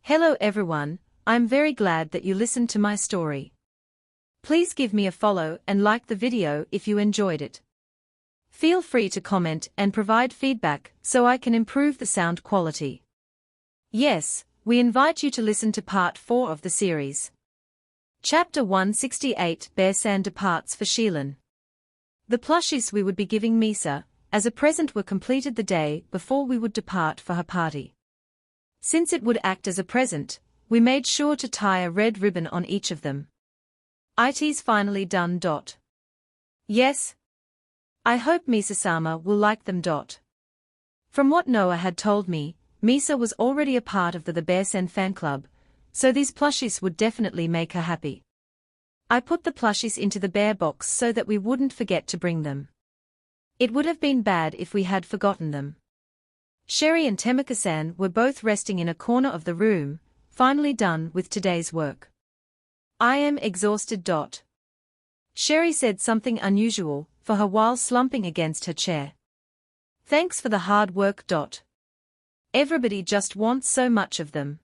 Hello everyone, I'm very glad that you listened to my story. Please give me a follow and like the video if you enjoyed it. Feel free to comment and provide feedback so I can improve the sound quality. Yes, we invite you to listen to part 4 of the series. Chapter 168 Bearsan departs for Sheelan. The plushies we would be giving Misa as a present were completed the day before we would depart for her party. Since it would act as a present, we made sure to tie a red ribbon on each of them. It's finally done. Yes. I hope Misa-sama will like them. From what Noah had told me, Misa was already a part of the Bearsan fan club, so these plushies would definitely make her happy. I put the plushies into the bear box so that we wouldn't forget to bring them. It would have been bad if we had forgotten them. Sherry and Temika-san were both resting in a corner of the room, finally done with today's work. I am exhausted. Sherry said something unusual for her while slumping against her chair. Thanks for the hard work. Everybody just wants so much of them.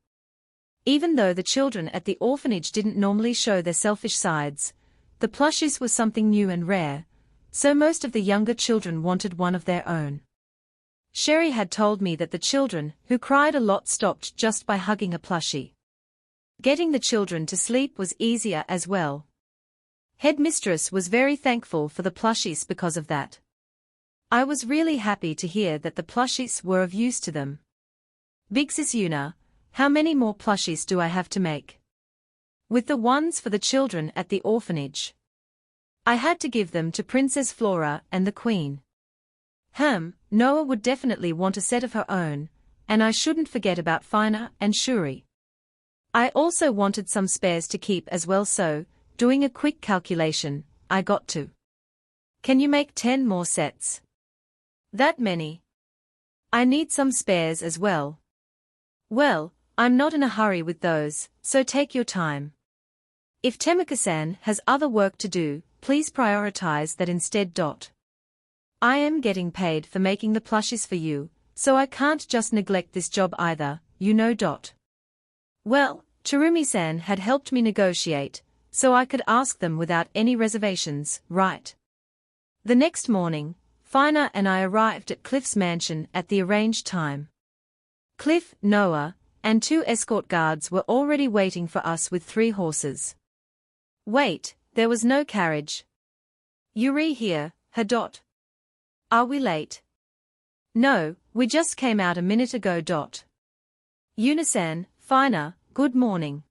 Even though the children at the orphanage didn't normally show their selfish sides, the plushies were something new and rare, so most of the younger children wanted one of their own. Sherry had told me that the children who cried a lot stopped just by hugging a plushie. Getting the children to sleep was easier as well. Headmistress was very thankful for the plushies because of that. I was really happy to hear that the plushies were of use to them. Big Sis Yuna, how many more plushies do I have to make? With the ones for the children at the orphanage. I had to give them to Princess Flora and the Queen. Noah would definitely want a set of her own, and I shouldn't forget about Fina and Shuri. I also wanted some spares to keep as well, so, doing a quick calculation, I got to. Can you make 10 more sets? That many? I need some spares as well. Well, I'm not in a hurry with those, so take your time. If Temika-san has other work to do, please prioritize that instead. I am getting paid for making the plushies for you, so I can't just neglect this job either, you know. Well, Terumi-san had helped me negotiate, so I could ask them without any reservations, right? The next morning, Fina and I arrived at Cliff's mansion at the arranged time. Cliff, Noah, and 2 escort guards were already waiting for us with 3 horses. Wait, there was no carriage. Yuri here, her. Are we late? No, we just came out a minute ago. Yuna-san, Fina, good morning.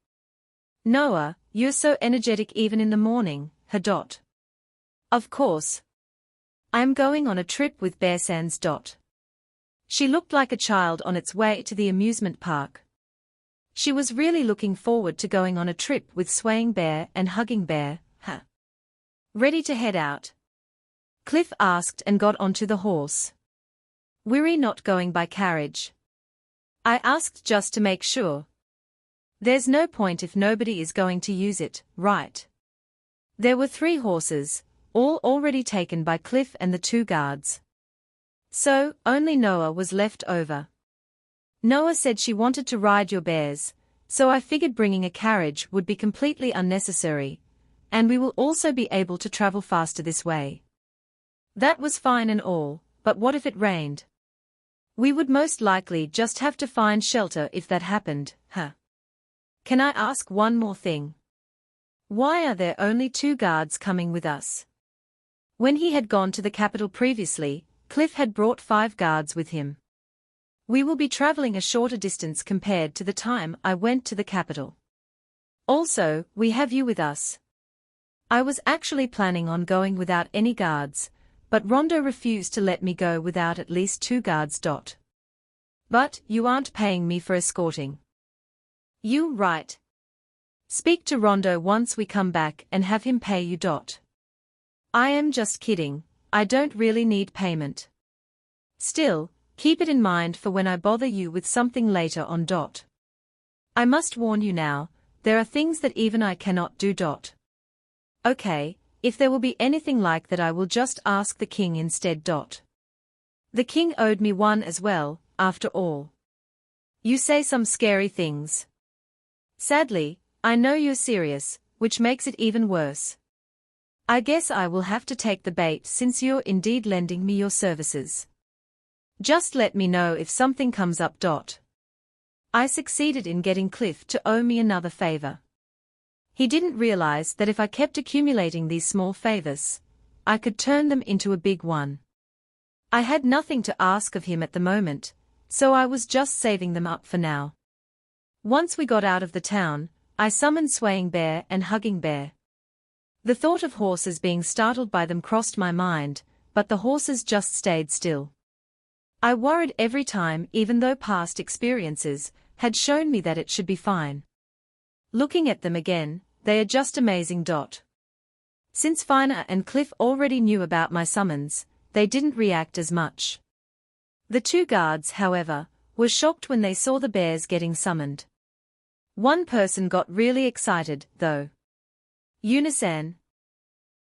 Noah, you're so energetic even in the morning, her. Of course. I'm going on a trip with Bearsan's. She looked like a child on its way to the amusement park. She was really looking forward to going on a trip with Swaying Bear and Hugging Bear, huh? Ready to head out? Cliff asked and got onto the horse. We're not going by carriage. I asked just to make sure. There's no point if nobody is going to use it, right? There were 3 horses, all already taken by Cliff and the 2 guards. So, only Noah was left over. Noah said she wanted to ride your bears, so I figured bringing a carriage would be completely unnecessary, and we will also be able to travel faster this way. That was fine and all, but what if it rained? We would most likely just have to find shelter if that happened, huh? Can I ask one more thing? Why are there only 2 guards coming with us? When he had gone to the capital previously, Cliff had brought 5 guards with him. We will be traveling a shorter distance compared to the time I went to the capital. Also, we have you with us. I was actually planning on going without any guards, but Rondo refused to let me go without at least 2 guards. But you aren't paying me for escorting. You right. Speak to Rondo once we come back and have him pay you. I am just kidding, I don't really need payment. Still, keep it in mind for when I bother you with something later on. I must warn you now, there are things that even I cannot do. Okay, if there will be anything like that I will just ask the king instead. The king owed me one as well, after all. You say some scary things. Sadly, I know you're serious, which makes it even worse. I guess I will have to take the bait since you're indeed lending me your services. Just let me know if something comes up. I succeeded in getting Cliff to owe me another favor. He didn't realize that if I kept accumulating these small favors, I could turn them into a big one. I had nothing to ask of him at the moment, so I was just saving them up for now. Once we got out of the town, I summoned Swaying Bear and Hugging Bear. The thought of horses being startled by them crossed my mind, but the horses just stayed still. I worried every time, even though past experiences had shown me that it should be fine. Looking at them again, they are just amazing. Since Fina and Cliff already knew about my summons, they didn't react as much. The two guards, however, were shocked when they saw the bears getting summoned. One person got really excited, though. Unisan.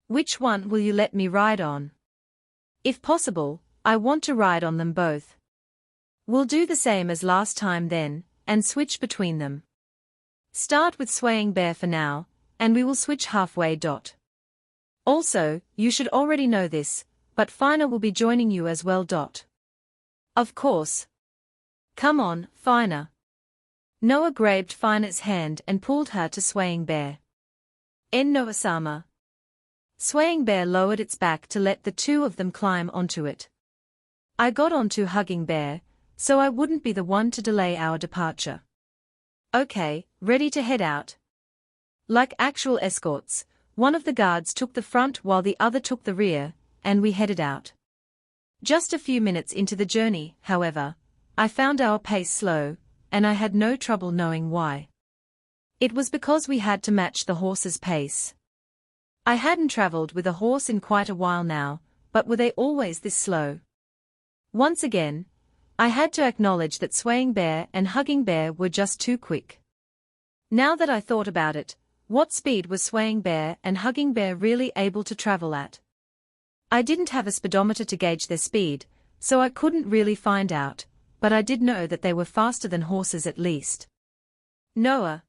Which one will you let me ride on? If possible, I want to ride on them both. We'll do the same as last time then, and switch between them. Start with Swaying Bear for now, and we will switch halfway. Also, you should already know this, but Fina will be joining you as well. Of course. Come on, Fina. Noah grabbed Fina's hand and pulled her to Swaying Bear. Noah-sama. Swaying Bear lowered its back to let the two of them climb onto it. I got onto Hugging Bear, so I wouldn't be the one to delay our departure. Okay, ready to head out? Like actual escorts, one of the guards took the front while the other took the rear, and we headed out. Just a few minutes into the journey, however, I found our pace slow, and I had no trouble knowing why. It was because we had to match the horse's pace. I hadn't traveled with a horse in quite a while now, but were they always this slow? Once again, I had to acknowledge that Swaying Bear and Hugging Bear were just too quick. Now that I thought about it, what speed was Swaying Bear and Hugging Bear really able to travel at? I didn't have a speedometer to gauge their speed, so I couldn't really find out, but I did know that they were faster than horses at least. Noah.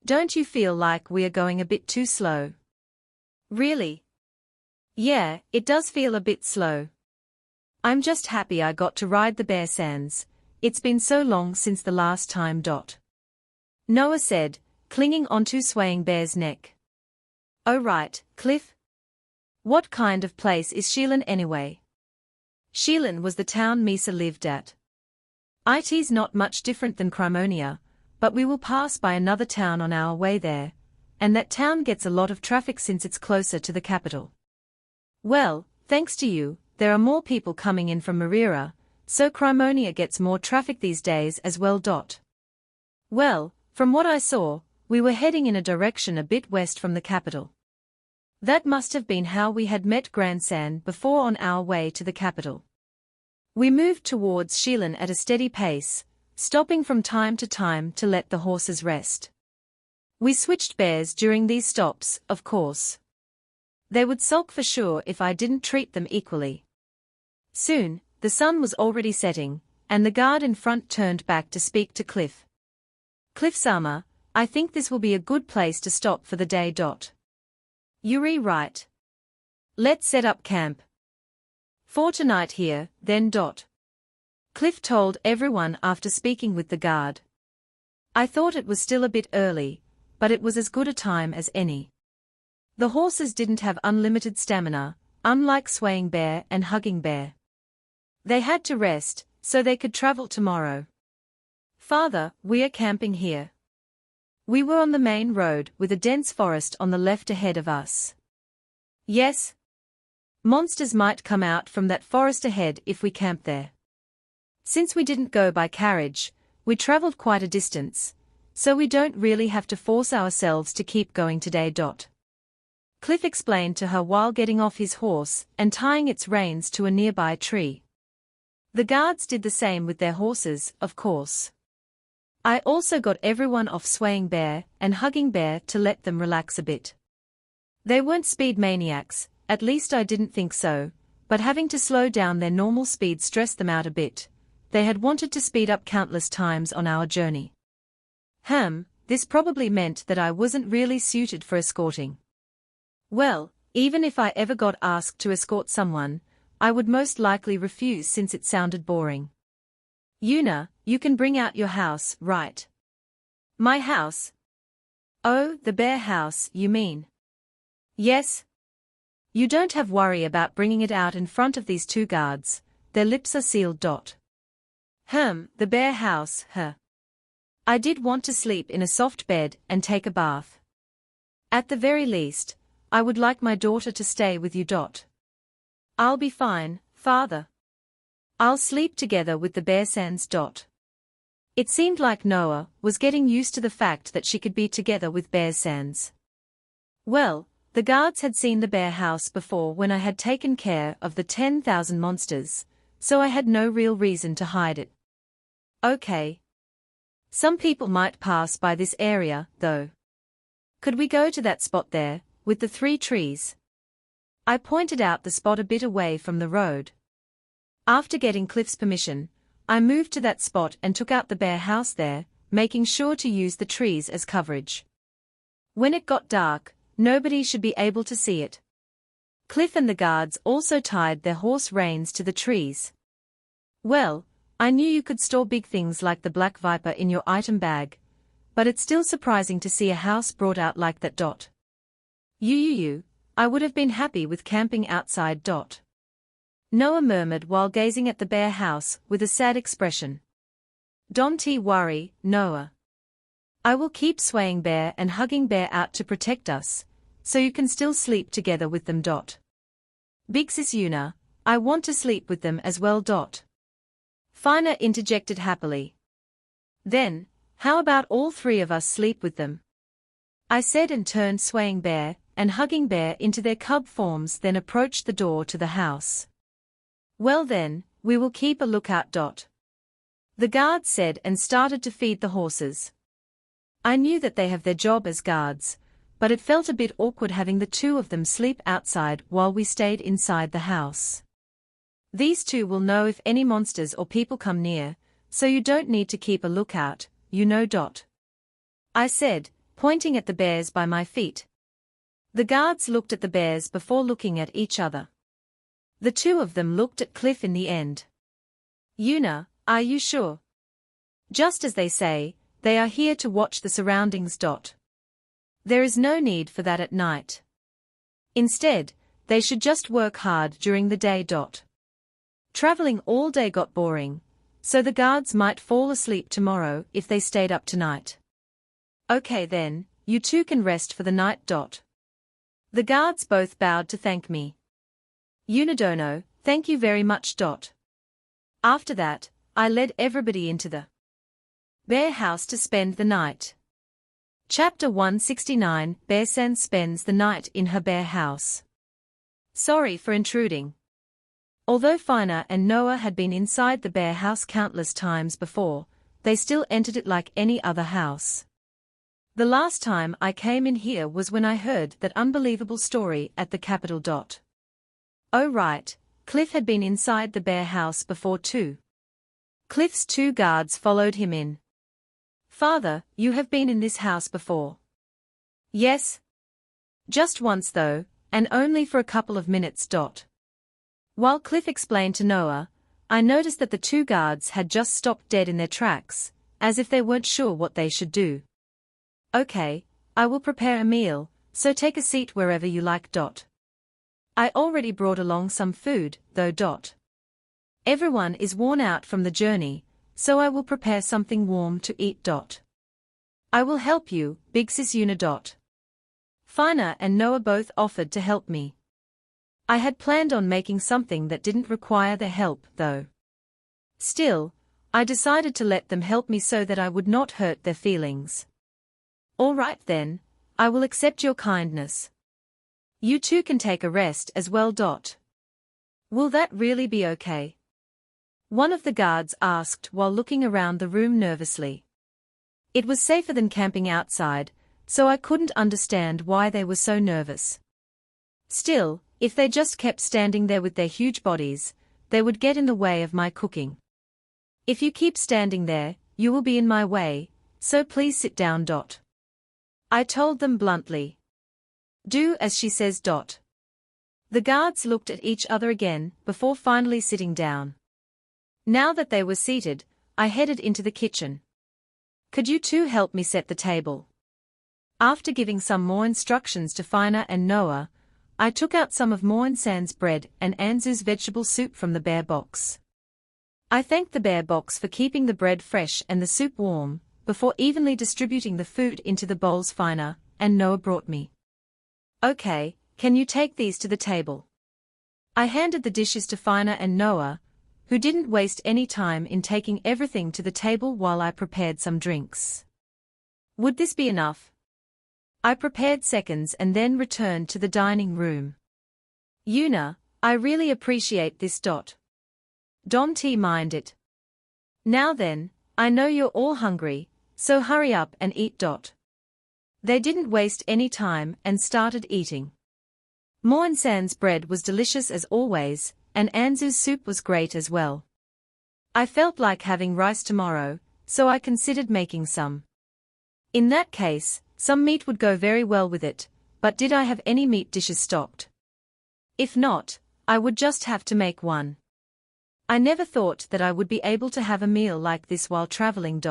Don't you feel like we are going a bit too slow? Really? Yeah, it does feel a bit slow. I'm just happy I got to ride the bear sands. It's been so long since the last time. Noah said, clinging onto Swaying Bear's neck. Oh right, Cliff? What kind of place is Shielan anyway? Shielan was the town Misa lived at. It's not much different than Crimonia, but we will pass by another town on our way there, and that town gets a lot of traffic since it's closer to the capital. Well, thanks to you, there are more people coming in from Marira, so Crimonia gets more traffic these days as well. Well, from what I saw, we were heading in a direction a bit west from the capital. That must have been how we had met Grandsan before on our way to the capital. We moved towards Shielan at a steady pace, stopping from time to time to let the horses rest. We switched bears during these stops, of course. They would sulk for sure if I didn't treat them equally. Soon, the sun was already setting, and the guard in front turned back to speak to Cliff. Cliff-sama, I think this will be a good place to stop for the day. Yuri right. Let's set up camp. For tonight here, then. Cliff told everyone after speaking with the guard. I thought it was still a bit early, but it was as good a time as any. The horses didn't have unlimited stamina, unlike Swaying Bear and Hugging Bear. They had to rest, so they could travel tomorrow. Father, we are camping here. We were on the main road with a dense forest on the left ahead of us. Yes. Monsters might come out from that forest ahead if we camp there. Since we didn't go by carriage, we traveled quite a distance, so we don't really have to force ourselves to keep going today. Cliff explained to her while getting off his horse and tying its reins to a nearby tree. The guards did the same with their horses, of course. I also got everyone off Swaying Bear and Hugging Bear to let them relax a bit. They weren't speed maniacs, at least I didn't think so, but having to slow down their normal speed stressed them out a bit. They had wanted to speed up countless times on our journey. This this probably meant that I wasn't really suited for escorting. Well, even if I ever got asked to escort someone, I would most likely refuse since it sounded boring. Yuna, you can bring out your house, right? My house? Oh, the bear house, you mean? Yes. You don't have worry about bringing it out in front of these two guards, their lips are sealed. The bear house, I did want to sleep in a soft bed and take a bath. At the very least, I would like my daughter to stay with you. I'll be fine, father. I'll sleep together with the bear sans. It seemed like Noah was getting used to the fact that she could be together with bear sans. Well, the guards had seen the bear house before when I had taken care of the 10,000 monsters, so I had no real reason to hide it. Okay. Some people might pass by this area, though. Could we go to that spot there, with the 3 trees? I pointed out the spot a bit away from the road. After getting Cliff's permission, I moved to that spot and took out the bear house there, making sure to use the trees as coverage. When it got dark, nobody should be able to see it. Cliff and the guards also tied their horse reins to the trees. Well, I knew you could store big things like the black viper in your item bag, but it's still surprising to see a house brought out like that. I would have been happy with camping outside. Noah murmured while gazing at the bear house with a sad expression. Don't worry, Noah. I will keep swaying bear and hugging bear out to protect us, so you can still sleep together with them. Big sis Yuna, I want to sleep with them as well. Fina interjected happily. Then, how about all 3 of us sleep with them? I said and turned swaying bear and hugging bear into their cub forms, then approached the door to the house. Well then, we will keep a lookout. The guards said and started to feed the horses. I knew that they have their job as guards, but it felt a bit awkward having the 2 of them sleep outside while we stayed inside the house. These 2 will know if any monsters or people come near, so you don't need to keep a lookout, you know. I said, pointing at the bears by my feet. The guards looked at the bears before looking at each other. The 2 of them looked at Cliff in the end. Yuna, are you sure? Just as they say, they are here to watch the surroundings. There is no need for that at night. Instead, they should just work hard during the day. Traveling all day got boring, so the guards might fall asleep tomorrow if they stayed up tonight. Okay then, you 2 can rest for the night. The guards both bowed to thank me. Unidono, thank you very much. After that, I led everybody into the bear house to spend the night. Chapter 169, Bear Sans spends the night in her bear house. Sorry for intruding. Although Fina and Noah had been inside the bear house countless times before, they still entered it like any other house. The last time I came in here was when I heard that unbelievable story at the capital. Oh right, Cliff had been inside the bear house before too. Cliff's 2 guards followed him in. Father, you have been in this house before. Yes. Just once though, and only for a couple of minutes. While Cliff explained to Noah, I noticed that the 2 guards had just stopped dead in their tracks, as if they weren't sure what they should do. Okay, I will prepare a meal, so take a seat wherever you like. I already brought along some food, though. Everyone is worn out from the journey, so I will prepare something warm to eat. I will help you, Big Sis Yuna. Fina and Noah both offered to help me. I had planned on making something that didn't require their help, though. Still, I decided to let them help me so that I would not hurt their feelings. All right then, I will accept your kindness. You 2 can take a rest as well. Will that really be okay? One of the guards asked while looking around the room nervously. It was safer than camping outside, so I couldn't understand why they were so nervous. Still, if they just kept standing there with their huge bodies, they would get in the way of my cooking. If you keep standing there, you will be in my way, so please sit down. I told them bluntly. Do as she says. The guards looked at each other again before finally sitting down. Now that they were seated, I headed into the kitchen. Could you two help me set the table? After giving some more instructions to Fina and Noah, I took out some of Moansan's bread and Anzu's vegetable soup from the bear box. I thanked the bear box for keeping the bread fresh and the soup warm, before evenly distributing the food into the bowls Fina and Noah brought me. Okay, can you take these to the table? I handed the dishes to Fina and Noah, who didn't waste any time in taking everything to the table while I prepared some drinks. Would this be enough? I prepared seconds and then returned to the dining room. Yuna, I really appreciate this. Don't mind it. Now then, I know you're all hungry, so hurry up and eat. They didn't waste any time and started eating. Moansan's bread was delicious as always, and Anzu's soup was great as well. I felt like having rice tomorrow, so I considered making some. In that case, some meat would go very well with it, but did I have any meat dishes stocked? If not, I would just have to make one. I never thought that I would be able to have a meal like this while traveling.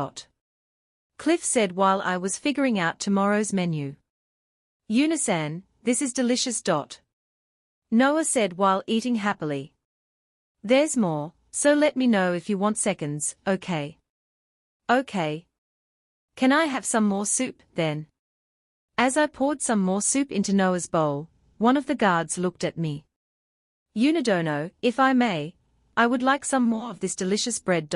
Cliff said while I was figuring out tomorrow's menu. Yuna-san, this is delicious. Noah said while eating happily. There's more, so let me know if you want seconds, okay? Okay. Can I have some more soup, then? As I poured some more soup into Noah's bowl, one of the guards looked at me. Yunadono, if I may, I would like some more of this delicious bread.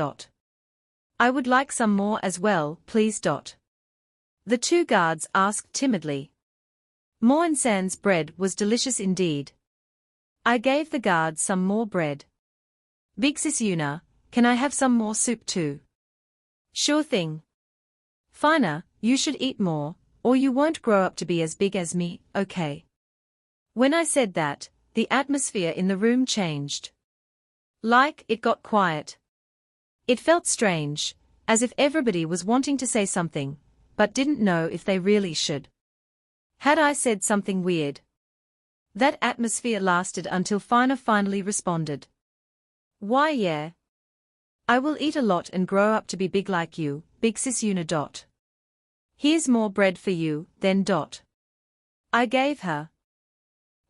I would like some more as well, please. The two guards asked timidly. Moansan's bread was delicious indeed. I gave the guards some more bread. Big sis Yuna, can I have some more soup too? Sure thing. Fina, you should eat more, or you won't grow up to be as big as me, okay? When I said that, the atmosphere in the room changed. Like, it got quiet. It felt strange, as if everybody was wanting to say something, but didn't know if they really should. Had I said something weird? That atmosphere lasted until Fina finally responded. Why yeah. I will eat a lot and grow up to be big like you, big sis Yuna. Here's more bread for you, then. I gave her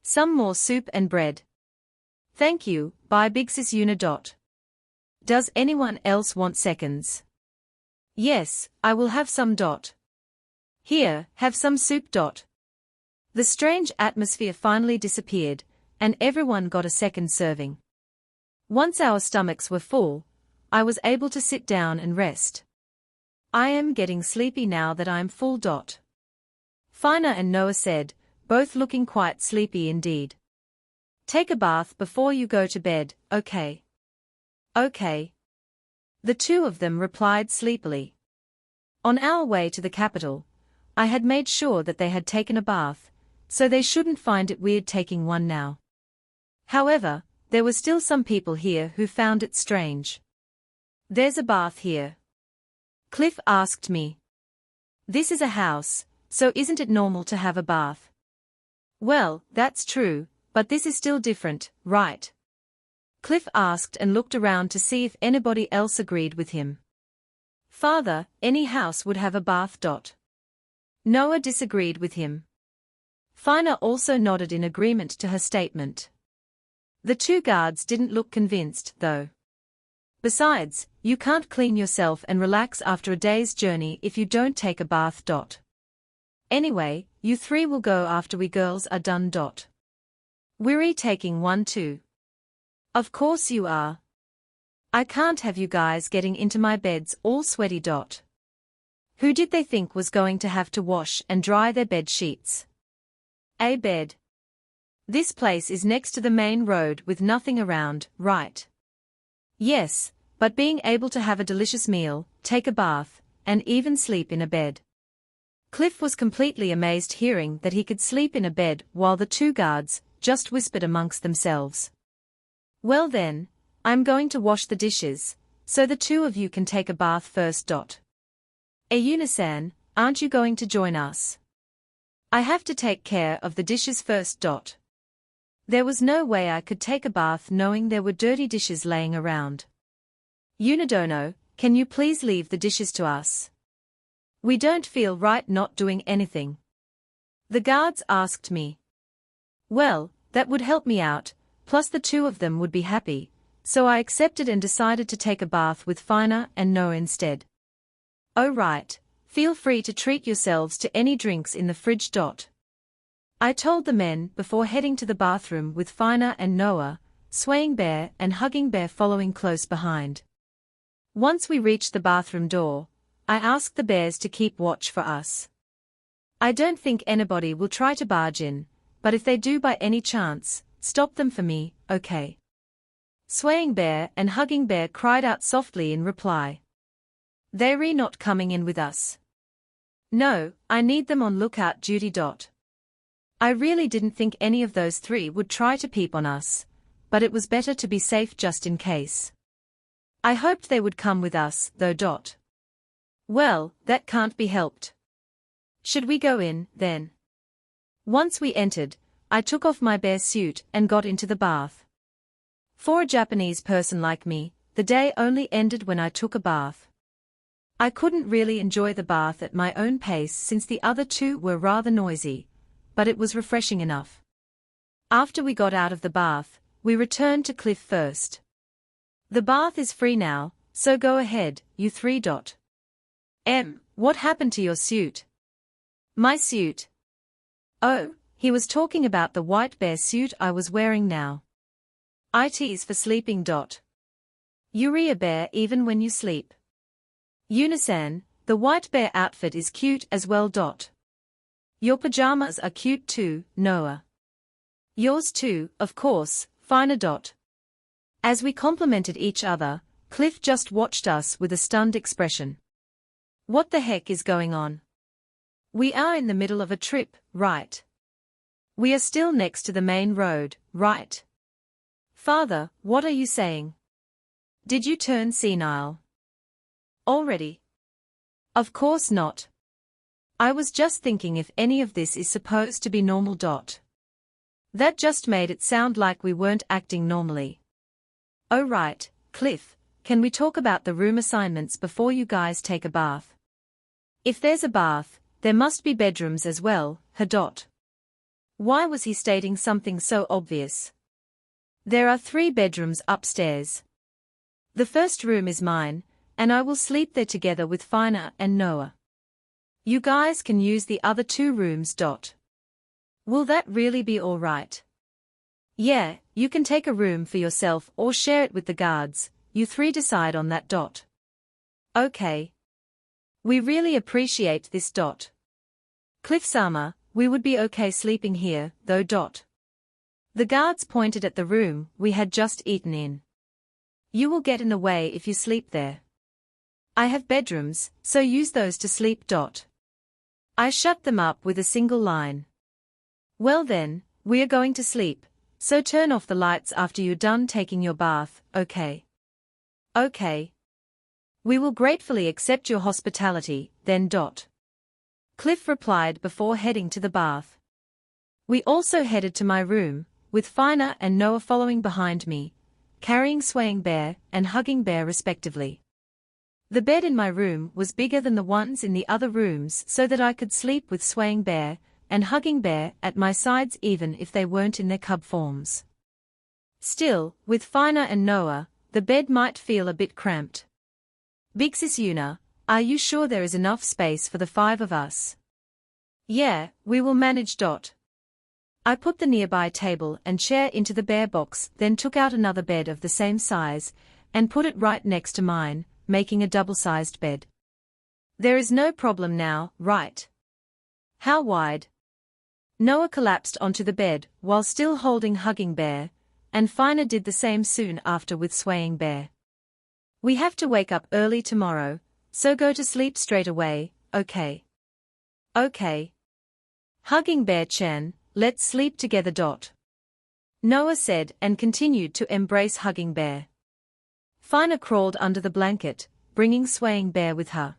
some more soup and bread. Thank you, bye big sis Yuna. Does anyone else want seconds? Yes, I will have some. Here, have some soup. The strange atmosphere finally disappeared, and everyone got a second serving. Once our stomachs were full, I was able to sit down and rest. I am getting sleepy now that I'm full. Fina and Noah said, both looking quite sleepy indeed. Take a bath before you go to bed, okay? Okay. The two of them replied sleepily. On our way to the capital, I had made sure that they had taken a bath, so they shouldn't find it weird taking one now. However, there were still some people here who found it strange. There's a bath here. Cliff asked me. This is a house, so isn't it normal to have a bath? Well, that's true, but this is still different, right? Cliff asked and looked around to see if anybody else agreed with him. Father, any house would have a bath. Noah disagreed with him. Fina also nodded in agreement to her statement. The two guards didn't look convinced, though. Besides, you can't clean yourself and relax after a day's journey if you don't take a bath. Anyway, you three will go after we girls are done. We're taking one too. Of course you are. I can't have you guys getting into my beds all sweaty. Who did they think was going to have to wash and dry their bed sheets? A bed. This place is next to the main road with nothing around, right? Yes, but being able to have a delicious meal, take a bath, and even sleep in a bed. Cliff was completely amazed hearing that he could sleep in a bed while the two guards just whispered amongst themselves. Well then, I'm going to wash the dishes, so the two of you can take a bath first. Ayuna-san, aren't you going to join us? I have to take care of the dishes first. There was no way I could take a bath knowing there were dirty dishes laying around. Unidono, can you please leave the dishes to us? We don't feel right not doing anything. The guards asked me. Well, that would help me out, plus the two of them would be happy, so I accepted and decided to take a bath with Fina and Noah instead. Oh right, feel free to treat yourselves to any drinks in the fridge. I told the men before heading to the bathroom with Fina and Noah, Swaying Bear and Hugging Bear following close behind. Once we reached the bathroom door, I asked the bears to keep watch for us. I don't think anybody will try to barge in, but if they do by any chance, stop them for me, okay? Swaying Bear and Hugging Bear cried out softly in reply. They're not coming in with us. No, I need them on lookout duty. I really didn't think any of those three would try to peep on us, but it was better to be safe just in case. I hoped they would come with us, though. Well, that can't be helped. Should we go in, then? Once we entered, I took off my bear suit and got into the bath. For a Japanese person like me, the day only ended when I took a bath. I couldn't really enjoy the bath at my own pace since the other two were rather noisy, but it was refreshing enough. After we got out of the bath, we returned to Cliff first. The bath is free now, so go ahead, you three. What happened to your suit? My suit? Oh, he was talking about the white bear suit I was wearing now. It's for sleeping. You're a bear even when you sleep. Unisan, the white bear outfit is cute as well. Your pajamas are cute too, Noah. Yours too, of course, Fina. As we complimented each other, Cliff just watched us with a stunned expression. What the heck is going on? We are in the middle of a trip, right? We are still next to the main road, right? Father, what are you saying? Did you turn senile? Already? Of course not. I was just thinking if any of this is supposed to be normal. That just made it sound like we weren't acting normally. Oh right, Cliff, can we talk about the room assignments before you guys take a bath? If there's a bath, there must be bedrooms as well, Why was he stating something so obvious? There are 3 bedrooms upstairs. The first room is mine, and I will sleep there together with Fina and Noah. You guys can use the other 2 rooms. Will that really be all right? Yeah, you can take a room for yourself or share it with the guards, you 3 decide on that. Okay. We really appreciate this. Cliff-sama, we would be okay sleeping here, though. The guards pointed at the room we had just eaten in. You will get in the way if you sleep there. I have bedrooms, so use those to sleep. I shut them up with a single line. Well then, we are going to sleep, so turn off the lights after you're done taking your bath, okay? Okay. We will gratefully accept your hospitality, then. Cliff replied before heading to the bath. We also headed to my room, with Fina and Noah following behind me, carrying Swaying Bear and Hugging Bear respectively. The bed in my room was bigger than the ones in the other rooms so that I could sleep with Swaying Bear and Hugging Bear at my sides even if they weren't in their cub forms. Still, with Fina and Noah, the bed might feel a bit cramped. Big Sis Yuna, are you sure there is enough space for the 5 of us? Yeah, we will manage. I put the nearby table and chair into the bear box, then took out another bed of the same size, and put it right next to mine, making a double-sized bed. There is no problem now, right? How wide? Noah collapsed onto the bed while still holding Hugging Bear, and Fina did the same soon after with Swaying Bear. We have to wake up early tomorrow, so go to sleep straight away, okay? Okay. Hugging Bear-chan, let's sleep together. Noah said and continued to embrace Hugging Bear. Fina crawled under the blanket, bringing Swaying Bear with her.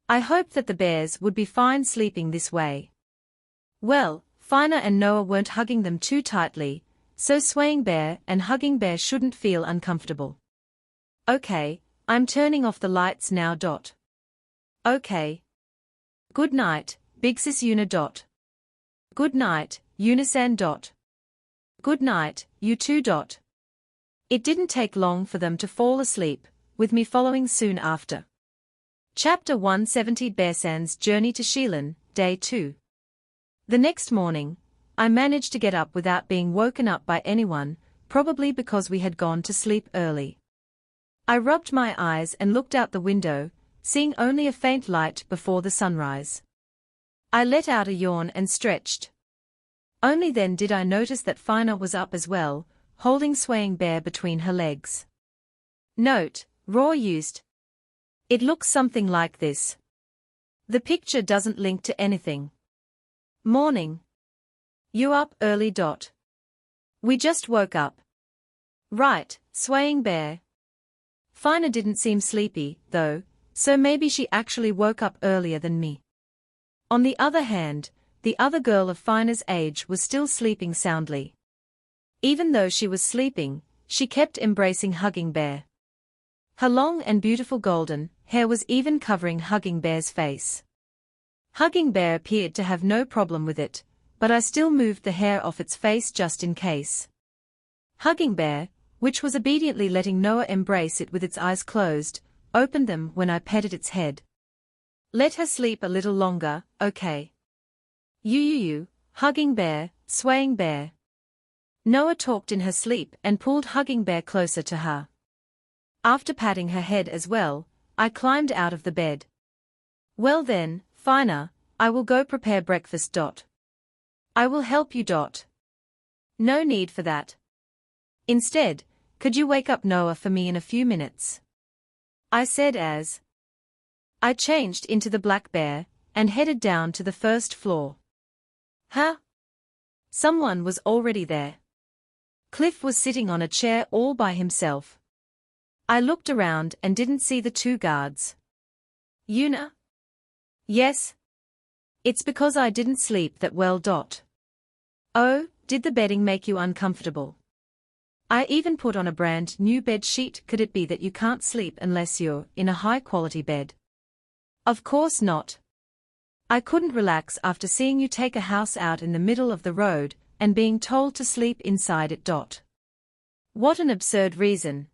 I hoped that the bears would be fine sleeping this way. Well, Fina and Noah weren't hugging them too tightly, so Swaying Bear and Hugging Bear shouldn't feel uncomfortable. Okay, I'm turning off the lights now. Okay. Good night, Big Sis Una. Good night, Unisan. Good night, you too. It didn't take long for them to fall asleep, with me following soon after. Chapter 170 Bearsan's Journey to Shilin, Day 2. The next morning, I managed to get up without being woken up by anyone, probably because we had gone to sleep early. I rubbed my eyes and looked out the window, seeing only a faint light before the sunrise. I let out a yawn and stretched. Only then did I notice that Fina was up as well, holding Swaying Bear between her legs. Note, Raw used. It looks something like this. The picture doesn't link to anything. Morning. You up early. We just woke up. Right, Swaying Bear. Fina didn't seem sleepy, though, so maybe she actually woke up earlier than me. On the other hand, the other girl of Fina's age was still sleeping soundly. Even though she was sleeping, she kept embracing Hugging Bear. Her long and beautiful golden hair was even covering Hugging Bear's face. Hugging Bear appeared to have no problem with it, but I still moved the hair off its face just in case. Hugging Bear, which was obediently letting Noah embrace it with its eyes closed, opened them when I petted its head. Let her sleep a little longer, okay? You, Hugging Bear, Swaying Bear. Noah talked in her sleep and pulled Hugging Bear closer to her. After patting her head as well, I climbed out of the bed. Well then, Fina, I will go prepare breakfast. I will help you. No need for that. Instead, could you wake up Noah for me in a few minutes? I said as I changed into the black bear and headed down to the first floor. Huh? Someone was already there. Cliff was sitting on a chair all by himself. I looked around and didn't see the two guards. Una? Yes. It's because I didn't sleep that well. Oh, did the bedding make you uncomfortable? I even put on a brand new bed sheet. Could it be that you can't sleep unless you're in a high-quality bed? Of course not. I couldn't relax after seeing you take a house out in the middle of the road and being told to sleep inside it. What an absurd reason.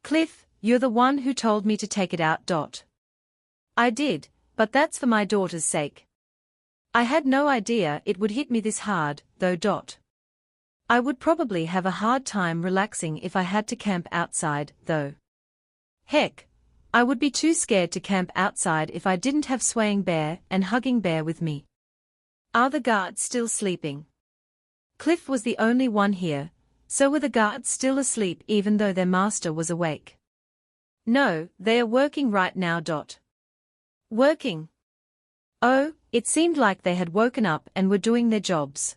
Cliff, you're the one who told me to take it out. I did, but that's for my daughter's sake. I had no idea it would hit me this hard, though. I would probably have a hard time relaxing if I had to camp outside, though. Heck, I would be too scared to camp outside if I didn't have Swaying Bear and Hugging Bear with me. Are the guards still sleeping? Cliff was the only one here, so were the guards still asleep even though their master was awake? No, they are working right now. Working? Oh, it seemed like they had woken up and were doing their jobs.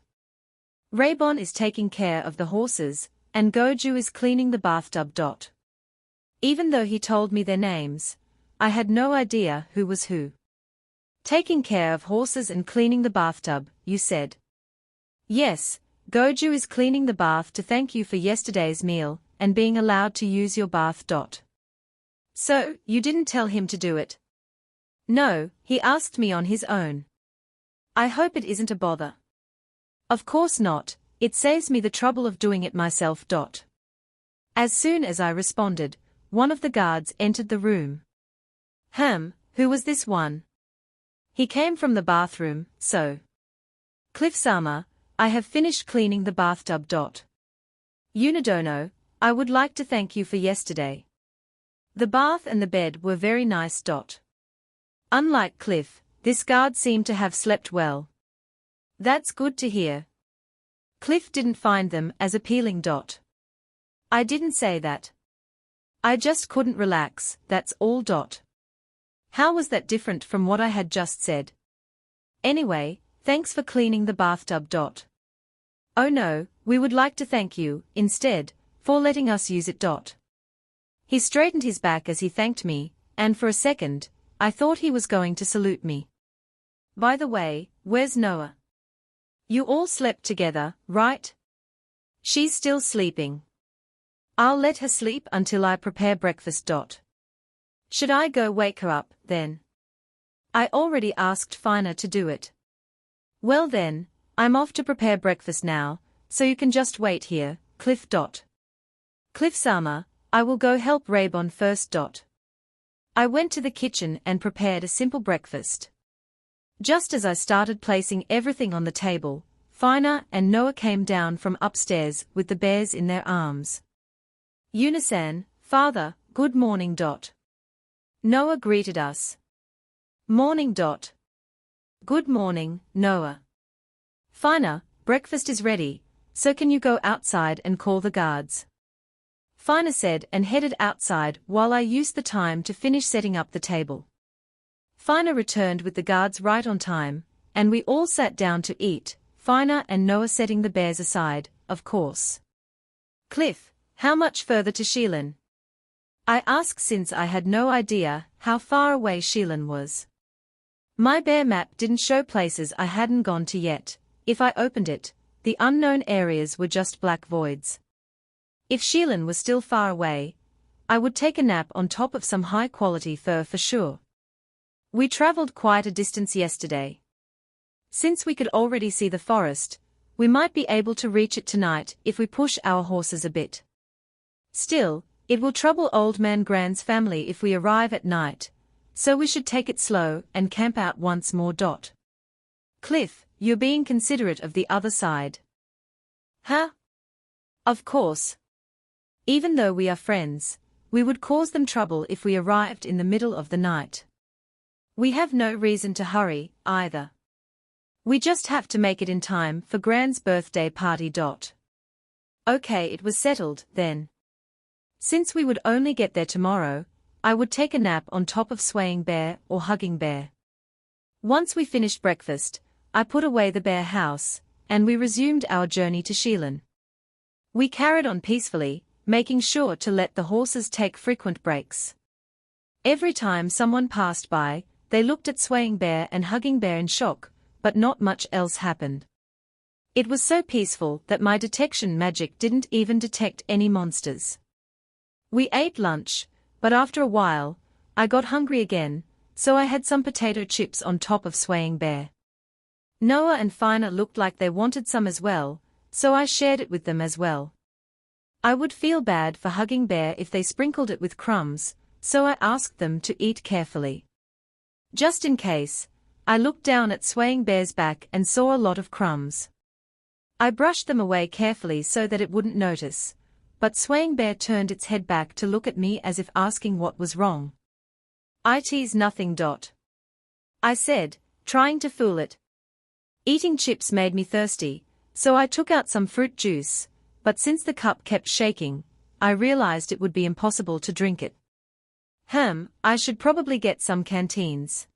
Raybon is taking care of the horses, and Goju is cleaning the bathtub. Even though he told me their names, I had no idea who was who. Taking care of horses and cleaning the bathtub, you said? Yes, Goju is cleaning the bath to thank you for yesterday's meal and being allowed to use your bath. So, you didn't tell him to do it? No, he asked me on his own. I hope it isn't a bother. Of course not, it saves me the trouble of doing it myself. As soon as I responded, one of the guards entered the room. Who was this one? He came from the bathroom, so. Cliff-sama, I have finished cleaning the bathtub. Unidono, I would like to thank you for yesterday. The bath and the bed were very nice. Unlike Cliff, this guard seemed to have slept well. That's good to hear. Cliff didn't find them as appealing. I didn't say that. I just couldn't relax, that's all. How was that different from what I had just said? Anyway, thanks for cleaning the bathtub. Oh no, we would like to thank you, instead, for letting us use it. He straightened his back as he thanked me, and for a second, I thought he was going to salute me. By the way, where's Noah? You all slept together, right? She's still sleeping. I'll let her sleep until I prepare breakfast. Should I go wake her up, then? I already asked Fina to do it. Well then, I'm off to prepare breakfast now, so you can just wait here, Cliff. Cliff-sama, I will go help Raybon first. I went to the kitchen and prepared a simple breakfast. Just as I started placing everything on the table, Fina and Noah came down from upstairs with the bears in their arms. Yunasan, father, good morning. Noah greeted us. Morning. Good morning, Noah. Fina, breakfast is ready, so can you go outside and call the guards? Fina said and headed outside while I used the time to finish setting up the table. Fina returned with the guards right on time, and we all sat down to eat, Fina and Noah setting the bears aside, of course. Cliff, how much further to Shilin? I asked since I had no idea how far away Shilin was. My bear map didn't show places I hadn't gone to yet. If I opened it, the unknown areas were just black voids. If Shilin was still far away, I would take a nap on top of some high-quality fur for sure. We traveled quite a distance yesterday. Since we could already see the forest, we might be able to reach it tonight if we push our horses a bit. Still, it will trouble Old Man Grand's family if we arrive at night, so we should take it slow and camp out once more. Cliff, you're being considerate of the other side. Huh? Of course. Even though we are friends, we would cause them trouble if we arrived in the middle of the night. We have no reason to hurry, either. We just have to make it in time for Grand's birthday party. Okay, it was settled, then. Since we would only get there tomorrow, I would take a nap on top of Swaying Bear or Hugging Bear. Once we finished breakfast, I put away the bear house, and we resumed our journey to Shilin. We carried on peacefully, making sure to let the horses take frequent breaks. Every time someone passed by, they looked at Swaying Bear and Hugging Bear in shock, but not much else happened. It was so peaceful that my detection magic didn't even detect any monsters. We ate lunch, but after a while, I got hungry again, so I had some potato chips on top of Swaying Bear. Noah and Fina looked like they wanted some as well, so I shared it with them as well. I would feel bad for Hugging Bear if they sprinkled it with crumbs, so I asked them to eat carefully. Just in case, I looked down at Swaying Bear's back and saw a lot of crumbs. I brushed them away carefully so that it wouldn't notice, but Swaying Bear turned its head back to look at me as if asking what was wrong. "It's nothing." I said, trying to fool it. Eating chips made me thirsty, so I took out some fruit juice, but since the cup kept shaking, I realized it would be impossible to drink it. I should probably get some canteens.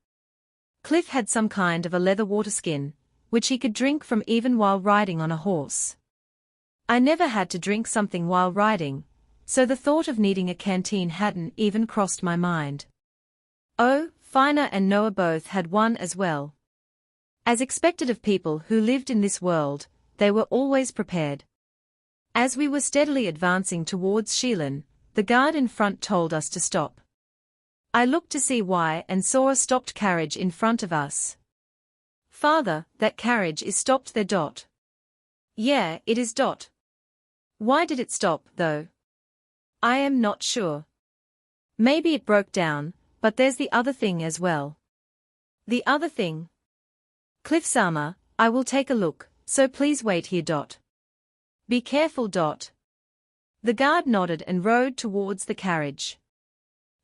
Cliff had some kind of a leather water skin, which he could drink from even while riding on a horse. I never had to drink something while riding, so the thought of needing a canteen hadn't even crossed my mind. Oh, Fina and Noah both had one as well. As expected of people who lived in this world, they were always prepared. As we were steadily advancing towards Shilin, the guard in front told us to stop. I looked to see why and saw a stopped carriage in front of us. "Father, that carriage is stopped there." "Yeah, it is." "Why did it stop, though?" "I am not sure. Maybe it broke down, but there's the other thing as well." "The other thing?" "Cliff-sama, I will take a look, so please wait here." "Be careful." The guard nodded and rode towards the carriage.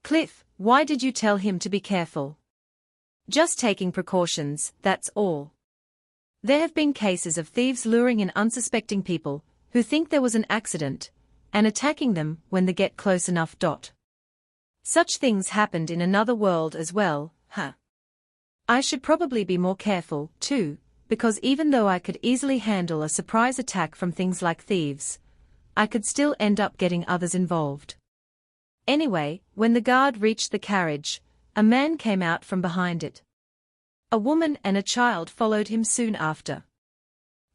"Cliff, why did you tell him to be careful?" "Just taking precautions, that's all. There have been cases of thieves luring in unsuspecting people, who think there was an accident, and attacking them when they get close enough. Such things happened in another world as well, I should probably be more careful, too, because even though I could easily handle a surprise attack from things like thieves, I could still end up getting others involved. Anyway, when the guard reached the carriage, a man came out from behind it. A woman and a child followed him soon after.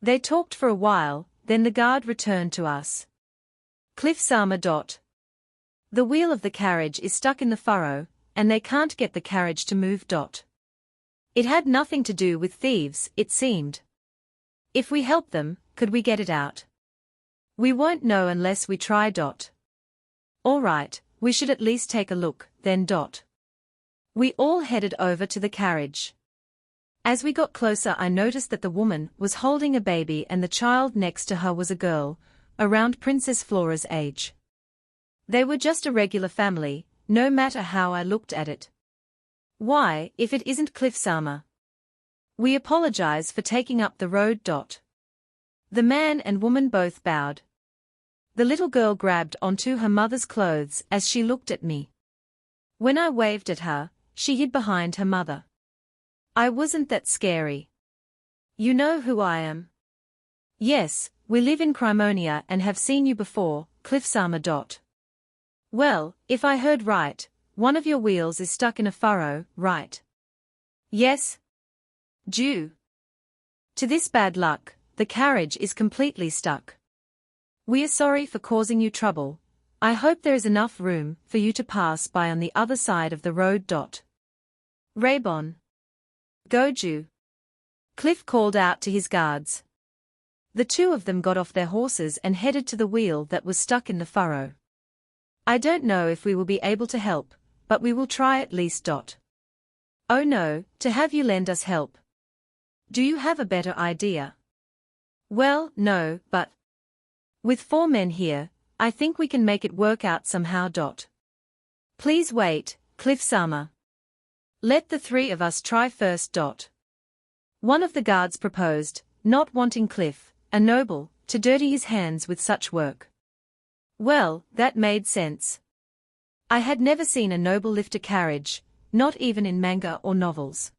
They talked for a while, then the guard returned to us. Cliff-sama. The wheel of the carriage is stuck in the furrow, and they can't get the carriage to move. It had nothing to do with thieves, it seemed. If we help them, could we get it out? We won't know unless we try. All right, we should at least take a look, then. We all headed over to the carriage. As we got closer, I noticed that the woman was holding a baby and the child next to her was a girl, around Princess Flora's age. They were just a regular family, no matter how I looked at it. Why, if it isn't Cliff-sama? We apologize for taking up the road. The man and woman both bowed. The little girl grabbed onto her mother's clothes as she looked at me. When I waved at her, she hid behind her mother. I wasn't that scary. You know who I am? Yes, we live in Crimonia and have seen you before, Cliff-sama. Well, if I heard right, one of your wheels is stuck in a furrow, right? Yes? Due to this bad luck, the carriage is completely stuck. We are sorry for causing you trouble. I hope there is enough room for you to pass by on the other side of the road. Raybon. Goju. Cliff called out to his guards. The two of them got off their horses and headed to the wheel that was stuck in the furrow. I don't know if we will be able to help, but we will try at least. Oh no, to have you lend us help. Do you have a better idea? Well, no, but with 4 men here, I think we can make it work out somehow. Please wait, Cliff-sama. Let the 3 of us try first. One of the guards proposed, not wanting Cliff, a noble, to dirty his hands with such work. Well, that made sense. I had never seen a noble lift a carriage, not even in manga or novels.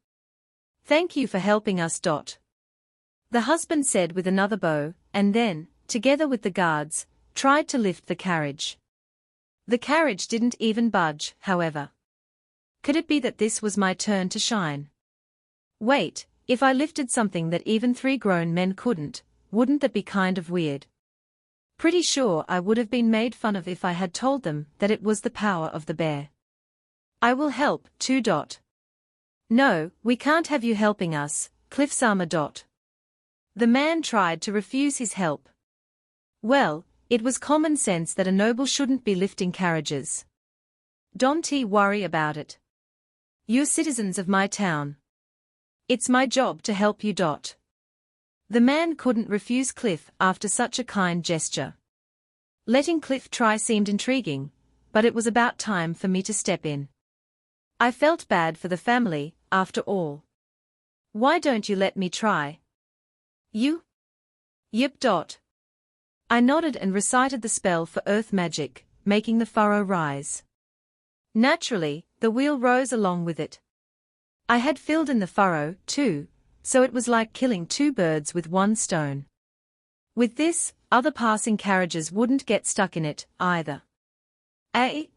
Thank you for helping us. The husband said with another bow, and then, together with the guards, tried to lift the carriage. The carriage didn't even budge, however. Could it be that this was my turn to shine? Wait, if I lifted something that even 3 grown men couldn't, wouldn't that be kind of weird? Pretty sure I would have been made fun of if I had told them that it was the power of the bear. I will help, too. No, we can't have you helping us, Cliff-sama. The man tried to refuse his help. Well, it was common sense that a noble shouldn't be lifting carriages. Don't worry about it. You're citizens of my town. It's my job to help you. The man couldn't refuse Cliff after such a kind gesture. Letting Cliff try seemed intriguing, but it was about time for me to step in. I felt bad for the family, after all. Why don't you let me try? You? Yep. I nodded and recited the spell for earth magic, making the furrow rise. Naturally, the wheel rose along with it. I had filled in the furrow, too, so it was like killing 2 birds with 1 stone. With this, other passing carriages wouldn't get stuck in it, either.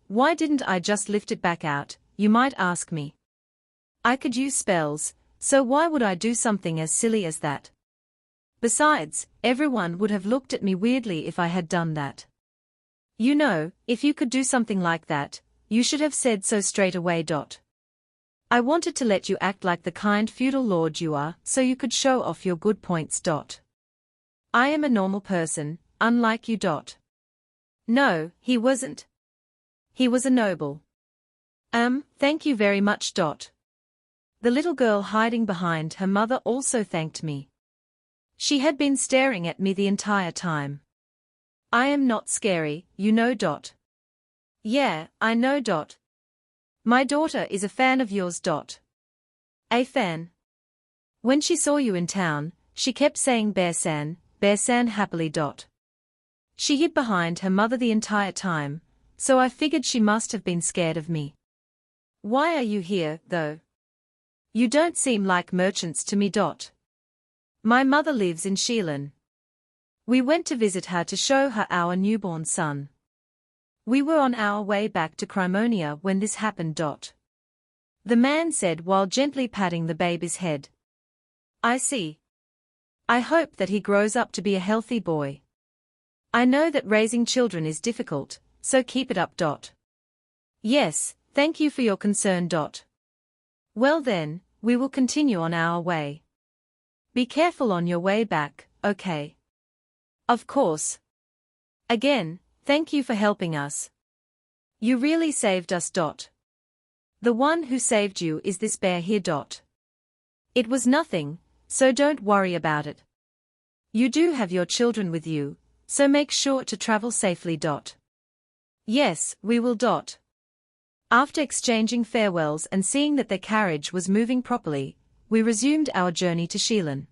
Why didn't I just lift it back out, you might ask me. I could use spells, so why would I do something as silly as that? Besides, everyone would have looked at me weirdly if I had done that. You know, if you could do something like that, you should have said so straight away. I wanted to let you act like the kind feudal lord you are, so you could show off your good points. I am a normal person, unlike you. No, he wasn't. He was a noble. Thank you very much. The little girl hiding behind her mother also thanked me. She had been staring at me the entire time. I am not scary, you know. Yeah, I know. My daughter is a fan of yours. A fan? When she saw you in town, she kept saying Bear-san happily. She hid behind her mother the entire time, so I figured she must have been scared of me. Why are you here, though? You don't seem like merchants to me. My mother lives in Shilin. We went to visit her to show her our newborn son. We were on our way back to Crimonia when this happened. The man said while gently patting the baby's head. I see. I hope that he grows up to be a healthy boy. I know that raising children is difficult, so keep it up. Yes, thank you for your concern. Well then, we will continue on our way. Be careful on your way back, okay? Of course. Again, thank you for helping us. You really saved us. The one who saved you is this bear here. It was nothing, so don't worry about it. You do have your children with you, so make sure to travel safely. Yes, we will. After exchanging farewells and seeing that their carriage was moving properly, we resumed our journey to Shilin.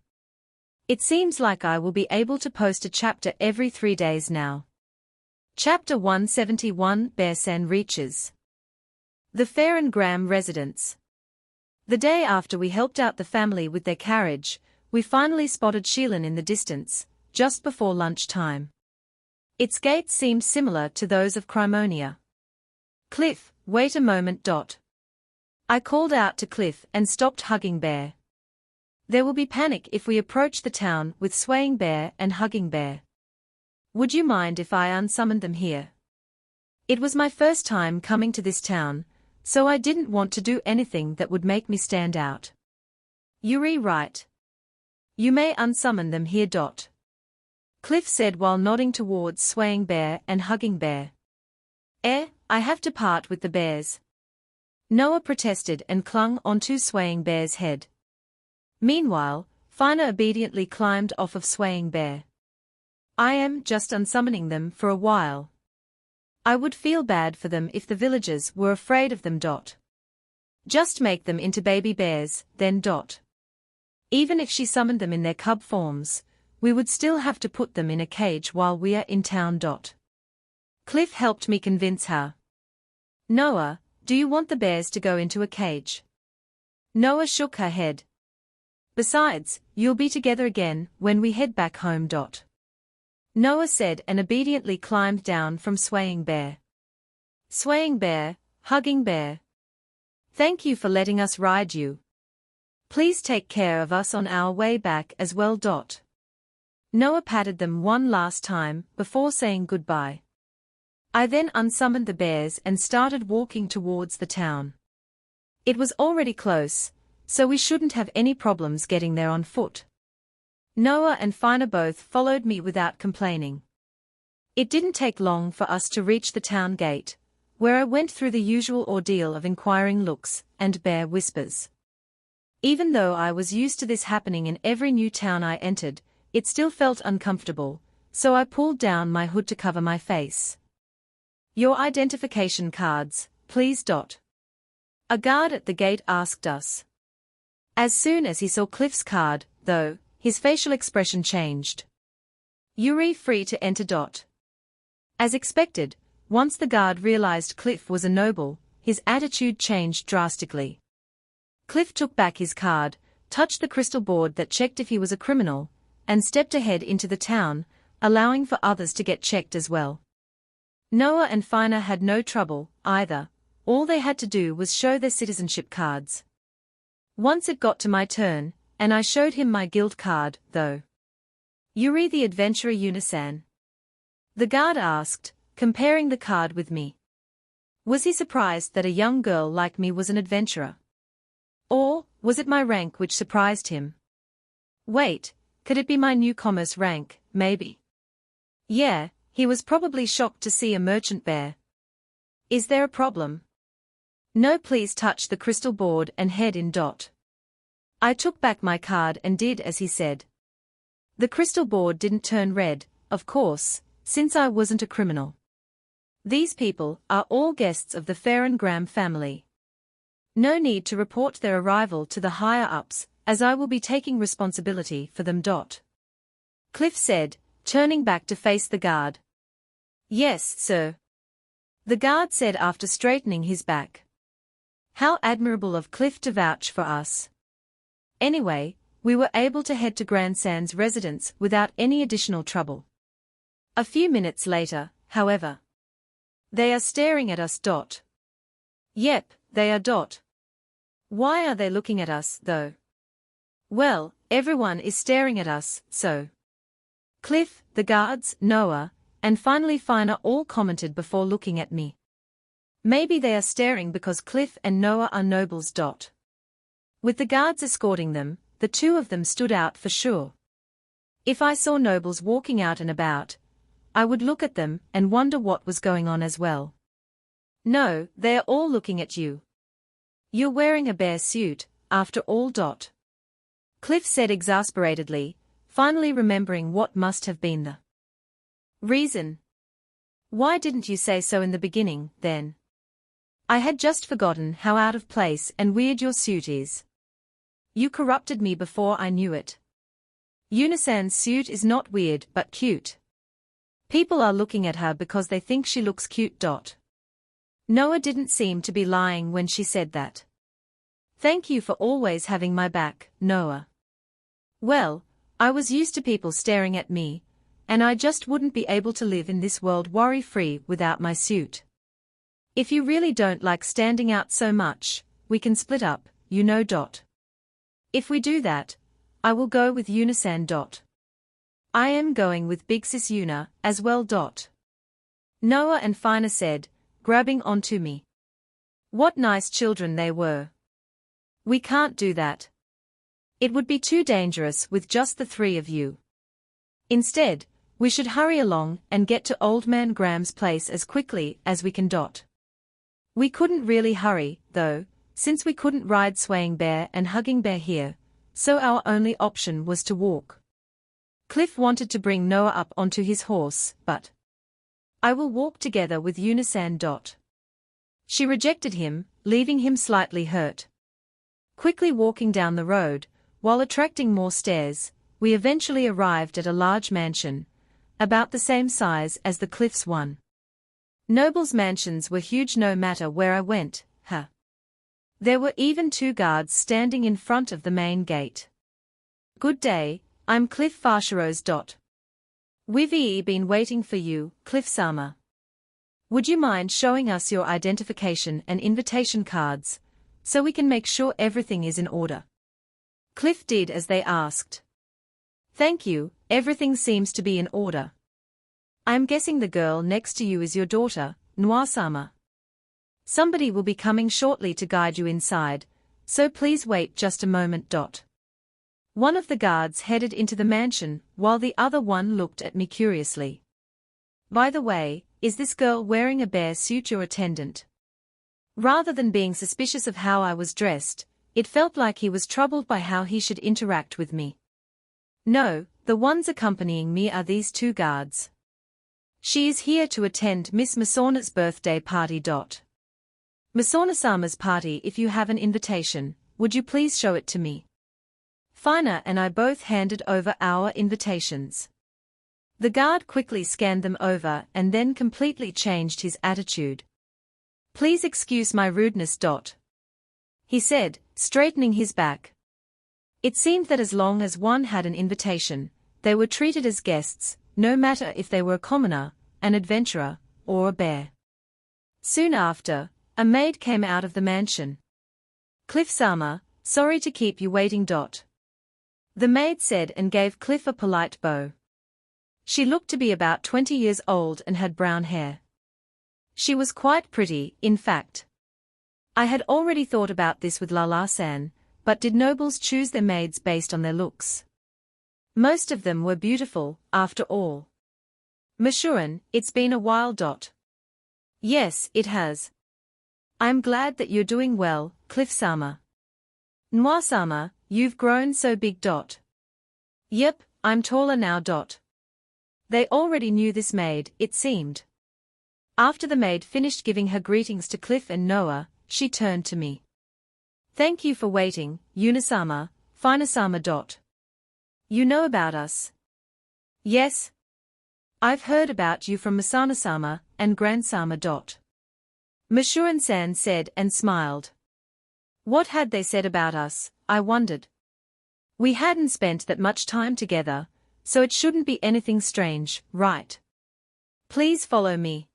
It seems like I will be able to post a chapter every 3 days now. Chapter 171 Bearsan reaches the Farrengram residence. The day after we helped out the family with their carriage, we finally spotted Shilin in the distance, just before lunchtime. Its gates seemed similar to those of Crimonia. Cliff, wait a moment. I called out to Cliff and stopped Hugging Bear. There will be panic if we approach the town with Swaying Bear and Hugging Bear. Would you mind if I unsummoned them here? It was my first time coming to this town, so I didn't want to do anything that would make me stand out. Yuri, right. You may unsummon them here. Cliff said while nodding towards Swaying Bear and Hugging Bear. I have to part with the bears. Noah protested and clung onto Swaying Bear's head. Meanwhile, Fina obediently climbed off of Swaying Bear. I am just unsummoning them for a while. I would feel bad for them if the villagers were afraid of them. Just make them into baby bears, then. Even if she summoned them in their cub forms, we would still have to put them in a cage while we are in town. Cliff helped me convince her. Noah, do you want the bears to go into a cage? Noah shook her head. Besides, you'll be together again when we head back home. Noah said and obediently climbed down from Swaying Bear. Swaying Bear, Hugging Bear. Thank you for letting us ride you. Please take care of us on our way back as well. Noah patted them one last time before saying goodbye. I then unsummoned the bears and started walking towards the town. It was already close, so we shouldn't have any problems getting there on foot. Noah and Fina both followed me without complaining. It didn't take long for us to reach the town gate, where I went through the usual ordeal of inquiring looks and bear whispers. Even though I was used to this happening in every new town I entered, it still felt uncomfortable, so I pulled down my hood to cover my face. Your identification cards, please. A guard at the gate asked us. As soon as he saw Cliff's card, though, his facial expression changed. Yuri, free to enter. As expected, once the guard realized Cliff was a noble, his attitude changed drastically. Cliff took back his card, touched the crystal board that checked if he was a criminal, and stepped ahead into the town, allowing for others to get checked as well. Noah and Fina had no trouble, either. All they had to do was show their citizenship cards. Once it got to my turn, and I showed him my guild card, though. Yuri the adventurer Unisan? The guard asked, comparing the card with me. Was he surprised that a young girl like me was an adventurer? Or, was it my rank which surprised him? Wait, could it be my newcomer's rank, maybe? Yeah, he was probably shocked to see a merchant bear. Is there a problem? No, please touch the crystal board and head in. I took back my card and did as he said. The crystal board didn't turn red, of course, since I wasn't a criminal. These people are all guests of the Farrengram family. No need to report their arrival to the higher-ups, as I will be taking responsibility for them. Cliff said, turning back to face the guard. Yes, sir. The guard said after straightening his back. How admirable of Cliff to vouch for us. Anyway, we were able to head to Grandsan's residence without any additional trouble. A few minutes later, however. They are staring at us. Yep, they are. Why are they looking at us, though? Well, Everyone is staring at us, so. Cliff, the guards, Noah, and finally Fina all commented before looking at me. Maybe they are staring because Cliff and Noah are nobles. With the guards escorting them, the two of them stood out for sure. If I saw nobles walking out and about, I would look at them and wonder what was going on as well. No, they are all looking at you. You're wearing a bear suit, after all. Cliff said exasperatedly, finally remembering what must have been the reason. Why didn't you say so in the beginning, then? I had just forgotten how out of place and weird your suit is. You corrupted me before I knew it. Yuna-san's suit is not weird but cute. People are looking at her because they think she looks cute. Noah didn't seem to be lying when she said that. Thank you for always having my back, Noah. Well, I was used to people staring at me, and I just wouldn't be able to live in this world worry-free without my suit. If you really don't like standing out so much, we can split up, you know. If we do that, I will go with Yuna-san. I am going with Big Sis Yuna, as well. Noah and Fina said, grabbing onto me. What nice children they were. We can't do that. It would be too dangerous with just the three of you. Instead, we should hurry along and get to Old Man Graham's place as quickly as we can. We couldn't really hurry, though, since we couldn't ride Swaying Bear and Hugging Bear here, so our only option was to walk. Cliff wanted to bring Noah up onto his horse, but I will walk together with Yuna-san. She rejected him, leaving him slightly hurt. Quickly walking down the road, while attracting more stares, we eventually arrived at a large mansion, about the same size as the Cliff's one. Nobles' mansions were huge no matter where I went. There were even 2 guards standing in front of the main gate. Good day, I'm Cliff Farsharos. We've been waiting for you, Cliff-sama. Would you mind showing us your identification and invitation cards, so we can make sure everything is in order? Cliff did as they asked. Thank you, everything seems to be in order. I'm guessing the girl next to you is your daughter, Noa-sama. Somebody will be coming shortly to guide you inside, so please wait just a moment. One of the guards headed into the mansion, while the other one looked at me curiously. By the way, is this girl wearing a bear suit your attendant? Rather than being suspicious of how I was dressed, it felt like he was troubled by how he should interact with me. No, the ones accompanying me are these 2 guards. She is here to attend Miss Masona's birthday party. Masona-sama's party. If you have an invitation, would you please show it to me? Fina and I both handed over our invitations. The guard quickly scanned them over and then completely changed his attitude. Please excuse my rudeness. He said, straightening his back. It seemed that as long as one had an invitation, they were treated as guests, no matter if they were a commoner, an adventurer, or a bear. Soon after, a maid came out of the mansion. Cliff-sama, sorry to keep you waiting. The maid said and gave Cliff a polite bow. She looked to be about 20 years old and had brown hair. She was quite pretty, in fact. I had already thought about this with Lala-san, but did nobles choose their maids based on their looks? Most of them were beautiful, after all. Mashuran, it's been a while. Yes, it has. I'm glad that you're doing well, Cliff-sama. Noa-sama, you've grown so big. Yep, I'm taller now. They already knew this maid, it seemed. After the maid finished giving her greetings to Cliff and Noah, she turned to me. Thank you for waiting, Yuna-sama, Fina-sama. You know about us? Yes. I've heard about you from Masana-sama and Grand-sama. Mashuran-san said and smiled. What had they said about us, I wondered. We hadn't spent that much time together, so it shouldn't be anything strange, right? Please follow me.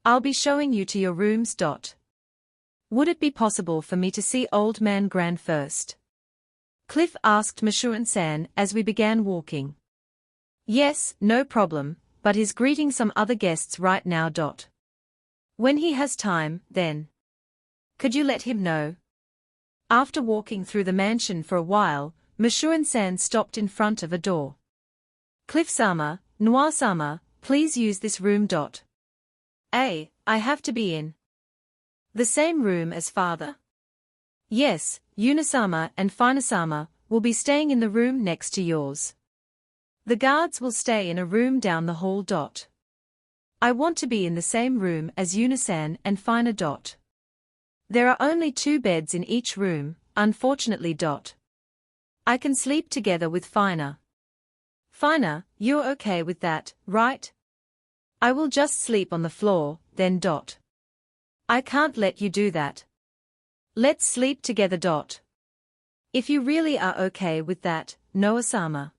I'll be showing you to your rooms. Would it be possible for me to see Old Man Grand first? Cliff asked Mashur-san as we began walking. Yes, no problem, but he's greeting some other guests right now. When he has time, then. Could you let him know? After walking through the mansion for a while, Mashur-san stopped in front of a door. Cliff-sama, Noir-sama, please use this room. I have to be in the same room as father? Yes, Yuna-sama and Fina-sama will be staying in the room next to yours. The guards will stay in a room down the hall. I want to be in the same room as Yuna-san and Fina. There are only 2 beds in each room, unfortunately. I can sleep together with Fina. Fina, you're okay with that, right? I will just sleep on the floor, then. I can't let you do that. Let's sleep together. If you really are okay with that, Noah-sama.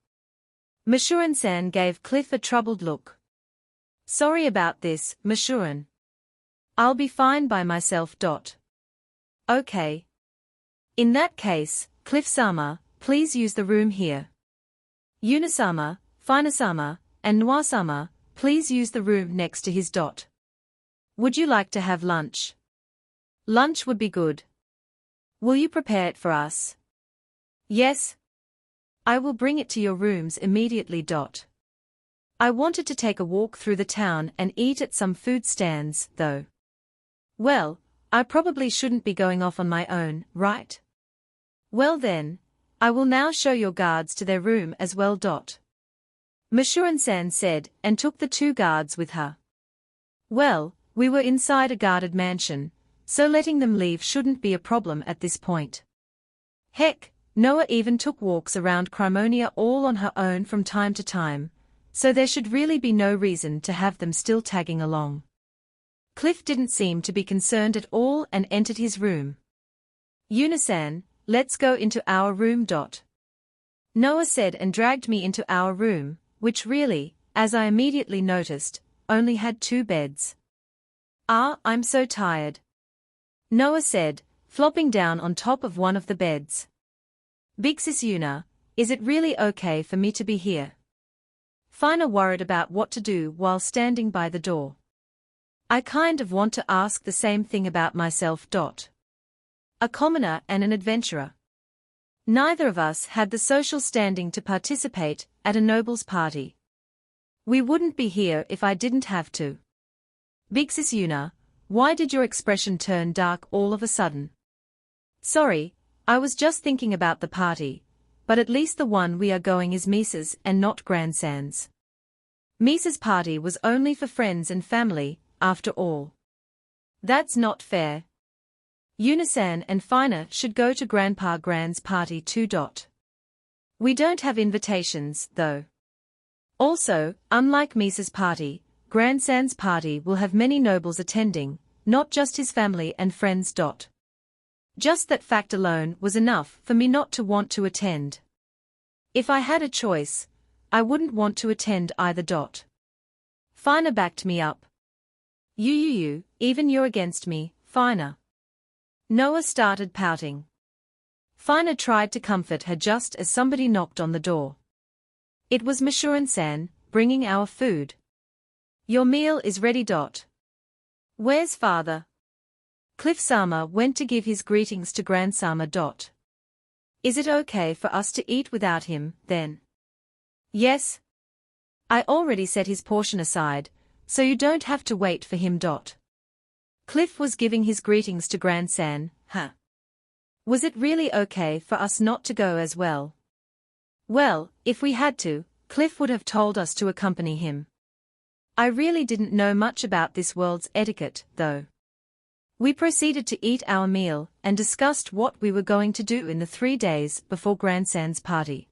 Mashur-san gave Cliff a troubled look. Sorry about this, Mashur. I'll be fine by myself. Okay. In that case, Cliff-sama, please use the room here. Yuna-sama, Fina-sama, and Noir-sama, please use the room next to his. Would you like to have lunch? Lunch would be good. Will you prepare it for us? Yes. I will bring it to your rooms immediately. I wanted to take a walk through the town and eat at some food stands, though. Well, I probably shouldn't be going off on my own, right? Well then, I will now show your guards to their room as well. Mashur-san said and took the 2 guards with her. Well, we were inside a guarded mansion, so letting them leave shouldn't be a problem at this point. Heck, Noah even took walks around Crimonia all on her own from time to time, so there should really be no reason to have them still tagging along. Cliff didn't seem to be concerned at all and entered his room. Yuna-san, let's go into our room. Noah said and dragged me into our room, which really, as I immediately noticed, only had 2 beds. I'm so tired. Noah said, flopping down on top of one of the beds. Big sis Yuna, is it really okay for me to be here? Fina worried about what to do while standing by the door. I kind of want to ask the same thing about myself. A commoner and an adventurer. Neither of us had the social standing to participate at a noble's party. We wouldn't be here if I didn't have to. Big sis Yuna, why did your expression turn dark all of a sudden? Sorry, I was just thinking about the party, but at least the one we are going is Misa's and not Grandsan's. Misa's party was only for friends and family, after all. That's not fair. Yuna-san and Fina should go to Grandpa Grand's party too. We don't have invitations, though. Also, unlike Misa's party, Grandsan's party will have many nobles attending, not just his family and friends. Just that fact alone was enough for me not to want to attend. If I had a choice, I wouldn't want to attend either. Fina backed me up. You, even you're against me, Fina. Noah started pouting. Fina tried to comfort her just as somebody knocked on the door. It was Mashur-san, bringing our food. Your meal is ready. Where's father? Cliff-sama went to give his greetings to Grand-sama. Is it okay for us to eat without him, then? Yes. I already set his portion aside, so you don't have to wait for him. Cliff was giving his greetings to Grand-san, huh? Was it really okay for us not to go as well? Well, if we had to, Cliff would have told us to accompany him. I really didn't know much about this world's etiquette, though. We proceeded to eat our meal and discussed what we were going to do in the 3 days before Grandsan's party.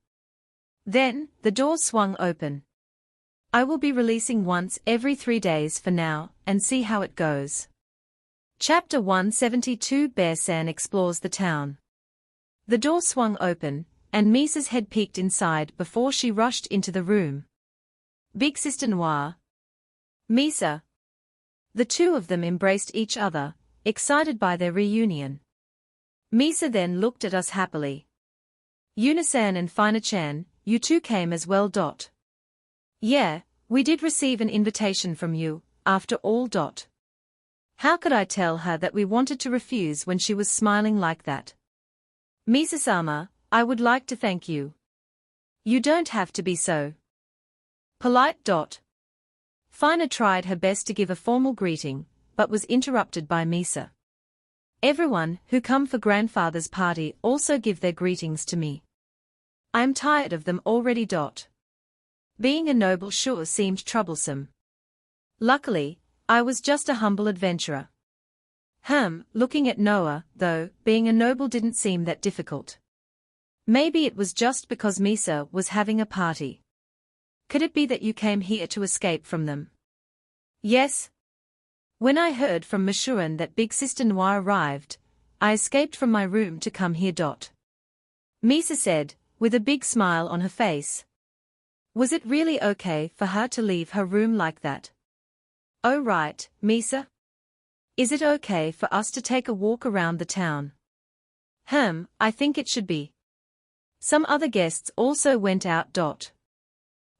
Then, the door swung open. I will be releasing once every 3 days for now, and see how it goes. Chapter 172 Bear-san explores the town. The door swung open, and Misa's head peeked inside before she rushed into the room. Big Sister Noir. Misa. The 2 of them embraced each other, excited by their reunion. Misa then looked at us happily. Yunasan and Fina-chan, you two came as well. Yeah, we did receive an invitation from you, after all. How could I tell her that we wanted to refuse when she was smiling like that? Misa-sama, I would like to thank you. You don't have to be so polite. Fina tried her best to give a formal greeting, but was interrupted by Misa. Everyone who come for grandfather's party also give their greetings to me. I am tired of them already. Being a noble sure seemed troublesome. Luckily, I was just a humble adventurer. Looking at Noah, though, being a noble didn't seem that difficult. Maybe it was just because Misa was having a party. Could it be that you came here to escape from them? Yes. When I heard from Mashuran that Big Sister Noir arrived, I escaped from my room to come here. Misa said, with a big smile on her face. Was it really okay for her to leave her room like that? Oh right, Misa? Is it okay for us to take a walk around the town? I think it should be. Some other guests also went out.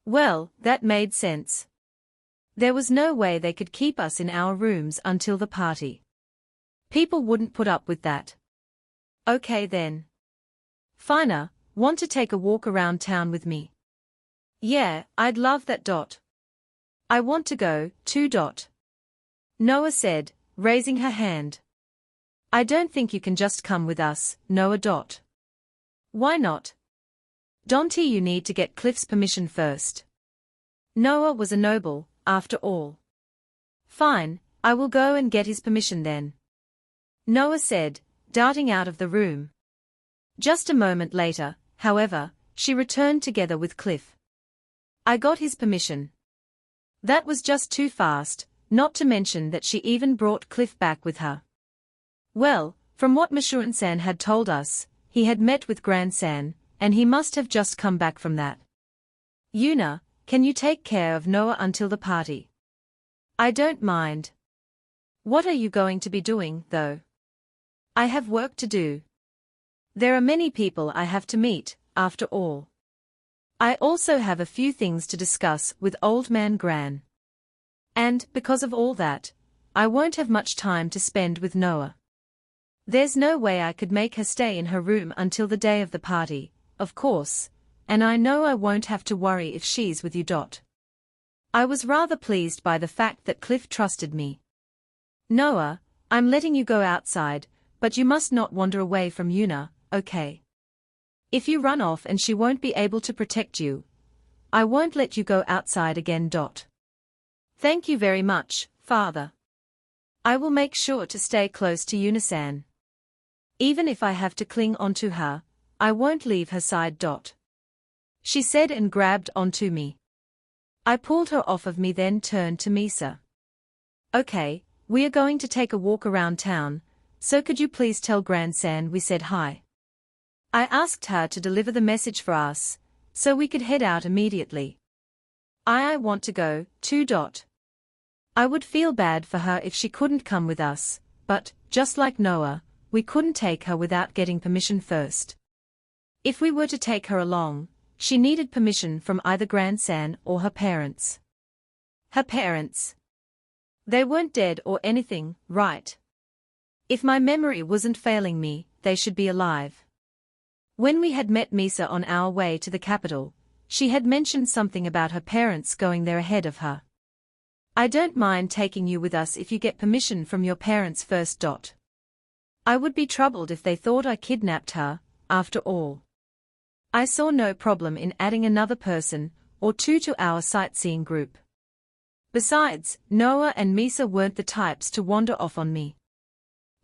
Well, that made sense. There was no way they could keep us in our rooms until the party. People wouldn't put up with that. Okay then. Fina, want to take a walk around town with me? Yeah, I'd love that. I want to go, too. Noah said, raising her hand. I don't think you can just come with us, Noah. Why not? Don't you need to get Cliff's permission first? Noah was a noble, after all. Fine, I will go and get his permission then. Noah said, darting out of the room. Just a moment later, however, she returned together with Cliff. I got his permission. That was just too fast, not to mention that she even brought Cliff back with her. Well, from what Mashuran-san had told us, he had met with Grand-san, and he must have just come back from that. Yuna, can you take care of Noah until the party? I don't mind. What are you going to be doing, though? I have work to do. There are many people I have to meet, after all. I also have a few things to discuss with Old Man Gran. And, because of all that, I won't have much time to spend with Noah. There's no way I could make her stay in her room until the day of the party, of course, and I know I won't have to worry if she's with you. I was rather pleased by the fact that Cliff trusted me. Noah, I'm letting you go outside, but you must not wander away from Yuna, okay? If you run off and she won't be able to protect you, I won't let you go outside again. Thank you very much, Father. I will make sure to stay close to Yuna-san. Even if I have to cling onto her, I won't leave her side. She said and grabbed onto me. I pulled her off of me, then turned to Misa. Okay, we are going to take a walk around town, so could you please tell Grand-san we said hi? I asked her to deliver the message for us, so we could head out immediately. I want to go, too. I would feel bad for her if she couldn't come with us, but, just like Noah, we couldn't take her without getting permission first. If we were to take her along, she needed permission from either Grand-san or her parents. Her parents? They weren't dead or anything, right? If my memory wasn't failing me, they should be alive. When we had met Misa on our way to the capital, she had mentioned something about her parents going there ahead of her. I don't mind taking you with us if you get permission from your parents first. I would be troubled if they thought I kidnapped her, after all. I saw no problem in adding another person or two to our sightseeing group. Besides, Noah and Misa weren't the types to wander off on me.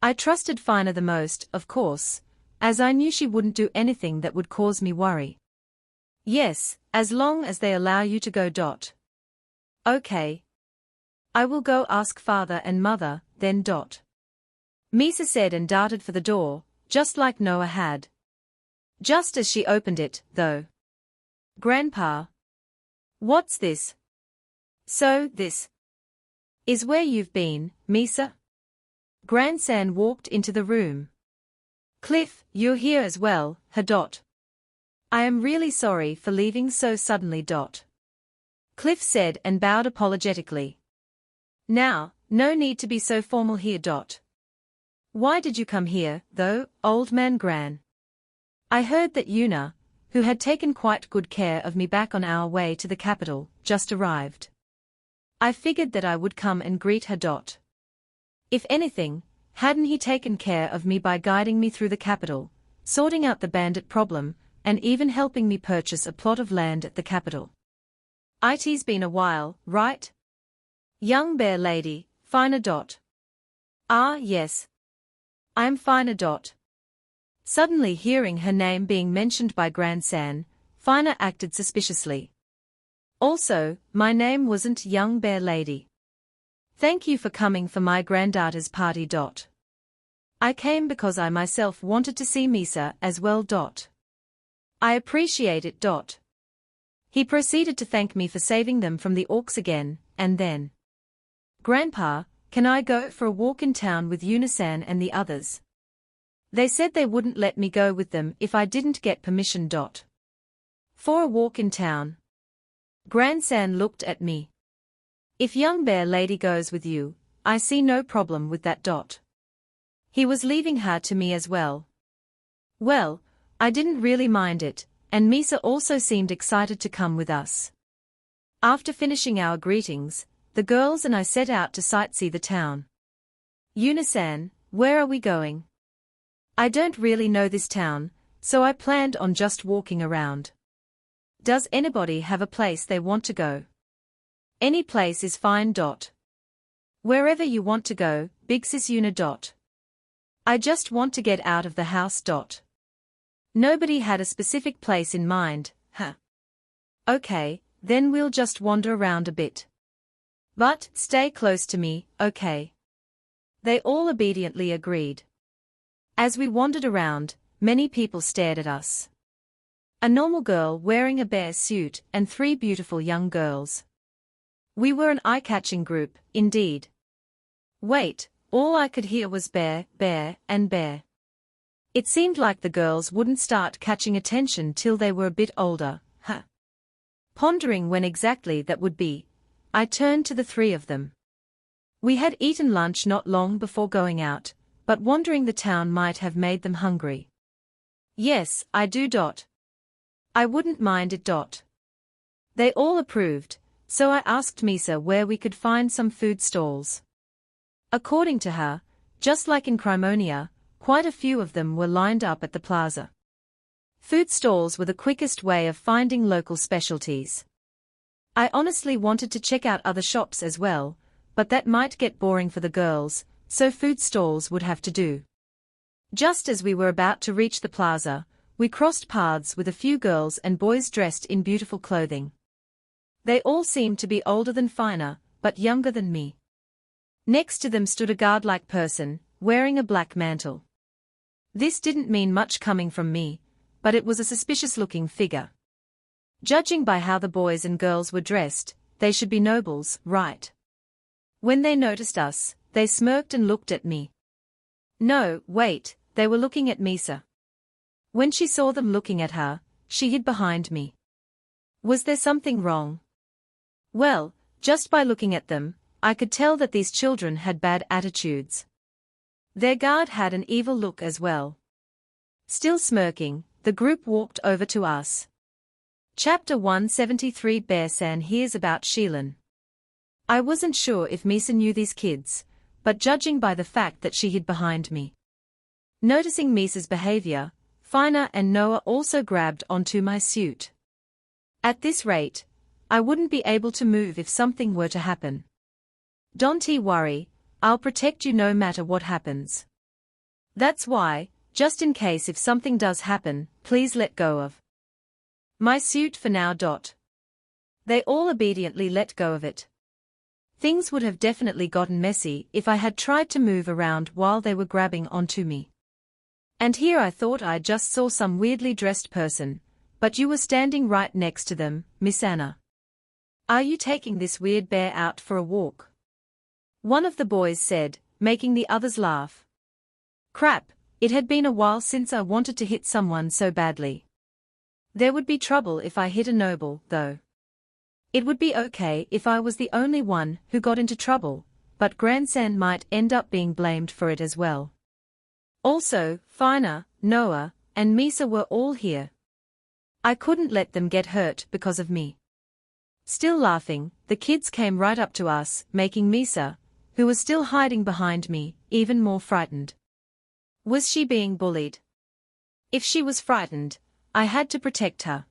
I trusted Fina the most, of course, as I knew she wouldn't do anything that would cause me worry. Yes, as long as they allow you to go. Okay. I will go ask father and mother, then. Misa said and darted for the door, just like Noah had. Just as she opened it, though. Grandpa. What's this? So, this is where you've been, Misa? Grand-san walked into the room. Cliff, you're here as well, her. I am really sorry for leaving so suddenly. Cliff said and bowed apologetically. Now, no need to be so formal here. Why did you come here, though, old man Gran? I heard that Una, who had taken quite good care of me back on our way to the capital, just arrived. I figured that I would come and greet her. If anything, hadn't he taken care of me by guiding me through the capital, sorting out the bandit problem, and even helping me purchase a plot of land at the capital? It's been a while, right? Young bear lady, finer. Ah, yes. I'm finer. Suddenly hearing her name being mentioned by Grandsan, Fina acted suspiciously. Also, my name wasn't Young Bear Lady. Thank you for coming for my granddaughter's party. I came because I myself wanted to see Misa as well. I appreciate it. He proceeded to thank me for saving them from the orcs again, and then, Grandpa, can I go for a walk in town with Unisan and the others? They said they wouldn't let me go with them if I didn't get permission. For a walk in town? Grandsan looked at me. If Young Bear Lady goes with you, I see no problem with that. He was leaving her to me as well. Well, I didn't really mind it, and Misa also seemed excited to come with us. After finishing our greetings, the girls and I set out to sightsee the town. Unisan, where are we going? I don't really know this town, so I planned on just walking around. Does anybody have a place they want to go? Any place is fine. Wherever you want to go, big sis Una. I just want to get out of the house. Nobody had a specific place in mind, huh? Okay, then we'll just wander around a bit. But, stay close to me, okay? They all obediently agreed. As we wandered around, many people stared at us. A normal girl wearing a bear suit and 3 beautiful young girls. We were an eye-catching group, indeed. Wait, all I could hear was bear, bear, and bear. It seemed like the girls wouldn't start catching attention till they were a bit older, huh? Pondering when exactly that would be, I turned to the 3 of them. We had eaten lunch not long before going out, but wandering the town might have made them hungry. Yes, I do. I wouldn't mind it. They all approved, so I asked Misa where we could find some food stalls. According to her, just like in Crimonia, quite a few of them were lined up at the plaza. Food stalls were the quickest way of finding local specialties. I honestly wanted to check out other shops as well, but that might get boring for the girls, so food stalls would have to do. Just as we were about to reach the plaza, we crossed paths with a few girls and boys dressed in beautiful clothing. They all seemed to be older than Fina, but younger than me. Next to them stood a guard-like person, wearing a black mantle. This didn't mean much coming from me, but it was a suspicious-looking figure. Judging by how the boys and girls were dressed, they should be nobles, right? When they noticed us, they smirked and looked at me. No, wait, they were looking at Misa. When she saw them looking at her, she hid behind me. Was there something wrong? Well, just by looking at them, I could tell that these children had bad attitudes. Their guard had an evil look as well. Still smirking, the group walked over to us. Chapter 173 Bear-san hears about Sheelan. I wasn't sure if Misa knew these kids, but judging by the fact that she hid behind me. Noticing Misa's behavior, Fina and Noah also grabbed onto my suit. At this rate, I wouldn't be able to move if something were to happen. Don't worry, I'll protect you no matter what happens. That's why, just in case if something does happen, please let go of my suit for now. They all obediently let go of it. Things would have definitely gotten messy if I had tried to move around while they were grabbing onto me. And here I thought I just saw some weirdly dressed person, but you were standing right next to them, Miss Anna. Are you taking this weird bear out for a walk? One of the boys said, making the others laugh. Crap, it had been a while since I wanted to hit someone so badly. There would be trouble if I hit a noble, though. It would be okay if I was the only one who got into trouble, but grandson might end up being blamed for it as well. Also, Fina, Noah, and Misa were all here. I couldn't let them get hurt because of me. Still laughing, the kids came right up to us, making Misa, who was still hiding behind me, even more frightened. Was she being bullied? If she was frightened, I had to protect her.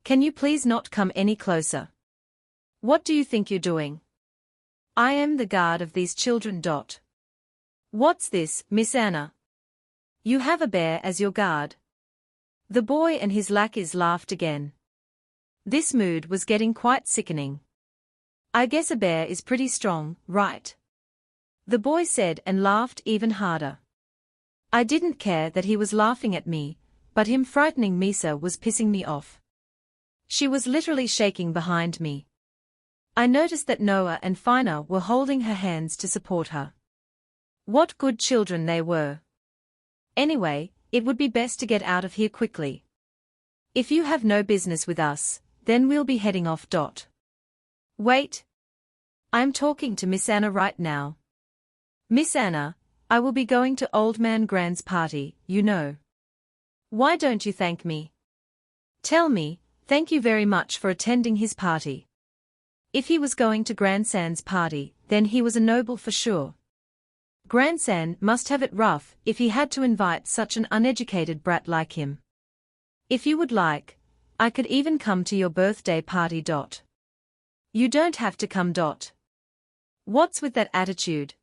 Can you please not come any closer? What do you think you're doing? I am the guard of these children. What's this, Miss Anna? You have a bear as your guard. The boy and his lackeys laughed again. This mood was getting quite sickening. I guess a bear is pretty strong, right? The boy said and laughed even harder. I didn't care that he was laughing at me, but him frightening Misa was pissing me off. She was literally shaking behind me. I noticed that Noah and Fina were holding her hands to support her. What good children they were. Anyway, it would be best to get out of here quickly. If you have no business with us, then we'll be heading off. Wait. I'm talking to Miss Anna right now. Miss Anna, I will be going to Old Man Grand's party, you know. Why don't you thank me? Tell me, thank you very much for attending his party. If he was going to Grandson's party, then he was a noble for sure. Grandson must have it rough if he had to invite such an uneducated brat like him. If you would like, I could even come to your birthday party. You don't have to come. What's with that attitude?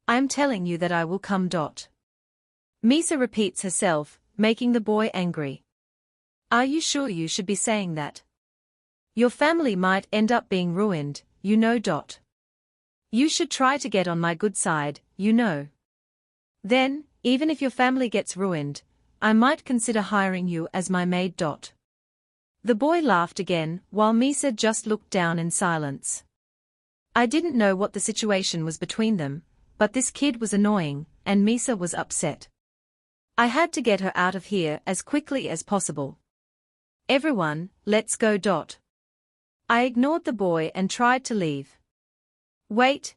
I'm telling you that I will come. Misa repeats herself, making the boy angry. Are you sure you should be saying that? Your family might end up being ruined, you know. You should try to get on my good side, you know. Then, even if your family gets ruined, I might consider hiring you as my maid. The boy laughed again, while Misa just looked down in silence. I didn't know what the situation was between them, but this kid was annoying, and Misa was upset. I had to get her out of here as quickly as possible. Everyone, let's go. I ignored the boy and tried to leave. Wait.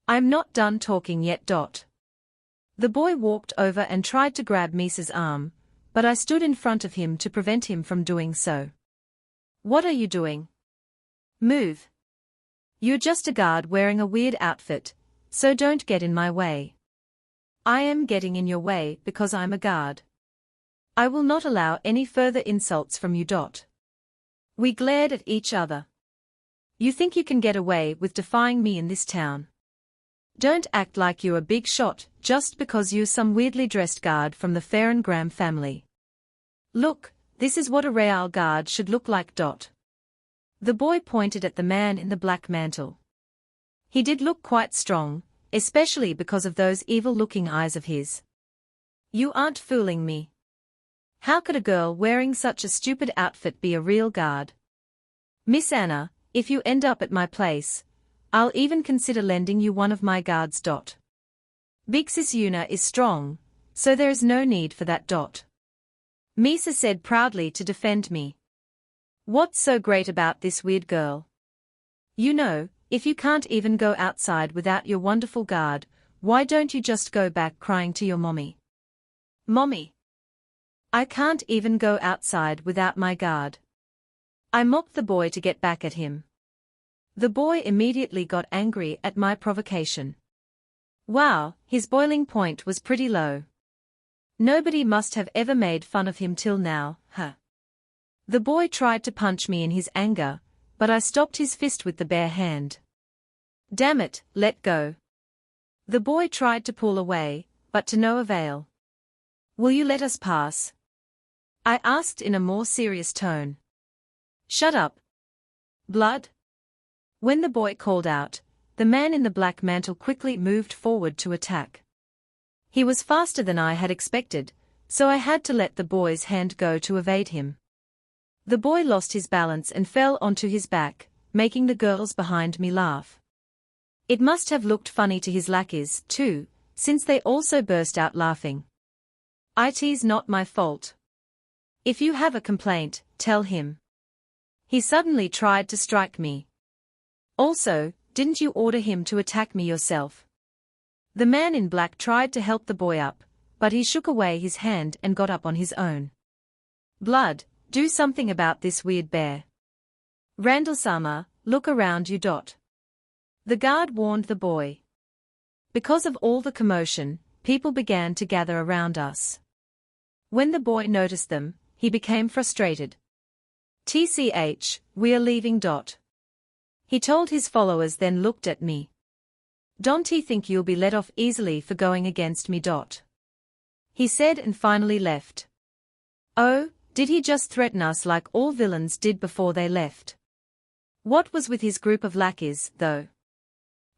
I'm not done talking yet. The boy walked over and tried to grab Misa's arm, but I stood in front of him to prevent him from doing so. What are you doing? Move. You're just a guard wearing a weird outfit, so don't get in my way. I am getting in your way because I'm a guard. I will not allow any further insults from you. We glared at each other. You think you can get away with defying me in this town? Don't act like you're a big shot just because you're some weirdly dressed guard from the Farron Graham family. Look, this is what a real guard should look like. The boy pointed at the man in the black mantle. He did look quite strong, especially because of those evil-looking eyes of his. You aren't fooling me. How could a girl wearing such a stupid outfit be a real guard? Miss Anna, if you end up at my place, I'll even consider lending you one of my guards. Big Sis Una is strong, so there is no need for that. Misa said proudly to defend me. What's so great about this weird girl? You know, if you can't even go outside without your wonderful guard, why don't you just go back crying to your mommy? Mommy. I can't even go outside without my guard. I mocked the boy to get back at him. The boy immediately got angry at my provocation. Wow, his boiling point was pretty low. Nobody must have ever made fun of him till now, huh? The boy tried to punch me in his anger, but I stopped his fist with the bare hand. Damn it, let go. The boy tried to pull away, but to no avail. Will you let us pass? I asked in a more serious tone. Shut up. Blood? When the boy called out, the man in the black mantle quickly moved forward to attack. He was faster than I had expected, so I had to let the boy's hand go to evade him. The boy lost his balance and fell onto his back, making the girls behind me laugh. It must have looked funny to his lackeys, too, since they also burst out laughing. It's not my fault. If you have a complaint, tell him. He suddenly tried to strike me. Also, didn't you order him to attack me yourself? The man in black tried to help the boy up, but he shook away his hand and got up on his own. Blood, do something about this weird bear. Randall-sama, look around you. The guard warned the boy. Because of all the commotion, people began to gather around us. When the boy noticed them, he became frustrated. "Tch, we are leaving. He told his followers, then looked at me. Don't think you'll be let off easily for going against me. He said and finally left. Oh, did he just threaten us like all villains did before they left? What was with his group of lackeys, though?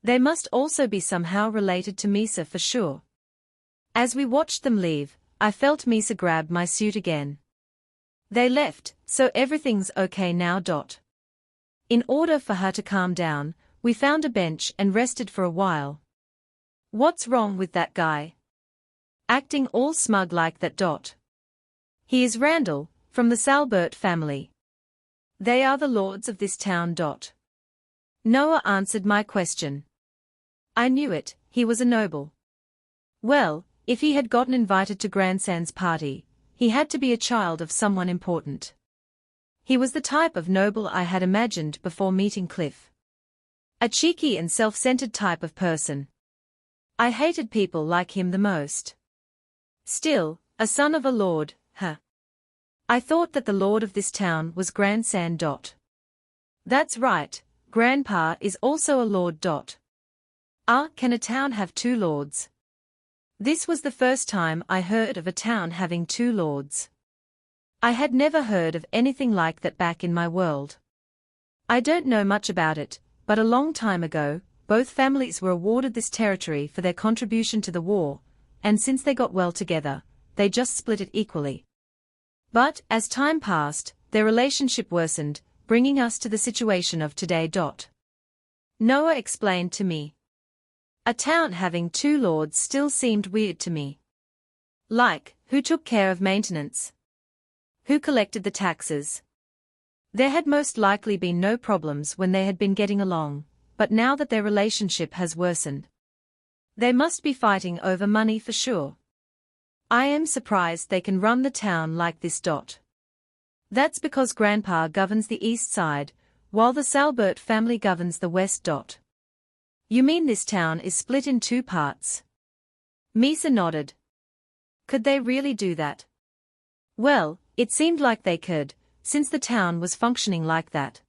They must also be somehow related to Misa for sure. As we watched them leave, I felt Misa grab my suit again. They left, so everything's okay now. In order for her to calm down, we found a bench and rested for a while. What's wrong with that guy? Acting all smug like that. He is Randall, from the Salbert family. They are the lords of this town. Noah answered my question. I knew it, he was a noble. Well, if he had gotten invited to Grandsan's party, he had to be a child of someone important. He was the type of noble I had imagined before meeting Cliff. A cheeky and self-centered type of person. I hated people like him the most. Still, a son of a lord, huh? I thought that the lord of this town was Grandsan. That's right, Grandpa is also a lord. Can a town have two lords? This was the first time I heard of a town having two lords. I had never heard of anything like that back in my world. I don't know much about it, but a long time ago, both families were awarded this territory for their contribution to the war, and since they got well together, they just split it equally. But, as time passed, their relationship worsened, bringing us to the situation of today. Noah explained to me. A town having two lords still seemed weird to me. Like, who took care of maintenance? Who collected the taxes? There had most likely been no problems when they had been getting along, but now that their relationship has worsened, they must be fighting over money for sure. I am surprised they can run the town like this. That's because Grandpa governs the east side, while the Salbert family governs the west. You mean this town is split in two parts? Misa nodded. Could they really do that? Well, it seemed like they could, since the town was functioning like that.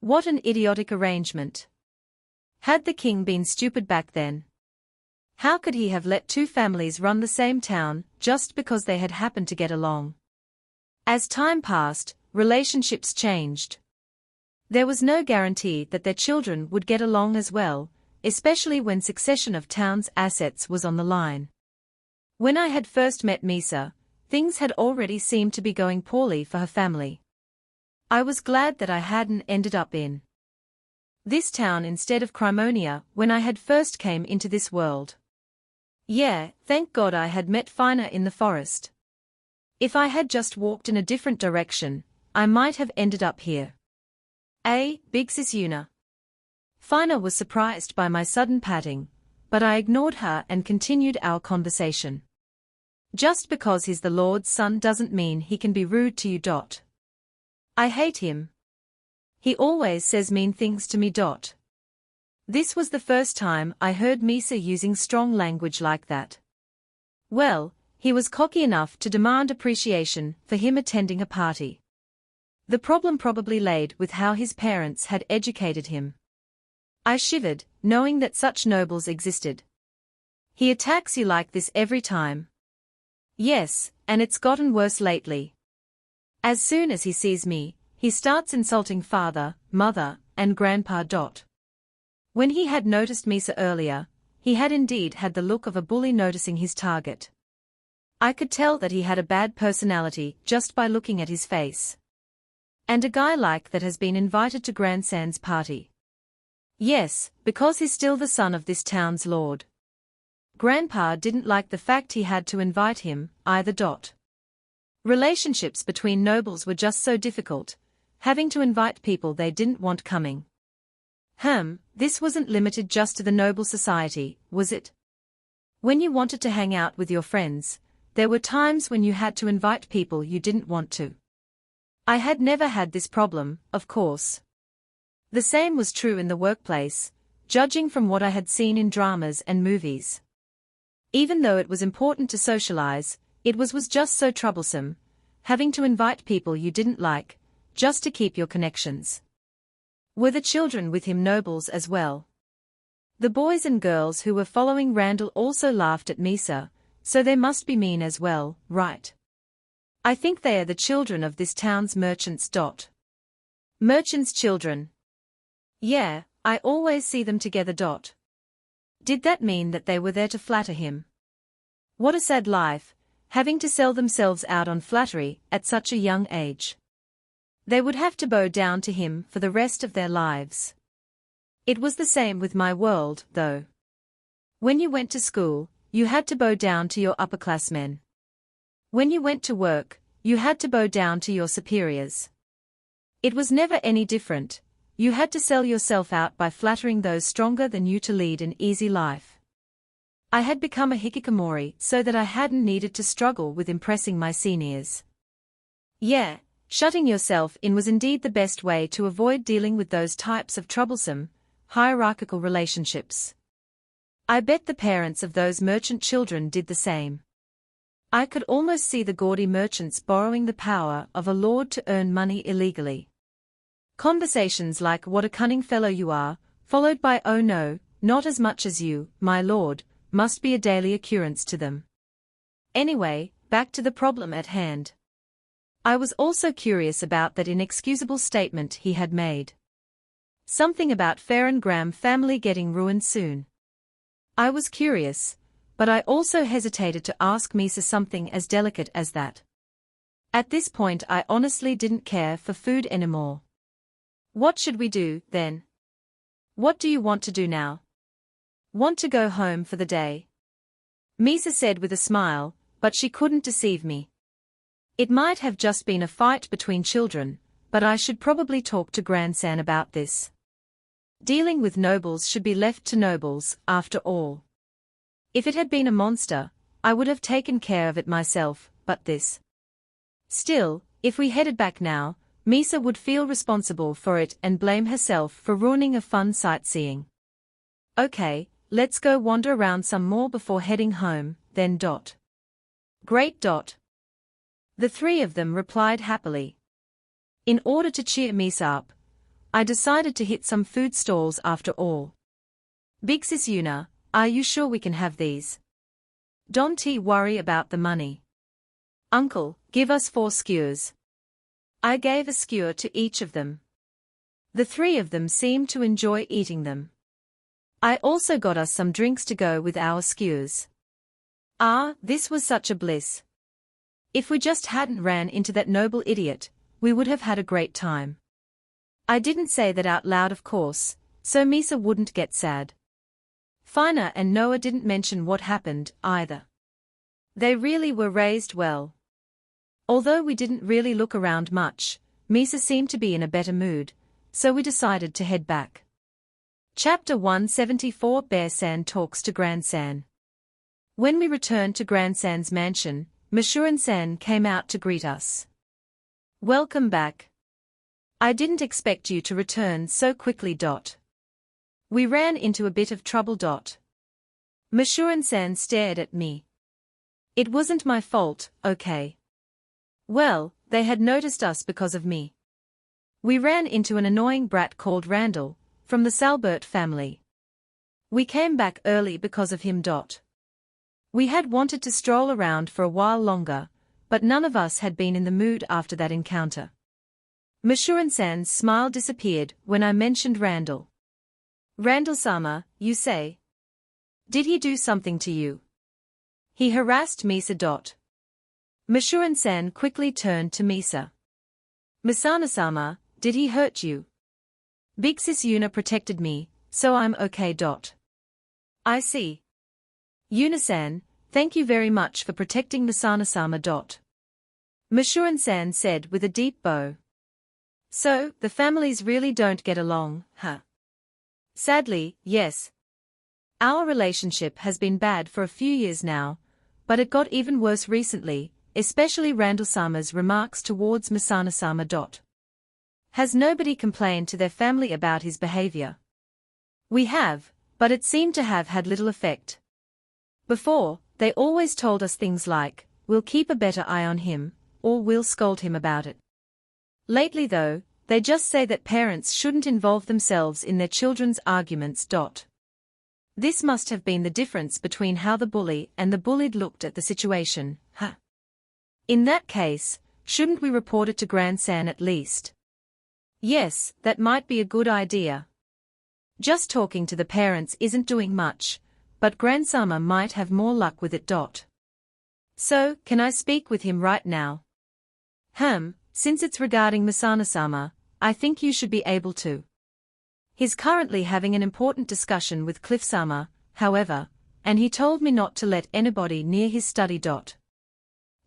What an idiotic arrangement. Had the king been stupid back then? How could he have let two families run the same town, just because they had happened to get along? As time passed, relationships changed. There was no guarantee that their children would get along as well, especially when succession of town's assets was on the line. When I had first met Misa, things had already seemed to be going poorly for her family. I was glad that I hadn't ended up in this town instead of Crimonia when I had first came into this world. Yeah, thank God I had met Fina in the forest. If I had just walked in a different direction, I might have ended up here. Big sis Una. Fina was surprised by my sudden patting, but I ignored her and continued our conversation. Just because he's the Lord's son doesn't mean he can be rude to you. I hate him. He always says mean things to me. This was the first time I heard Misa using strong language like that. Well, he was cocky enough to demand appreciation for him attending a party. The problem probably laid with how his parents had educated him. I shivered, knowing that such nobles existed. He attacks you like this every time. Yes, and it's gotten worse lately. As soon as he sees me, he starts insulting father, mother, and grandpa. When he had noticed Misa earlier, he had indeed had the look of a bully noticing his target. I could tell that he had a bad personality just by looking at his face. And a guy like that has been invited to Grandsan's party. Yes, because he's still the son of this town's lord. Grandpa didn't like the fact he had to invite him, either. Relationships between nobles were just so difficult, having to invite people they didn't want coming. This wasn't limited just to the noble society, was it? When you wanted to hang out with your friends, there were times when you had to invite people you didn't want to. I had never had this problem, of course. The same was true in the workplace, judging from what I had seen in dramas and movies. Even though it was important to socialize, it was just so troublesome, having to invite people you didn't like, just to keep your connections. Were the children with him nobles as well? The boys and girls who were following Randall also laughed at Misa, so they must be mean as well, right? I think they are the children of this town's merchants. Merchants' children. Yeah, I always see them together. Did that mean that they were there to flatter him? What a sad life, having to sell themselves out on flattery at such a young age. They would have to bow down to him for the rest of their lives. It was the same with my world, though. When you went to school, you had to bow down to your upperclassmen. When you went to work, you had to bow down to your superiors. It was never any different. You had to sell yourself out by flattering those stronger than you to lead an easy life. I had become a hikikomori so that I hadn't needed to struggle with impressing my seniors. Yeah, shutting yourself in was indeed the best way to avoid dealing with those types of troublesome, hierarchical relationships. I bet the parents of those merchant children did the same. I could almost see the gaudy merchants borrowing the power of a lord to earn money illegally. Conversations like "what a cunning fellow you are," followed by "oh no, not as much as you, my lord," must be a daily occurrence to them. Anyway, back to the problem at hand. I was also curious about that inexcusable statement he had made. Something about Fair and Graham family getting ruined soon. I was curious, but I also hesitated to ask Misa something as delicate as that. At this point I honestly didn't care for food anymore. What should we do, then? What do you want to do now? Want to go home for the day? Misa said with a smile, but she couldn't deceive me. It might have just been a fight between children, but I should probably talk to grandson about this. Dealing with nobles should be left to nobles, after all. If it had been a monster, I would have taken care of it myself, but this. Still, if we headed back now, Misa would feel responsible for it and blame herself for ruining a fun sightseeing. Okay, let's go wander around some more before heading home, then. Great. The three of them replied happily. In order to cheer Misa up, I decided to hit some food stalls after all. Big sis Yuna, are you sure we can have these? Don't worry about the money. Uncle, give us 4 skewers. I gave a skewer to each of them. The three of them seemed to enjoy eating them. I also got us some drinks to go with our skewers. This was such a bliss. If we just hadn't ran into that noble idiot, we would have had a great time. I didn't say that out loud, of course, so Misa wouldn't get sad. Fina and Noah didn't mention what happened, either. They really were raised well. Although we didn't really look around much, Misa seemed to be in a better mood, so we decided to head back. Chapter 174 Bear-san talks to Grandsan. When we returned to Grandsan's mansion, Masurin-san came out to greet us. Welcome back. I didn't expect you to return so quickly. We ran into a bit of trouble. Masurin-san stared at me. It wasn't my fault, okay? Well, they had noticed us because of me. We ran into an annoying brat called Randall, from the Salbert family. We came back early because of him. We had wanted to stroll around for a while longer, but none of us had been in the mood after that encounter. Masurin-san's smile disappeared when I mentioned Randall. Randall-sama, you say? Did he do something to you? He harassed Misa. Masurin-san quickly turned to Misa. Misana-sama, did he hurt you? Big sis Yuna protected me, so I'm okay. I see. Yuna-san, thank you very much for protecting Misana-sama. San said with a deep bow. So, the families really don't get along, huh? Sadly, yes. Our relationship has been bad for a few years now, but it got even worse recently, especially Randall-sama's remarks towards Misana-sama. Has nobody complained to their family about his behavior? We have, but it seemed to have had little effect. Before, they always told us things like, we'll keep a better eye on him, or we'll scold him about it. Lately though, they just say that parents shouldn't involve themselves in their children's arguments. This must have been the difference between how the bully and the bullied looked at the situation, huh? In that case, shouldn't we report it to Gran-san at least? Yes, that might be a good idea. Just talking to the parents isn't doing much, but Gran-sama might have more luck with it. So, can I speak with him right now? Since it's regarding Misana-sama, I think you should be able to. He's currently having an important discussion with Cliff-sama, however, and he told me not to let anybody near his study.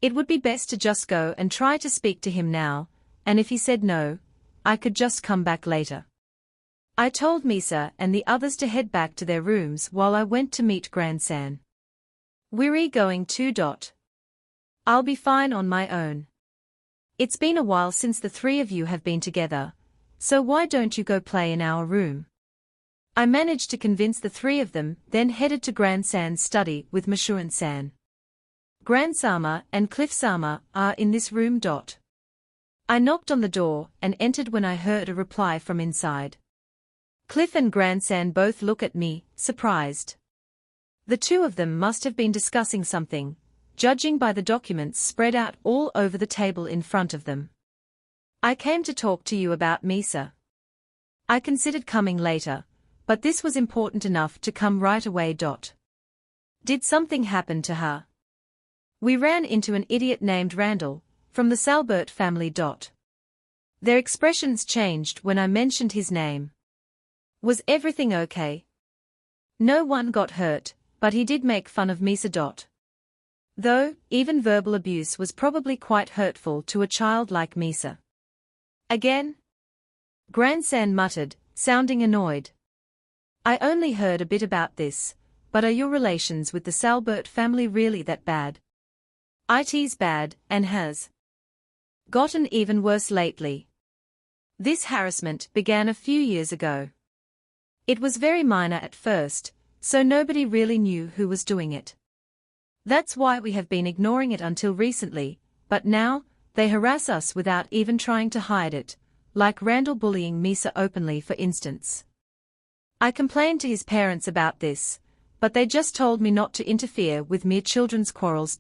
It would be best to just go and try to speak to him now, and if he said no, I could just come back later. I told Misa and the others to head back to their rooms while I went to meet Gran-san. We're going too. I'll be fine on my own. It's been a while since the three of you have been together, so why don't you go play in our room? I managed to convince the three of them, then headed to Gran-san's study with Masurin-san. Gran-sama and Cliff-sama are in this room. I knocked on the door and entered when I heard a reply from inside. Cliff and Gran-san both look at me, surprised. The two of them must have been discussing something, judging by the documents spread out all over the table in front of them. I came to talk to you about Misa. I considered coming later, but this was important enough to come right away. Did something happen to her? We ran into an idiot named Randall, from the Salbert family. Their expressions changed when I mentioned his name. Was everything okay? No one got hurt, but he did make fun of Misa. Though, even verbal abuse was probably quite hurtful to a child like Misa. Again? Gran-san muttered, sounding annoyed. I only heard a bit about this, but are your relations with the Salbert family really that bad? It's bad, and has gotten even worse lately. This harassment began a few years ago. It was very minor at first, so nobody really knew who was doing it. That's why we have been ignoring it until recently, but now, they harass us without even trying to hide it, like Randall bullying Misa openly for instance. I complained to his parents about this, but they just told me not to interfere with mere children's quarrels.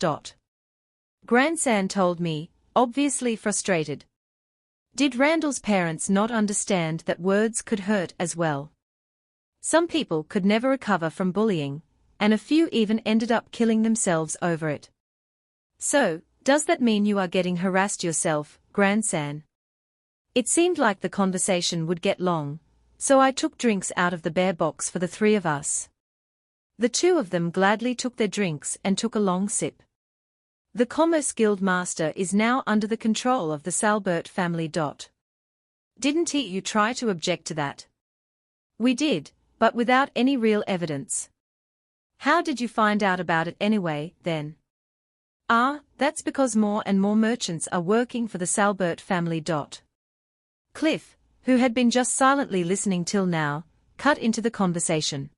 Gran-san told me, obviously frustrated. Did Randall's parents not understand that words could hurt as well? Some people could never recover from bullying, and a few even ended up killing themselves over it. So, does that mean you are getting harassed yourself, Gran-san? It seemed like the conversation would get long, so I took drinks out of the bear box for the three of us. The two of them gladly took their drinks and took a long sip. The Commerce Guild Master is now under the control of the Salbert family. Didn't you try to object to that? We did, but without any real evidence. How did you find out about it anyway, then? That's because more and more merchants are working for the Salbert family. Cliff, who had been just silently listening till now, cut into the conversation.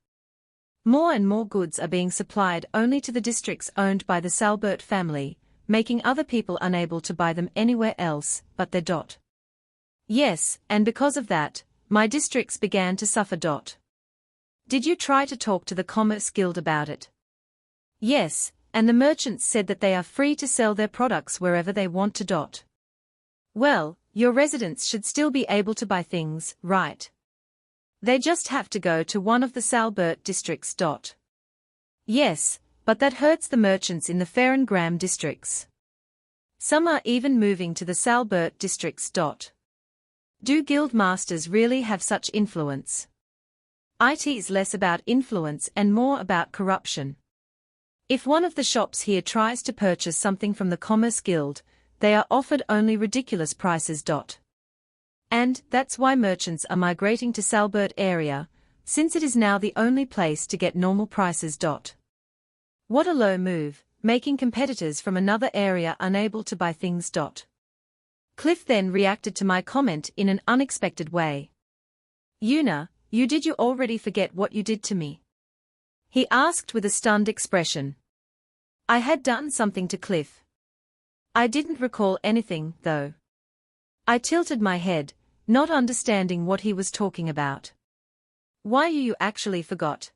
More and more goods are being supplied only to the districts owned by the Salbert family, making other people unable to buy them anywhere else but their. Yes, and because of that, my districts began to suffer. Did you try to talk to the Commerce Guild about it? Yes, and the merchants said that they are free to sell their products wherever they want to. Well, your residents should still be able to buy things, right? They just have to go to one of the Salbert districts. Yes, but that hurts the merchants in the Ferrengram districts. Some are even moving to the Salbert districts. Do guild masters really have such influence? It's less about influence and more about corruption. If one of the shops here tries to purchase something from the Commerce Guild, they are offered only ridiculous prices. And that's why merchants are migrating to Salbert area, since it is now the only place to get normal prices. What a low move, making competitors from another area unable to buy things. Cliff then reacted to my comment in an unexpected way. Una, did you already forget what you did to me? He asked with a stunned expression. I had done something to Cliff. I didn't recall anything, though. I tilted my head, not understanding what he was talking about. Why you actually forgot?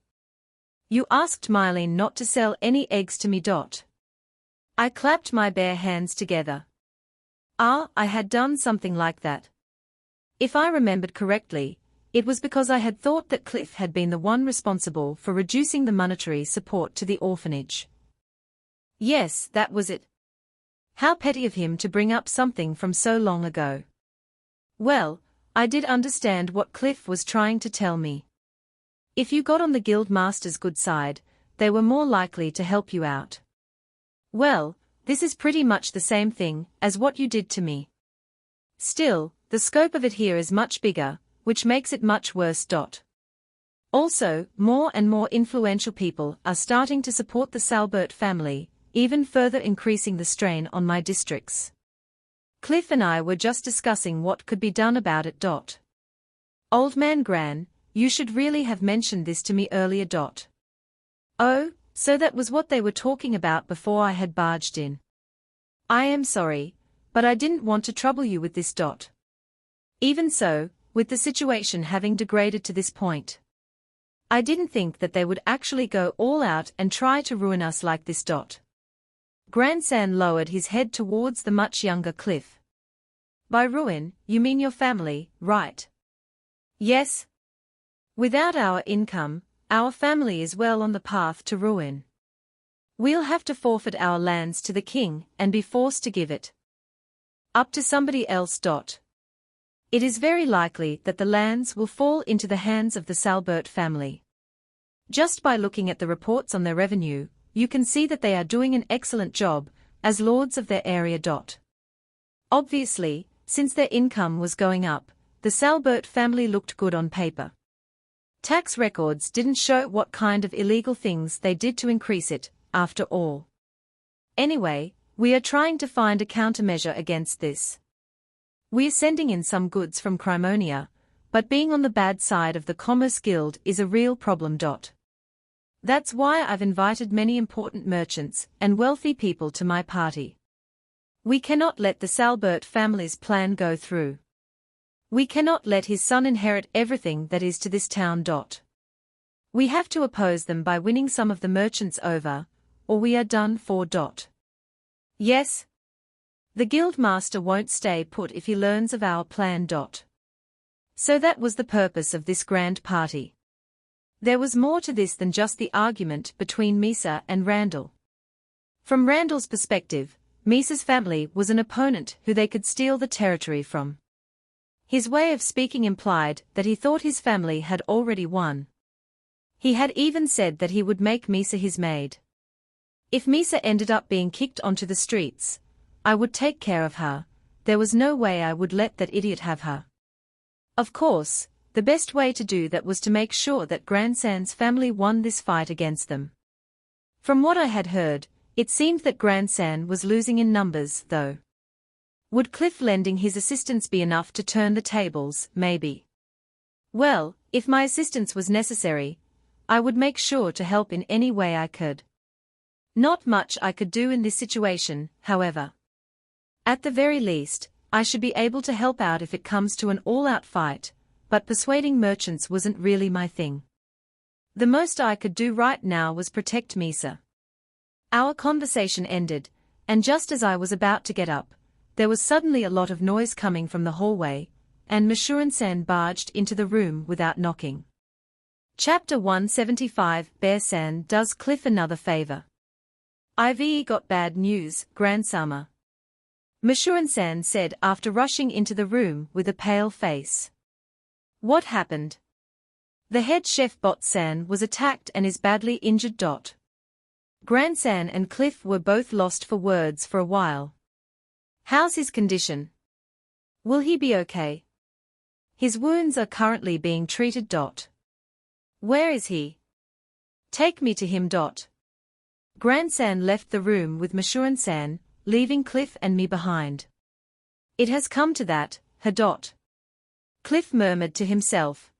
You asked Mylene not to sell any eggs to me. I clapped my bare hands together. I had done something like that. If I remembered correctly, it was because I had thought that Cliff had been the one responsible for reducing the monetary support to the orphanage. Yes, that was it. How petty of him to bring up something from so long ago. Well, I did understand what Cliff was trying to tell me. If you got on the guild master's good side, they were more likely to help you out. Well, this is pretty much the same thing as what you did to me. Still, the scope of it here is much bigger, which makes it much worse. Also, more and more influential people are starting to support the Salbert family, even further increasing the strain on my districts. Cliff and I were just discussing what could be done about it. Old man Gran, you should really have mentioned this to me earlier. Oh, so that was what they were talking about before I had barged in. I am sorry, but I didn't want to trouble you with this. Even so, with the situation having degraded to this point, I didn't think that they would actually go all out and try to ruin us like this. Grandson lowered his head towards the much younger Cliff. By ruin, you mean your family, right? Yes. Without our income, our family is well on the path to ruin. We'll have to forfeit our lands to the king and be forced to give it up to somebody else. It is very likely that the lands will fall into the hands of the Salbert family. Just by looking at the reports on their revenue, you can see that they are doing an excellent job as lords of their area. Obviously, since their income was going up, the Salbert family looked good on paper. Tax records didn't show what kind of illegal things they did to increase it, after all. Anyway, we are trying to find a countermeasure against this. We are sending in some goods from Crimonia, but being on the bad side of the Commerce Guild is a real problem. That's why I've invited many important merchants and wealthy people to my party. We cannot let the Salbert family's plan go through. We cannot let his son inherit everything that is to this town. We have to oppose them by winning some of the merchants over, or we are done for. Yes? The guild master won't stay put if he learns of our plan. So that was the purpose of this grand party. There was more to this than just the argument between Misa and Randall. From Randall's perspective, Misa's family was an opponent who they could steal the territory from. His way of speaking implied that he thought his family had already won. He had even said that he would make Misa his maid. If Misa ended up being kicked onto the streets, I would take care of her. There was no way I would let that idiot have her. Of course, the best way to do that was to make sure that Grandson's family won this fight against them. From what I had heard, it seemed that Grandson was losing in numbers, though. Would Cliff lending his assistance be enough to turn the tables? Maybe. Well, if my assistance was necessary, I would make sure to help in any way I could. Not much I could do in this situation, however. At the very least, I should be able to help out if it comes to an all-out fight, but persuading merchants wasn't really my thing. The most I could do right now was protect Misa. Our conversation ended, and just as I was about to get up, there was suddenly a lot of noise coming from the hallway, and Meshuran-san barged into the room without knocking. Chapter 175 Bear-san does Cliff another favor. I've got bad news, Grandsama. Meshuran-san said after rushing into the room with a pale face. What happened? The head chef Bot-san was attacked and is badly injured. Grandsan and Cliff were both lost for words for a while. How's his condition? Will he be okay? His wounds are currently being treated. Where is he? Take me to him. Grandsan left the room with Masuran-san, leaving Cliff and me behind. It has come to that, huh? Cliff murmured to himself.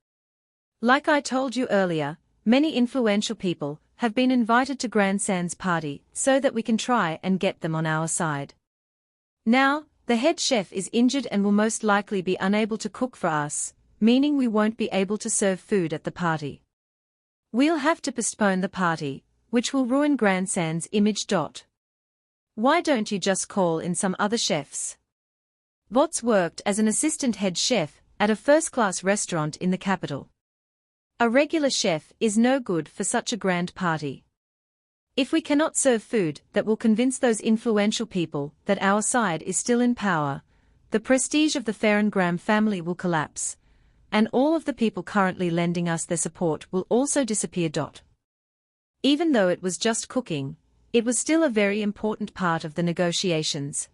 Like I told you earlier, many influential people have been invited to Grandsan's party so that we can try and get them on our side. Now, the head chef is injured and will most likely be unable to cook for us, meaning we won't be able to serve food at the party. We'll have to postpone the party, which will ruin Grandsan's image. Why don't you just call in some other chefs? Bots worked as an assistant head chef at a first-class restaurant in the capital. A regular chef is no good for such a grand party. If we cannot serve food that will convince those influential people that our side is still in power, the prestige of the Farrengram family will collapse, and all of the people currently lending us their support will also disappear. Even though it was just cooking, it was still a very important part of the negotiations.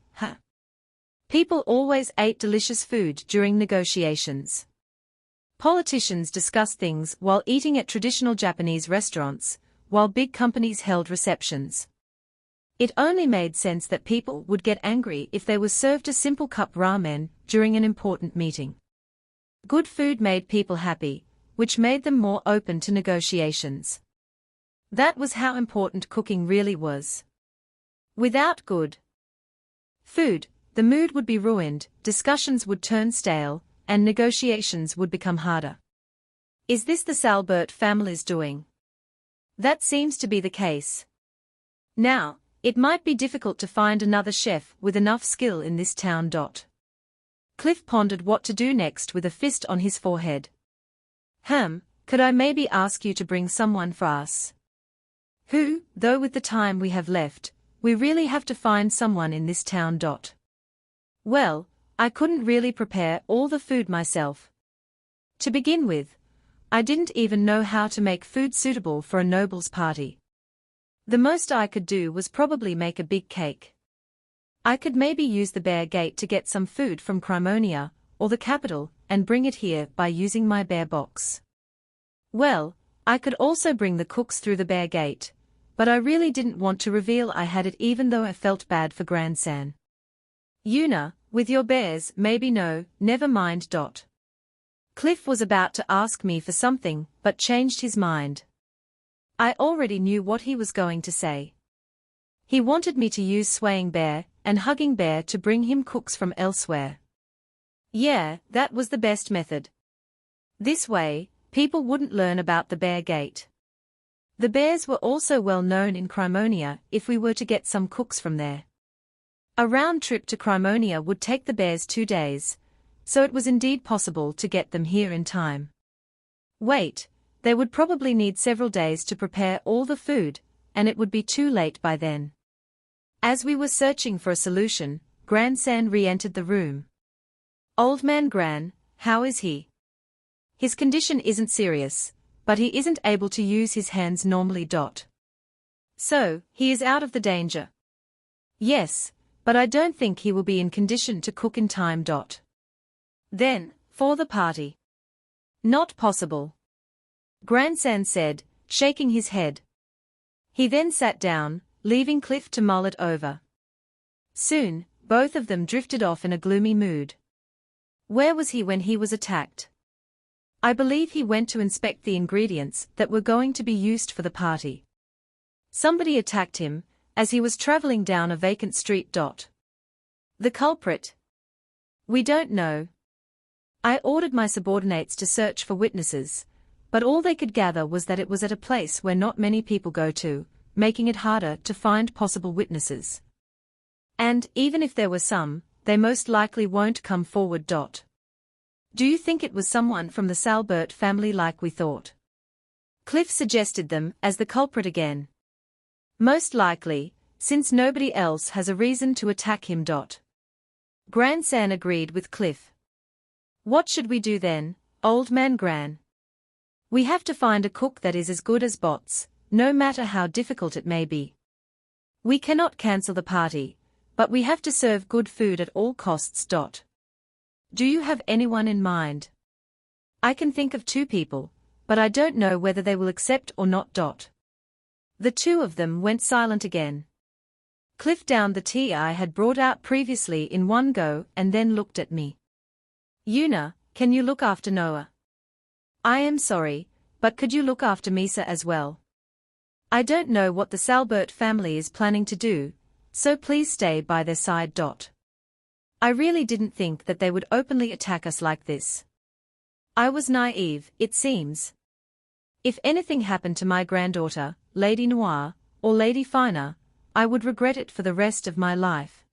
People always ate delicious food during negotiations. Politicians discussed things while eating at traditional Japanese restaurants, while big companies held receptions. It only made sense that people would get angry if they were served a simple cup ramen during an important meeting. Good food made people happy, which made them more open to negotiations. That was how important cooking really was. Without good food, the mood would be ruined, discussions would turn stale, and negotiations would become harder. Is this the Salbert family's doing? That seems to be the case. Now, it might be difficult to find another chef with enough skill in this town. Cliff pondered what to do next with a fist on his forehead. Could I maybe ask you to bring someone for us? Who, though with the time we have left, we really have to find someone in this town. Well, I couldn't really prepare all the food myself. To begin with, I didn't even know how to make food suitable for a noble's party. The most I could do was probably make a big cake. I could maybe use the bear gate to get some food from Crimonia, or the capital, and bring it here by using my bear box. Well, I could also bring the cooks through the bear gate, but I really didn't want to reveal I had it even though I felt bad for Grandsan. Yuna, with your bears, maybe no, never mind. Cliff was about to ask me for something, but changed his mind. I already knew what he was going to say. He wanted me to use Swaying Bear and Hugging Bear to bring him cooks from elsewhere. Yeah, that was the best method. This way, people wouldn't learn about the bear gate. The bears were also well known in Crimonia if we were to get some cooks from there. A round trip to Crimonia would take the bears 2 days, so it was indeed possible to get them here in time. Wait, they would probably need several days to prepare all the food, and it would be too late by then. As we were searching for a solution, Grandsan re-entered the room. Old man Gran, how is he? His condition isn't serious, but he isn't able to use his hands normally. So, he is out of the danger. Yes, but I don't think he will be in condition to cook in time. Then, for the party. Not possible. Grandsan said, shaking his head. He then sat down, leaving Cliff to mull it over. Soon, both of them drifted off in a gloomy mood. Where was he when he was attacked? I believe he went to inspect the ingredients that were going to be used for the party. Somebody attacked him, as he was traveling down a vacant street. The culprit? We don't know. I ordered my subordinates to search for witnesses, but all they could gather was that it was at a place where not many people go to, making it harder to find possible witnesses. And, even if there were some, they most likely won't come forward. Do you think it was someone from the Salbert family like we thought? Cliff suggested them as the culprit again. Most likely, since nobody else has a reason to attack him. Grandsan agreed with Cliff. What should we do then, old man Gran? We have to find a cook that is as good as Bots, no matter how difficult it may be. We cannot cancel the party, But we have to serve good food at all costs. Do you have anyone in mind? I can think of 2 people, but I don't know whether they will accept or not. The 2 of them went silent again. Cliff downed the tea I had brought out previously in one go and then looked at me. Una, can you look after Noah? I am sorry, but could you look after Misa as well? I don't know what the Salbert family is planning to do, so please stay by their side. I really didn't think that they would openly attack us like this. I was naive, it seems. If anything happened to my granddaughter, Lady Noir, or Lady Fina, I would regret it for the rest of my life.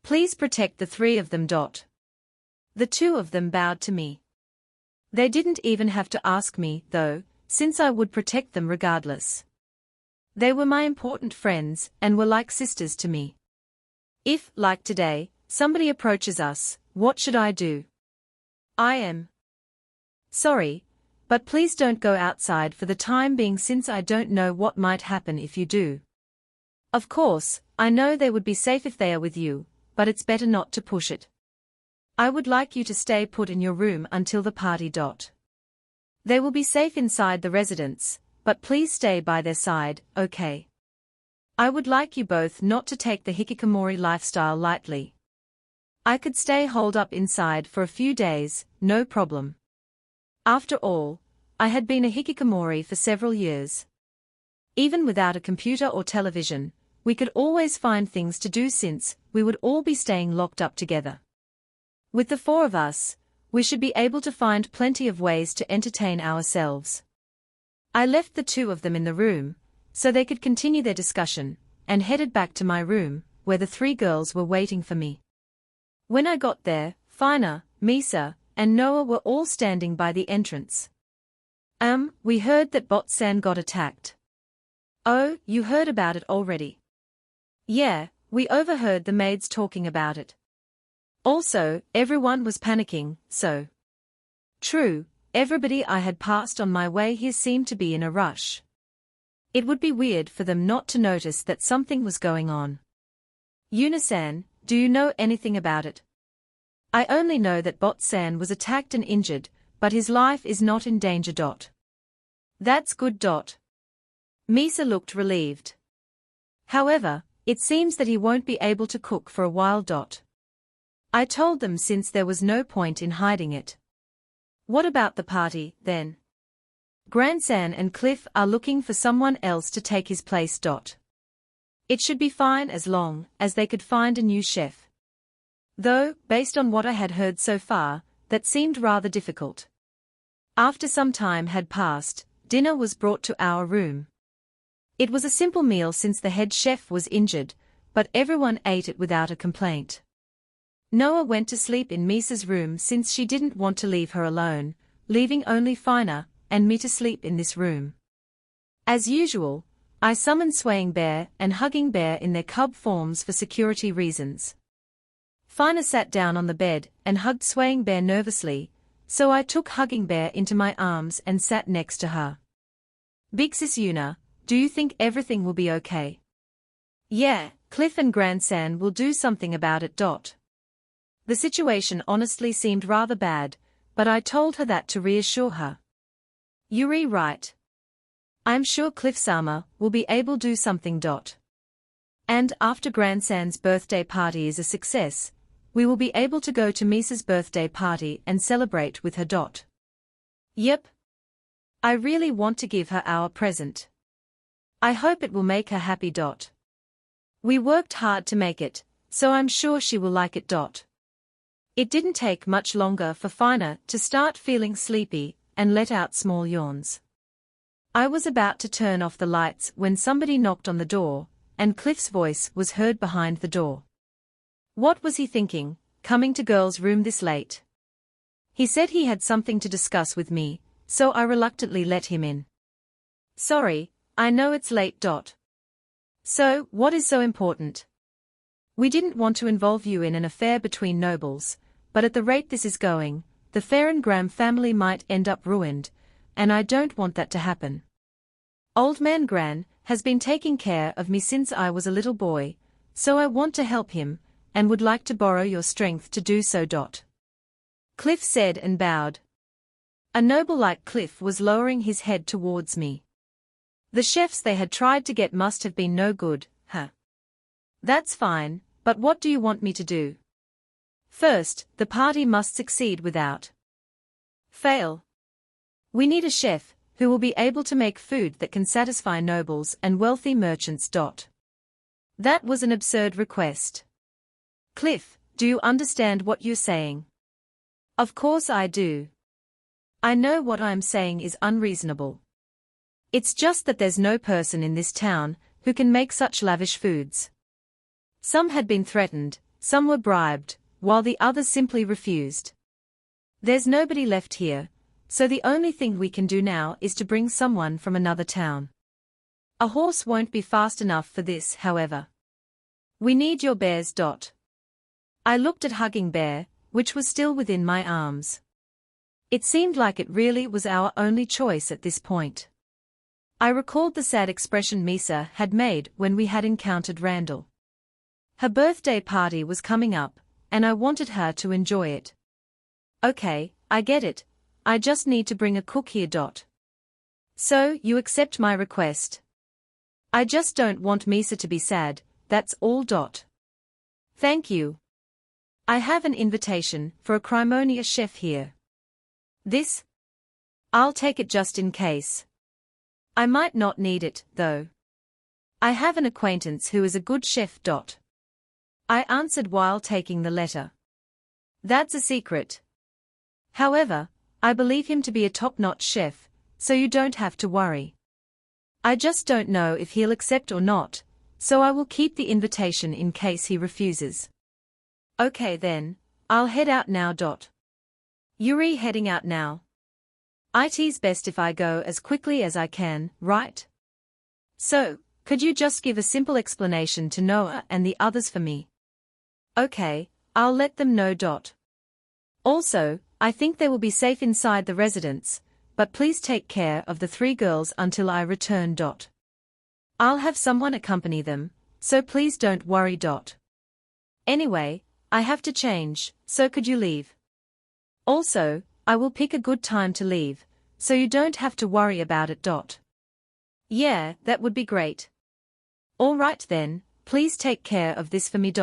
Please protect the 3 of them. The 2 of them bowed to me. They didn't even have to ask me, though, since I would protect them regardless. They were my important friends and were like sisters to me. If, like today, somebody approaches us, what should I do? I am sorry, but please don't go outside for the time being since I don't know what might happen if you do. Of course, I know they would be safe if they are with you, but it's better not to push it. I would like you to stay put in your room until the party. They will be safe inside the residence, but please stay by their side, okay? I would like you both not to take the hikikomori lifestyle lightly. I could stay holed up inside for a few days, no problem. After all, I had been a hikikomori for several years. Even without a computer or television, we could always find things to do since we would all be staying locked up together. With the 4 of us, we should be able to find plenty of ways to entertain ourselves. I left the 2 of them in the room, so they could continue their discussion, and headed back to my room, where the 3 girls were waiting for me. When I got there, Fina, Misa, and Noah were all standing by the entrance. We heard that Bot-san got attacked. Oh, you heard about it already? Yeah, we overheard the maids talking about it. Also, everyone was panicking, so. True, everybody I had passed on my way here seemed to be in a rush. It would be weird for them not to notice that something was going on. Una-san, do you know anything about it? I only know that Bot-san was attacked and injured, but his life is not in danger. That's good. Misa looked relieved. However, it seems that he won't be able to cook for a while. I told them since there was no point in hiding it. What about the party, then? Gran-san and Cliff are looking for someone else to take his place. It should be fine as long as they could find a new chef. Though, based on what I had heard so far, that seemed rather difficult. After some time had passed, dinner was brought to our room. It was a simple meal since the head chef was injured, but everyone ate it without a complaint. Noah went to sleep in Misa's room since she didn't want to leave her alone, leaving only Fina and me to sleep in this room. As usual, I summoned Swaying Bear and Hugging Bear in their cub forms for security reasons. Fina sat down on the bed and hugged Swaying Bear nervously, so I took Hugging Bear into my arms and sat next to her. Big Sis Una, do you think everything will be okay? Yeah, Cliff and Gran-san will do something about it. The situation honestly seemed rather bad, but I told her that to reassure her. Yuri right. I'm sure Cliff-sama will be able to do something. And after Gran-san's birthday party is a success, we will be able to go to Misa's birthday party and celebrate with her. Yep. I really want to give her our present. I hope it will make her happy. We worked hard to make it, so I'm sure she will like it. It didn't take much longer for Fina to start feeling sleepy and let out small yawns. I was about to turn off the lights when somebody knocked on the door, and Cliff's voice was heard behind the door. What was he thinking, coming to girls' room this late? He said he had something to discuss with me, so I reluctantly let him in. Sorry, I know it's late. So, what is so important? We didn't want to involve you in an affair between nobles, but at the rate this is going, the Farengram family might end up ruined, and I don't want that to happen. Old Man Gran has been taking care of me since I was a little boy, so I want to help him, and would like to borrow your strength to do so. Cliff said and bowed. A noble like Cliff was lowering his head towards me. The chefs they had tried to get must have been no good, huh? That's fine, but what do you want me to do? First, the party must succeed without fail. We need a chef who will be able to make food that can satisfy nobles and wealthy merchants. That was an absurd request. Cliff, do you understand what you're saying? Of course I do. I know what I'm saying is unreasonable. It's just that there's no person in this town who can make such lavish foods. Some had been threatened, some were bribed, while the others simply refused. There's nobody left here, so the only thing we can do now is to bring someone from another town. A horse won't be fast enough for this, however. We need your bears. I looked at Hugging Bear, which was still within my arms. It seemed like it really was our only choice at this point. I recalled the sad expression Misa had made when we had encountered Randall. Her birthday party was coming up, and I wanted her to enjoy it. Okay, I get it. I just need to bring a cook here. So, you accept my request? I just don't want Misa to be sad, that's all. Thank you. I have an invitation for a Crimonia chef here. This? I'll take it just in case. I might not need it, though. I have an acquaintance who is a good chef. I answered while taking the letter. That's a secret. However, I believe him to be a top-notch chef, so you don't have to worry. I just don't know if he'll accept or not, so I will keep the invitation in case he refuses. Okay then, I'll head out now. Yuri heading out now. It's best if I go as quickly as I can, right? So, could you just give a simple explanation to Noah and the others for me? Okay, I'll let them know. Also, I think they will be safe inside the residence, but please take care of the 3 girls until I return. I'll have someone accompany them, so please don't worry. Anyway, I have to change, so could you leave? Also, I will pick a good time to leave, so you don't have to worry about it. Yeah, that would be great. All right then, please take care of this for me.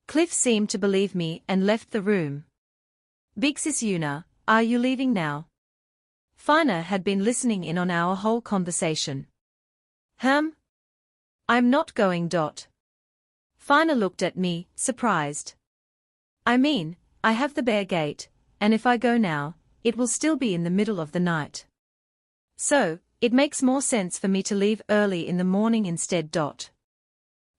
Cliff seemed to believe me and left the room. Big Sis Yuna, are you leaving now? Fina had been listening in on our whole conversation. I'm not going. Fina looked at me, surprised. I mean, I have the bear gate, and if I go now, it will still be in the middle of the night. So, it makes more sense for me to leave early in the morning instead.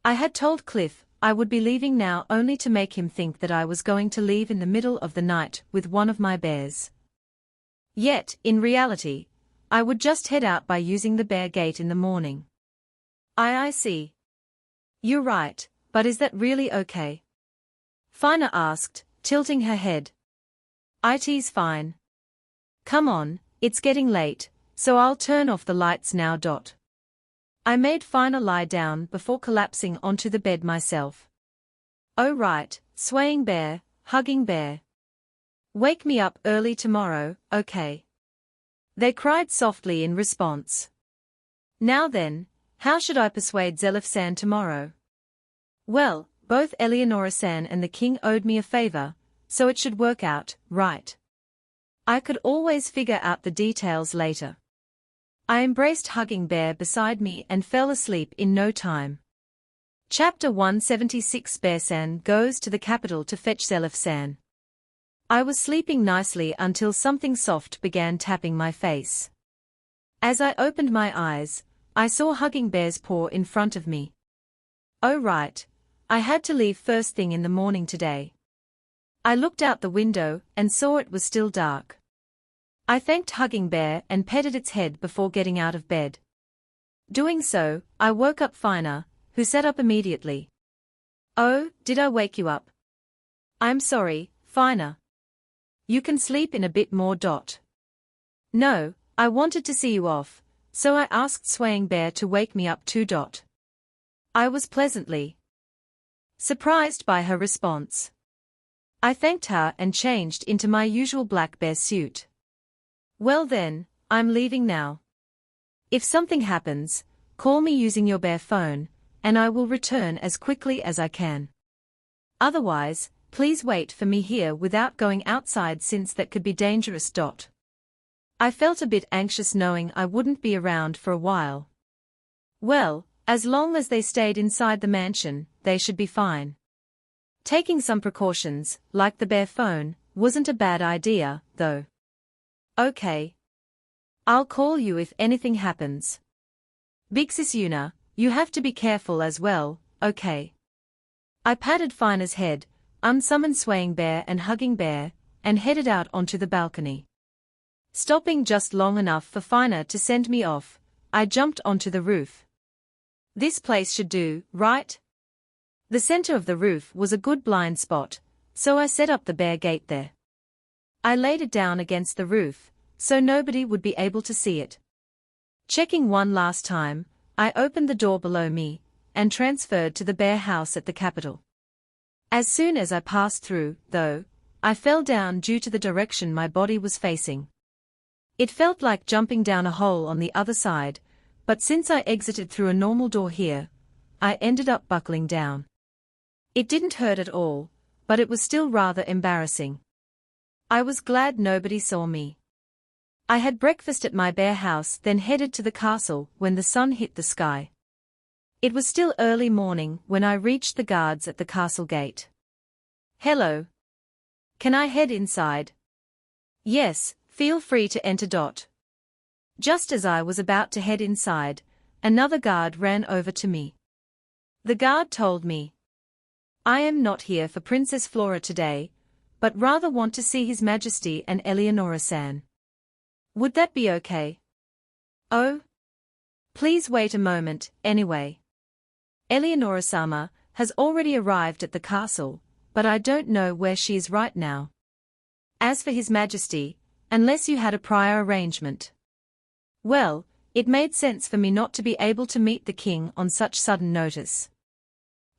I had told Cliff I would be leaving now only to make him think that I was going to leave in the middle of the night with one of my bears. Yet, in reality, I would just head out by using the bear gate in the morning. I see. You're right, but is that really okay? Fina asked, tilting her head. It's fine. Come on, it's getting late, so I'll turn off the lights now. I made Fina lie down before collapsing onto the bed myself. Oh right, swaying bear, hugging bear. Wake me up early tomorrow, okay? They cried softly in response. Now then, how should I persuade Zelif-san tomorrow? Well, both Eleonora-san and the king owed me a favor, so it should work out, right? I could always figure out the details later. I embraced Hugging Bear beside me and fell asleep in no time. Chapter 176 Bear-san goes to the capital to fetch Zelif-san. I was sleeping nicely until something soft began tapping my face. As I opened my eyes, I saw Hugging Bear's paw in front of me. Oh right, I had to leave first thing in the morning today. I looked out the window and saw it was still dark. I thanked Hugging Bear and petted its head before getting out of bed. Doing so, I woke up Fina, who sat up immediately. Oh, did I wake you up? I'm sorry, Fina. You can sleep in a bit more. No, I wanted to see you off, so I asked Swaying Bear to wake me up too. I was pleasantly surprised by her response. I thanked her and changed into my usual black bear suit. Well then, I'm leaving now. If something happens, call me using your bear phone, and I will return as quickly as I can. Otherwise, please wait for me here without going outside since that could be dangerous. I felt a bit anxious knowing I wouldn't be around for a while. Well, as long as they stayed inside the mansion, they should be fine. Taking some precautions, like the bear phone, wasn't a bad idea, though. Okay. I'll call you if anything happens. Big sis Yuna, you have to be careful as well, okay? I patted Fina's head, unsummoned swaying bear and hugging bear, and headed out onto the balcony. Stopping just long enough for Fina to send me off, I jumped onto the roof. This place should do, right? The center of the roof was a good blind spot, so I set up the bear gate there. I laid it down against the roof, so nobody would be able to see it. Checking one last time, I opened the door below me, and transferred to the bear house at the capital. As soon as I passed through, though, I fell down due to the direction my body was facing. It felt like jumping down a hole on the other side, but since I exited through a normal door here, I ended up buckling down. It didn't hurt at all, but it was still rather embarrassing. I was glad nobody saw me. I had breakfast at my bear house, then headed to the castle when the sun hit the sky. It was still early morning when I reached the guards at the castle gate. Hello. Can I head inside? Yes, feel free to enter. Just as I was about to head inside, another guard ran over to me. The guard told me, I am not here for Princess Flora today, but rather want to see His Majesty and Eleonora-san. Would that be okay? Oh? Please wait a moment, anyway. Eleonora-sama has already arrived at the castle, but I don't know where she is right now. As for His Majesty, unless you had a prior arrangement. Well, it made sense for me not to be able to meet the king on such sudden notice.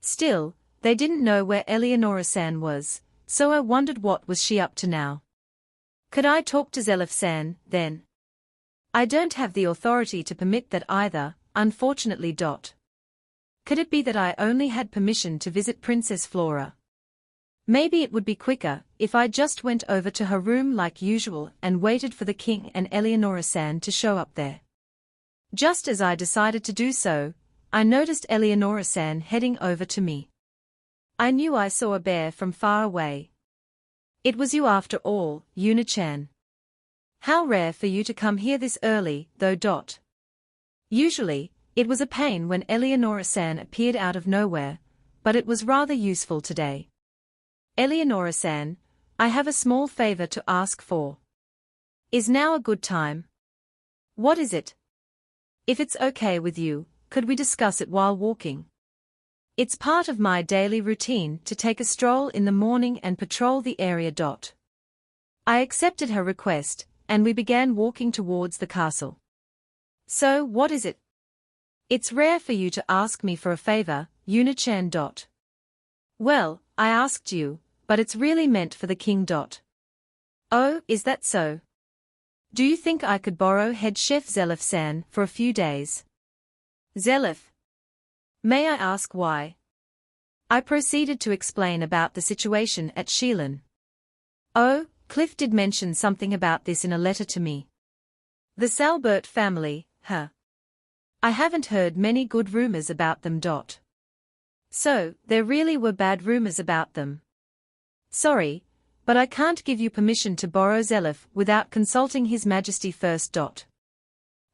Still, they didn't know where Eleonora-san was, so I wondered what was she up to now. Could I talk to Zelif-san, then? I don't have the authority to permit that either, unfortunately. Could it be that I only had permission to visit Princess Flora? Maybe it would be quicker if I just went over to her room like usual and waited for the king and Eleonora-san to show up there. Just as I decided to do so, I noticed Eleonora-san heading over to me. I knew I saw a bear from far away. It was you after all, Yuna-chan. How rare for you to come here this early, though. Usually, it was a pain when Eleonora-san appeared out of nowhere, but it was rather useful today. Eleonora-san, I have a small favor to ask for. Is now a good time? What is it? If it's okay with you, could we discuss it while walking? It's part of my daily routine to take a stroll in the morning and patrol the area. I accepted her request, and we began walking towards the castle. So, what is it? It's rare for you to ask me for a favor, Yuna-chan. Well, I asked you, but it's really meant for the king. Oh, is that so? Do you think I could borrow head chef Zelif-san for a few days? Zelif? May I ask why? I proceeded to explain about the situation at Shilin. Oh, Cliff did mention something about this in a letter to me. The Salbert family, huh? I haven't heard many good rumors about them. So, there really were bad rumors about them. Sorry, but I can't give you permission to borrow Zelif without consulting His Majesty first.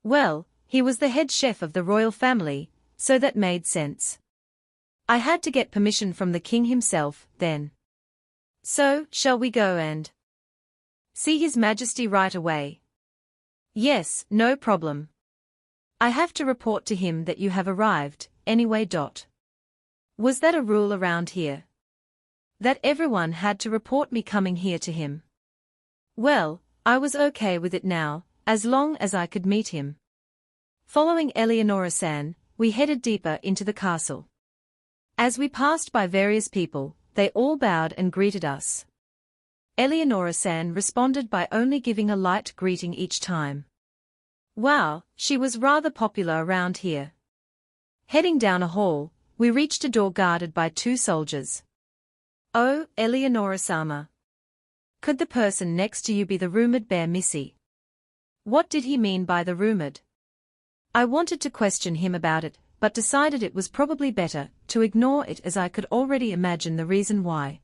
Well, he was the head chef of the royal family, so that made sense. I had to get permission from the king himself, then. So, shall we go and see His Majesty right away? Yes, no problem. I have to report to him that you have arrived, anyway. Was that a rule around here? That everyone had to report me coming here to him? Well, I was okay with it now, as long as I could meet him. Following Eleonora-san, we headed deeper into the castle. As we passed by various people, they all bowed and greeted us. Eleonora-san responded by only giving a light greeting each time. Wow, she was rather popular around here. Heading down a hall, we reached a door guarded by 2 soldiers. Oh, Eleonora-sama. Could the person next to you be the rumored bear Missy? What did he mean by the rumored? I wanted to question him about it, but decided it was probably better to ignore it as I could already imagine the reason why.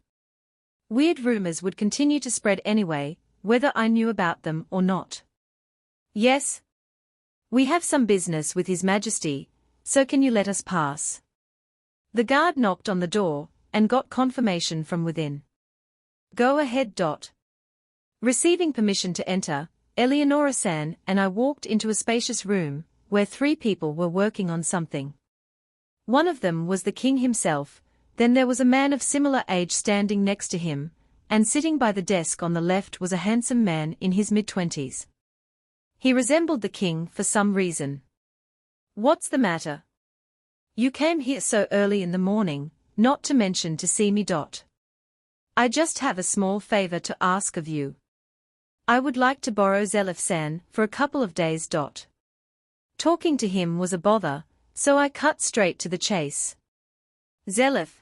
Weird rumors would continue to spread anyway, whether I knew about them or not. Yes. We have some business with His Majesty, so can you let us pass? The guard knocked on the door, and got confirmation from within. Go ahead. Receiving permission to enter, Eleonora-san and I walked into a spacious room, where 3 people were working on something. One of them was the king himself, then there was a man of similar age standing next to him, and sitting by the desk on the left was a handsome man in his mid-20s. He resembled the king for some reason. What's the matter? You came here so early in the morning, not to mention to see me. I just have a small favor to ask of you. I would like to borrow Zelif-san for a couple of days. Talking to him was a bother, so I cut straight to the chase. Zelif.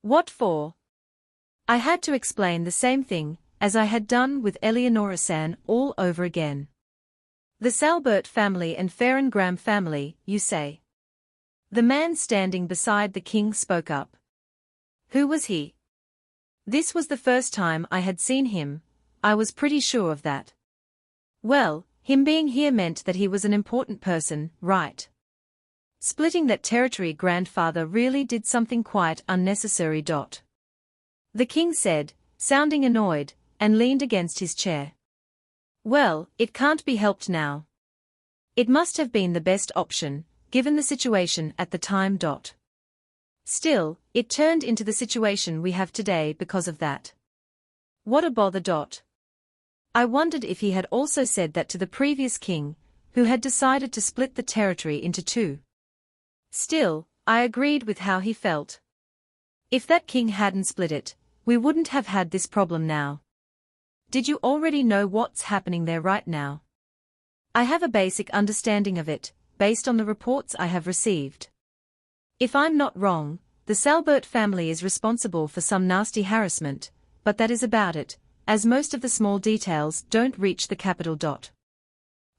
What for? I had to explain the same thing, as I had done with Eleonora-san all over again. The Salbert family and Farengram family, you say? The man standing beside the king spoke up. Who was he? This was the first time I had seen him, I was pretty sure of that. Well, him being here meant that he was an important person, right? Splitting that territory grandfather really did something quite unnecessary. The king said, sounding annoyed, and leaned against his chair. Well, it can't be helped now. It must have been the best option, given the situation at the time. Still, it turned into the situation we have today because of that. What a bother. I wondered if he had also said that to the previous king, who had decided to split the territory into 2. Still, I agreed with how he felt. If that king hadn't split it, we wouldn't have had this problem now. Did you already know what's happening there right now? I have a basic understanding of it, based on the reports I have received. If I'm not wrong, the Salbert family is responsible for some nasty harassment, but that is about it, as most of the small details don't reach the capital.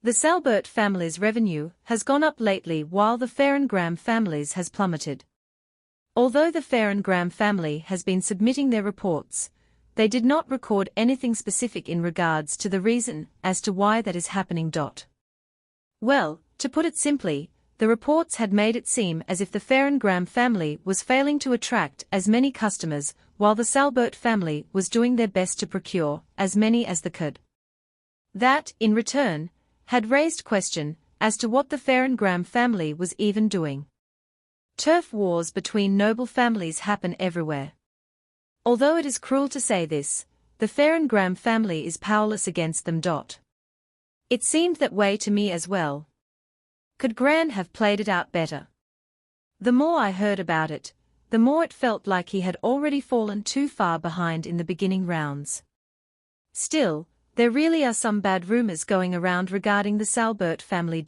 The Salbert family's revenue has gone up lately while the Farengram family's has plummeted. Although the Farengram family has been submitting their reports, they did not record anything specific in regards to the reason as to why that is happening. Well, to put it simply, the reports had made it seem as if the Farengram family was failing to attract as many customers, while the Salbert family was doing their best to procure as many as they could. That, in return, had raised question as to what the Farengram family was even doing. Turf wars between noble families happen everywhere. Although it is cruel to say this, the Farengram family is powerless against them. It seemed that way to me as well. Could Gran have played it out better? The more I heard about it, the more it felt like he had already fallen too far behind in the beginning rounds. Still, there really are some bad rumors going around regarding the Salbert family.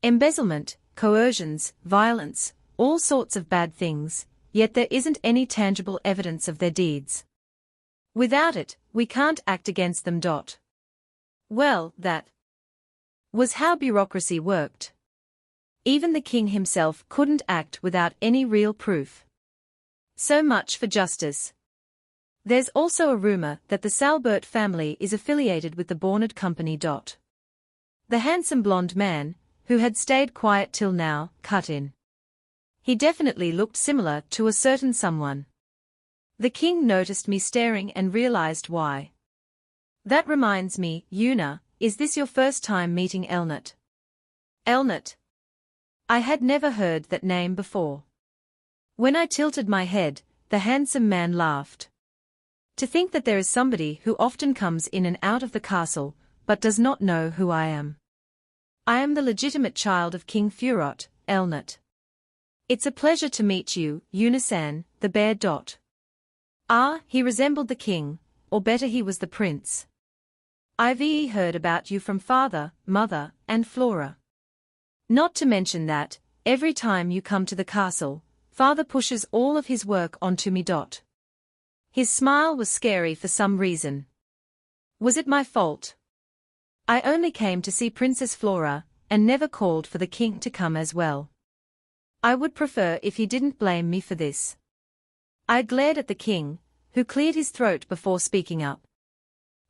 Embezzlement, coercions, violence, all sorts of bad things, yet there isn't any tangible evidence of their deeds. Without it, we can't act against them. Well, that was how bureaucracy worked. Even the king himself couldn't act without any real proof. So much for justice. There's also a rumor that the Salbert family is affiliated with the Barnard Company. The handsome blonde man, who had stayed quiet till now, cut in. He definitely looked similar to a certain someone. The king noticed me staring and realized why. That reminds me, Yuna, is this your first time meeting Elnat? Elnat? I had never heard that name before. When I tilted my head, the handsome man laughed. To think that there is somebody who often comes in and out of the castle, but does not know who I am. I am the legitimate child of King Furot, Elnat. It's a pleasure to meet you, Yunasan, the bear. Ah, he resembled the king, or better he was the prince. I've heard about you from father, mother, and Flora. Not to mention that, every time you come to the castle, father pushes all of his work onto me. His smile was scary for some reason. Was it my fault? I only came to see Princess Flora, and never called for the king to come as well. I would prefer if he didn't blame me for this. I glared at the king, who cleared his throat before speaking up.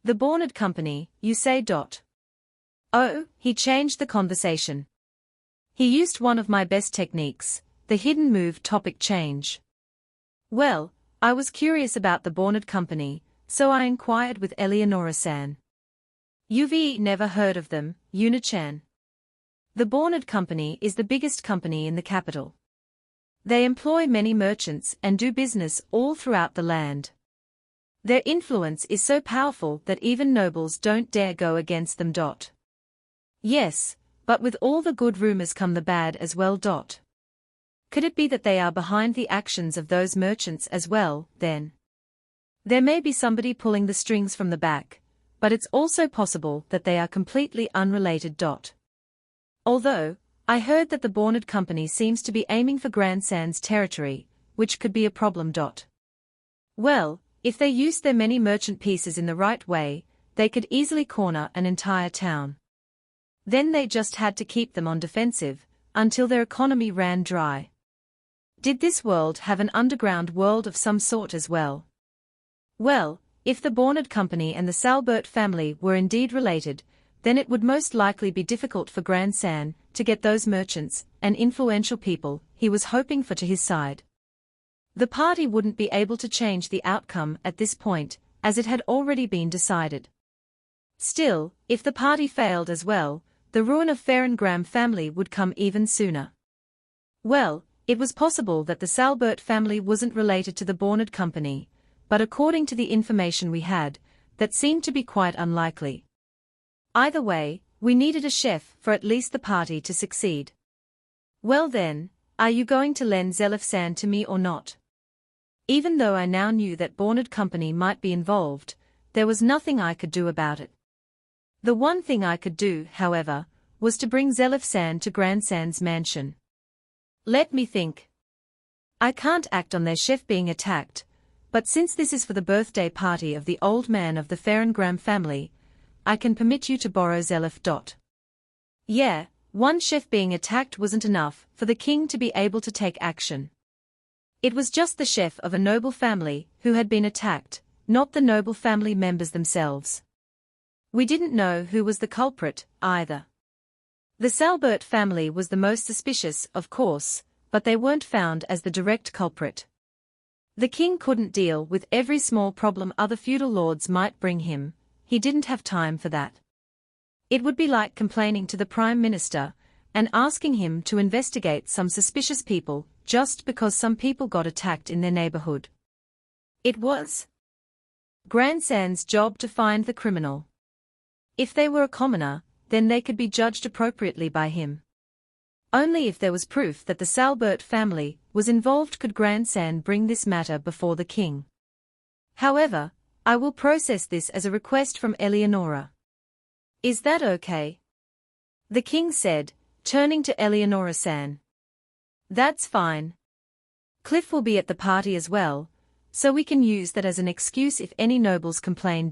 The Borned Company, you say? Oh, he changed the conversation. He used one of my best techniques, the hidden move topic change. Well, I was curious about the Borned Company, so I inquired with Eleonora-san. You've never heard of them, Yuna-chan. The Borned Company is the biggest company in the capital. They employ many merchants and do business all throughout the land. Their influence is so powerful that even nobles don't dare go against them. Yes, but with all the good rumors come the bad as well. Could it be that they are behind the actions of those merchants as well, then? There may be somebody pulling the strings from the back, but it's also possible that they are completely unrelated. Although, I heard that the Borned Company seems to be aiming for Grandsan's territory, which could be a problem. Well, if they used their many merchant pieces in the right way, they could easily corner an entire town. Then they just had to keep them on defensive, until their economy ran dry. Did this world have an underground world of some sort as well? Well, if the Borned Company and the Salbert family were indeed related, then it would most likely be difficult for Grandsan to get those merchants and influential people he was hoping for to his side. The party wouldn't be able to change the outcome at this point, as it had already been decided. Still, if the party failed as well, the ruin of Farengram family would come even sooner. Well, it was possible that the Salbert family wasn't related to the Borned Company, but according to the information we had, that seemed to be quite unlikely. Either way, we needed a chef for at least the party to succeed. Well then, are you going to lend Zelif-san to me or not? Even though I now knew that Borned Company might be involved, there was nothing I could do about it. The one thing I could do, however, was to bring Zelif-san to Grandsan's mansion. Let me think. I can't act on their chef being attacked, but since this is for the birthday party of the old man of the Farengram family, I can permit you to borrow Zelif. Yeah, one chef being attacked wasn't enough for the king to be able to take action. It was just the chef of a noble family who had been attacked, not the noble family members themselves. We didn't know who was the culprit, either. The Salbert family was the most suspicious, of course, but they weren't found as the direct culprit. The king couldn't deal with every small problem other feudal lords might bring him. He didn't have time for that. It would be like complaining to the Prime Minister and asking him to investigate some suspicious people just because some people got attacked in their neighborhood. It was Grandsan's job to find the criminal. If they were a commoner, then they could be judged appropriately by him. Only if there was proof that the Salbert family was involved could Grandsan bring this matter before the king. However, I will process this as a request from Eleonora. Is that okay? The king said, turning to Eleonora-san. That's fine. Cliff will be at the party as well, so we can use that as an excuse if any nobles complain.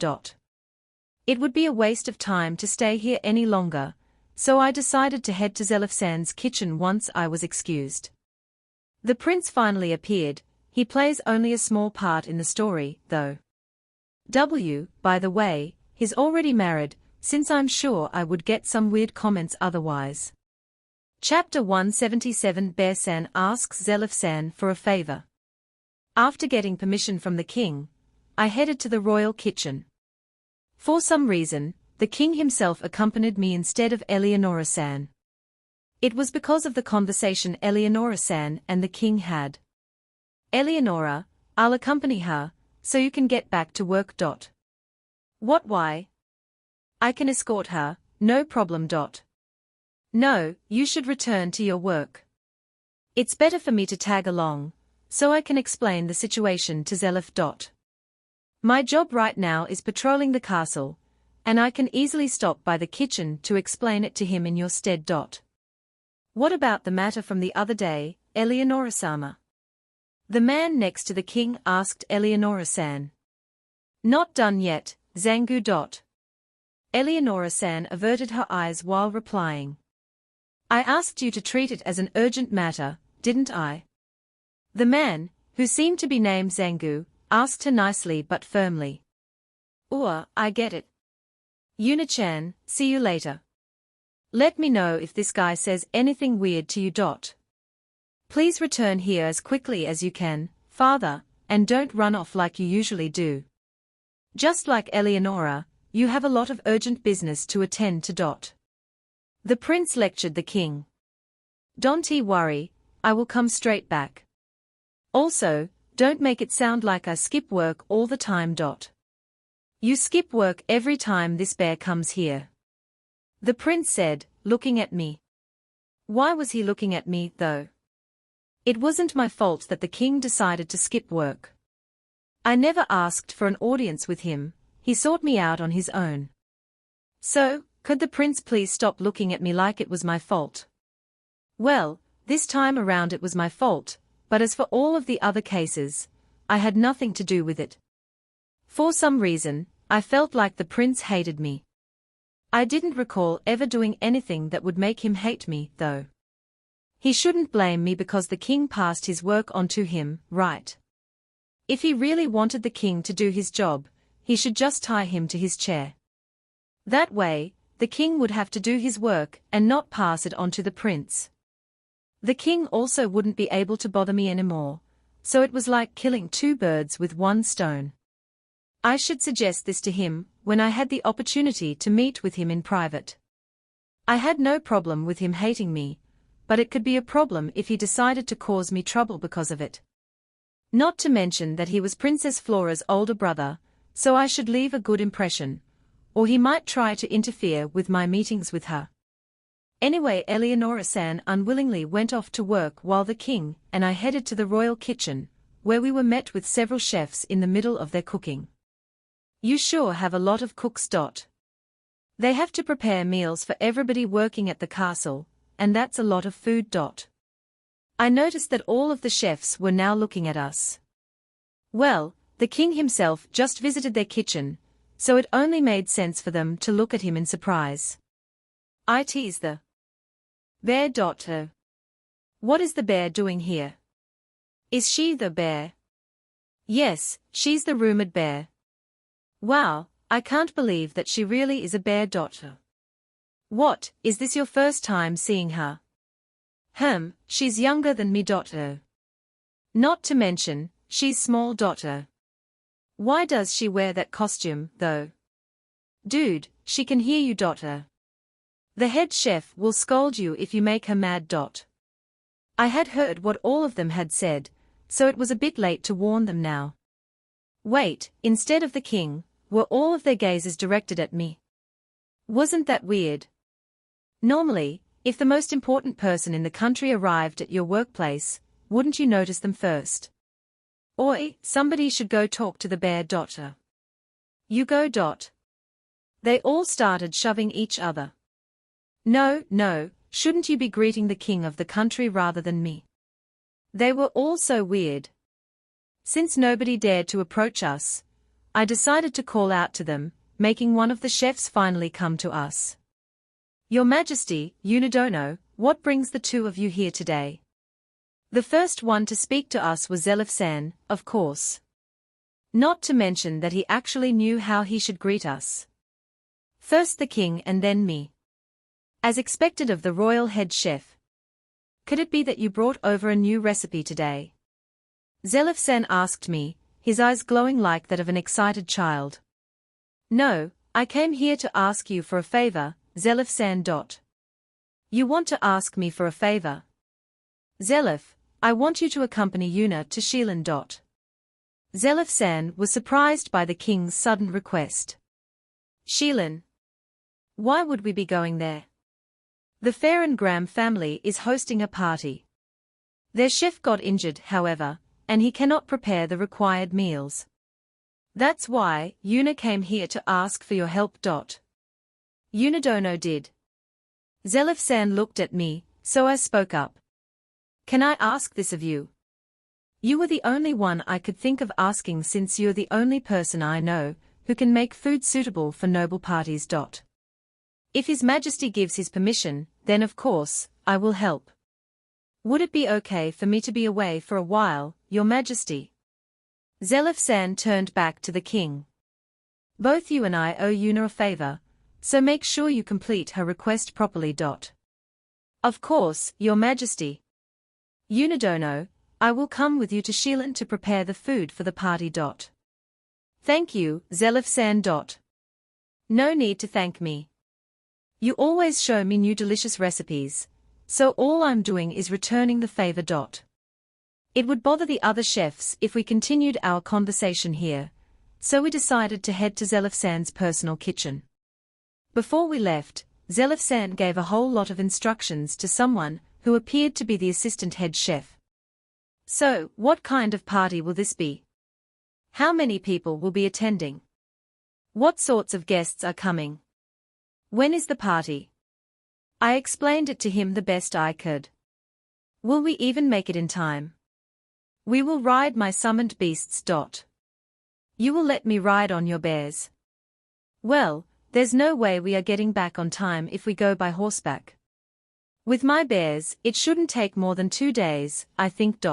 It would be a waste of time to stay here any longer, so I decided to head to Zelif-san's kitchen once I was excused. The prince finally appeared. He plays only a small part in the story, though. By the way, he's already married, since I'm sure I would get some weird comments otherwise. Chapter 177 Bear-san asks Zelif-san for a favor. After getting permission from the king, I headed to the royal kitchen. For some reason, the king himself accompanied me instead of Eleonora-san. It was because of the conversation Eleonora-san and the king had. Eleonora, I'll accompany her, so you can get back to work. What? Why? I can escort her, no problem. No, you should return to your work. It's better for me to tag along, so I can explain the situation to Zelif. My job right now is patrolling the castle, and I can easily stop by the kitchen to explain it to him in your stead. What about the matter from the other day, Eleonora-sama? The man next to the king asked Eleonora-san. Not done yet, Zangu. Eleonora-san averted her eyes while replying. I asked you to treat it as an urgent matter, didn't I? The man, who seemed to be named Zangu, asked her nicely but firmly. I get it. Yuna-chan, see you later. Let me know if this guy says anything weird to you. Please return here as quickly as you can, father, and don't run off like you usually do. Just like Eleonora, you have a lot of urgent business to attend to. The prince lectured the king. Don't worry, I will come straight back. Also, don't make it sound like I skip work all the time. You skip work every time this bear comes here. The prince said, looking at me. Why was he looking at me, though? It wasn't my fault that the king decided to skip work. I never asked for an audience with him, he sought me out on his own. So, could the prince please stop looking at me like it was my fault? Well, this time around it was my fault, but as for all of the other cases, I had nothing to do with it. For some reason, I felt like the prince hated me. I didn't recall ever doing anything that would make him hate me, though. He shouldn't blame me because the king passed his work on to him, right? If he really wanted the king to do his job, he should just tie him to his chair. That way, the king would have to do his work and not pass it on to the prince. The king also wouldn't be able to bother me anymore, so it was like killing two birds with one stone. I should suggest this to him when I had the opportunity to meet with him in private. I had no problem with him hating me, but it could be a problem if he decided to cause me trouble because of it. Not to mention that he was Princess Flora's older brother, so I should leave a good impression, or he might try to interfere with my meetings with her. Anyway, Eleonora-san unwillingly went off to work while the king and I headed to the royal kitchen, where we were met with several chefs in the middle of their cooking. You sure have a lot of cooks. They have to prepare meals for everybody working at the castle, and that's a lot of food. I noticed that all of the chefs were now looking at us. Well, the king himself just visited their kitchen, so it only made sense for them to look at him in surprise. I teased the bear. What is the bear doing here? Is she the bear? Yes, she's the rumored bear. Wow, I can't believe that she really is a bear. What, is this your first time seeing her? She's younger than me. Not to mention, she's small. Why does she wear that costume, though? Dude, she can hear you. The head chef will scold you if you make her mad. I had heard what all of them had said, so it was a bit late to warn them now. Wait, instead of the king, were all of their gazes directed at me? Wasn't that weird? Normally, if the most important person in the country arrived at your workplace, wouldn't you notice them first? Oi, somebody should go talk to the bear. You go. They all started shoving each other. No, shouldn't you be greeting the king of the country rather than me? They were all so weird. Since nobody dared to approach us, I decided to call out to them, making one of the chefs finally come to us. Your Majesty, Unidono, what brings the two of you here today? The first one to speak to us was Zelif-san, of course. Not to mention that he actually knew how he should greet us. First the king and then me. As expected of the royal head chef. Could it be that you brought over a new recipe today? Zelif-san asked me, his eyes glowing like that of an excited child. No, I came here to ask you for a favor, Zelif-san. You want to ask me for a favor? Zelif, I want you to accompany Yuna to Shilin. Zelif-san was surprised by the king's sudden request. Shilin? Why would we be going there? The Fair and Graham family is hosting a party. Their chef got injured, however, and he cannot prepare the required meals. That's why Una came here to ask for your help. Unidono did. Zelif-san looked at me, so I spoke up. Can I ask this of you? You were the only one I could think of asking, since you're the only person I know who can make food suitable for noble parties. If His Majesty gives his permission, then of course, I will help. Would it be okay for me to be away for a while, Your Majesty? Zelif-san turned back to the king. Both you and I owe Una a favor, so make sure you complete her request properly. Of course, Your Majesty. Unidono, I will come with you to Shilin to prepare the food for the party. Thank you, Zelif-san. No need to thank me. You always show me new delicious recipes, so all I'm doing is returning the favor. It would bother the other chefs if we continued our conversation here, so we decided to head to Zelif-san's personal kitchen. Before we left, Zelif-san gave a whole lot of instructions to someone who appeared to be the assistant head chef. So, what kind of party will this be? How many people will be attending? What sorts of guests are coming? When is the party? I explained it to him the best I could. Will we even make it in time? We will ride my summoned beasts. You will let me ride on your bears? Well, there's no way we are getting back on time if we go by horseback. With my bears, it shouldn't take more than 2 days, I think.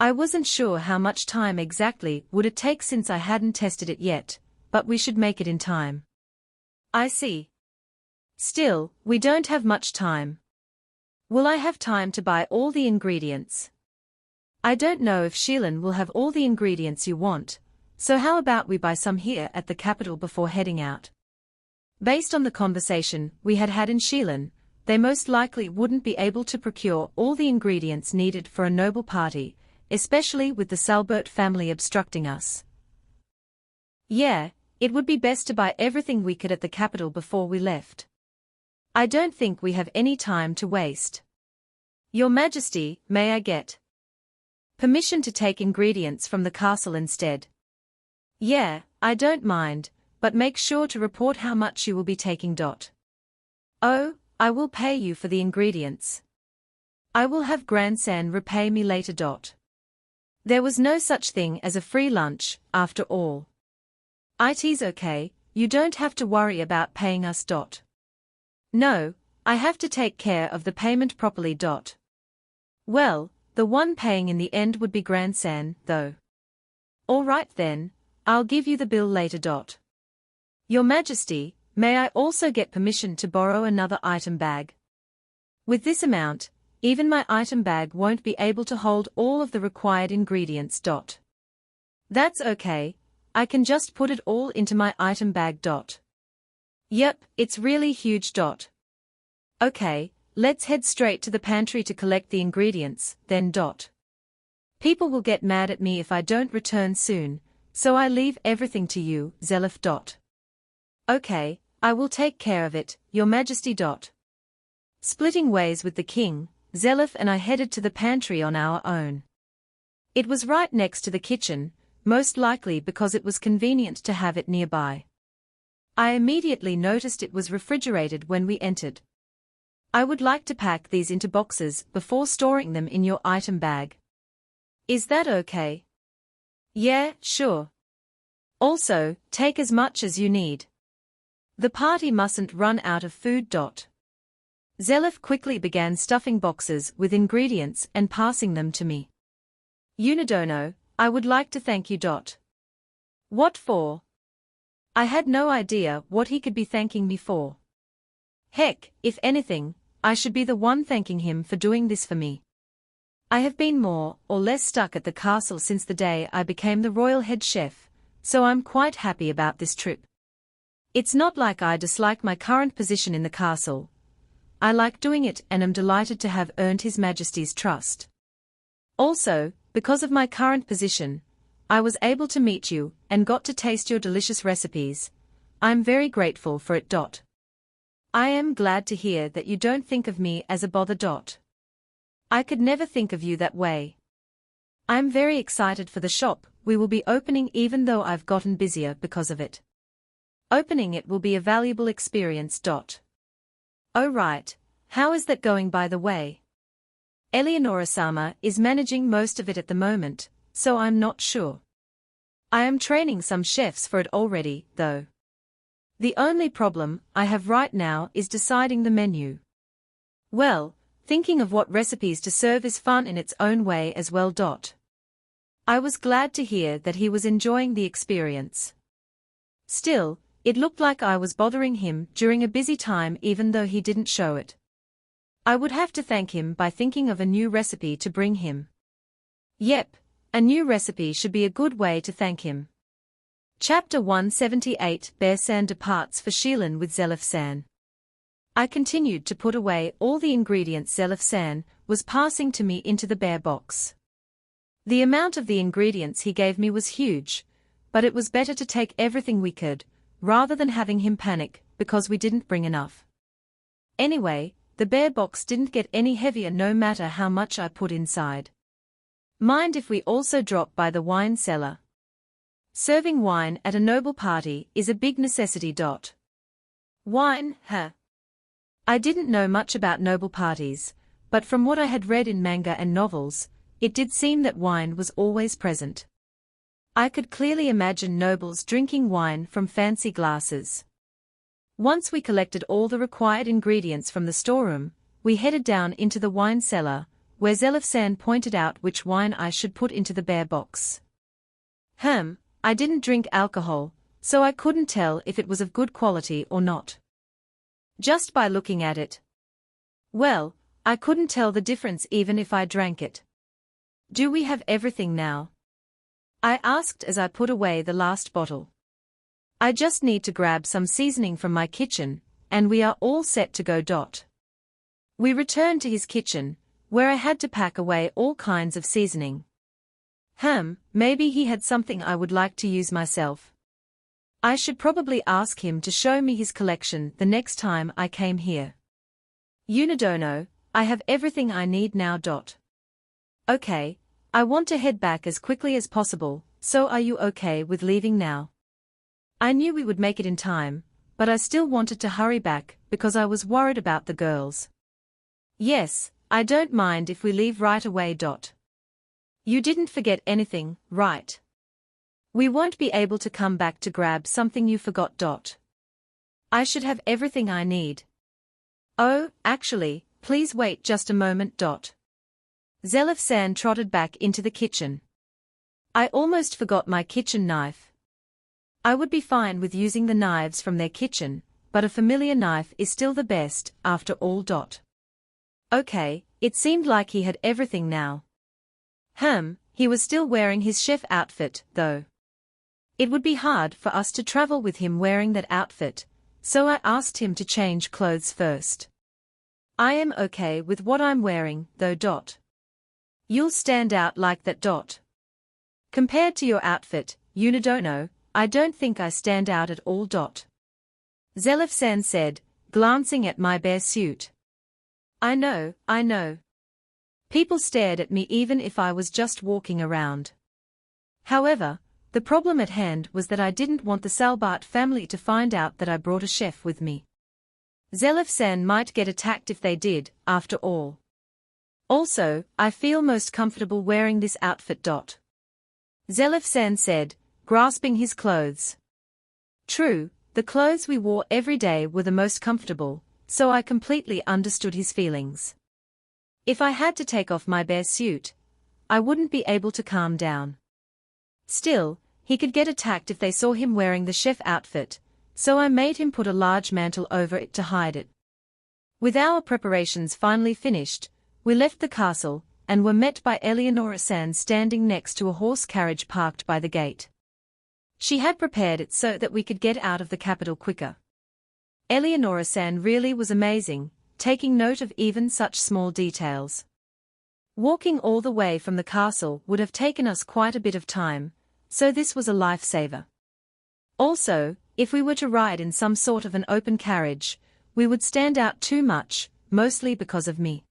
I wasn't sure how much time exactly would it take since I hadn't tested it yet, but we should make it in time. I see. Still, we don't have much time. Will I have time to buy all the ingredients? I don't know if Shilin will have all the ingredients you want, so how about we buy some here at the capital before heading out? Based on the conversation we had had in Shilin, they most likely wouldn't be able to procure all the ingredients needed for a noble party, especially with the Salbert family obstructing us. Yeah, it would be best to buy everything we could at the capital before we left. I don't think we have any time to waste. Your Majesty, may I get permission to take ingredients from the castle instead? Yeah, I don't mind, but make sure to report how much you will be taking. Oh, I will pay you for the ingredients. I will have grandson repay me later. There was no such thing as a free lunch, after all. It's okay, you don't have to worry about paying us. No, I have to take care of the payment properly. Well, the one paying in the end would be grandson, though. All right then, I'll give you the bill later. Your Majesty, may I also get permission to borrow another item bag? With this amount, even my item bag won't be able to hold all of the required ingredients. That's okay, I can just put it all into my item bag. Yep, it's really huge. Okay, let's head straight to the pantry to collect the ingredients, then. People will get mad at me if I don't return soon, so I leave everything to you, Zelif. Okay, I will take care of it, Your Majesty. Splitting ways with the king, Zelif and I headed to the pantry on our own. It was right next to the kitchen, most likely because it was convenient to have it nearby. I immediately noticed it was refrigerated when we entered. I would like to pack these into boxes before storing them in your item bag. Is that okay? Yeah, sure. Also, take as much as you need. The party mustn't run out of food. Zelif quickly began stuffing boxes with ingredients and passing them to me. Unidono, I would like to thank you. What for? I had no idea what he could be thanking me for. Heck, if anything, I should be the one thanking him for doing this for me. I have been more or less stuck at the castle since the day I became the royal head chef, so I'm quite happy about this trip. It's not like I dislike my current position in the castle. I like doing it and am delighted to have earned His Majesty's trust. Also, because of my current position, I was able to meet you and got to taste your delicious recipes. I'm very grateful for it. I am glad to hear that you don't think of me as a bother. I could never think of you that way. I'm very excited for the shop we will be opening, even though I've gotten busier because of it. Opening it will be a valuable experience. Oh right, how is that going by the way? Eleonora-sama is managing most of it at the moment, so I'm not sure. I am training some chefs for it already, though. The only problem I have right now is deciding the menu. Well, thinking of what recipes to serve is fun in its own way as well. I was glad to hear that he was enjoying the experience. Still, it looked like I was bothering him during a busy time even though he didn't show it. I would have to thank him by thinking of a new recipe to bring him. Yep, a new recipe should be a good way to thank him. Chapter 178 Bear-san departs for Shilin with Zelif-san. I continued to put away all the ingredients Zelif-san was passing to me into the bear box. The amount of the ingredients he gave me was huge, but it was better to take everything we could, rather than having him panic because we didn't bring enough. Anyway, the bear box didn't get any heavier no matter how much I put inside. Mind if we also drop by the wine cellar? Serving wine at a noble party is a big necessity. Wine, huh? I didn't know much about noble parties, but from what I had read in manga and novels, it did seem that wine was always present. I could clearly imagine nobles drinking wine from fancy glasses. Once we collected all the required ingredients from the storeroom, we headed down into the wine cellar, where Zelif-san pointed out which wine I should put into the bear box. I didn't drink alcohol, so I couldn't tell if it was of good quality or not. Just by looking at it. Well, I couldn't tell the difference even if I drank it. Do we have everything now? I asked as I put away the last bottle. I just need to grab some seasoning from my kitchen, and we are all set to go. We returned to his kitchen, where I had to pack away all kinds of seasoning. Maybe he had something I would like to use myself. I should probably ask him to show me his collection the next time I came here. Unidono, I have everything I need now. Okay, I want to head back as quickly as possible, so are you okay with leaving now? I knew we would make it in time, but I still wanted to hurry back because I was worried about the girls. Yes, I don't mind if we leave right away. You didn't forget anything, right? We won't be able to come back to grab something you forgot. I should have everything I need. Oh, actually, please wait just a moment. Zelif-san trotted back into the kitchen. I almost forgot my kitchen knife. I would be fine with using the knives from their kitchen, but a familiar knife is still the best, after all. Okay, it seemed like he had everything now. He was still wearing his chef outfit, though. It would be hard for us to travel with him wearing that outfit, so I asked him to change clothes first. I am okay with what I'm wearing, though. You'll stand out like that. Compared to your outfit, Unidono, I don't think I stand out at all. Zelif-san said, glancing at my bear suit. I know. People stared at me even if I was just walking around. However, the problem at hand was that I didn't want the Salbat family to find out that I brought a chef with me. Zelif-san might get attacked if they did, after all. Also, I feel most comfortable wearing this outfit. Zelif-san said, grasping his clothes. True, the clothes we wore every day were the most comfortable, so I completely understood his feelings. If I had to take off my bear suit, I wouldn't be able to calm down. Still, he could get attacked if they saw him wearing the chef outfit, so I made him put a large mantle over it to hide it. With our preparations finally finished, we left the castle, and were met by Eleonora-san standing next to a horse carriage parked by the gate. She had prepared it so that we could get out of the capital quicker. Eleonora-san really was amazing, taking note of even such small details. Walking all the way from the castle would have taken us quite a bit of time, so this was a lifesaver. Also, if we were to ride in some sort of an open carriage, we would stand out too much, mostly because of me.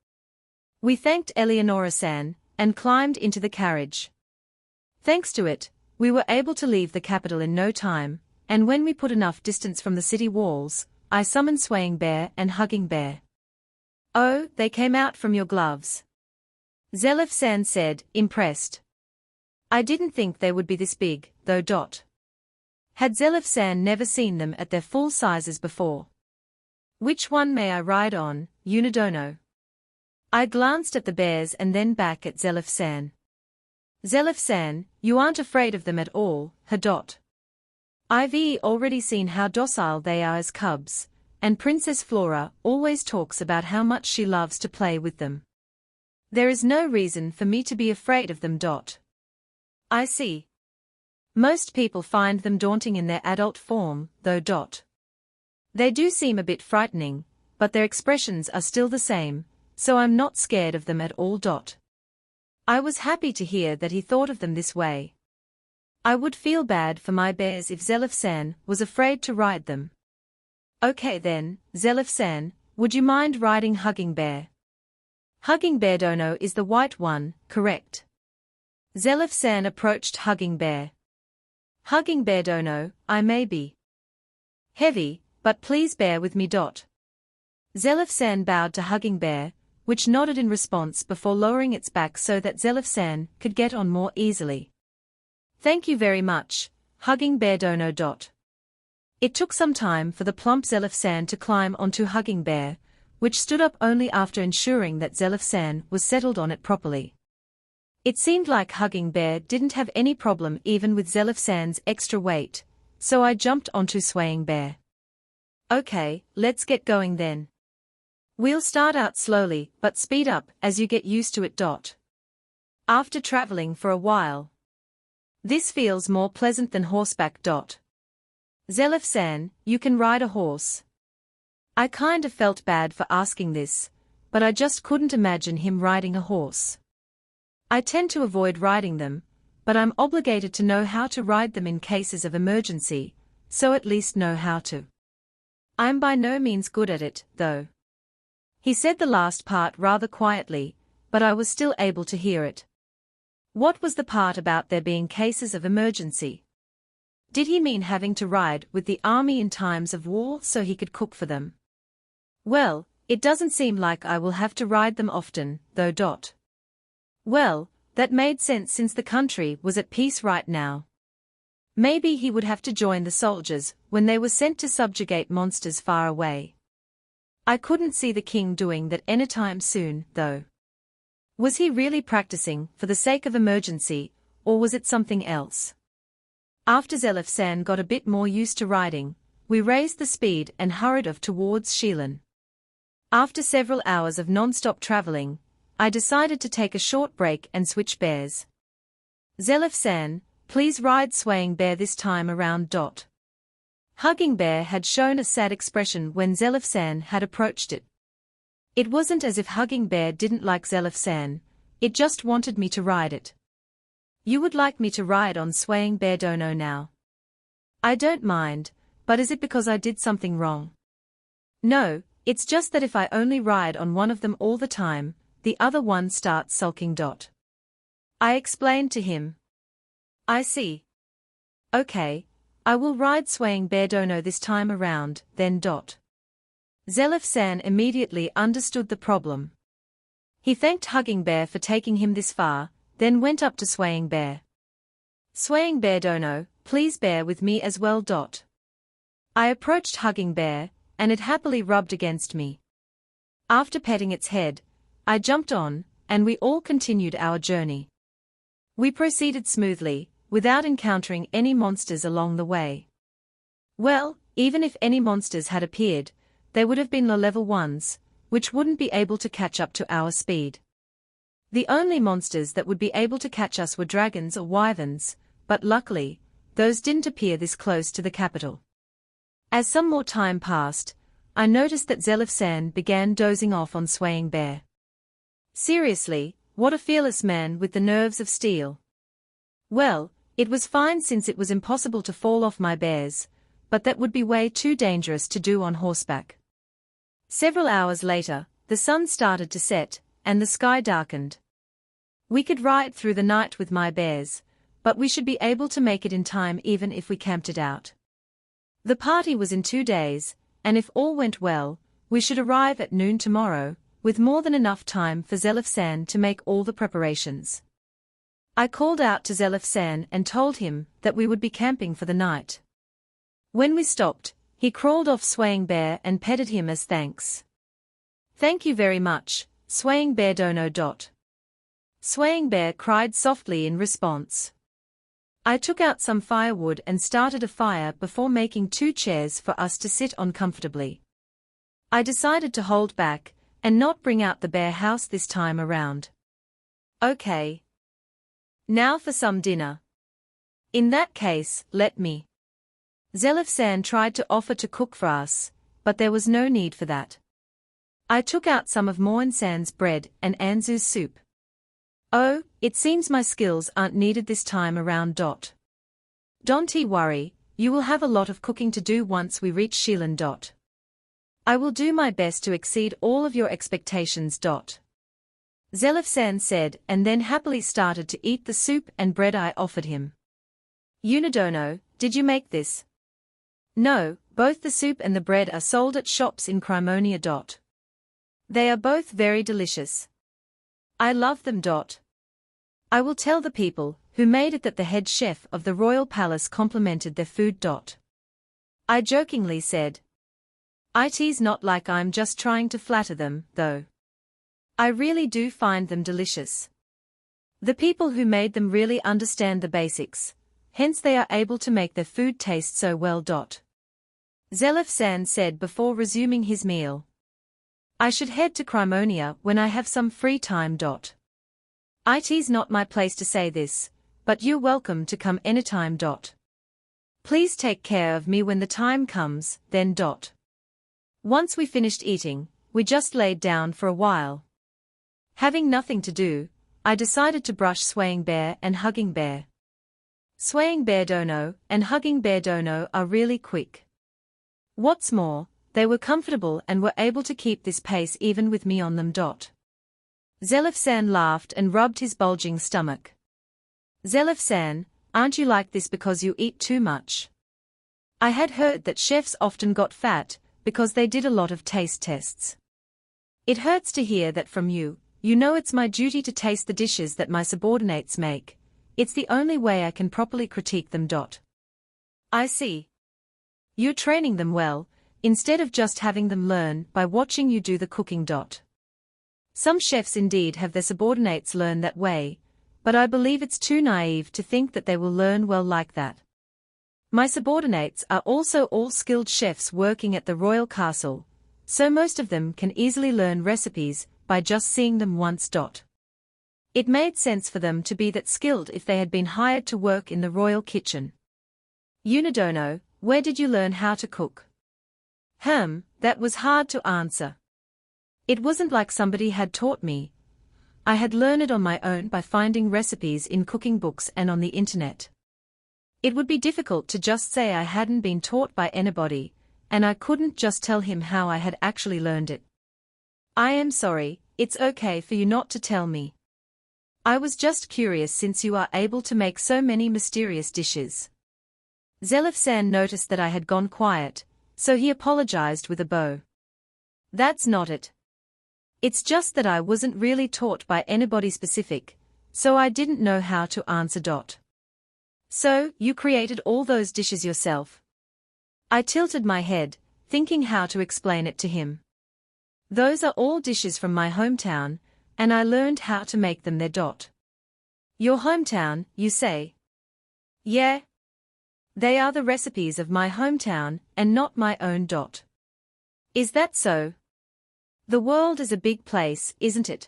We thanked Eleonora-san, and climbed into the carriage. Thanks to it, we were able to leave the capital in no time, and when we put enough distance from the city walls, I summoned Swaying Bear and Hugging Bear. Oh, they came out from your gloves. Zelef-san said, impressed. I didn't think they would be this big, though. Had Zelef-san never seen them at their full sizes before? Which one may I ride on, Unidono? I glanced at the bears and then back at Zelef-san. Zelef-san, you aren't afraid of them at all, I've already seen how docile they are as cubs, and Princess Flora always talks about how much she loves to play with them. There is no reason for me to be afraid of them. I see. Most people find them daunting in their adult form, though. They do seem a bit frightening, but their expressions are still the same, so I'm not scared of them at all. I was happy to hear that he thought of them this way. I would feel bad for my bears if Zelef-san was afraid to ride them. Okay then, Zelef-san, would you mind riding Hugging Bear? Hugging Bear Dono is the white one, correct? Zelef-san approached Hugging Bear. Hugging Bear Dono, I may be heavy, but please bear with me. Zelef-san bowed to Hugging Bear, which nodded in response before lowering its back so that Zelef-san could get on more easily. Thank you very much, Hugging Bear Dono. It took some time for the plump Zelef-san to climb onto Hugging Bear, which stood up only after ensuring that Zelef-san was settled on it properly. It seemed like Hugging Bear didn't have any problem even with Zelef-san's extra weight, so I jumped onto Swaying Bear. Okay, let's get going then. We'll start out slowly but speed up as you get used to it. After traveling for a while, this feels more pleasant than horseback. Zelef-san, you can ride a horse. I kind of felt bad for asking this, but I just couldn't imagine him riding a horse. I tend to avoid riding them, but I'm obligated to know how to ride them in cases of emergency, so at least know how to. I'm by no means good at it, though. He said the last part rather quietly, but I was still able to hear it. What was the part about there being cases of emergency? Did he mean having to ride with the army in times of war so he could cook for them? Well, it doesn't seem like I will have to ride them often, though. Well, that made sense since the country was at peace right now. Maybe he would have to join the soldiers when they were sent to subjugate monsters far away. I couldn't see the king doing that anytime soon, though. Was he really practicing for the sake of emergency, or was it something else? After Zelef-san got a bit more used to riding, we raised the speed and hurried off towards Shilin. After several hours of non-stop traveling, I decided to take a short break and switch bears. Zelef-san, please ride Swaying Bear this time around. Hugging Bear had shown a sad expression when Zelef-san had approached it. It wasn't as if Hugging Bear didn't like Zelef-san, it just wanted me to ride it. You would like me to ride on Swaying Bear Dono now? I don't mind, but is it because I did something wrong? No, it's just that if I only ride on one of them all the time, the other one starts sulking. I explained to him. I see. Okay, I will ride Swaying Bear Dono this time around, then. Zelef-san immediately understood the problem. He thanked Hugging Bear for taking him this far, then went up to Swaying Bear. Swaying Bear Dono, please bear with me as well. I approached Hugging Bear, and it happily rubbed against me. After petting its head, I jumped on, and we all continued our journey. We proceeded smoothly, without encountering any monsters along the way. Well, even if any monsters had appeared, they would have been low-level ones, which wouldn't be able to catch up to our speed. The only monsters that would be able to catch us were dragons or wyverns, but luckily, those didn't appear this close to the capital. As some more time passed, I noticed that Zelef-san began dozing off on Swaying Bear. Seriously, what a fearless man with the nerves of steel. Well, it was fine since it was impossible to fall off my bears, but that would be way too dangerous to do on horseback. Several hours later, the sun started to set, and the sky darkened. We could ride through the night with my bears, but we should be able to make it in time even if we camped it out. The party was in 2 days, and if all went well, we should arrive at noon tomorrow, with more than enough time for Zelifsan to make all the preparations. I called out to Zelifsan and told him that we would be camping for the night. When we stopped, he crawled off Swaying Bear and petted him as thanks. "Thank you very much, Swaying Bear Dono. Swaying Bear cried softly in response. I took out some firewood and started a fire before making 2 chairs for us to sit on comfortably. I decided to hold back and not bring out the bear house this time around. Okay. Now for some dinner. In that case, let me. Zelifsan tried to offer to cook for us, but there was no need for that. I took out some of Moinsan's bread and Anzu's soup. Oh, it seems my skills aren't needed this time around. Don't worry, you will have a lot of cooking to do once we reach Shilan. I will do my best to exceed all of your expectations. Zelifsan said and then happily started to eat the soup and bread I offered him. Unidono, did you make this? No, both the soup and the bread are sold at shops in Crimonia. They are both very delicious. I love them. I will tell the people who made it that the head chef of the royal palace complimented their food. I jokingly said. It's not like I'm just trying to flatter them, though. I really do find them delicious. The people who made them really understand the basics, hence they are able to make their food taste so well. Zelifsan said before resuming his meal. I should head to Crimonia when I have some free time. It's not my place to say this, but you're welcome to come anytime. Please take care of me when the time comes, then. Once we finished eating, we just laid down for a while. Having nothing to do, I decided to brush Swaying Bear and Hugging Bear. Swaying Bear Dono and Hugging Bear Dono are really quick. What's more, they were comfortable and were able to keep this pace even with me on them. Zelifsan laughed and rubbed his bulging stomach. Zelifsan, aren't you like this because you eat too much? I had heard that chefs often got fat because they did a lot of taste tests. It hurts to hear that from you. You know it's my duty to taste the dishes that my subordinates make. It's the only way I can properly critique them. I see. You're training them well, instead of just having them learn by watching you do the cooking. Some chefs indeed have their subordinates learn that way, but I believe it's too naive to think that they will learn well like that. My subordinates are also all skilled chefs working at the royal castle, so most of them can easily learn recipes by just seeing them once. It made sense for them to be that skilled if they had been hired to work in the royal kitchen. Unidono, where did you learn how to cook? That was hard to answer. It wasn't like somebody had taught me. I had learned it on my own by finding recipes in cooking books and on the internet. It would be difficult to just say I hadn't been taught by anybody, and I couldn't just tell him how I had actually learned it. I am sorry, it's okay for you not to tell me. I was just curious since you are able to make so many mysterious dishes. Zelifsan noticed that I had gone quiet, so he apologized with a bow. That's not it. It's just that I wasn't really taught by anybody specific, so I didn't know how to answer. So, you created all those dishes yourself? I tilted my head, thinking how to explain it to him. Those are all dishes from my hometown, and I learned how to make them there. Your hometown, you say? Yeah. They are the recipes of my hometown, and not my own. Is that so? The world is a big place, isn't it?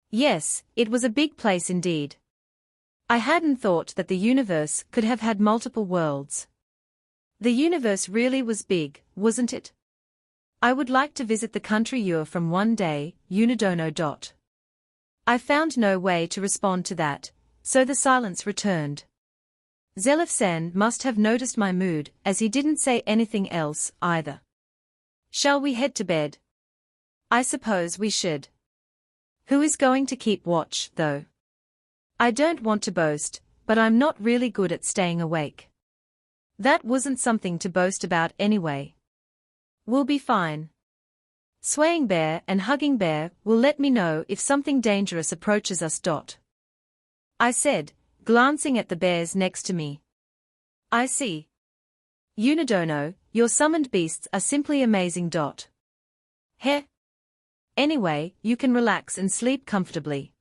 Yes, it was a big place indeed. I hadn't thought that the universe could have had multiple worlds. The universe really was big, wasn't it? I would like to visit the country you're from one day, Unidono. I found no way to respond to that, so the silence returned. Zelifsan must have noticed my mood as he didn't say anything else either. Shall we head to bed? I suppose we should. Who is going to keep watch, though? I don't want to boast, but I'm not really good at staying awake. That wasn't something to boast about anyway. We'll be fine. Swaying bear and hugging bear will let me know if something dangerous approaches us. I said, glancing at the bears next to me. I see. Unidono, your summoned beasts are simply amazing. Heh. Anyway, you can relax and sleep comfortably.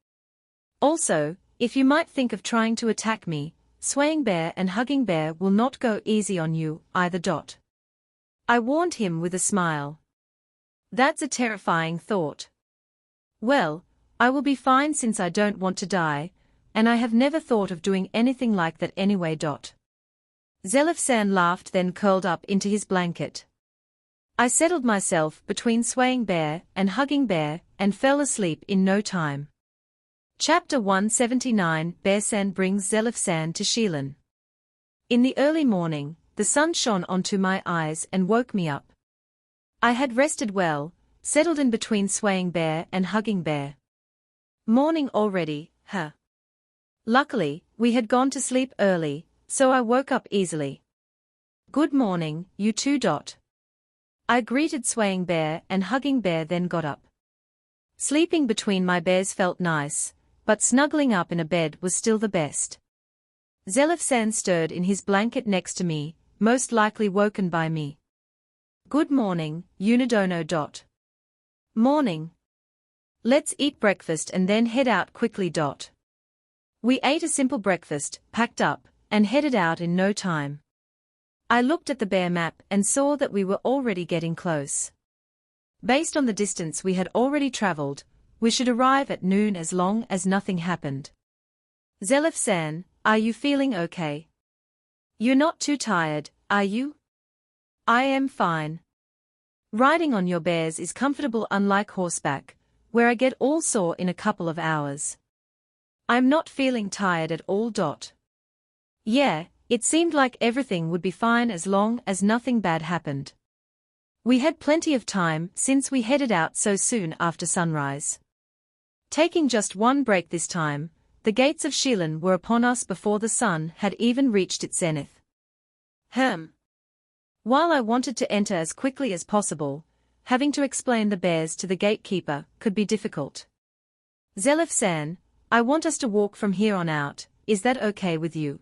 Also, if you might think of trying to attack me, swaying bear and hugging bear will not go easy on you either. I warned him with a smile. That's a terrifying thought. Well, I will be fine since I don't want to die, and I have never thought of doing anything like that anyway. Zelifsan laughed, then curled up into his blanket. I settled myself between swaying bear and hugging bear and fell asleep in no time. Chapter 179 Bearsan brings Zelifsan to Shilin. In the early morning, the sun shone onto my eyes and woke me up. I had rested well, settled in between swaying bear and hugging bear. Morning already, huh? Luckily, we had gone to sleep early, so I woke up easily. Good morning, you two. I greeted swaying bear and hugging bear, then got up. Sleeping between my bears felt nice, but snuggling up in a bed was still the best. Zelifsan stirred in his blanket next to me, most likely woken by me. Good morning, Unidono. Morning. Let's eat breakfast and then head out quickly. We ate a simple breakfast, packed up, and headed out in no time. I looked at the bear map and saw that we were already getting close. Based on the distance we had already traveled, we should arrive at noon as long as nothing happened. Zelifsan, are you feeling okay? You're not too tired, are you? I am fine. Riding on your bears is comfortable, unlike horseback, where I get all sore in a couple of hours. I'm not feeling tired at all. Yeah, it seemed like everything would be fine as long as nothing bad happened. We had plenty of time since we headed out so soon after sunrise. Taking just one break this time, the gates of Shilin were upon us before the sun had even reached its zenith. While I wanted to enter as quickly as possible, having to explain the bears to the gatekeeper could be difficult. Zelifsan, I want us to walk from here on out, is that okay with you?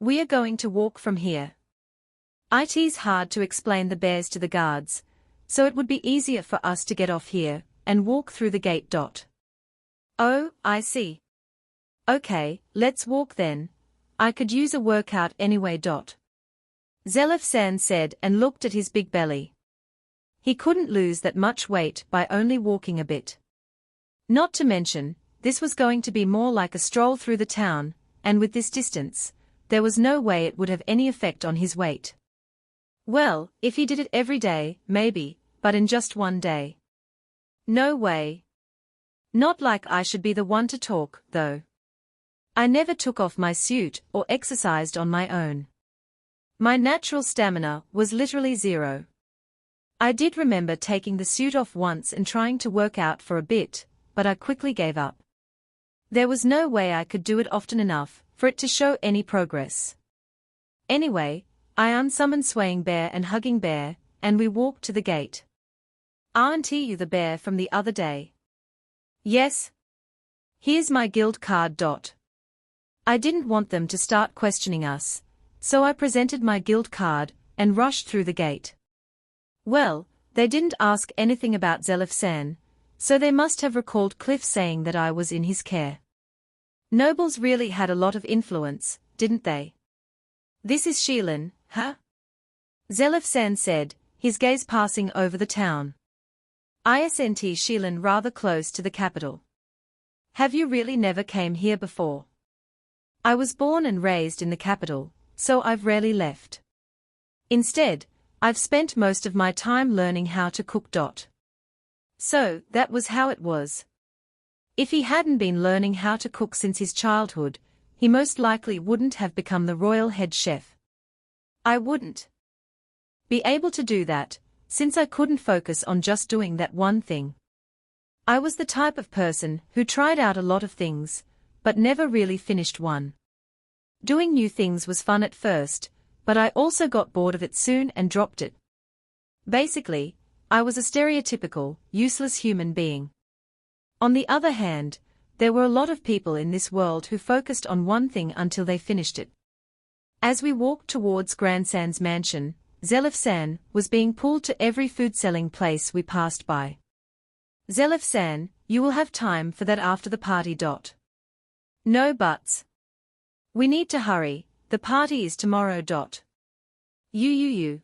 We are going to walk from here. It's hard to explain the bears to the guards, so it would be easier for us to get off here and walk through the gate. Oh, I see. Okay, let's walk then. I could use a workout anyway. Zelifsan said and looked at his big belly. He couldn't lose that much weight by only walking a bit. Not to mention, this was going to be more like a stroll through the town, and with this distance, there was no way it would have any effect on his weight. Well, if he did it every day, maybe, but in just one day. No way. Not like I should be the one to talk, though. I never took off my suit or exercised on my own. My natural stamina was literally zero. I did remember taking the suit off once and trying to work out for a bit, but I quickly gave up. There was no way I could do it often enough for it to show any progress. Anyway, I unsummoned swaying bear and hugging bear, and we walked to the gate. Aren't you the bear from the other day? Yes. Here's my guild card. I didn't want them to start questioning us, so I presented my guild card and rushed through the gate. Well, they didn't ask anything about Zelifsan, so they must have recalled Cliff saying that I was in his care. Nobles really had a lot of influence, didn't they? This is Shilin, huh? Zelifsan said, his gaze passing over the town. Isn't Shilin rather close to the capital? Have you really never came here before? I was born and raised in the capital, so I've rarely left. Instead, I've spent most of my time learning how to cook. So, that was how it was. If he hadn't been learning how to cook since his childhood, he most likely wouldn't have become the royal head chef. I wouldn't be able to do that, since I couldn't focus on just doing that one thing. I was the type of person who tried out a lot of things, but never really finished one. Doing new things was fun at first, but I also got bored of it soon and dropped it. Basically, I was a stereotypical, useless human being. On the other hand, there were a lot of people in this world who focused on one thing until they finished it. As we walked towards Grandsan's mansion, Zelif-san was being pulled to every food-selling place we passed by. Zelif-san, you will have time for that after the party. No buts. We need to hurry, the party is tomorrow. You.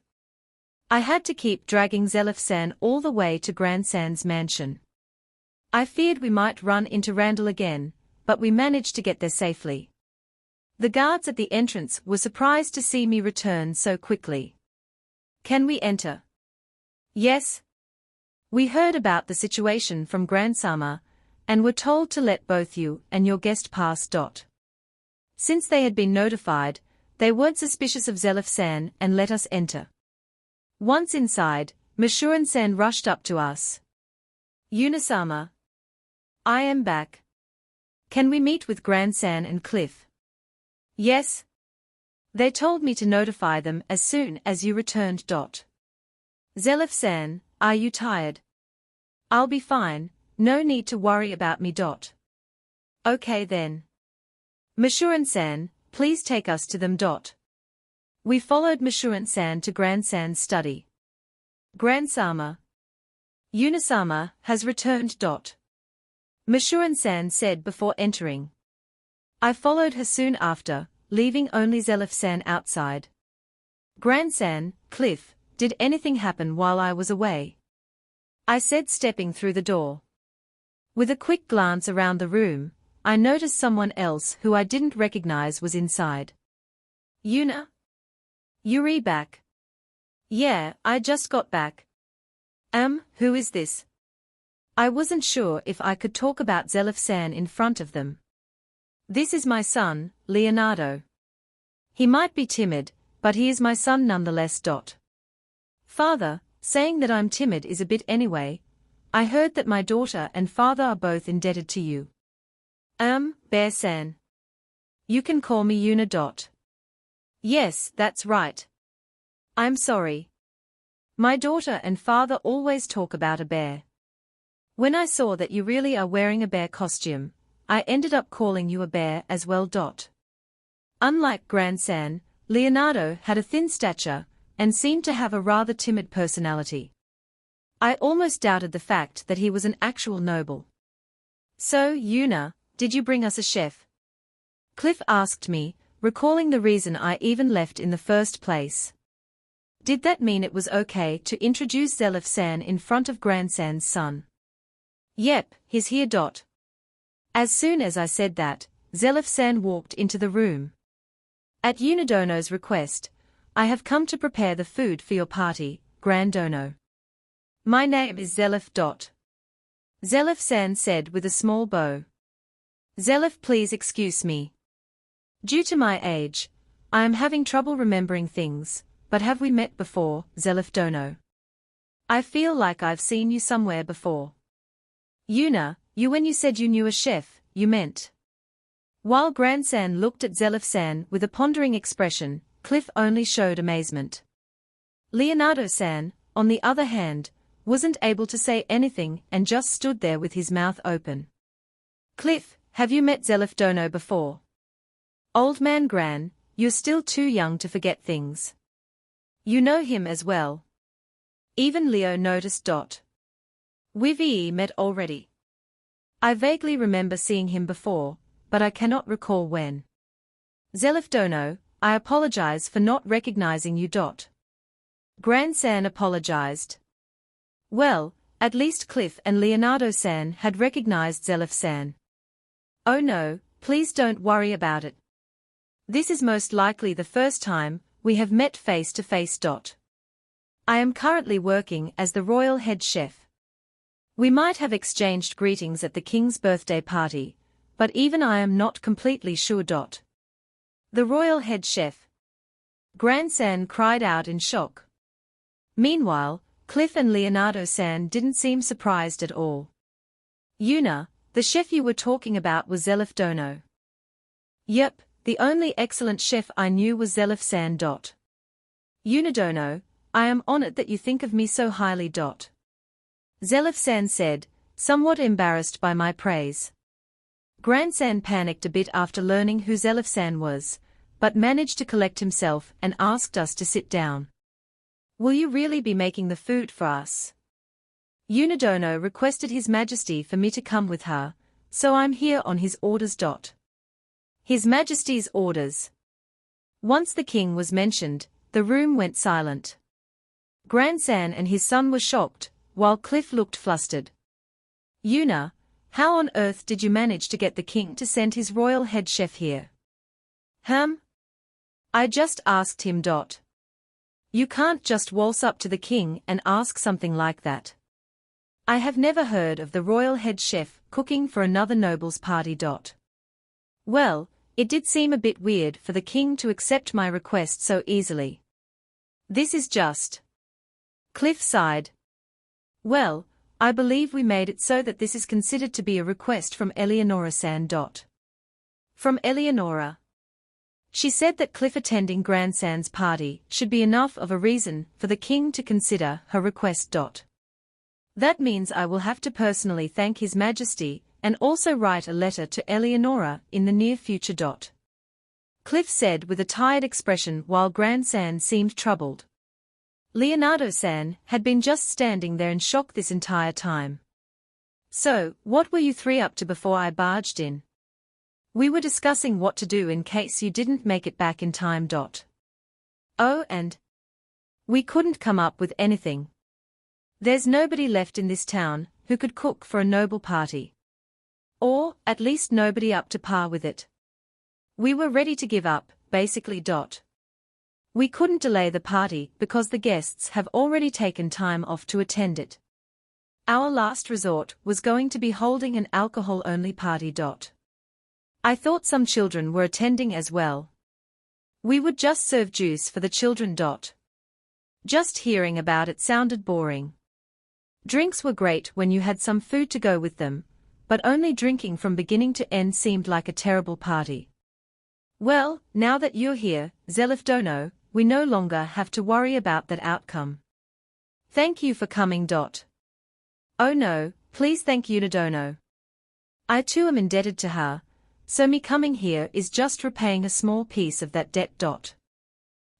I had to keep dragging Zelif-san all the way to Grandsan's mansion. I feared we might run into Randall again, but we managed to get there safely. The guards at the entrance were surprised to see me return so quickly. Can we enter? Yes. We heard about the situation from Grandsama, and were told to let both you and your guest pass. Since they had been notified, they weren't suspicious of Zelif-san and let us enter. Once inside, Masurin-san rushed up to us. Yuna-sama. I am back. Can we meet with Grandsan and Cliff? Yes. They told me to notify them as soon as you returned. Zelif-san, are you tired? I'll be fine, no need to worry about me. Okay then. Masurin-san, please take us to them. We followed Masurin-san to Grandsan's study. Grandsama. Yuna-sama has returned. Masurin-san said before entering. I followed her soon after, leaving only Zelif-san outside. Grandsan, Cliff, did anything happen while I was away? I said, stepping through the door. With a quick glance around the room, I noticed someone else who I didn't recognize was inside. Yuna? Yuri back? Yeah, I just got back. Who is this? I wasn't sure if I could talk about Zelif-san in front of them. This is my son, Leonardo. He might be timid, but he is my son nonetheless. Father, saying that I'm timid is a bit anyway. I heard that my daughter and father are both indebted to you. Bear-san. You can call me Yuna. Yes, that's right. I'm sorry. My daughter and father always talk about a bear. When I saw that you really are wearing a bear costume, I ended up calling you a bear as well. Unlike Grandsan, Leonardo had a thin stature, and seemed to have a rather timid personality. I almost doubted the fact that he was an actual noble. So, Yuna, did you bring us a chef? Cliff asked me, recalling the reason I even left in the first place. Did that mean it was okay to introduce Zelif-san in front of Grandsan's son? Yep, he's here. As soon as I said that, Zelif-san walked into the room. At Yunadono's request, I have come to prepare the food for your party, Grandono. My name is Zelif. Zelif-san said with a small bow. Zelif, please excuse me. Due to my age, I am having trouble remembering things, but have we met before, Zelif Dono? I feel like I've seen you somewhere before. Yuna, when you said you knew a chef, you meant. While Grandsan looked at Zelif-san with a pondering expression, Cliff only showed amazement. Leonardo-san, on the other hand, wasn't able to say anything and just stood there with his mouth open. Cliff, have you met Zelif Dono before? Old man Gran, you're still too young to forget things. You know him as well. Even Leo noticed. We've met already. I vaguely remember seeing him before, but I cannot recall when. Zelif Dono, I apologize for not recognizing you. Grandsan apologized. Well, at least Cliff and Leonardo-san had recognized Zelif-san. Oh no, please don't worry about it. This is most likely the first time we have met face to face. I am currently working as the royal head chef. We might have exchanged greetings at the king's birthday party, but even I am not completely sure. The royal head chef. Grandsan cried out in shock. Meanwhile, Cliff and Leonardo-san didn't seem surprised at all. Una, the chef you were talking about was Zelif Dono. Yep, the only excellent chef I knew was Zelif San. Una Dono, I am honored that you think of me so highly. Zelif San said, somewhat embarrassed by my praise. Grandsan panicked a bit after learning who Zelif San was, but managed to collect himself and asked us to sit down. Will you really be making the food for us? Unidono requested His Majesty for me to come with her, so I'm here on his orders. His Majesty's orders. Once the king was mentioned, the room went silent. Grandsan and his son were shocked, while Cliff looked flustered. Una, how on earth did you manage to get the king to send his royal head chef here? I just asked him. You can't just waltz up to the king and ask something like that. I have never heard of the royal head chef cooking for another noble's party. Well, it did seem a bit weird for the king to accept my request so easily. This is just. Cliff sighed. Well, I believe we made it so that this is considered to be a request from Eleonora San. From Eleonora. She said that Cliff attending Grandsan's party should be enough of a reason for the king to consider her request. That means I will have to personally thank His Majesty and also write a letter to Eleonora in the near future. Cliff said with a tired expression while Grandsan seemed troubled. Leonardo San had been just standing there in shock this entire time. So, what were you three up to before I barged in? We were discussing what to do in case you didn't make it back in time. Oh, and we couldn't come up with anything. There's nobody left in this town who could cook for a noble party. Or, at least nobody up to par with it. We were ready to give up, basically. We couldn't delay the party because the guests have already taken time off to attend it. Our last resort was going to be holding an alcohol-only party. I thought some children were attending as well. We would just serve juice for the children. Just hearing about it sounded boring. Drinks were great when you had some food to go with them, but only drinking from beginning to end seemed like a terrible party. Well, now that you're here, Zelif Dono, we no longer have to worry about that outcome. Thank you for coming. Oh no, please thank Unidono. I too am indebted to her, so me coming here is just repaying a small piece of that debt.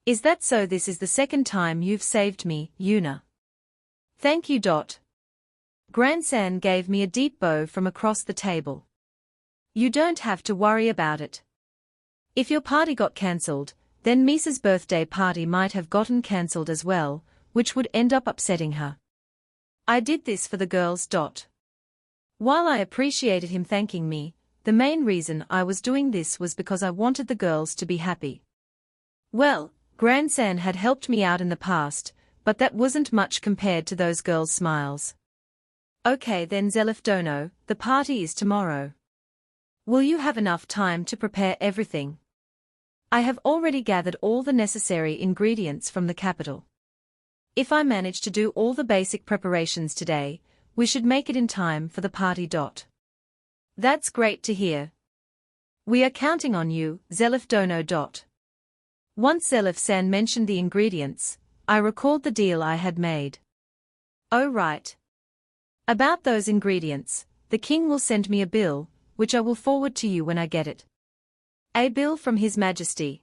Is that so? This is the second time you've saved me, Una. Thank you. Grandsan gave me a deep bow from across the table. You don't have to worry about it. If your party got cancelled, then Misa's birthday party might have gotten cancelled as well, which would end up upsetting her. I did this for the girls. While I appreciated him thanking me, the main reason I was doing this was because I wanted the girls to be happy. Well, Grandsan had helped me out in the past, but that wasn't much compared to those girls' smiles. Okay then Zelif Dono, the party is tomorrow. Will you have enough time to prepare everything? I have already gathered all the necessary ingredients from the capital. If I manage to do all the basic preparations today, we should make it in time for the party. That's great to hear. We are counting on you, Zelif Dono. Once Zelif San mentioned the ingredients, I recalled the deal I had made. Oh right. About those ingredients, the king will send me a bill, which I will forward to you when I get it. A bill from His Majesty.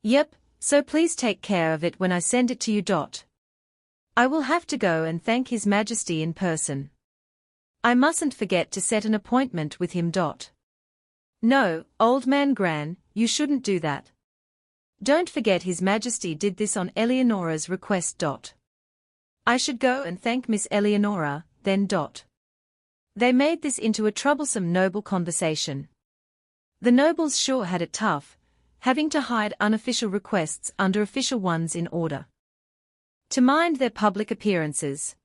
Yep, so please take care of it when I send it to you. I will have to go and thank His Majesty in person. I mustn't forget to set an appointment with him. No, old man Gran, you shouldn't do that. Don't forget His Majesty did this on Eleonora's request. I should go and thank Miss Eleonora, then. They made this into a troublesome noble conversation. The nobles sure had it tough, having to hide unofficial requests under official ones in order to mind their public appearances.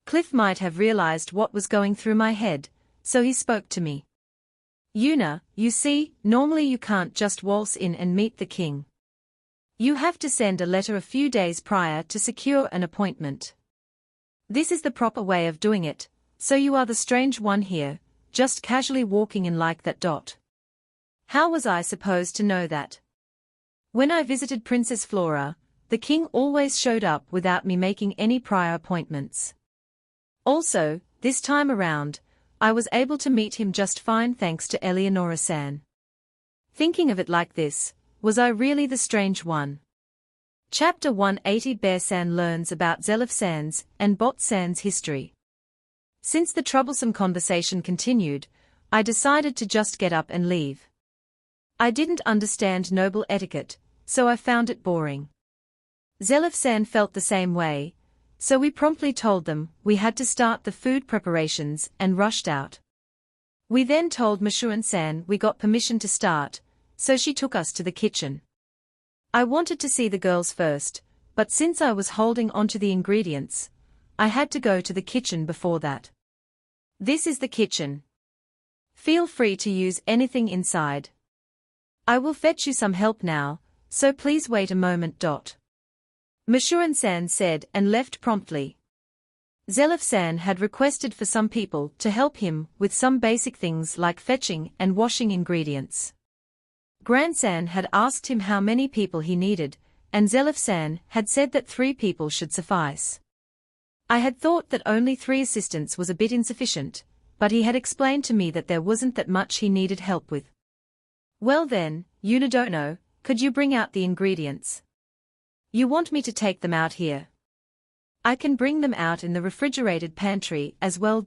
Cliff might have realized what was going through my head, so he spoke to me. Una, you see, normally you can't just waltz in and meet the king. You have to send a letter a few days prior to secure an appointment. This is the proper way of doing it, So you are the strange one here, just casually walking in like that. How was I supposed to know that? When I visited Princess Flora, the king always showed up without me making any prior appointments. Also, this time around, I was able to meet him just fine thanks to Eleonora-san. Thinking of it like this, was I really the strange one? Chapter 180 Bear-san learns about Zelif-san's and Bot-san's history. Since the troublesome conversation continued, I decided to just get up and leave. I didn't understand noble etiquette, so I found it boring. Zelif-san felt the same way, so we promptly told them we had to start the food preparations and rushed out. We then told Masuran-san we got permission to start, so she took us to the kitchen. I wanted to see the girls first, but since I was holding onto the ingredients, I had to go to the kitchen before that. This is the kitchen. Feel free to use anything inside. I will fetch you some help now, so please wait a moment. Masuran-san said and left promptly. Zelif-san had requested for some people to help him with some basic things like fetching and washing ingredients. Gran-san had asked him how many people he needed, and Zelif-san had said that 3 people should suffice. I had thought that only 3 assistants was a bit insufficient, but he had explained to me that there wasn't that much he needed help with. Well then, Unidono, could you bring out the ingredients? You want me to take them out here? I can bring them out in the refrigerated pantry as well.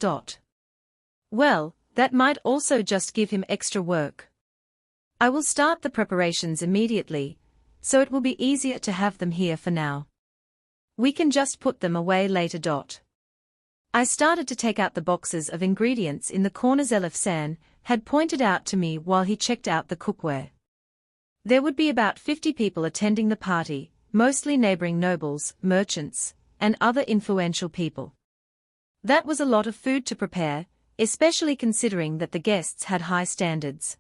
Well, that might also just give him extra work. I will start the preparations immediately, so it will be easier to have them here for now. We can just put them away later. I started to take out the boxes of ingredients in the corner Zelif-san had pointed out to me while he checked out the cookware. There would be about 50 people attending the party, mostly neighboring nobles, merchants, and other influential people. That was a lot of food to prepare, especially considering that the guests had high standards.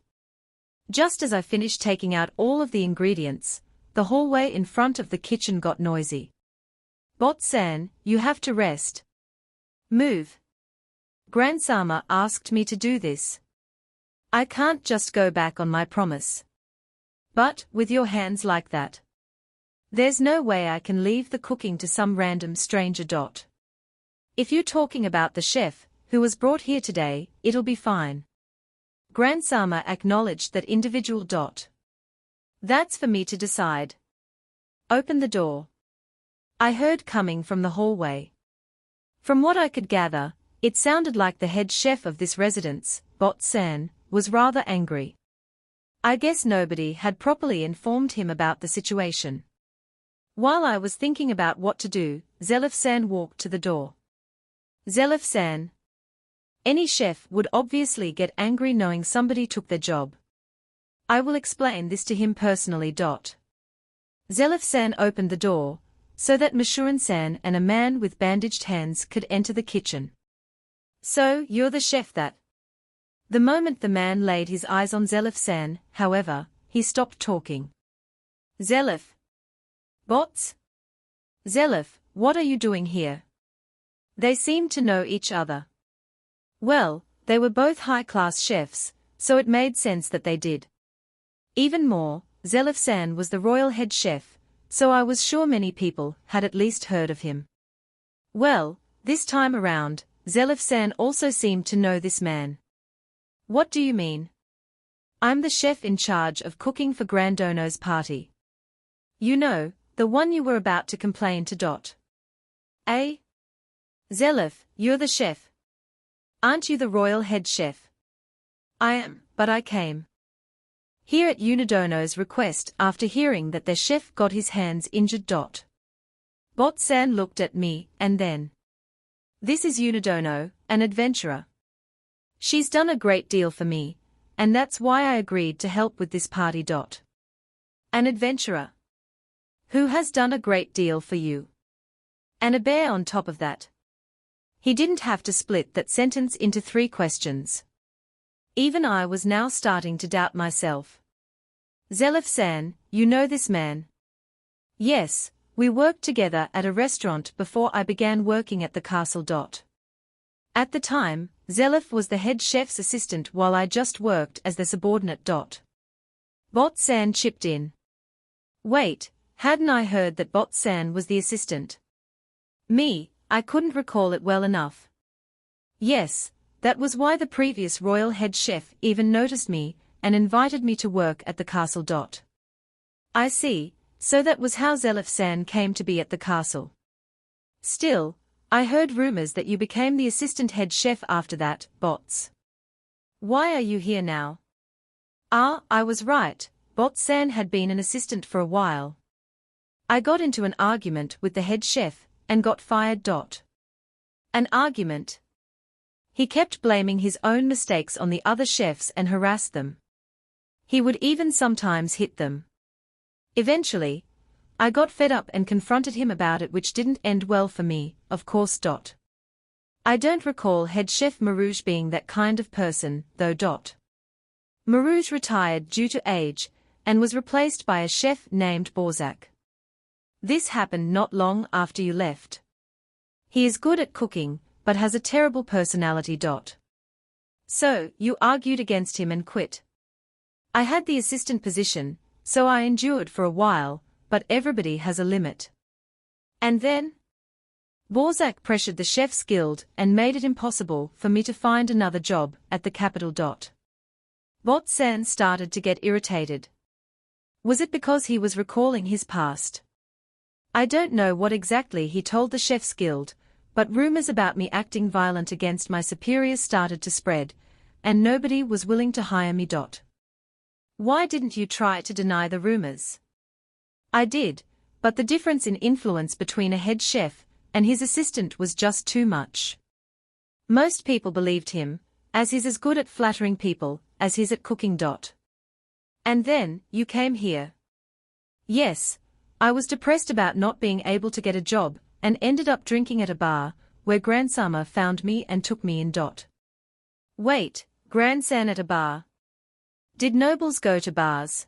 Just as I finished taking out all of the ingredients, the hallway in front of the kitchen got noisy. Bot-san, you have to rest. Move. Grand-sama asked me to do this. I can't just go back on my promise. But, with your hands like that, there's no way I can leave the cooking to some random stranger. If you're talking about the chef, who was brought here today, it'll be fine. Grand-sama acknowledged that individual. That's for me to decide. Open the door. I heard coming from the hallway. From what I could gather, it sounded like the head chef of this residence, Bot-san, was rather angry. I guess nobody had properly informed him about the situation. While I was thinking about what to do, Zelif-san walked to the door. Zelif-san. Any chef would obviously get angry knowing somebody took their job. I will explain this to him personally. Zelif-san opened the door, so that Masuran-san and a man with bandaged hands could enter the kitchen. So, you're the chef that... The moment the man laid his eyes on Zelif-san, however, he stopped talking. Zelif. Bots? Zelif, what are you doing here? They seemed to know each other. Well, they were both high-class chefs, so it made sense that they did. Even more, Zelif-san was the royal head chef, so I was sure many people had at least heard of him. Well, this time around, Zelif-san also seemed to know this man. What do you mean? I'm the chef in charge of cooking for Grandono's party. You know, the one you were about to complain to. Eh? Zelif, you're the chef. Aren't you the royal head chef? I am, but I came here at Unidono's request after hearing that their chef got his hands injured. Bot-san looked at me, and then. This is Unidono, an adventurer. She's done a great deal for me, and that's why I agreed to help with this party. An adventurer? Who has done a great deal for you? And a bear on top of that. He didn't have to split that sentence into 3 questions. Even I was now starting to doubt myself. Zelif-san, you know this man? Yes, we worked together at a restaurant before I began working at the castle. At the time, Zelif was the head chef's assistant while I just worked as the subordinate. Bot-san chipped in. Wait, hadn't I heard that Bot-san was the assistant? I couldn't recall it well enough. Yes, that was why the previous royal head chef even noticed me and invited me to work at the castle. I see, so that was how Zelif-san came to be at the castle. Still, I heard rumors that you became the assistant head chef after that, Bots. Why are you here now? Ah, I was right, Bot-san had been an assistant for a while. I got into an argument with the head chef and got fired. An argument? He kept blaming his own mistakes on the other chefs and harassed them. He would even sometimes hit them. Eventually, I got fed up and confronted him about it, which didn't end well for me, of course. I don't recall head chef Marouge being that kind of person, though. Marouge retired due to age and was replaced by a chef named Borzak. This happened not long after you left. He is good at cooking, but has a terrible personality. So, you argued against him and quit. I had the assistant position, so I endured for a while, but everybody has a limit. And then? Borzak pressured the chef's guild and made it impossible for me to find another job at the capital. Bot-san started to get irritated. Was it because he was recalling his past? I don't know what exactly he told the chef's guild, but rumors about me acting violent against my superiors started to spread, and nobody was willing to hire me. Why didn't you try to deny the rumors? I did, but the difference in influence between a head chef and his assistant was just too much. Most people believed him, as he's as good at flattering people as he's at cooking. And then, you came here. Yes, I was depressed about not being able to get a job, and ended up drinking at a bar, where Grandsama found me and took me in. Wait, Grandsan at a bar? Did nobles go to bars?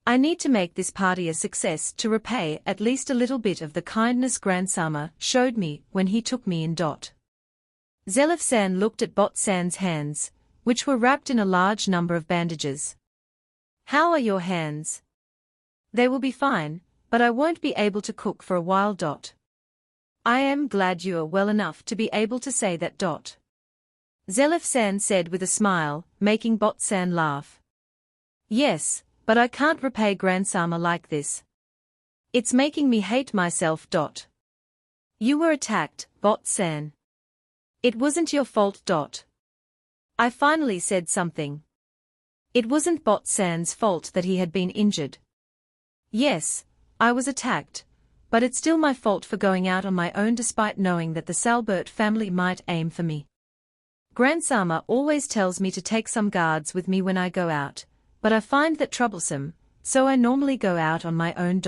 I need to make this party a success to repay at least a little bit of the kindness Grandsama showed me when he took me in. Zelif-san looked at Bot-san's hands, which were wrapped in a large number of bandages. How are your hands? They will be fine, but I won't be able to cook for a while. I am glad you are well enough to be able to say that. Zelif-san said with a smile, making Bot-san laugh. Yes, but I can't repay Grandsama like this. It's making me hate myself. You were attacked, Bot-san. It wasn't your fault. I finally said something. It wasn't Bot-san's fault that he had been injured. Yes, I was attacked, but it's still my fault for going out on my own despite knowing that the Salbert family might aim for me. Grandsama always tells me to take some guards with me when I go out, but I find that troublesome, so I normally go out on my own.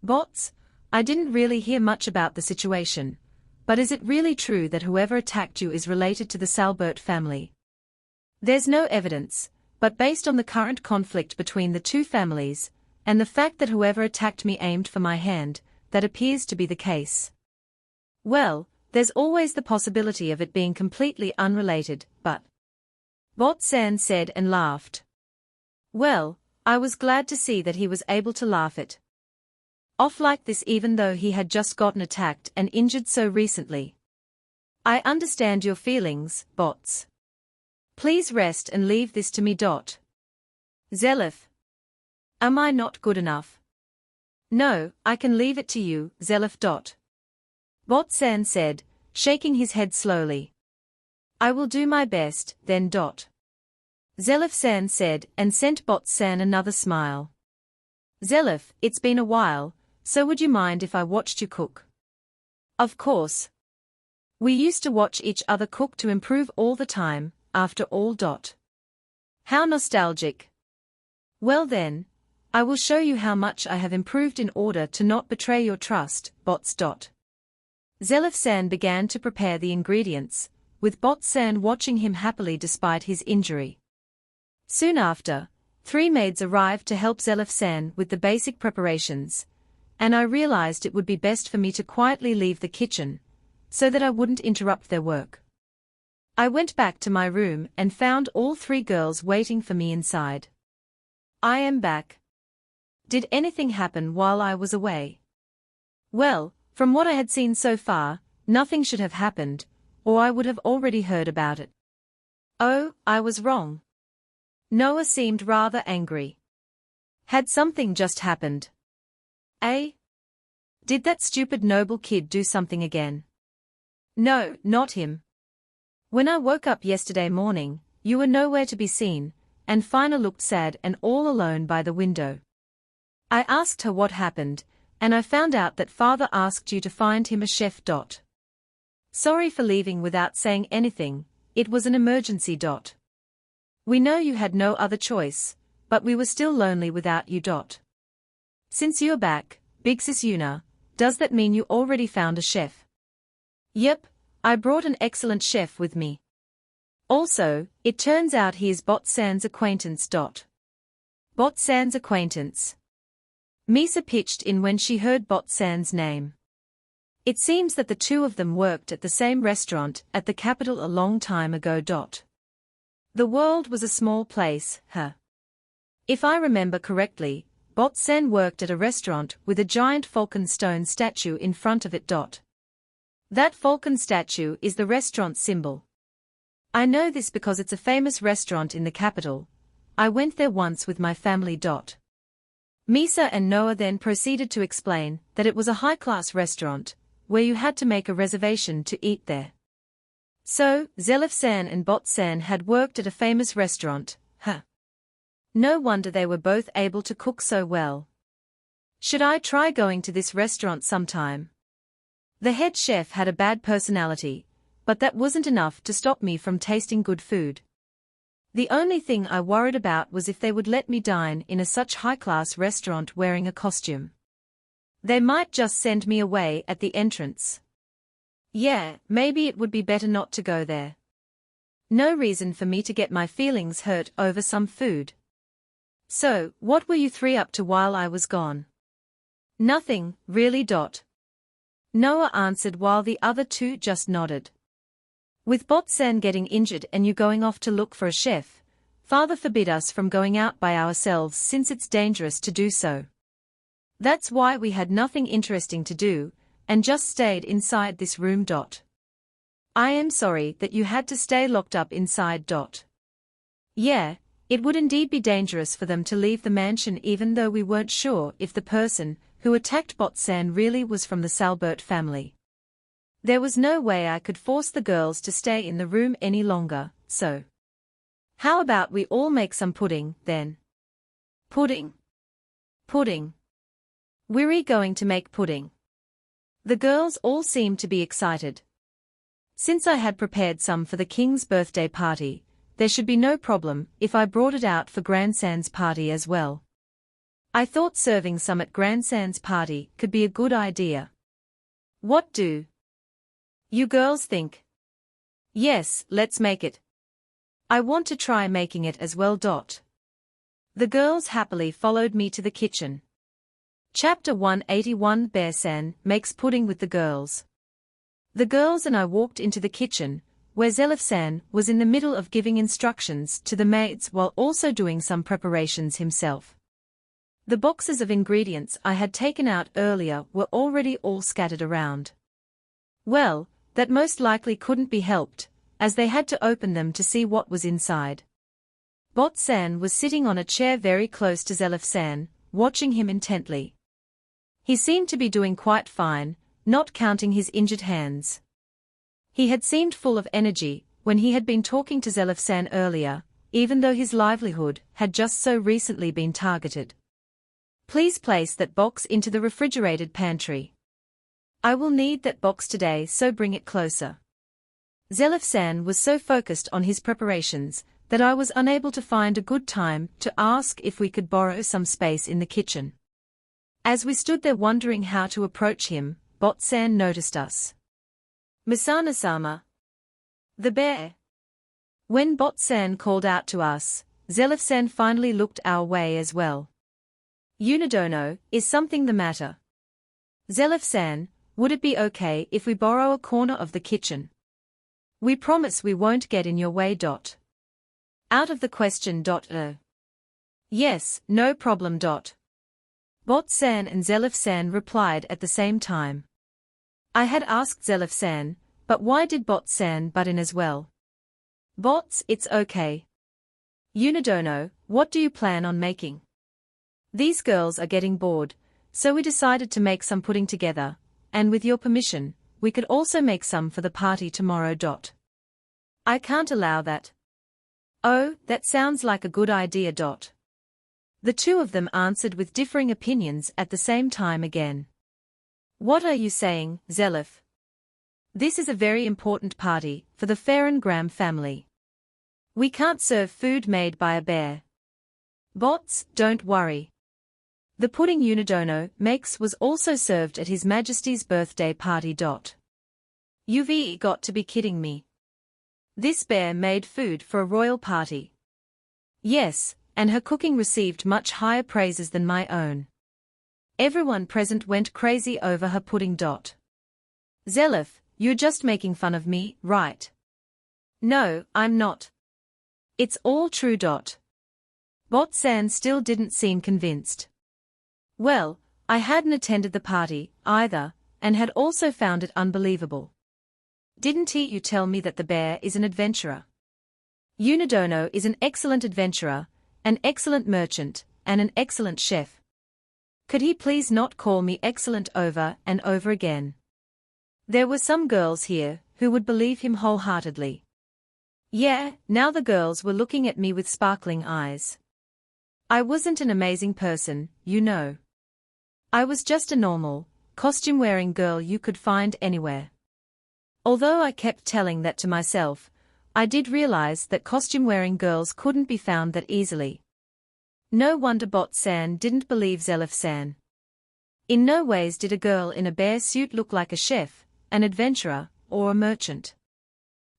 Bots, I didn't really hear much about the situation, but is it really true that whoever attacked you is related to the Salbert family? There's no evidence, but based on the current conflict between the two families, and the fact that whoever attacked me aimed for my hand, that appears to be the case. Well, there's always the possibility of it being completely unrelated, but... Bot-san said and laughed. Well, I was glad to see that he was able to laugh it off like this even though he had just gotten attacked and injured so recently. I understand your feelings, Bots. Please rest and leave this to me. Zelif. Am I not good enough? No, I can leave it to you, Zelif. Bot-san said, shaking his head slowly. I will do my best, then. Zelif-san said and sent Bot-san another smile. Zelif, it's been a while, so would you mind if I watched you cook? Of course. We used to watch each other cook to improve all the time, after all. How nostalgic. Well then, I will show you how much I have improved in order to not betray your trust, Bots. Zelif-san began to prepare the ingredients, with Bot-san watching him happily despite his injury. Soon after, 3 maids arrived to help Zelif-san with the basic preparations, and I realized it would be best for me to quietly leave the kitchen, so that I wouldn't interrupt their work. I went back to my room and found all 3 girls waiting for me inside. I am back. Did anything happen while I was away? Well, from what I had seen so far, nothing should have happened, or I would have already heard about it. Oh, I was wrong. Noah seemed rather angry. Had something just happened? Eh? Did that stupid noble kid do something again? No, not him. When I woke up yesterday morning, you were nowhere to be seen, and Fina looked sad and all alone by the window. I asked her what happened, and I found out that father asked you to find him a chef. Sorry for leaving without saying anything, it was an emergency. We know you had no other choice, but we were still lonely without you. Since you're back, Big Sis Yuna, does that mean you already found a chef? Yep, I brought an excellent chef with me. Also, it turns out he is Bot-san's acquaintance. Bot-san's acquaintance. Misa pitched in when she heard Bot-san's name. It seems that the 2 of them worked at the same restaurant at the capital a long time ago. The world was a small place, huh? If I remember correctly, Bot-san worked at a restaurant with a giant falcon stone statue in front of it. That falcon statue is the restaurant symbol. I know this because it's a famous restaurant in the capital. I went there once with my family. Misa and Noah then proceeded to explain that it was a high-class restaurant, where you had to make a reservation to eat there. So, Zelif-san and Bot-san had worked at a famous restaurant, huh? No wonder they were both able to cook so well. Should I try going to this restaurant sometime? The head chef had a bad personality, but that wasn't enough to stop me from tasting good food. The only thing I worried about was if they would let me dine in a such high-class restaurant wearing a costume. They might just send me away at the entrance. Yeah, maybe it would be better not to go there. No reason for me to get my feelings hurt over some food. So, what were you 3 up to while I was gone? Nothing, really. Noah answered while the other 2 just nodded. With Bot-san getting injured and you going off to look for a chef, father forbid us from going out by ourselves since it's dangerous to do so. That's why we had nothing interesting to do, and just stayed inside this room. I am sorry that you had to stay locked up inside. Yeah, it would indeed be dangerous for them to leave the mansion even though we weren't sure if the person who attacked Bot-san really was from the Salbert family. There was no way I could force the girls to stay in the room any longer, so. How about we all make some pudding, then? Pudding. Pudding. We're going to make pudding. The girls all seemed to be excited. Since I had prepared some for the king's birthday party, there should be no problem if I brought it out for Grandsan's party as well. I thought serving some at Grandsan's party could be a good idea. What do you girls think? Yes, let's make it. I want to try making it as well. The girls happily followed me to the kitchen. Chapter 181 Bear-san makes pudding with the girls. The girls and I walked into the kitchen, where Zelif-san was in the middle of giving instructions to the maids while also doing some preparations himself. The boxes of ingredients I had taken out earlier were already all scattered around. Well, that most likely couldn't be helped, as they had to open them to see what was inside. Bot-san was sitting on a chair very close to Zelif-san, watching him intently. He seemed to be doing quite fine, not counting his injured hands. He had seemed full of energy when he had been talking to Zelif-san earlier, even though his livelihood had just so recently been targeted. Please place that box into the refrigerated pantry. I will need that box today, so bring it closer. Zelif-san was so focused on his preparations that I was unable to find a good time to ask if we could borrow some space in the kitchen. As we stood there wondering how to approach him, Bot-san noticed us. Misana-sama. The bear. When Bot-san called out to us, Zelif-san finally looked our way as well. Unidono, is something the matter? Zelif-san, would it be okay if we borrow a corner of the kitchen? We promise we won't get in your way. Out of the question. Yes, no problem. Bot-san and Zelif-san replied at the same time. I had asked Zelif-san, but why did Bot-san butt in as well? Bots, it's okay. Unidono, what do you plan on making? These girls are getting bored, so we decided to make some pudding together, and with your permission, we could also make some for the party tomorrow. I can't allow that. Oh, that sounds like a good idea. The two of them answered with differing opinions at the same time again. What are you saying, Zelif? This is a very important party for the Graham family. We can't serve food made by a bear. Bots, don't worry. The pudding Unidono makes was also served at His Majesty's birthday party. You've got to be kidding me. This bear made food for a royal party. Yes, and her cooking received much higher praises than my own. Everyone present went crazy over her pudding. Zelif, you're just making fun of me, right? No, I'm not. It's all true. Bot-san still didn't seem convinced. Well, I hadn't attended the party, either, and had also found it unbelievable. Didn't you tell me that the bear is an adventurer? Unidono is an excellent adventurer, an excellent merchant, and an excellent chef. Could he please not call me excellent over and over again? There were some girls here who would believe him wholeheartedly. Yeah, now the girls were looking at me with sparkling eyes. I wasn't an amazing person, you know. I was just a normal, costume-wearing girl you could find anywhere. Although I kept telling that to myself, I did realize that costume-wearing girls couldn't be found that easily. No wonder Bot-san didn't believe Zelif-san. In no ways did a girl in a bear suit look like a chef, an adventurer, or a merchant.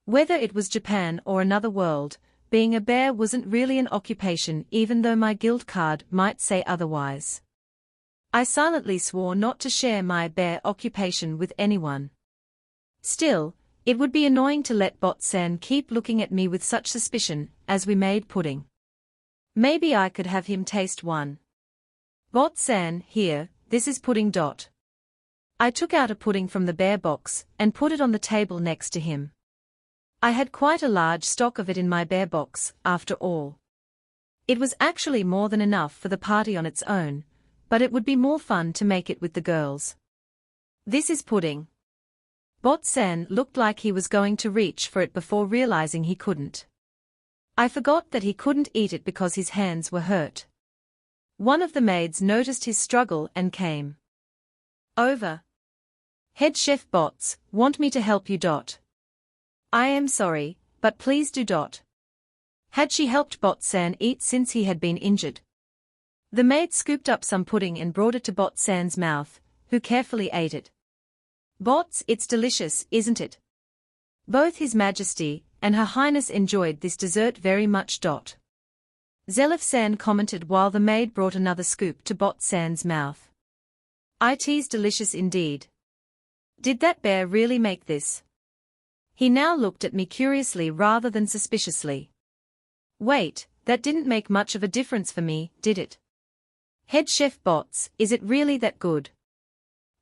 Whether it was Japan or another world, being a bear wasn't really an occupation even though my guild card might say otherwise. I silently swore not to share my bear occupation with anyone. Still, it would be annoying to let Bot-san keep looking at me with such suspicion as we made pudding. Maybe I could have him taste one. Bot-san, here, this is pudding. I took out a pudding from the bear box and put it on the table next to him. I had quite a large stock of it in my bear box, after all. It was actually more than enough for the party on its own, but it would be more fun to make it with the girls. This is pudding. Bot-san looked like he was going to reach for it before realizing he couldn't. I forgot that he couldn't eat it because his hands were hurt. One of the maids noticed his struggle and came over. Head chef Bots, want me to help you? I am sorry, but please do. Had she helped Bot-san eat since he had been injured? The maid scooped up some pudding and brought it to Bot-san's mouth, who carefully ate it. Bots, it's delicious, isn't it? Both His Majesty and Her Highness enjoyed this dessert very much. Zelif-san commented while the maid brought another scoop to Bot-san's mouth. It's delicious indeed. Did that bear really make this? He now looked at me curiously rather than suspiciously. Wait, that didn't make much of a difference for me, did it? Head chef Bots, is it really that good?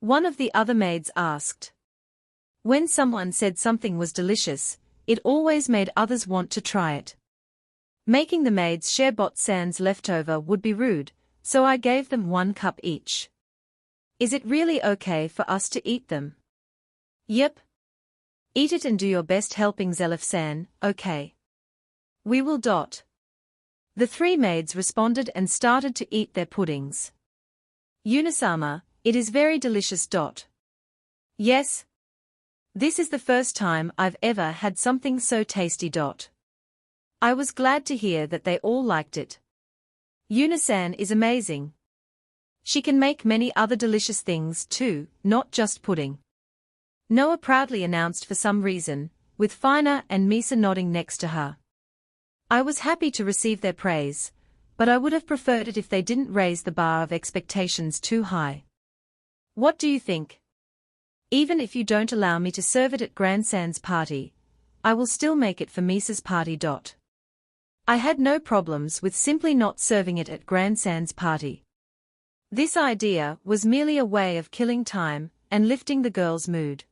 One of the other maids asked. When someone said something was delicious, it always made others want to try it. Making the maids share Bot-san's leftover would be rude, so I gave them 1 cup each. Is it really okay for us to eat them? Yep. Eat it and do your best helping, Zelif-san, okay? We will. The 3 maids responded and started to eat their puddings. Unisama, it is very delicious. Yes. This is the first time I've ever had something so tasty. I was glad to hear that they all liked it. Unisan is amazing. She can make many other delicious things too, not just pudding. Noah proudly announced for some reason, with Fina and Misa nodding next to her. I was happy to receive their praise, but I would have preferred it if they didn't raise the bar of expectations too high. What do you think? Even if you don't allow me to serve it at Grandsan's party, I will still make it for Misa's party. I had no problems with simply not serving it at Grandsan's party. This idea was merely a way of killing time and lifting the girl's mood.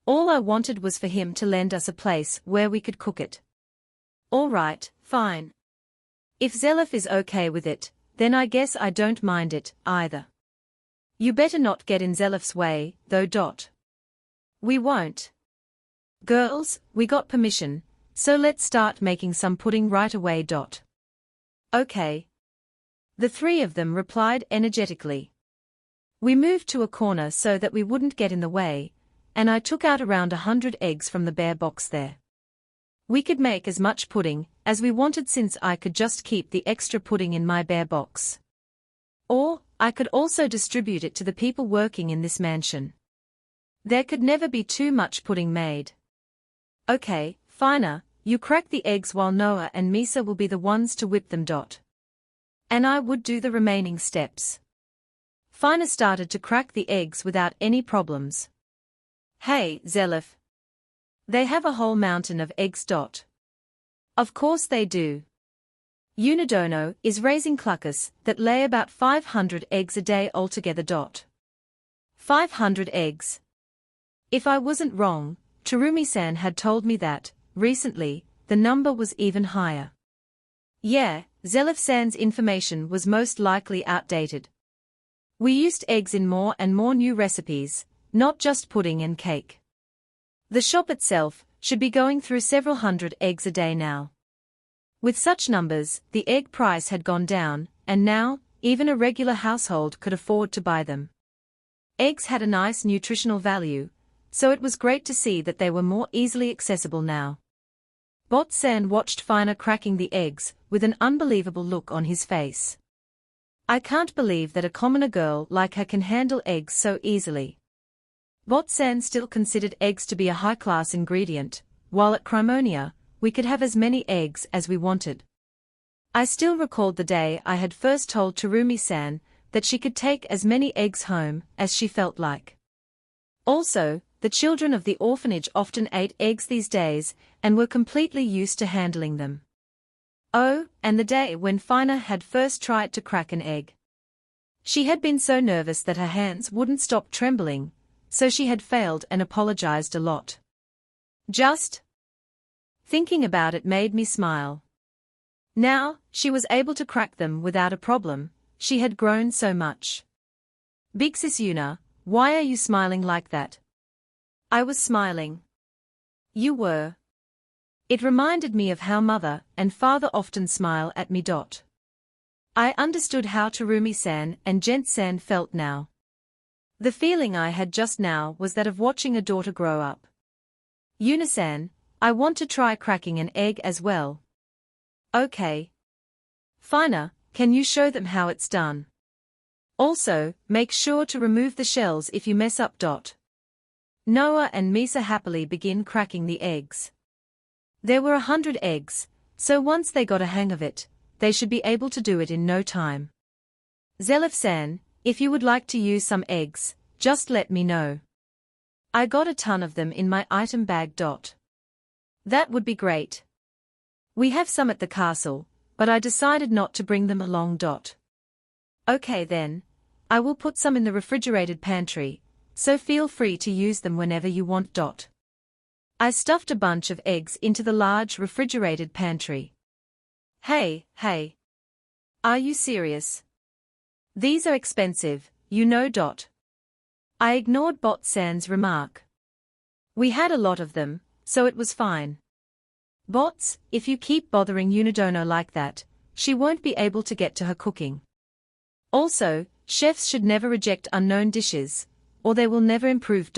All I wanted was for him to lend us a place where we could cook it. All right, fine. If Zelif is okay with it, then I guess I don't mind it, either. You better not get in Zelif's way, though. We won't. Girls, we got permission, so let's start making some pudding right away. Okay. The three of them replied energetically. We moved to a corner so that we wouldn't get in the way, and I took out around 100 eggs from the bare box there. We could make as much pudding as we wanted since I could just keep the extra pudding in my bare box. Or, I could also distribute it to the people working in this mansion. There could never be too much pudding made. Okay, Fina, you crack the eggs while Noah and Misa will be the ones to whip them. And I would do the remaining steps. Fina started to crack the eggs without any problems. Hey, Zelif. They have a whole mountain of eggs. Of course they do. Unidono is raising cluckers that lay about 500 eggs a day altogether. 500 eggs. If I wasn't wrong, Terumi-san had told me that, recently, the number was even higher. Yeah, Zelif-san's information was most likely outdated. We used eggs in more and more new recipes, not just pudding and cake. The shop itself should be going through several hundred eggs a day now. With such numbers, the egg price had gone down, and now, even a regular household could afford to buy them. Eggs had a nice nutritional value, so it was great to see that they were more easily accessible now. Bot-san watched Fina cracking the eggs, with an unbelievable look on his face. I can't believe that a commoner girl like her can handle eggs so easily. Bot-san still considered eggs to be a high-class ingredient, while at Crimonia, we could have as many eggs as we wanted. I still recalled the day I had first told Terumi-san that she could take as many eggs home as she felt like. Also, the children of the orphanage often ate eggs these days and were completely used to handling them. Oh, and the day when Fina had first tried to crack an egg. She had been so nervous that her hands wouldn't stop trembling, so she had failed and apologized a lot. Just thinking about it made me smile. Now, she was able to crack them without a problem, she had grown so much. Big sis Yuna, why are you smiling like that? I was smiling. You were. It reminded me of how mother and father often smile at me. I understood how Terumi-san and Gent-san felt now. The feeling I had just now was that of watching a daughter grow up. Yuna-san, I want to try cracking an egg as well. Okay. Fina, can you show them how it's done? Also, make sure to remove the shells if you mess up. Noah and Misa happily begin cracking the eggs. There were 100 eggs, so once they got a hang of it, they should be able to do it in no time. Zelif-san, if you would like to use some eggs, just let me know. I got a ton of them in my item bag. That would be great. We have some at the castle, but I decided not to bring them along. Okay then. I will put some in the refrigerated pantry, so feel free to use them whenever you want. I stuffed a bunch of eggs into the large refrigerated pantry. Hey. Are you serious? These are expensive, you know. I ignored Bot-san's remark. We had a lot of them, so it was fine. Bots, if you keep bothering Unidono like that, she won't be able to get to her cooking. Also, chefs should never reject unknown dishes, or they will never improve.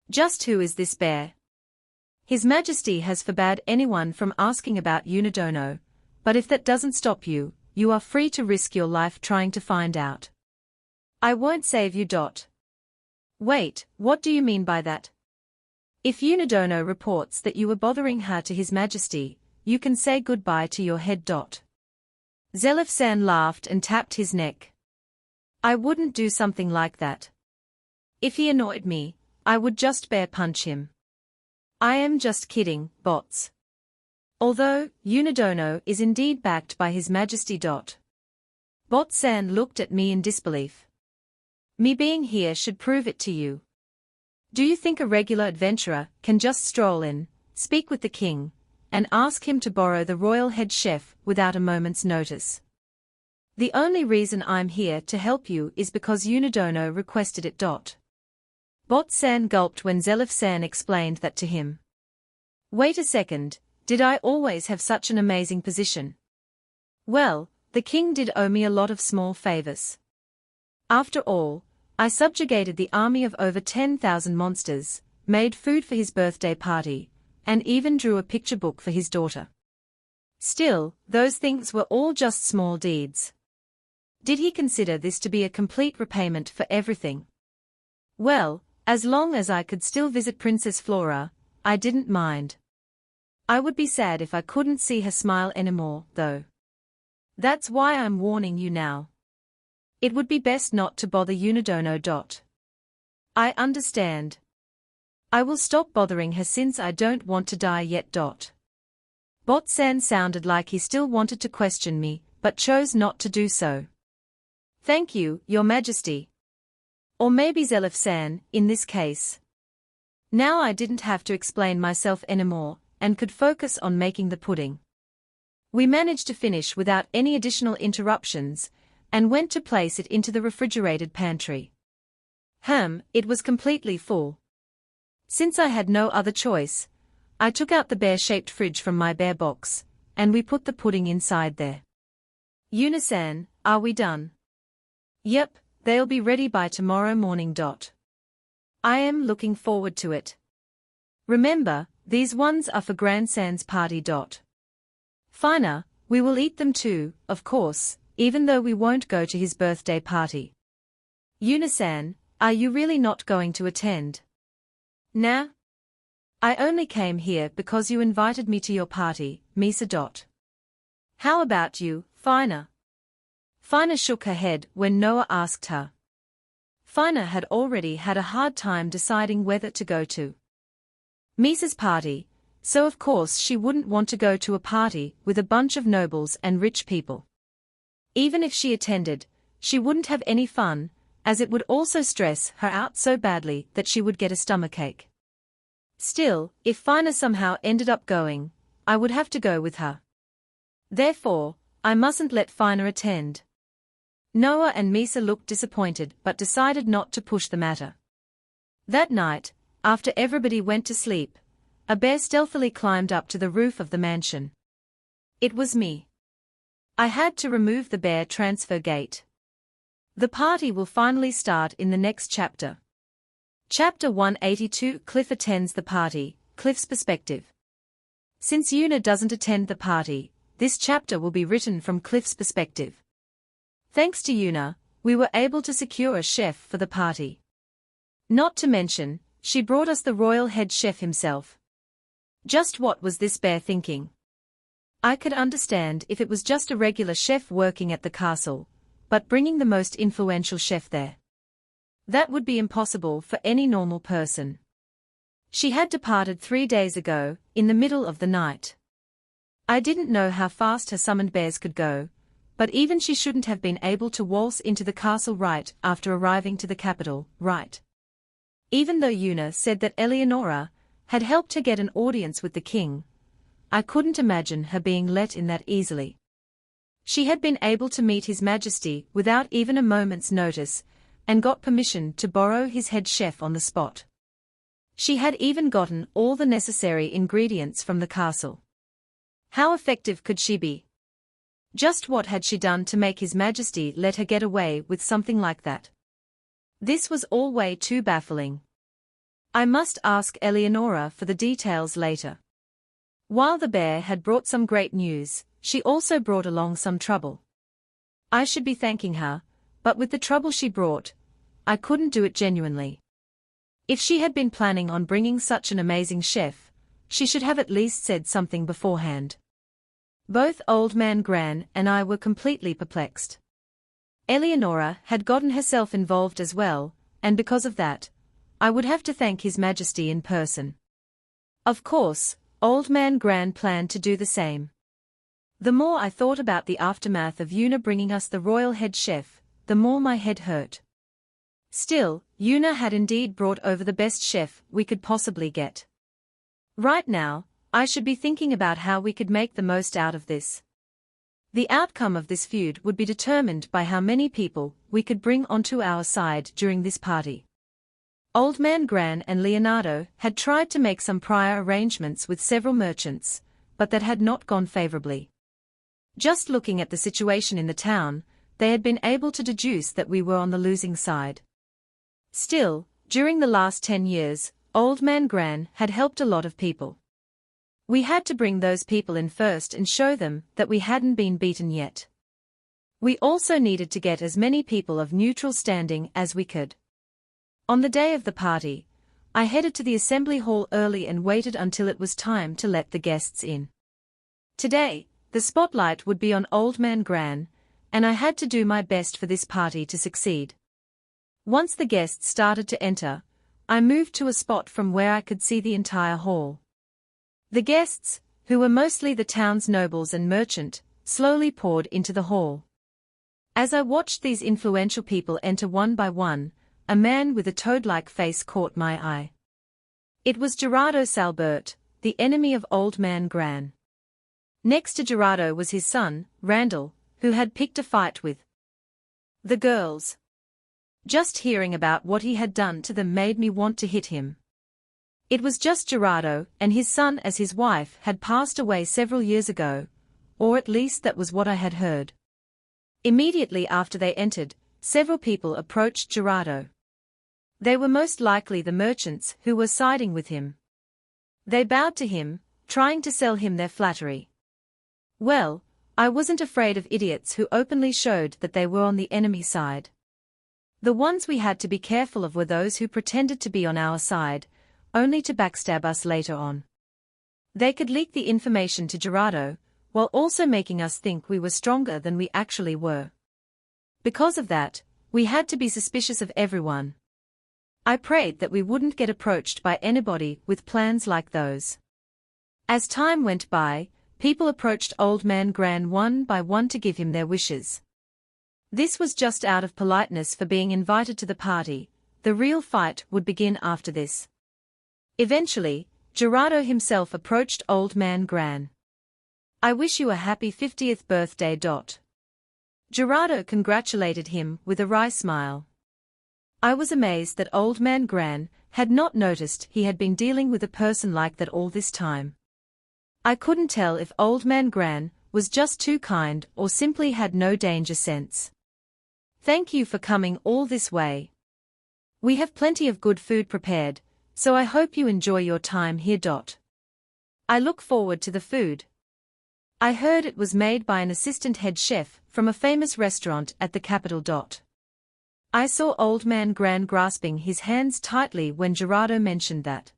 Just who is this bear? His Majesty has forbade anyone from asking about Unidono, but if that doesn't stop you, you are free to risk your life trying to find out. I won't save you. Wait, what do you mean by that? If Unidono reports that you were bothering her to His Majesty, you can say goodbye to your head. Zelif-san laughed and tapped his neck. I wouldn't do something like that. If he annoyed me, I would just bear punch him. I am just kidding, bots. Although, Unidono is indeed backed by His Majesty. Bot-san looked at me in disbelief. Me being here should prove it to you. Do you think a regular adventurer can just stroll in, speak with the king, and ask him to borrow the royal head chef without a moment's notice? The only reason I'm here to help you is because Unidono requested it. Bot-san gulped when Zelif-san explained that to him. Wait a second, did I always have such an amazing position? Well, the king did owe me a lot of small favors. After all, I subjugated the army of over 10,000 monsters, made food for his birthday party, and even drew a picture book for his daughter. Still, those things were all just small deeds. Did he consider this to be a complete repayment for everything? Well, as long as I could still visit Princess Flora, I didn't mind. I would be sad if I couldn't see her smile anymore, though. That's why I'm warning you now. It would be best not to bother Unidono. I understand. I will stop bothering her since I don't want to die yet. Bot-san sounded like he still wanted to question me, but chose not to do so. Thank you, Your Majesty. Or maybe Zelif-san, in this case. Now I didn't have to explain myself anymore, and could focus on making the pudding. We managed to finish without any additional interruptions, and went to place it into the refrigerated pantry. It was completely full. Since I had no other choice, I took out the bear-shaped fridge from my bear box, and we put the pudding inside there. Unisan, are we done? Yep, they'll be ready by tomorrow morning. I am looking forward to it. Remember, these ones are for Grandsan's party. Finer, we will eat them too, of course, even though we won't go to his birthday party. Unisan, are you really not going to attend? Nah. I only came here because you invited me to your party, Misa. How about you, Finer? Finer shook her head when Noah asked her. Finer had already had a hard time deciding whether to go to Misa's party, so of course she wouldn't want to go to a party with a bunch of nobles and rich people. Even if she attended, she wouldn't have any fun, as it would also stress her out so badly that she would get a stomachache. Still, if Fina somehow ended up going, I would have to go with her. Therefore, I mustn't let Fina attend. Noah and Misa looked disappointed but decided not to push the matter. That night, after everybody went to sleep, a bear stealthily climbed up to the roof of the mansion. It was me. I had to remove the bear transfer gate. The party will finally start in the next chapter. Chapter 182 Cliff attends the party, Cliff's perspective. Since Yuna doesn't attend the party, this chapter will be written from Cliff's perspective. Thanks to Yuna, we were able to secure a chef for the party. Not to mention, she brought us the royal head chef himself. Just what was this bear thinking? I could understand if it was just a regular chef working at the castle, but bringing the most influential chef there. That would be impossible for any normal person. She had departed 3 days ago, in the middle of the night. I didn't know how fast her summoned bears could go, but even she shouldn't have been able to waltz into the castle right after arriving to the capital, right? Even though Yuna said that Eleonora had helped her get an audience with the king, I couldn't imagine her being let in that easily. She had been able to meet His Majesty without even a moment's notice, and got permission to borrow his head chef on the spot. She had even gotten all the necessary ingredients from the castle. How effective could she be? Just what had she done to make His Majesty let her get away with something like that? This was all way too baffling. I must ask Eleonora for the details later. While the bear had brought some great news, she also brought along some trouble. I should be thanking her, but with the trouble she brought, I couldn't do it genuinely. If she had been planning on bringing such an amazing chef, she should have at least said something beforehand. Both Old Man Gran and I were completely perplexed. Eleonora had gotten herself involved as well, and because of that, I would have to thank His Majesty in person. Of course, Old Man Gran planned to do the same. The more I thought about the aftermath of Yuna bringing us the royal head chef, the more my head hurt. Still, Yuna had indeed brought over the best chef we could possibly get. Right now, I should be thinking about how we could make the most out of this. The outcome of this feud would be determined by how many people we could bring onto our side during this party. Old Man Gran and Leonardo had tried to make some prior arrangements with several merchants, but that had not gone favorably. Just looking at the situation in the town, they had been able to deduce that we were on the losing side. Still, during the last 10 years, Old Man Gran had helped a lot of people. We had to bring those people in first and show them that we hadn't been beaten yet. We also needed to get as many people of neutral standing as we could. On the day of the party, I headed to the assembly hall early and waited until it was time to let the guests in. Today, the spotlight would be on Old Man Gran, and I had to do my best for this party to succeed. Once the guests started to enter, I moved to a spot from where I could see the entire hall. The guests, who were mostly the town's nobles and merchant, slowly poured into the hall. As I watched these influential people enter one by one, a man with a toad-like face caught my eye. It was Gerardo Salbert, the enemy of Old Man Gran. Next to Gerardo was his son, Randall, who had picked a fight with the girls. Just hearing about what he had done to them made me want to hit him. It was just Gerardo and his son, as his wife had passed away several years ago, or at least that was what I had heard. Immediately after they entered, several people approached Gerardo. They were most likely the merchants who were siding with him. They bowed to him, trying to sell him their flattery. Well, I wasn't afraid of idiots who openly showed that they were on the enemy side. The ones we had to be careful of were those who pretended to be on our side, only to backstab us later on. They could leak the information to Gerardo, while also making us think we were stronger than we actually were. Because of that, we had to be suspicious of everyone. I prayed that we wouldn't get approached by anybody with plans like those. As time went by, people approached Old Man Gran one by one to give him their wishes. This was just out of politeness for being invited to the party. The real fight would begin after this. Eventually, Gerardo himself approached Old Man Gran. "I wish you a happy 50th birthday. Gerardo congratulated him with a wry smile. I was amazed that Old Man Gran had not noticed he had been dealing with a person like that all this time. I couldn't tell if Old Man Gran was just too kind or simply had no danger sense. "Thank you for coming all this way. We have plenty of good food prepared, so I hope you enjoy your time here. I look forward to the food. I heard it was made by an assistant head chef from a famous restaurant at the capital. I saw Old Man Gran grasping his hands tightly when Gerardo mentioned that.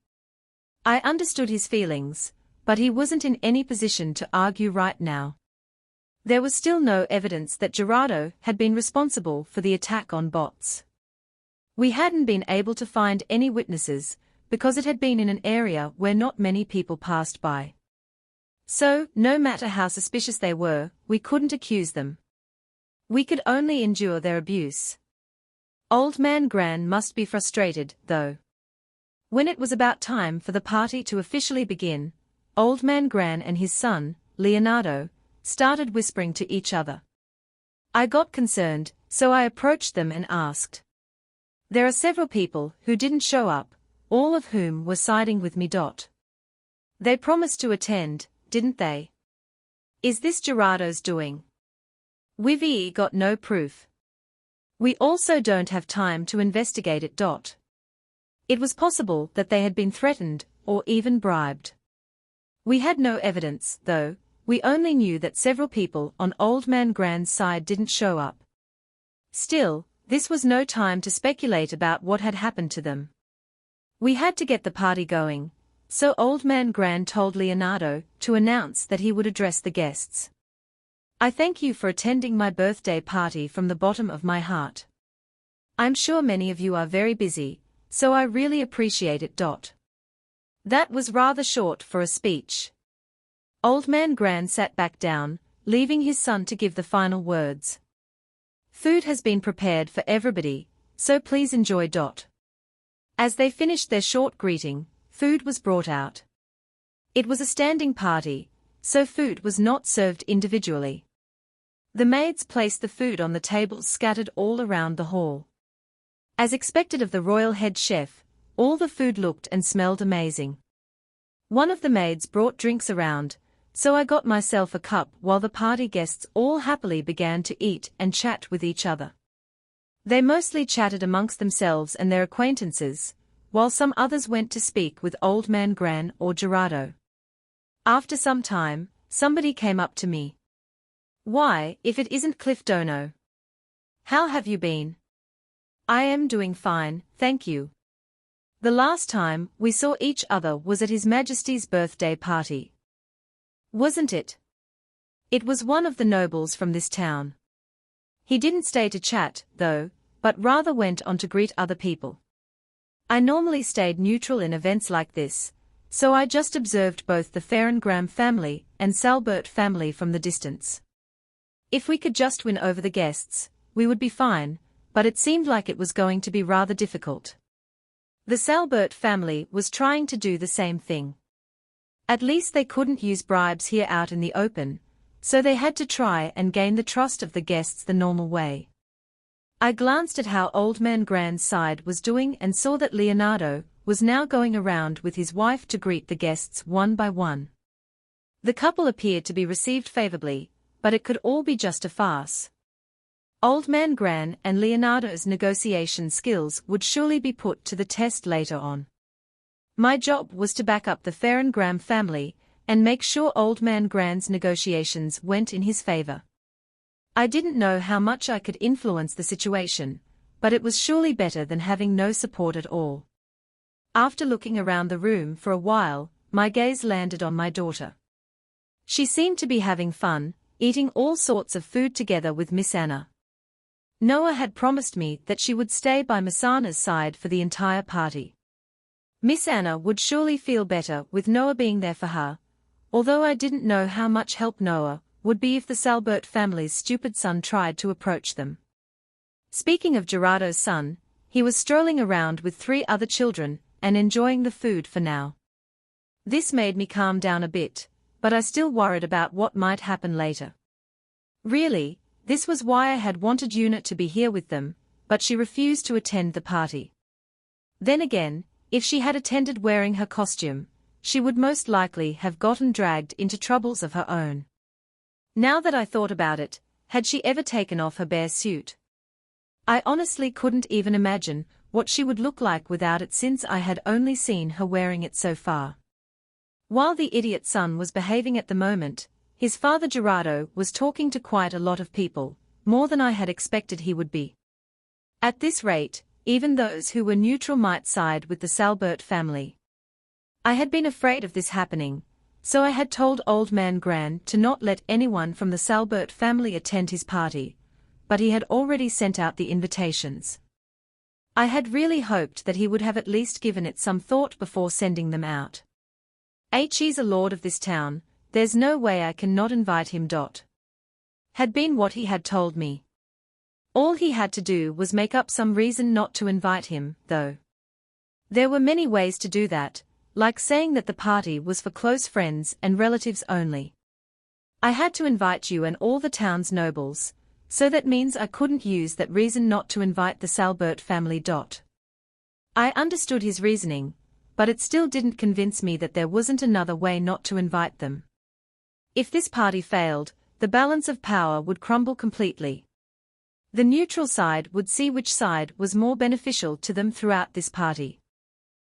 I understood his feelings, but he wasn't in any position to argue right now. There was still no evidence that Gerardo had been responsible for the attack on bots. We hadn't been able to find any witnesses, because it had been in an area where not many people passed by. So, no matter how suspicious they were, we couldn't accuse them. We could only endure their abuse. Old Man Gran must be frustrated, though. When it was about time for the party to officially begin, Old Man Gran and his son, Leonardo, started whispering to each other. I got concerned, so I approached them and asked. There are several people who didn't show up, all of whom were siding with me. They promised to attend, didn't they? Is this Gerardo's doing? We've got no proof. We also don't have time to investigate it. It was possible that they had been threatened, or even bribed. We had no evidence, though. We only knew that several people on Old Man Gran's side didn't show up. Still, this was no time to speculate about what had happened to them. We had to get the party going, so Old Man Gran told Leonardo to announce that he would address the guests. I thank you for attending my birthday party from the bottom of my heart. I'm sure many of you are very busy, so I really appreciate it. That was rather short for a speech. Old Man Gran sat back down, leaving his son to give the final words. Food has been prepared for everybody, so please enjoy. As they finished their short greeting, food was brought out. It was a standing party, so food was not served individually. The maids placed the food on the tables scattered all around the hall. As expected of the royal head chef, all the food looked and smelled amazing. One of the maids brought drinks around, so I got myself a cup while the party guests all happily began to eat and chat with each other. They mostly chatted amongst themselves and their acquaintances, while some others went to speak with Old Man Gran or Gerardo. After some time, somebody came up to me. Why, if it isn't Cliff Dono. How have you been? I am doing fine, thank you. The last time we saw each other was at His Majesty's birthday party. Wasn't it? It was one of the nobles from this town. He didn't stay to chat, though, but rather went on to greet other people. I normally stayed neutral in events like this, so I just observed both the Farrengram family and Salbert family from the distance. If we could just win over the guests, we would be fine, but it seemed like it was going to be rather difficult. The Salbert family was trying to do the same thing. At least they couldn't use bribes here out in the open, so they had to try and gain the trust of the guests the normal way. I glanced at how Old Man Gran's side was doing and saw that Leonardo was now going around with his wife to greet the guests one by one. The couple appeared to be received favorably, but it could all be just a farce. Old Man Gran and Leonardo's negotiation skills would surely be put to the test later on. My job was to back up the Farrengram family and make sure Old Man Gran's negotiations went in his favor. I didn't know how much I could influence the situation, but it was surely better than having no support at all. After looking around the room for a while, my gaze landed on my daughter. She seemed to be having fun, eating all sorts of food together with Miss Anna. Noah had promised me that she would stay by Miss Anna's side for the entire party. Miss Anna would surely feel better with Noah being there for her, although I didn't know how much help Noah would be if the Salbert family's stupid son tried to approach them. Speaking of Gerardo's son, he was strolling around with 3 other children and enjoying the food for now. This made me calm down a bit, but I still worried about what might happen later. Really, this was why I had wanted Una to be here with them, but she refused to attend the party. Then again, if she had attended wearing her costume, she would most likely have gotten dragged into troubles of her own. Now that I thought about it, had she ever taken off her bear suit? I honestly couldn't even imagine what she would look like without it since I had only seen her wearing it so far. While the idiot son was behaving at the moment, his father Gerardo was talking to quite a lot of people, more than I had expected he would be. At this rate, even those who were neutral might side with the Salbert family. I had been afraid of this happening, so I had told Old Man Gran to not let anyone from the Salbert family attend his party, but he had already sent out the invitations. I had really hoped that he would have at least given it some thought before sending them out. He's a lord of this town, there's no way I can not invite him. Had been what he had told me. All he had to do was make up some reason not to invite him, though. There were many ways to do that, like saying that the party was for close friends and relatives only. I had to invite you and all the town's nobles, so that means I couldn't use that reason not to invite the Salbert family. I understood his reasoning, but it still didn't convince me that there wasn't another way not to invite them. If this party failed, the balance of power would crumble completely. The neutral side would see which side was more beneficial to them throughout this party.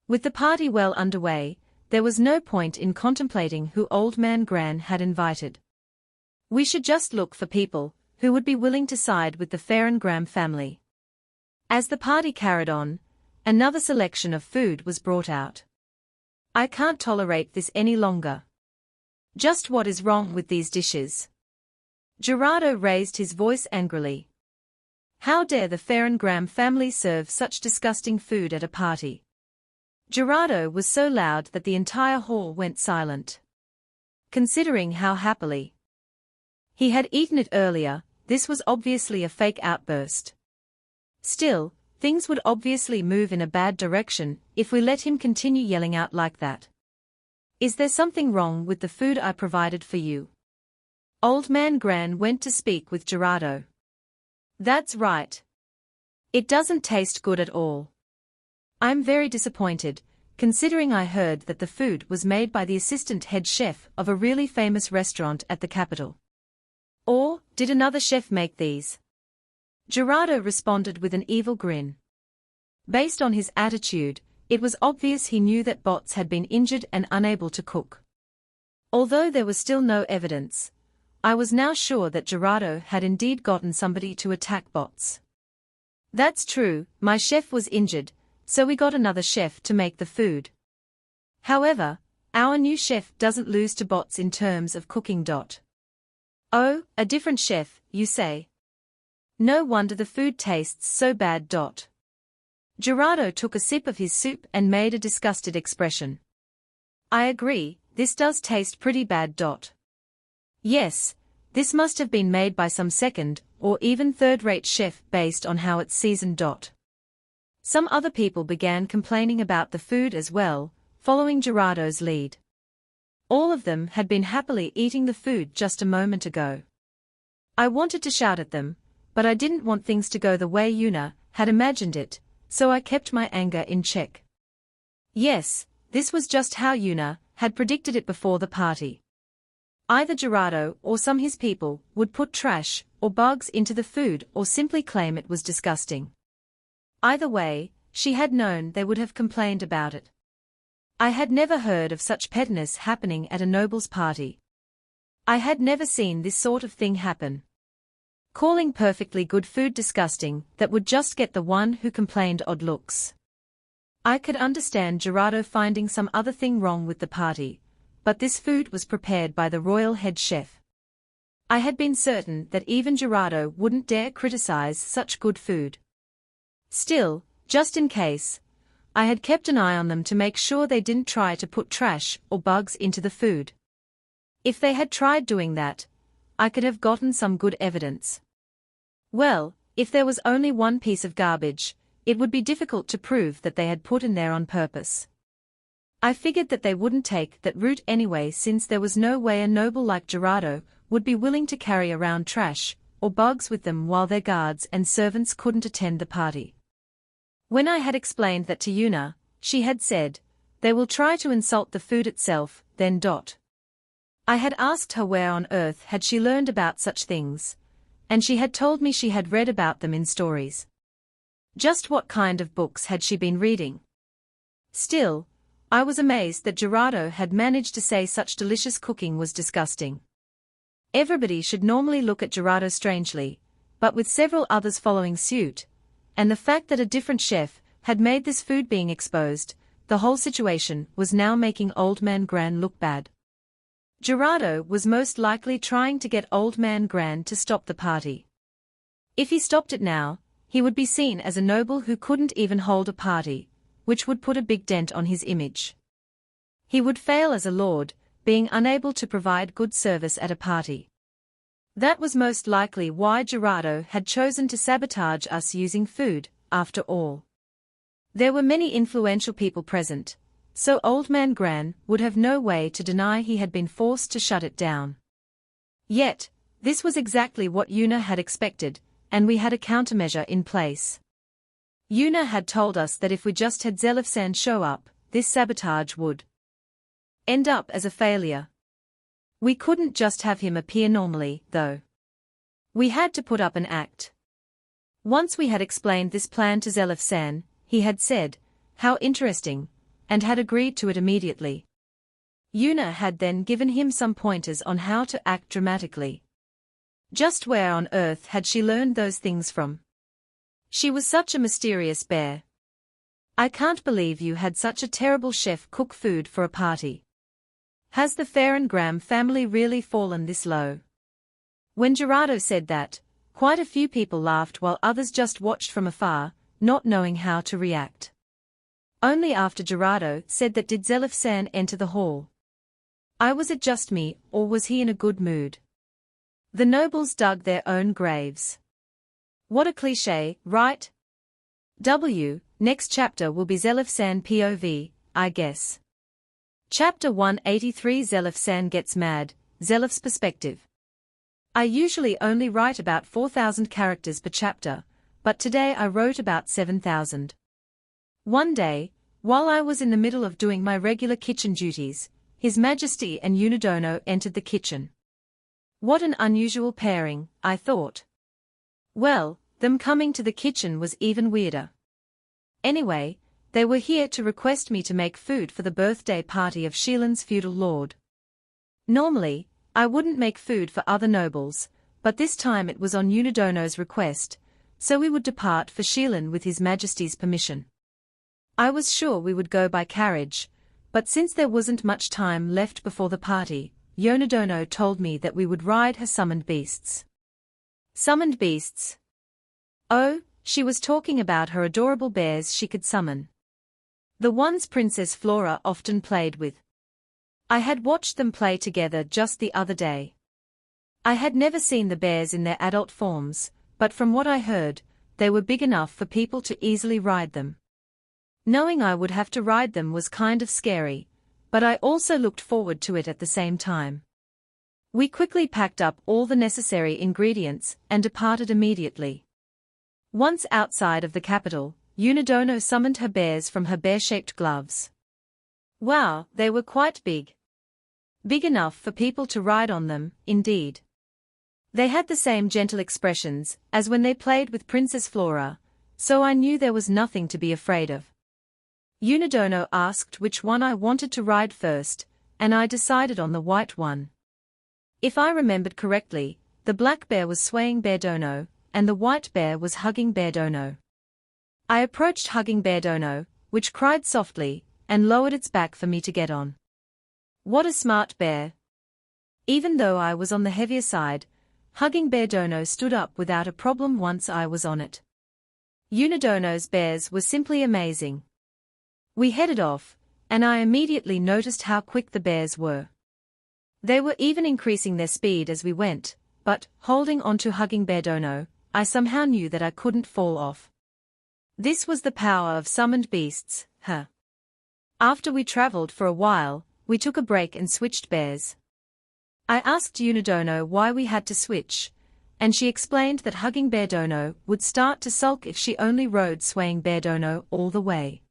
With the party well underway, there was no point in contemplating who Old Man Gran had invited. We should just look for people who would be willing to side with the Farrengram family. As the party carried on, another selection of food was brought out. I can't tolerate this any longer. Just what is wrong with these dishes? Gerardo raised his voice angrily. How dare the Graham family serve such disgusting food at a party? Gerardo was so loud that the entire hall went silent. Considering how happily he had eaten it earlier, this was obviously a fake outburst. Still, things would obviously move in a bad direction if we let him continue yelling out like that. Is there something wrong with the food I provided for you? Old Man Gran went to speak with Gerardo. That's right. It doesn't taste good at all. I'm very disappointed, considering I heard that the food was made by the assistant head chef of a really famous restaurant at the capital. Or, did another chef make these? Gerardo responded with an evil grin. Based on his attitude, it was obvious he knew that bots had been injured and unable to cook. Although there was still no evidence, I was now sure that Gerardo had indeed gotten somebody to attack bots. That's true, my chef was injured, so we got another chef to make the food. However, our new chef doesn't lose to bots in terms of cooking. Oh, a different chef, you say? No wonder the food tastes so bad. Gerardo took a sip of his soup and made a disgusted expression. I agree, this does taste pretty bad. Yes, this must have been made by some second, or even third-rate chef based on how it's seasoned. Some other people began complaining about the food as well, following Gerardo's lead. All of them had been happily eating the food just a moment ago. I wanted to shout at them, but I didn't want things to go the way Yuna had imagined it, so I kept my anger in check. Yes, this was just how Yuna had predicted it before the party. Either Gerardo or some his people would put trash or bugs into the food or simply claim it was disgusting. Either way, she had known they would have complained about it. I had never heard of such pettiness happening at a noble's party. I had never seen this sort of thing happen. Calling perfectly good food disgusting that would just get the one who complained odd looks. I could understand Gerardo finding some other thing wrong with the party, but this food was prepared by the royal head chef. I had been certain that even Gerardo wouldn't dare criticize such good food. Still, just in case, I had kept an eye on them to make sure they didn't try to put trash or bugs into the food. If they had tried doing that, I could have gotten some good evidence. Well, if there was only one piece of garbage, it would be difficult to prove that they had put in there on purpose. I figured that they wouldn't take that route anyway, since there was no way a noble like Gerardo would be willing to carry around trash or bugs with them while their guards and servants couldn't attend the party. When I had explained that to Yuna, she had said, "They will try to insult the food itself, then." I had asked her where on earth had she learned about such things, and she had told me she had read about them in stories. Just what kind of books had she been reading? Still, I was amazed that Gerardo had managed to say such delicious cooking was disgusting. Everybody should normally look at Gerardo strangely, but with several others following suit, and the fact that a different chef had made this food being exposed, the whole situation was now making Old Man Gran look bad. Gerardo was most likely trying to get Old Man Gran to stop the party. If he stopped it now, he would be seen as a noble who couldn't even hold a party, which would put a big dent on his image. He would fail as a lord, being unable to provide good service at a party. That was most likely why Gerardo had chosen to sabotage us using food, after all. There were many influential people present, so Old Man Gran would have no way to deny he had been forced to shut it down. Yet, this was exactly what Yuna had expected, and we had a countermeasure in place. Yuna had told us that if we just had Zelifsan show up, this sabotage would end up as a failure. We couldn't just have him appear normally, though. We had to put up an act. Once we had explained this plan to Zelifsan, he had said, "How interesting," and had agreed to it immediately. Yuna had then given him some pointers on how to act dramatically. Just where on earth had she learned those things from? She was such a mysterious bear. I can't believe you had such a terrible chef cook food for a party. Has the Graham family really fallen this low? When Gerardo said that, Quite a few people laughed while others just watched from afar, not knowing how to react. Only after Gerardo said that did Zelif-san enter the hall. Was it just me, or was he in a good mood? The nobles dug their own graves. What a cliché, right? Next chapter will be Zelif-san POV, I guess. Chapter 183 Zelif-san gets mad, Zelif's perspective. I usually only write about 4,000 characters per chapter, but today I wrote about 7,000. One day, while I was in the middle of doing my regular kitchen duties, His Majesty and Unidono entered the kitchen. What an unusual pairing, I thought. Well, them coming to the kitchen was even weirder. Anyway, they were here to request me to make food for the birthday party of Shielan's feudal lord. Normally, I wouldn't make food for other nobles, but this time it was on Unidono's request, so we would depart for Shielan with His Majesty's permission. I was sure we would go by carriage, but since there wasn't much time left before the party, Unidono told me that we would ride her summoned beasts. Summoned beasts? Oh, she was talking about her adorable bears she could summon. The ones Princess Flora often played with. I had watched them play together just the other day. I had never seen the bears in their adult forms, but from what I heard, they were big enough for people to easily ride them. Knowing I would have to ride them was kind of scary, but I also looked forward to it at the same time. We quickly packed up all the necessary ingredients and departed immediately. Once outside of the capital, Unidono summoned her bears from her bear-shaped gloves. Wow, they were quite big. Big enough for people to ride on them, indeed. They had the same gentle expressions as when they played with Princess Flora, so I knew there was nothing to be afraid of. Unidono asked which one I wanted to ride first, and I decided on the white one. If I remembered correctly, the black bear was swaying Bear Dono, and the white bear was hugging Bear Dono. I approached hugging Bear Dono, which cried softly, and lowered its back for me to get on. What a smart bear. Even though I was on the heavier side, hugging Bear Dono stood up without a problem once I was on it. Unidono's bears were simply amazing. We headed off, and I immediately noticed how quick the bears were. They were even increasing their speed as we went, but, holding on to hugging Bear Dono, I somehow knew that I couldn't fall off. This was the power of summoned beasts, huh? After we traveled for a while, we took a break and switched bears. I asked Unidono why we had to switch, and she explained that hugging Bear Dono would start to sulk if she only rode swaying Bear Dono all the way.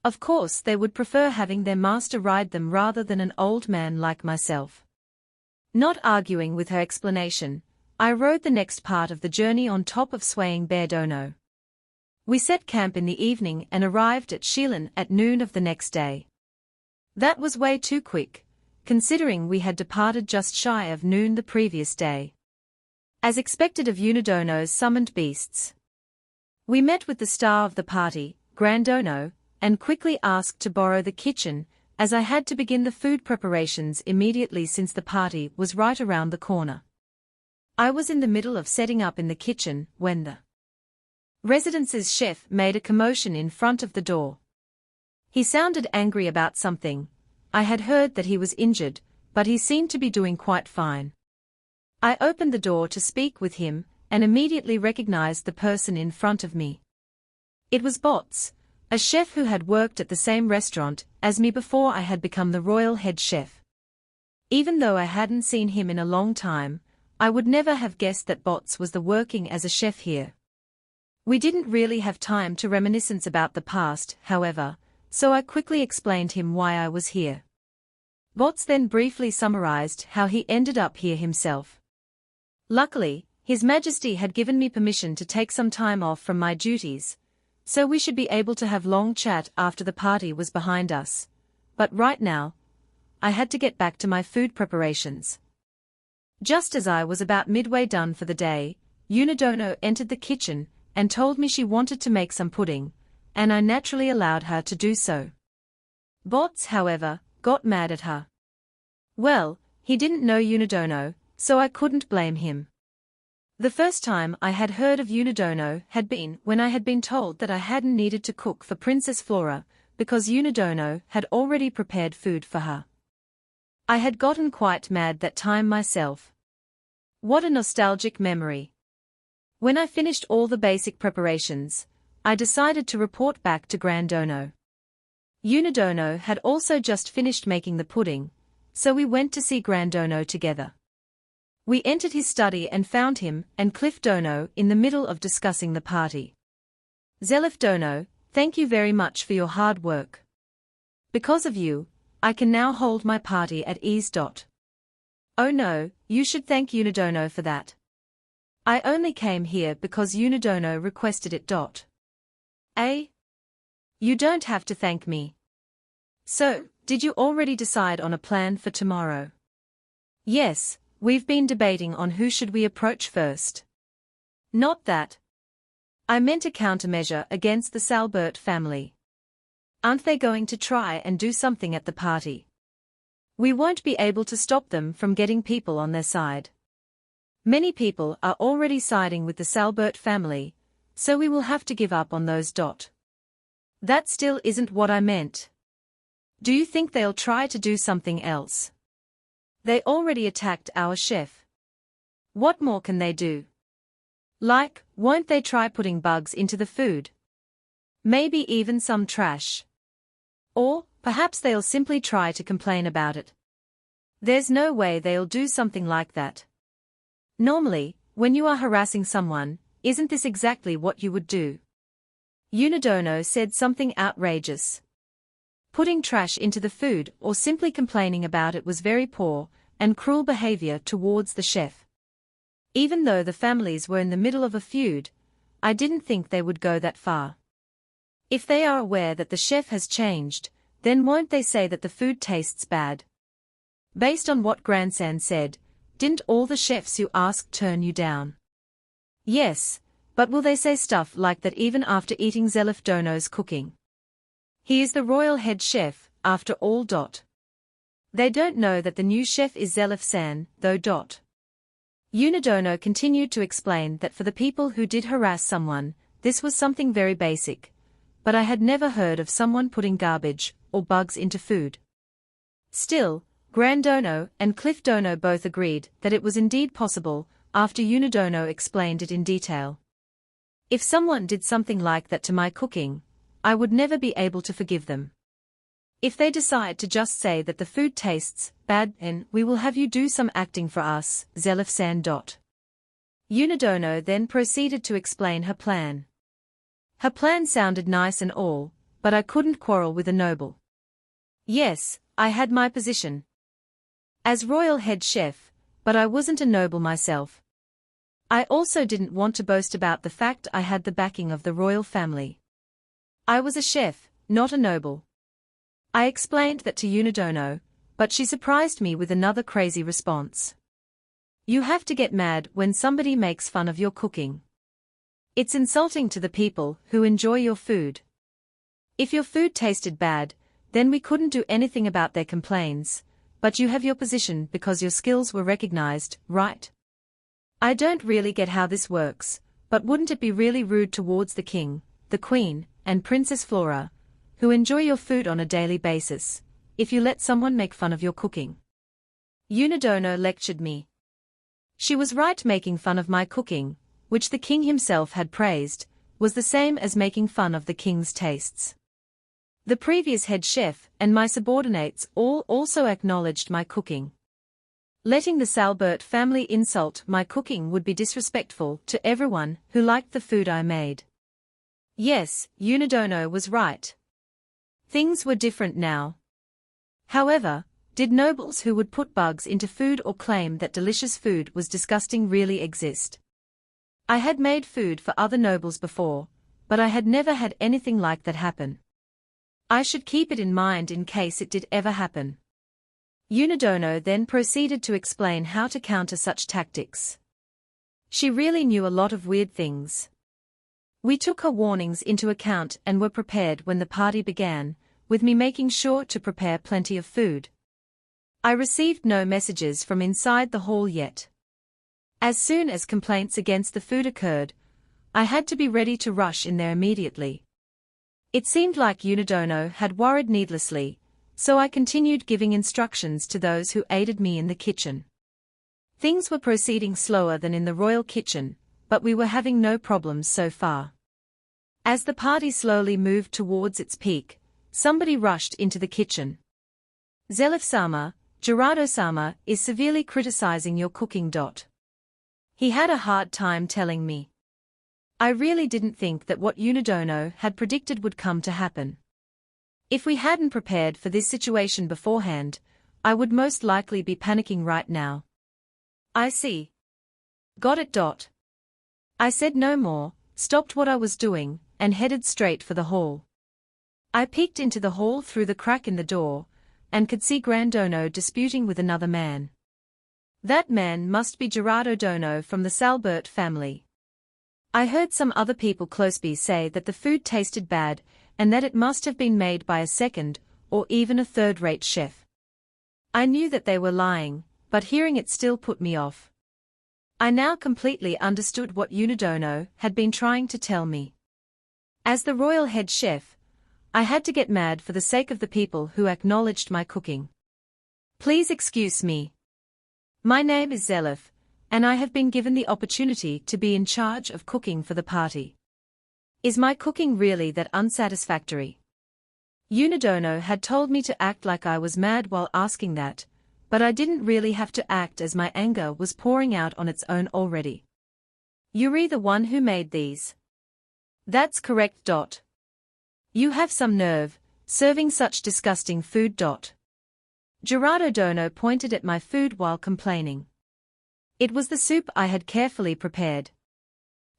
Of course they would prefer having their master ride them rather than an old man like myself. Not arguing with her explanation, I rode the next part of the journey on top of swaying Bear Dono. We set camp in the evening and arrived at Shielan at noon of the next day. That was way too quick, considering we had departed just shy of noon the previous day. As expected of Unidono's summoned beasts, we met with the star of the party, Grandono, and quickly asked to borrow the kitchen, as I had to begin the food preparations immediately since the party was right around the corner. I was in the middle of setting up in the kitchen when the residence's chef made a commotion in front of the door. He sounded angry about something. I had heard that he was injured, but he seemed to be doing quite fine. I opened the door to speak with him, and immediately recognized the person in front of me. It was Bots, a chef who had worked at the same restaurant as me before I had become the royal head chef. Even though I hadn't seen him in a long time, I would never have guessed that Bots was working as a chef here. We didn't really have time to reminiscence about the past, however, so I quickly explained him why I was here. Bots then briefly summarized how he ended up here himself. Luckily, His Majesty had given me permission to take some time off from my duties, so we should be able to have long chat after the party was behind us. But right now, I had to get back to my food preparations. Just as I was about midway done for the day, Unidono entered the kitchen and told me she wanted to make some pudding, and I naturally allowed her to do so. Bots, however, got mad at her. Well, he didn't know Unidono, so I couldn't blame him. The first time I had heard of Unidono had been when I had been told that I hadn't needed to cook for Princess Flora, because Unidono had already prepared food for her. I had gotten quite mad that time myself. What a nostalgic memory. When I finished all the basic preparations, I decided to report back to Grandono. Unidono had also just finished making the pudding, so we went to see Grandono together. We entered his study and found him and Cliff Dono in the middle of discussing the party. Zelif Dono, thank you very much for your hard work. Because of you, I can now hold my party at ease. Oh no, you should thank Unidono for that. I only came here because Unidono requested it. Eh? You don't have to thank me. So, did you already decide on a plan for tomorrow? Yes, we've been debating on who should we approach first. Not that. I meant a countermeasure against the Salbert family. Aren't they going to try and do something at the party? We won't be able to stop them from getting people on their side. Many people are already siding with the Salbert family, so we will have to give up on those. That still isn't what I meant. Do you think they'll try to do something else? They already attacked our chef. What more can they do? Like, won't they try putting bugs into the food? Maybe even some trash. Or, perhaps they'll simply try to complain about it. There's no way they'll do something like that. Normally, when you are harassing someone, isn't this exactly what you would do? Unidono said something outrageous. Putting trash into the food or simply complaining about it was very poor and cruel behavior towards the chef. Even though the families were in the middle of a feud, I didn't think they would go that far. If they are aware that the chef has changed, then won't they say that the food tastes bad? Based on what Grandsan said, didn't all the chefs you asked turn you down? Yes, but will they say stuff like that even after eating Zelif Dono's cooking? He is the royal head chef, after all. They don't know that the new chef is Zelif San, though. Unidono continued to explain that for the people who did harass someone, this was something very basic, but I had never heard of someone putting garbage or bugs into food. Still, Grandono and Cliff Dono both agreed that it was indeed possible, after Unidono explained it in detail. If someone did something like that to my cooking, I would never be able to forgive them. If they decide to just say that the food tastes bad, then we will have you do some acting for us, Zelif San. Unidono then proceeded to explain her plan. Her plan sounded nice and all, but I couldn't quarrel with a noble. Yes, I had my position as royal head chef, but I wasn't a noble myself. I also didn't want to boast about the fact I had the backing of the royal family. I was a chef, not a noble. I explained that to Unidono, but she surprised me with another crazy response. You have to get mad when somebody makes fun of your cooking. It's insulting to the people who enjoy your food. If your food tasted bad, then we couldn't do anything about their complaints, but you have your position because your skills were recognized, right? I don't really get how this works, but wouldn't it be really rude towards the king, the queen, and Princess Flora, who enjoy your food on a daily basis, if you let someone make fun of your cooking? Unidono lectured me. She was right. Making fun of my cooking, which the king himself had praised, was the same as making fun of the king's tastes. The previous head chef and my subordinates all also acknowledged my cooking. Letting the Salbert family insult my cooking would be disrespectful to everyone who liked the food I made. Yes, Unidono was right. Things were different now. However, did nobles who would put bugs into food or claim that delicious food was disgusting really exist? I had made food for other nobles before, but I had never had anything like that happen. I should keep it in mind in case it did ever happen. Unidono then proceeded to explain how to counter such tactics. She really knew a lot of weird things. We took her warnings into account and were prepared when the party began, with me making sure to prepare plenty of food. I received no messages from inside the hall yet. As soon as complaints against the food occurred, I had to be ready to rush in there immediately. It seemed like Unidono had worried needlessly, so I continued giving instructions to those who aided me in the kitchen. Things were proceeding slower than in the royal kitchen, but we were having no problems so far. As the party slowly moved towards its peak, somebody rushed into the kitchen. Zelif-sama, Gerardo-sama is severely criticizing your cooking. He had a hard time telling me. I really didn't think that what Unidono had predicted would come to happen. If we hadn't prepared for this situation beforehand, I would most likely be panicking right now. I see. Got it. I said no more, stopped what I was doing, and headed straight for the hall. I peeked into the hall through the crack in the door, and could see Grandono disputing with another man. That man must be Gerardo Dono from the Salbert family. I heard some other people close by say that the food tasted bad, and that it must have been made by a second, or even a third-rate chef. I knew that they were lying, but hearing it still put me off. I now completely understood what Unidono had been trying to tell me. As the royal head chef, I had to get mad for the sake of the people who acknowledged my cooking. Please excuse me. My name is Zelif, and I have been given the opportunity to be in charge of cooking for the party. Is my cooking really that unsatisfactory? Unidono had told me to act like I was mad while asking that, but I didn't really have to act as my anger was pouring out on its own already. You're the one who made these. That's correct. You have some nerve, serving such disgusting food. Gerardo Dono pointed at my food while complaining. It was the soup I had carefully prepared.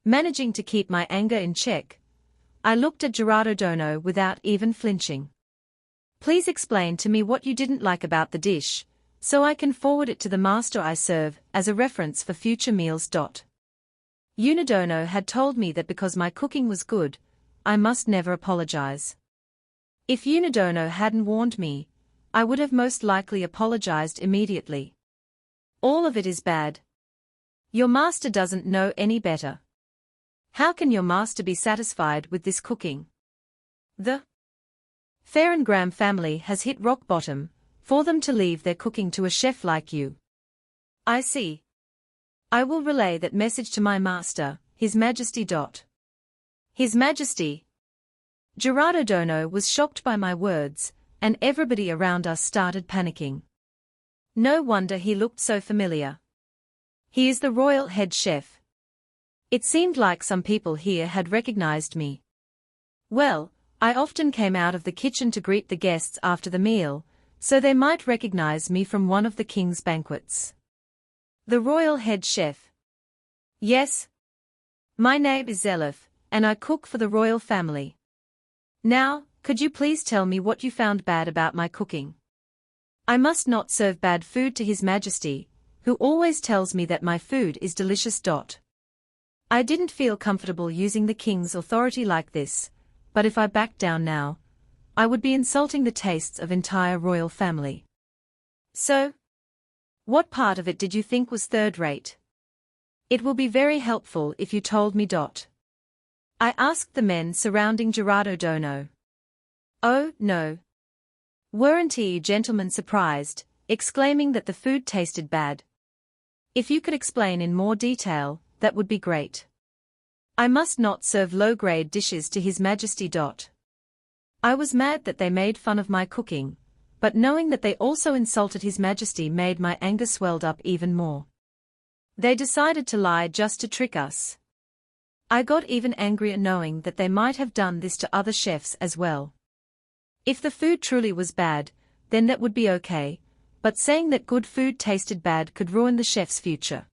Managing to keep my anger in check, I looked at Gerardo Dono without even flinching. Please explain to me what you didn't like about the dish, so I can forward it to the master I serve as a reference for future meals. Unidono had told me that because my cooking was good, I must never apologize. If Unidono hadn't warned me, I would have most likely apologized immediately. All of it is bad. Your master doesn't know any better. How can your master be satisfied with this cooking? The Farengram family has hit rock bottom, for them to leave their cooking to a chef like you. I see. I will relay that message to my master, His Majesty. His Majesty. Gerardo Dono was shocked by my words, and everybody around us started panicking. No wonder he looked so familiar. He is the royal head chef. It seemed like some people here had recognized me. Well, I often came out of the kitchen to greet the guests after the meal, so they might recognize me from one of the king's banquets. The royal head chef. Yes. My name is Zelif, and I cook for the royal family. Now, could you please tell me what you found bad about my cooking? I must not serve bad food to His Majesty, who always tells me that my food is delicious. I didn't feel comfortable using the king's authority like this, but if I backed down now, I would be insulting the tastes of entire royal family. So, what part of it did you think was third-rate? It will be very helpful if you told me. I asked the men surrounding Gerardo Dono. Oh, no. Weren't you gentlemen surprised, exclaiming that the food tasted bad? If you could explain in more detail, that would be great. I must not serve low-grade dishes to His Majesty. I was mad that they made fun of my cooking, but knowing that they also insulted His Majesty made my anger swelled up even more. They decided to lie just to trick us. I got even angrier knowing that they might have done this to other chefs as well. If the food truly was bad, then that would be okay, but saying that good food tasted bad could ruin the chef's future.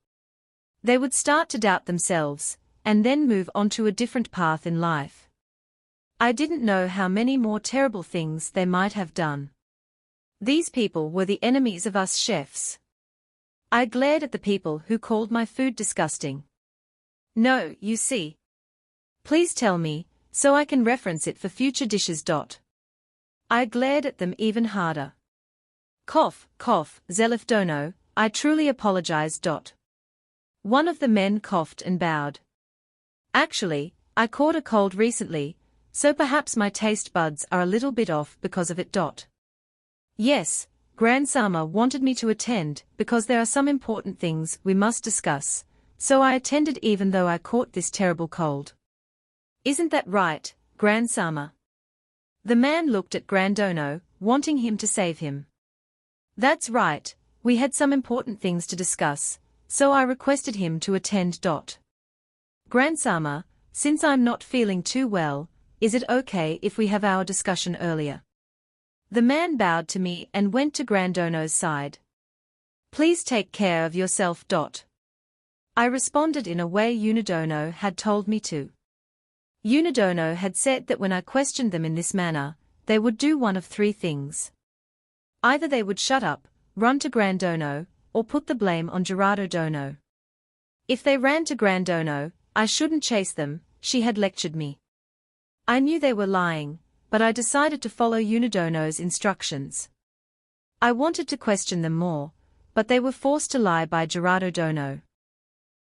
They would start to doubt themselves, and then move on to a different path in life. I didn't know how many more terrible things they might have done. These people were the enemies of us chefs. I glared at the people who called my food disgusting. No, you see. Please tell me, so I can reference it for future dishes. I glared at them even harder. Cough, cough, Zelif Dono, I truly apologize. One of the men coughed and bowed. Actually, I caught a cold recently, so perhaps my taste buds are a little bit off because of it. Yes, Grandsama wanted me to attend because there are some important things we must discuss, so I attended even though I caught this terrible cold. Isn't that right, Grandsama? The man looked at Grandono, wanting him to save him. That's right, we had some important things to discuss, so I requested him to attend. Grandsama, since I'm not feeling too well, is it okay if we have our discussion earlier? The man bowed to me and went to Grandono's side. Please take care of yourself. I responded in a way Unidono had told me to. Unidono had said that when I questioned them in this manner, they would do one of three things. Either they would shut up, run to Grandono, or put the blame on Gerardo. If they ran to Grandono, I shouldn't chase them, she had lectured me. I knew they were lying, but I decided to follow Unidono's instructions. I wanted to question them more, but they were forced to lie by Gerardo.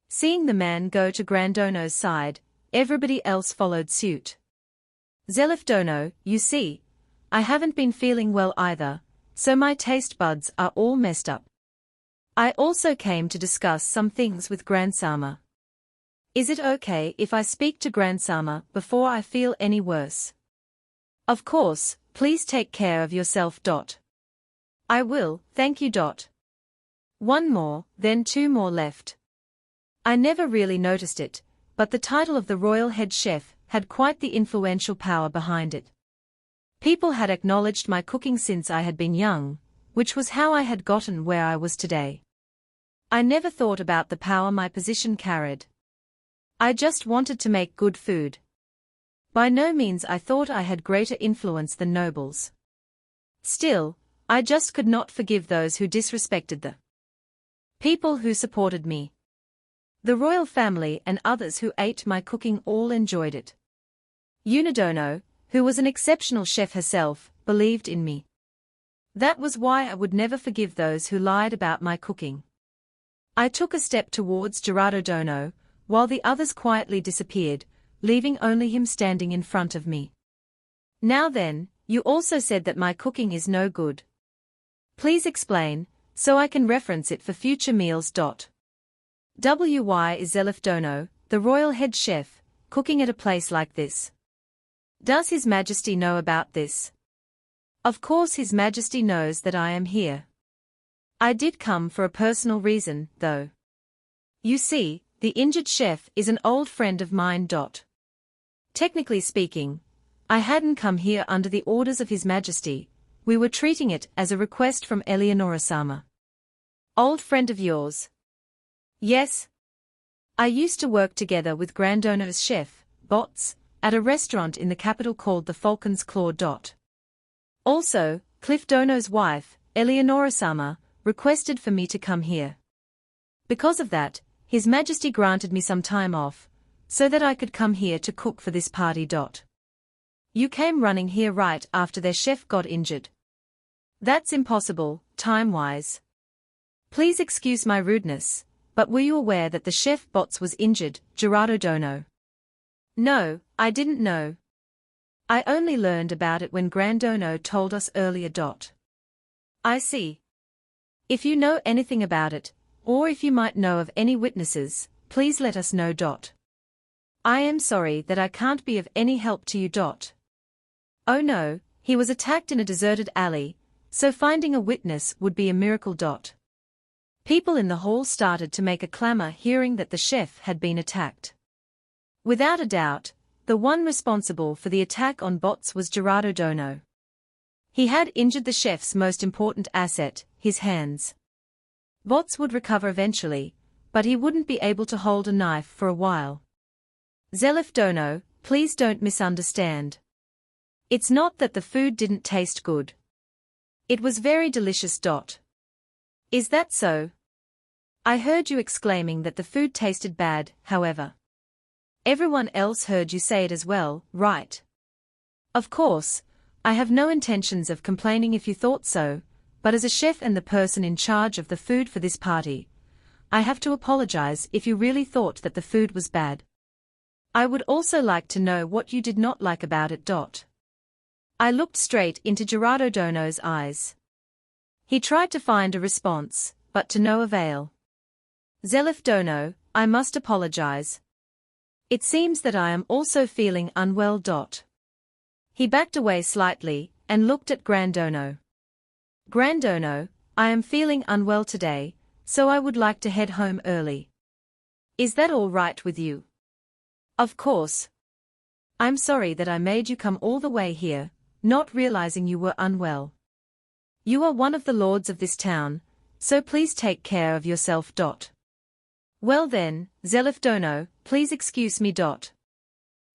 Seeing the man go to Grandono's side, everybody else followed suit. Zelifdono, you see, I haven't been feeling well either, so my taste buds are all messed up. I also came to discuss some things with Grandsama. Is it okay if I speak to Grandsama before I feel any worse? Of course, please take care of yourself. I will, thank you. One more, then two more left. I never really noticed it, but the title of the royal head chef had quite the influential power behind it. People had acknowledged my cooking since I had been young, which was how I had gotten where I was today. I never thought about the power my position carried. I just wanted to make good food. By no means I thought I had greater influence than nobles. Still, I just could not forgive those who disrespected the people who supported me. The royal family and others who ate my cooking all enjoyed it. Unidono, who was an exceptional chef herself, believed in me. That was why I would never forgive those who lied about my cooking. I took a step towards Gerardo, while the others quietly disappeared, leaving only him standing in front of me. Now then, you also said that my cooking is no good. Please explain, so I can reference it for future meals. Why is Zelifdono, the royal head chef, cooking at a place like this? Does His Majesty know about this? Of course His Majesty knows that I am here. I did come for a personal reason, though. You see, the injured chef is an old friend of mine. Technically speaking, I hadn't come here under the orders of His Majesty, we were treating it as a request from Eleonora-sama. Old friend of yours? Yes. I used to work together with Grandono's chef, Bots, at a restaurant in the capital called the Falcon's Claw. Also, Cliff Dono's wife, Eleonora-sama, requested for me to come here. Because of that, His Majesty granted me some time off, so that I could come here to cook for this party. You came running here right after their chef got injured. That's impossible, time-wise. Please excuse my rudeness, but were you aware that the chef Bots was injured, Gerardo? No, I didn't know. I only learned about it when Grandono told us earlier. I see. If you know anything about it, or if you might know of any witnesses, please let us know. I am sorry that I can't be of any help to you. Oh no, he was attacked in a deserted alley, so finding a witness would be a miracle. People in the hall started to make a clamor hearing that the chef had been attacked. Without a doubt, the one responsible for the attack on Bots was Gerardo. He had injured the chef's most important asset, his hands. Bots would recover eventually, but he wouldn't be able to hold a knife for a while. Zelifdono, please don't misunderstand. It's not that the food didn't taste good. It was very delicious. Is that so? I heard you exclaiming that the food tasted bad, however. Everyone else heard you say it as well, right? Of course, I have no intentions of complaining if you thought so, but as a chef and the person in charge of the food for this party, I have to apologize if you really thought that the food was bad. I would also like to know what you did not like about it. I looked straight into Gerardo Dono's eyes. He tried to find a response, but to no avail. Zelif Dono, I must apologize. It seems that I am also feeling unwell. He backed away slightly, and looked at Grandono. Grandono, I am feeling unwell today, so I would like to head home early. Is that all right with you? Of course. I'm sorry that I made you come all the way here, not realizing you were unwell. You are one of the lords of this town, so please take care of yourself. Well then, Zelif Dono, please excuse me.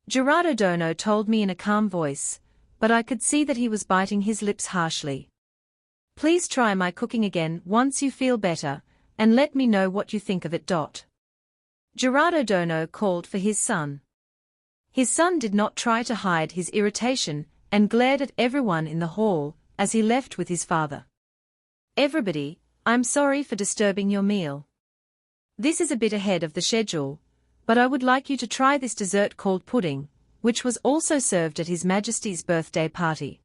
Gerardo Dono told me in a calm voice, but I could see that he was biting his lips harshly. Please try my cooking again once you feel better, and let me know what you think of it. Gerardo Dono called for his son. His son did not try to hide his irritation, and glared at everyone in the hall, as he left with his father. Everybody, I'm sorry for disturbing your meal. This is a bit ahead of the schedule, but I would like you to try this dessert called pudding, which was also served at His Majesty's birthday party.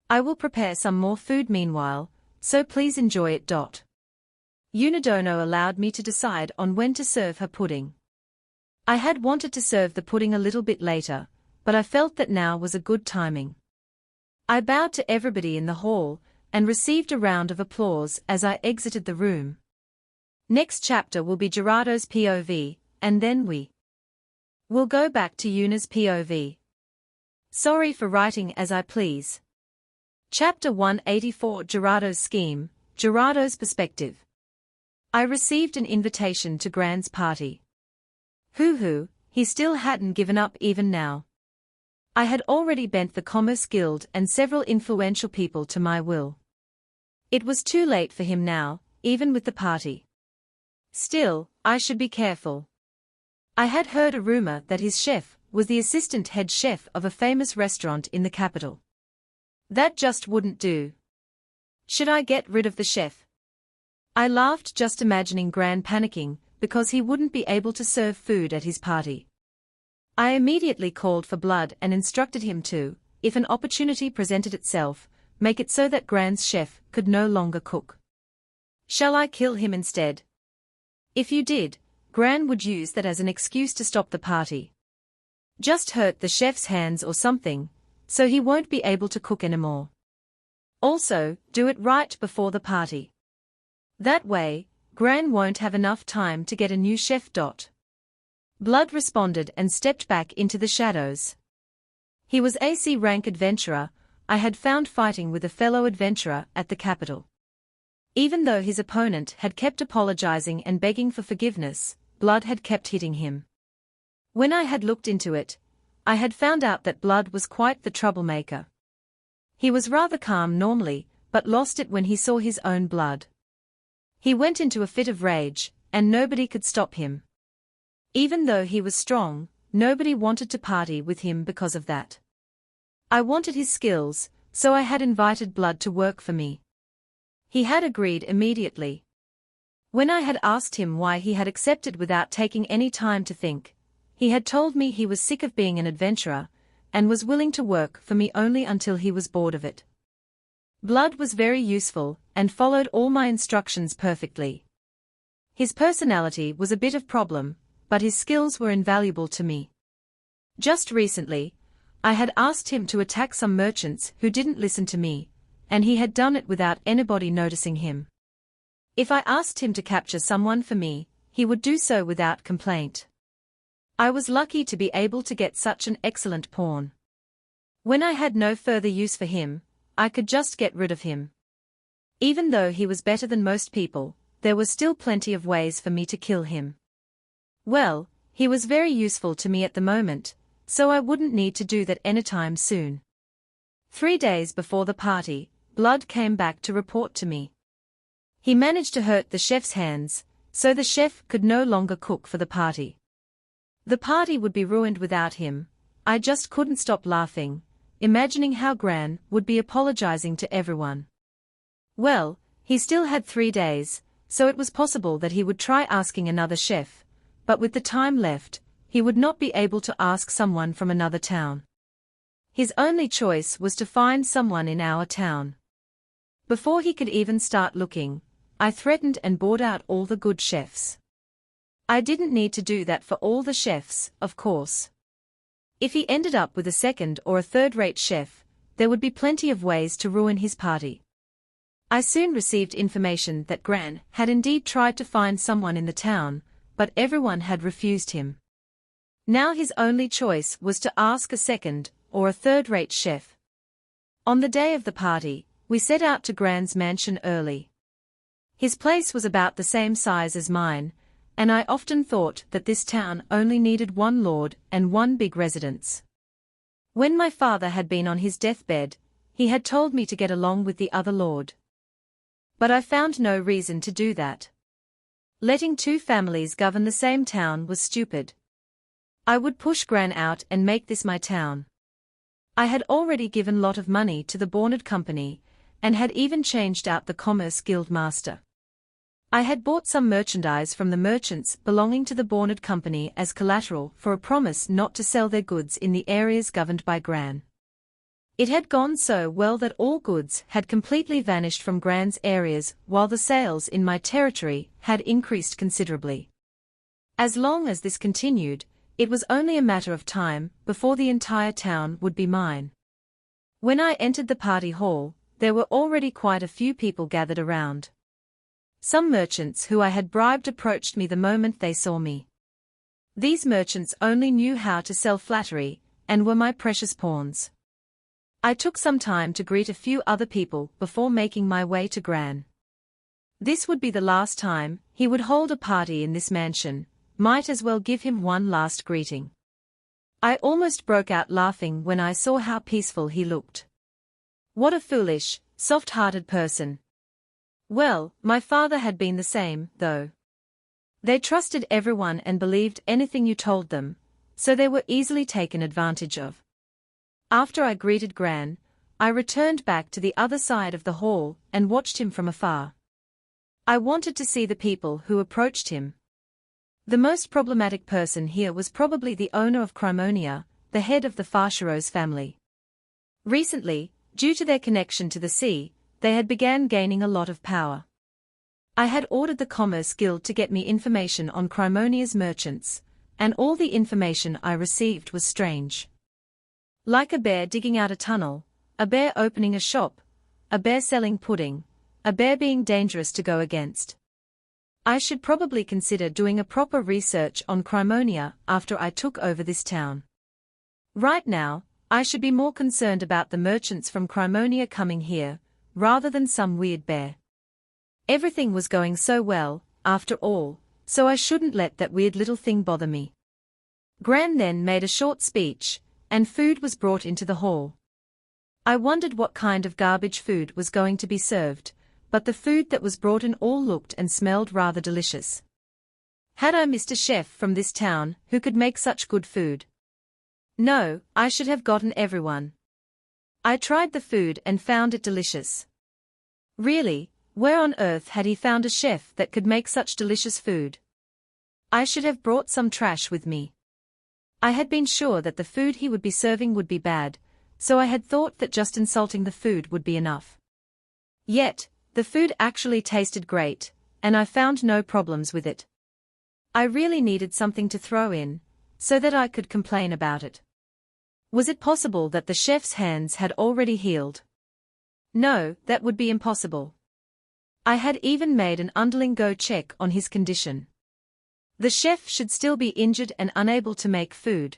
I will prepare some more food meanwhile, so please enjoy it. Unidono allowed me to decide on when to serve her pudding. I had wanted to serve the pudding a little bit later, but I felt that now was a good timing. I bowed to everybody in the hall, and received a round of applause as I exited the room. Next chapter will be Gerardo's POV, and then we will go back to Yuna's POV. Sorry for writing as I please. Chapter 184 Gerardo's Scheme, Gerardo's Perspective. I received an invitation to Gran's party. Hoo-hoo, he still hadn't given up even now. I had already bent the Commerce Guild and several influential people to my will. It was too late for him now, even with the party. Still, I should be careful. I had heard a rumor that his chef was the assistant head chef of a famous restaurant in the capital. That just wouldn't do. Should I get rid of the chef? I laughed just imagining Gran panicking because he wouldn't be able to serve food at his party. I immediately called for Blood and instructed him to, if an opportunity presented itself, make it so that Gran's chef could no longer cook. Shall I kill him instead? If you did, Gran would use that as an excuse to stop the party. Just hurt the chef's hands or something, so he won't be able to cook anymore. Also, do it right before the party. That way, Gran won't have enough time to get a new chef. Blood responded and stepped back into the shadows. He was a C-rank adventurer I had found fighting with a fellow adventurer at the capital. Even though his opponent had kept apologizing and begging for forgiveness, Blood had kept hitting him. When I had looked into it, I had found out that Blood was quite the troublemaker. He was rather calm normally, but lost it when he saw his own blood. He went into a fit of rage, and nobody could stop him. Even though he was strong, nobody wanted to party with him because of that. I wanted his skills, so I had invited Blood to work for me. He had agreed immediately. When I had asked him why he had accepted without taking any time to think, he had told me he was sick of being an adventurer, and was willing to work for me only until he was bored of it. Blood was very useful, and followed all my instructions perfectly. His personality was a bit of problem, but his skills were invaluable to me. Just recently, I had asked him to attack some merchants who didn't listen to me, and he had done it without anybody noticing him. If I asked him to capture someone for me, he would do so without complaint. I was lucky to be able to get such an excellent pawn. When I had no further use for him, I could just get rid of him. Even though he was better than most people, there were still plenty of ways for me to kill him. Well, he was very useful to me at the moment, so I wouldn't need to do that anytime soon. 3 days before the party, Blood came back to report to me. He managed to hurt the chef's hands, so the chef could no longer cook for the party. The party would be ruined without him. I just couldn't stop laughing, imagining how Gran would be apologizing to everyone. Well, he still had 3 days, so it was possible that he would try asking another chef, but with the time left, he would not be able to ask someone from another town. His only choice was to find someone in our town. Before he could even start looking, I threatened and bought out all the good chefs. I didn't need to do that for all the chefs, of course. If he ended up with a second or a third-rate chef, there would be plenty of ways to ruin his party. I soon received information that Gran had indeed tried to find someone in the town, but everyone had refused him. Now his only choice was to ask a second or a third-rate chef. On the day of the party, we set out to Gran's mansion early. His place was about the same size as mine, and I often thought that this town only needed one lord and one big residence. When my father had been on his deathbed, he had told me to get along with the other lord. But I found no reason to do that. Letting two families govern the same town was stupid. I would push Gran out and make this my town. I had already given lot of money to the Bornard Company, and had even changed out the Commerce Guild master. I had bought some merchandise from the merchants belonging to the Bornard Company as collateral for a promise not to sell their goods in the areas governed by Gran. It had gone so well that all goods had completely vanished from Gran's areas, while the sales in my territory had increased considerably. As long as this continued, it was only a matter of time before the entire town would be mine. When I entered the party hall, there were already quite a few people gathered around. Some merchants who I had bribed approached me the moment they saw me. These merchants only knew how to sell flattery, and were my precious pawns. I took some time to greet a few other people before making my way to Gran. This would be the last time he would hold a party in this mansion. Might as well give him one last greeting. I almost broke out laughing when I saw how peaceful he looked. What a foolish, soft-hearted person. Well, my father had been the same, though. They trusted everyone and believed anything you told them, so they were easily taken advantage of. After I greeted Gran, I returned back to the other side of the hall and watched him from afar. I wanted to see the people who approached him. The most problematic person here was probably the owner of Crimonia, the head of the Farcheros family. Recently, due to their connection to the sea, they had began gaining a lot of power. I had ordered the Commerce Guild to get me information on Crimonia's merchants, and all the information I received was strange. Like a bear digging out a tunnel, a bear opening a shop, a bear selling pudding, a bear being dangerous to go against. I should probably consider doing a proper research on Crimonia after I took over this town. Right now, I should be more concerned about the merchants from Crimonia coming here, rather than some weird bear. Everything was going so well, after all, so I shouldn't let that weird little thing bother me. Gran then made a short speech, and food was brought into the hall. I wondered what kind of garbage food was going to be served, but the food that was brought in all looked and smelled rather delicious. Had I missed a chef from this town who could make such good food? No, I should have gotten everyone. I tried the food and found it delicious. Really, where on earth had he found a chef that could make such delicious food? I should have brought some trash with me. I had been sure that the food he would be serving would be bad, so I had thought that just insulting the food would be enough. Yet, the food actually tasted great, and I found no problems with it. I really needed something to throw in, so that I could complain about it. Was it possible that the chef's hands had already healed? No, that would be impossible. I had even made an underling go check on his condition. The chef should still be injured and unable to make food.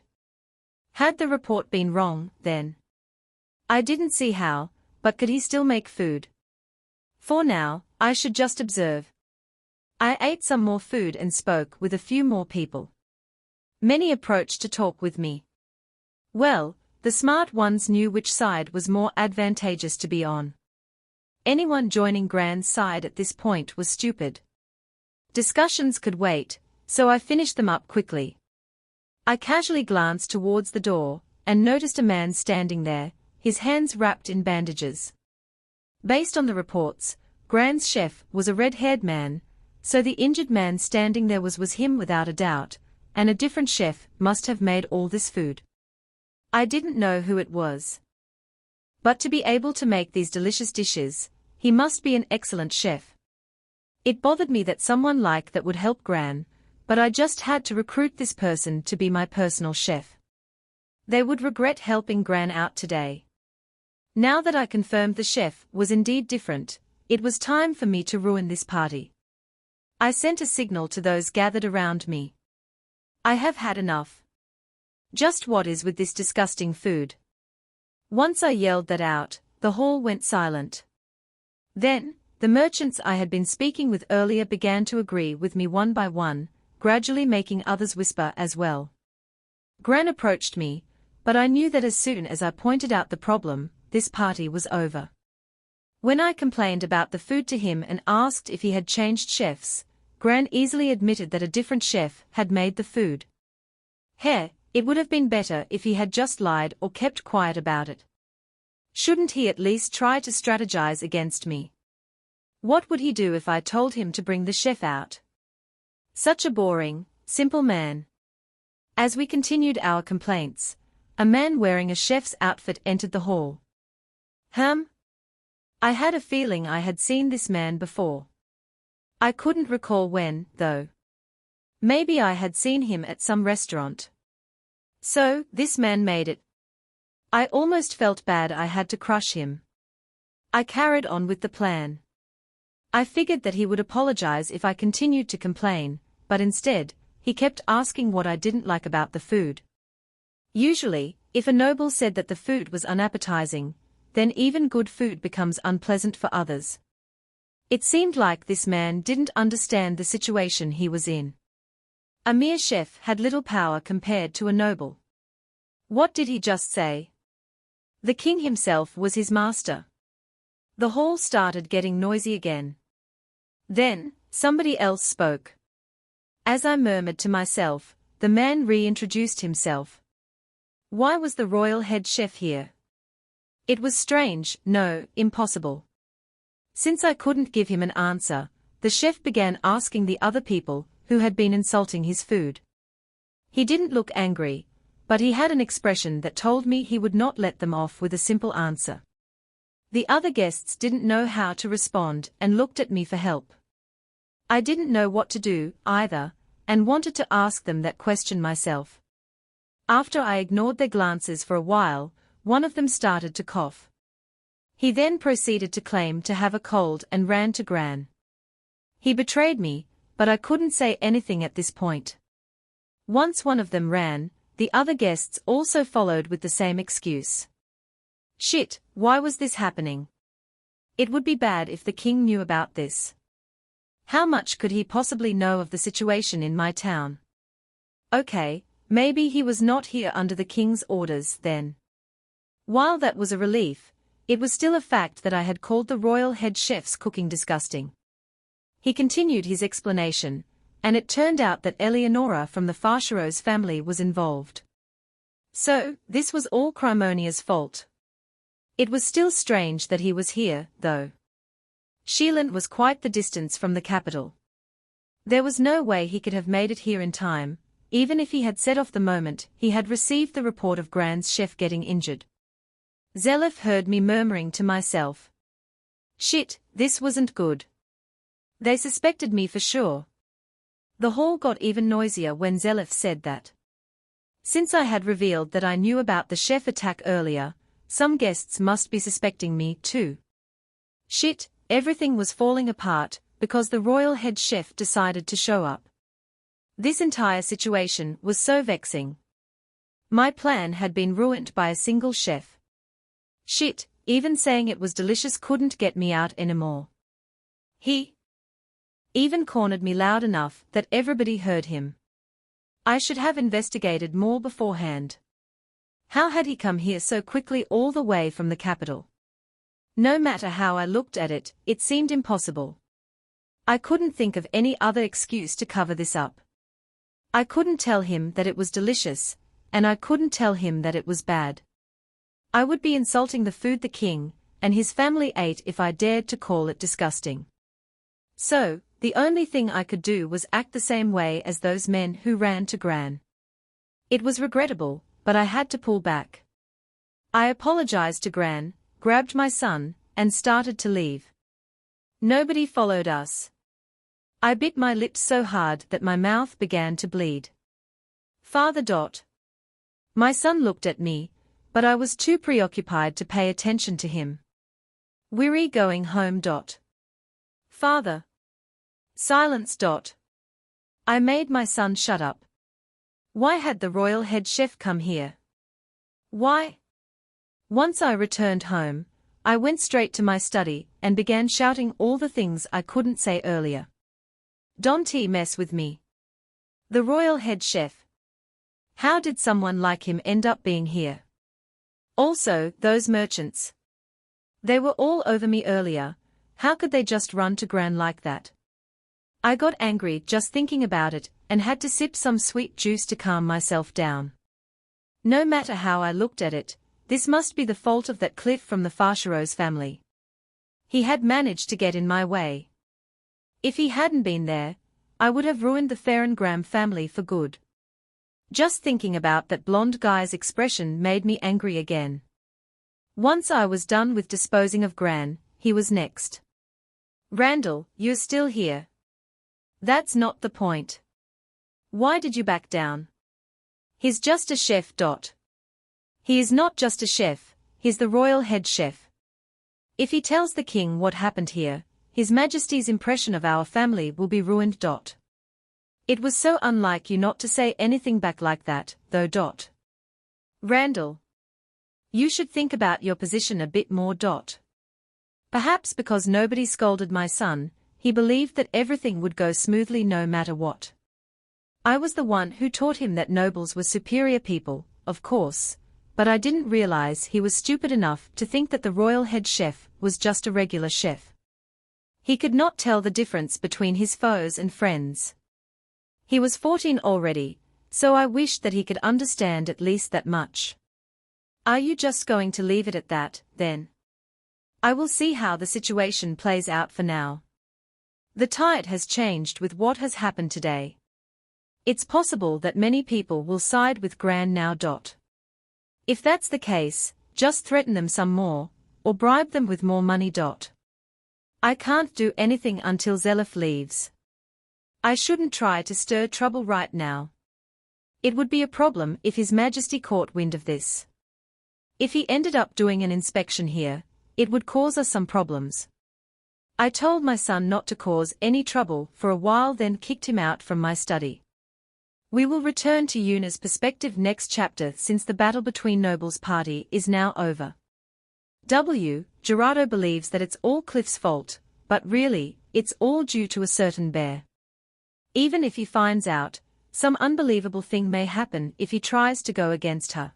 Had the report been wrong, then? I didn't see how, but could he still make food? For now, I should just observe. I ate some more food and spoke with a few more people. Many approached to talk with me. Well, the smart ones knew which side was more advantageous to be on. Anyone joining Gran's side at this point was stupid. Discussions could wait, so I finished them up quickly. I casually glanced towards the door, and noticed a man standing there, his hands wrapped in bandages. Based on the reports, Gran's chef was a red-haired man, So the injured man standing there was him without a doubt, and a different chef must have made all this food. I didn't know who it was. But to be able to make these delicious dishes, he must be an excellent chef. It bothered me that someone like that would help Gran, but I just had to recruit this person to be my personal chef. They would regret helping Gran out today. Now that I confirmed the chef was indeed different, it was time for me to ruin this party. I sent a signal to those gathered around me. I have had enough. Just what is with this disgusting food? Once I yelled that out, the hall went silent. Then, the merchants I had been speaking with earlier began to agree with me one by one, gradually making others whisper as well. Gran approached me, but I knew that as soon as I pointed out the problem, this party was over. When I complained about the food to him and asked if he had changed chefs, Gran easily admitted that a different chef had made the food. It would have been better if he had just lied or kept quiet about it. Shouldn't he at least try to strategize against me? What would he do if I told him to bring the chef out? Such a boring, simple man. As we continued our complaints, a man wearing a chef's outfit entered the hall. I had a feeling I had seen this man before. I couldn't recall when, though. Maybe I had seen him at some restaurant. So, this man made it. I almost felt bad I had to crush him. I carried on with the plan. I figured that he would apologize if I continued to complain, but instead, he kept asking what I didn't like about the food. Usually, if a noble said that the food was unappetizing, then even good food becomes unpleasant for others. It seemed like this man didn't understand the situation he was in. A mere chef had little power compared to a noble. What did he just say? The king himself was his master. The hall started getting noisy again. Then, somebody else spoke. As I murmured to myself, the man reintroduced himself. Why was the royal head chef here? It was strange, no, impossible. Since I couldn't give him an answer, the chef began asking the other people who had been insulting his food. He didn't look angry, but he had an expression that told me he would not let them off with a simple answer. The other guests didn't know how to respond and looked at me for help. I didn't know what to do, either, and wanted to ask them that question myself. After I ignored their glances for a while, one of them started to cough. He then proceeded to claim to have a cold and ran to Gran. He betrayed me, but I couldn't say anything at this point. Once one of them ran, the other guests also followed with the same excuse. Shit, why was this happening? It would be bad if the king knew about this. How much could he possibly know of the situation in my town? Okay, maybe he was not here under the king's orders then. While that was a relief, it was still a fact that I had called the royal head chef's cooking disgusting. He continued his explanation, and it turned out that Eleonora from the Farcheros family was involved. So, this was all Crimonia's fault. It was still strange that he was here, though. Sheelan was quite the distance from the capital. There was no way he could have made it here in time, even if he had set off the moment he had received the report of Gran's chef getting injured. Zelef heard me murmuring to myself. Shit, this wasn't good. They suspected me for sure. The hall got even noisier when Zelef said that. Since I had revealed that I knew about the chef attack earlier, some guests must be suspecting me too. Shit, everything was falling apart because the royal head chef decided to show up. This entire situation was so vexing. My plan had been ruined by a single chef. Shit, even saying it was delicious couldn't get me out anymore. He even cornered me loud enough that everybody heard him. I should have investigated more beforehand. How had he come here so quickly all the way from the capital? No matter how I looked at it, it seemed impossible. I couldn't think of any other excuse to cover this up. I couldn't tell him that it was delicious, and I couldn't tell him that it was bad. I would be insulting the food the king and his family ate if I dared to call it disgusting. So, The only thing I could do was act the same way as those men who ran to Gran. It was regrettable, but I had to pull back. I apologized to Gran, grabbed my son, and started to leave. Nobody followed us. I bit my lips so hard that my mouth began to bleed. Father. My son looked at me, but I was too preoccupied to pay attention to him. Weary going home. Father. Silence. I made my son shut up. Why had the royal head chef come here? Why? Once I returned home, I went straight to my study and began shouting all the things I couldn't say earlier. Don't mess with me. The royal head chef. How did someone like him end up being here? Also, those merchants. They were all over me earlier. How could they just run to Gran like that? I got angry just thinking about it and had to sip some sweet juice to calm myself down. No matter how I looked at it, this must be the fault of that Cliff from the Farcheros family. He had managed to get in my way. If he hadn't been there, I would have ruined the Farrengram family for good. Just thinking about that blonde guy's expression made me angry again. Once I was done with disposing of Gran, he was next. Randall, you're still here. That's not the point. Why did you back down? He's just a chef. He is not just a chef, he's the royal head chef. If he tells the king what happened here, His Majesty's impression of our family will be ruined. It was so unlike you not to say anything back like that, though. Randall. You should think about your position a bit more. Perhaps because nobody scolded my son, he believed that everything would go smoothly no matter what. I was the one who taught him that nobles were superior people, of course, but I didn't realize he was stupid enough to think that the royal head chef was just a regular chef. He could not tell the difference between his foes and friends. He was 14 already, so I wished that he could understand at least that much. Are you just going to leave it at that, then? I will see how the situation plays out for now. The tide has changed with what has happened today. It's possible that many people will side with Gran now. If that's the case, just threaten them some more, or bribe them with more money. I can't do anything until Zelif leaves. I shouldn't try to stir trouble right now. It would be a problem if His Majesty caught wind of this. If he ended up doing an inspection here, it would cause us some problems. I told my son not to cause any trouble for a while, then kicked him out from my study. We will return to Yuna's perspective next chapter, since the battle between Noble's party is now over. Gerardo believes that it's all Cliff's fault, but really, it's all due to a certain bear. Even if he finds out, some unbelievable thing may happen if he tries to go against her.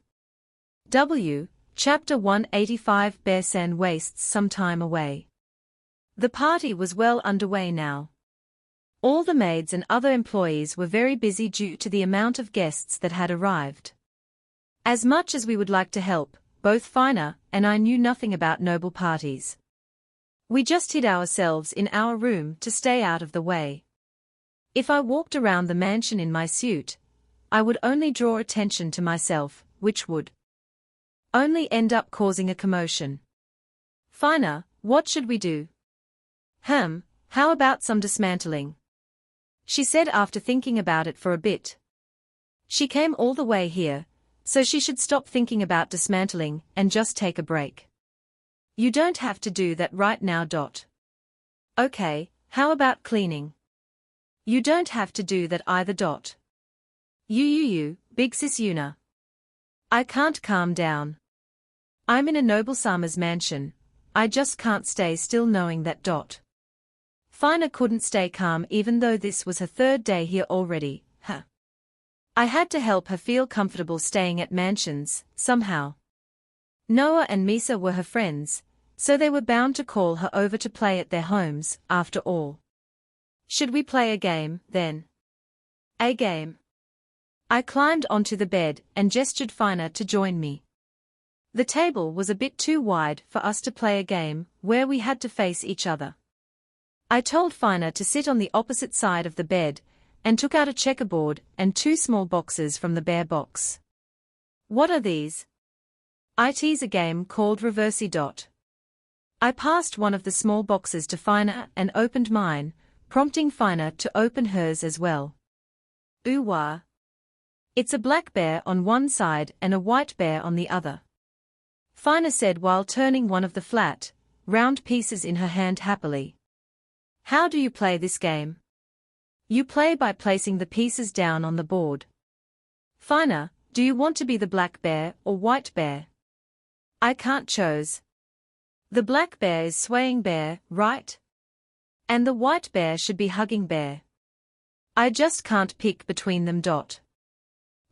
Chapter 185. Bear-san wastes some time away. The party was well underway now. All the maids and other employees were very busy due to the amount of guests that had arrived. As much as we would like to help, both Fina and I knew nothing about noble parties. We just hid ourselves in our room to stay out of the way. If I walked around the mansion in my suit, I would only draw attention to myself, which would only end up causing a commotion. Fina, what should we do? How about some dismantling? She said after thinking about it for a bit. She came all the way here, so she should stop thinking about dismantling and just take a break. You don't have to do that right now. Okay, how about cleaning? You don't have to do that either. You, big sis Yuna. I can't calm down. I'm in a noble Sama's mansion, I just can't stay still knowing that. Fina couldn't stay calm even though this was her third day here already. I had to help her feel comfortable staying at mansions, somehow. Noah and Misa were her friends, so they were bound to call her over to play at their homes, after all. Should we play a game, then? A game? I climbed onto the bed and gestured Fina to join me. The table was a bit too wide for us to play a game where we had to face each other. I told Fina to sit on the opposite side of the bed, and took out a checkerboard and 2 small boxes from the bear box. What are these? It's a game called Reversi. I passed one of the small boxes to Fina and opened mine, prompting Fina to open hers as well. Ooh wah. It's a black bear on one side and a white bear on the other, Fina said while turning one of the flat, round pieces in her hand happily. How do you play this game? You play by placing the pieces down on the board. Fina, do you want to be the black bear or white bear? I can't choose. The black bear is swaying bear, right? And the white bear should be hugging bear. I just can't pick between them.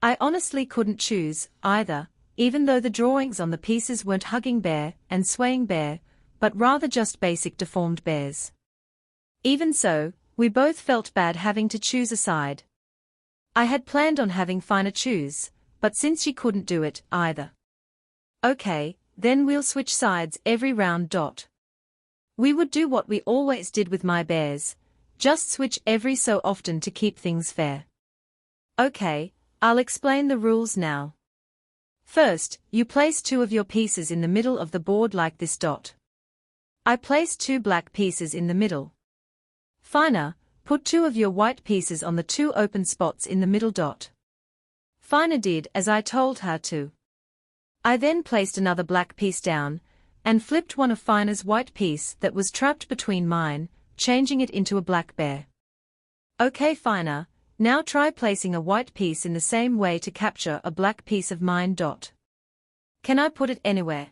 I honestly couldn't choose either, even though the drawings on the pieces weren't hugging bear and swaying bear, but rather just basic deformed bears. Even so, we both felt bad having to choose a side. I had planned on having Fina choose, but since she couldn't do it either. Okay, then we'll switch sides every round. We would do what we always did with my bears, just switch every so often to keep things fair. Okay, I'll explain the rules now. First, you place 2 of your pieces in the middle of the board like this. I placed 2 black pieces in the middle. Fina, put 2 of your white pieces on the 2 open spots in the middle. Fina did as I told her to. I then placed another black piece down, and flipped one of Fina's white piece that was trapped between mine, changing it into a black bear. Okay Fina, now try placing a white piece in the same way to capture a black piece of mine. Can I put it anywhere?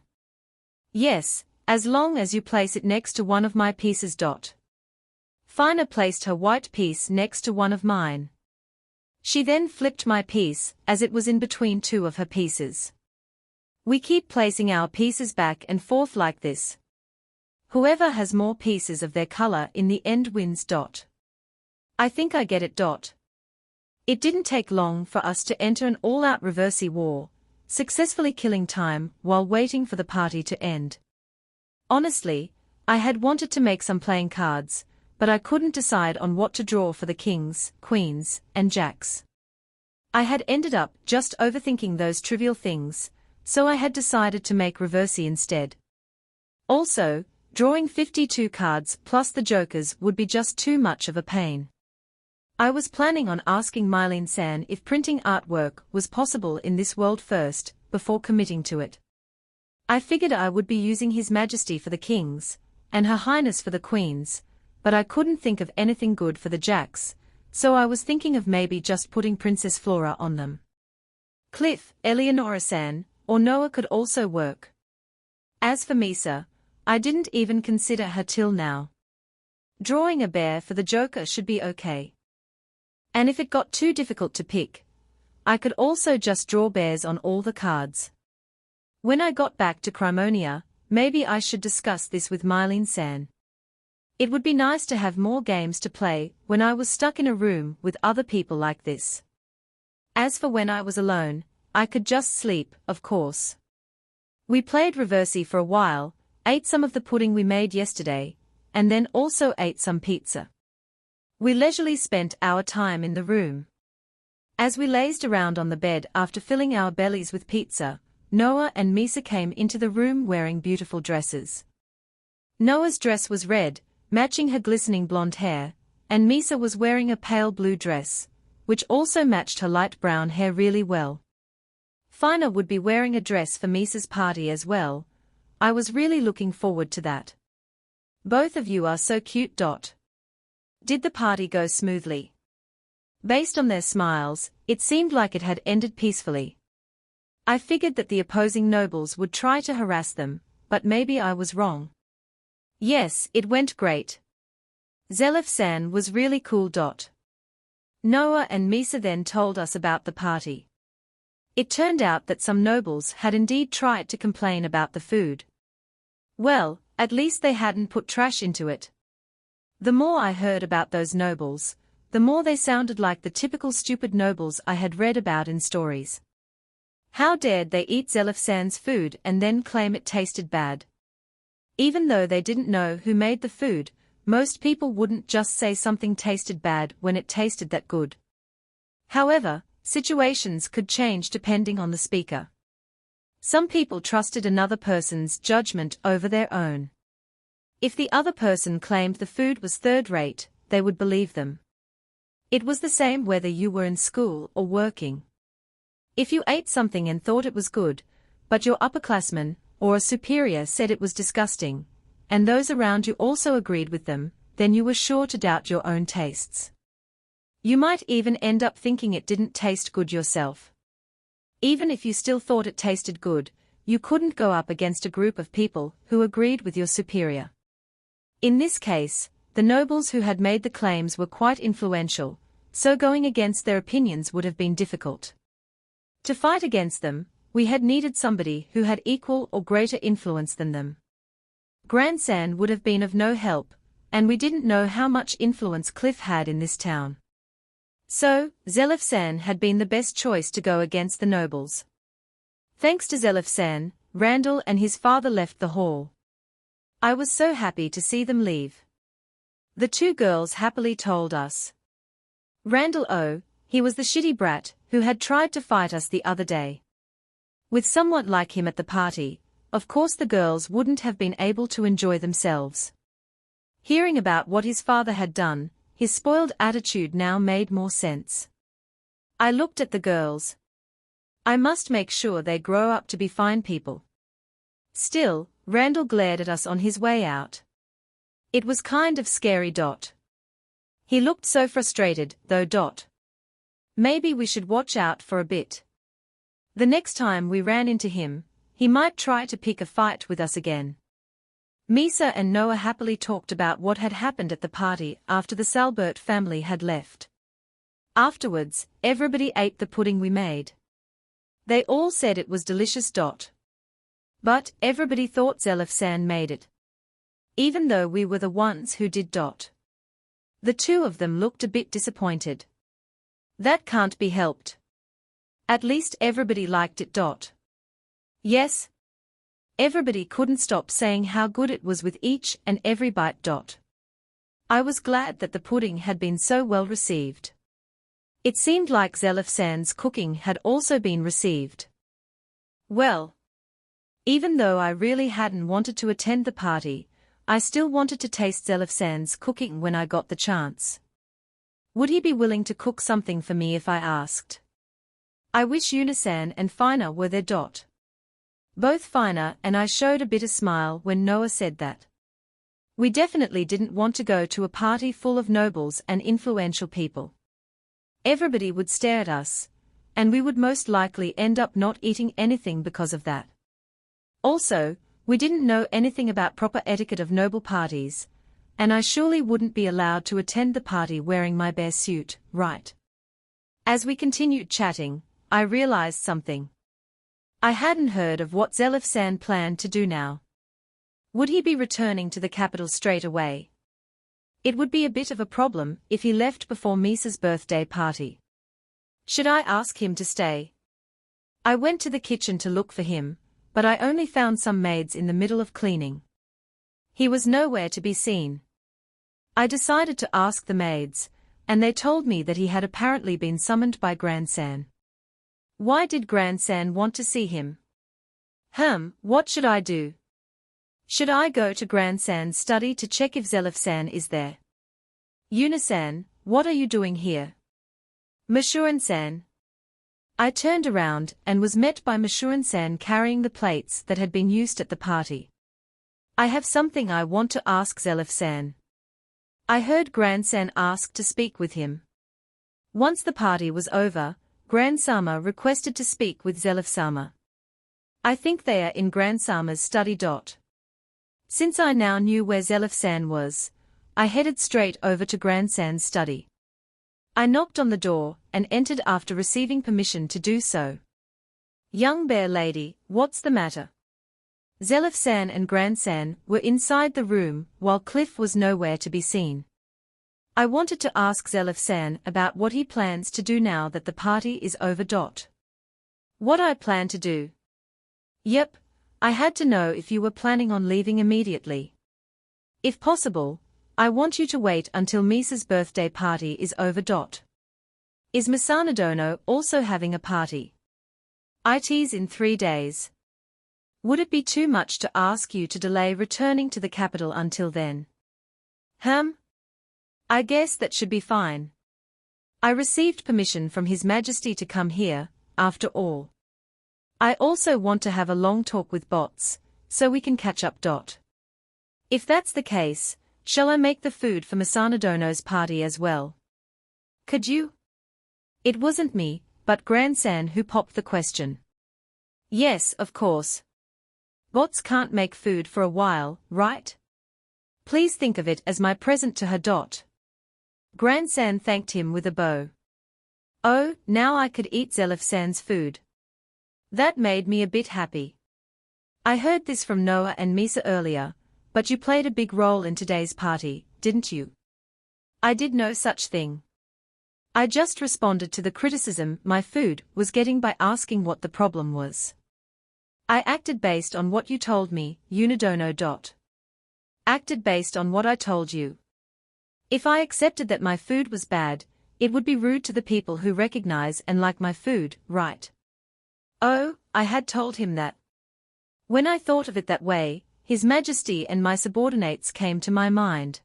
Yes, as long as you place it next to one of my pieces. Fina placed her white piece next to one of mine. She then flipped my piece, as it was in between 2 of her pieces. We keep placing our pieces back and forth like this. Whoever has more pieces of their color in the end wins. I think I get it. It didn't take long for us to enter an all-out Reversi war, successfully killing time while waiting for the party to end. Honestly, I had wanted to make some playing cards, but I couldn't decide on what to draw for the kings, queens, and jacks. I had ended up just overthinking those trivial things, so I had decided to make Reversi instead. Also, drawing 52 cards plus the jokers would be just too much of a pain. I was planning on asking Mylene-san if printing artwork was possible in this world first, before committing to it. I figured I would be using His Majesty for the kings, and Her Highness for the queens, but I couldn't think of anything good for the jacks, so I was thinking of maybe just putting Princess Flora on them. Cliff, Eleonora-san, or Noah could also work. As for Misa, I didn't even consider her till now. Drawing a bear for the Joker should be okay. And if it got too difficult to pick, I could also just draw bears on all the cards. When I got back to Crimonia, maybe I should discuss this with Mylene-san. It would be nice to have more games to play when I was stuck in a room with other people like this. As for when I was alone, I could just sleep, of course. We played Reversi for a while, ate some of the pudding we made yesterday, and then also ate some pizza. We leisurely spent our time in the room. As we lazed around on the bed after filling our bellies with pizza, Noah and Misa came into the room wearing beautiful dresses. Noah's dress was red, matching her glistening blonde hair, and Misa was wearing a pale blue dress, which also matched her light brown hair really well. Fina would be wearing a dress for Misa's party as well. I was really looking forward to that. Both of you are so cute. Did the party go smoothly? Based on their smiles, it seemed like it had ended peacefully. I figured that the opposing nobles would try to harass them, but maybe I was wrong. Yes, it went great. Zelef-san was really cool. Noah and Misa then told us about the party. It turned out that some nobles had indeed tried to complain about the food. Well, at least they hadn't put trash into it. The more I heard about those nobles, the more they sounded like the typical stupid nobles I had read about in stories. How dared they eat Zelef-san's food and then claim it tasted bad? Even though they didn't know who made the food, most people wouldn't just say something tasted bad when it tasted that good. However, situations could change depending on the speaker. Some people trusted another person's judgment over their own. If the other person claimed the food was third-rate, they would believe them. It was the same whether you were in school or working. If you ate something and thought it was good, but your upperclassman or a superior said it was disgusting, and those around you also agreed with them, then you were sure to doubt your own tastes. You might even end up thinking it didn't taste good yourself. Even if you still thought it tasted good, you couldn't go up against a group of people who agreed with your superior. In this case, the nobles who had made the claims were quite influential, so going against their opinions would have been difficult. To fight against them, we had needed somebody who had equal or greater influence than them. Grandson would have been of no help, and we didn't know how much influence Cliff had in this town. So, Zelifsan had been the best choice to go against the nobles. Thanks to Zelifsan, Randall and his father left the hall. I was so happy to see them leave. The two girls happily told us. Randall, oh, he was the shitty brat who had tried to fight us the other day. With someone like him at the party, of course the girls wouldn't have been able to enjoy themselves. Hearing about what his father had done, his spoiled attitude now made more sense. I looked at the girls. I must make sure they grow up to be fine people. Still, Randall glared at us on his way out. It was kind of scary. He looked so frustrated, though. Maybe we should watch out for a bit. The next time we ran into him, he might try to pick a fight with us again. Misa and Noah happily talked about what had happened at the party after the Salbert family had left. Afterwards, everybody ate the pudding we made. They all said it was delicious. But everybody thought Zelifsan made it. Even though we were the ones who did. The two of them looked a bit disappointed. That can't be helped. At least everybody liked it. Yes. Everybody couldn't stop saying how good it was with each and every bite. I was glad that the pudding had been so well received. It seemed like Zelifsan's cooking had also been received well. Even though I really hadn't wanted to attend the party, I still wanted to taste Zelifsan's cooking when I got the chance. Would he be willing to cook something for me if I asked? I wish Unisan and Fina were there. Both Fina and I showed a bitter smile when Noah said that. We definitely didn't want to go to a party full of nobles and influential people. Everybody would stare at us, and we would most likely end up not eating anything because of that. Also, we didn't know anything about proper etiquette of noble parties, and I surely wouldn't be allowed to attend the party wearing my bear suit, right? As we continued chatting, I realized something. I hadn't heard of what Zelifsan planned to do now. Would he be returning to the capital straight away? It would be a bit of a problem if he left before Misa's birthday party. Should I ask him to stay? I went to the kitchen to look for him, but I only found some maids in the middle of cleaning. He was nowhere to be seen. I decided to ask the maids, and they told me that he had apparently been summoned by Grandsan. Why did Grandsan want to see him? What should I do? Should I go to Grandsan's study to check if Zelifsan is there? Unisan, what are you doing here? Mashuran-san. I turned around and was met by Mashuran-san carrying the plates that had been used at the party. I have something I want to ask Zelifsan. I heard Grandsan ask to speak with him. Once the party was over, Grandsama requested to speak with Zelifsama. I think they are in Grandsama's study. Since I now knew where Zelifsan was, I headed straight over to Grandsan's study. I knocked on the door and entered after receiving permission to do so. Young bear lady, what's the matter? Zelifsan and Grandsan were inside the room while Cliff was nowhere to be seen. I wanted to ask Zelifsan about what he plans to do now that the party is over. What I plan to do? Yep, I had to know if you were planning on leaving immediately. If possible, I want you to wait until Misa's birthday party is over. Is Masanadono also having a party? It's in 3 days. Would it be too much to ask you to delay returning to the capital until then? I guess that should be fine. I received permission from His Majesty to come here, after all. I also want to have a long talk with Bots, so we can catch up. If that's the case, shall I make the food for Masanadono's party as well? Could you? It wasn't me, but Grandsan who popped the question. Yes, of course. Bots can't make food for a while, right? Please think of it as my present to her. Grandsan thanked him with a bow. Oh, now I could eat Zelifsan's food. That made me a bit happy. I heard this from Noah and Misa earlier, but you played a big role in today's party, didn't you? I did no such thing. I just responded to the criticism my food was getting by asking what the problem was. I acted based on what you told me, Unidono. Acted based on what I told you. If I accepted that my food was bad, it would be rude to the people who recognize and like my food, right? Oh, I had told him that. When I thought of it that way, His Majesty and my subordinates came to my mind.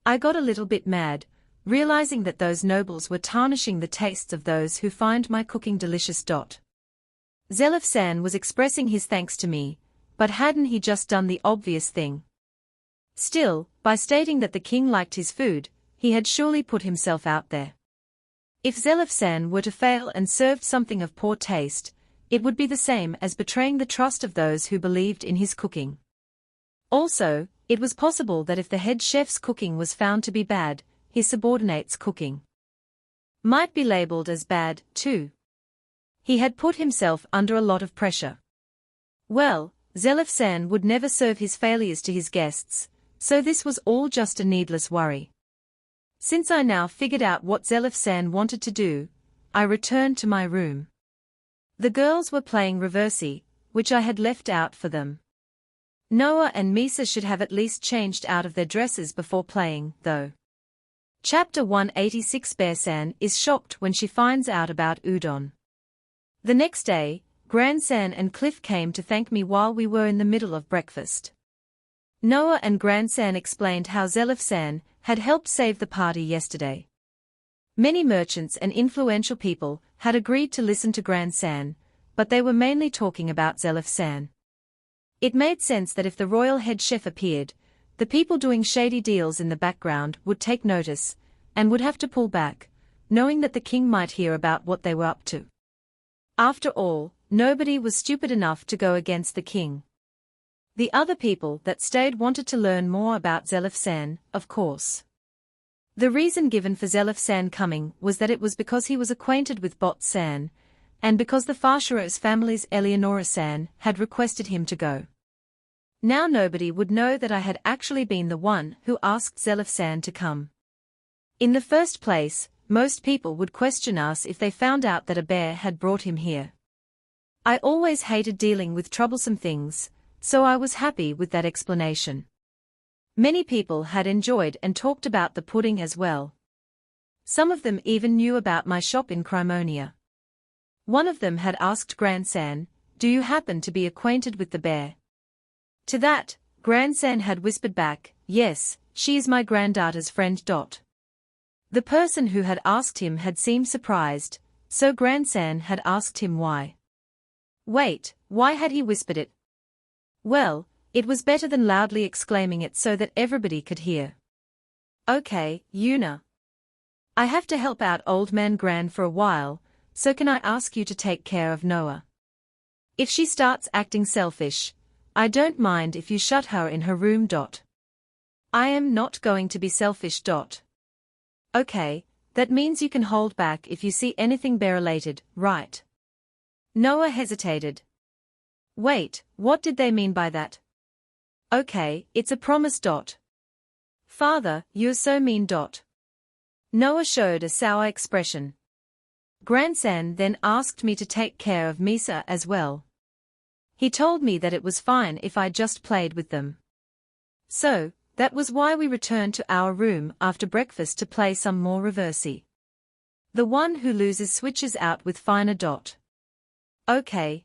I got a little bit mad, realizing that those nobles were tarnishing the tastes of those who find my cooking delicious. Zelifsan was expressing his thanks to me, but hadn't he just done the obvious thing? Still, by stating that the king liked his food, he had surely put himself out there. If Zelifsan were to fail and served something of poor taste, it would be the same as betraying the trust of those who believed in his cooking. Also, it was possible that if the head chef's cooking was found to be bad, his subordinates' cooking might be labeled as bad, too. He had put himself under a lot of pressure. Well, Zelifsan would never serve his failures to his guests, so this was all just a needless worry. Since I now figured out what Zelifsan wanted to do, I returned to my room. The girls were playing reversi, which I had left out for them. Noah and Misa should have at least changed out of their dresses before playing, though. Chapter 186. Bearsan is shocked when she finds out about udon. The next day, Grandsan and Cliff came to thank me while we were in the middle of breakfast. Noah and Grandsan explained how Zelifsan had helped save the party yesterday. Many merchants and influential people had agreed to listen to Grandsan, but they were mainly talking about Zelifsan. It made sense that if the royal head chef appeared, the people doing shady deals in the background would take notice, and would have to pull back, knowing that the king might hear about what they were up to. After all, nobody was stupid enough to go against the king. The other people that stayed wanted to learn more about Zelifsan, of course. The reason given for Zelifsan coming was that it was because he was acquainted with Bot-san, and because the Fashiros family's Eleonora-san had requested him to go. Now nobody would know that I had actually been the one who asked Zelifsan to come. In the first place, most people would question us if they found out that a bear had brought him here. I always hated dealing with troublesome things, so I was happy with that explanation. Many people had enjoyed and talked about the pudding as well. Some of them even knew about my shop in Crimonia. One of them had asked Grandsan, "Do you happen to be acquainted with the bear?" To that, Grandsan had whispered back, "Yes, she is my granddaughter's friend." The person who had asked him had seemed surprised, so Grandsan had asked him why. Wait, why had he whispered it? Well, it was better than loudly exclaiming it so that everybody could hear. Okay, Yuna. I have to help out old man Gran for a while, so can I ask you to take care of Noah? If she starts acting selfish, I don't mind if you shut her in her room. I am not going to be selfish. Okay, that means you can hold back if you see anything bear-related, right? Noah hesitated. Wait, what did they mean by that? Okay, it's a promise. Father, you're so mean. Noah showed a sour expression. Grandsan then asked me to take care of Misa as well. He told me that it was fine if I just played with them. So, That was why we returned to our room after breakfast to play some more reversey. The one who loses switches out with finer dot. Okay.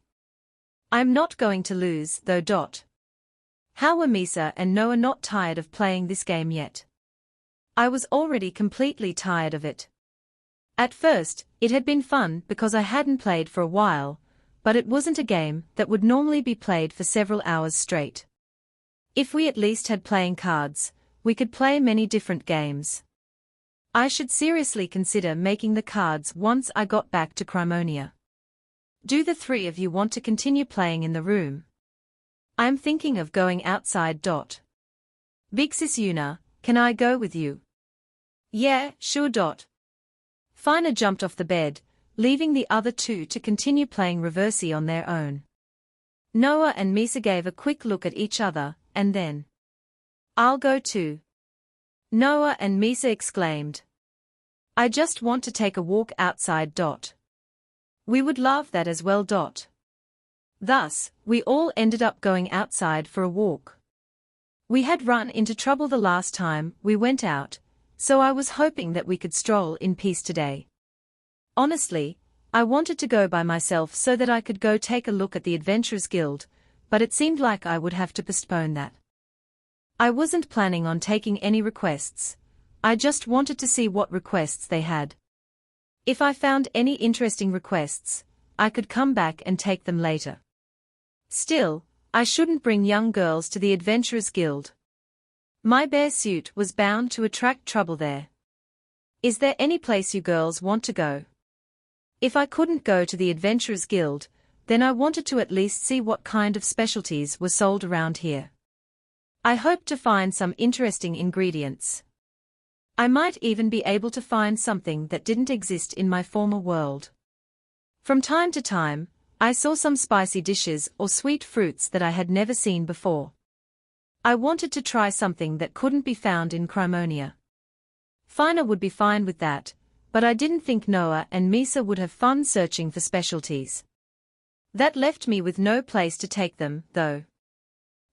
I'm not going to lose, though dot. How were Misa and Noah not tired of playing this game yet? I was already completely tired of it. At first, it had been fun because I hadn't played for a while, but it wasn't a game that would normally be played for several hours straight. If we at least had playing cards, we could play many different games. I should seriously consider making the cards once I got back to Crimonia. Do the three of you want to continue playing in the room? I'm thinking of going outside. Big Sis Una, can I go with you? Yeah, sure. Fina jumped off the bed, leaving the other two to continue playing reversey on their own. Noah and Misa gave a quick look at each other, and then, I'll go too. Noah and Misa exclaimed. I just want to take a walk outside. We would love that as well. Thus, we all ended up going outside for a walk. We had run into trouble the last time we went out, so I was hoping that we could stroll in peace today. Honestly, I wanted to go by myself so that I could go take a look at the Adventurers Guild, but it seemed like I would have to postpone that. I wasn't planning on taking any requests. I just wanted to see what requests they had. If I found any interesting requests, I could come back and take them later. Still, I shouldn't bring young girls to the Adventurers Guild. My bear suit was bound to attract trouble there. Is there any place you girls want to go? If I couldn't go to the Adventurers Guild, then I wanted to at least see what kind of specialties were sold around here. I hoped to find some interesting ingredients. I might even be able to find something that didn't exist in my former world. From time to time, I saw some spicy dishes or sweet fruits that I had never seen before. I wanted to try something that couldn't be found in Crimonia. Fina would be fine with that, but I didn't think Noah and Misa would have fun searching for specialties. That left me with no place to take them, though.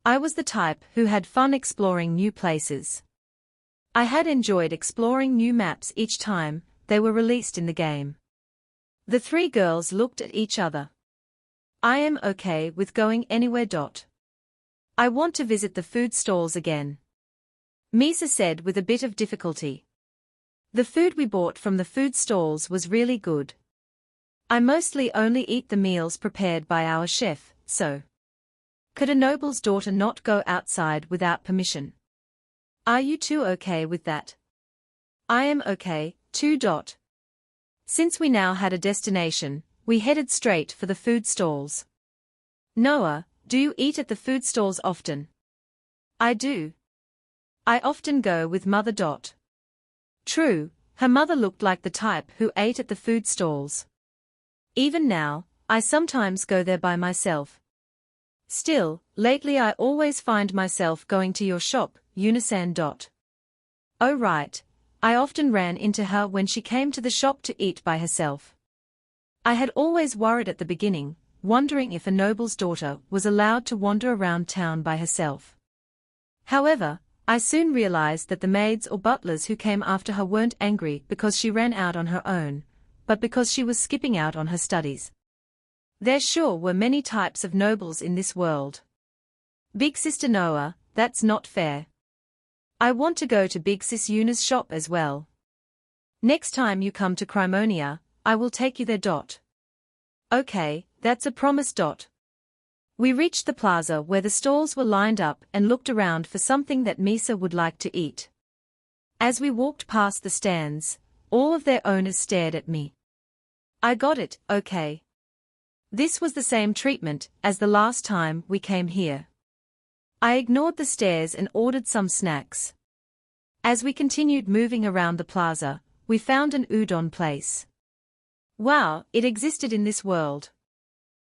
I was the type who had fun exploring new places. I had enjoyed exploring new maps each time they were released in the game. The three girls looked at each other. I am okay with going anywhere. I want to visit the food stalls again, Misa said with a bit of difficulty. The food we bought from the food stalls was really good. I mostly only eat the meals prepared by our chef, so. Could a noble's daughter not go outside without permission? Are you two okay with that? I am okay, too. Since we now had a destination, we headed straight for the food stalls. Noah, do you eat at the food stalls often? I do. I often go with Mother. True, her mother looked like the type who ate at the food stalls. Even now, I sometimes go there by myself. Still, lately I always find myself going to your shop, Unisan. Oh right, I often ran into her when she came to the shop to eat by herself. I had always worried at the beginning, wondering if a noble's daughter was allowed to wander around town by herself. However, I soon realized that the maids or butlers who came after her weren't angry because she ran out on her own, but because she was skipping out on her studies. There sure were many types of nobles in this world. Big Sister Noah, that's not fair. I want to go to Big Sis Una's shop as well. Next time you come to Crimonia, I will take you there. Okay, that's a promise. We reached the plaza where the stalls were lined up and looked around for something that Misa would like to eat. As we walked past the stands, all of their owners stared at me. I got it, okay. This was the same treatment as the last time we came here. I ignored the stares and ordered some snacks. As we continued moving around the plaza, we found an udon place. Wow, it existed in this world.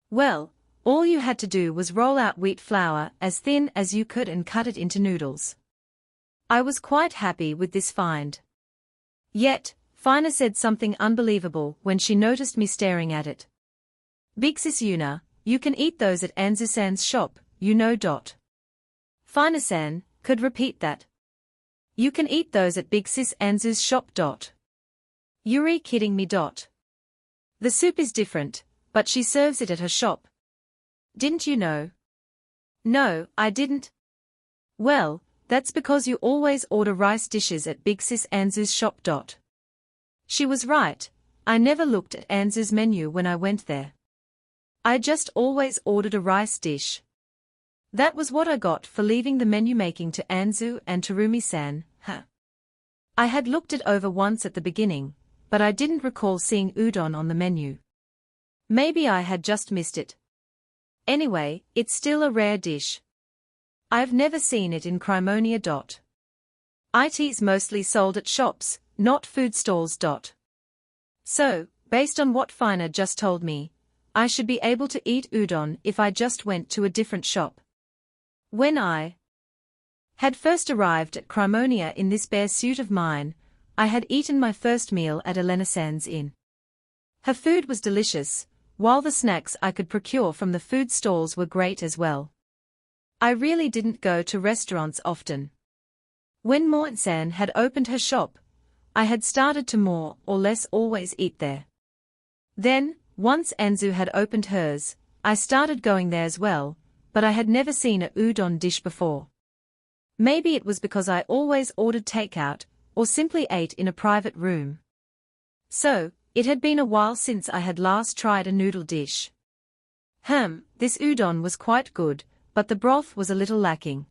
Well, all you had to do was roll out wheat flour as thin as you could and cut it into noodles. I was quite happy with this find. Yet, Fina said something unbelievable when she noticed me staring at it. Big Sis Una, you can eat those at Anzu-san's shop, you know. Fina-san could repeat that. You can eat those at Big Sis Anzu's shop. You're kidding me. The soup is different, but she serves it at her shop. Didn't you know? No, I didn't. Well, that's because you always order rice dishes at Big Sis Anzu's shop. She was right, I never looked at Anzu's menu when I went there. I just always ordered a rice dish. That was what I got for leaving the menu making to Anzu and Terumi-san, huh? I had looked it over once at the beginning, but I didn't recall seeing udon on the menu. Maybe I had just missed it. Anyway, it's still a rare dish. I've never seen it in Crimonia. It's mostly sold at shops, not food stalls. So, based on what Fina just told me, I should be able to eat udon if I just went to a different shop. When I had first arrived at Crimonia in this bear suit of mine, I had eaten my first meal at Elena-san's inn. Her food was delicious, while the snacks I could procure from the food stalls were great as well. I really didn't go to restaurants often. When Morton-san had opened her shop, I had started to more or less always eat there. Then, once Anzu had opened hers, I started going there as well, but I had never seen a udon dish before. Maybe it was because I always ordered takeout, or simply ate in a private room. So, it had been a while since I had last tried a noodle dish. This udon was quite good, but the broth was a little lacking.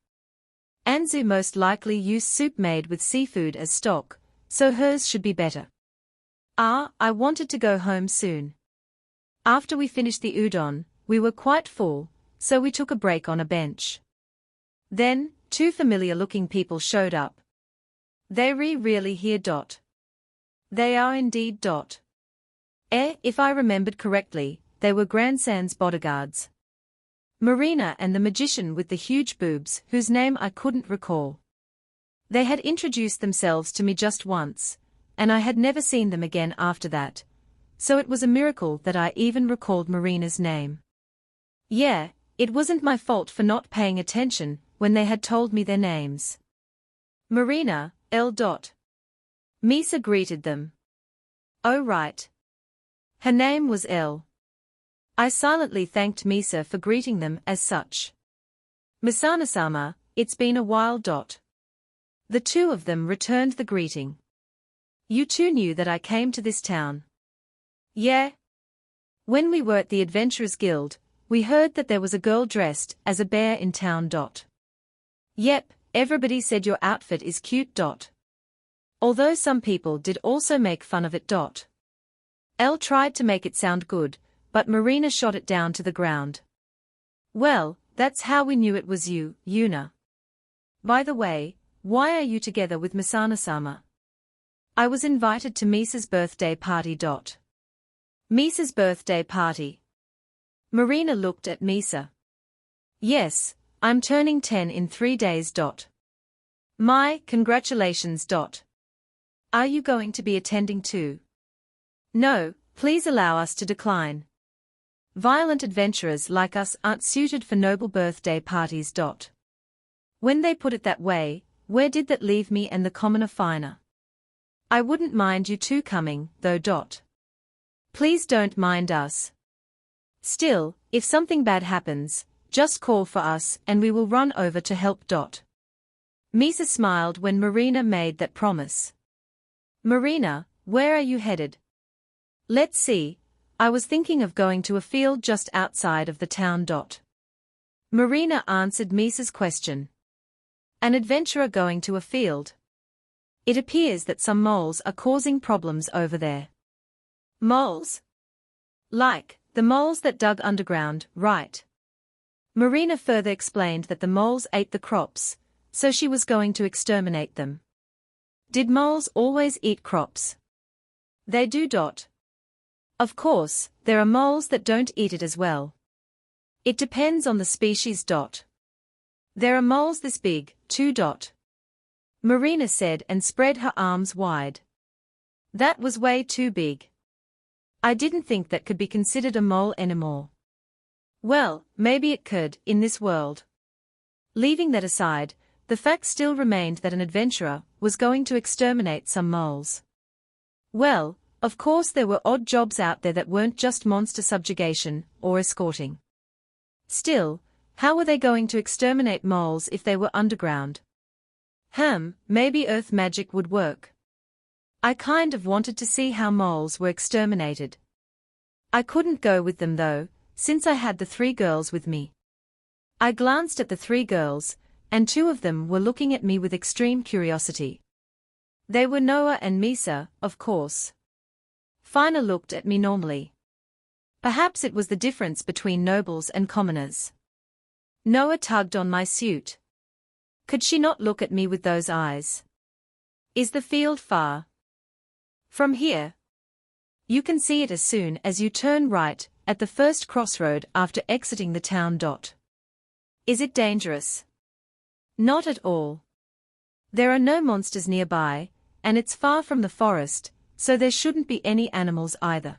Anzu most likely used soup made with seafood as stock, so hers should be better. I wanted to go home soon. After we finished the udon, we were quite full, so we took a break on a bench. Then, two familiar-looking people showed up. They really here. They are indeed. If I remembered correctly, they were grandson's bodyguards. Marina and the magician with the huge boobs whose name I couldn't recall. They had introduced themselves to me just once, and I had never seen them again after that, so it was a miracle that I even recalled Marina's name. Yeah, it wasn't my fault for not paying attention when they had told me their names. Marina, L. Misa greeted them. Oh right. Her name was L. I silently thanked Misa for greeting them as such. Misana-sama, it's been a while. The two of them returned the greeting. You two knew that I came to this town. Yeah. When we were at the Adventurers Guild, we heard that there was a girl dressed as a bear in town. Yep, everybody said your outfit is cute. Although some people did also make fun of it. Elle tried to make it sound good, but Marina shot it down to the ground. Well, that's how we knew it was you, Yuna. By the way, why are you together with Misana-sama? I was invited to Misa's birthday party. Misa's birthday party. Marina looked at Misa. Yes, I'm turning 10 in 3 days. My congratulations. Are you going to be attending too? No, please allow us to decline. Violent adventurers like us aren't suited for noble birthday parties. When they put it that way, where did that leave me and the commoner Fina? I wouldn't mind you two coming, though. Please don't mind us. Still, if something bad happens, just call for us and we will run over to help. Misa smiled when Marina made that promise. Marina, where are you headed? Let's see, I was thinking of going to a field just outside of the town. Marina answered Misa's question. An adventurer going to a field? It appears that some moles are causing problems over there. Moles? Like, the moles that dug underground, right? Marina further explained that the moles ate the crops, so she was going to exterminate them. Did moles always eat crops? They do. Of course, there are moles that don't eat it as well. It depends on the species. There are moles this big, too. Marina said and spread her arms wide. That was way too big. I didn't think that could be considered a mole anymore. Well, maybe it could, in this world. Leaving that aside, the fact still remained that an adventurer was going to exterminate some moles. Well, of course there were odd jobs out there that weren't just monster subjugation or escorting. Still, how were they going to exterminate moles if they were underground? Maybe earth magic would work. I kind of wanted to see how moles were exterminated. I couldn't go with them though, since I had the 3 girls with me. I glanced at the 3 girls, and 2 of them were looking at me with extreme curiosity. They were Noah and Misa, of course. Fina looked at me normally. Perhaps it was the difference between nobles and commoners. Noah tugged on my suit. Could she not look at me with those eyes? Is the field far from here? You can see it as soon as you turn right at the first crossroad after exiting the town. Is it dangerous? Not at all. There are no monsters nearby, and it's far from the forest, so there shouldn't be any animals either.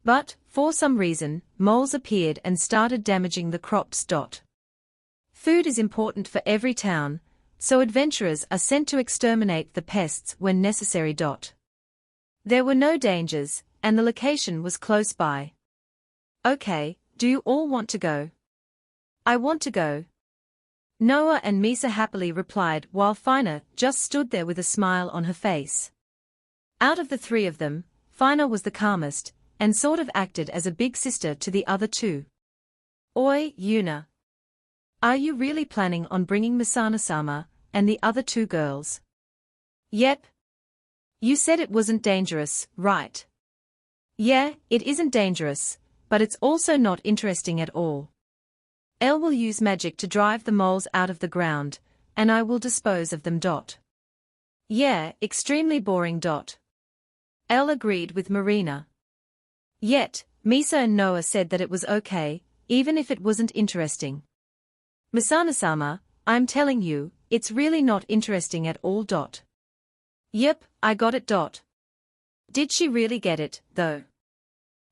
But, for some reason, moles appeared and started damaging the crops. Food is important for every town, so adventurers are sent to exterminate the pests when necessary. There were no dangers, and the location was close by. Okay, do you all want to go? I want to go. Noah and Misa happily replied while Fina just stood there with a smile on her face. Out of the 3 of them, Fina was the calmest, and sort of acted as a big sister to the other 2. Oi, Yuna. Are you really planning on bringing Misana-sama and the other 2 girls? Yep. You said it wasn't dangerous, right? Yeah, it isn't dangerous, but it's also not interesting at all. Elle will use magic to drive the moles out of the ground, and I will dispose of them. Yeah, extremely boring. Elle agreed with Marina. Yet, Misa and Noah said that it was okay, even if it wasn't interesting. Misana-sama, I'm telling you, it's really not interesting at all. Yep, I got it. Did she really get it, though?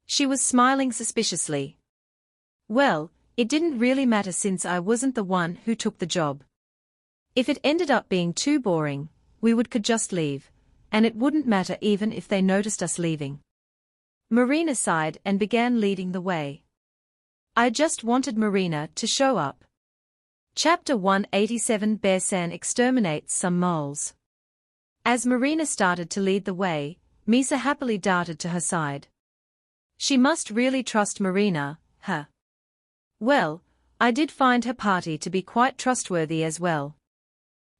She was smiling suspiciously. Well, it didn't really matter since I wasn't the one who took the job. If it ended up being too boring, we could just leave, and it wouldn't matter even if they noticed us leaving. Marina sighed and began leading the way. I just wanted Marina to show up. Chapter 187 Bear-san exterminates some moles. As Marina started to lead the way, Misa happily darted to her side. She must really trust Marina, huh? Well, I did find her party to be quite trustworthy as well.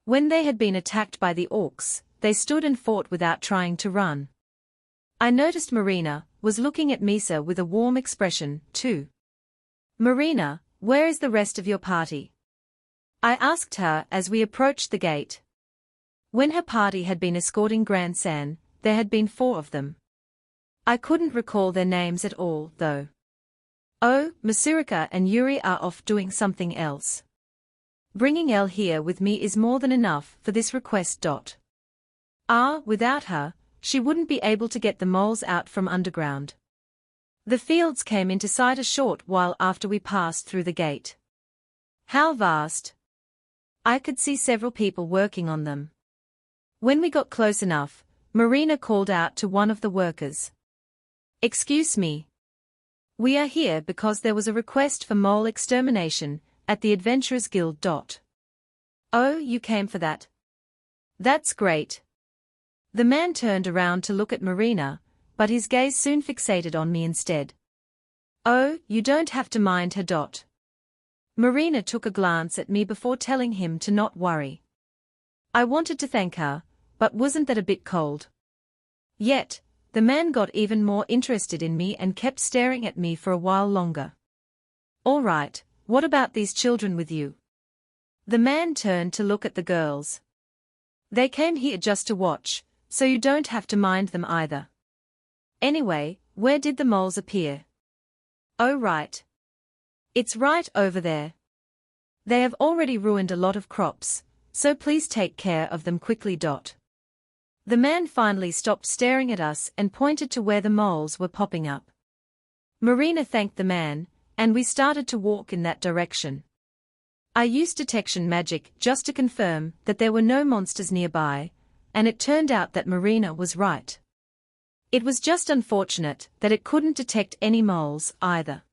When they had been attacked by the orcs, they stood and fought without trying to run. I noticed Marina was looking at Misa with a warm expression, too. Marina, where is the rest of your party? I asked her as we approached the gate. When her party had been escorting Gran-san, there had been 4 of them. I couldn't recall their names at all, though. Oh, Masurika and Yuri are off doing something else. Bringing Elle here with me is more than enough for this request. Without her, she wouldn't be able to get the moles out from underground. The fields came into sight a short while after we passed through the gate. How vast! I could see several people working on them. When we got close enough, Marina called out to one of the workers. Excuse me. We are here because there was a request for mole extermination at the Adventurers Guild. Oh, you came for that? That's great. The man turned around to look at Marina, but his gaze soon fixated on me instead. Oh, you don't have to mind her. Marina took a glance at me before telling him to not worry. I wanted to thank her, but wasn't that a bit cold? Yet, the man got even more interested in me and kept staring at me for a while longer. All right, what about these children with you? The man turned to look at the girls. They came here just to watch, so you don't have to mind them either. Anyway, where did the moles appear? Oh right. It's right over there. They have already ruined a lot of crops, so please take care of them quickly. The man finally stopped staring at us and pointed to where the moles were popping up. Marina thanked the man, and we started to walk in that direction. I used detection magic just to confirm that there were no monsters nearby, and it turned out that Marina was right. It was just unfortunate that it couldn't detect any moles either.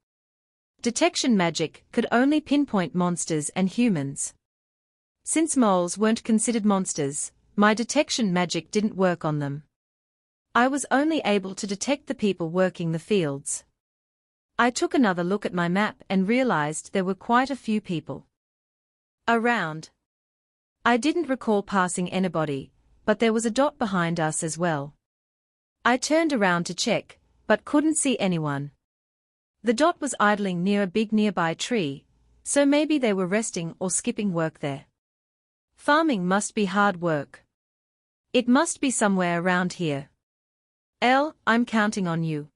Detection magic could only pinpoint monsters and humans. Since moles weren't considered monsters, my detection magic didn't work on them. I was only able to detect the people working the fields. I took another look at my map and realized there were quite a few people around. I didn't recall passing anybody, but there was a dot behind us as well. I turned around to check, but couldn't see anyone. The dot was idling near a big nearby tree, so maybe they were resting or skipping work there. Farming must be hard work. It must be somewhere around here. I'm counting on you.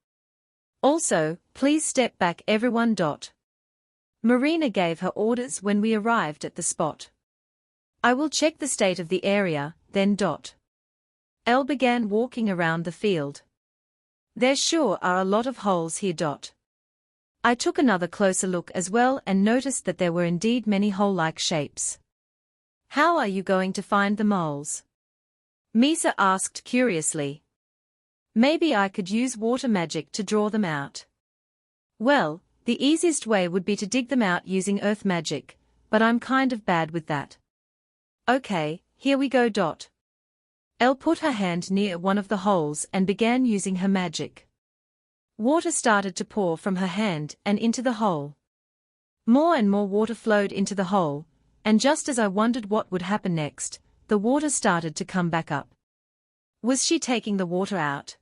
Also, please step back everyone. Marina gave her orders when we arrived at the spot. I will check the state of the area, then. Elle began walking around the field. There sure are a lot of holes here. I took another closer look as well and noticed that there were indeed many hole-like shapes. How are you going to find the moles? Misa asked curiously. Maybe I could use water magic to draw them out. Well, the easiest way would be to dig them out using earth magic, but I'm kind of bad with that. Okay, here we go. Elle put her hand near one of the holes and began using her magic. Water started to pour from her hand and into the hole. More and more water flowed into the hole, and just as I wondered what would happen next, the water started to come back up. Was she taking the water out?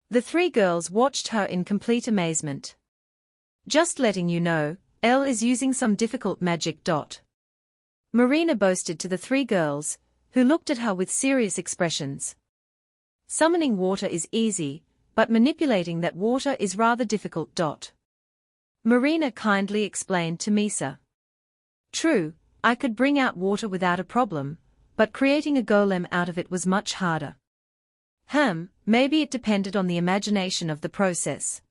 The three girls watched her in complete amazement. Just letting you know, Elle is using some difficult magic. Marina boasted to the three girls, who looked at her with serious expressions. Summoning water is easy, but manipulating that water is rather difficult. Marina kindly explained to Misa. True, I could bring out water without a problem, but creating a golem out of it was much harder. Maybe it depended on the imagination of the process.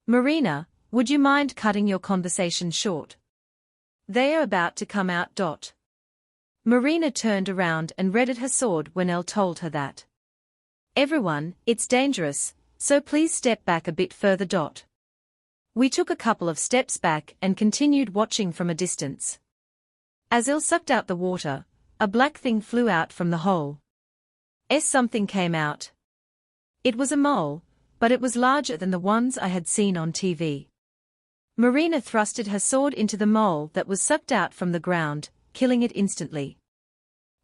Marina, would you mind cutting your conversation short? They are about to come out. Marina turned around and readied her sword when Elle told her that. Everyone, it's dangerous, so please step back a bit further. We took a couple of steps back and continued watching from a distance. As Elle sucked out the water, a black thing flew out from the hole. Something came out. It was a mole, but it was larger than the ones I had seen on TV. Marina thrusted her sword into the mole that was sucked out from the ground, killing it instantly.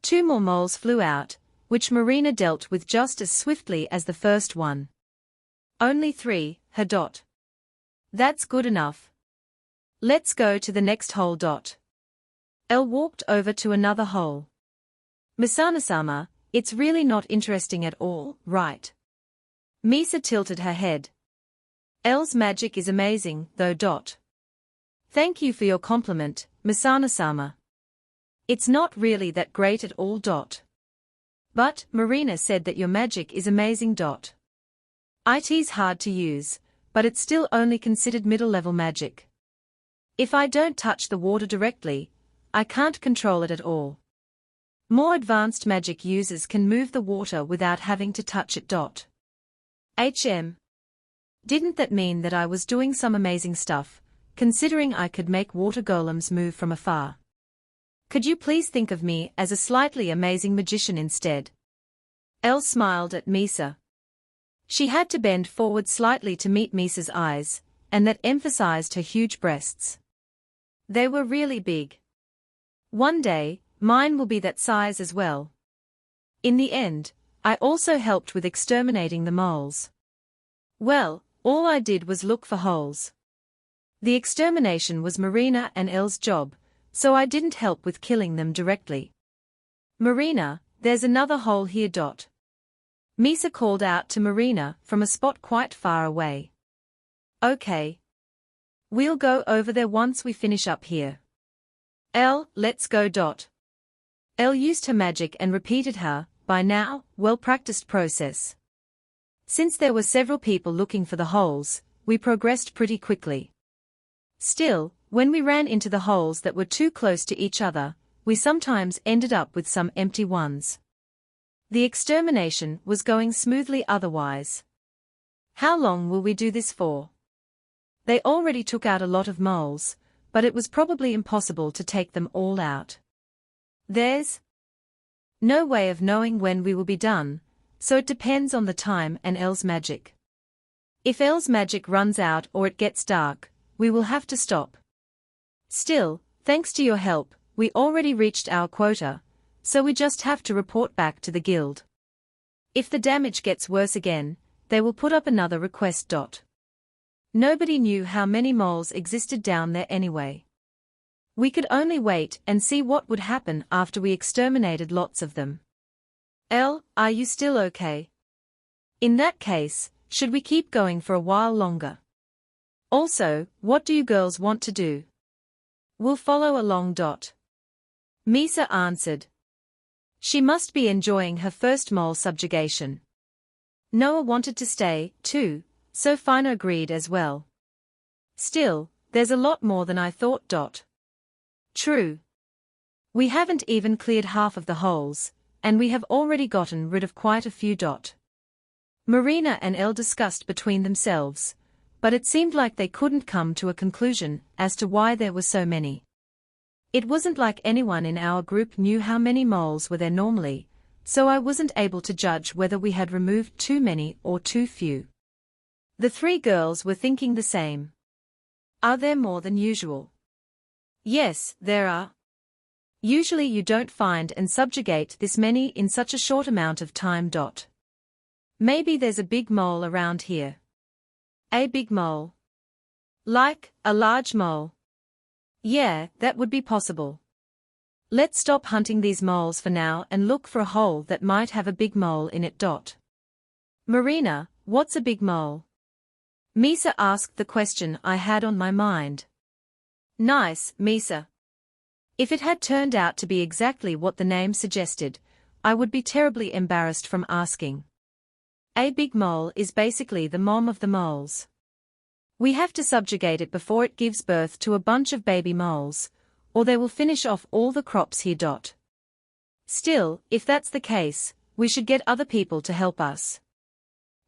Two more moles flew out, which Marina dealt with just as swiftly as the first one. Only 3, her. That's good enough. Let's go to the next hole. Elle walked over to another hole. Misana-sama, it's really not interesting at all, right? Misa tilted her head. Elle's magic is amazing, though. Thank you for your compliment, Misana-sama. It's not really that great at all. But, Marina said that your magic is amazing. It's hard to use, but it's still only considered middle-level magic. If I don't touch the water directly, I can't control it at all. More advanced magic users can move the water without having to touch it. Didn't that mean that I was doing some amazing stuff, considering I could make water golems move from afar? Could you please think of me as a slightly amazing magician instead? Elle smiled at Misa. She had to bend forward slightly to meet Misa's eyes, and that emphasized her huge breasts. They were really big. One day, mine will be that size as well. In the end, I also helped with exterminating the moles. Well, all I did was look for holes. The extermination was Marina and Elle's job, so I didn't help with killing them directly. Marina, there's another hole here. Misa called out to Marina from a spot quite far away. Okay. We'll go over there once we finish up here. Elle, let's go. Elle used her magic and repeated her, by now, well-practiced process. Since there were several people looking for the holes, we progressed pretty quickly. Still, when we ran into the holes that were too close to each other, we sometimes ended up with some empty ones. The extermination was going smoothly otherwise. How long will we do this for? They already took out a lot of moles, but it was probably impossible to take them all out. There's no way of knowing when we will be done, so it depends on the time and Elle's magic. If Elle's magic runs out or it gets dark, we will have to stop. Still, thanks to your help, we already reached our quota, so we just have to report back to the guild. If the damage gets worse again, they will put up another request. Nobody knew how many moles existed down there anyway. We could only wait and see what would happen after we exterminated lots of them. Elle, are you still okay? In that case, should we keep going for a while longer? Also, what do you girls want to do? We'll follow along. Misa answered. She must be enjoying her first mole subjugation. Noah wanted to stay, too, so Fina agreed as well. Still, there's a lot more than I thought. True. We haven't even cleared half of the holes, and we have already gotten rid of quite a few. Marina and Elle discussed between themselves, but it seemed like they couldn't come to a conclusion as to why there were so many. It wasn't like anyone in our group knew how many moles were there normally, so I wasn't able to judge whether we had removed too many or too few. The three girls were thinking the same. Are there more than usual? Yes, there are. Usually you don't find and subjugate this many in such a short amount of time. Maybe there's a big mole around here. A big mole? Like a large mole? Yeah, that would be possible. Let's stop hunting these moles for now and look for a hole that might have a big mole in it. Marina, what's a big mole? Misa asked the question I had on my mind. Nice, Misa. If it had turned out to be exactly what the name suggested, I would be terribly embarrassed from asking. A big mole is basically the mom of the moles. We have to subjugate it before it gives birth to a bunch of baby moles, or they will finish off all the crops here. Still, if that's the case, we should get other people to help us.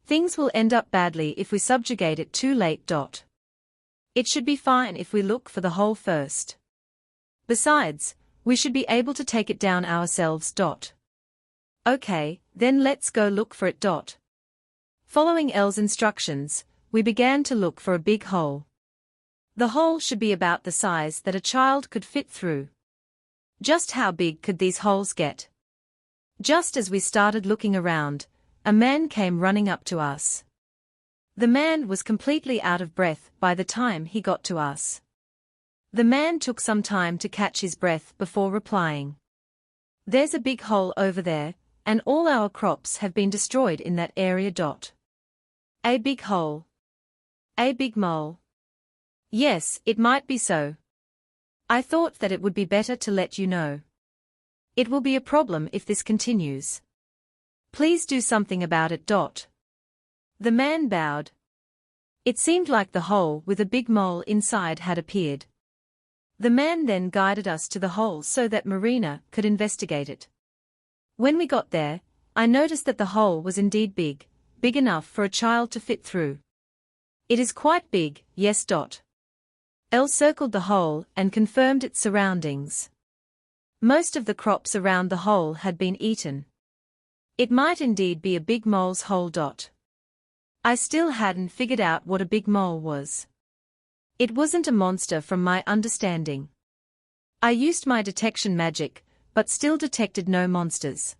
Things will end up badly if we subjugate it too late. It should be fine if we look for the hole first. Besides, we should be able to take it down ourselves. Okay, then let's go look for it. Following Elle's instructions, we began to look for a big hole. The hole should be about the size that a child could fit through. Just how big could these holes get? Just as we started looking around, a man came running up to us. The man was completely out of breath by the time he got to us. The man took some time to catch his breath before replying. There's a big hole over there, and all our crops have been destroyed in that area. A big hole. A big mole. Yes, it might be so. I thought that it would be better to let you know. It will be a problem if this continues. Please do something about it. The man bowed. It seemed like the hole with a big mole inside had appeared. The man then guided us to the hole so that Marina could investigate it. When we got there, I noticed that the hole was indeed big enough for a child to fit through. It is quite big, yes. Elle circled the hole and confirmed its surroundings. Most of the crops around the hole had been eaten. It might indeed be a big mole's hole. I still hadn't figured out what a big mole was. It wasn't a monster from my understanding. I used my detection magic, but still detected no monsters.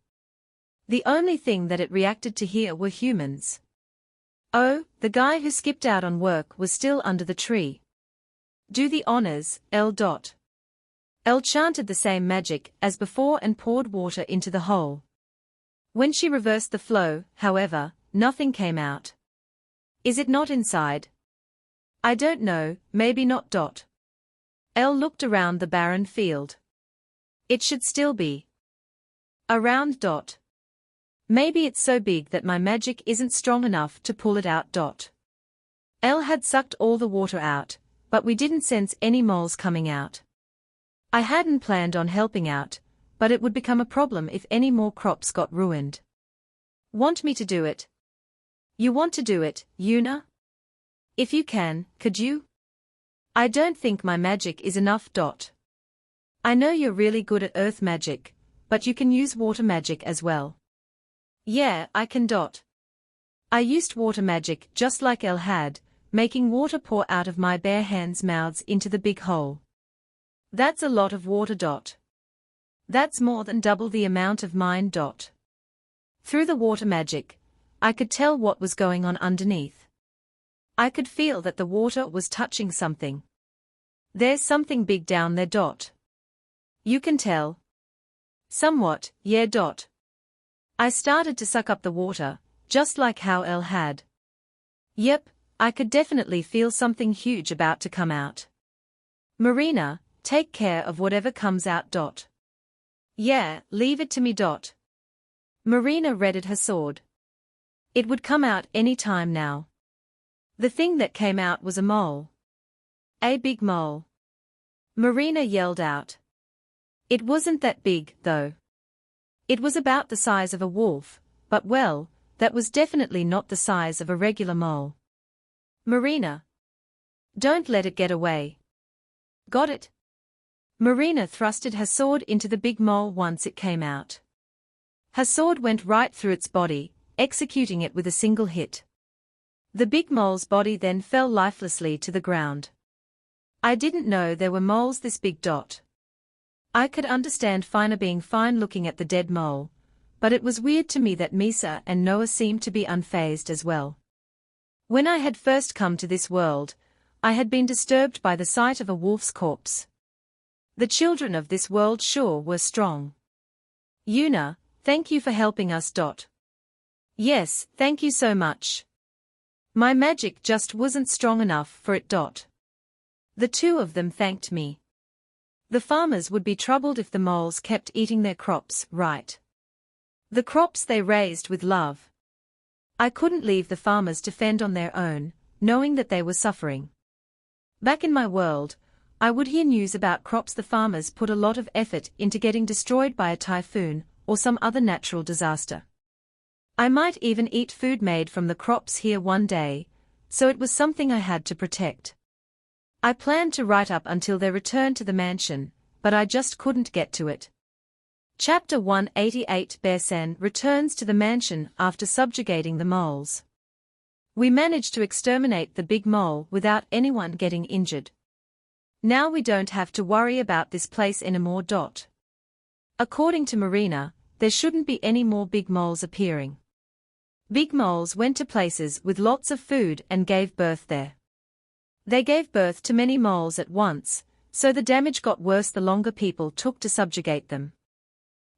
The only thing that it reacted to here were humans. Oh, the guy who skipped out on work was still under the tree. Do the honors, Elle. Elle chanted the same magic as before and poured water into the hole. When she reversed the flow, however, nothing came out. Is it not inside? I don't know, maybe not. Elle looked around the barren field. It should still be around. Maybe it's so big that my magic isn't strong enough to pull it out. Elle had sucked all the water out, but we didn't sense any moles coming out. I hadn't planned on helping out, but it would become a problem if any more crops got ruined. Want me to do it? You want to do it, Yuna? If you can, could you? I don't think my magic is enough. I know you're really good at earth magic, but you can use water magic as well. Yeah, I can. I used water magic just like Elle had, making water pour out of my bare hands' mouths into the big hole. That's a lot of water. That's more than double the amount of mine. Through the water magic, I could tell what was going on underneath. I could feel that the water was touching something. There's something big down there. You can tell? Somewhat, yeah. I started to suck up the water, just like how Elle had. Yep, I could definitely feel something huge about to come out. Marina, take care of whatever comes out. Yeah, leave it to me. Marina readied her sword. It would come out any time now. The thing that came out was a mole. A big mole. Marina yelled out. It wasn't that big, though. It was about the size of a wolf, but well, that was definitely not the size of a regular mole. Marina. Don't let it get away. Got it? Marina thrusted her sword into the big mole once it came out. Her sword went right through its body, executing it with a single hit. The big mole's body then fell lifelessly to the ground. I didn't know there were moles this big. I could understand Fina being fine looking at the dead mole, but it was weird to me that Misa and Noah seemed to be unfazed as well. When I had first come to this world, I had been disturbed by the sight of a wolf's corpse. The children of this world sure were strong. Yuna, thank you for helping us. Yes, thank you so much. My magic just wasn't strong enough for it. The two of them thanked me. The farmers would be troubled if the moles kept eating their crops, right? The crops they raised with love. I couldn't leave the farmers to fend on their own, knowing that they were suffering. Back in my world, I would hear news about crops the farmers put a lot of effort into getting destroyed by a typhoon or some other natural disaster. I might even eat food made from the crops here one day, so it was something I had to protect. I planned to write up until their return to the mansion, but I just couldn't get to it. Chapter 188 Bearsen returns to the mansion after subjugating the moles. We managed to exterminate the big mole without anyone getting injured. Now we don't have to worry about this place anymore. According to Marina, there shouldn't be any more big moles appearing. Big moles went to places with lots of food and gave birth there. They gave birth to many moles at once, so the damage got worse the longer people took to subjugate them.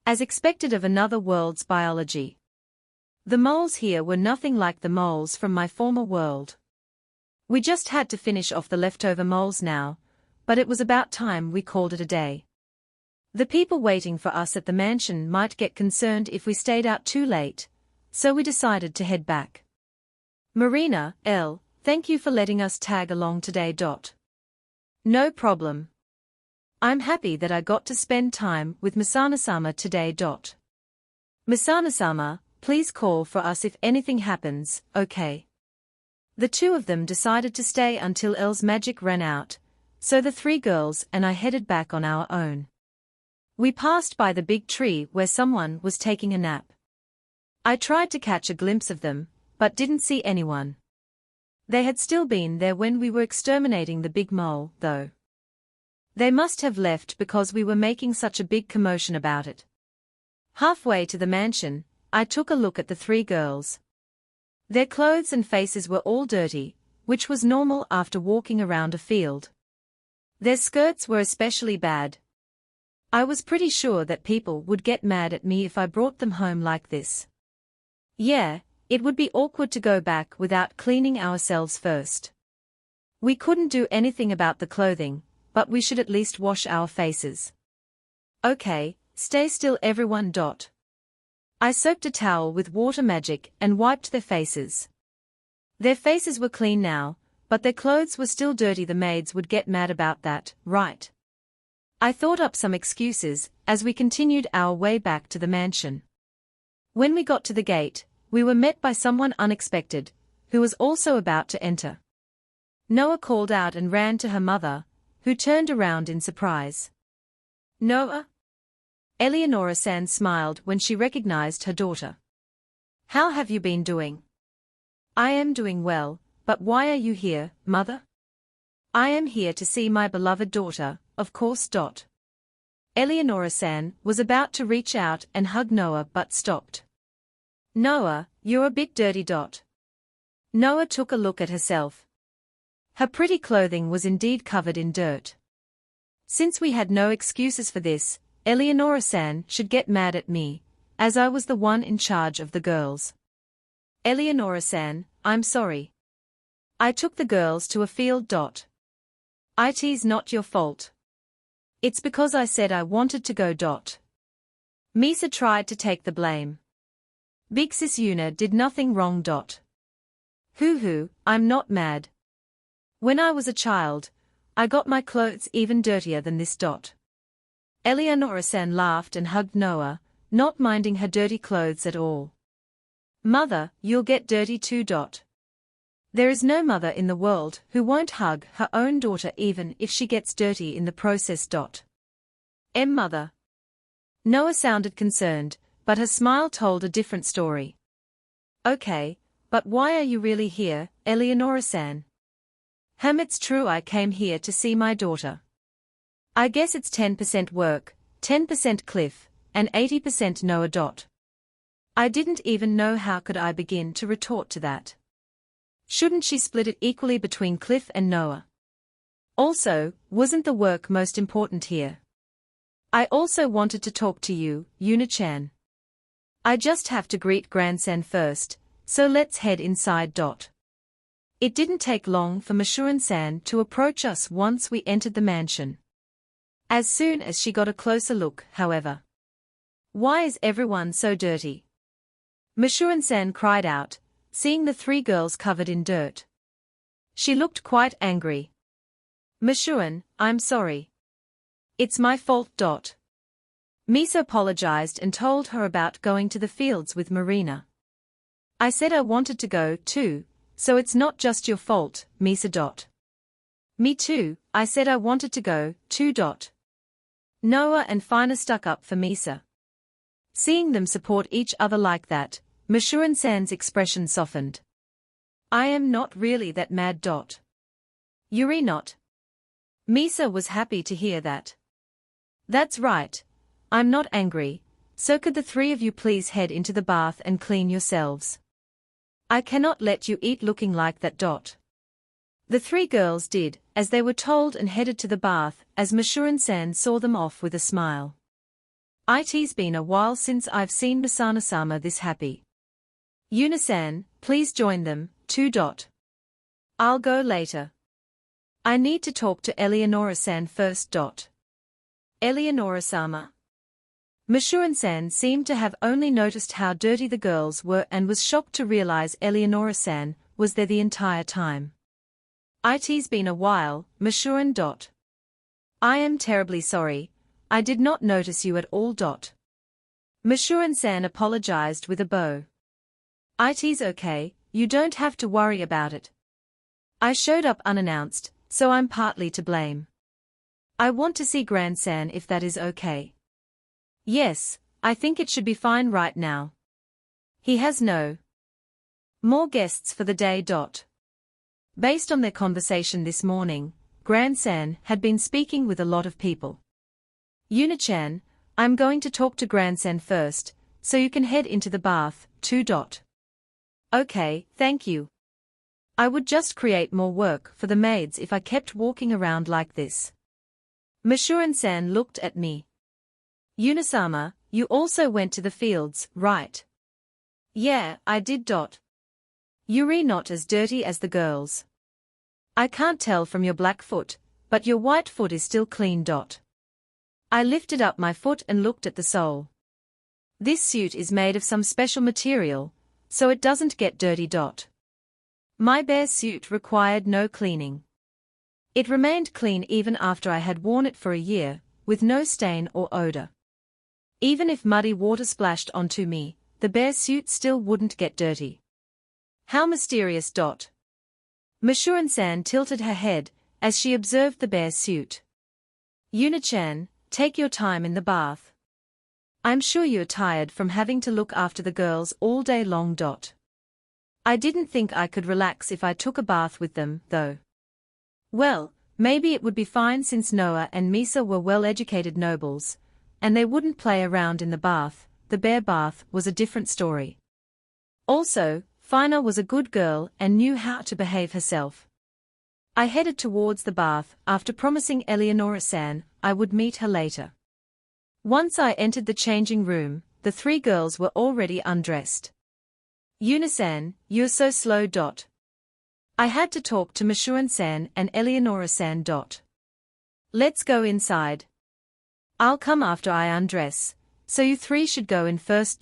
As expected of another world's biology. The moles here were nothing like the moles from my former world. We just had to finish off the leftover moles now, but it was about time we called it a day. The people waiting for us at the mansion might get concerned if we stayed out too late, so we decided to head back. Marina, Elle, thank you for letting us tag along today. No problem. I'm happy that I got to spend time with Misana-sama today. Misana-sama, please call for us if anything happens, okay? The two of them decided to stay until Elle's magic ran out, so the three girls and I headed back on our own. We passed by the big tree where someone was taking a nap. I tried to catch a glimpse of them, but didn't see anyone. They had still been there when we were exterminating the big mole, though. They must have left because we were making such a big commotion about it. Halfway to the mansion, I took a look at the three girls. Their clothes and faces were all dirty, which was normal after walking around a field. Their skirts were especially bad. I was pretty sure that people would get mad at me if I brought them home like this. Yeah, it would be awkward to go back without cleaning ourselves first. We couldn't do anything about the clothing, but we should at least wash our faces. Okay, stay still everyone. I soaked a towel with water magic and wiped their faces. Their faces were clean now, but their clothes were still dirty. The maids would get mad about that, right? I thought up some excuses, as we continued our way back to the mansion. When we got to the gate, we were met by someone unexpected, who was also about to enter. Noah called out and ran to her mother, who turned around in surprise. Noah? Eleonora-san smiled when she recognized her daughter. How have you been doing? I am doing well, but why are you here, mother? I am here to see my beloved daughter, of course. Eleonora-san was about to reach out and hug Noah but stopped. Noah, you're a bit dirty. Noah took a look at herself. Her pretty clothing was indeed covered in dirt. Since we had no excuses for this, Eleonora-san should get mad at me, as I was the one in charge of the girls. Eleonora-san, I'm sorry. I took the girls to a field. It's not your fault. It's because I said I wanted to go. Misa tried to take the blame. Big sis Yuna did nothing wrong. Hoo-hoo, I'm not mad. When I was a child, I got my clothes even dirtier than this. Eleonora-san laughed and hugged Noah, not minding her dirty clothes at all. Mother, you'll get dirty too. There is no mother in the world who won't hug her own daughter even if she gets dirty in the process. Mother. Noah sounded concerned, but her smile told a different story. Okay, but why are you really here, Eleonora-san? It's true I came here to see my daughter. I guess it's 10% work, 10% Cliff, and 80% Noah. I didn't even know how could I begin to retort to that. Shouldn't she split it equally between Cliff and Noah? Also, wasn't the work most important here? I also wanted to talk to you, Yuna-chan. I just have to greet Grandson first, so let's head inside. It didn't take long for Masurin-san to approach us once we entered the mansion. As soon as she got a closer look, however. Why is everyone so dirty? Masurin-san cried out, seeing the three girls covered in dirt. She looked quite angry. Masurin, I'm sorry. It's my fault. Misa apologized and told her about going to the fields with Marina. I said I wanted to go too, so it's not just your fault, Misa. Me too, I said I wanted to go too. Noah and Fina stuck up for Misa. Seeing them support each other like that, Masurin-san's expression softened. I am not really that mad. Yuri not. Misa was happy to hear that. That's right. I'm not angry, so could the three of you please head into the bath and clean yourselves? I cannot let you eat looking like that. The three girls did, as they were told and headed to the bath, as Masurin-san saw them off with a smile. It's been a while since I've seen Masana-sama this happy. Yuna-san, please join them, too. I'll go later. I need to talk to Eleonora-san first. Eleonora-sama. Masurin-san seemed to have only noticed how dirty the girls were and was shocked to realize Eleonora-san was there the entire time. It's been a while, Masurin. I am terribly sorry, I did not notice you at all. Masurin-san apologized with a bow. It's okay, you don't have to worry about it. I showed up unannounced, so I'm partly to blame. I want to see Grandsan if that is okay. Yes, I think it should be fine right now. He has no more guests for the day. Based on their conversation this morning, Grandsan had been speaking with a lot of people. Yuna-chan, I'm going to talk to Grandsan first, so you can head into the bath, too. Okay, thank you. I would just create more work for the maids if I kept walking around like this. Masurin-san looked at me. Yuna-sama, you also went to the fields, right? Yeah, I did. Yuri not as dirty as the girls. I can't tell from your black foot, but your white foot is still clean. I lifted up my foot and looked at the sole. This suit is made of some special material, so it doesn't get dirty. My bare suit required no cleaning. It remained clean even after I had worn it for a year, with no stain or odor. Even if muddy water splashed onto me, the bare suit still wouldn't get dirty. How mysterious. Mashurun-san tilted her head as she observed the bare suit. Yuna-chan, take your time in the bath. I'm sure you're tired from having to look after the girls all day long. I didn't think I could relax if I took a bath with them, though. Well, maybe it would be fine since Noah and Misa were well-educated nobles, and they wouldn't play around in the bath. The bare bath was a different story. Also, Fina was a good girl and knew how to behave herself. I headed towards the bath after promising Eleonora-san I would meet her later. Once I entered the changing room, the three girls were already undressed. Yuna-san, you're so slow. I had to talk to Mashurun-san and Eleonora-san. Let's go inside. I'll come after I undress, so you three should go in first.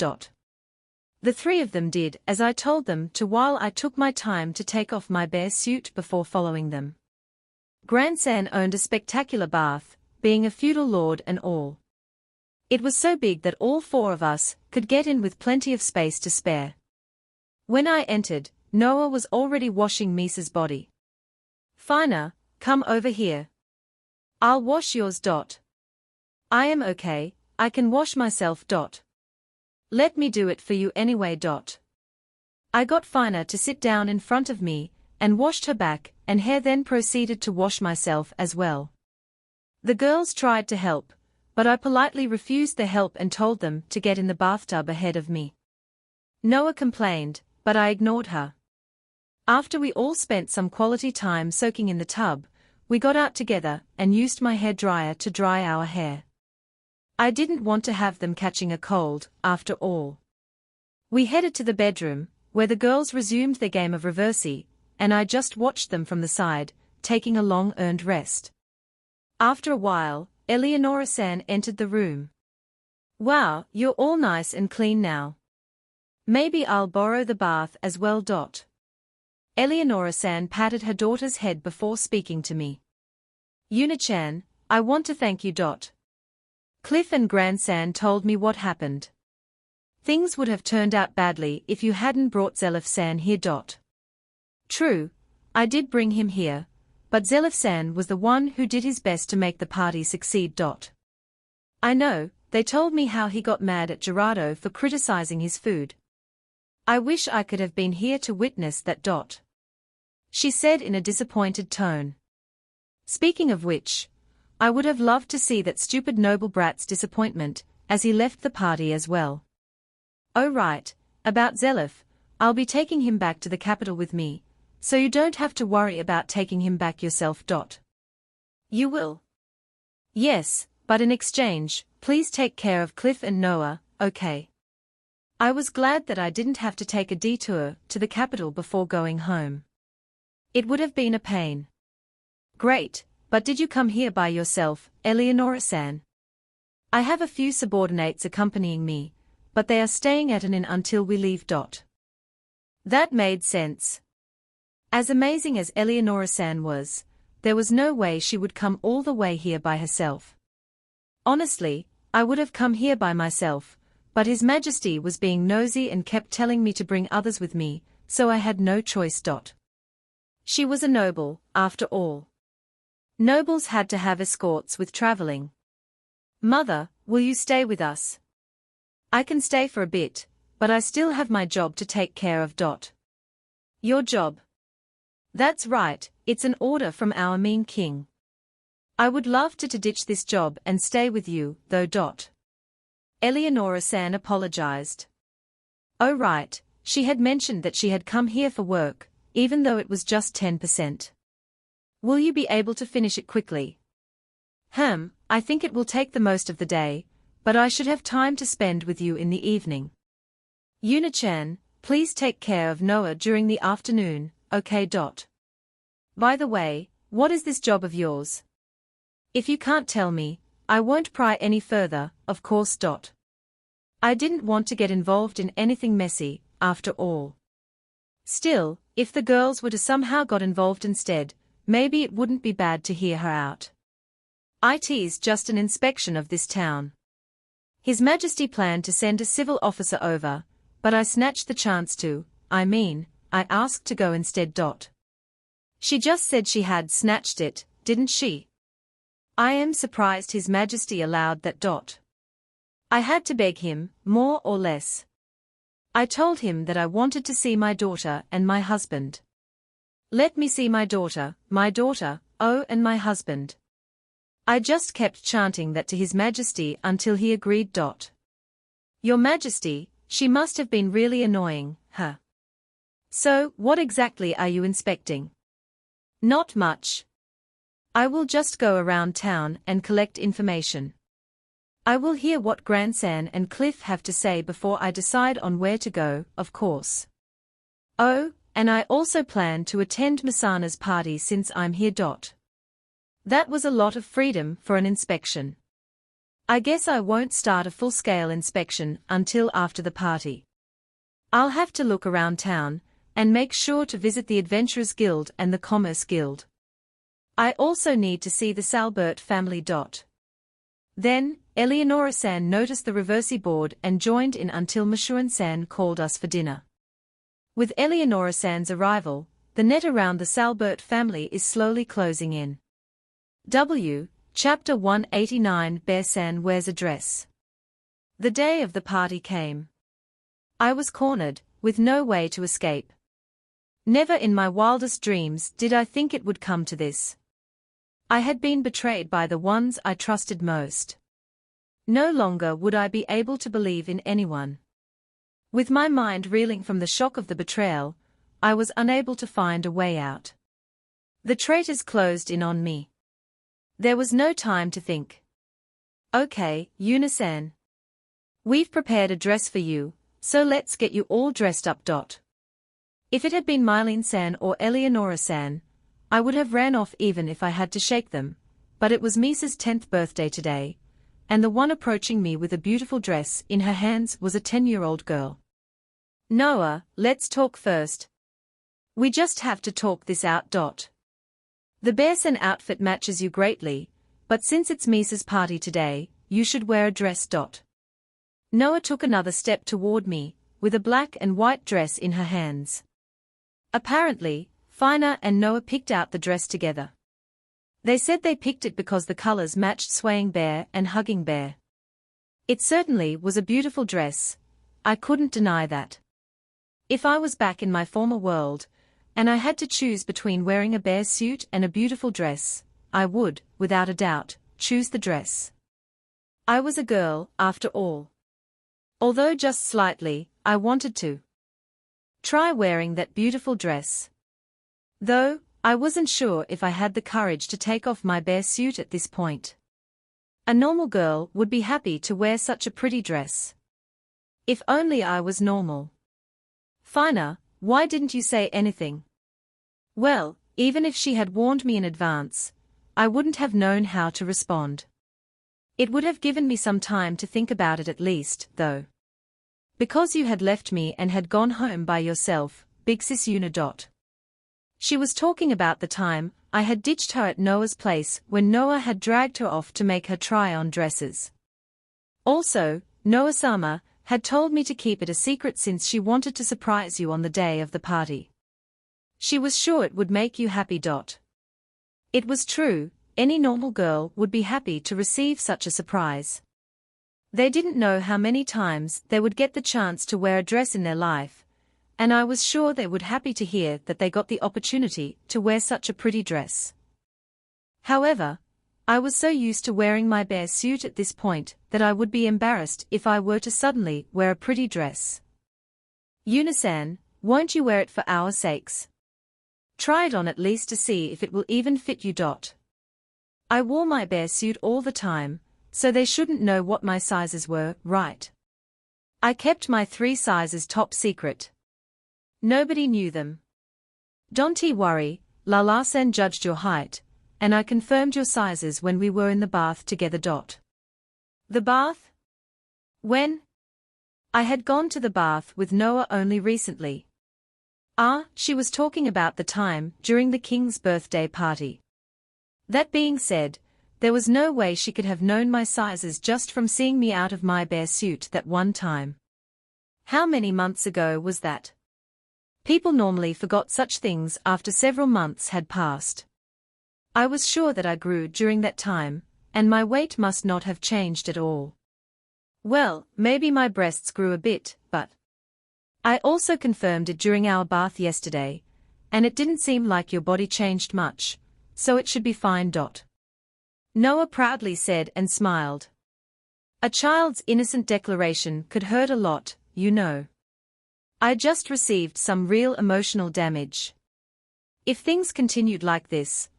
The three of them did as I told them to while I took my time to take off my bare suit before following them. Gran-san owned a spectacular bath, being a feudal lord and all. It was so big that all four of us could get in with plenty of space to spare. When I entered, Noah was already washing Misa's body. Fina, come over here. I'll wash yours. I am okay, I can wash myself. Let me do it for you anyway. I got Fina to sit down in front of me and washed her back and hair, then proceeded to wash myself as well. The girls tried to help, but I politely refused their help and told them to get in the bathtub ahead of me. Noah complained, but I ignored her. After we all spent some quality time soaking in the tub, we got out together and used my hair dryer to dry our hair. I didn't want to have them catching a cold, after all. We headed to the bedroom, where the girls resumed their game of reversey, and I just watched them from the side, taking a long-earned rest. After a while, Eleonora-san entered the room. Wow, you're all nice and clean now. Maybe I'll borrow the bath as well. Eleonora-san patted her daughter's head before speaking to me. Yuna-chan, I want to thank you. Cliff and Gran-san told me what happened. Things would have turned out badly if you hadn't brought Zelif-san here. True, I did bring him here, but Zelif-san was the one who did his best to make the party succeed. I know, they told me how he got mad at Gerardo for criticizing his food. I wish I could have been here to witness that. She said in a disappointed tone. Speaking of which, I would have loved to see that stupid noble brat's disappointment, as he left the party as well. Oh right, about Zelif, I'll be taking him back to the capital with me, so you don't have to worry about taking him back yourself. You will? Yes, but in exchange, please take care of Cliff and Noah, okay? I was glad that I didn't have to take a detour to the capital before going home. It would have been a pain. Great, but did you come here by yourself, Eleonora-san? I have a few subordinates accompanying me, but they are staying at an inn until we leave. That made sense. As amazing as Eleonora-san was, there was no way she would come all the way here by herself. Honestly, I would have come here by myself, but His Majesty was being nosy and kept telling me to bring others with me, so I had no choice. She was a noble, after all. Nobles had to have escorts with traveling. Mother, will you stay with us? I can stay for a bit, but I still have my job to take care of. Your job? That's right, it's an order from our mean king. I would love to ditch this job and stay with you, though. Eleonora-san apologized. Oh right, she had mentioned that she had come here for work, even though it was just 10%. Will you be able to finish it quickly? I think it will take the most of the day, but I should have time to spend with you in the evening. Yuna-chan, please take care of Noah during the afternoon, okay? By the way, what is this job of yours? If you can't tell me, I won't pry any further, of course. I didn't want to get involved in anything messy, after all. Still, If the girls were to somehow got involved instead, maybe it wouldn't be bad to hear her out. It's just an inspection of this town. His Majesty planned to send a civil officer over, but I snatched the chance to, I asked to go instead. She just said she had snatched it, didn't she? I am surprised His Majesty allowed that. I had to beg him, more or less. I told him that I wanted to see my daughter and my husband. Let me see my daughter, oh, and my husband. I just kept chanting that to His Majesty until he agreed. Your Majesty, she must have been really annoying, huh? So, what exactly are you inspecting? Not much. I will just go around town and collect information. I will hear what Grandson and Cliff have to say before I decide on where to go, of course. Oh, and I also plan to attend Masana's party since I'm here. That was a lot of freedom for an inspection. I guess I won't start a full-scale inspection until after the party. I'll have to look around town, and make sure to visit the Adventurers Guild and the Commerce Guild. I also need to see the Salbert family. Then, Eleonora-san noticed the reversi board and joined in until Mashuan-san called us for dinner. With Eleonora-san's arrival, the net around the Salbert family is slowly closing in. Chapter 189 Bear-san wears a dress. The day of the party came. I was cornered, with no way to escape. Never in my wildest dreams did I think it would come to this. I had been betrayed by the ones I trusted most. No longer would I be able to believe in anyone. With my mind reeling from the shock of the betrayal, I was unable to find a way out. The traitors closed in on me. There was no time to think. Okay, Yuna-san. We've prepared a dress for you, so let's get you all dressed up. If it had been Mylene-san or Eleonora-san, I would have ran off even if I had to shake them, but it was Misa's 10th birthday today, and the one approaching me with a beautiful dress in her hands was a 10-year-old girl. Noah, let's talk first. We just have to talk this out. The Bear-san outfit matches you greatly, but since it's Misa's party today, you should wear a dress. Noah took another step toward me, with a black and white dress in her hands. Apparently, Fina and Noah picked out the dress together. They said they picked it because the colors matched swaying bear and hugging bear. It certainly was a beautiful dress, I couldn't deny that. If I was back in my former world, and I had to choose between wearing a bear suit and a beautiful dress, I would, without a doubt, choose the dress. I was a girl, after all. Although just slightly, I wanted to try wearing that beautiful dress. Though, I wasn't sure if I had the courage to take off my bear suit at this point. A normal girl would be happy to wear such a pretty dress. If only I was normal. Fina, why didn't you say anything? Well, even if she had warned me in advance, I wouldn't have known how to respond. It would have given me some time to think about it at least, though. Because you had left me and had gone home by yourself, Big Sis Yuna. She was talking about the time I had ditched her at Noah's place when Noah had dragged her off to make her try on dresses. Also, Noah-sama had told me to keep it a secret since she wanted to surprise you on the day of the party. She was sure it would make you happy. It was true, any normal girl would be happy to receive such a surprise. They didn't know how many times they would get the chance to wear a dress in their life, and I was sure they would happy to hear that they got the opportunity to wear such a pretty dress. However, I was so used to wearing my bear suit at this point that I would be embarrassed if I were to suddenly wear a pretty dress. Yuna-san, won't you wear it for our sakes? Try it on at least to see if it will even fit you. I wore my bear suit all the time, so they shouldn't know what my sizes were, right? I kept my 3 sizes top secret. Nobody knew them. Don't worry, Lala-san judged your height, and I confirmed your sizes when we were in the bath together. The bath? When? I had gone to the bath with Noah only recently. Ah, she was talking about the time during the king's birthday party. That being said, there was no way she could have known my sizes just from seeing me out of my bear suit that one time. How many months ago was that? People normally forgot such things after several months had passed. I was sure that I grew during that time, and my weight must not have changed at all. Well, maybe my breasts grew a bit, but I also confirmed it during our bath yesterday, and it didn't seem like your body changed much, so it should be fine. Noah proudly said and smiled. A child's innocent declaration could hurt a lot, you know. I just received some real emotional damage. If things continued like this,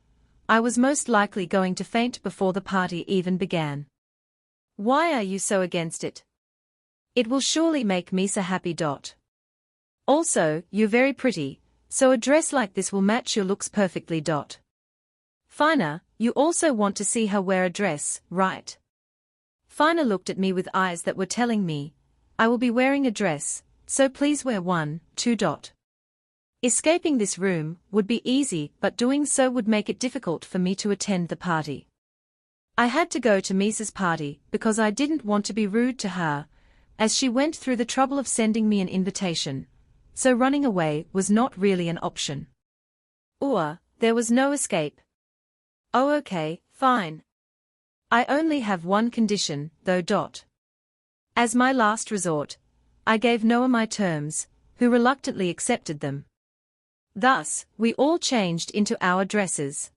I was most likely going to faint before the party even began. Why are you so against it? It will surely make Misa happy. Also, you're very pretty, so a dress like this will match your looks perfectly. Fina, you also want to see her wear a dress, right? Fina looked at me with eyes that were telling me, I will be wearing a dress, so please wear one, too. Escaping this room would be easy, but doing so would make it difficult for me to attend the party. I had to go to Misa's party because I didn't want to be rude to her, as she went through the trouble of sending me an invitation, so running away was not really an option. Or, there was no escape. Oh, okay, fine. I only have one condition, though. As my last resort, I gave Noah my terms, who reluctantly accepted them. Thus, we all changed into our dresses.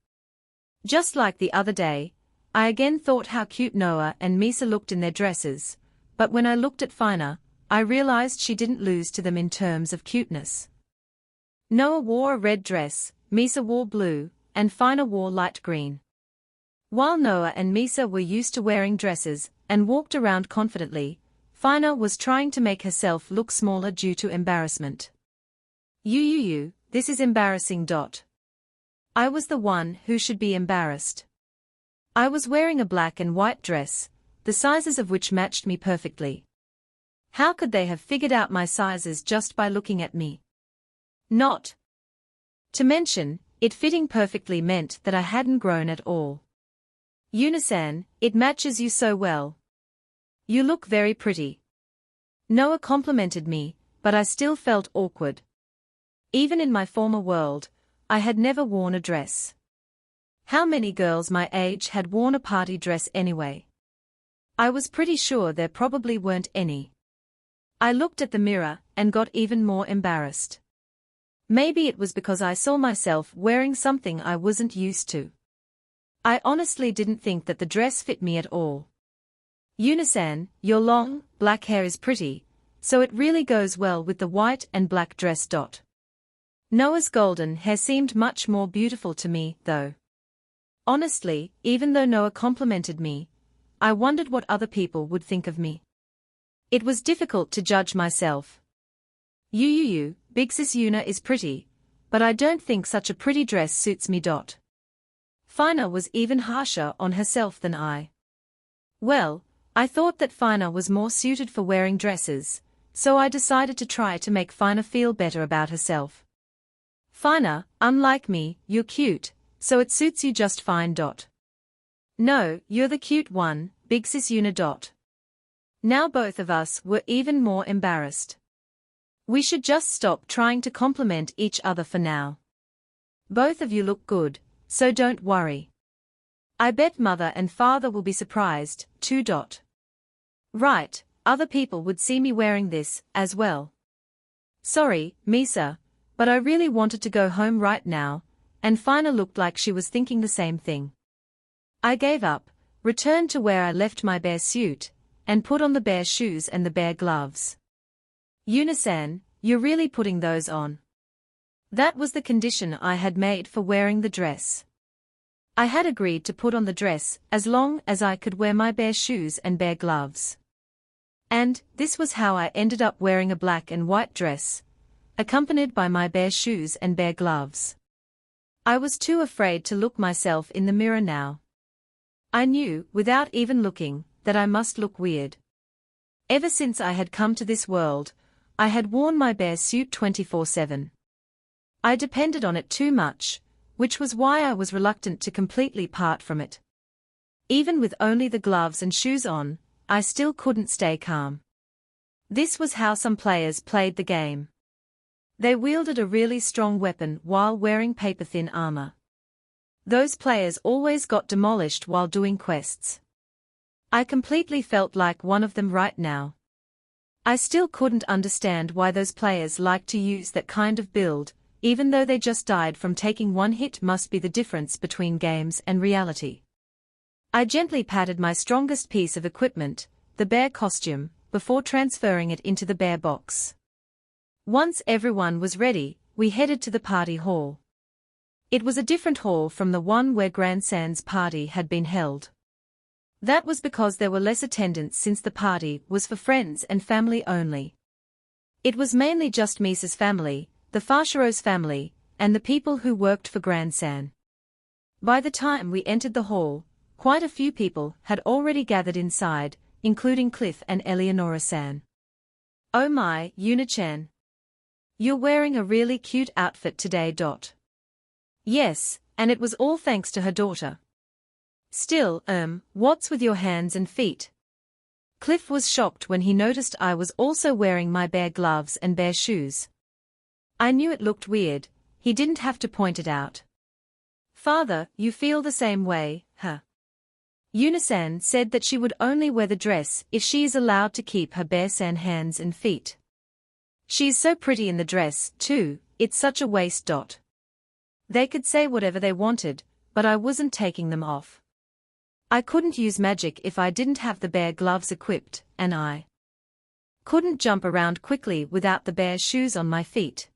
Just like the other day, I again thought how cute Noah and Misa looked in their dresses, but when I looked at Fina, I realized she didn't lose to them in terms of cuteness. Noah wore a red dress, Misa wore blue, and Fina wore light green. While Noah and Misa were used to wearing dresses and walked around confidently, Fina was trying to make herself look smaller due to embarrassment. This is embarrassing. I was the one who should be embarrassed. I was wearing a black and white dress, the sizes of which matched me perfectly. How could they have figured out my sizes just by looking at me? Not to mention, it fitting perfectly meant that I hadn't grown at all. Yuna-san, it matches you so well. You look very pretty. Noah complimented me, but I still felt awkward. Even in my former world, I had never worn a dress. How many girls my age had worn a party dress anyway? I was pretty sure there probably weren't any. I looked at the mirror and got even more embarrassed. Maybe it was because I saw myself wearing something I wasn't used to. I honestly didn't think that the dress fit me at all. Yuna-san, your long, black hair is pretty, so it really goes well with the white and black dress. Noah's golden hair seemed much more beautiful to me, though. Honestly, even though Noah complimented me, I wondered what other people would think of me. It was difficult to judge myself. Big sis Yuna is pretty, but I don't think such a pretty dress suits me. Fina was even harsher on herself than I. Well, I thought that Fina was more suited for wearing dresses, so I decided to try to make Fina feel better about herself. Fina, unlike me, you're cute, so it suits you just fine. No, you're the cute one, big sis Yuna. Now both of us were even more embarrassed. We should just stop trying to compliment each other for now. Both of you look good, so don't worry. I bet mother and father will be surprised, too. Right, other people would see me wearing this, as well. Sorry, Misa, but I really wanted to go home right now, and Fina looked like she was thinking the same thing. I gave up, returned to where I left my bear suit, and put on the bear shoes and the bear gloves. Yuna-san, you're really putting those on. That was the condition I had made for wearing the dress. I had agreed to put on the dress as long as I could wear my bear shoes and bear gloves. And this was how I ended up wearing a black and white dress, accompanied by my bear shoes and bear gloves. I was too afraid to look myself in the mirror now. I knew, without even looking, that I must look weird. Ever since I had come to this world, I had worn my bear suit 24/7. I depended on it too much, which was why I was reluctant to completely part from it. Even with only the gloves and shoes on, I still couldn't stay calm. This was how some players played the game. They wielded a really strong weapon while wearing paper-thin armor. Those players always got demolished while doing quests. I completely felt like one of them right now. I still couldn't understand why those players liked to use that kind of build, even though they just died from taking one hit. Must be the difference between games and reality. I gently patted my strongest piece of equipment, the bear costume, before transferring it into the bear box. Once everyone was ready, we headed to the party hall. It was a different hall from the one where Grandsan's party had been held. That was because there were less attendants since the party was for friends and family only. It was mainly just Misa's family, the Fashiro's family, and the people who worked for Grandsan. By the time we entered the hall, quite a few people had already gathered inside, including Cliff and Eleonora-san. "Oh my, Yuna-chan. You're wearing a really cute outfit today. Yes, and it was all thanks to her daughter. Still, what's with your hands and feet?" Cliff was shocked when he noticed I was also wearing my bear gloves and bear shoes. I knew it looked weird, he didn't have to point it out. "Father, you feel the same way, huh?" Yuna-san said that she would only wear the dress if she is allowed to keep her bear-san hands and feet. "She's so pretty in the dress, too, it's such a waste. They could say whatever they wanted, but I wasn't taking them off. I couldn't use magic if I didn't have the bear gloves equipped, and I couldn't jump around quickly without the bear shoes on my feet.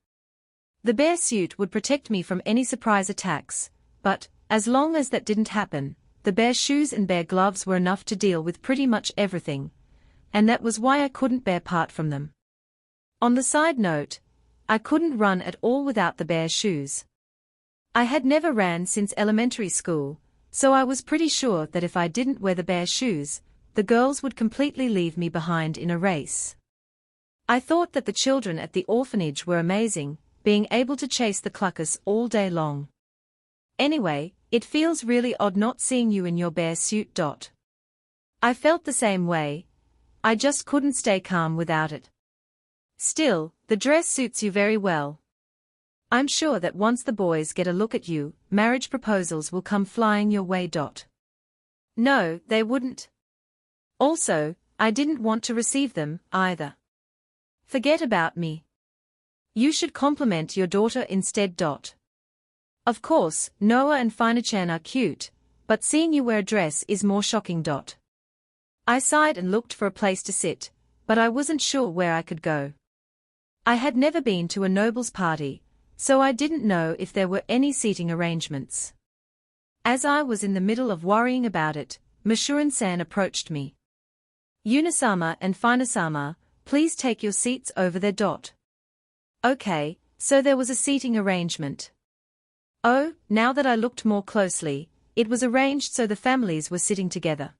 The bear suit would protect me from any surprise attacks, but, as long as that didn't happen, the bear shoes and bear gloves were enough to deal with pretty much everything, and that was why I couldn't bear part from them. On the side note, I couldn't run at all without the bear shoes. I had never ran since elementary school, so I was pretty sure that if I didn't wear the bear shoes, the girls would completely leave me behind in a race. I thought that the children at the orphanage were amazing, being able to chase the cluckers all day long. Anyway, it feels really odd not seeing you in your bear suit. I felt the same way. I just couldn't stay calm without it. Still, the dress suits you very well. I'm sure that once the boys get a look at you, marriage proposals will come flying your way. No, they wouldn't. Also, I didn't want to receive them, either. Forget about me. You should compliment your daughter instead. Of course, Noah and Fina-chan are cute, but seeing you wear a dress is more shocking. I sighed and looked for a place to sit, but I wasn't sure where I could go. I had never been to a noble's party, so I didn't know if there were any seating arrangements. As I was in the middle of worrying about it, Masurin-san approached me. "Yuna-sama and Fina-sama, please take your seats over there. Okay, so there was a seating arrangement. Oh, now that I looked more closely, it was arranged so the families were sitting together.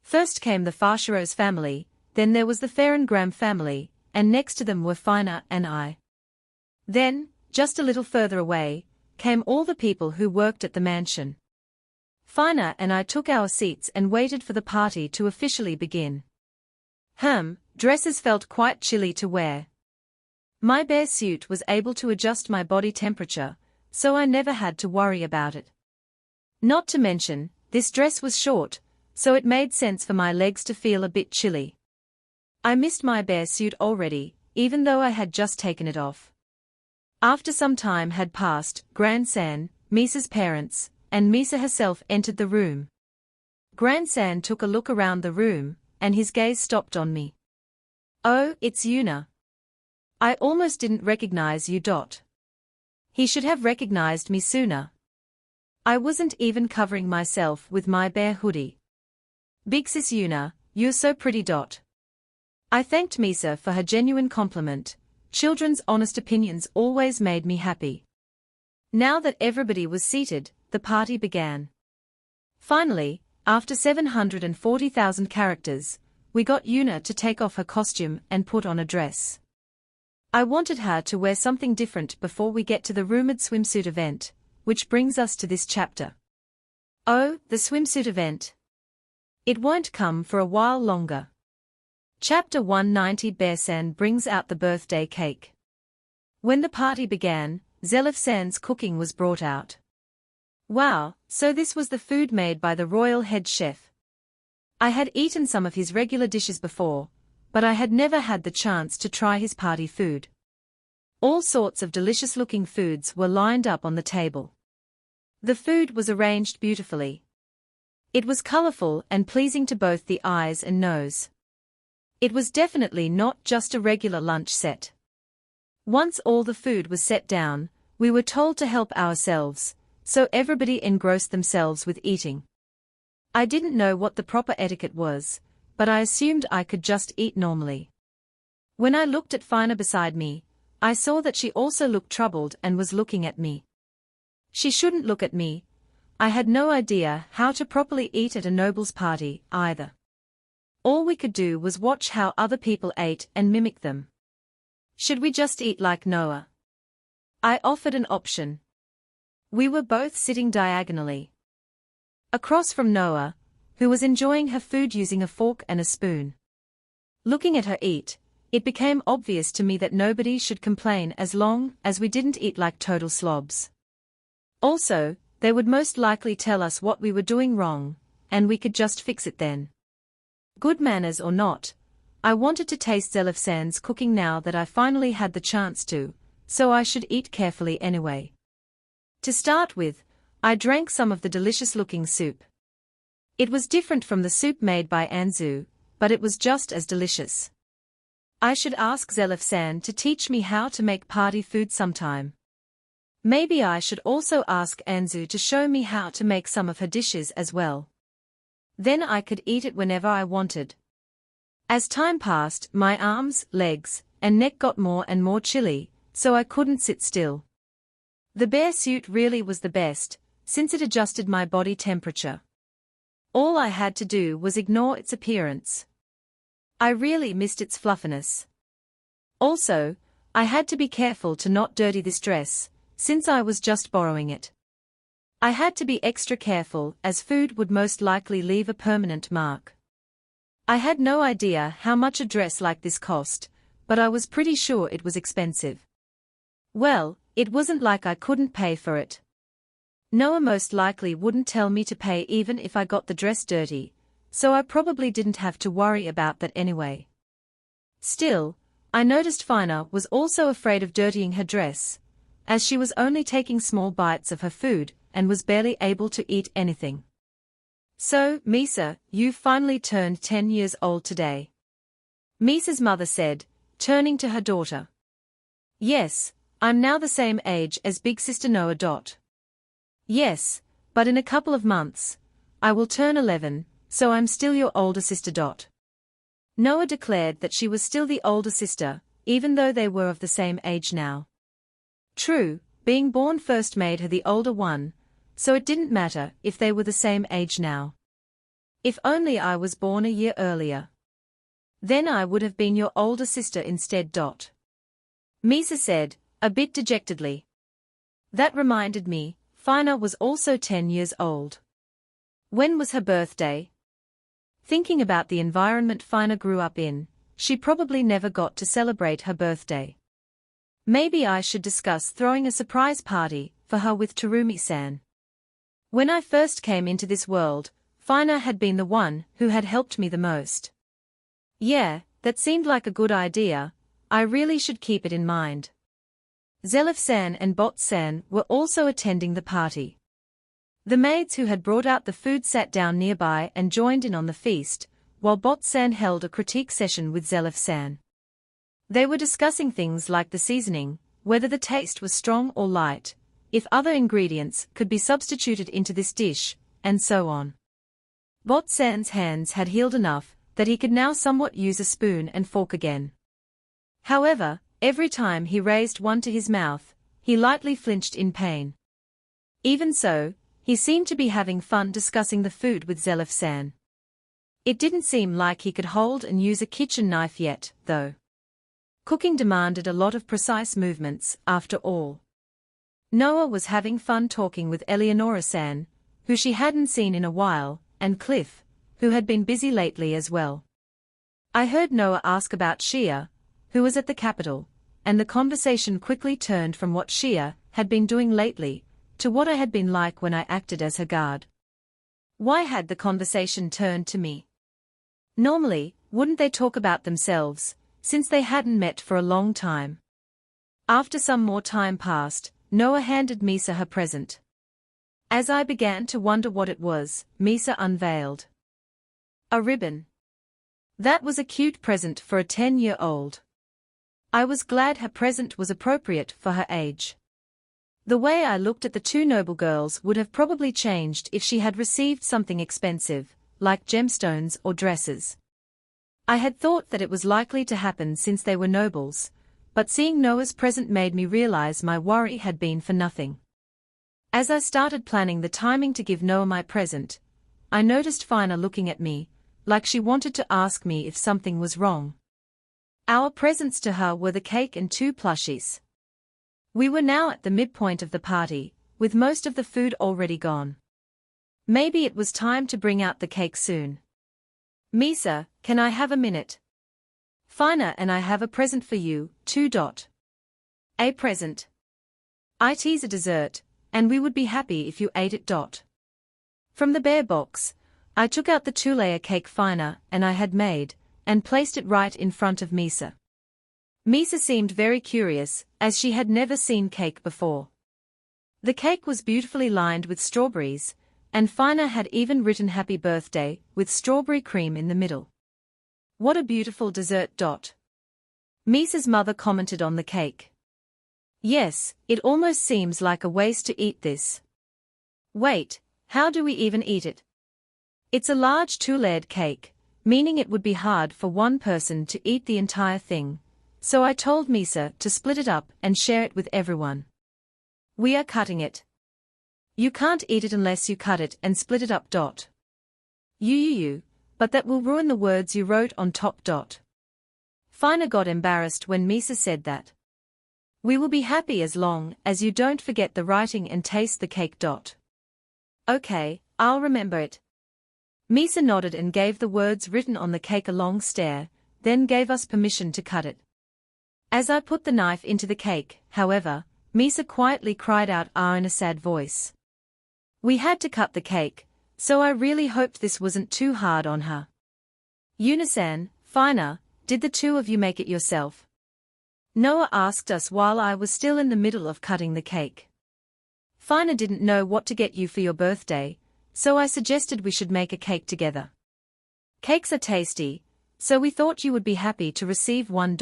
First came the Fashiro's family, then there was the Ferengram family, and next to them were Fina and I. Then, just a little further away, came all the people who worked at the mansion. Fina and I took our seats and waited for the party to officially begin. Dresses felt quite chilly to wear. My bear suit was able to adjust my body temperature, so I never had to worry about it. Not to mention, this dress was short, so it made sense for my legs to feel a bit chilly. I missed my bear suit already, even though I had just taken it off. After some time had passed, Grandsan, Misa's parents, and Misa herself entered the room. Grandsan took a look around the room, and his gaze stopped on me. "Oh, it's Yuna. I almost didn't recognize you. He should have recognized me sooner. I wasn't even covering myself with my bear hoodie. Big sis Yuna, you're so pretty. I thanked Misa for her genuine compliment. Children's honest opinions always made me happy. Now that everybody was seated, the party began. Finally, after 740,000 characters, we got Yuna to take off her costume and put on a dress. I wanted her to wear something different before we get to the rumored swimsuit event, which brings us to this chapter. Oh, the swimsuit event. It won't come for a while longer. Chapter 190. Bearsan brings out the birthday cake. When the party began, Zelifsan's cooking was brought out. Wow, so this was the food made by the royal head chef. I had eaten some of his regular dishes before, but I had never had the chance to try his party food. All sorts of delicious-looking foods were lined up on the table. The food was arranged beautifully. It was colorful and pleasing to both the eyes and nose. It was definitely not just a regular lunch set. Once all the food was set down, we were told to help ourselves, so everybody engrossed themselves with eating. I didn't know what the proper etiquette was, but I assumed I could just eat normally. When I looked at Fina beside me, I saw that she also looked troubled and was looking at me. She shouldn't look at me. I had no idea how to properly eat at a noble's party, either. All we could do was watch how other people ate and mimic them. Should we just eat like Noah? I offered an option. We were both sitting diagonally across from Noah, who was enjoying her food using a fork and a spoon. Looking at her eat, it became obvious to me that nobody should complain as long as we didn't eat like total slobs. Also, they would most likely tell us what we were doing wrong, and we could just fix it then. Good manners or not, I wanted to taste Zelifsan's cooking now that I finally had the chance to, so I should eat carefully anyway. To start with, I drank some of the delicious-looking soup. It was different from the soup made by Anzu, but it was just as delicious. I should ask Zelifsan to teach me how to make party food sometime. Maybe I should also ask Anzu to show me how to make some of her dishes as well. Then I could eat it whenever I wanted. As time passed, my arms, legs, and neck got more and more chilly, so I couldn't sit still. The bear suit really was the best, since it adjusted my body temperature. All I had to do was ignore its appearance. I really missed its fluffiness. Also, I had to be careful to not dirty this dress, since I was just borrowing it. I had to be extra careful as food would most likely leave a permanent mark. I had no idea how much a dress like this cost, but I was pretty sure it was expensive. Well, it wasn't like I couldn't pay for it. Noah most likely wouldn't tell me to pay even if I got the dress dirty, so I probably didn't have to worry about that anyway. Still, I noticed Fina was also afraid of dirtying her dress, as she was only taking small bites of her food and was barely able to eat anything. So, Misa, you finally turned 10 years old today. Misa's mother said, turning to her daughter. Yes, I'm now the same age as big sister Noah. Yes, but in a couple of months, I will turn 11, so I'm still your older sister. Noah declared that she was still the older sister, even though they were of the same age now. True, being born first made her the older one, so it didn't matter if they were the same age now. If only I was born a year earlier. Then I would have been your older sister instead. Misa said, a bit dejectedly. That reminded me, Fina was also 10 years old. When was her birthday? Thinking about the environment Fina grew up in, she probably never got to celebrate her birthday. Maybe I should discuss throwing a surprise party for her with Terumi-san. When I first came into this world, Fina had been the one who had helped me the most. Yeah, that seemed like a good idea. I really should keep it in mind. Zelif-san and Bot-san were also attending the party. The maids who had brought out the food sat down nearby and joined in on the feast, while Bot-san held a critique session with Zelif-san. They were discussing things like the seasoning, whether the taste was strong or light, if other ingredients could be substituted into this dish, and so on. Bot-san's hands had healed enough that he could now somewhat use a spoon and fork again. However, every time he raised one to his mouth, he lightly flinched in pain. Even so, he seemed to be having fun discussing the food with Zelif-san. It didn't seem like he could hold and use a kitchen knife yet, though. Cooking demanded a lot of precise movements, after all. Noah was having fun talking with Eleonora-san, who she hadn't seen in a while, and Cliff, who had been busy lately as well. I heard Noah ask about Shia, who was at the capital, and the conversation quickly turned from what Shia had been doing lately, to what I had been like when I acted as her guard. Why had the conversation turned to me? Normally, wouldn't they talk about themselves, since they hadn't met for a long time? After some more time passed, Noah handed Misa her present. As I began to wonder what it was, Misa unveiled a ribbon. That was a cute present for a 10-year-old. I was glad her present was appropriate for her age. The way I looked at the two noble girls would have probably changed if she had received something expensive, like gemstones or dresses. I had thought that it was likely to happen since they were nobles, but seeing Noah's present made me realize my worry had been for nothing. As I started planning the timing to give Noah my present, I noticed Fina looking at me, like she wanted to ask me if something was wrong. Our presents to her were the cake and 2 plushies. We were now at the midpoint of the party, with most of the food already gone. Maybe it was time to bring out the cake soon. Misa, can I have a minute? Fina and I have a present for you, too. A present. It's a dessert, and we would be happy if you ate it. From the bear box, I took out the 2-layer cake Fina and I had made, and placed it right in front of Misa. Misa seemed very curious, as she had never seen cake before. The cake was beautifully lined with strawberries, and Fina had even written happy birthday, with strawberry cream in the middle. What a beautiful dessert. Misa's mother commented on the cake. Yes, it almost seems like a waste to eat this. Wait, how do we even eat it? It's a large 2-layered cake, meaning it would be hard for one person to eat the entire thing, so I told Misa to split it up and share it with everyone. We are cutting it. You can't eat it unless you cut it and split it up. You, but that will ruin the words you wrote on top. Fina got embarrassed when Misa said that. We will be happy as long as you don't forget the writing and taste the cake. Okay, I'll remember it. Misa nodded and gave the words written on the cake a long stare, then gave us permission to cut it. As I put the knife into the cake, however, Misa quietly cried out in a sad voice. We had to cut the cake, so I really hoped this wasn't too hard on her. Yuna-san, Fina, did the two of you make it yourself? Noah asked us while I was still in the middle of cutting the cake. Fina didn't know what to get you for your birthday, so I suggested we should make a cake together. Cakes are tasty, so we thought you would be happy to receive one.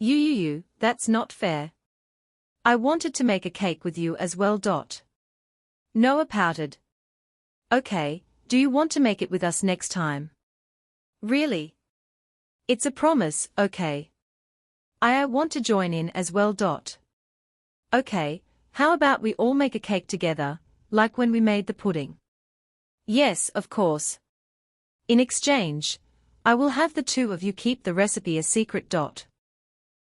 You, that's not fair. I wanted to make a cake with you as well. Noah pouted. Okay, do you want to make it with us next time? Really? It's a promise, okay. I want to join in as well. Okay, how about we all make a cake together, like when we made the pudding? Yes, of course. In exchange, I will have the two of you keep the recipe a secret.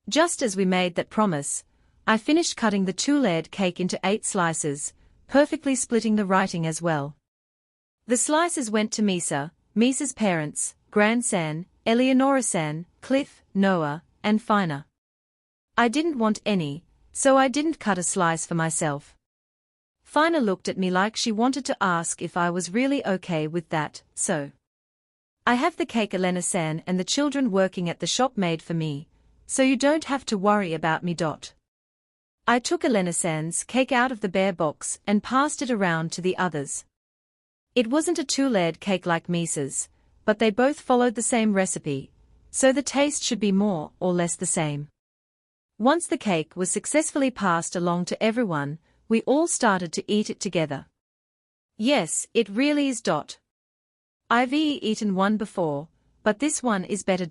Just as we made that promise, I finished cutting the 2-layered cake into 8 slices, perfectly splitting the writing as well. The slices went to Misa, Misa's parents, Gran-san, Eleonora-san, Cliff, Noah, and Fina. I didn't want any, so I didn't cut a slice for myself. Fina looked at me like she wanted to ask if I was really okay with that, so. I have the cake Elena-san and the children working at the shop made for me, so you don't have to worry about me. I took Elena-san's cake out of the bear box and passed it around to the others. It wasn't a 2-layered cake like Misa's, but they both followed the same recipe, so the taste should be more or less the same. Once the cake was successfully passed along to everyone, we all started to eat it together. Yes, it really is. I've eaten one before, but this one is better.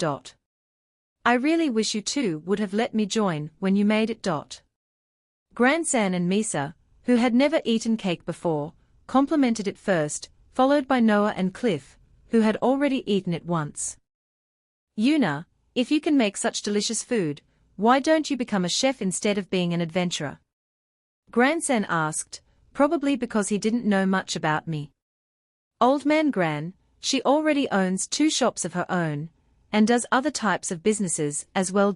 I really wish you two would have let me join when you made it. Gran-san and Misa, who had never eaten cake before, complimented it first, followed by Noah and Cliff, who had already eaten it once. Yuna, If you can make such delicious food, why don't you become a chef instead of being an adventurer? Grandson asked, probably because he didn't know much about me. Old man Gran, she already owns 2 shops of her own, and does other types of businesses as well.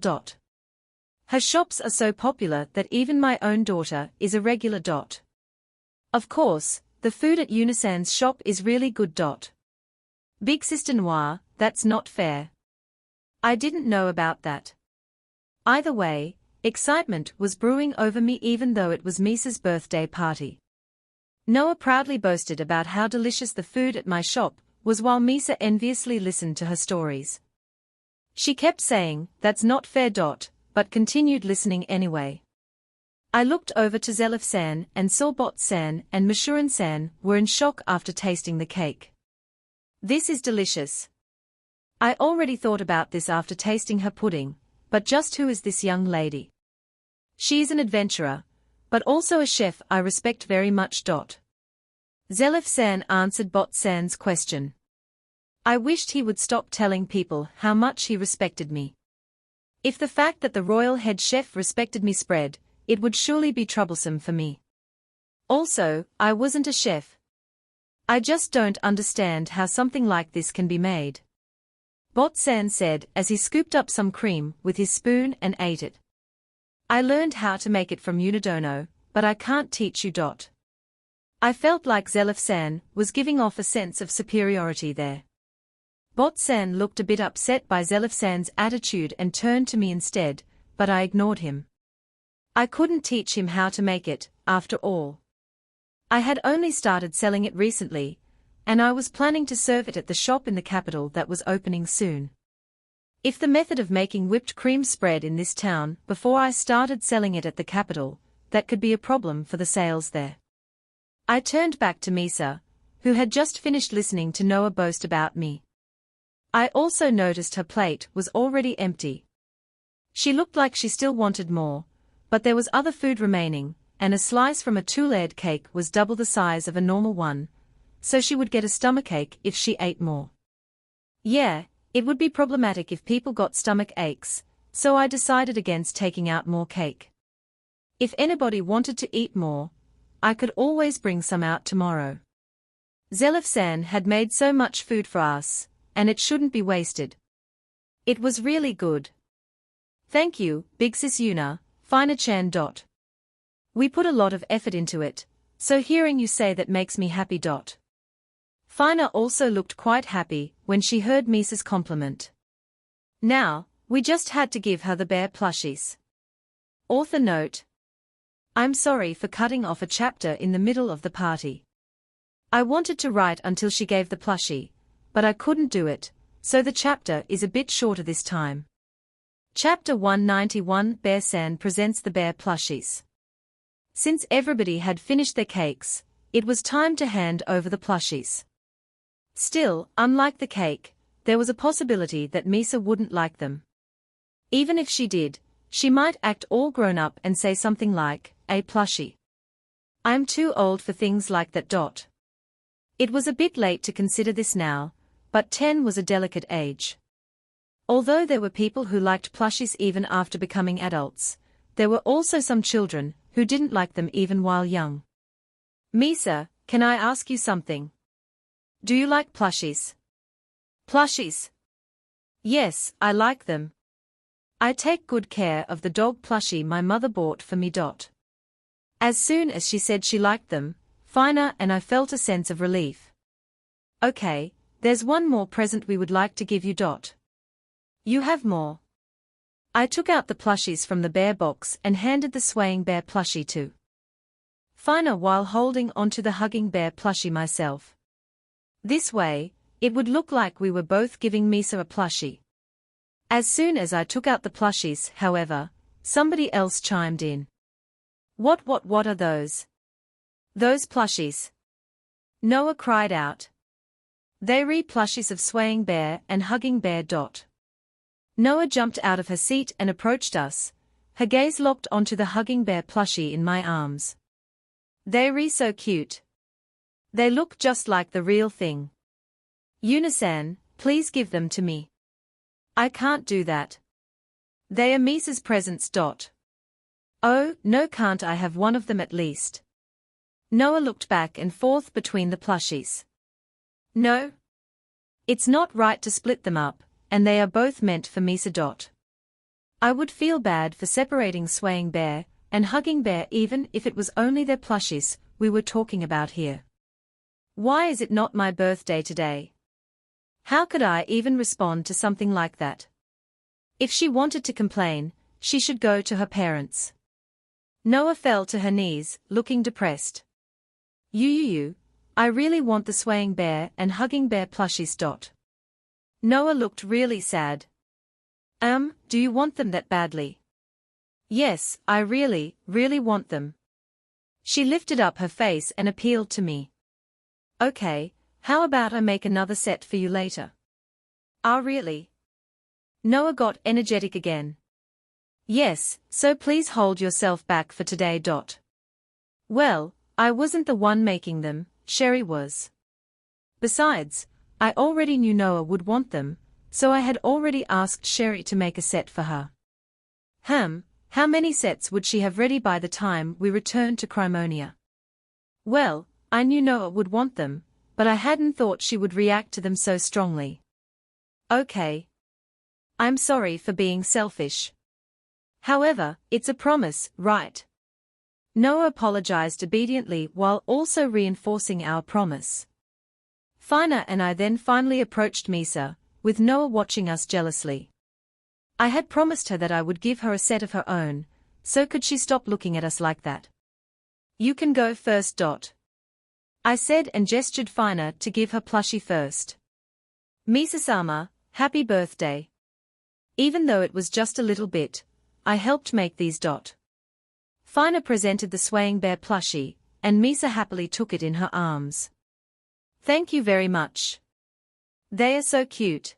Her shops are so popular that even my own daughter is a regular. Of course, the food at Unisan's shop is really good. Big sister Noir, that's not fair. I didn't know about that. Either way, excitement was brewing over me even though it was Misa's birthday party. Noah proudly boasted about how delicious the food at my shop was while Misa enviously listened to her stories. She kept saying, "That's not fair." But continued listening anyway. I looked over to Zelif-san and saw Bot-san and Mashuran-san were in shock after tasting the cake. This is delicious. I already thought about this after tasting her pudding, but just who is this young lady? She is an adventurer, but also a chef I respect very much. Zelif-san answered Bot-san's question. I wished he would stop telling people how much he respected me. If the fact that the royal head chef respected me spread, it would surely be troublesome for me. Also, I wasn't a chef. I just don't understand how something like this can be made. Bot-san said as he scooped up some cream with his spoon and ate it. I learned how to make it from Unidono, but I can't teach you. I felt like Zelif-san was giving off a sense of superiority there. Bot-san looked a bit upset by Zelif-san's attitude and turned to me instead, but I ignored him. I couldn't teach him how to make it, after all. I had only started selling it recently, and I was planning to serve it at the shop in the capital that was opening soon. If the method of making whipped cream spread in this town before I started selling it at the capital, that could be a problem for the sales there. I turned back to Misa, who had just finished listening to Noah boast about me. I also noticed her plate was already empty. She looked like she still wanted more, but there was other food remaining, and a slice from a 2-layered cake was double the size of a normal one, so she would get a stomachache if she ate more. Yeah, it would be problematic if people got stomach aches, so I decided against taking out more cake. If anybody wanted to eat more, I could always bring some out tomorrow. Zelif-san had made so much food for us, and it shouldn't be wasted. It was really good. Thank you, Big Sis Yuna, Fina-chan. We put a lot of effort into it, so hearing you say that makes me happy. Fina also looked quite happy when she heard Misa's compliment. Now, we just had to give her the bear plushies. Author note: I'm sorry for cutting off a chapter in the middle of the party. I wanted to write until she gave the plushie, but I couldn't do it, so the chapter is a bit shorter this time. Chapter 191 Bear-san presents the bear plushies. Since everybody had finished their cakes, it was time to hand over the plushies. Still, unlike the cake, there was a possibility that Misa wouldn't like them. Even if she did, she might act all grown up and say something like, "A plushie. I'm too old for things like that." It was a bit late to consider this now, but 10 was a delicate age. Although there were people who liked plushies even after becoming adults, there were also some children who didn't like them even while young. Misa, can I ask you something? Do you like plushies? Plushies? Yes, I like them. I take good care of the dog plushie my mother bought for me. As soon as she said she liked them, Fina and I felt a sense of relief. Okay, there's one more present we would like to give you. You have more. I took out the plushies from the bear box and handed the swaying bear plushie to Fina while holding onto the hugging bear plushie myself. This way, it would look like we were both giving Misa a plushie. As soon as I took out the plushies, however, somebody else chimed in. What are those? Those plushies. Noah cried out. They re plushies of swaying bear and hugging bear. Noah jumped out of her seat and approached us, her gaze locked onto the hugging bear plushie in my arms. They re so cute. They look just like the real thing. Yuna-san, please give them to me. I can't do that. They are Misa's presents. Oh, no, can't I have one of them at least? Noah looked back and forth between the plushies. No. It's not right to split them up, and they are both meant for Misa. I would feel bad for separating Swaying Bear and Hugging Bear even if it was only their plushies we were talking about here. Why is it not my birthday today? How could I even respond to something like that? If she wanted to complain, she should go to her parents. Noah fell to her knees, looking depressed. I really want the Swaying Bear and Hugging Bear plushies. Noah looked really sad. Do you want them that badly? Yes, I really, really want them. She lifted up her face and appealed to me. Okay, how about I make another set for you later? Ah, really? Noah got energetic again. Yes, so please hold yourself back for today. Well, I wasn't the one making them, Sherry was. Besides, I already knew Noah would want them, so I had already asked Sherry to make a set for her. How many sets would she have ready by the time we returned to Crimonia? Well, I knew Noah would want them, but I hadn't thought she would react to them so strongly. Okay. I'm sorry for being selfish. However, it's a promise, right? Noah apologized obediently while also reinforcing our promise. Fina and I then finally approached Misa, with Noah watching us jealously. I had promised her that I would give her a set of her own, so could she stop looking at us like that? You can go first. I said and gestured Fina to give her plushie first. Misa-sama, happy birthday. Even though it was just a little bit, I helped make these. Fina presented the Swaying Bear plushie, and Misa happily took it in her arms. Thank you very much. They are so cute.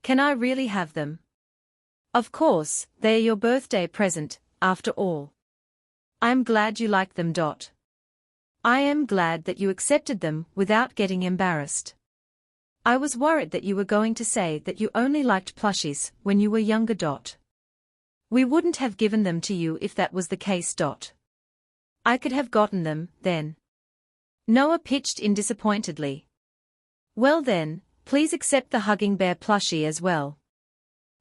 Can I really have them? Of course, they are your birthday present, after all. I'm glad you like them. I am glad that you accepted them without getting embarrassed. I was worried that you were going to say that you only liked plushies when you were younger. We wouldn't have given them to you if that was the case. I could have gotten them, then. Noah pitched in disappointedly. Well then, please accept the Hugging Bear plushie as well.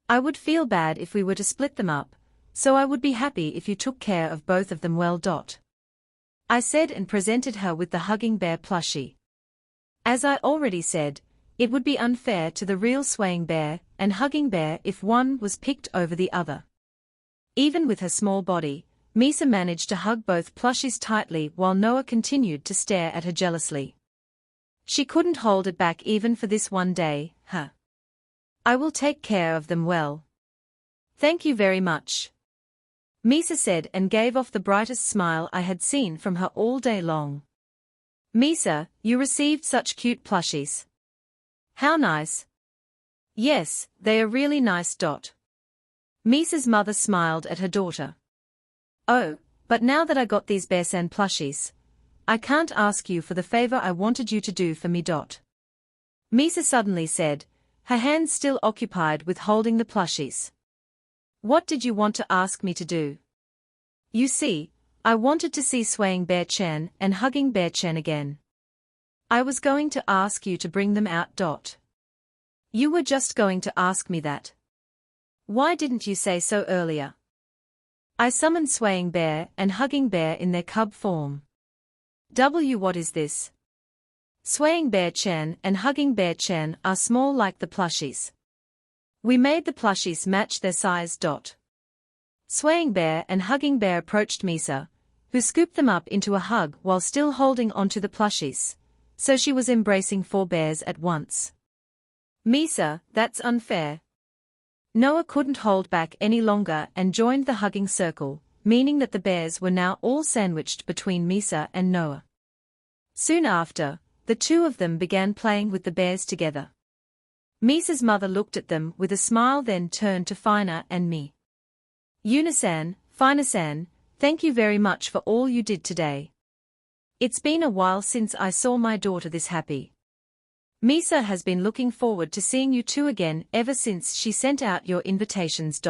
I would feel bad if we were to split them up, so I would be happy if you took care of both of them well. I said and presented her with the Hugging Bear plushie. As I already said, it would be unfair to the real Swaying Bear and Hugging Bear if one was picked over the other. Even with her small body, Misa managed to hug both plushies tightly while Noah continued to stare at her jealously. She couldn't hold it back even for this one day, I will take care of them well. Thank you very much. Misa said and gave off the brightest smile I had seen from her all day long. Misa, you received such cute plushies. How nice. Yes, they are really nice. Misa's mother smiled at her daughter. Oh, but now that I got these Bear-san plushies, I can't ask you for the favor I wanted you to do for me. Misa suddenly said, her hands still occupied with holding the plushies. What did you want to ask me to do? You see, I wanted to see Swaying Bear-chan and Hugging Bear-chan again. I was going to ask you to bring them out. You were just going to ask me that. Why didn't you say so earlier? I summoned Swaying Bear and Hugging Bear in their cub form. What is this? Swaying Bear-chan and Hugging Bear-chan are small like the plushies. We made the plushies match their size. Swaying Bear and Hugging Bear approached Misa, who scooped them up into a hug while still holding onto the plushies, so she was embracing 4 bears at once. Misa, that's unfair. Noah couldn't hold back any longer and joined the hugging circle, meaning that the bears were now all sandwiched between Misa and Noah. Soon after, the two of them began playing with the bears together. Misa's mother looked at them with a smile, then turned to Fina and me. Yuna-san, Fina-san, thank you very much for all you did today. It's been a while since I saw my daughter this happy. Misa has been looking forward to seeing you two again ever since she sent out your invitations.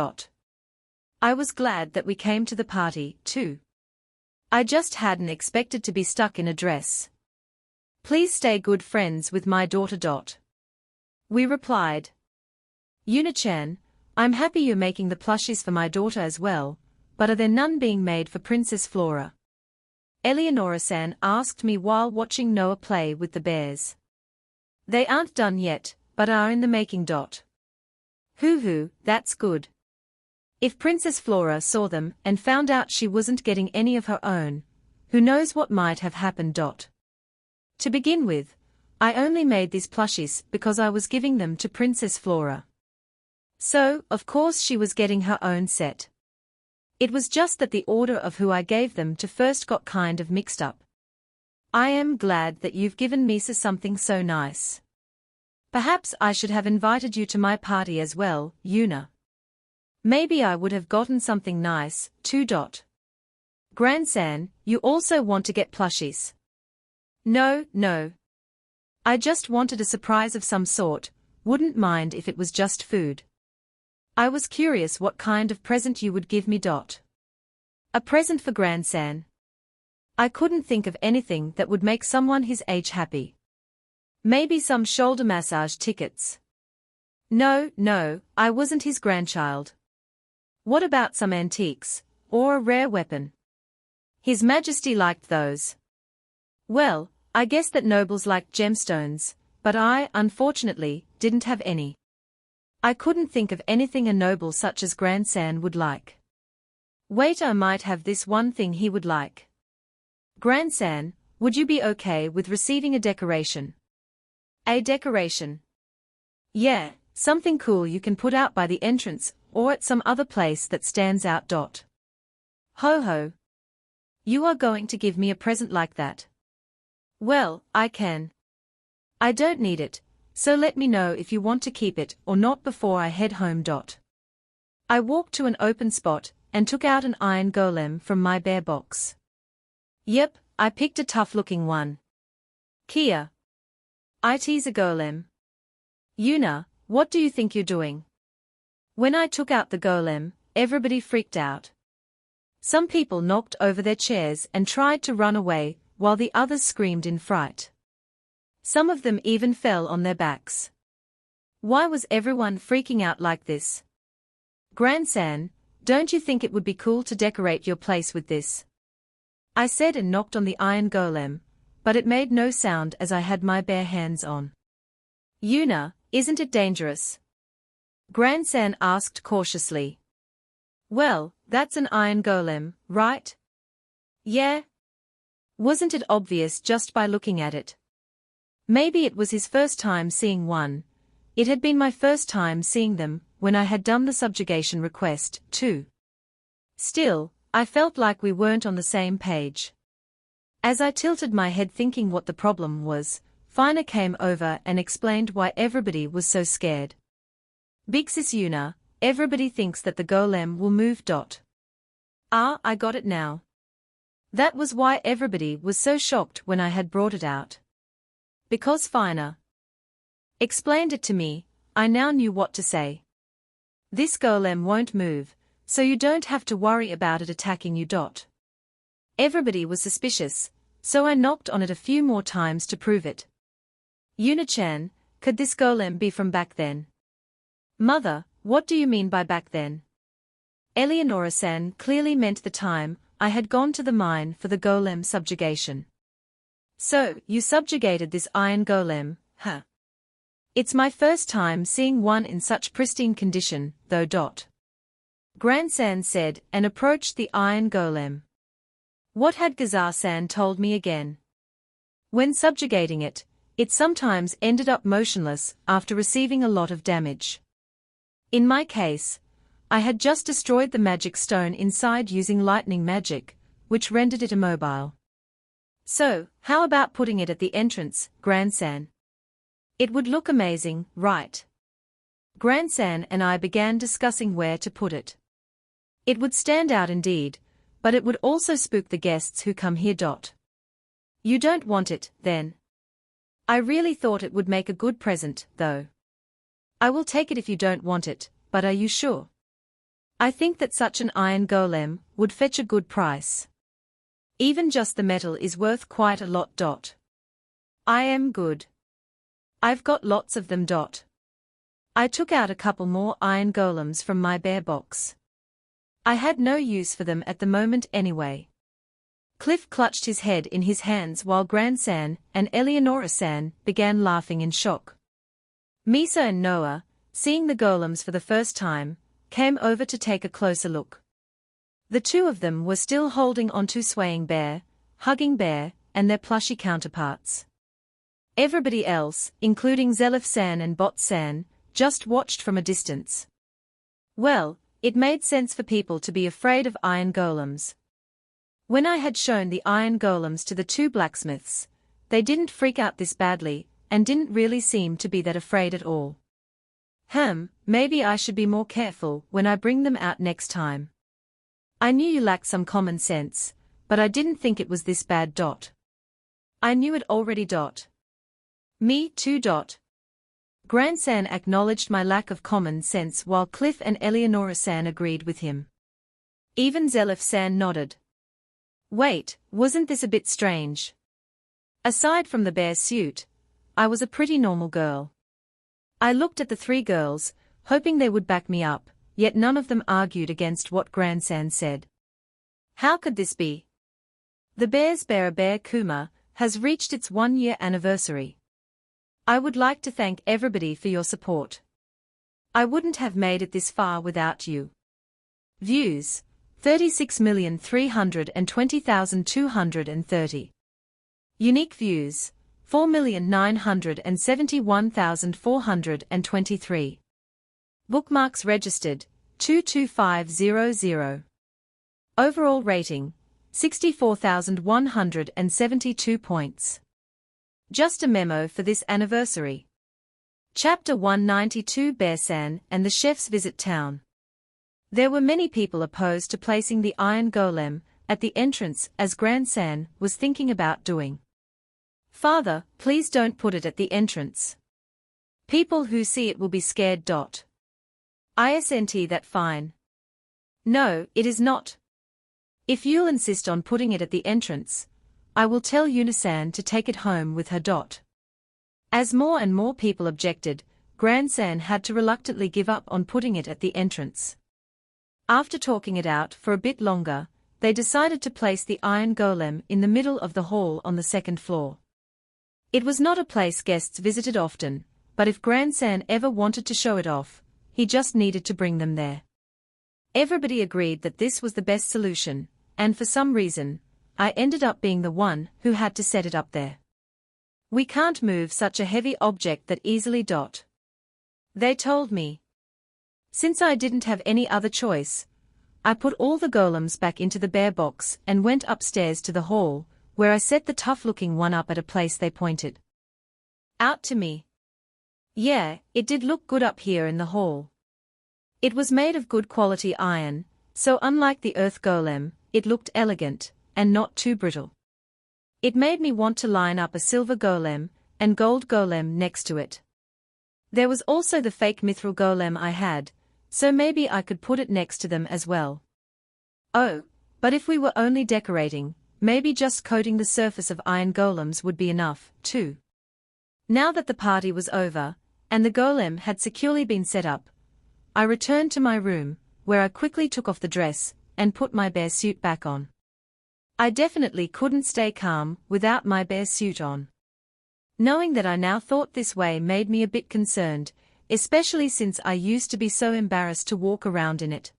I was glad that we came to the party, too. I just hadn't expected to be stuck in a dress. Please stay good friends with my daughter. We replied. Yuna-chan, I'm happy you're making the plushies for my daughter as well, but are there none being made for Princess Flora? Eleonora-san asked me while watching Noah play with the bears. They aren't done yet, but are in the making. Hoo-hoo, that's good. If Princess Flora saw them and found out she wasn't getting any of her own, who knows what might have happened. To begin with, I only made these plushies because I was giving them to Princess Flora. So, of course she was getting her own set. It was just that the order of who I gave them to first got kind of mixed up. I am glad that you've given Misa something so nice. Perhaps I should have invited you to my party as well, Yuna. Maybe I would have gotten something nice, too. Gran-san, you also want to get plushies? No. I just wanted a surprise of some sort, wouldn't mind if it was just food. I was curious what kind of present you would give me. A present for Gran-san. I couldn't think of anything that would make someone his age happy. Maybe some shoulder massage tickets. No, I wasn't his grandchild. What about some antiques, or a rare weapon? His Majesty liked those. Well, I guess that nobles liked gemstones, but I, unfortunately, didn't have any. I couldn't think of anything a noble such as Gran-san would like. Wait, I might have this one thing he would like. Gran-san, would you be okay with receiving a decoration? A decoration? Yeah, something cool you can put out by the entrance or at some other place that stands out. Ho. You are going to give me a present like that? Well, I can. I don't need it, so let me know if you want to keep it or not before I head home. I walked to an open spot and took out an iron golem from my bear box. Yep, I picked a tough-looking one. Kia. It's a golem. Yuna, what do you think you're doing? When I took out the golem, everybody freaked out. Some people knocked over their chairs and tried to run away, while the others screamed in fright. Some of them even fell on their backs. Why was everyone freaking out like this? Gran-san, don't you think it would be cool to decorate your place with this? I said and knocked on the iron golem, but it made no sound as I had my bare hands on. Yuna, isn't it dangerous? Gran-san asked cautiously. Well, that's an iron golem, right? Yeah. Wasn't it obvious just by looking at it? Maybe it was his first time seeing one. It had been my first time seeing them when I had done the subjugation request, too. Still, I felt like we weren't on the same page. As I tilted my head thinking what the problem was, Fina came over and explained why everybody was so scared. Big sis Yuna, everybody thinks that the golem will move. Ah, I got it now. That was why everybody was so shocked when I had brought it out. Because Fina explained it to me, I now knew what to say. This golem won't move, so you don't have to worry about it attacking you. Everybody was suspicious, so I knocked on it a few more times to prove it. Yuna-chan, could this golem be from back then? Mother, what do you mean by back then? Eleonora-san clearly meant the time I had gone to the mine for the golem subjugation. So, you subjugated this iron golem, huh? It's my first time seeing one in such pristine condition, though. Gran-san said and approached the iron golem. What had Gazar-san told me again? When subjugating it, it sometimes ended up motionless after receiving a lot of damage. In my case, I had just destroyed the magic stone inside using lightning magic, which rendered it immobile. So, how about putting it at the entrance, Gran-san? It would look amazing, right? Gran-san and I began discussing where to put it. It would stand out indeed, but it would also spook the guests who come here. You don't want it, then? I really thought it would make a good present, though. I will take it if you don't want it, but are you sure? I think that such an iron golem would fetch a good price. Even just the metal is worth quite a lot. I am good. I've got lots of them. I took out a couple more iron golems from my bear box. I had no use for them at the moment anyway. Cliff clutched his head in his hands while Gran-san and Eleonora-san began laughing in shock. Misa and Noah, seeing the golems for the first time, came over to take a closer look. The two of them were still holding onto Swaying Bear, Hugging Bear, and their plushy counterparts. Everybody else, including Zelif-san and Bot-san, just watched from a distance. Well, it made sense for people to be afraid of iron golems. When I had shown the iron golems to the two blacksmiths, they didn't freak out this badly, and didn't really seem to be that afraid at all. Maybe I should be more careful when I bring them out next time. I knew you lacked some common sense, but I didn't think it was this bad. I knew it already. Me too. Gran-san acknowledged my lack of common sense while Cliff and Eleonora-san agreed with him. Even Zelif-san nodded. Wait, wasn't this a bit strange? Aside from the bear suit, I was a pretty normal girl. I looked at the three girls, hoping they would back me up, yet none of them argued against what Gran-san said. How could this be? The Bear's Bear Kuma has reached its 1-year anniversary. I would like to thank everybody for your support. I wouldn't have made it this far without you. Views: 36,320,230. Unique views: 4,971,423. Bookmarks registered: 22500. Overall rating: 64,172 points. Just a memo for this anniversary. Chapter 192: Bear-san and the chefs visit town. There were many people opposed to placing the iron golem at the entrance, as Gran-san was thinking about doing. Father, please don't put it at the entrance. People who see it will be scared. Isn't that fine? No, it is not. If you'll insist on putting it at the entrance, I will tell Yuna-san to take it home with her. As more and more people objected, Gran-san had to reluctantly give up on putting it at the entrance. After talking it out for a bit longer, they decided to place the iron golem in the middle of the hall on the second floor. It was not a place guests visited often, but if Gran-san ever wanted to show it off, he just needed to bring them there. Everybody agreed that this was the best solution, and for some reason, I ended up being the one who had to set it up there. We can't move such a heavy object that easily. They told me. Since I didn't have any other choice, I put all the golems back into the bear box and went upstairs to the hall, where I set the tough-looking one up at a place they pointed out to me. Yeah, it did look good up here in the hall. It was made of good quality iron, so unlike the earth golem, it looked elegant, and not too brittle. It made me want to line up a silver golem and gold golem next to it. There was also the fake mithril golem I had, so maybe I could put it next to them as well. Oh, but if we were only decorating, maybe just coating the surface of iron golems would be enough, too. Now that the party was over, and the golem had securely been set up, I returned to my room, where I quickly took off the dress and put my bear suit back on. I definitely couldn't stay calm without my bear suit on. Knowing that I now thought this way made me a bit concerned, especially since I used to be so embarrassed to walk around in it.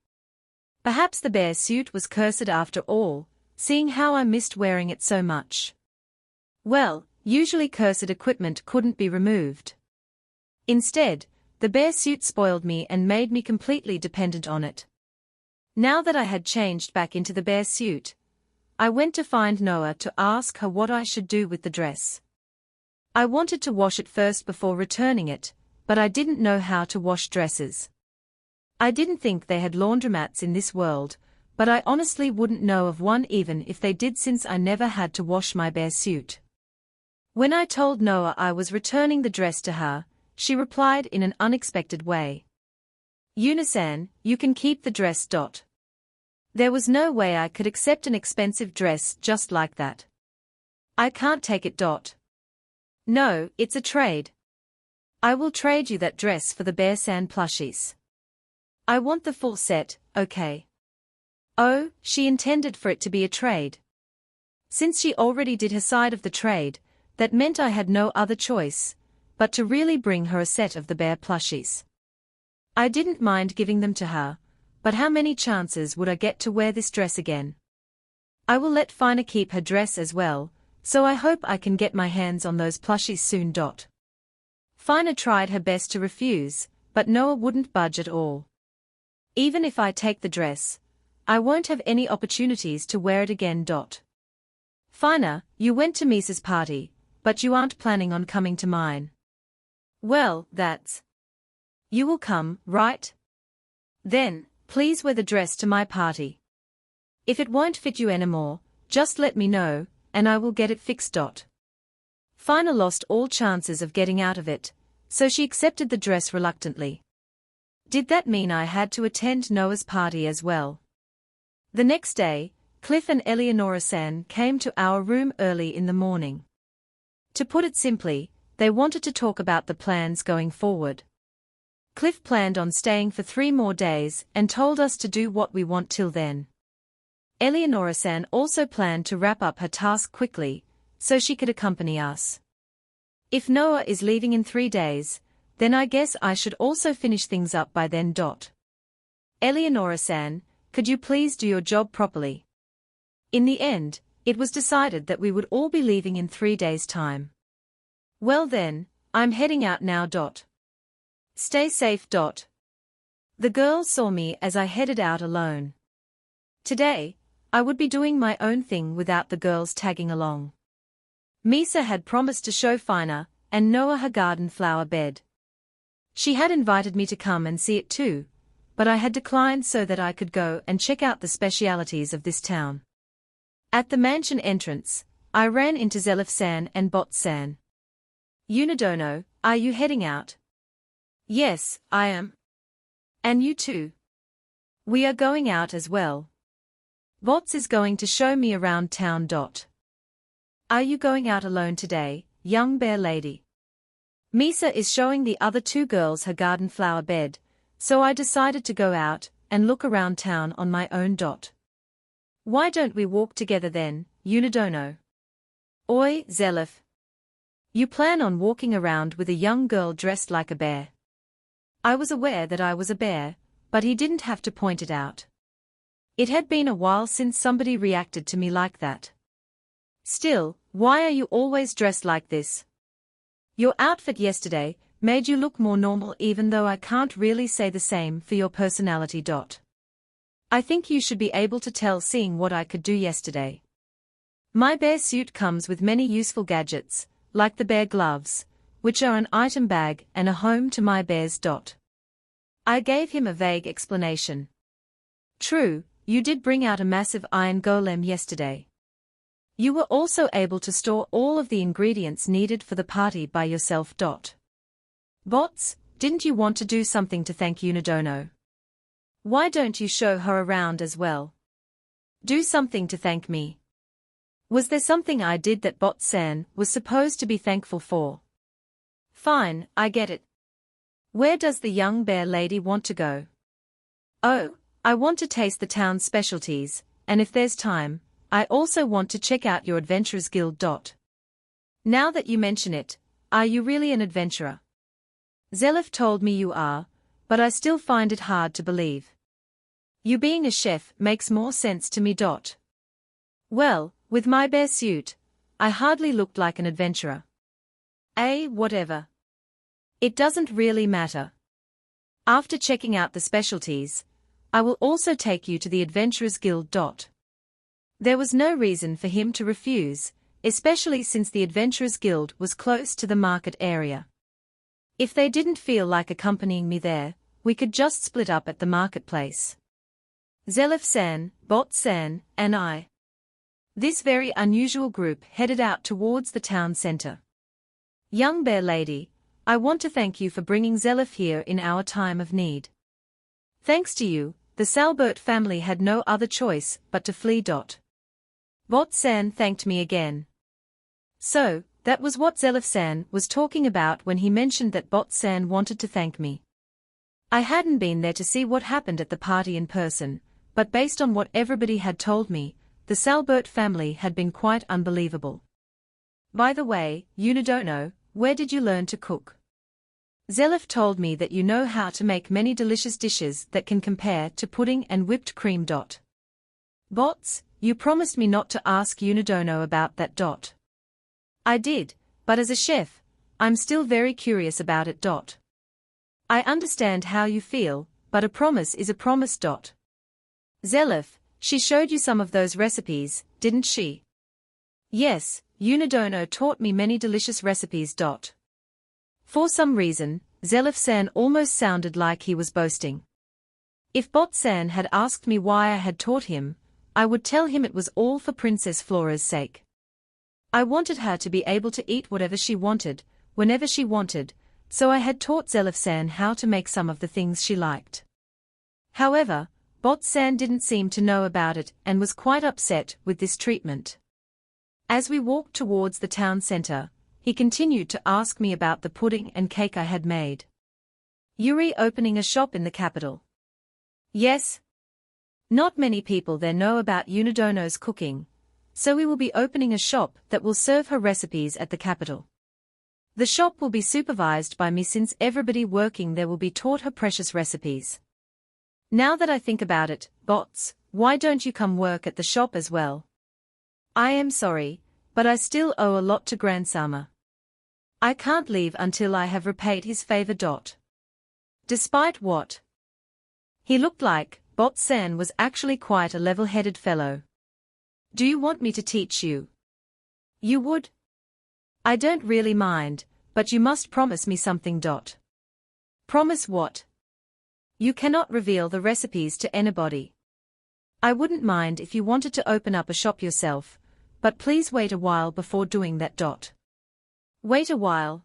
Perhaps the bear suit was cursed after all, seeing how I missed wearing it so much. Well, usually cursed equipment couldn't be removed. Instead, the bear suit spoiled me and made me completely dependent on it. Now that I had changed back into the bear suit, I went to find Noah to ask her what I should do with the dress. I wanted to wash it first before returning it, but I didn't know how to wash dresses. I didn't think they had laundromats in this world, but I honestly wouldn't know of one even if they did, since I never had to wash my bear suit. When I told Noah I was returning the dress to her, she replied in an unexpected way. Yuna-san, you can keep the dress. There was no way I could accept an expensive dress just like that. I can't take it. No, it's a trade. I will trade you that dress for the bear-san plushies. I want the full set, okay? Oh, she intended for it to be a trade. Since she already did her side of the trade, that meant I had no other choice but to really bring her a set of the bear plushies. I didn't mind giving them to her, but how many chances would I get to wear this dress again? I will let Fina keep her dress as well, so I hope I can get my hands on those plushies soon. Fina tried her best to refuse, but Noah wouldn't budge at all. Even if I take the dress, I won't have any opportunities to wear it again. Fina, you went to Misa's party, but you aren't planning on coming to mine. Well, that's... You will come, right? Then, please wear the dress to my party. If it won't fit you anymore, just let me know, and I will get it fixed. Fina lost all chances of getting out of it, so she accepted the dress reluctantly. Did that mean I had to attend Noah's party as well? The next day, Cliff and Eleonora-san came to our room early in the morning. To put it simply, they wanted to talk about the plans going forward. Cliff planned on staying for 3 more days and told us to do what we want till then. Eleonora-san also planned to wrap up her task quickly, so she could accompany us. If Noah is leaving in 3 days, then I guess I should also finish things up by then. Eleonora-san, could you please do your job properly? In the end, it was decided that we would all be leaving in 3 days' time. Well then, I'm heading out now. Stay safe. The girls saw me as I headed out alone. Today, I would be doing my own thing without the girls tagging along. Misa had promised to show Fina and Noah her garden flower bed. She had invited me to come and see it too, but I had declined so that I could go and check out the specialities of this town. At the mansion entrance, I ran into Zelif-san and Bot-san. Unidono, are you heading out? Yes, I am. And you too? We are going out as well. Bots is going to show me around town. Are you going out alone today, young bear lady? Misa is showing the other 2 girls her garden flower bed, so I decided to go out and look around town on my own. Why don't we walk together then, Unidono? Oi, Zelif. You plan on walking around with a young girl dressed like a bear. I was aware that I was a bear, but he didn't have to point it out. It had been a while since somebody reacted to me like that. Still, why are you always dressed like this? Your outfit yesterday made you look more normal, even though I can't really say the same for your personality. I think you should be able to tell seeing what I could do yesterday. My bear suit comes with many useful gadgets, like the bear gloves, which are an item bag and a home to my bears. I gave him a vague explanation. True, you did bring out a massive iron golem yesterday. You were also able to store all of the ingredients needed for the party by yourself. Bots, didn't you want to do something to thank Unidono? Why don't you show her around as well? Do something to thank me. Was there something I did that Bot-san was supposed to be thankful for? Fine, I get it. Where does the young bear lady want to go? Oh, I want to taste the town's specialties, and if there's time, I also want to check out your Adventurers Guild. Now that you mention it, are you really an adventurer? Zelif told me you are, but I still find it hard to believe. You being a chef makes more sense to me. Well, with my bear suit, I hardly looked like an adventurer. Whatever. It doesn't really matter. After checking out the specialties, I will also take you to the Adventurers Guild. There was no reason for him to refuse, especially since the Adventurers Guild was close to the market area. If they didn't feel like accompanying me there, we could just split up at the marketplace. Zelif-san, Bot-san, and I. This very unusual group headed out towards the town center. Young bear lady, I want to thank you for bringing Zelif here in our time of need. Thanks to you, the Salbert family had no other choice but to flee. Bot-san thanked me again. So, that was what Zelif-san was talking about when he mentioned that Bot-san wanted to thank me. I hadn't been there to see what happened at the party in person, but based on what everybody had told me, the Salbert family had been quite unbelievable. By the way, Unidono, where did you learn to cook? Zelif told me that you know how to make many delicious dishes that can compare to pudding and whipped cream. Bots, you promised me not to ask Unidono about that. I did, but as a chef, I'm still very curious about it. I understand how you feel, but a promise is a promise. Zelif, she showed you some of those recipes, didn't she? Yes, Unidono taught me many delicious recipes. For some reason, Zelif-san almost sounded like he was boasting. If Bot-san had asked me why I had taught him, I would tell him it was all for Princess Flora's sake. I wanted her to be able to eat whatever she wanted, whenever she wanted, so I had taught Zelif-san how to make some of the things she liked. However, Bot-san didn't seem to know about it and was quite upset with this treatment. As we walked towards the town center, he continued to ask me about the pudding and cake I had made. Yuri opening a shop in the capital. Yes. Not many people there know about Unidono's cooking, so we will be opening a shop that will serve her recipes at the capital. The shop will be supervised by me since everybody working there will be taught her precious recipes. Now that I think about it, Bots, why don't you come work at the shop as well? I am sorry, but I still owe a lot to Grandsama. I can't leave until I have repaid his favor. Despite what he looked like, Bot-san was actually quite a level-headed fellow. Do you want me to teach you? You would? I don't really mind, but you must promise me something. Promise what? You cannot reveal the recipes to anybody. I wouldn't mind if you wanted to open up a shop yourself, but please wait a while before doing that. Wait a while?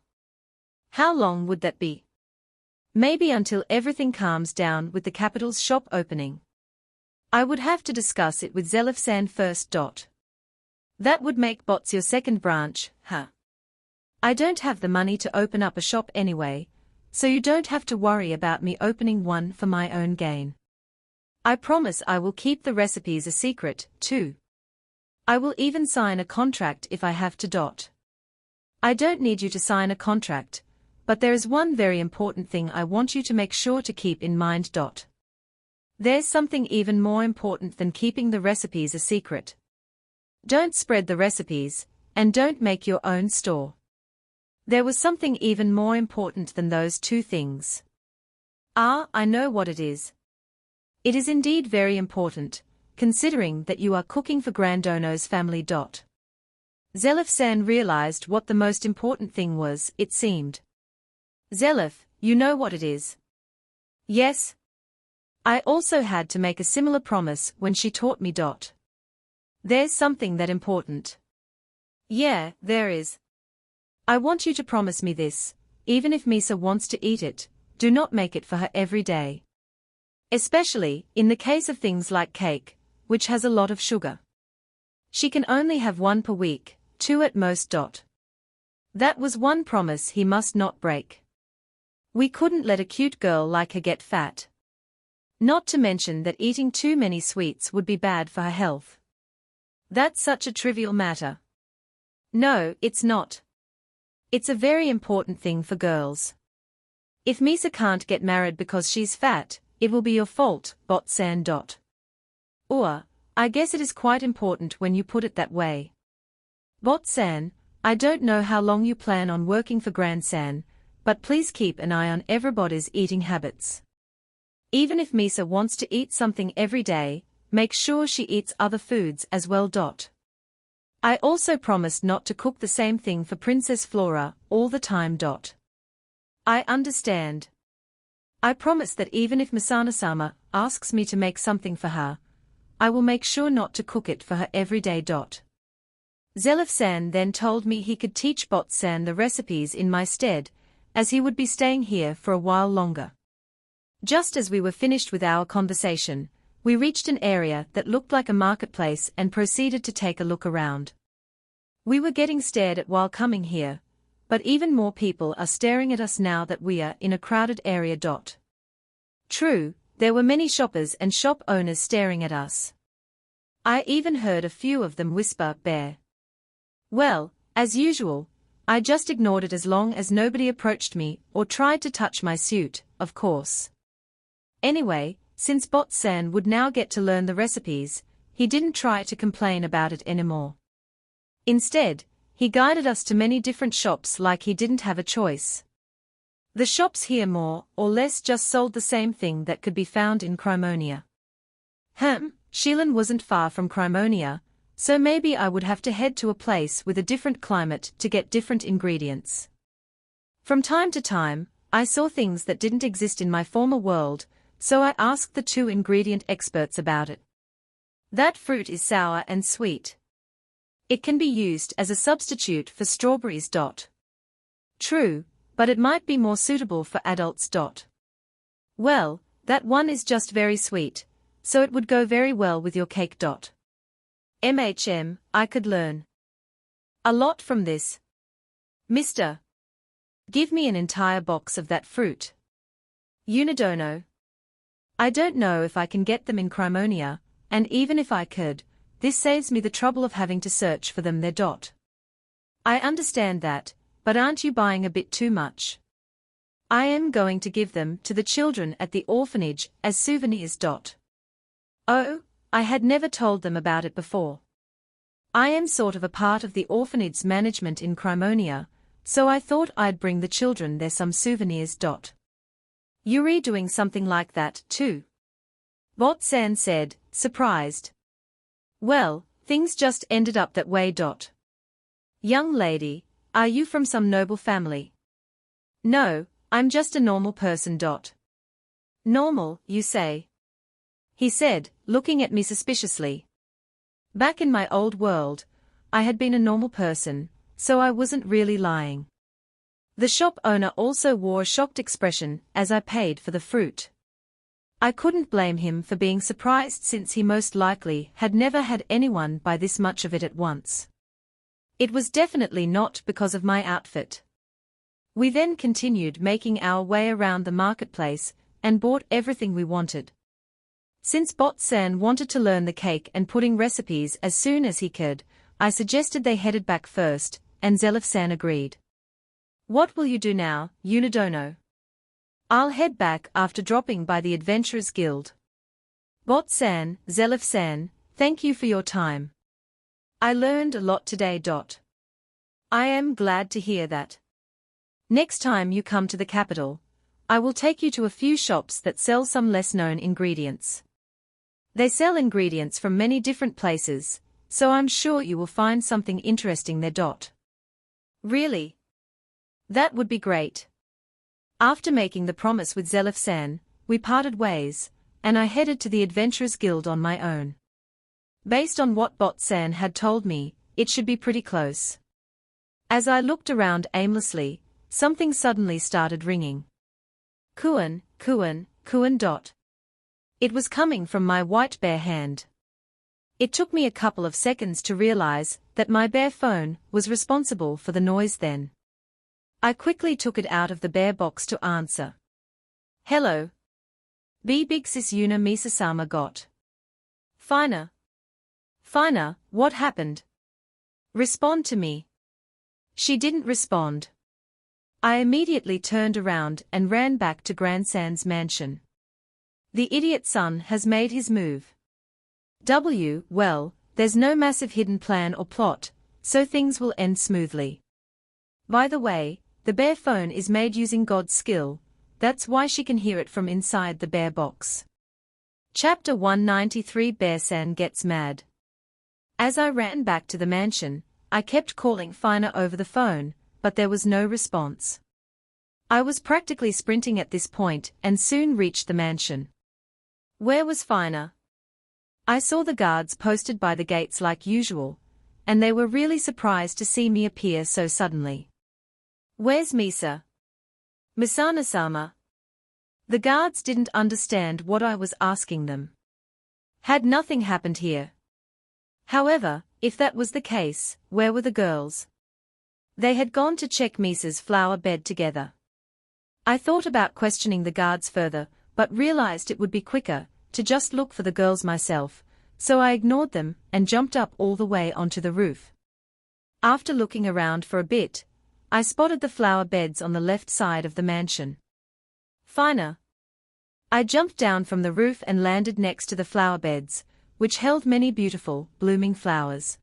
How long would that be? Maybe until everything calms down with the capital's shop opening. I would have to discuss it with Zelif-san first. That would make Bots your second branch, huh? I don't have the money to open up a shop anyway, so you don't have to worry about me opening one for my own gain. I promise I will keep the recipes a secret, too. I will even sign a contract if I have to. I don't need you to sign a contract, but there is one very important thing I want you to make sure to keep in mind. There's something even more important than keeping the recipes a secret. Don't spread the recipes, and don't make your own store. There was something even more important than those two things. Ah, I know what it is. It is indeed very important, considering that you are cooking for Grandono's family. Zelif-san realized what the most important thing was, it seemed. Zelif, you know what it is. Yes. I also had to make a similar promise when she taught me. There's something that important. Yeah, there is. I want you to promise me this, even if Misa wants to eat it, do not make it for her every day. Especially, in the case of things like cake, which has a lot of sugar. She can only have one per week, 2 at most. That was one promise he must not break. We couldn't let a cute girl like her get fat. Not to mention that eating too many sweets would be bad for her health. That's such a trivial matter. No, it's not. It's a very important thing for girls. If Misa can't get married because she's fat, it will be your fault, Bot-san. Or, I guess it is quite important when you put it that way. Bot-san, I don't know how long you plan on working for Grand-san, but please keep an eye on everybody's eating habits. Even if Misa wants to eat something every day, make sure she eats other foods as well. I also promised not to cook the same thing for Princess Flora all the time. I understand. I promise that even if Misana-sama asks me to make something for her, I will make sure not to cook it for her every day. Zelif-san then told me he could teach Bot-san the recipes in my stead, as he would be staying here for a while longer. Just as we were finished with our conversation, we reached an area that looked like a marketplace and proceeded to take a look around. We were getting stared at while coming here, but even more people are staring at us now that we are in a crowded area. True, there were many shoppers and shop owners staring at us. I even heard a few of them whisper, "Bear." Well, as usual, I just ignored it as long as nobody approached me or tried to touch my suit, of course. Anyway, since Bot-san would now get to learn the recipes, he didn't try to complain about it anymore. Instead, he guided us to many different shops like he didn't have a choice. The shops here more or less just sold the same thing that could be found in Crimonia. Shilin wasn't far from Crimonia, so maybe I would have to head to a place with a different climate to get different ingredients. From time to time, I saw things that didn't exist in my former world, so I asked the two ingredient experts about it. That fruit is sour and sweet. It can be used as a substitute for strawberries. True, but it might be more suitable for adults. Well, that one is just very sweet, so it would go very well with your cake. I could learn a lot from this. Mister, give me an entire box of that fruit. Unidono. I don't know if I can get them in Crimonia, and even if I could, this saves me the trouble of having to search for them there. I understand that, but aren't you buying a bit too much? I am going to give them to the children at the orphanage as souvenirs. Oh, I had never told them about it before. I am sort of a part of the orphanage management in Crimonia, so I thought I'd bring the children there some souvenirs. Yuri doing something like that, too? Bot-san said, surprised. Well, things just ended up that way. Young lady, are you from some noble family? No, I'm just a normal person. Normal, you say? He said, looking at me suspiciously. Back in my old world, I had been a normal person, so I wasn't really lying. The shop owner also wore a shocked expression as I paid for the fruit. I couldn't blame him for being surprised since he most likely had never had anyone buy this much of it at once. It was definitely not because of my outfit. We then continued making our way around the marketplace and bought everything we wanted. Since Bot-san wanted to learn the cake and pudding recipes as soon as he could, I suggested they headed back first, and Zelif-san agreed. What will you do now, Unidono? I'll head back after dropping by the Adventurers Guild. Bot-san, Zelif-san, thank you for your time. I learned a lot today. I am glad to hear that. Next time you come to the capital, I will take you to a few shops that sell some less-known ingredients. They sell ingredients from many different places, so I'm sure you will find something interesting there. Really? That would be great. After making the promise with Zelif-san, we parted ways, and I headed to the Adventurers Guild on my own. Based on what Bot-san had told me, it should be pretty close. As I looked around aimlessly, something suddenly started ringing. Kuan. It was coming from my white bear hand. It took me a couple of seconds to realize that my bear phone was responsible for the noise then. I quickly took it out of the bear box to answer. Hello. Big sis Yuna Misa-sama got. Fina, what happened? Respond to me. She didn't respond. I immediately turned around and ran back to Grandsan's mansion. The idiot son has made his move. Well, there's no massive hidden plan or plot, so things will end smoothly. By the way, the bear phone is made using God's skill, that's why she can hear it from inside the bear box. Chapter 193 Bear-san Gets Mad. As I ran back to the mansion, I kept calling Fina over the phone, but there was no response. I was practically sprinting at this point and soon reached the mansion. Where was Fina? I saw the guards posted by the gates like usual, and they were really surprised to see me appear so suddenly. "Where's Misa? Misana-sama?" The guards didn't understand what I was asking them. Had nothing happened here? However, if that was the case, where were the girls? They had gone to check Misa's flower bed together. I thought about questioning the guards further, but realized it would be quicker to just look for the girls myself, so I ignored them and jumped up all the way onto the roof. After looking around for a bit, I spotted the flower beds on the left side of the mansion. Finer. I jumped down from the roof and landed next to the flower beds, which held many beautiful, blooming flowers.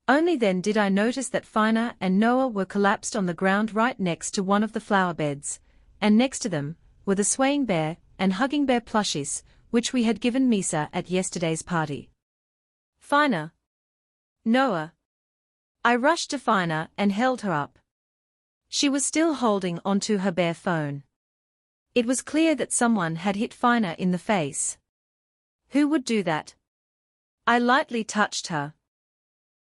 Only then did I notice that Fina and Noah were collapsed on the ground right next to one of the flower beds, and next to them were the swaying bear and hugging bear plushies, which we had given Misa at yesterday's party. Fina. Noah. I rushed to Fina and held her up. She was still holding onto her bare phone. It was clear that someone had hit Fina in the face. Who would do that? I lightly touched her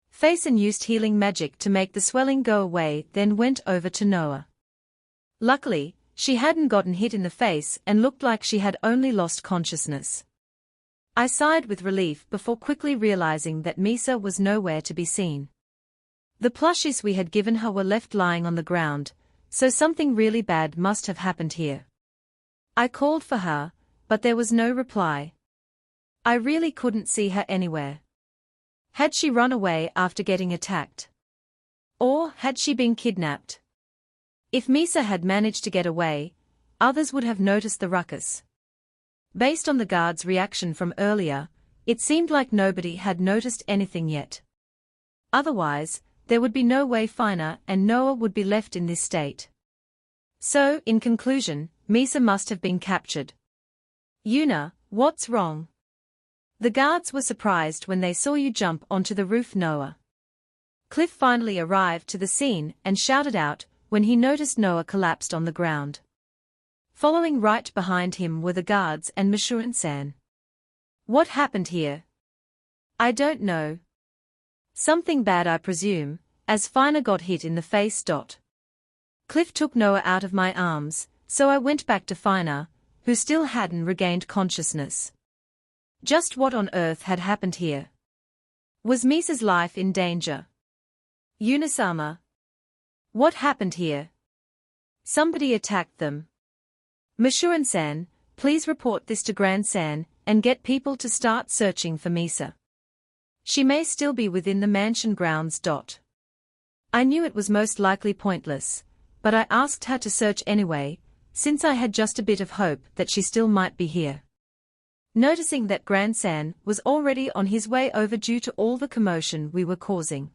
face and used healing magic to make the swelling go away, then went over to Noah. Luckily, she hadn't gotten hit in the face and looked like she had only lost consciousness. I sighed with relief before quickly realizing that Misa was nowhere to be seen. The plushies we had given her were left lying on the ground, so something really bad must have happened here. I called for her, but there was no reply. I really couldn't see her anywhere. Had she run away after getting attacked? Or had she been kidnapped? If Misa had managed to get away, others would have noticed the ruckus. Based on the guard's reaction from earlier, it seemed like nobody had noticed anything yet. Otherwise, there would be no way Fina and Noah would be left in this state. So, in conclusion, Misa must have been captured. Yuna, what's wrong? The guards were surprised when they saw you jump onto the roof, Noah. Cliff finally arrived to the scene and shouted out when he noticed Noah collapsed on the ground. Following right behind him were the guards and Mishourin-san. What happened here? I don't know. Something bad, I presume, as Fina got hit in the face. Cliff took Noah out of my arms, so I went back to Fina, who still hadn't regained consciousness. Just what on earth had happened here? Was Misa's life in danger? Yuna-sama. What happened here? Somebody attacked them. Mishourin-san, please report this to Grand-san and get people to start searching for Misa. She may still be within the mansion grounds. I knew it was most likely pointless, but I asked her to search anyway, since I had just a bit of hope that she still might be here. Noticing that Grand-san was already on his way over due to all the commotion we were causing,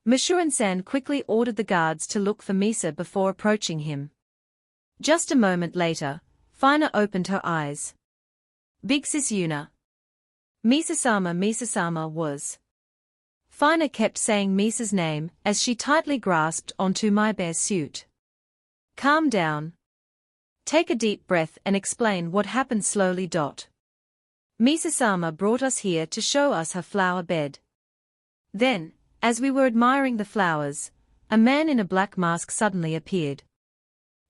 Mishourin-san quickly ordered the guards to look for Misa before approaching him. Just a moment later, Fina opened her eyes. Big sis Yuna. Misa-sama was. Fina kept saying Misa's name as she tightly grasped onto my bare suit. Calm down. Take a deep breath and explain what happened slowly. Misa-sama brought us here to show us her flower bed. Then, as we were admiring the flowers, a man in a black mask suddenly appeared.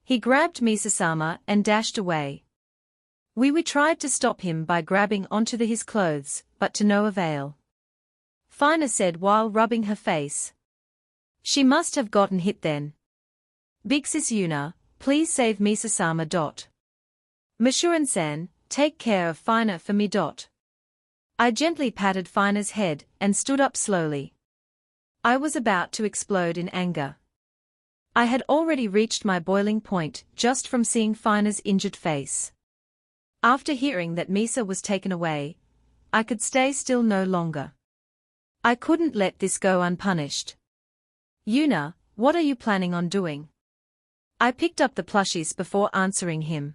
He grabbed Misa-sama and dashed away. We tried to stop him by grabbing onto his clothes, but to no avail. Fina said while rubbing her face. She must have gotten hit then. Big sis Yuna, please save Misa-sama. Mishourin-san, take care of Fina for me. I gently patted Fina's head and stood up slowly. I was about to explode in anger. I had already reached my boiling point just from seeing Fina's injured face. After hearing that Misa was taken away, I could stay still no longer. I couldn't let this go unpunished. Yuna, what are you planning on doing? I picked up the plushies before answering him.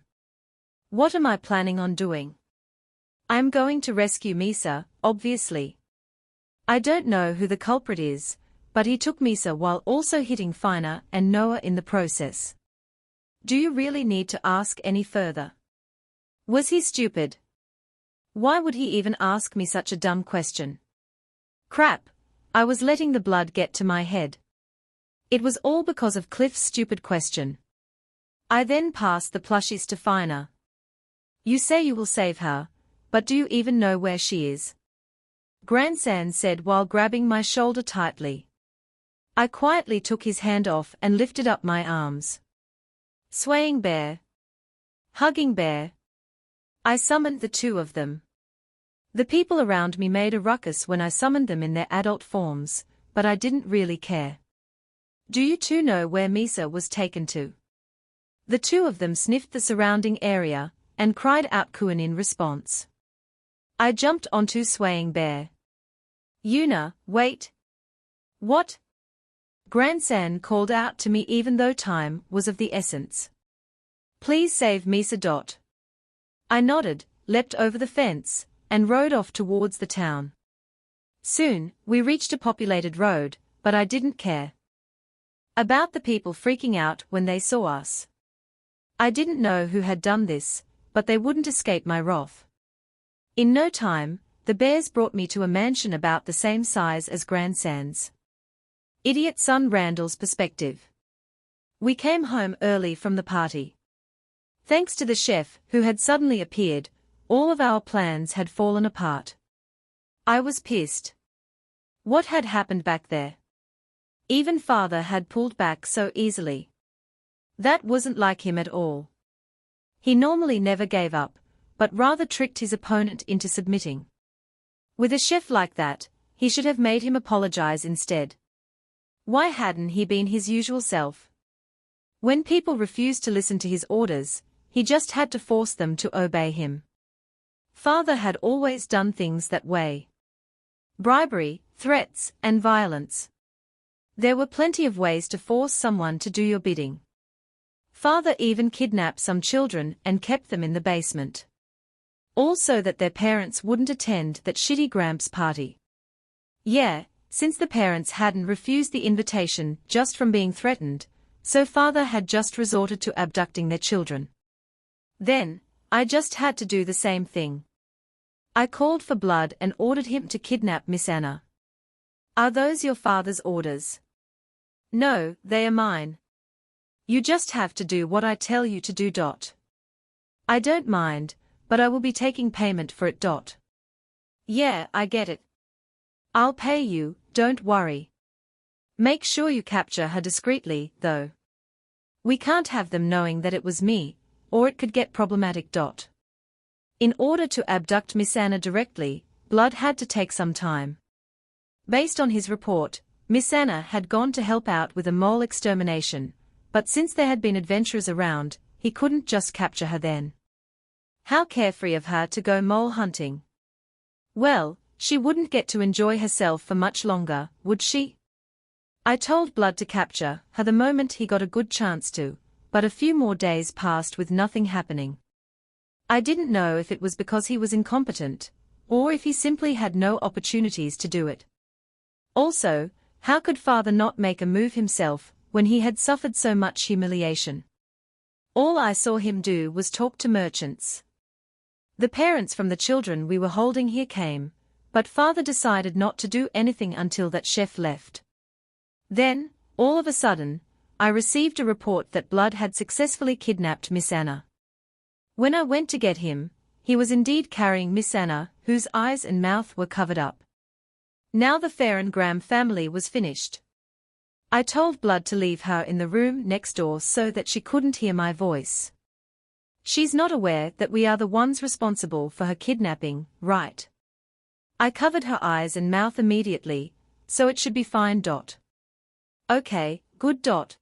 What am I planning on doing? I am going to rescue Misa, obviously. I don't know who the culprit is, but he took Misa while also hitting Fina and Noah in the process. Do you really need to ask any further? Was he stupid? Why would he even ask me such a dumb question? Crap, I was letting the blood get to my head. It was all because of Cliff's stupid question. I then passed the plushies to Fina. You say you will save her, but do you even know where she is? Grandson said while grabbing my shoulder tightly. I quietly took his hand off and lifted up my arms. Swaying bear. Hugging bear. I summoned the two of them. The people around me made a ruckus when I summoned them in their adult forms, but I didn't really care. Do you two know where Misa was taken to? The two of them sniffed the surrounding area, and cried out Kuan in response. I jumped onto Swaying Bear. Yuna, wait. What? Grandson called out to me even though time was of the essence. Please save Misa. I nodded, leapt over the fence, and rode off towards the town. Soon, we reached a populated road, but I didn't care about the people freaking out when they saw us. I didn't know who had done this, but they wouldn't escape my wrath. In no time, the bears brought me to a mansion about the same size as Grandson's. Idiot son Randall's perspective. We came home early from the party. Thanks to the chef who had suddenly appeared, all of our plans had fallen apart. I was pissed. What had happened back there? Even father had pulled back so easily. That wasn't like him at all. He normally never gave up, but rather tricked his opponent into submitting. With a chef like that, he should have made him apologize instead. Why hadn't he been his usual self? When people refused to listen to his orders, he just had to force them to obey him. Father had always done things that way. Bribery, threats, and violence. There were plenty of ways to force someone to do your bidding. Father even kidnapped some children and kept them in the basement. All so that their parents wouldn't attend that shitty Gramps party. Yeah, since the parents hadn't refused the invitation just from being threatened, so father had just resorted to abducting their children. Then, I just had to do the same thing. I called for blood and ordered him to kidnap Miss Anna. Are those your father's orders? No, they are mine. You just have to do what I tell you to do. I don't mind, but I will be taking payment for it. Yeah, I get it. I'll pay you, don't worry. Make sure you capture her discreetly, though. We can't have them knowing that it was me, or it could get problematic. In order to abduct Miss Anna directly, Blood had to take some time. Based on his report, Miss Anna had gone to help out with a mole extermination, but since there had been adventurers around, he couldn't just capture her then. How carefree of her to go mole hunting. Well, she wouldn't get to enjoy herself for much longer, would she? I told Blood to capture her the moment he got a good chance to, but a few more days passed with nothing happening. I didn't know if it was because he was incompetent, or if he simply had no opportunities to do it. Also, how could father not make a move himself, when he had suffered so much humiliation? All I saw him do was talk to merchants. The parents from the children we were holding here came, but father decided not to do anything until that chef left. Then, all of a sudden, I received a report that Blood had successfully kidnapped Miss Anna. When I went to get him, he was indeed carrying Miss Anna, whose eyes and mouth were covered up. Now the Farron Graham family was finished. I told Blood to leave her in the room next door so that she couldn't hear my voice. She's not aware that we are the ones responsible for her kidnapping, right? I covered her eyes and mouth immediately, so it should be fine. Okay, good.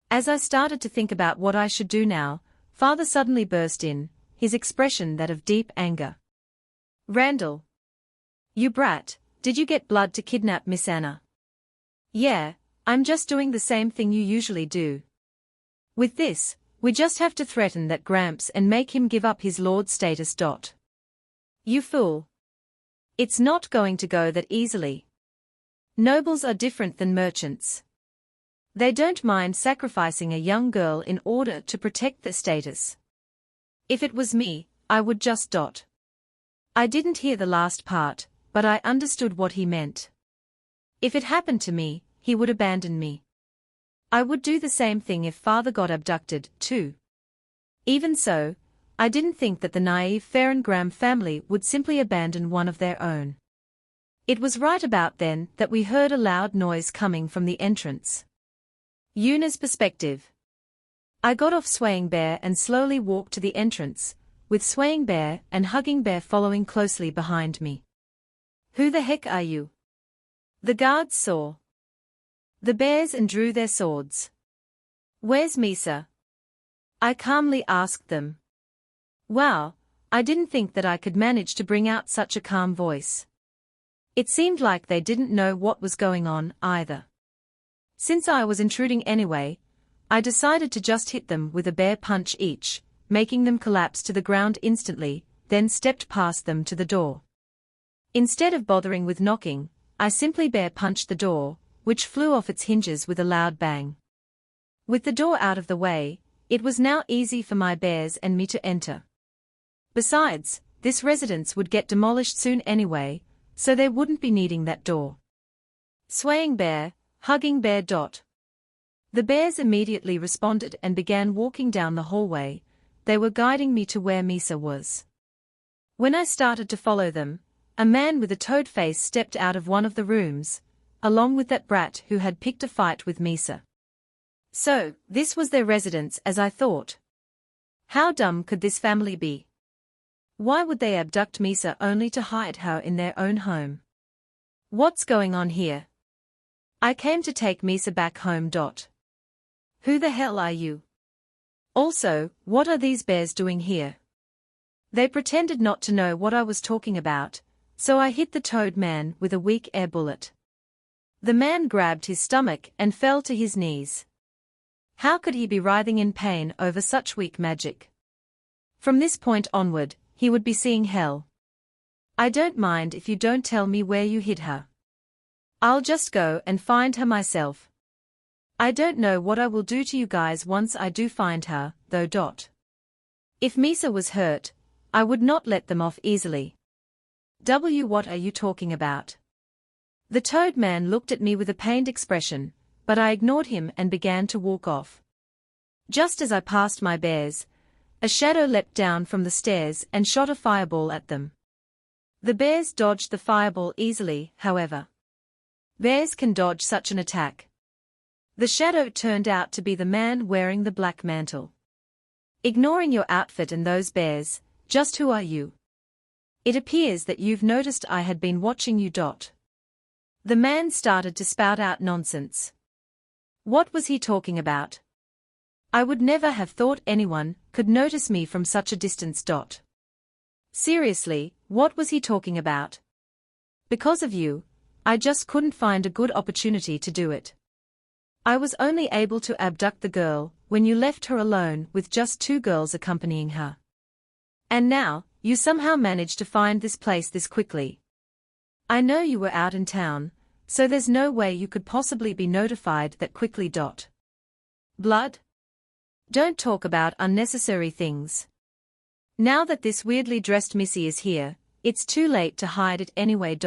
As I started to think about what I should do now, father suddenly burst in, his expression that of deep anger. Randall. You brat, did you get Blood to kidnap Miss Anna? Yeah, I'm just doing the same thing you usually do. With this, we just have to threaten that Gramps and make him give up his lord status. You fool. It's not going to go that easily. Nobles are different than merchants. They don't mind sacrificing a young girl in order to protect their status. If it was me, I would just. I didn't hear the last part, but I understood what he meant. If it happened to me, he would abandon me. I would do the same thing if father got abducted, too. Even so, I didn't think that the naive Farrengram family would simply abandon one of their own. It was right about then that we heard a loud noise coming from the entrance. Yuna's perspective. I got off Swaying Bear and slowly walked to the entrance, with Swaying Bear and Hugging Bear following closely behind me. Who the heck are you? The guards saw the bears and drew their swords. Where's Misa? I calmly asked them. Wow, I didn't think that I could manage to bring out such a calm voice. It seemed like they didn't know what was going on, either. Since I was intruding anyway, I decided to just hit them with a bear punch each, making them collapse to the ground instantly, then stepped past them to the door. Instead of bothering with knocking, I simply bear punched the door, which flew off its hinges with a loud bang. With the door out of the way, it was now easy for my bears and me to enter. Besides, this residence would get demolished soon anyway, so they wouldn't be needing that door. Swaying Bear, Hugging Bear. The bears immediately responded and began walking down the hallway. They were guiding me to where Misa was. When I started to follow them, a man with a toad face stepped out of one of the rooms, along with that brat who had picked a fight with Misa. So, this was their residence as I thought. How dumb could this family be? Why would they abduct Misa only to hide her in their own home? What's going on here? I came to take Misa back home. Who the hell are you? Also, what are these bears doing here? They pretended not to know what I was talking about, so I hit the toad man with a weak air bullet. The man grabbed his stomach and fell to his knees. How could he be writhing in pain over such weak magic? From this point onward, he would be seeing hell. I don't mind if you don't tell me where you hid her. I'll just go and find her myself. I don't know what I will do to you guys once I do find her, though. If Misa was hurt, I would not let them off easily. What are you talking about? The toad man looked at me with a pained expression, but I ignored him and began to walk off. Just as I passed my bears, a shadow leapt down from the stairs and shot a fireball at them. The bears dodged the fireball easily, however. Bears can dodge such an attack. The shadow turned out to be the man wearing the black mantle. Ignoring your outfit and those bears, just who are you? It appears that you've noticed I had been watching you. The man started to spout out nonsense. What was he talking about? I would never have thought anyone could notice me from such a distance. Seriously, what was he talking about? Because of you, I just couldn't find a good opportunity to do it. I was only able to abduct the girl when you left her alone with just 2 girls accompanying her. And now, you somehow managed to find this place this quickly. I know you were out in town, so there's no way you could possibly be notified that quickly. Blood? Don't talk about unnecessary things. Now that this weirdly dressed Missy is here, it's too late to hide it anyway.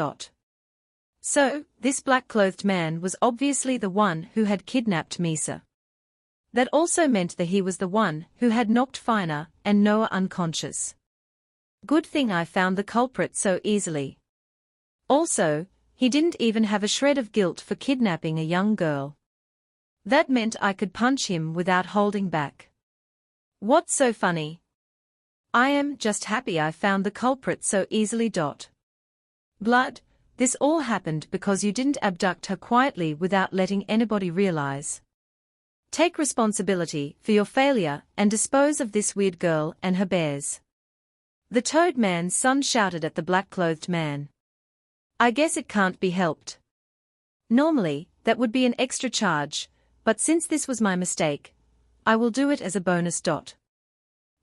So, this black-clothed man was obviously the one who had kidnapped Misa. That also meant that he was the one who had knocked Fina and Noah unconscious. Good thing I found the culprit so easily. Also, he didn't even have a shred of guilt for kidnapping a young girl. That meant I could punch him without holding back. What's so funny? I am just happy I found the culprit so easily. Blood, this all happened because you didn't abduct her quietly without letting anybody realize. Take responsibility for your failure and dispose of this weird girl and her bears. The toad man's son shouted at the black-clothed man. I guess it can't be helped. Normally, that would be an extra charge, but since this was my mistake, I will do it as a bonus.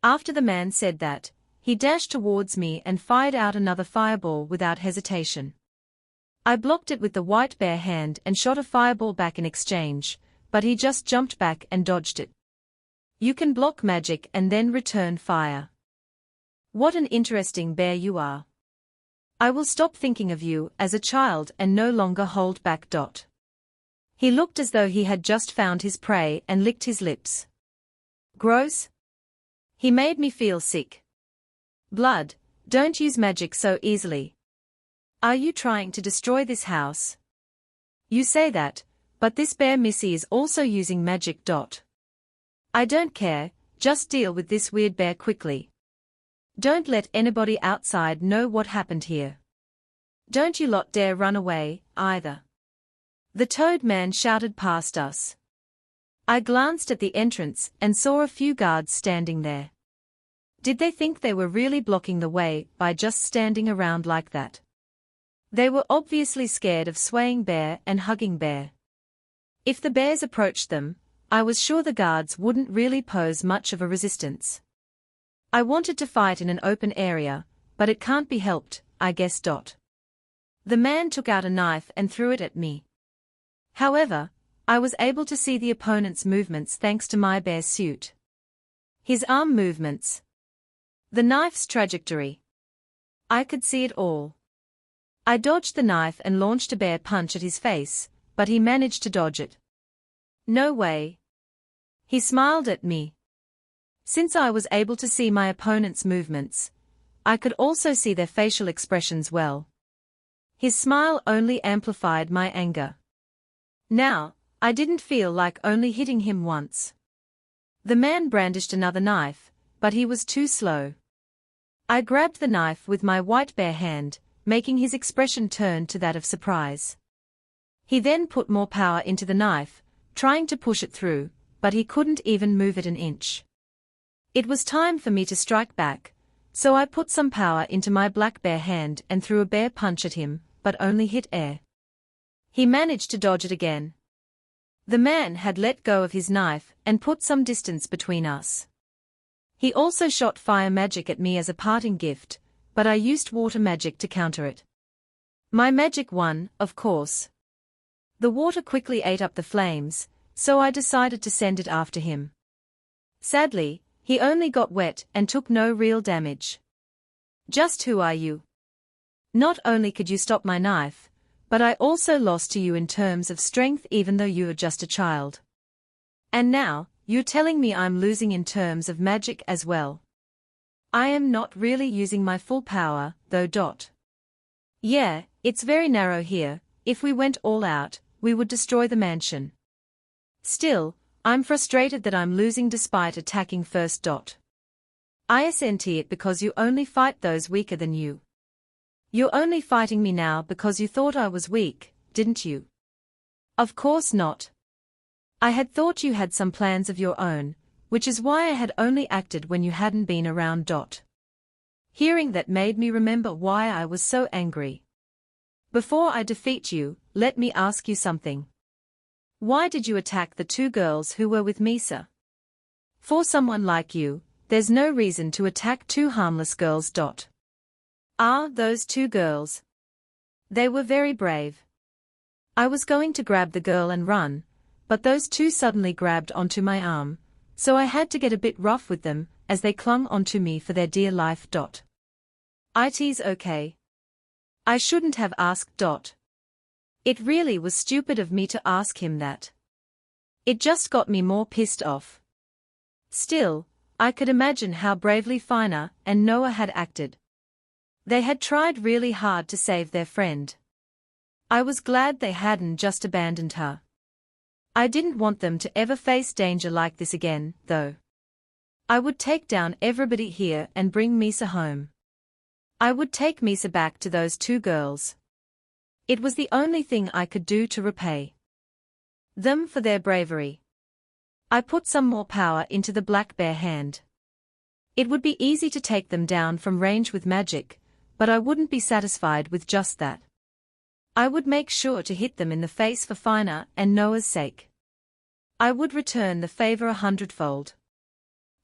After the man said that, he dashed towards me and fired out another fireball without hesitation. I blocked it with the white bare hand and shot a fireball back in exchange, but he just jumped back and dodged it. You can block magic and then return fire. What an interesting bear you are. I will stop thinking of you as a child and no longer hold back. He looked as though he had just found his prey and licked his lips. Gross. He made me feel sick. Blood, don't use magic so easily. Are you trying to destroy this house? You say that, but this bear Missy is also using magic. I don't care, just deal with this weird bear quickly. Don't let anybody outside know what happened here. Don't you lot dare run away, either. The toad man shouted past us. I glanced at the entrance and saw a few guards standing there. Did they think they were really blocking the way by just standing around like that? They were obviously scared of swaying bear and hugging bear. If the bears approached them, I was sure the guards wouldn't really pose much of a resistance. I wanted to fight in an open area, but it can't be helped, I guess. The man took out a knife and threw it at me. However, I was able to see the opponent's movements thanks to my bear suit. His arm movements. The knife's trajectory. I could see it all. I dodged the knife and launched a bear punch at his face, but he managed to dodge it. No way. He smiled at me. Since I was able to see my opponent's movements, I could also see their facial expressions well. His smile only amplified my anger. Now, I didn't feel like only hitting him once. The man brandished another knife, but he was too slow. I grabbed the knife with my white bare hand, making his expression turn to that of surprise. He then put more power into the knife, trying to push it through, but he couldn't even move it an inch. It was time for me to strike back, so I put some power into my black bare hand and threw a bear punch at him, but only hit air. He managed to dodge it again. The man had let go of his knife and put some distance between us. He also shot fire magic at me as a parting gift, but I used water magic to counter it. My magic won, of course. The water quickly ate up the flames, so I decided to send it after him. Sadly, he only got wet and took no real damage. Just who are you? Not only could you stop my knife, but I also lost to you in terms of strength even though you are just a child. And now, you're telling me I'm losing in terms of magic as well. I am not really using my full power, though. Yeah, it's very narrow here. If we went all out, we would destroy the mansion. Still, I'm frustrated that I'm losing despite attacking first. Isn't it because you only fight those weaker than you? You're only fighting me now because you thought I was weak, didn't you? Of course not. I had thought you had some plans of your own, which is why I had only acted when you hadn't been around. Hearing that made me remember why I was so angry. Before I defeat you, let me ask you something. Why did you attack the two girls who were with Misa? For someone like you, there's no reason to attack two harmless girls. Ah, those two girls. They were very brave. I was going to grab the girl and run, but those two suddenly grabbed onto my arm, so I had to get a bit rough with them, as they clung onto me for their dear life. It's okay. I shouldn't have asked. It really was stupid of me to ask him that. It just got me more pissed off. Still, I could imagine how bravely Fina and Noah had acted. They had tried really hard to save their friend. I was glad they hadn't just abandoned her. I didn't want them to ever face danger like this again, though. I would take down everybody here and bring Misa home. I would take Misa back to those two girls. It was the only thing I could do to repay them for their bravery. I put some more power into the black bear hand. It would be easy to take them down from range with magic, but I wouldn't be satisfied with just that. I would make sure to hit them in the face for Fina and Noah's sake. I would return the favor 100-fold.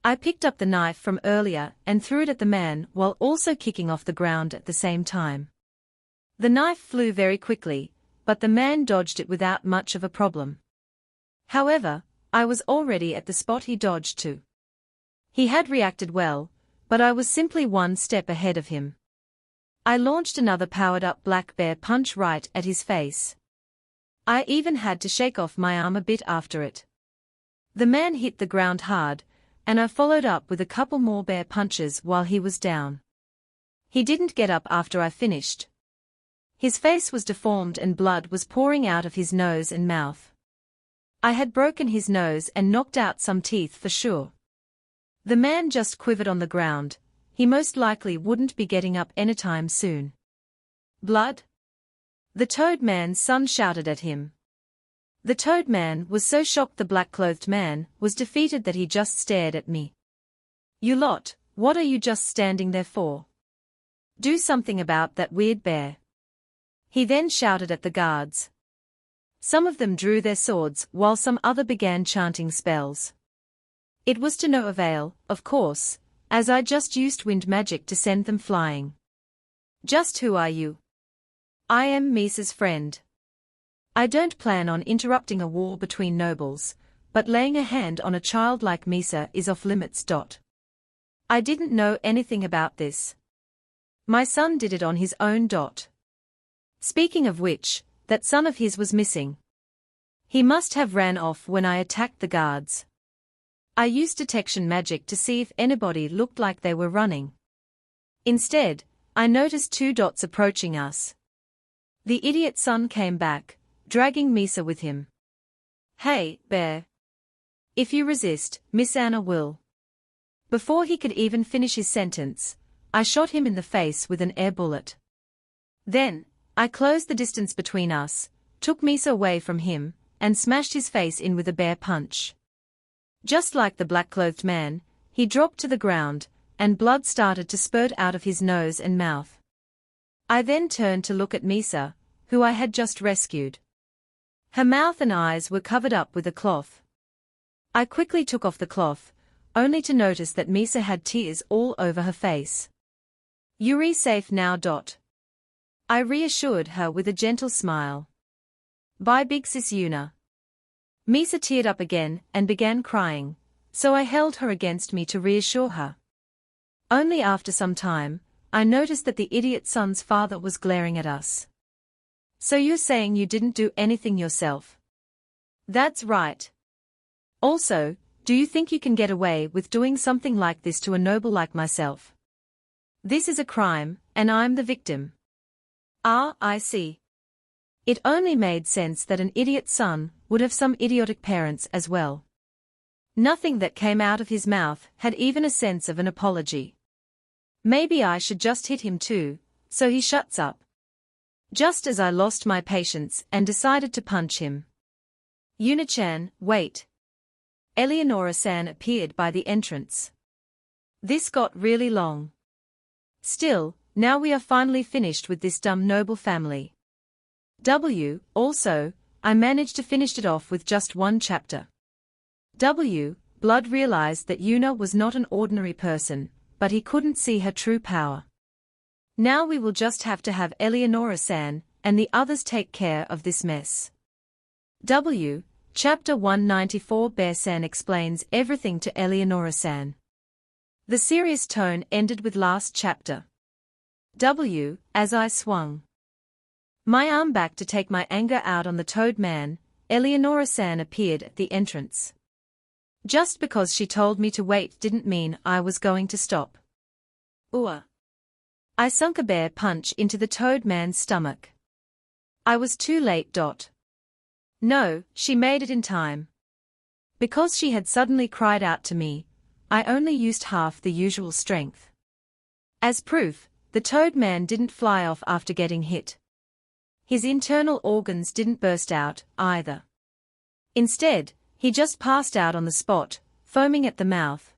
I picked up the knife from earlier and threw it at the man while also kicking off the ground at the same time. The knife flew very quickly, but the man dodged it without much of a problem. However, I was already at the spot he dodged to. He had reacted well, but I was simply one step ahead of him. I launched another powered-up black bear punch right at his face. I even had to shake off my arm a bit after it. The man hit the ground hard, and I followed up with a couple more bear punches while he was down. He didn't get up after I finished. His face was deformed and blood was pouring out of his nose and mouth. I had broken his nose and knocked out some teeth for sure. The man just quivered on the ground. He most likely wouldn't be getting up anytime soon. Blood? The Toad Man's son shouted at him. The Toad Man was so shocked the black-clothed man was defeated that he just stared at me. You lot, what are you just standing there for? Do something about that weird bear. He then shouted at the guards. Some of them drew their swords while some other began chanting spells. It was to no avail, of course, as I just used wind magic to send them flying. Just who are you? I am Misa's friend. I don't plan on interrupting a war between nobles, but laying a hand on a child like Misa is off limits. I didn't know anything about this. My son did it on his own. Speaking of which, that son of his was missing. He must have ran off when I attacked the guards. I used detection magic to see if anybody looked like they were running. Instead, I noticed two dots approaching us. The idiot son came back, dragging Misa with him. Hey, bear. If you resist, Miss Anna will. Before he could even finish his sentence, I shot him in the face with an air bullet. Then, I closed the distance between us, took Misa away from him, and smashed his face in with a bear punch. Just like the black-clothed man, he dropped to the ground, and blood started to spurt out of his nose and mouth. I then turned to look at Misa, who I had just rescued. Her mouth and eyes were covered up with a cloth. I quickly took off the cloth, only to notice that Misa had tears all over her face. You're safe now. I reassured her with a gentle smile. Bye big sis Yuna. Misa teared up again and began crying, so I held her against me to reassure her. Only after some time, I noticed that the idiot son's father was glaring at us. So you're saying you didn't do anything yourself? That's right. Also, do you think you can get away with doing something like this to a noble like myself? This is a crime, and I'm the victim. Ah, I see. It only made sense that an idiot son would have some idiotic parents as well. Nothing that came out of his mouth had even a sense of an apology. Maybe I should just hit him too, so he shuts up. Just as I lost my patience and decided to punch him. Yuna-chan, wait. Eleonora-san appeared by the entrance. This got really long. Still, now we are finally finished with this dumb noble family. Also, I managed to finish it off with just one chapter. Blood realized that Yuna was not an ordinary person, but he couldn't see her true power. Now we will just have to have Eleonora-san and the others take care of this mess. Chapter 194 Bear-san explains everything to Eleonora-san. The serious tone ended with last chapter. As I swung my arm back to take my anger out on the Toad Man, Eleonora-san appeared at the entrance. Just because she told me to wait didn't mean I was going to stop. I sunk a bear punch into the Toad Man's stomach. I was too late. No, she made it in time. Because she had suddenly cried out to me, I only used half the usual strength. As proof, the Toad Man didn't fly off after getting hit. His internal organs didn't burst out, either. Instead, he just passed out on the spot, foaming at the mouth.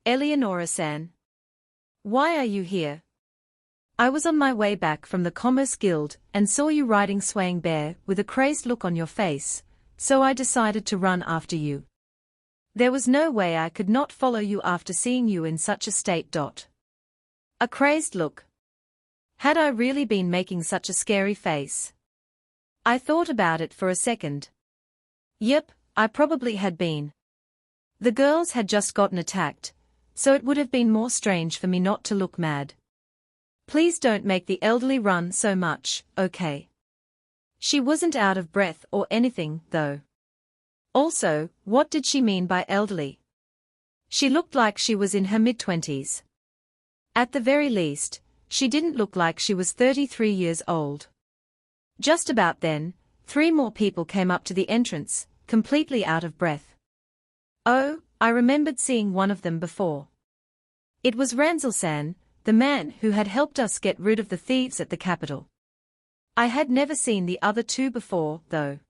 Eleonora-san. Why are you here? I was on my way back from the Commerce Guild and saw you riding Swaying Bear with a crazed look on your face, so I decided to run after you. There was no way I could not follow you after seeing you in such a state. A crazed look. Had I really been making such a scary face? I thought about it for a second. Yep, I probably had been. The girls had just gotten attacked, so it would have been more strange for me not to look mad. Please don't make the elderly run so much, okay? She wasn't out of breath or anything, though. Also, what did she mean by elderly? She looked like she was in her mid-20s. At the very least, she didn't look like she was 33 years old. Just about then, 3 more people came up to the entrance, completely out of breath. Oh, I remembered seeing one of them before. It was Ranzelsan, the man who had helped us get rid of the thieves at the capital. I had never seen the other 2 before, though.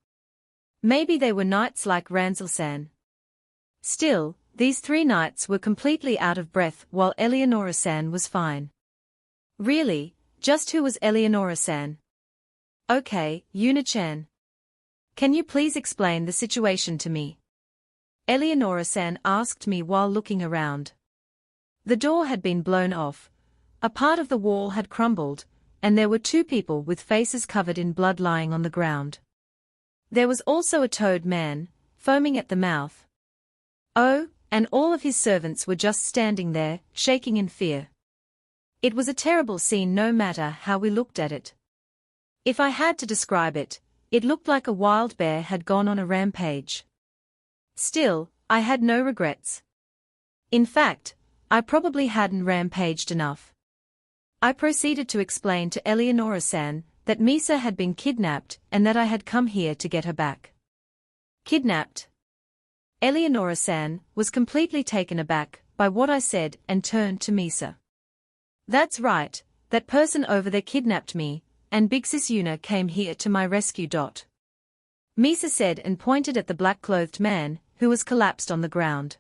Maybe they were knights like Ranzelsan. Still, these 3 knights were completely out of breath while Eleonora-san was fine. Really, just who was Eleonora-san? Okay, Yuna-chan. Can you please explain the situation to me? Eleonora-san asked me while looking around. The door had been blown off, a part of the wall had crumbled, and there were 2 people with faces covered in blood lying on the ground. There was also a toad man, foaming at the mouth. Oh, and all of his servants were just standing there, shaking in fear. It was a terrible scene no matter how we looked at it. If I had to describe it, it looked like a wild bear had gone on a rampage. Still, I had no regrets. In fact, I probably hadn't rampaged enough. I proceeded to explain to Eleonora-san that Misa had been kidnapped and that I had come here to get her back. Kidnapped? Eleonora-san was completely taken aback by what I said and turned to Misa. That's right, that person over there kidnapped me, and Big Sis Yuna came here to my rescue. Misa said and pointed at the black-clothed man, who was collapsed on the ground.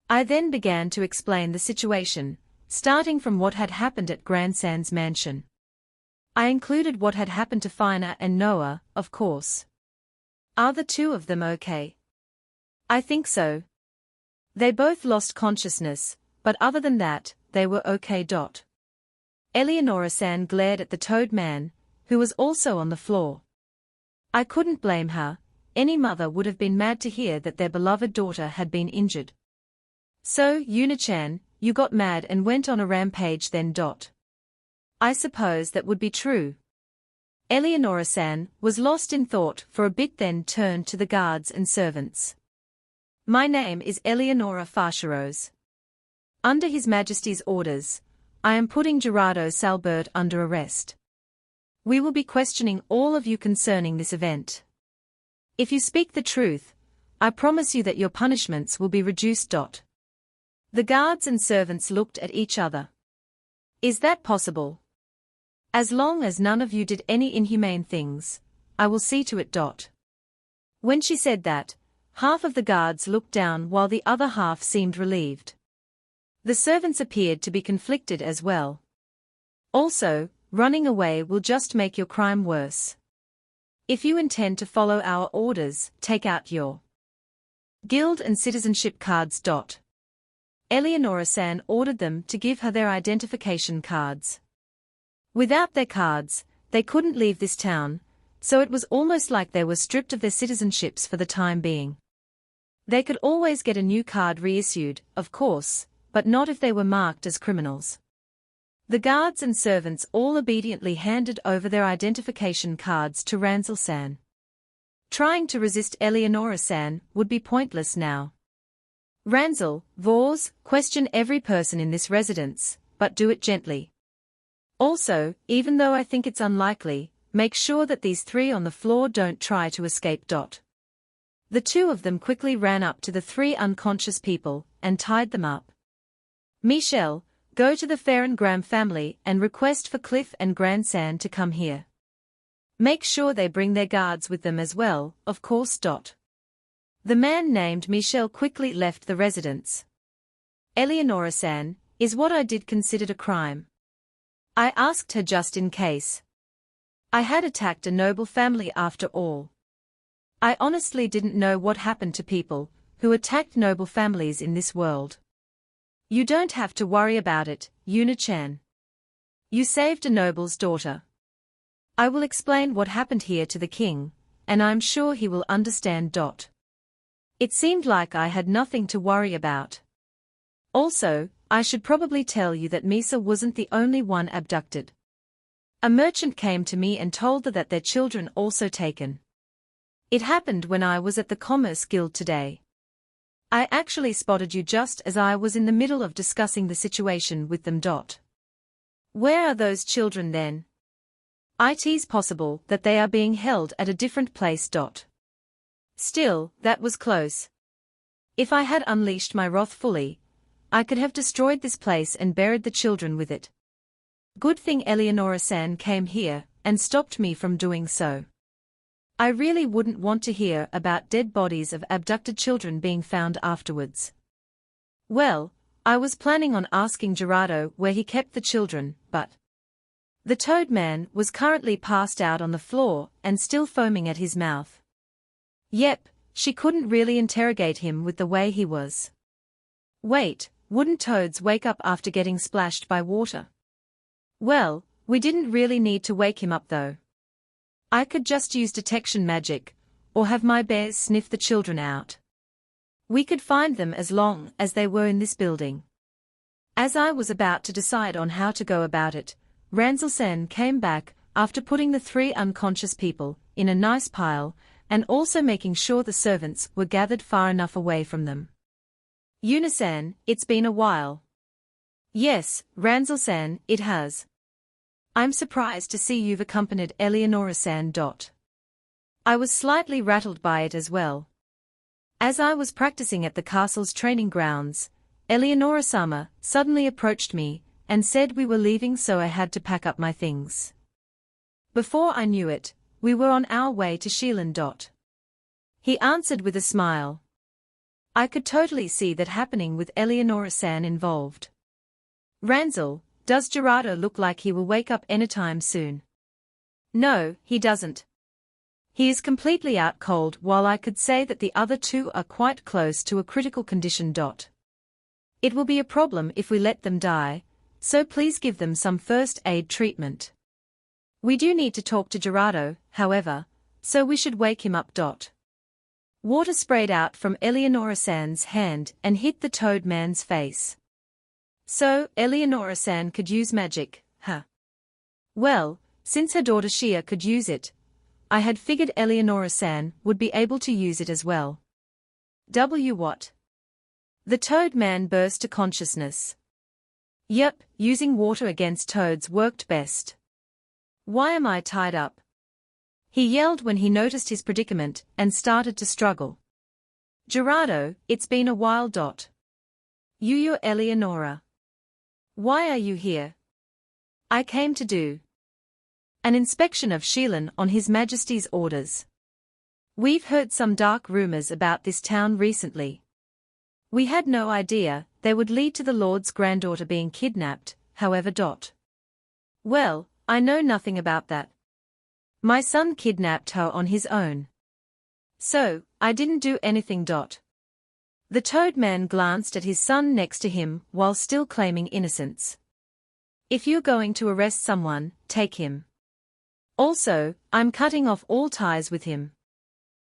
I then began to explain the situation, starting from what had happened at Grandsan's mansion. I included what had happened to Fina and Noah, of course. Are the 2 of them okay? I think so. They both lost consciousness, but other than that, they were okay. Eleonora-san glared at the toad man, who was also on the floor. I couldn't blame her. Any mother would have been mad to hear that their beloved daughter had been injured. So, Yuna-chan, you got mad and went on a rampage then. I suppose that would be true. Eleonora-san was lost in thought for a bit, then turned to the guards and servants. My name is Eleonora Fasharos. Under His Majesty's orders, I am putting Gerardo Salbert under arrest. We will be questioning all of you concerning this event. If you speak the truth, I promise you that your punishments will be reduced. The guards and servants looked at each other. Is that possible? As long as none of you did any inhumane things, I will see to it. When she said that, half of the guards looked down while the other half seemed relieved. The servants appeared to be conflicted as well. Also, running away will just make your crime worse. If you intend to follow our orders, take out your guild and citizenship cards. Eleonora-san ordered them to give her their identification cards. Without their cards, they couldn't leave this town, so it was almost like they were stripped of their citizenships for the time being. They could always get a new card reissued, of course, but not if they were marked as criminals. The guards and servants all obediently handed over their identification cards to Ranzel-san. Trying to resist Eleonora-san would be pointless now. Ranzel, Vors, question every person in this residence, but do it gently. Also, even though I think it's unlikely, make sure that these 3 on the floor don't try to escape. The 2 of them quickly ran up to the 3 unconscious people and tied them up. Michelle, go to the Farron Graham family and request for Cliff and Grandsan to come here. Make sure they bring their guards with them as well, of course. The man named Michelle quickly left the residence. Eleonora-san, is what I did considered a crime? I asked her just in case. I had attacked a noble family after all. I honestly didn't know what happened to people who attacked noble families in this world. You don't have to worry about it, Yuna-chan. You saved a noble's daughter. I will explain what happened here to the king, and I'm sure he will understand. It seemed like I had nothing to worry about. Also, I should probably tell you that Misa wasn't the only one abducted. A merchant came to me and told her that their children also taken. It happened when I was at the Commerce Guild today. I actually spotted you just as I was in the middle of discussing the situation with them. Where are those children then? It's possible that they are being held at a different place. Still, that was close. If I had unleashed my wrath fully, I could have destroyed this place and buried the children with it. Good thing Eleonora-san came here and stopped me from doing so. I really wouldn't want to hear about dead bodies of abducted children being found afterwards. Well, I was planning on asking Gerardo where he kept the children, but the Toad Man was currently passed out on the floor and still foaming at his mouth. Yep, she couldn't really interrogate him with the way he was. Wait, wouldn't toads wake up after getting splashed by water? Well, we didn't really need to wake him up though. I could just use detection magic, or have my bears sniff the children out. We could find them as long as they were in this building. As I was about to decide on how to go about it, Ranzel-san came back after putting the 3 unconscious people in a nice pile and also making sure the servants were gathered far enough away from them. Yuna-san, it's been a while. Yes, Ranzel-san, it has. I'm surprised to see you've accompanied Eleonora-san. I was slightly rattled by it as well. As I was practicing at the castle's training grounds, Eleonora-sama suddenly approached me and said we were leaving, so I had to pack up my things. Before I knew it, we were on our way to Sheilan. He answered with a smile. I could totally see that happening with Eleonora-san involved. Ranzel, does Gerardo look like he will wake up anytime soon? No, he doesn't. He is completely out cold, while I could say that the other 2 are quite close to a critical condition. It will be a problem if we let them die, so please give them some first aid treatment. We do need to talk to Gerardo, however, so we should wake him up. Water sprayed out from Eleonora-san's hand and hit the Toad Man's face. So, Eleonora-san could use magic, huh? Well, since her daughter Shia could use it, I had figured Eleonora-san would be able to use it as well. What? The Toad Man burst to consciousness. Yep, using water against toads worked best. Why am I tied up? He yelled when he noticed his predicament and started to struggle. Gerardo, it's been a while. You're Eleonora. Why are you here? I came to do an inspection of Sheilan on His Majesty's orders. We've heard some dark rumors about this town recently. We had no idea they would lead to the Lord's granddaughter being kidnapped, however. Well, I know nothing about that. My son kidnapped her on his own. So, I didn't do anything. The Toad Man glanced at his son next to him while still claiming innocence. If you're going to arrest someone, take him. Also, I'm cutting off all ties with him.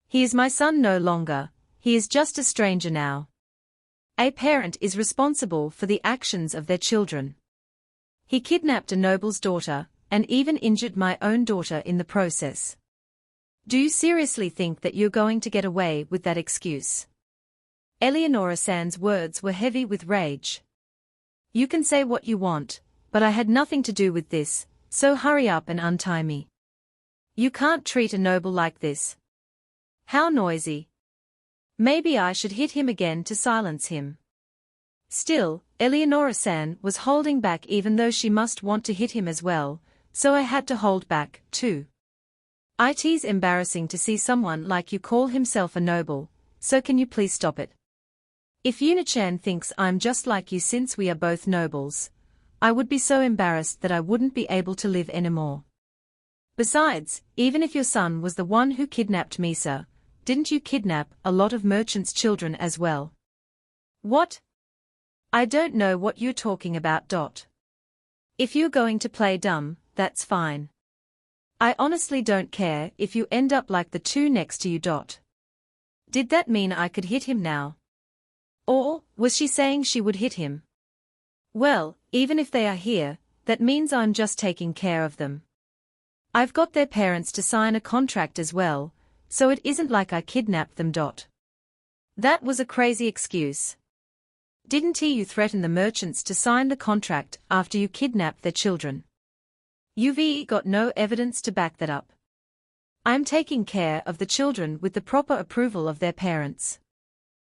He is my son no longer, he is just a stranger now. A parent is responsible for the actions of their children. He kidnapped a noble's daughter, and even injured my own daughter in the process. Do you seriously think that you're going to get away with that excuse? Eleonora-san's words were heavy with rage. You can say what you want, but I had nothing to do with this, so hurry up and untie me. You can't treat a noble like this. How noisy. Maybe I should hit him again to silence him. Still, Eleonora-san was holding back even though she must want to hit him as well, so I had to hold back, too. It's embarrassing to see someone like you call himself a noble, so can you please stop it? If Yuna-chan thinks I'm just like you since we are both nobles, I would be so embarrassed that I wouldn't be able to live anymore. Besides, even if your son was the one who kidnapped Misa, didn't you kidnap a lot of merchants' children as well? What? I don't know what you're talking about. If you're going to play dumb, that's fine. I honestly don't care if you end up like the 2 next to you. Did that mean I could hit him now? Or was she saying she would hit him? Well, even if they are here, that means I'm just taking care of them. I've got their parents to sign a contract as well, so it isn't like I kidnapped them. That was a crazy excuse. Didn't you threaten the merchants to sign the contract after you kidnapped their children? You've got no evidence to back that up. I'm taking care of the children with the proper approval of their parents.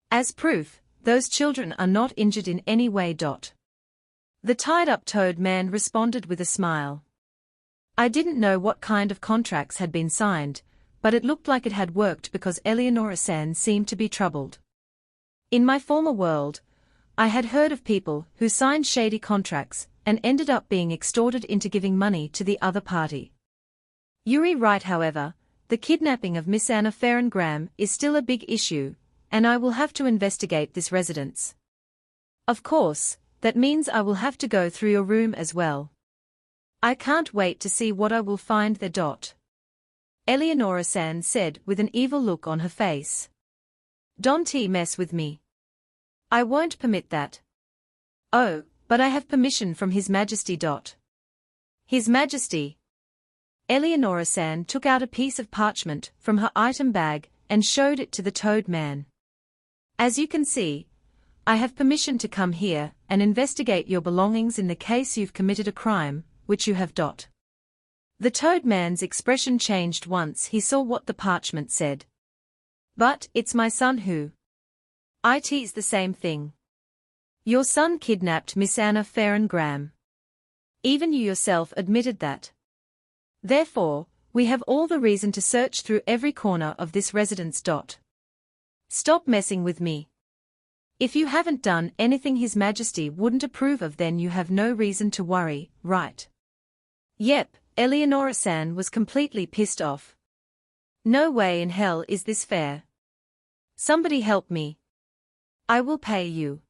As proof, those children are not injured in any way. The tied-up toad man responded with a smile. I didn't know what kind of contracts had been signed, but it looked like it had worked because Eleonora-san seemed to be troubled. In my former world, I had heard of people who signed shady contracts and ended up being extorted into giving money to the other party. You're right. However, the kidnapping of Miss Anna Farren-Graham is still a big issue, and I will have to investigate this residence. Of course, that means I will have to go through your room as well. I can't wait to see what I will find there. Eleonora-san said with an evil look on her face. Don't mess with me. I won't permit that. Oh, but I have permission from His Majesty. His Majesty. Eleonora-san took out a piece of parchment from her item bag and showed it to the toad man. As you can see, I have permission to come here and investigate your belongings in the case you've committed a crime, which you have. The toad man's expression changed once he saw what the parchment said. But it's my son who. It's the same thing. Your son kidnapped Miss Anna Farren-Graham. Even you yourself admitted that. Therefore, we have all the reason to search through every corner of this residence. Stop messing with me. If you haven't done anything His Majesty wouldn't approve of, then you have no reason to worry, right? Yep, Eleonora-san was completely pissed off. No way in hell is this fair. Somebody help me. I will pay you.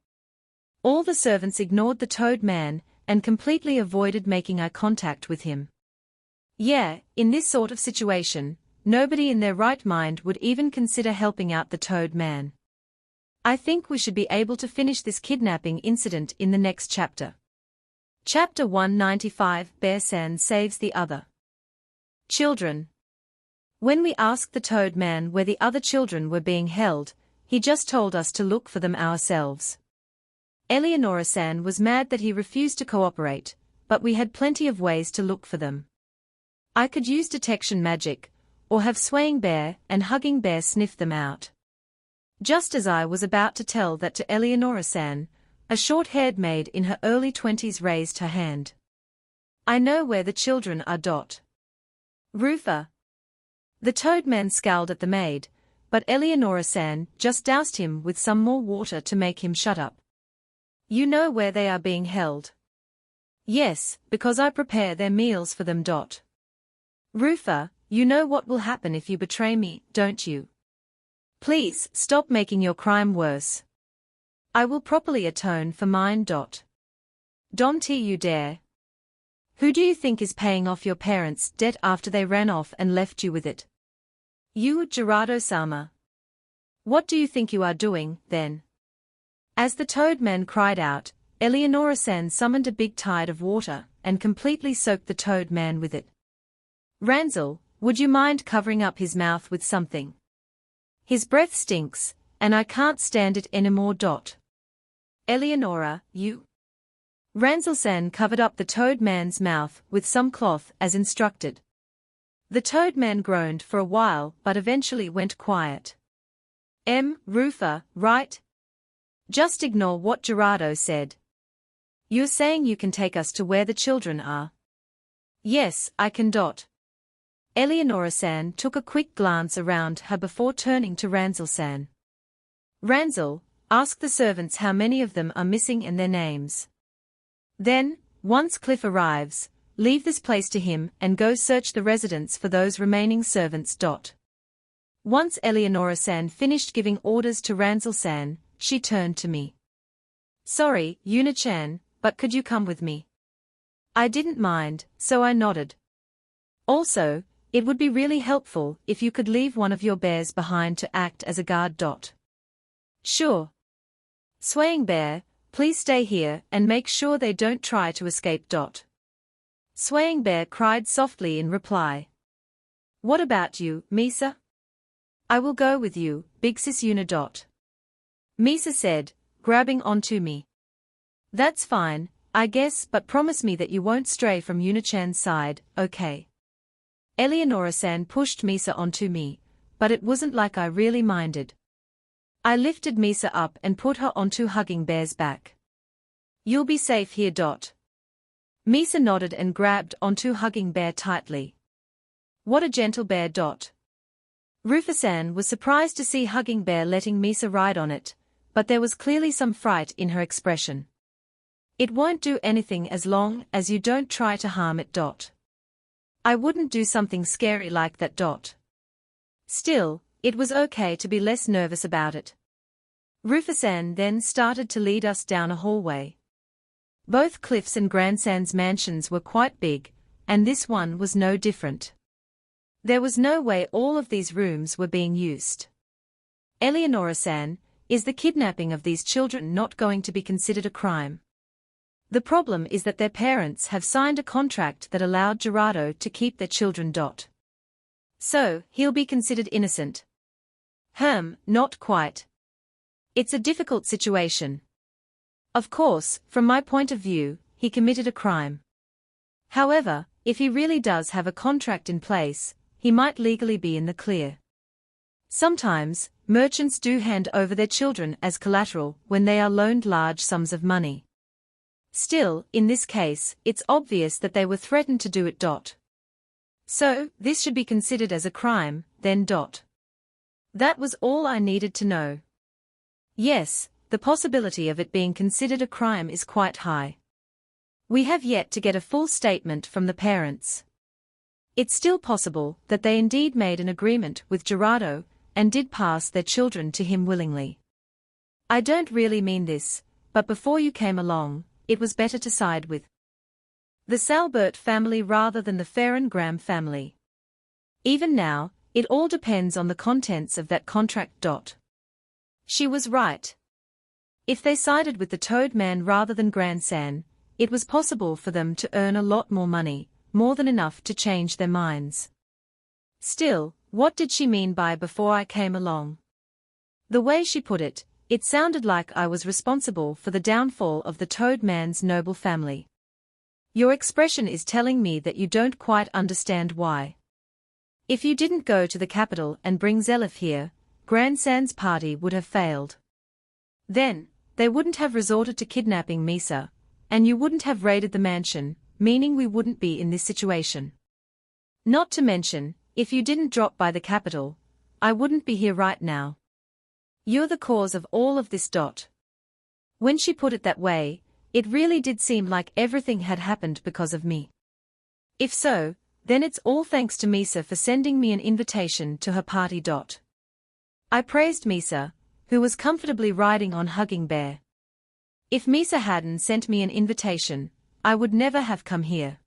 All the servants ignored the toad man and completely avoided making eye contact with him. Yeah, in this sort of situation, nobody in their right mind would even consider helping out the toad man. I think we should be able to finish this kidnapping incident in the next chapter. Chapter 195, Bear-san saves the other children. When we asked the toad man where the other children were being held, he just told us to look for them ourselves. Eleonora-san was mad that he refused to cooperate, but we had plenty of ways to look for them. I could use detection magic, or have Swaying Bear and Hugging Bear sniff them out. Just as I was about to tell that to Eleonora-san, a short-haired maid in her early 20s raised her hand. I know where the children are. Rufa. The toad man scowled at the maid, but Eleonora-san just doused him with some more water to make him shut up. You know where they are being held? Yes, because I prepare their meals for them. Rufa, you know what will happen if you betray me, don't you? Please stop making your crime worse. I will properly atone for mine. Don't you dare. Who do you think is paying off your parents' debt after they ran off and left you with it? You, Gerardo-sama. What do you think you are doing, then? As the toad man cried out, Eleonora-san summoned a big tide of water and completely soaked the toad man with it. Ranzel, would you mind covering up his mouth with something? His breath stinks, and I can't stand it anymore. Eleonora, you. Ranzel-san covered up the toad man's mouth with some cloth as instructed. The toad man groaned for a while but eventually went quiet. Rufa, right? Just ignore what Gerardo said. You're saying you can take us to where the children are? Yes, I can. Eleonora-san took a quick glance around her before turning to Ranzel-san. Ranzel, ask the servants how many of them are missing and their names. Then, once Cliff arrives, leave this place to him and go search the residence for those remaining servants. Once Eleonora-san finished giving orders to Ranzel-san, she turned to me. Sorry, Yuna-chan, but could you come with me? I didn't mind, so I nodded. Also, it would be really helpful if you could leave one of your bears behind to act as a guard. Sure. Swaying Bear, Please stay here and make sure they don't try to escape. Swaying Bear cried softly in reply. What about you, Misa? I will go with you, Big Sis Una. Misa said, grabbing onto me. That's fine, I guess, but promise me that you won't stray from Una-chan's side, okay? Eleonora-san pushed Misa onto me, but it wasn't like I really minded. I lifted Misa up and put her onto Hugging Bear's back. You'll be safe here. Misa nodded and grabbed onto Hugging Bear tightly. What a gentle bear. Rufus-san was surprised to see Hugging Bear letting Misa ride on it, but there was clearly some fright in her expression. It won't do anything as long as you don't try to harm it. I wouldn't do something scary like that. Still, it was okay to be less nervous about it. Rufus-san then started to lead us down a hallway. Both Cliff's and Grandsan's mansions were quite big, and this one was no different. There was no way all of these rooms were being used. Eleonora-san, is the kidnapping of these children not going to be considered a crime? The problem is that their parents have signed a contract that allowed Gerardo to keep their children. So, he'll be considered innocent. Not quite. It's a difficult situation. Of course, from my point of view, he committed a crime. However, if he really does have a contract in place, he might legally be in the clear. Sometimes, merchants do hand over their children as collateral when they are loaned large sums of money. Still, in this case, it's obvious that they were threatened to do it. So, this should be considered as a crime, then. That was all I needed to know. Yes, the possibility of it being considered a crime is quite high. We have yet to get a full statement from the parents. It's still possible that they indeed made an agreement with Gerardo and did pass their children to him willingly. I don't really mean this, but before you came along, it was better to side with the Salbert family rather than the Farron-Graham family. Even now, it all depends on the contents of that contract. She was right. If they sided with the Toad Man rather than Grandsan, it was possible for them to earn a lot more money, more than enough to change their minds. Still, what did she mean by before I came along? The way she put it, it sounded like I was responsible for the downfall of the Toad Man's noble family. Your expression is telling me that you don't quite understand why. If you didn't go to the capital and bring Zelif here, Grandsan's party would have failed. Then, they wouldn't have resorted to kidnapping Misa, and you wouldn't have raided the mansion, meaning we wouldn't be in this situation. Not to mention, if you didn't drop by the capital, I wouldn't be here right now. You're the cause of all of this. When she put it that way, it really did seem like everything had happened because of me. If so, then it's all thanks to Misa for sending me an invitation to her party. I praised Misa, who was comfortably riding on Hugging Bear. If Misa hadn't sent me an invitation, I would never have come here.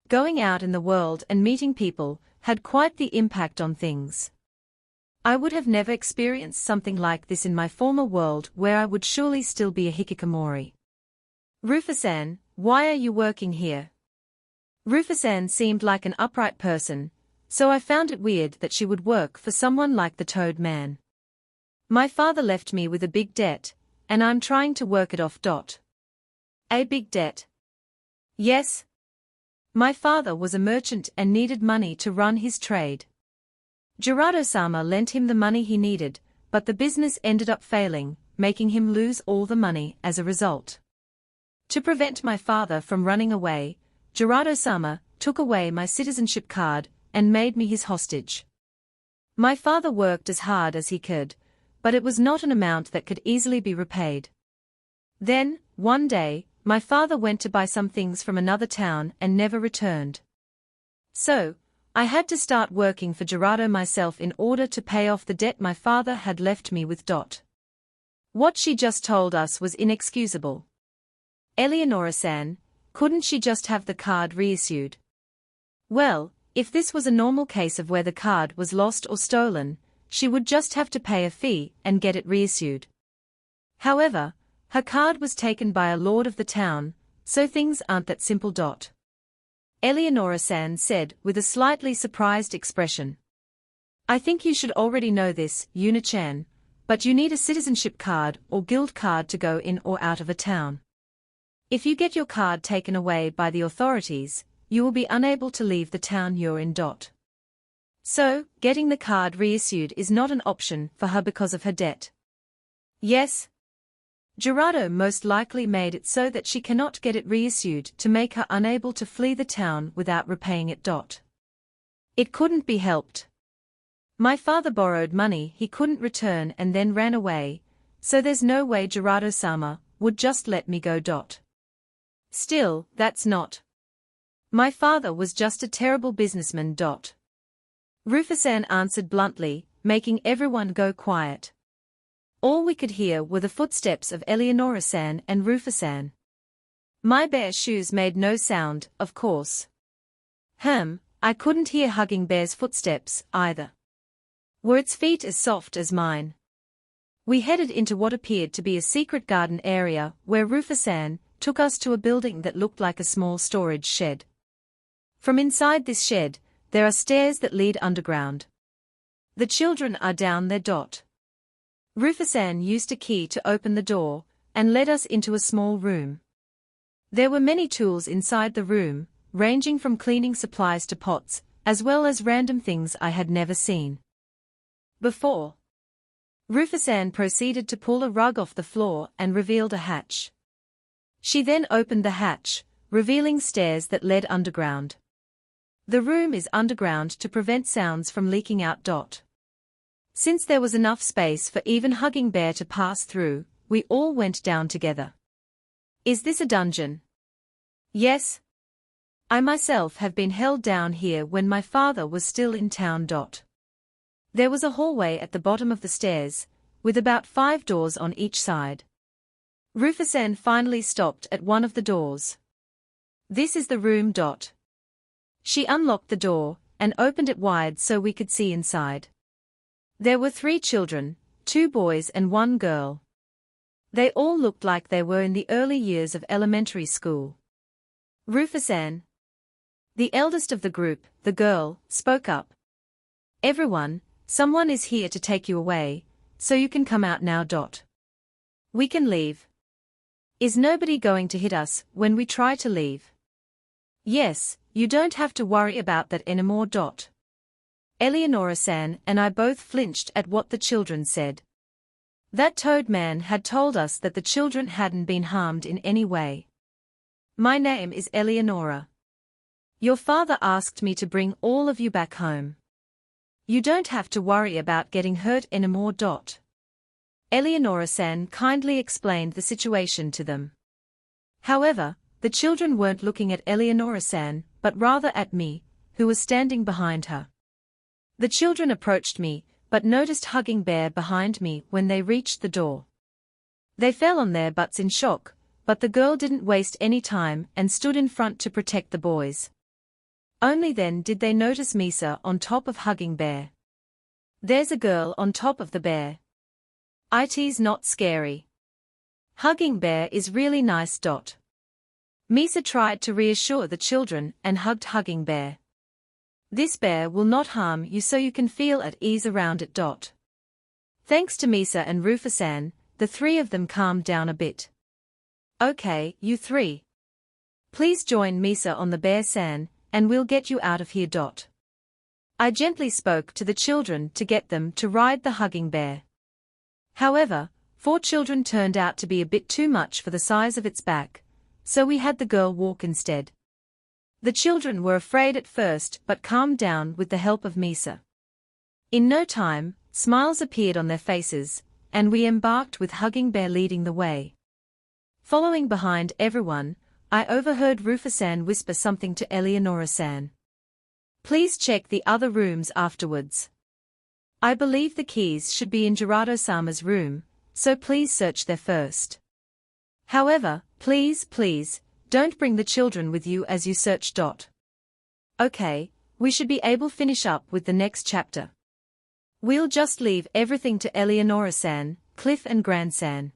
Going out in the world and meeting people had quite the impact on things. I would have never experienced something like this in my former world where I would surely still be a hikikomori. Rufus-san, why are you working here? Rufus-san seemed like an upright person, so I found it weird that she would work for someone like the Toad Man. My father left me with a big debt, and I'm trying to work it off. A big debt? Yes. My father was a merchant and needed money to run his trade. Gerardo-sama lent him the money he needed, but the business ended up failing, making him lose all the money as a result. To prevent my father from running away, Gerardo-sama took away my citizenship card and made me his hostage. My father worked as hard as he could, but it was not an amount that could easily be repaid. Then, one day, my father went to buy some things from another town and never returned. So, I had to start working for Gerardo myself in order to pay off the debt my father had left me with. What she just told us was inexcusable. Eleonora-san, couldn't she just have the card reissued? Well, if this was a normal case of where the card was lost or stolen, she would just have to pay a fee and get it reissued. However, Her card was taken by a lord of the town, so things aren't that simple. Eleonora-san said with a slightly surprised expression. I think you should already know this, Yuna-chan, but you need a citizenship card or guild card to go in or out of a town. If you get your card taken away by the authorities, you will be unable to leave the town you're in. So, getting the card reissued is not an option for her because of her debt. Yes. Gerardo most likely made it so that she cannot get it reissued to make her unable to flee the town without repaying it. It couldn't be helped. My father borrowed money he couldn't return and then ran away, so there's no way Gerardo-sama would just let me go. Still, that's not. My father was just a terrible businessman. Rufus-san answered bluntly, making everyone go quiet. All we could hear were the footsteps of Eleonora-san and Rufus-san. My bare shoes made no sound, of course. I couldn't hear Hugging Bear's footsteps, either. Were its feet as soft as mine? We headed into what appeared to be a secret garden area where Rufus-san took us to a building that looked like a small storage shed. From inside this shed, there are stairs that lead underground. The children are down there. Rufus-san used a key to open the door, and led us into a small room. There were many tools inside the room, ranging from cleaning supplies to pots, as well as random things I had never seen before. Rufus-san proceeded to pull a rug off the floor and revealed a hatch. She then opened the hatch, revealing stairs that led underground. The room is underground to prevent sounds from leaking out. Since there was enough space for even Hugging Bear to pass through, we all went down together. Is this a dungeon? Yes. I myself have been held down here when my father was still in town. There was a hallway at the bottom of the stairs, with about 5 doors on each side. Rufus-san finally stopped at one of the doors. This is the room. She unlocked the door, and opened it wide so we could see inside. There were 3 children, 2 boys and 1 girl. They all looked like they were in the early years of elementary school. Rufus-san, the eldest of the group, the girl, spoke up. Everyone, someone is here to take you away, so you can come out now. We can leave. Is nobody going to hit us when we try to leave? Yes, you don't have to worry about that anymore. Eleonora-san and I both flinched at what the children said. That toad man had told us that the children hadn't been harmed in any way. My name is Eleonora. Your father asked me to bring all of you back home. You don't have to worry about getting hurt anymore. Eleonora-san kindly explained the situation to them. However, the children weren't looking at Eleonora-san, but rather at me, who was standing behind her. The children approached me, but noticed Hugging Bear behind me when they reached the door. They fell on their butts in shock, but the girl didn't waste any time and stood in front to protect the boys. Only then did they notice Misa on top of Hugging Bear. There's a girl on top of the bear. It's not scary. Hugging Bear is really nice. Misa tried to reassure the children and hugged Hugging Bear. This bear will not harm you, so you can feel at ease around it. Thanks to Misa and Rufus-san, the 3 of them calmed down a bit. Okay, you 3. Please join Misa on the bear-san, and we'll get you out of here. I gently spoke to the children to get them to ride the Hugging Bear. However, 4 children turned out to be a bit too much for the size of its back, so we had the girl walk instead. The children were afraid at first but calmed down with the help of Misa. In no time, smiles appeared on their faces, and we embarked with Hugging Bear leading the way. Following behind everyone, I overheard Rufus-san whisper something to Eleonora-san. Please check the other rooms afterwards. I believe the keys should be in Gerardo-sama's room, so please search there first. However, please, don't bring the children with you as you search. Okay, we should be able to finish up with the next chapter. We'll just leave everything to Eleonora-san, Cliff and Gran-san.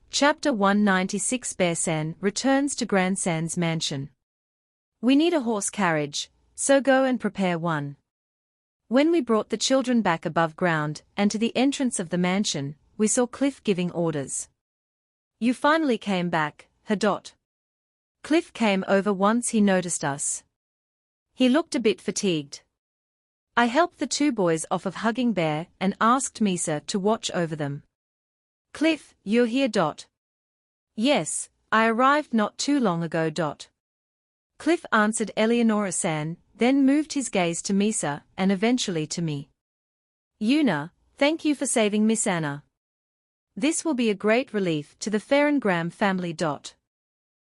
Chapter 196 Bearsan returns to Grandsan's mansion. We need a horse carriage, so go and prepare one. When we brought the children back above ground and to the entrance of the mansion, we saw Cliff giving orders. You finally came back, Dot. Cliff came over once he noticed us. He looked a bit fatigued. I helped the two boys off of Hugging Bear and asked Misa to watch over them. Cliff, you're here. Dot. Yes, I arrived not too long ago. Dot. Cliff answered Eleonora-san, then moved his gaze to Misa and eventually to me. Yuna, thank you for saving Miss Anna. This will be a great relief to the Farengram family. Dot.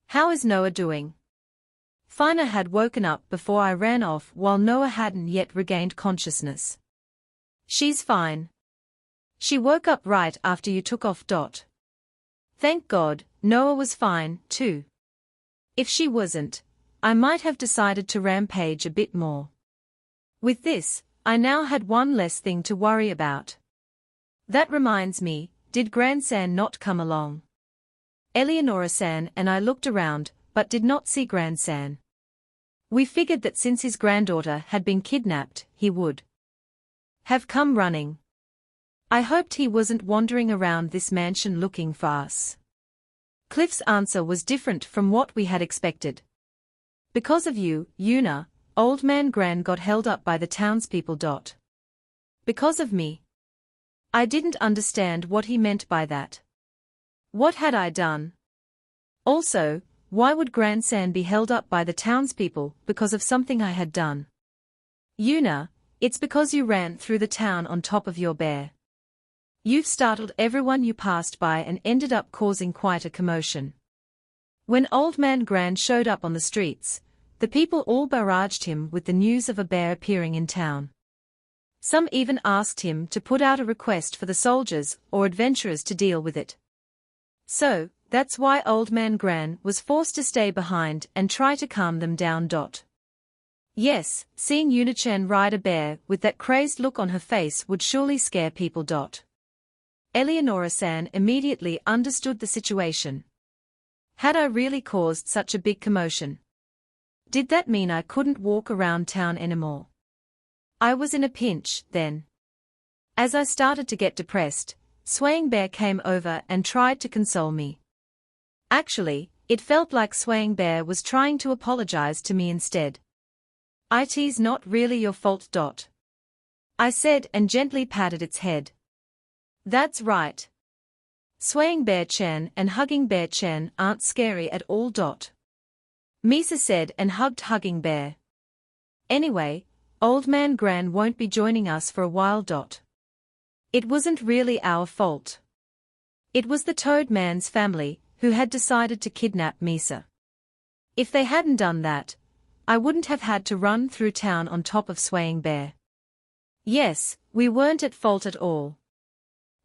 How is Noah doing? Fina had woken up before I ran off while Noah hadn't yet regained consciousness. She's fine. She woke up right after you took off. Dot. Thank God, Noah was fine, too. If she wasn't, I might have decided to rampage a bit more. With this, I now had one less thing to worry about. That reminds me, did Grandsan not come along? Eleonora-san and I looked around, but did not see Grandsan. We figured that since his granddaughter had been kidnapped, he would have come running. I hoped he wasn't wandering around this mansion looking for us. Cliff's answer was different from what we had expected. Because of you, Yuna, Old Man Gran got held up by the townspeople. Dot. Because of me? I didn't understand what he meant by that. What had I done? Also, why would Grandsan be held up by the townspeople because of something I had done? Yuna, it's because you ran through the town on top of your bear. You've startled everyone you passed by and ended up causing quite a commotion. When Old Man Gran showed up on the streets, the people all barraged him with the news of a bear appearing in town. Some even asked him to put out a request for the soldiers or adventurers to deal with it. So, that's why Old Man Gran was forced to stay behind and try to calm them down. Dot. Yes, seeing Yuna-chan ride a bear with that crazed look on her face would surely scare people. Dot. Eleonora-san immediately understood the situation. Had I really caused such a big commotion? Did that mean I couldn't walk around town anymore? I was in a pinch, then. As I started to get depressed, Swaying Bear came over and tried to console me. Actually, it felt like Swaying Bear was trying to apologize to me instead. It's not really your fault. Dot. I said and gently patted its head. That's right. Swaying Bear-chan and Hugging Bear-chan aren't scary at all. Dot. Misa said and hugged Hugging Bear. Anyway, Old Man Gran won't be joining us for a while. Dot. It wasn't really our fault. It was the Toad Man's family who had decided to kidnap Misa. If they hadn't done that, I wouldn't have had to run through town on top of Swaying Bear. Yes, we weren't at fault at all.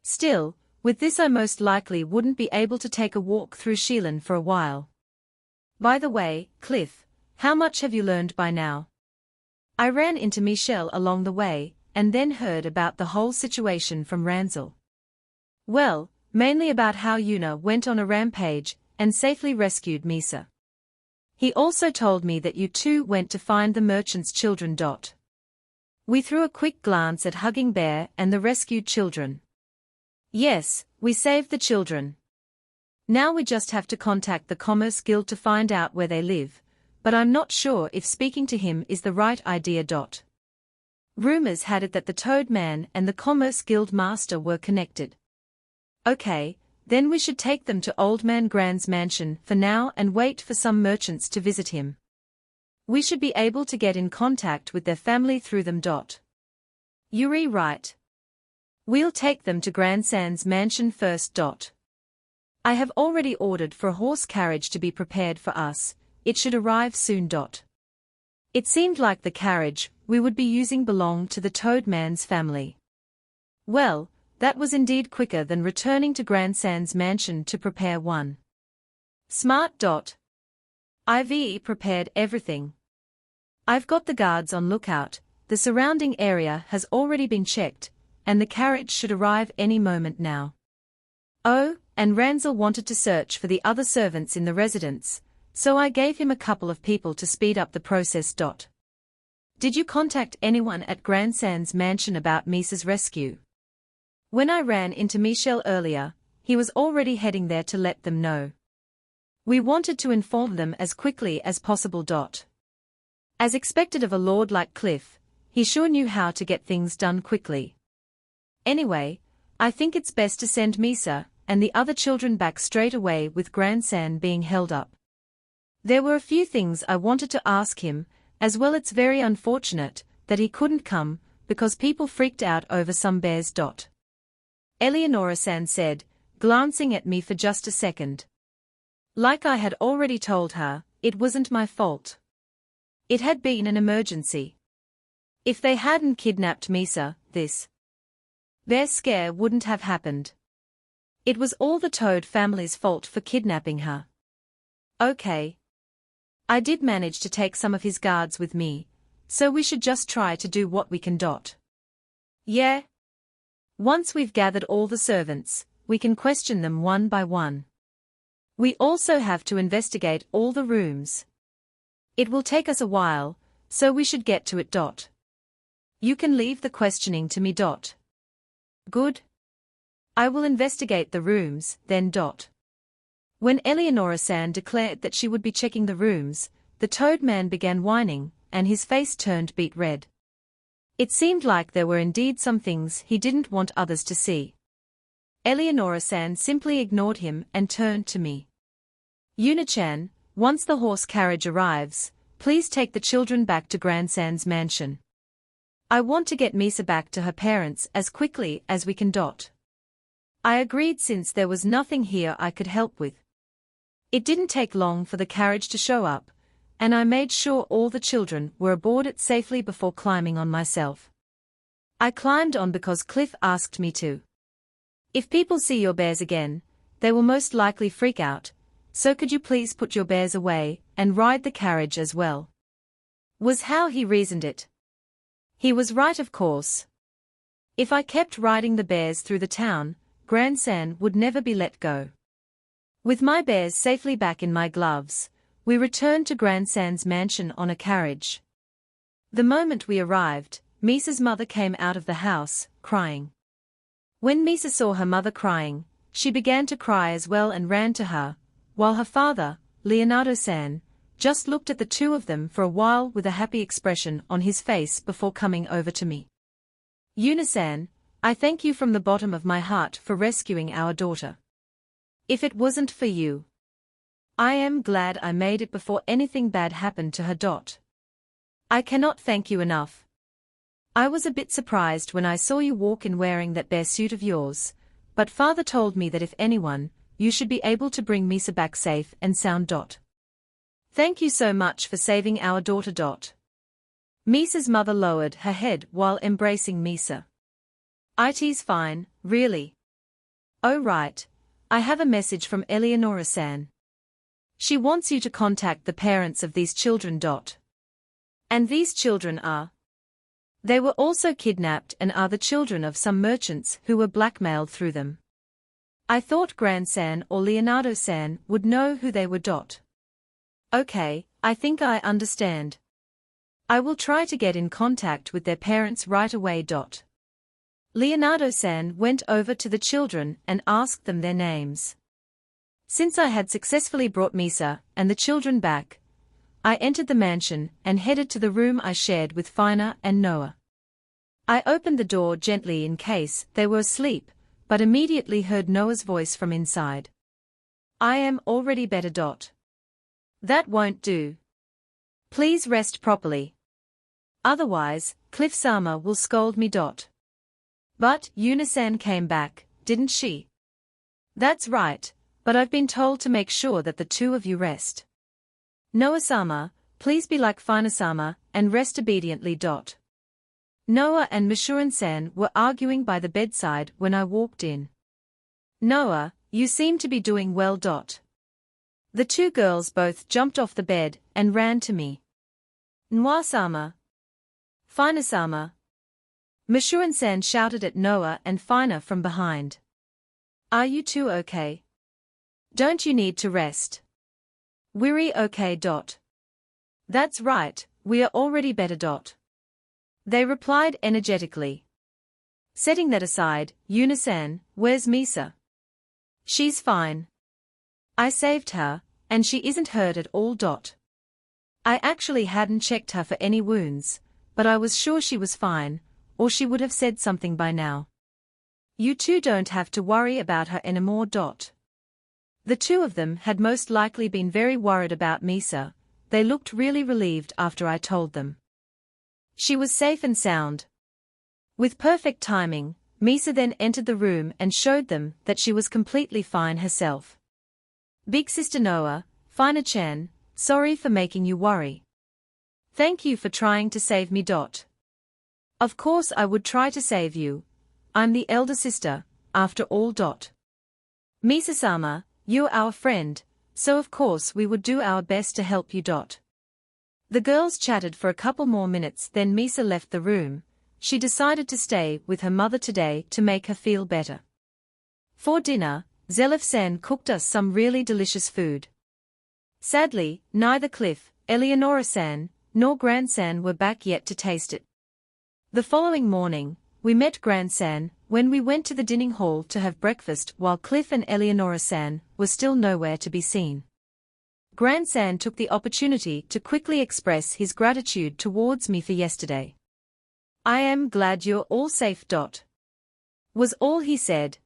Still, with this I most likely wouldn't be able to take a walk through Shilin for a while. By the way, Cliff, how much have you learned by now? I ran into Michelle along the way, and then heard about the whole situation from Ranzel. Well, mainly about how Yuna went on a rampage and safely rescued Misa. He also told me that you two went to find the merchant's children. Dot. We threw a quick glance at Hugging Bear and the rescued children. Yes, we saved the children. Now we just have to contact the Commerce Guild to find out where they live, but I'm not sure if speaking to him is the right idea. Dot. Rumors had it that the Toad Man and the Commerce Guild Master were connected. Okay, then we should take them to Old Man Gran's mansion for now and wait for some merchants to visit him. We should be able to get in contact with their family through them. Dot. Yuri right. We'll take them to Grandsan's mansion first. Dot. I have already ordered for a horse carriage to be prepared for us, it should arrive soon. Dot. It seemed like the carriage we would be using belonged to the Toad Man's family. Well, that was indeed quicker than returning to Grandsan's mansion to prepare one. Smart. Dot. I've prepared everything. I've got the guards on lookout, the surrounding area has already been checked, and the carriage should arrive any moment now. Oh, and Ranzel wanted to search for the other servants in the residence, so I gave him a couple of people to speed up the process. Did you contact anyone at Grandsan's mansion about Misa's rescue? When I ran into Michel earlier, he was already heading there to let them know. We wanted to inform them as quickly as possible. As expected of a lord like Cliff, he sure knew how to get things done quickly. Anyway, I think it's best to send Misa and the other children back straight away with Grandsan being held up. There were a few things I wanted to ask him, as well. It's very unfortunate that he couldn't come, because people freaked out over some bears. Eleonora-san said, glancing at me for just a second. Like I had already told her, it wasn't my fault. It had been an emergency. If they hadn't kidnapped Misa, this bear scare wouldn't have happened. It was all the Toad family's fault for kidnapping her. Okay. I did manage to take some of his guards with me, so we should just try to do what we can. Yeah. Once we've gathered all the servants, we can question them one by one. We also have to investigate all the rooms. It will take us a while, so we should get to it. You can leave the questioning to me. Good. I will investigate the rooms, then. When Eleonora-san declared that she would be checking the rooms, the Toad man began whining, and his face turned beet red. It seemed like there were indeed some things he didn't want others to see. Eleonora-san simply ignored him and turned to me. Yuna-chan, once the horse carriage arrives, please take the children back to Grandsan's mansion. I want to get Misa back to her parents as quickly as we can. I agreed since there was nothing here I could help with. It didn't take long for the carriage to show up, and I made sure all the children were aboard it safely before climbing on myself. I climbed on because Cliff asked me to. If people see your bears again, they will most likely freak out, so could you please put your bears away and ride the carriage as well? Was how he reasoned it. He was right, of course. If I kept riding the bears through the town, Grandsan would never be let go. With my bears safely back in my gloves, we returned to Grandsan's mansion on a carriage. The moment we arrived, Misa's mother came out of the house, crying. When Misa saw her mother crying, she began to cry as well and ran to her, while her father, Leonardo-san, just looked at the two of them for a while with a happy expression on his face before coming over to me. Yuna-san, I thank you from the bottom of my heart for rescuing our daughter. If it wasn't for you, I am glad I made it before anything bad happened to her. I cannot thank you enough. I was a bit surprised when I saw you walk in wearing that bear suit of yours, but father told me that if anyone, you should be able to bring Misa back safe and sound. Thank you so much for saving our daughter. Misa's mother lowered her head while embracing Misa. It's fine, really. Oh right, I have a message from Eleonora-san. She wants you to contact the parents of these children. And these children are? They were also kidnapped and are the children of some merchants who were blackmailed through them. I thought Grandsan or Leonardo-san would know who they were. Okay, I think I understand. I will try to get in contact with their parents right away. Leonardo-san went over to the children and asked them their names. Since I had successfully brought Misa and the children back, I entered the mansion and headed to the room I shared with Fina and Noah. I opened the door gently in case they were asleep, but immediately heard Noah's voice from inside. I am already better. That won't do. Please rest properly. Otherwise, Cliff-sama will scold me. But Yuna-san came back, didn't she? That's right, but I've been told to make sure that the two of you rest. Noah-sama, please be like Fina-sama and rest obediently. Noah and Masurin-san were arguing by the bedside when I walked in. Noah, you seem to be doing well. The two girls both jumped off the bed and ran to me. Noah-sama. Fina-sama. Masurin-san shouted at Noah and Fina from behind. Are you two okay? Don't you need to rest? We're okay. That's right, we are already better. They replied energetically. Setting that aside, Yuna-san, where's Misa? She's fine. I saved her, and she isn't hurt at all. I actually hadn't checked her for any wounds, but I was sure she was fine, or she would have said something by now. You two don't have to worry about her anymore. The two of them had most likely been very worried about Misa. They looked really relieved after I told them. She was safe and sound. With perfect timing, Misa then entered the room and showed them that she was completely fine herself. Big Sister Noah, Fina-chan, sorry for making you worry. Thank you for trying to save me. Of course I would try to save you. I'm the elder sister, after all. Misa-sama, you're our friend, so of course we would do our best to help you. The girls chatted for a couple more minutes, then Misa left the room. She decided to stay with her mother today to make her feel better. For dinner, Zelif-san cooked us some really delicious food. Sadly, neither Cliff, Eleonora-san, nor Gran-san were back yet to taste it. The following morning, we met Gran-san when we went to the dining hall to have breakfast, while Cliff and Eleonora-san were still nowhere to be seen. Gran-san took the opportunity to quickly express his gratitude towards me for yesterday. I am glad you're all safe. Was all he said.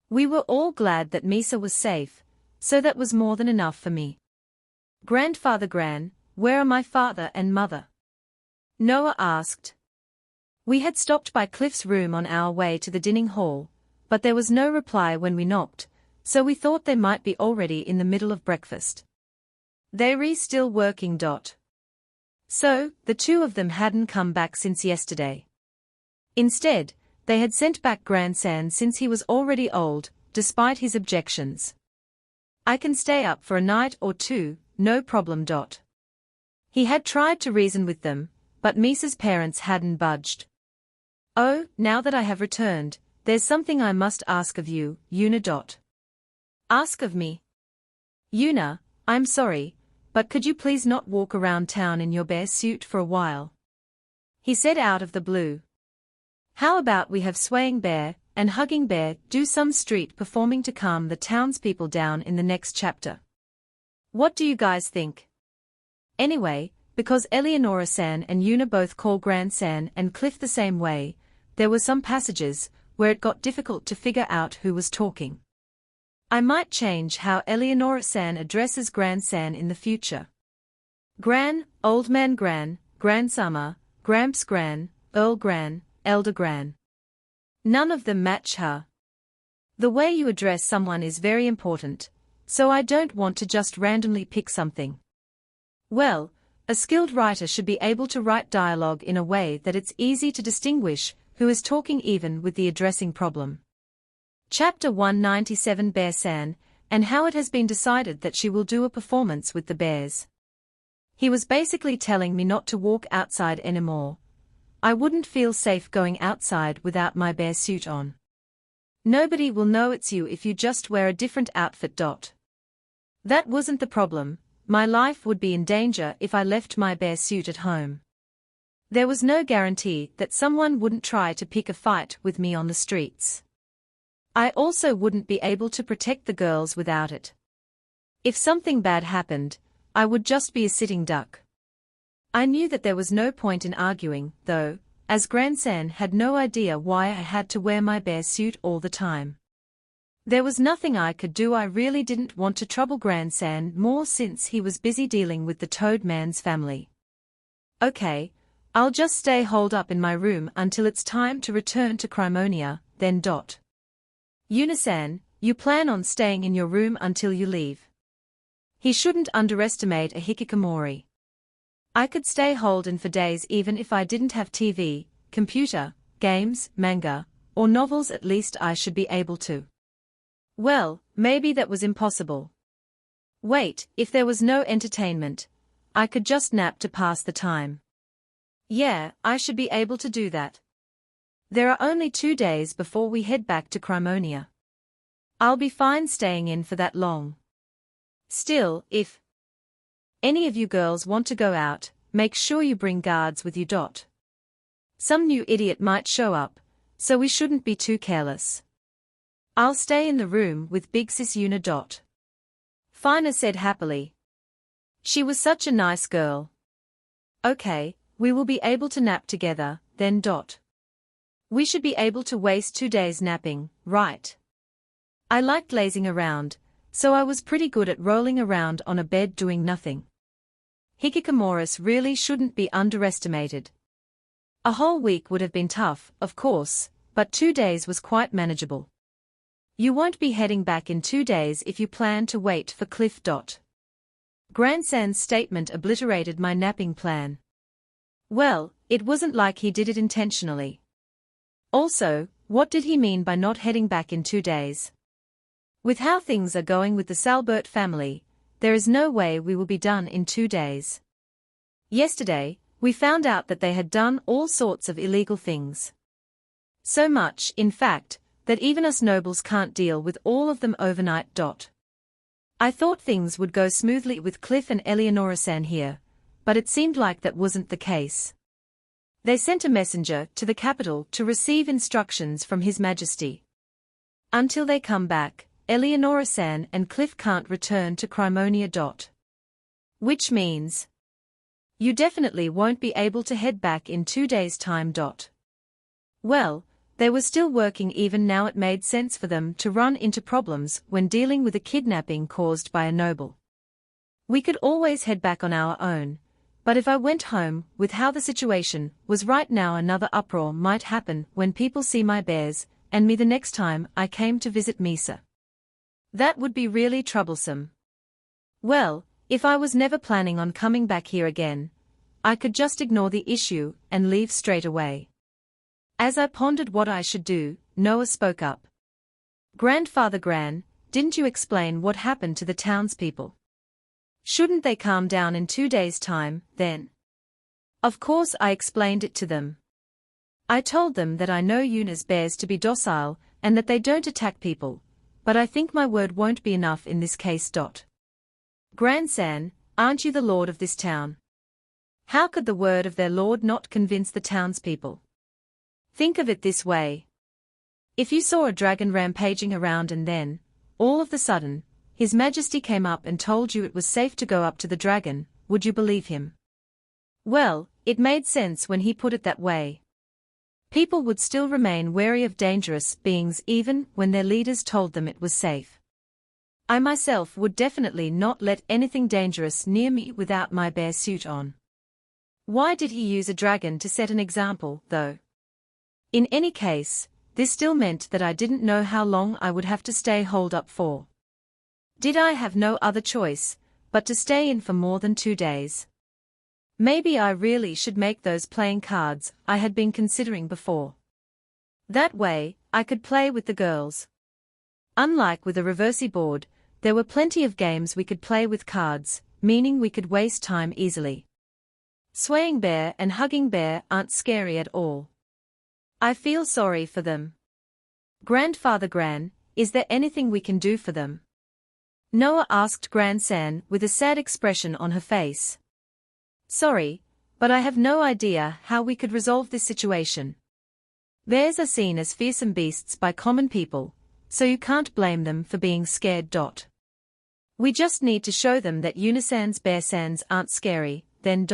We were all glad that Misa was safe, so that was more than enough for me. Grandfather Gran, where are my father and mother? Noah asked. We had stopped by Cliff's room on our way to the dining hall, but there was no reply when we knocked, so we thought they might be already in the middle of breakfast. They're still working. So, the two of them hadn't come back since yesterday. Instead, they had sent back Gran-san since he was already old, despite his objections. I can stay up for a night or two, no problem. He had tried to reason with them, but Misa's parents hadn't budged. Oh, now that I have returned, there's something I must ask of you, Yuna. Ask of me? Yuna, I'm sorry, but could you please not walk around town in your bear suit for a while? He said out of the blue. How about we have Swaying Bear and Hugging Bear do some street performing to calm the townspeople down in the next chapter? What do you guys think? Anyway, because Eleonora-san and Yuna both call Gran-san and Cliff the same way, there were some passages where it got difficult to figure out who was talking. I might change how Eleonora-san addresses Gran-san in the future. Gran, Old Man Gran, Gran-sama, Gramps Gran, Earl Gran, Elder Gran. None of them match her. The way you address someone is very important, so I don't want to just randomly pick something. Well, a skilled writer should be able to write dialogue in a way that it's easy to distinguish who is talking even with the addressing problem. Chapter 197 Bear-san, and how it has been decided that she will do a performance with the bears. He was basically telling me not to walk outside anymore. I wouldn't feel safe going outside without my bear suit on. Nobody will know it's you if you just wear a different outfit. That wasn't the problem. My life would be in danger if I left my bear suit at home. There was no guarantee that someone wouldn't try to pick a fight with me on the streets. I also wouldn't be able to protect the girls without it. If something bad happened, I would just be a sitting duck. I knew that there was no point in arguing, though, as Gran-san had no idea why I had to wear my bear suit all the time. There was nothing I could do. I really didn't want to trouble Gran-san more since he was busy dealing with the Toad Man's family. Okay, I'll just stay holed up in my room until it's time to return to Crimonia, then. Yuna-san, you plan on staying in your room until you leave. He shouldn't underestimate a hikikomori. I could stay holed in for days even if I didn't have TV, computer, games, manga, or novels. At least I should be able to. Well, maybe that was impossible. Wait, if there was no entertainment, I could just nap to pass the time. Yeah, I should be able to do that. There are only 2 days before we head back to Crimonia. I'll be fine staying in for that long. Still, if any of you girls want to go out, make sure you bring guards with you. Some new idiot might show up, so we shouldn't be too careless. I'll stay in the room with big sis Una. Fina said happily. She was such a nice girl. Okay, we will be able to nap together, then. We should be able to waste 2 days napping, right? I liked lazing around, so I was pretty good at rolling around on a bed doing nothing. Hikikomoris really shouldn't be underestimated. A whole week would have been tough, of course, but 2 days was quite manageable. You won't be heading back in 2 days if you plan to wait for Cliff. Grandsan's statement obliterated my napping plan. Well, it wasn't like he did it intentionally. Also, what did he mean by not heading back in 2 days? With how things are going with the Salbert family, there is no way we will be done in 2 days. Yesterday, we found out that they had done all sorts of illegal things. So much, in fact, that even us nobles can't deal with all of them overnight. I thought things would go smoothly with Cliff and Eleonora-san here, but it seemed like that wasn't the case. They sent a messenger to the capital to receive instructions from His Majesty. Until they come back, Eleonora-san and Cliff can't return to Crimonia. Which means you definitely won't be able to head back in 2 days' time. Well, they were still working. Even now it made sense for them to run into problems when dealing with a kidnapping caused by a noble. We could always head back on our own, but if I went home with how the situation was right now, another uproar might happen when people see my bears and me the next time I came to visit Misa. That would be really troublesome. Well, if I was never planning on coming back here again, I could just ignore the issue and leave straight away. As I pondered what I should do, Noah spoke up. Grandfather Gran, didn't you explain what happened to the townspeople? Shouldn't they calm down in 2 days' time, then? Of course I explained it to them. I told them that I know Yuna's bears to be docile and that they don't attack people, but I think my word won't be enough in this case. Grandsan, aren't you the lord of this town? How could the word of their lord not convince the townspeople? Think of it this way. If you saw a dragon rampaging around and then, all of a sudden, His Majesty came up and told you it was safe to go up to the dragon, would you believe him? Well, it made sense when he put it that way. People would still remain wary of dangerous beings even when their leaders told them it was safe. I myself would definitely not let anything dangerous near me without my bear suit on. Why did he use a dragon to set an example, though? In any case, this still meant that I didn't know how long I would have to stay holed up for. Did I have no other choice but to stay in for more than 2 days? Maybe I really should make those playing cards I had been considering before. That way, I could play with the girls. Unlike with a reversey board, there were plenty of games we could play with cards, meaning we could waste time easily. Swaying bear and hugging bear aren't scary at all. I feel sorry for them. Grandfather Gran, is there anything we can do for them? Noah asked Grandsan with a sad expression on her face. Sorry, but I have no idea how we could resolve this situation. Bears are seen as fearsome beasts by common people, so you can't blame them for being scared. We just need to show them that Unisan's bear-sans aren't scary, then.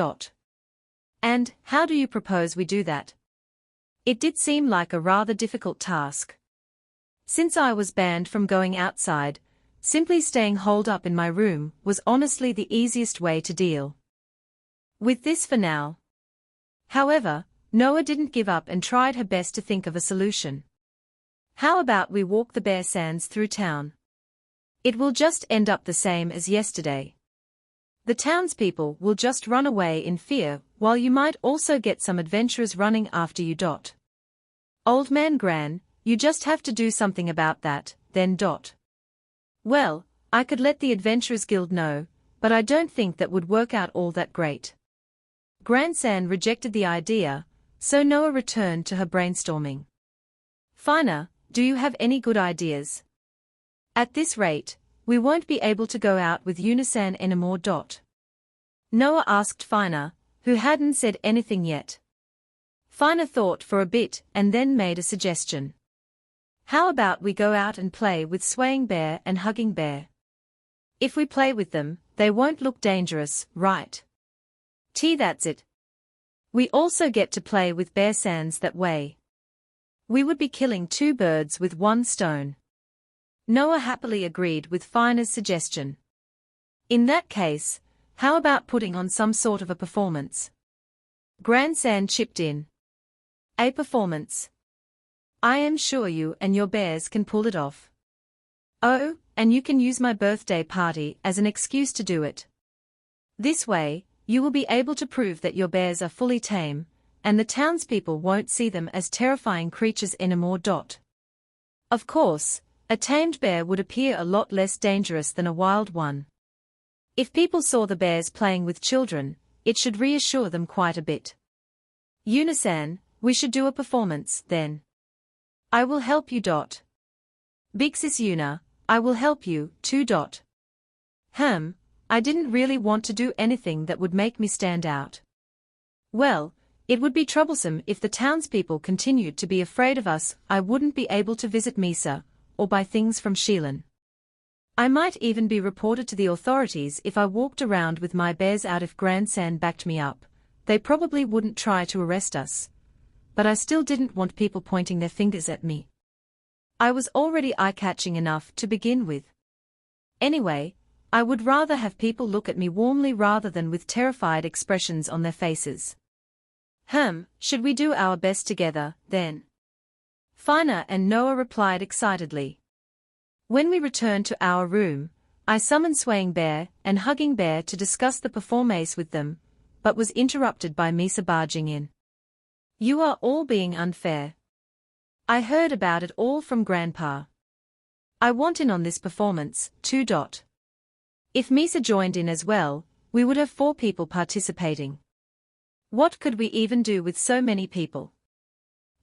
And how do you propose we do that? It did seem like a rather difficult task. Since I was banned from going outside, simply staying holed up in my room was honestly the easiest way to deal with this for now. However, Noah didn't give up and tried her best to think of a solution. How about we walk the bear-sans through town? It will just end up the same as yesterday. The townspeople will just run away in fear, while you might also get some adventurers running after you. Old man Gran, you just have to do something about that, then. Well, I could let the Adventurers Guild know, but I don't think that would work out all that great. Grandsan rejected the idea, so Noah returned to her brainstorming. Fina, do you have any good ideas? At this rate, we won't be able to go out with Unisan anymore. Noah asked Fina, who hadn't said anything yet. Fina thought for a bit and then made a suggestion. How about we go out and play with Swaying Bear and Hugging Bear? If we play with them, they won't look dangerous, right? That's it. We also get to play with Bear Sands that way. We would be killing two birds with one stone. Noah happily agreed with Fina's suggestion. In that case, how about putting on some sort of a performance? Grandsan chipped in. A performance? I am sure you and your bears can pull it off. Oh, and you can use my birthday party as an excuse to do it. This way, you will be able to prove that your bears are fully tame, and the townspeople won't see them as terrifying creatures anymore. Of course, a tamed bear would appear a lot less dangerous than a wild one. If people saw the bears playing with children, it should reassure them quite a bit. Unisan, we should do a performance, then. I will help you. Big Sis Una, I will help you, too. I didn't really want to do anything that would make me stand out. Well, it would be troublesome if the townspeople continued to be afraid of us. I wouldn't be able to visit Misa, or buy things from Sheelan. I might even be reported to the authorities if I walked around with my bears out. If Grandsan backed me up, they probably wouldn't try to arrest us. But I still didn't want people pointing their fingers at me. I was already eye-catching enough to begin with. Anyway, I would rather have people look at me warmly rather than with terrified expressions on their faces. Should we do our best together, then? Fina and Noah replied excitedly. When we returned to our room, I summoned Swaying Bear and Hugging Bear to discuss the performance with them, but was interrupted by Misa barging in. You are all being unfair. I heard about it all from Grandpa. I want in on this performance, too. If Misa joined in as well, we would have 4 people participating. What could we even do with so many people?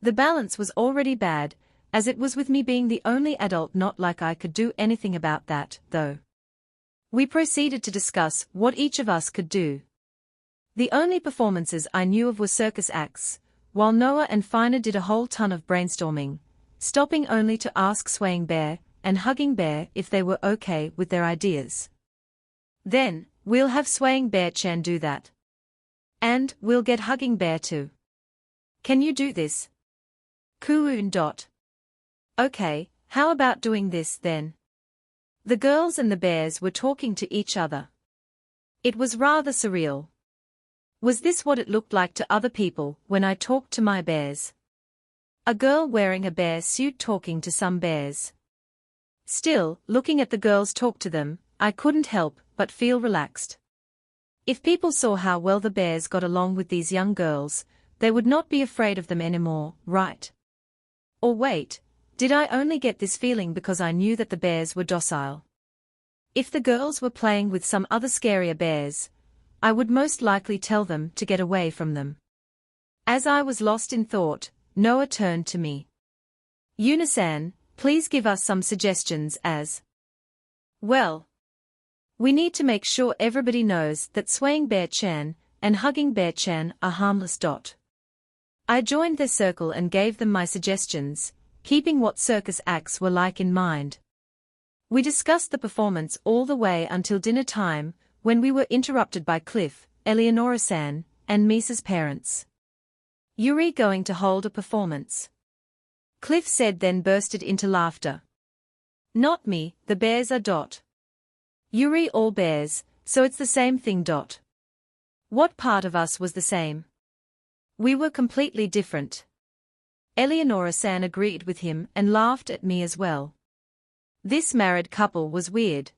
The balance was already bad, as it was with me being the only adult. Not like I could do anything about that, though. We proceeded to discuss what each of us could do. The only performances I knew of were circus acts, while Noah and Fina did a whole ton of brainstorming, stopping only to ask Swaying Bear and Hugging Bear if they were okay with their ideas. Then, we'll have Swaying Bear Chan do that. And we'll get Hugging Bear too. Can you do this? Kuun. Okay, how about doing this then? The girls and the bears were talking to each other. It was rather surreal. Was this what it looked like to other people when I talked to my bears? A girl wearing a bear suit talking to some bears. Still, looking at the girls talk to them, I couldn't help but feel relaxed. If people saw how well the bears got along with these young girls, they would not be afraid of them anymore, right? Or wait, did I only get this feeling because I knew that the bears were docile? If the girls were playing with some other scarier bears, I would most likely tell them to get away from them. As I was lost in thought, Noah turned to me. Unisan, please give us some suggestions as. Well, we need to make sure everybody knows that Swaying Bear Chan and Hugging Bear Chan are harmless. I joined their circle and gave them my suggestions, keeping what circus acts were like in mind. We discussed the performance all the way until dinner time, when we were interrupted by Cliff, Eleonora-san, and Misa's parents. Yuri going to hold a performance? Cliff said, then bursted into laughter. Not me, the bears are. Yuri all bears, so it's the same thing. What part of us was the same? We were completely different. Eleonora-san agreed with him and laughed at me as well. This married couple was weird.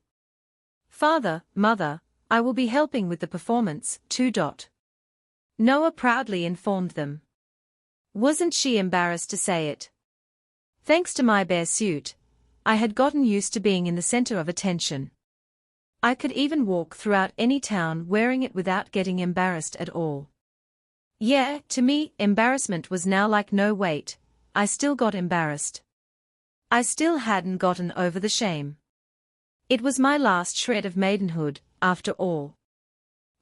Father, mother, I will be helping with the performance, too. Noah proudly informed them. Wasn't she embarrassed to say it? Thanks to my bear suit, I had gotten used to being in the center of attention. I could even walk throughout any town wearing it without getting embarrassed at all. Yeah, to me, embarrassment was now like no wait, I still got embarrassed. I still hadn't gotten over the shame. It was my last shred of maidenhood, after all.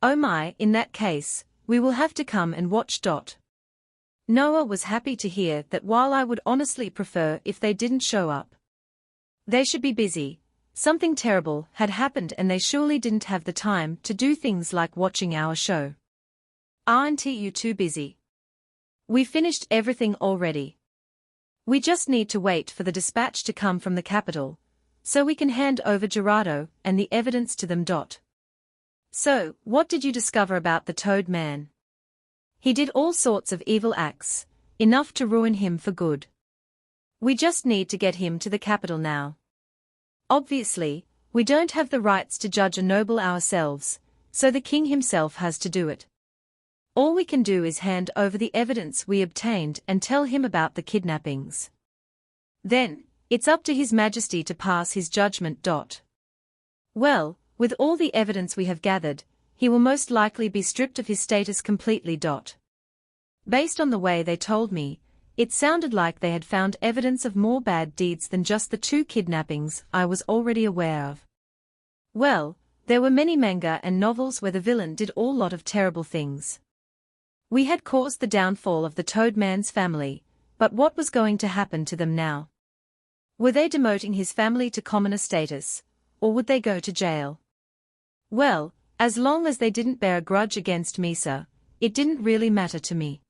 Oh my, in that case, we will have to come and watch. Noah was happy to hear that while I would honestly prefer if they didn't show up. They should be busy. Something terrible had happened and they surely didn't have the time to do things like watching our show. Aren't you too busy? We finished everything already. We just need to wait for the dispatch to come from the capital, so we can hand over Gerardo and the evidence to them. So, what did you discover about the Toad Man? He did all sorts of evil acts, enough to ruin him for good. We just need to get him to the capital now. Obviously, we don't have the rights to judge a noble ourselves, so the king himself has to do it. All we can do is hand over the evidence we obtained and tell him about the kidnappings. Then, it's up to His Majesty to pass his judgment. Well, with all the evidence we have gathered, he will most likely be stripped of his status completely. Based on the way they told me, it sounded like they had found evidence of more bad deeds than just the 2 kidnappings I was already aware of. Well, there were many manga and novels where the villain did all lot of terrible things. We had caused the downfall of the Toad Man's family, but what was going to happen to them now? Were they demoting his family to commoner status, or would they go to jail? Well, as long as they didn't bear a grudge against Misa, it didn't really matter to me.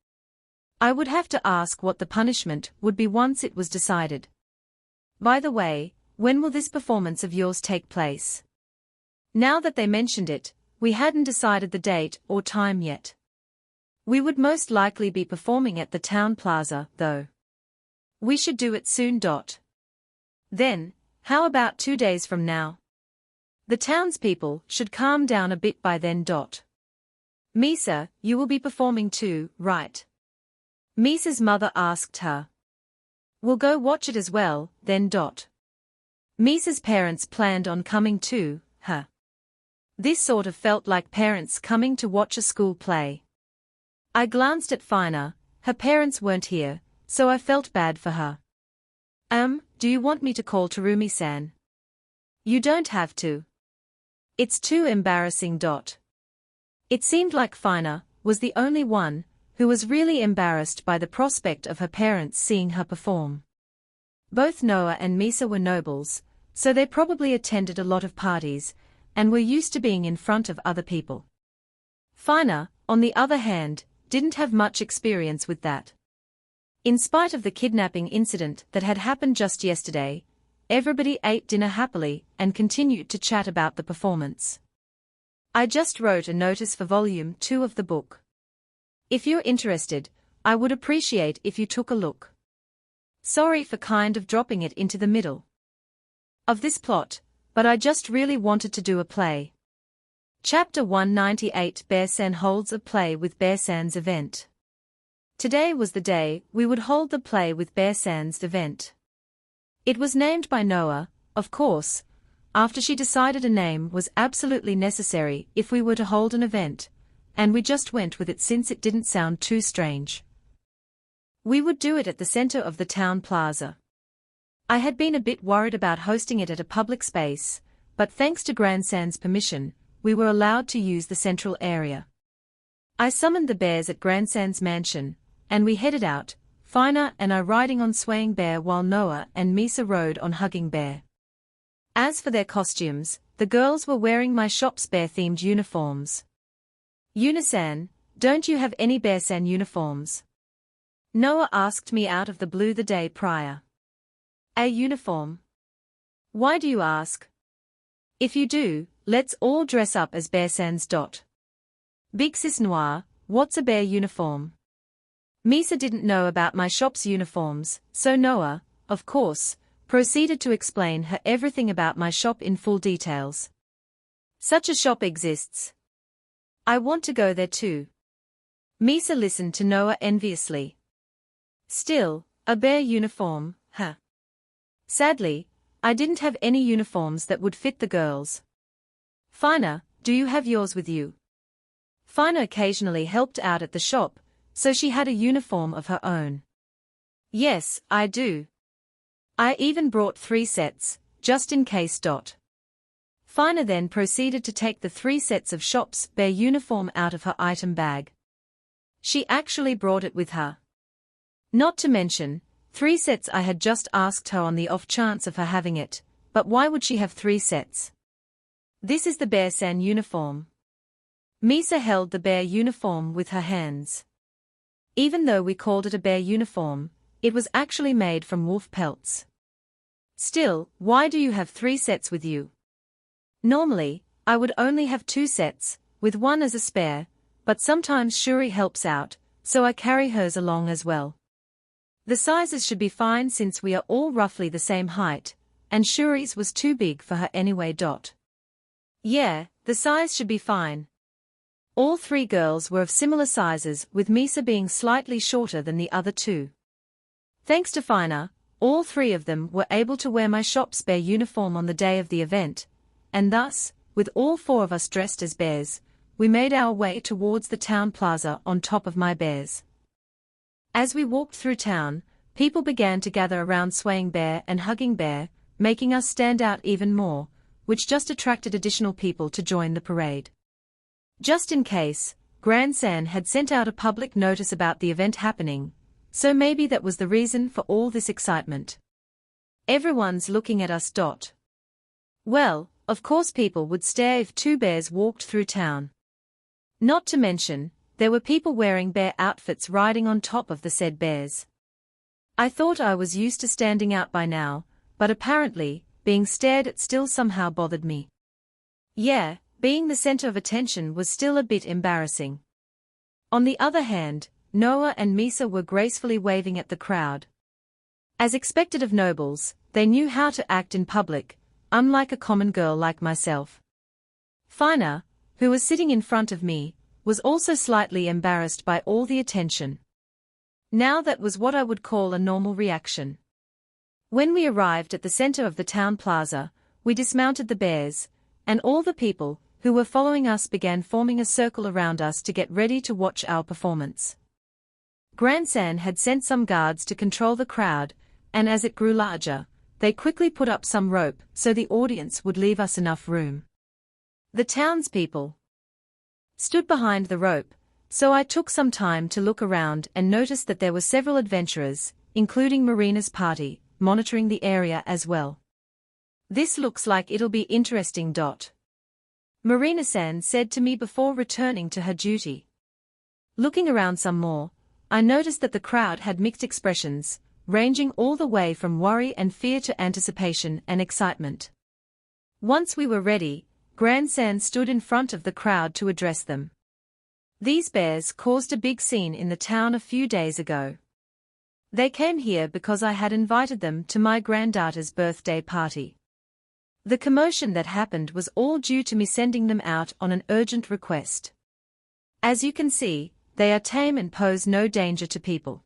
I would have to ask what the punishment would be once it was decided. By the way, when will this performance of yours take place? Now that they mentioned it, we hadn't decided the date or time yet. We would most likely be performing at the town plaza, though. We should do it soon. Then, how about 2 days from now? The townspeople should calm down a bit by then. Misa, you will be performing too, right? Misa's mother asked her. We'll go watch it as well, then. Misa's parents planned on coming too, huh? This sort of felt like parents coming to watch a school play. I glanced at Fina, her parents weren't here, so I felt bad for her. Do you want me to call Terumi-san? You don't have to. It's too embarrassing. It seemed like Fina was the only one who was really embarrassed by the prospect of her parents seeing her perform. Both Noah and Misa were nobles, so they probably attended a lot of parties, and were used to being in front of other people. Fina, on the other hand, didn't have much experience with that. In spite of the kidnapping incident that had happened just yesterday, everybody ate dinner happily and continued to chat about the performance. I just wrote a notice for volume 2 of the book. If you're interested, I would appreciate if you took a look. Sorry for kind of dropping it into the middle of this plot, but I just really wanted to do a play. Chapter 198 Bear-san holds a play with Bear-san's event. Today was the day we would hold the play with Bear-san's event. It was named by Noah, of course, after she decided a name was absolutely necessary if we were to hold an event, and we just went with it since it didn't sound too strange. We would do it at the center of the town plaza. I had been a bit worried about hosting it at a public space, but thanks to Grandsan's permission, we were allowed to use the central area. I summoned the bears at Grandsan's mansion, and we headed out, Fina and I riding on Swaying Bear while Noah and Misa rode on Hugging Bear. As for their costumes, the girls were wearing my shop's bear-themed uniforms. Unisan, don't you have any Bear-san uniforms? Noah asked me out of the blue the day prior. A uniform? Why do you ask? If you do, let's all dress up as Bear-sans. Big Sis Noir, what's a bear uniform? Misa didn't know about my shop's uniforms, so Noah, of course, proceeded to explain her everything about my shop in full details. Such a shop exists. I want to go there too. Misa listened to Noah enviously. Still, a bear uniform, huh? Sadly, I didn't have any uniforms that would fit the girls. Fina, do you have yours with you? Fina occasionally helped out at the shop, so she had a uniform of her own. Yes, I do. I even brought 3 sets, just in case. Fina then proceeded to take the 3 sets of shop's bear uniform out of her item bag. She actually brought it with her. Not to mention, 3 sets. I had just asked her on the off chance of her having it, but why would she have 3 sets? This is the bear-san uniform. Misa held the bear uniform with her hands. Even though we called it a bear uniform, it was actually made from wolf pelts. Still, why do you have 3 sets with you? Normally, I would only have 2 sets, with one as a spare, but sometimes Shuri helps out, so I carry hers along as well. The sizes should be fine since we are all roughly the same height, and Shuri's was too big for her anyway. Yeah, the size should be fine. All 3 girls were of similar sizes, with Misa being slightly shorter than the other 2. Thanks to Fina, all 3 of them were able to wear my shop's bear uniform on the day of the event, and thus, with all 4 of us dressed as bears, we made our way towards the town plaza on top of my bears. As we walked through town, people began to gather around Swaying Bear and Hugging Bear, making us stand out even more, which just attracted additional people to join the parade. Just in case, Grandsan had sent out a public notice about the event happening, so maybe that was the reason for all this excitement. Everyone's looking at us. Well, of course people would stare if 2 bears walked through town. Not to mention, there were people wearing bear outfits riding on top of the said bears. I thought I was used to standing out by now, but apparently, being stared at still somehow bothered me. Yeah, being the center of attention was still a bit embarrassing. On the other hand, Noah and Misa were gracefully waving at the crowd. As expected of nobles, they knew how to act in public, unlike a common girl like myself. Fina, who was sitting in front of me, was also slightly embarrassed by all the attention. Now that was what I would call a normal reaction. When we arrived at the center of the town plaza, we dismounted the bears, and all the people who were following us began forming a circle around us to get ready to watch our performance. Grandsan had sent some guards to control the crowd, and as it grew larger, they quickly put up some rope so the audience would leave us enough room. The townspeople stood behind the rope, so I took some time to look around and noticed that there were several adventurers, including Marina's party, monitoring the area as well. This looks like it'll be interesting. Marina-san said to me before returning to her duty. Looking around some more, I noticed that the crowd had mixed expressions, ranging all the way from worry and fear to anticipation and excitement. Once we were ready, Grandsan stood in front of the crowd to address them. These bears caused a big scene in the town a few days ago. They came here because I had invited them to my granddaughter's birthday party. The commotion that happened was all due to me sending them out on an urgent request. As you can see, they are tame and pose no danger to people.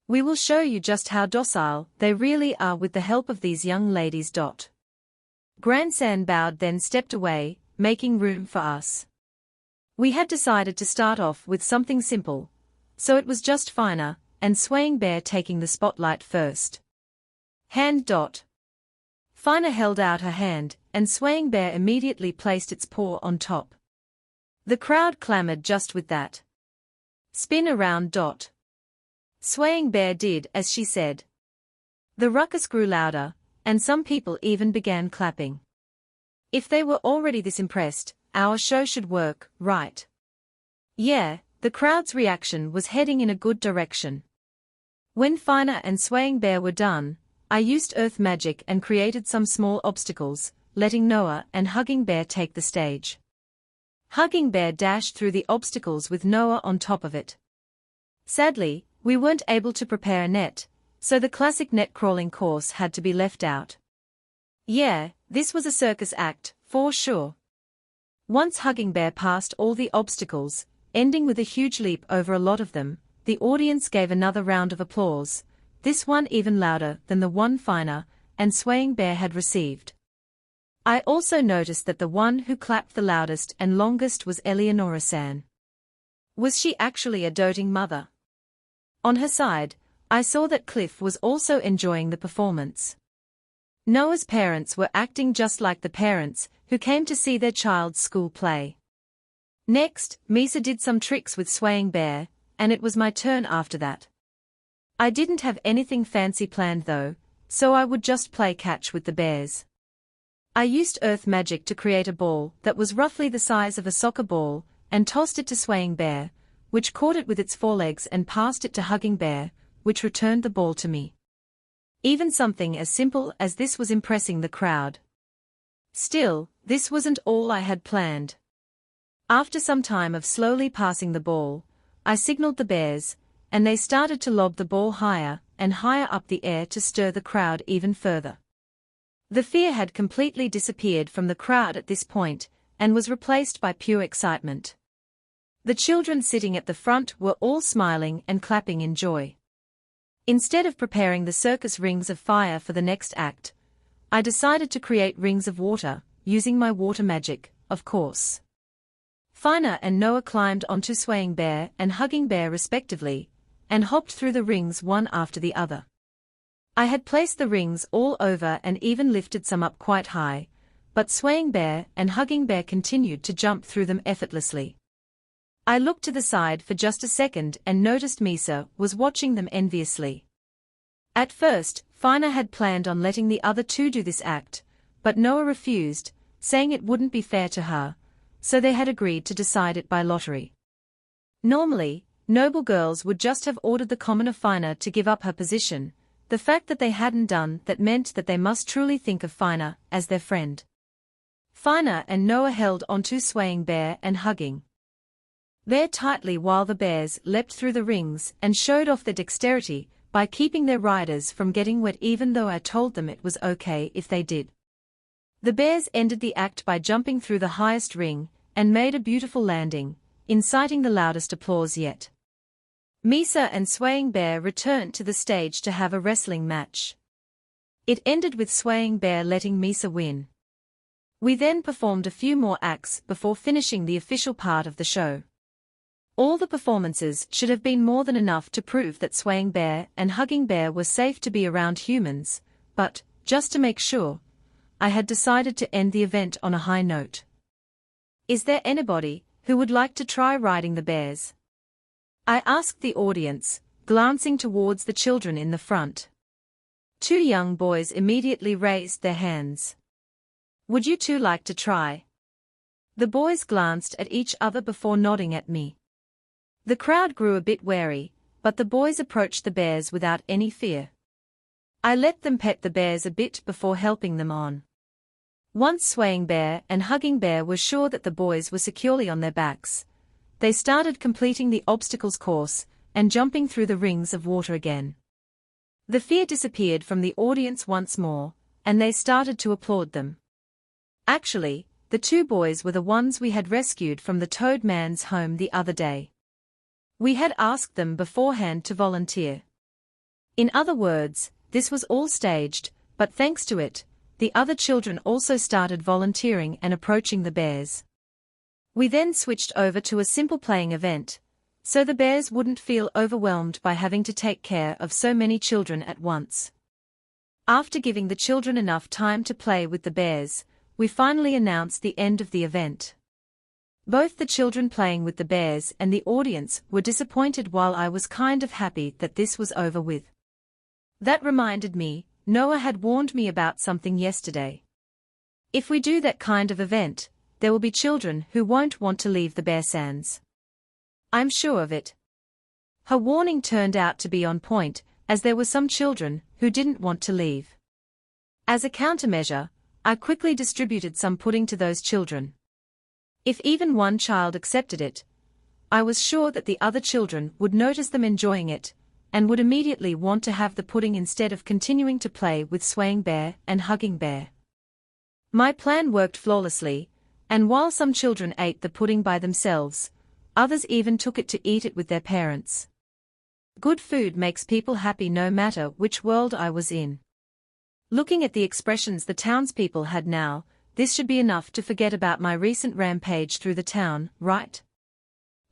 We will show you just how docile they really are with the help of these young ladies. Grandsan bowed, then stepped away, making room for us. We had decided to start off with something simple, so it was just Fina and Swaying Bear taking the spotlight first. Hand. Fina held out her hand, and Swaying Bear immediately placed its paw on top. The crowd clamored just with that. Spin around. Swaying Bear did as she said. The ruckus grew louder, and some people even began clapping. If they were already this impressed, our show should work, right? Yeah, the crowd's reaction was heading in a good direction. When Fina and Swaying Bear were done, I used earth magic and created some small obstacles, letting Noah and Hugging Bear take the stage. Hugging Bear dashed through the obstacles with Noah on top of it. Sadly, we weren't able to prepare a net, so the classic net crawling course had to be left out. Yeah, this was a circus act, for sure. Once Hugging Bear passed all the obstacles, ending with a huge leap over a lot of them, the audience gave another round of applause, this one even louder than the one Fina and Swaying Bear had received. I also noticed that the one who clapped the loudest and longest was Eleonora-san. Was she actually a doting mother? On her side, I saw that Cliff was also enjoying the performance. Noah's parents were acting just like the parents who came to see their child's school play. Next, Misa did some tricks with Swaying Bear, and it was my turn after that. I didn't have anything fancy planned though, so I would just play catch with the bears. I used earth magic to create a ball that was roughly the size of a soccer ball, and tossed it to Swaying Bear, which caught it with its forelegs and passed it to Hugging Bear, which returned the ball to me. Even something as simple as this was impressing the crowd. Still, this wasn't all I had planned. After some time of slowly passing the ball, I signaled the bears, and they started to lob the ball higher and higher up the air to stir the crowd even further. The fear had completely disappeared from the crowd at this point, and was replaced by pure excitement. The children sitting at the front were all smiling and clapping in joy. Instead of preparing the circus rings of fire for the next act, I decided to create rings of water, using my water magic, of course. Fina and Noah climbed onto Swaying Bear and Hugging Bear respectively, and hopped through the rings one after the other. I had placed the rings all over and even lifted some up quite high, but Swaying Bear and Hugging Bear continued to jump through them effortlessly. I looked to the side for just a second and noticed Misa was watching them enviously. At first, Fina had planned on letting the other two do this act, but Noah refused, saying it wouldn't be fair to her, so they had agreed to decide it by lottery. Normally, noble girls would just have ordered the commoner Fina to give up her position. The fact that they hadn't done that meant that they must truly think of Fina as their friend. Fina and Noah held onto Swaying Bear and Hugging Bear tightly while the bears leapt through the rings and showed off their dexterity by keeping their riders from getting wet, even though I told them it was okay if they did. The bears ended the act by jumping through the highest ring and made a beautiful landing, inciting the loudest applause yet. Misa and Swaying Bear returned to the stage to have a wrestling match. It ended with Swaying Bear letting Misa win. We then performed a few more acts before finishing the official part of the show. All the performances should have been more than enough to prove that Swaying Bear and Hugging Bear were safe to be around humans, but, just to make sure, I had decided to end the event on a high note. Is there anybody who would like to try riding the bears? I asked the audience, glancing towards the children in the front. 2 young boys immediately raised their hands. Would you two like to try? The boys glanced at each other before nodding at me. The crowd grew a bit wary, but the boys approached the bears without any fear. I let them pet the bears a bit before helping them on. Once Swaying Bear and Hugging Bear were sure that the boys were securely on their backs, they started completing the obstacles course and jumping through the rings of water again. The fear disappeared from the audience once more, and they started to applaud them. Actually, the 2 boys were the ones we had rescued from the Toad Man's home the other day. We had asked them beforehand to volunteer. In other words, this was all staged, but thanks to it, the other children also started volunteering and approaching the bears. We then switched over to a simple playing event, so the bears wouldn't feel overwhelmed by having to take care of so many children at once. After giving the children enough time to play with the bears, we finally announced the end of the event. Both the children playing with the bears and the audience were disappointed, while I was kind of happy that this was over with. That reminded me, Noah had warned me about something yesterday. If we do that kind of event, there will be children who won't want to leave the bear sands. I'm sure of it. Her warning turned out to be on point, as there were some children who didn't want to leave. As a countermeasure, I quickly distributed some pudding to those children. If even one child accepted it, I was sure that the other children would notice them enjoying it, and would immediately want to have the pudding instead of continuing to play with Swaying Bear and Hugging Bear. My plan worked flawlessly, and while some children ate the pudding by themselves, others even took it to eat it with their parents. Good food makes people happy no matter which world I was in. Looking at the expressions the townspeople had now, this should be enough to forget about my recent rampage through the town, right?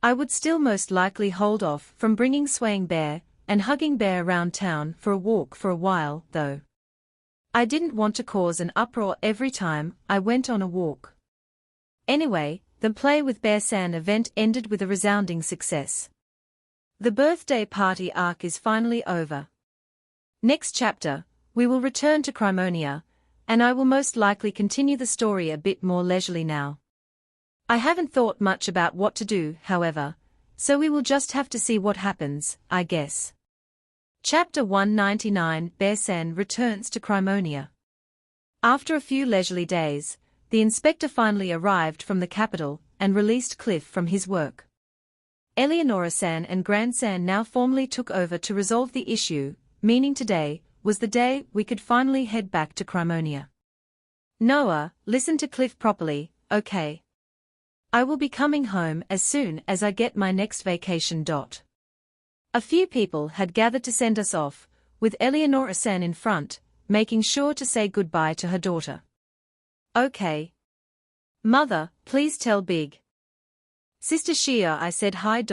I would still most likely hold off from bringing Swaying Bear and Hugging Bear around town for a walk for a while, though. I didn't want to cause an uproar every time I went on a walk. Anyway, the Play with Bear San event ended with a resounding success. The birthday party arc is finally over. Next chapter, we will return to Crimonia, and I will most likely continue the story a bit more leisurely now. I haven't thought much about what to do, however, so we will just have to see what happens, I guess. Chapter 199 Bear San returns to Crimonia. After a few leisurely days, the inspector finally arrived from the capital and released Cliff from his work. Eleonora-san and Gran-san now formally took over to resolve the issue, meaning today was the day we could finally head back to Crimonia. Noah, listen to Cliff properly, okay? I will be coming home as soon as I get my next vacation. A few people had gathered to send us off, with Eleonora-san in front, making sure to say goodbye to her daughter. Okay. Mother, please tell Big Sister Shia I said hi.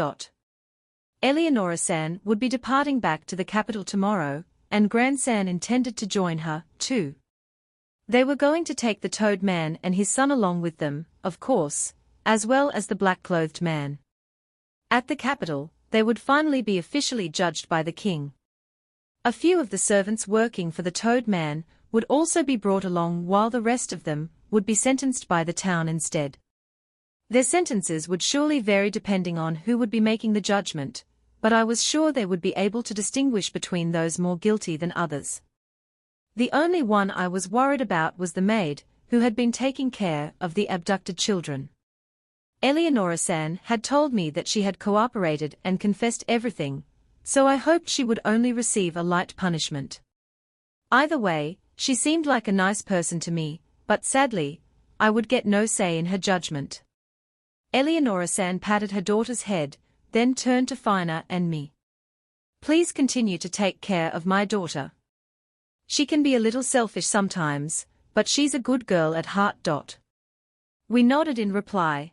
Eleonora-san would be departing back to the capital tomorrow, and Gran-san intended to join her, too. They were going to take the Toad Man and his son along with them, of course, as well as the black-clothed man. At the capital, they would finally be officially judged by the king. A few of the servants working for the Toad Man would also be brought along, while the rest of them would be sentenced by the town instead. Their sentences would surely vary depending on who would be making the judgment, but I was sure they would be able to distinguish between those more guilty than others. The only one I was worried about was the maid, who had been taking care of the abducted children. Eleonora-san had told me that she had cooperated and confessed everything, so I hoped she would only receive a light punishment. Either way, she seemed like a nice person to me, but sadly, I would get no say in her judgment. Eleonora-san patted her daughter's head, then turned to Fina and me. Please continue to take care of my daughter. She can be a little selfish sometimes, but she's a good girl at heart. We nodded in reply.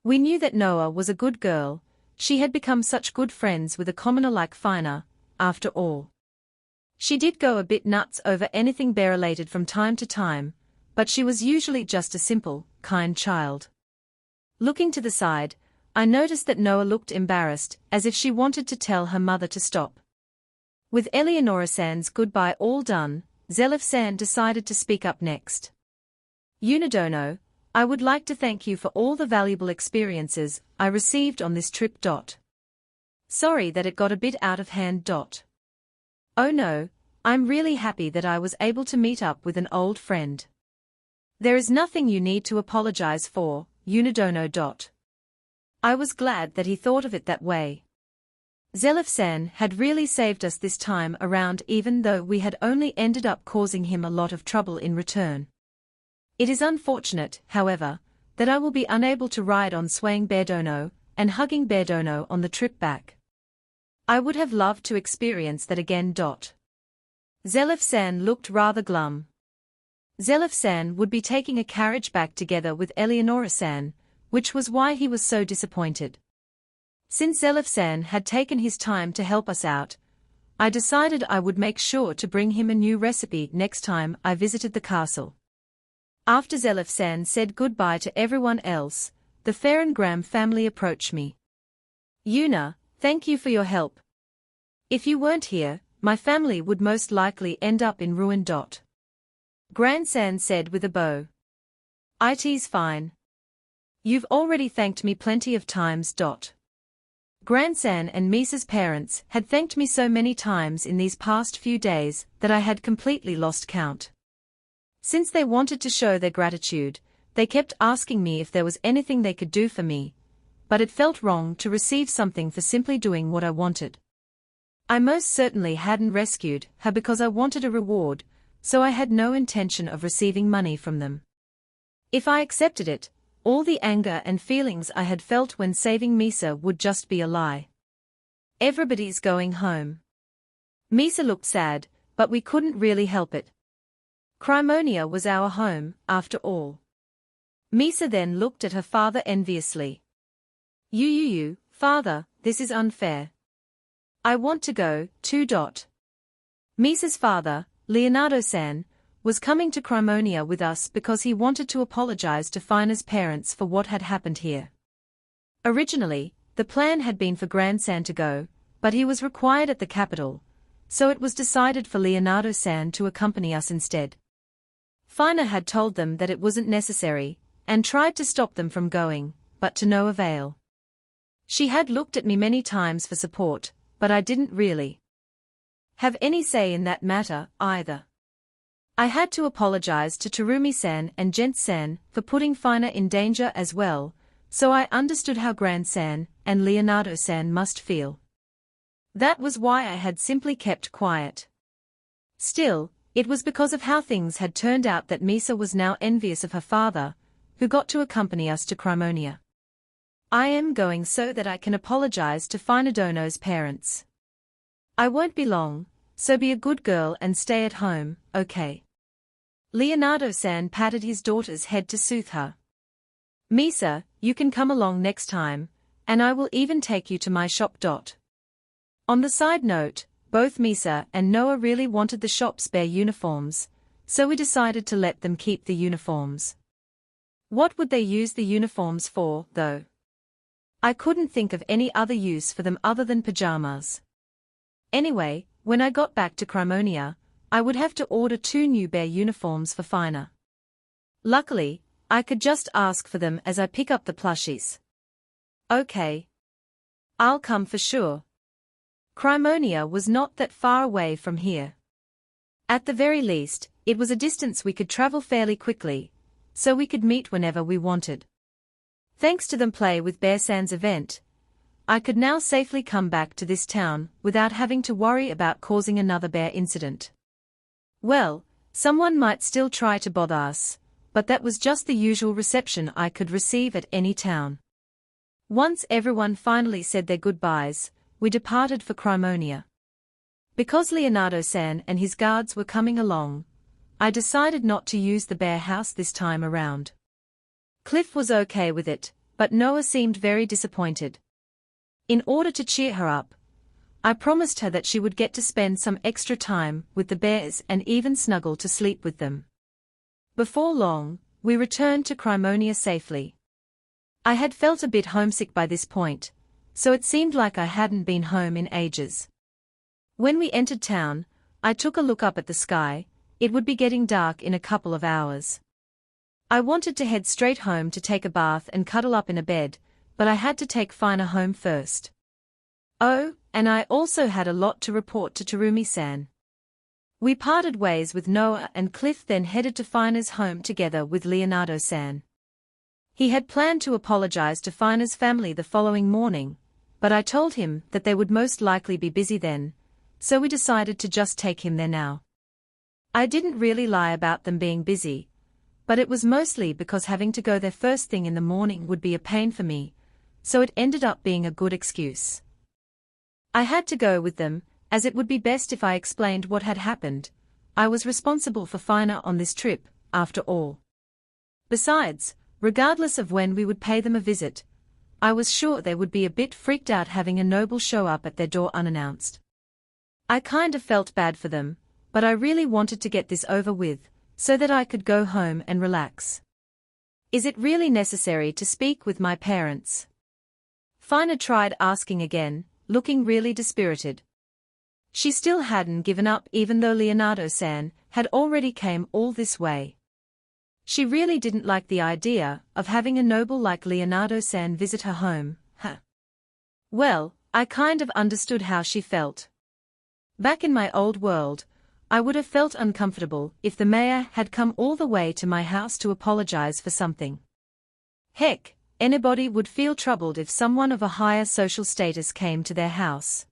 We knew that Noah was a good girl. She had become such good friends with a commoner like Fina, after all. She did go a bit nuts over anything bear-related from time to time, but she was usually just a simple, kind child. Looking to the side, I noticed that Noah looked embarrassed, as if she wanted to tell her mother to stop. With Eleonora-san's goodbye all done, Zelif-san decided to speak up next. Unidono, I would like to thank you for all the valuable experiences I received on this trip. Sorry that it got a bit out of hand. Oh no, I'm really happy that I was able to meet up with an old friend. There is nothing you need to apologize for, Unidono. I was glad that he thought of it that way. Zelif-san had really saved us this time around, even though we had only ended up causing him a lot of trouble in return. It is unfortunate, however, that I will be unable to ride on swaying Beardono and hugging Beardono on the trip back. I would have loved to experience that again. Zelif-san looked rather glum. Zelif-san would be taking a carriage back together with Eleonora-san, which was why he was so disappointed. Since Zelif-san had taken his time to help us out, I decided I would make sure to bring him a new recipe next time I visited the castle. After Zelif-san said goodbye to everyone else, the Ferengram family approached me. Yuna, thank you for your help. If you weren't here, my family would most likely end up in ruin. Gran-san said with a bow. It's fine. You've already thanked me plenty of times. Gran-san and Misa's parents had thanked me so many times in these past few days that I had completely lost count. Since they wanted to show their gratitude, they kept asking me if there was anything they could do for me, but it felt wrong to receive something for simply doing what I wanted. I most certainly hadn't rescued her because I wanted a reward, so I had no intention of receiving money from them. If I accepted it, all the anger and feelings I had felt when saving Misa would just be a lie. Everybody's going home. Misa looked sad, but we couldn't really help it. Crimonia was our home, after all. Misa then looked at her father enviously. You, father, this is unfair. I want to go, too. Misa's father, Leonardo-san, was coming to Crimonia with us because he wanted to apologize to Fina's parents for what had happened here. Originally, the plan had been for Grand-san to go, but he was required at the capital, so it was decided for Leonardo-san to accompany us instead. Fina had told them that it wasn't necessary, and tried to stop them from going, but to no avail. She had looked at me many times for support, but I didn't really have any say in that matter, either. I had to apologize to Terumi-san and Gent-san for putting Fina in danger as well, so I understood how Grand-san and Leonardo-san must feel. That was why I had simply kept quiet. Still, it was because of how things had turned out that Misa was now envious of her father, who got to accompany us to Crimonia. I am going so that I can apologize to Finadono's parents. I won't be long, so be a good girl and stay at home, okay? Leonardo-san patted his daughter's head to soothe her. Misa, you can come along next time, and I will even take you to my shop. On the side note, both Misa and Noah really wanted the shop's bear uniforms, so we decided to let them keep the uniforms. What would they use the uniforms for, though? I couldn't think of any other use for them other than pajamas. Anyway, when I got back to Crimonia, I would have to order 2 new bear uniforms for Fina. Luckily, I could just ask for them as I pick up the plushies. Okay. I'll come for sure. Crimonia was not that far away from here. At the very least, it was a distance we could travel fairly quickly, so we could meet whenever we wanted. Thanks to them Play with Bear-san's event, I could now safely come back to this town without having to worry about causing another bear incident. Well, someone might still try to bother us, but that was just the usual reception I could receive at any town. Once everyone finally said their goodbyes, we departed for Crimonia. Because Leonardo-san and his guards were coming along, I decided not to use the bear house this time around. Cliff was okay with it, but Noah seemed very disappointed. In order to cheer her up, I promised her that she would get to spend some extra time with the bears and even snuggle to sleep with them. Before long, we returned to Crimonia safely. I had felt a bit homesick by this point, so it seemed like I hadn't been home in ages. When we entered town, I took a look up at the sky. It would be getting dark in a couple of hours. I wanted to head straight home to take a bath and cuddle up in a bed, but I had to take Fina home first. Oh, and I also had a lot to report to Terumi-san. We parted ways with Noah and Cliff, then headed to Fina's home together with Leonardo-san. He had planned to apologize to Fina's family the following morning, but I told him that they would most likely be busy then, so we decided to just take him there now. I didn't really lie about them being busy, but it was mostly because having to go there first thing in the morning would be a pain for me, so it ended up being a good excuse. I had to go with them, as it would be best if I explained what had happened. I was responsible for Fina on this trip, after all. Besides, regardless of when we would pay them a visit, I was sure they would be a bit freaked out having a noble show up at their door unannounced. I kind of felt bad for them, but I really wanted to get this over with, so that I could go home and relax. Is it really necessary to speak with my parents? Fina tried asking again, looking really dispirited. She still hadn't given up even though Leonardo-san had already came all this way. She really didn't like the idea of having a noble like Leonardo-san visit her home, huh? Well, I kind of understood how she felt. Back in my old world, I would have felt uncomfortable if the mayor had come all the way to my house to apologize for something. Heck, anybody would feel troubled if someone of a higher social status came to their house.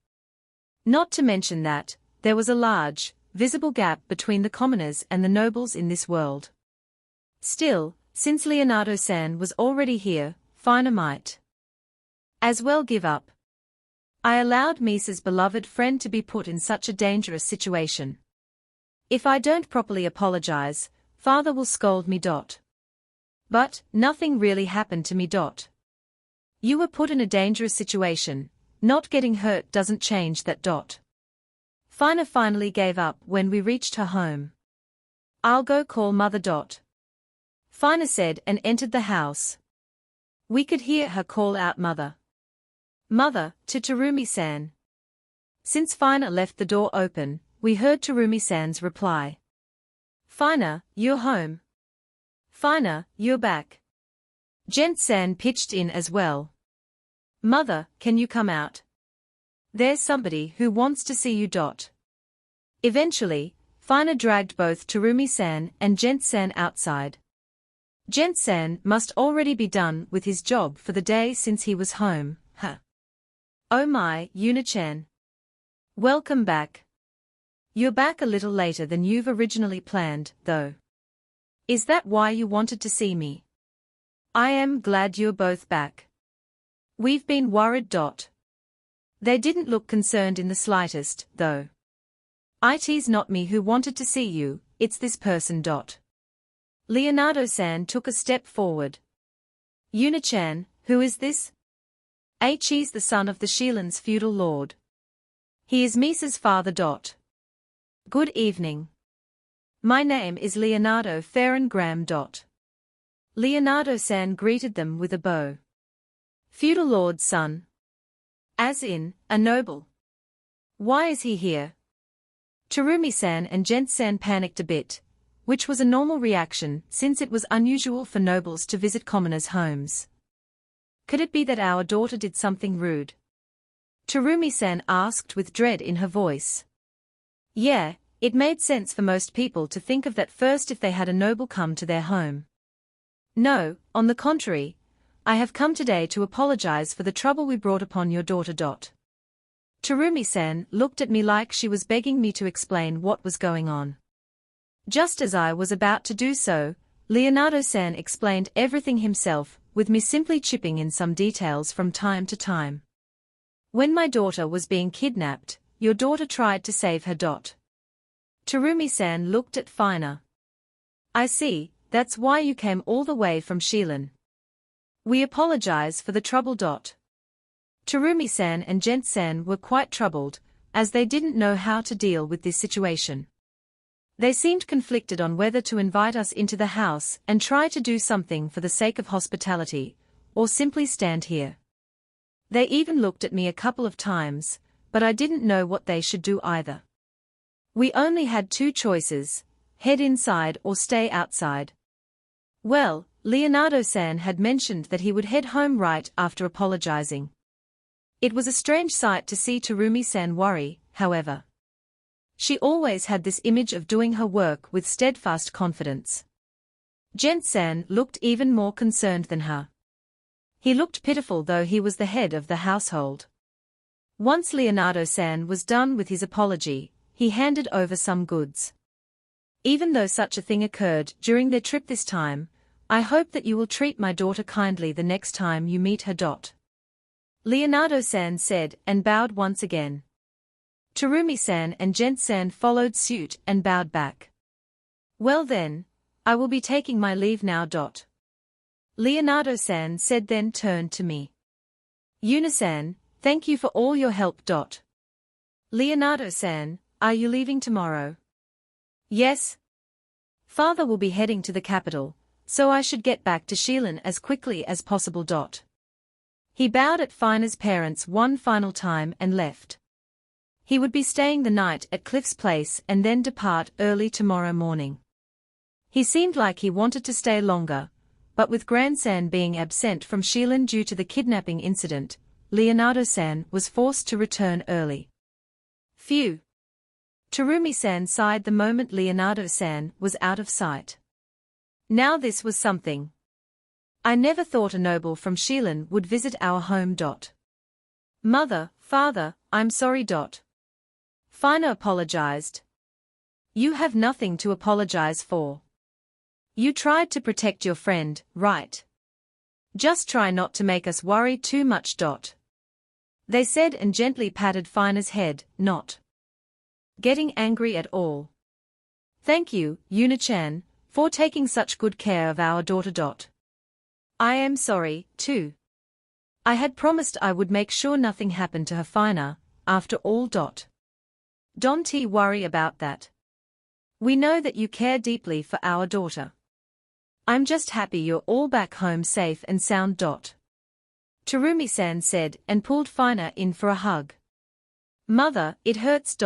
Not to mention that, there was a large, visible gap between the commoners and the nobles in this world. Still, since Leonardo-san was already here, Fina might as well give up. I allowed Misa's beloved friend to be put in such a dangerous situation. If I don't properly apologize, father will scold me. But, nothing really happened to me. You were put in a dangerous situation, not getting hurt doesn't change that. Fina finally gave up when we reached her home. I'll go call mother. Fina said and entered the house. We could hear her call out mother. Mother, to Terumi-san. Since Fina left the door open, we heard Terumi-san's reply. Fina, you're home. Fina, you're back. Gent-san pitched in as well. Mother, can you come out? There's somebody who wants to see you. Eventually, Fina dragged both Terumi-san and Gent-san outside. Gent-san must already be done with his job for the day since he was home, huh? Oh my, Yuna-chan. Welcome back. You're back a little later than you've originally planned, though. Is that why you wanted to see me? I am glad you're both back. We've been worried. They didn't look concerned in the slightest, though. It's not me who wanted to see you, it's this person. Leonardo-san took a step forward. Yuna-chan, who is this? He's the son of the Shielan's feudal lord. He is Misa's father. Good evening. My name is Leonardo Farrengram. Leonardo-san greeted them with a bow. Feudal lord's son. As in, a noble. Why is he here? Terumi-san and Gent-san panicked a bit, which was a normal reaction since it was unusual for nobles to visit commoners' homes. Could it be that our daughter did something rude? Terumi-san asked with dread in her voice. Yeah, it made sense for most people to think of that first if they had a noble come to their home. No, on the contrary, I have come today to apologize for the trouble we brought upon your daughter. Terumi-san looked at me like she was begging me to explain what was going on. Just as I was about to do so, Leonardo-san explained everything himself, with me simply chipping in some details from time to time. When my daughter was being kidnapped, your daughter tried to save her. Terumi-san looked at Fina. I see, that's why you came all the way from Shielan. We apologize for the trouble. Terumi-san and Gent-san were quite troubled, as they didn't know how to deal with this situation. They seemed conflicted on whether to invite us into the house and try to do something for the sake of hospitality, or simply stand here. They even looked at me a couple of times, but I didn't know what they should do either. We only had two choices, head inside or stay outside. Well, Leonardo-san had mentioned that he would head home right after apologizing. It was a strange sight to see Terumi-san worry, however. She always had this image of doing her work with steadfast confidence. Gent-san looked even more concerned than her. He looked pitiful though he was the head of the household. Once Leonardo-san was done with his apology, he handed over some goods. Even though such a thing occurred during their trip this time, I hope that you will treat my daughter kindly the next time you meet her. Leonardo-san said and bowed once again. Terumi-san and Gent-san followed suit and bowed back. Well then, I will be taking my leave now. Leonardo-san said then turned to me. Yuna-san, thank you for all your help. Leonardo-san, are you leaving tomorrow? Yes. Father will be heading to the capital, so I should get back to Shielan as quickly as possible. He bowed at Fina's parents one final time and left. He would be staying the night at Cliff's place and then depart early tomorrow morning. He seemed like he wanted to stay longer, but with Gran-san being absent from Shielan due to the kidnapping incident, Leonardo-san was forced to return early. Phew! Terumi-san sighed the moment Leonardo-san was out of sight. Now this was something. I never thought a noble from Shielan would visit our home. Mother, father, I'm sorry. Fina apologized. You have nothing to apologize for. You tried to protect your friend, right? Just try not to make us worry too much. They said and gently patted Fina's head, not getting angry at all. Thank you, Yuna-chan, for taking such good care of our daughter. I am sorry, too. I had promised I would make sure nothing happened to her. Fina, after all. Don't worry about that. We know that you care deeply for our daughter. I'm just happy you're all back home safe and sound. Terumi-san said and pulled Fina in for a hug. Mother, it hurts.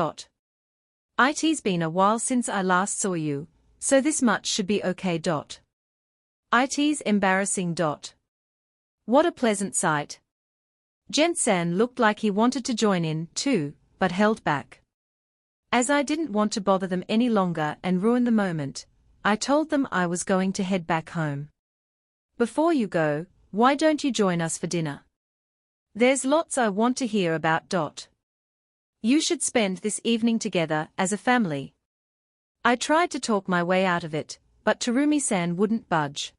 It's been a while since I last saw you, so this much should be okay. It's embarrassing. What a pleasant sight. Gent-san looked like he wanted to join in, too, but held back. As I didn't want to bother them any longer and ruin the moment, I told them I was going to head back home. Before you go, why don't you join us for dinner? There's lots I want to hear about. You should spend this evening together as a family. I tried to talk my way out of it, but Terumi-san wouldn't budge.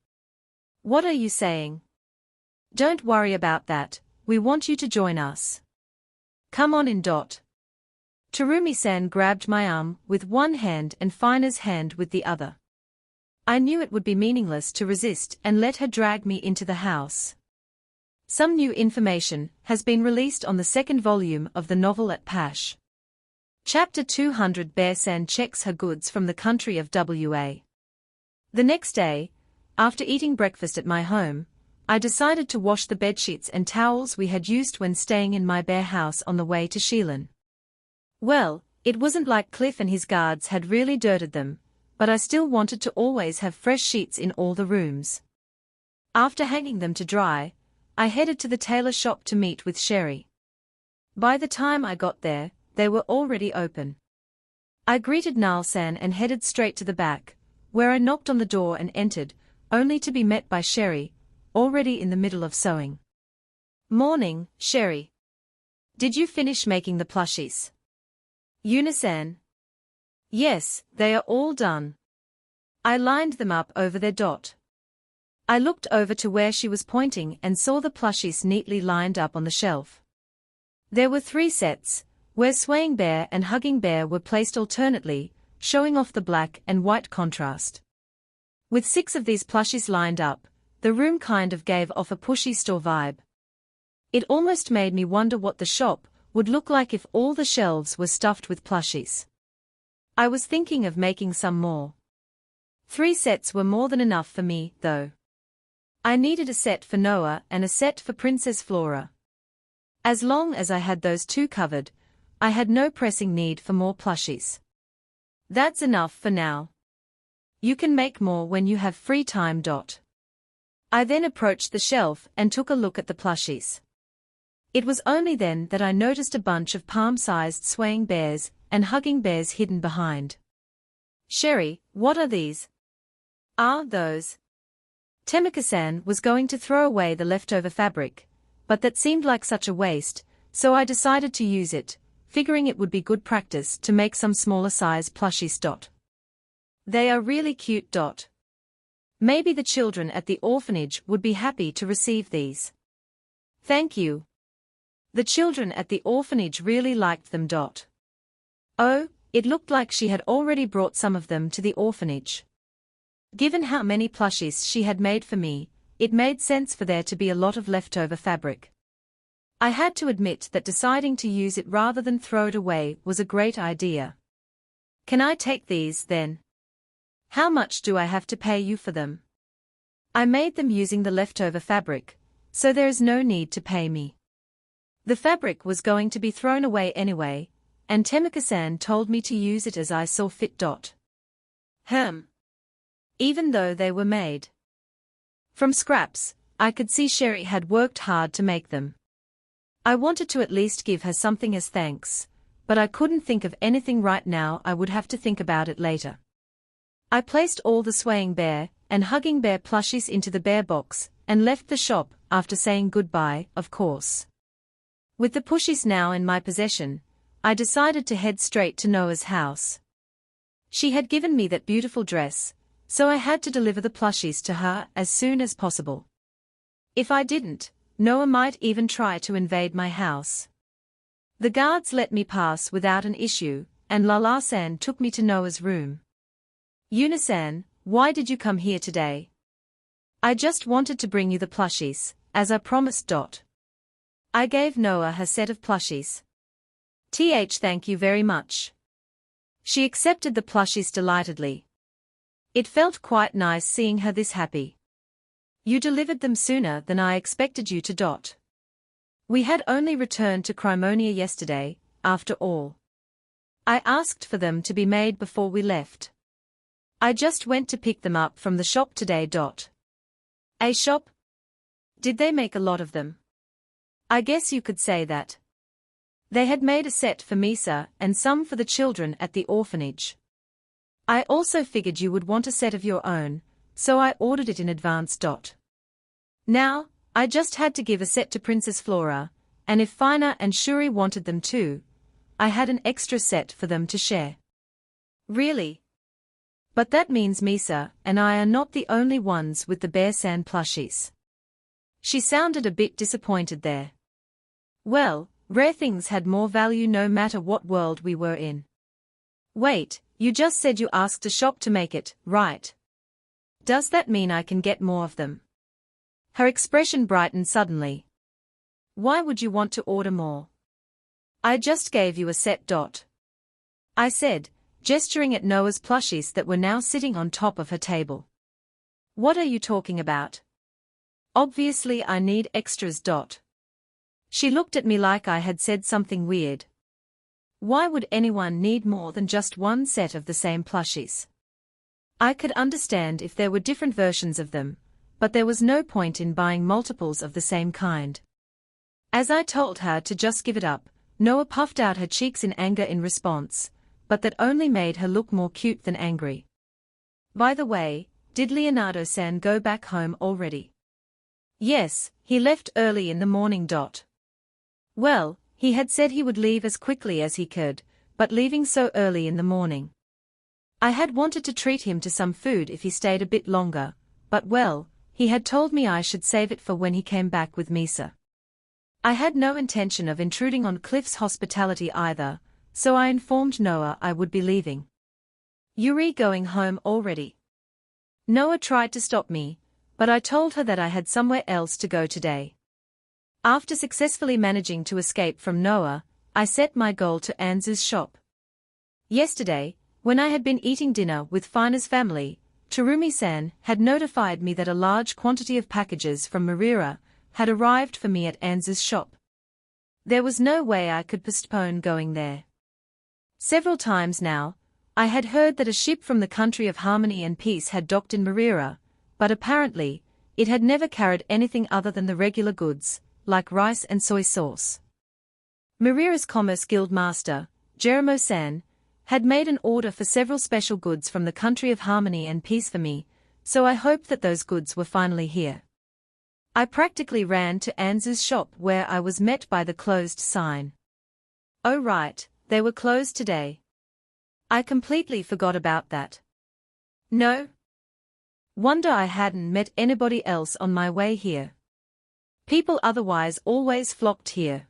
What are you saying? Don't worry about that, we want you to join us. Come on in. Terumi-san grabbed my arm with one hand and Fina's hand with the other. I knew it would be meaningless to resist and let her drag me into the house. Some new information has been released on the second volume of the novel at Pash. Chapter 200. Bear-san checks her goods from the country of WA. The next day, after eating breakfast at my home, I decided to wash the bedsheets and towels we had used when staying in my bear house on the way to Shilin. Well, it wasn't like Cliff and his guards had really dirted them, but I still wanted to always have fresh sheets in all the rooms. After hanging them to dry, I headed to the tailor shop to meet with Sherry. By the time I got there, they were already open. I greeted Niall-san and headed straight to the back, where I knocked on the door and entered, only to be met by Sherry, already in the middle of sewing. Morning, Sherry. Did you finish making the plushies? Yuna-san. Yes, they are all done. I lined them up over their. I looked over to where she was pointing and saw the plushies neatly lined up on the shelf. There were 3 sets, where Swaying Bear and Hugging Bear were placed alternately, showing off the black and white contrast. With 6 of these plushies lined up, the room kind of gave off a pushy store vibe. It almost made me wonder what the shop would look like if all the shelves were stuffed with plushies. I was thinking of making some more. 3 sets were more than enough for me, though. I needed a set for Noah and a set for Princess Flora. As long as I had those 2 covered, I had no pressing need for more plushies. That's enough for now. You can make more when you have free time. I then approached the shelf and took a look at the plushies. It was only then that I noticed a bunch of palm-sized Swaying Bears and Hugging Bears hidden behind. Sherry, what are these? Those. Temika-san was going to throw away the leftover fabric, but that seemed like such a waste, so I decided to use it, figuring it would be good practice to make some smaller size plushies. They are really cute. Maybe the children at the orphanage would be happy to receive these. Thank you. The children at the orphanage really liked them. Oh, it looked like she had already brought some of them to the orphanage. Given how many plushies she had made for me, it made sense for there to be a lot of leftover fabric. I had to admit that deciding to use it rather than throw it away was a great idea. Can I take these, then? How much do I have to pay you for them? I made them using the leftover fabric, so there is no need to pay me. The fabric was going to be thrown away anyway, and Temika-san told me to use it as I saw fit. Even though they were made from scraps, I could see Sherry had worked hard to make them. I wanted to at least give her something as thanks, but I couldn't think of anything right now. I would have to think about it later. I placed all the Swaying Bear and Hugging Bear plushies into the bear box and left the shop after saying goodbye, of course. With the plushies now in my possession, I decided to head straight to Noah's house. She had given me that beautiful dress, so I had to deliver the plushies to her as soon as possible. If I didn't, Noah might even try to invade my house. The guards let me pass without an issue, and Lala-san took me to Noah's room. Yuna-san, why did you come here today? I just wanted to bring you the plushies, as I promised. I gave Noah her set of plushies. Thank you very much. She accepted the plushies delightedly. It felt quite nice seeing her this happy. You delivered them sooner than I expected you to. We had only returned to Crimonia yesterday, after all. I asked for them to be made before we left. I just went to pick them up from the shop today. A shop? Did they make a lot of them? I guess you could say that. They had made a set for Misa and some for the children at the orphanage. I also figured you would want a set of your own, so I ordered it in advance. Now, I just had to give a set to Princess Flora, and if Fina and Shuri wanted them too, I had an extra set for them to share. Really? But that means Misa and I are not the only ones with the Bear-san plushies. She sounded a bit disappointed there. Well, rare things had more value no matter what world we were in. Wait, you just said you asked a shop to make it, right? Does that mean I can get more of them? Her expression brightened suddenly. Why would you want to order more? I just gave you a set. I said, gesturing at Noah's plushies that were now sitting on top of her table. What are you talking about? Obviously I need extras. She looked at me like I had said something weird. Why would anyone need more than just one set of the same plushies? I could understand if there were different versions of them, but there was no point in buying multiples of the same kind. As I told her to just give it up, Noah puffed out her cheeks in anger in response, but that only made her look more cute than angry. By the way, did Leonardo-san go back home already? Yes, he left early in the morning. Well, he had said he would leave as quickly as he could, but leaving so early in the morning. I had wanted to treat him to some food if he stayed a bit longer, but well, he had told me I should save it for when he came back with Misa. I had no intention of intruding on Cliff's hospitality either, so I informed Noah I would be leaving. Yuri going home already? Noah tried to stop me, but I told her that I had somewhere else to go today. After successfully managing to escape from Noah, I set my goal to Anzu's shop. Yesterday, when I had been eating dinner with Fina's family, Terumi-san had notified me that a large quantity of packages from Marira had arrived for me at Anzu's shop. There was no way I could postpone going there. Several times now, I had heard that a ship from the country of harmony and peace had docked in Marira, but apparently, it had never carried anything other than the regular goods, like rice and soy sauce. Marira's Commerce Guild Master, Jeromo-san, had made an order for several special goods from the country of harmony and peace for me, so I hoped that those goods were finally here. I practically ran to Anzu's shop where I was met by the closed sign. Oh right, they were closed today. I completely forgot about that. No wonder I hadn't met anybody else on my way here. People otherwise always flocked here.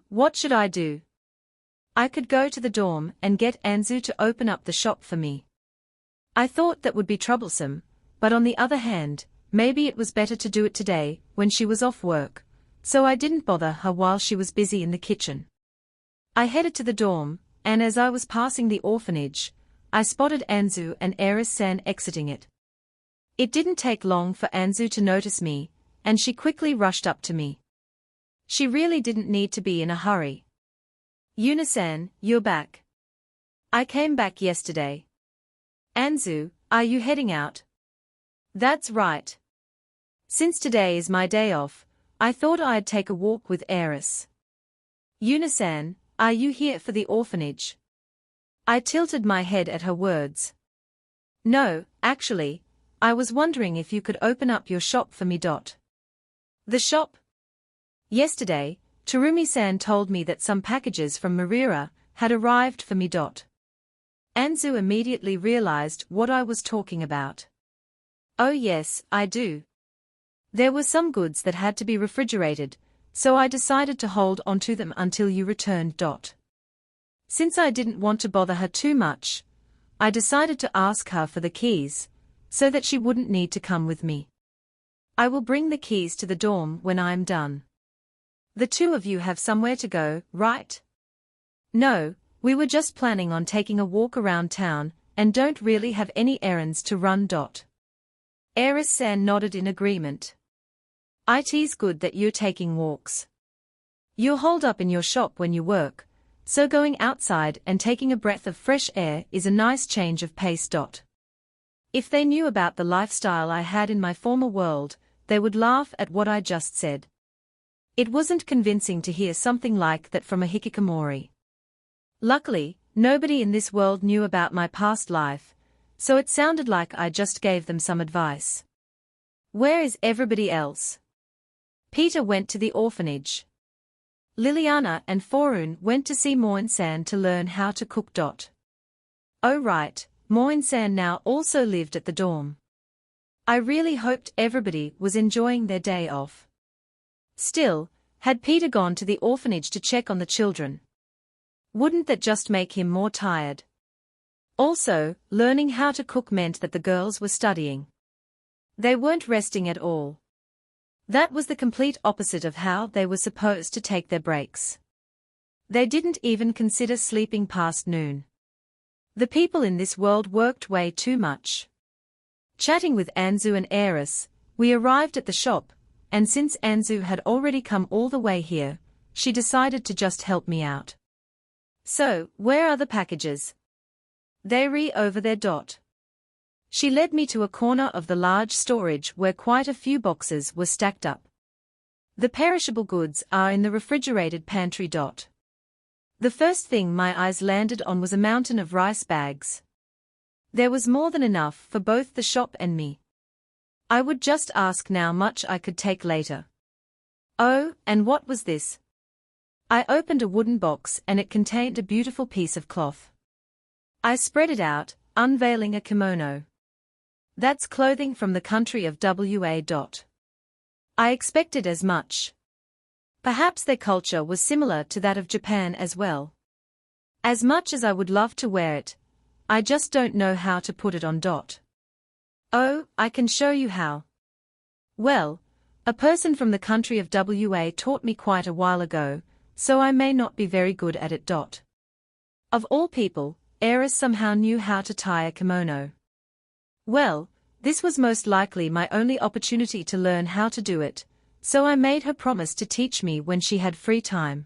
What should I do? I could go to the dorm and get Anzu to open up the shop for me. I thought that would be troublesome, but on the other hand, maybe it was better to do it today, when she was off work, so I didn't bother her while she was busy in the kitchen. I headed to the dorm, and as I was passing the orphanage, I spotted Anzu and Eris-san exiting it. It didn't take long for Anzu to notice me, and she quickly rushed up to me. She really didn't need to be in a hurry. Yuna-san, you're back. I came back yesterday. Anzu, are you heading out? That's right. Since today is my day off, I thought I'd take a walk with Eris. Yuna-san, are you here for the orphanage? I tilted my head at her words. No, actually, I was wondering if you could open up your shop for me. The shop? Yesterday, Terumi-san told me that some packages from Marira had arrived for me. Anzu immediately realized what I was talking about. Oh yes, I do. There were some goods that had to be refrigerated, so I decided to hold onto them until you returned. Since I didn't want to bother her too much, I decided to ask her for the keys, so that she wouldn't need to come with me. I will bring the keys to the dorm when I am done. The two of you have somewhere to go, right? No, We were just planning on taking a walk around town, and don't really have any errands to run. Eris-san nodded in agreement. It's good that you're taking walks. You're holed up in your shop when you work, so going outside and taking a breath of fresh air is a nice change of pace. If they knew about the lifestyle I had in my former world, they would laugh at what I just said. It wasn't convincing to hear something like that from a hikikomori. Luckily, nobody in this world knew about my past life, so it sounded like I just gave them some advice. Where is everybody else? Peter went to the orphanage. Liliana and Forun went to see Moin-san to learn how to cook. Oh right, Moin-san now also lived at the dorm. I really hoped everybody was enjoying their day off. Still, had Peter gone to the orphanage to check on the children? Wouldn't that just make him more tired? Also, learning how to cook meant that the girls were studying. They weren't resting at all. That was the complete opposite of how they were supposed to take their breaks. They didn't even consider sleeping past noon. The people in this world worked way too much. Chatting with Anzu and Eris, we arrived at the shop, and since Anzu had already come all the way here, she decided to just help me out. So, where are the packages? They're over there. She led me to a corner of the large storage where quite a few boxes were stacked up. The perishable goods are in the refrigerated pantry. The first thing my eyes landed on was a mountain of rice bags. There was more than enough for both the shop and me. I would just ask how much I could take later. Oh, and what was this? I opened a wooden box and it contained a beautiful piece of cloth. I spread it out, unveiling a kimono. That's clothing from the country of WA. I expected as much. Perhaps their culture was similar to that of Japan as well. As much as I would love to wear it, I just don't know how to put it on. Oh, I can show you how. Well, a person from the country of WA taught me quite a while ago, so I may not be very good at it. Of all people, Eris somehow knew how to tie a kimono. Well, this was most likely my only opportunity to learn how to do it, so I made her promise to teach me when she had free time.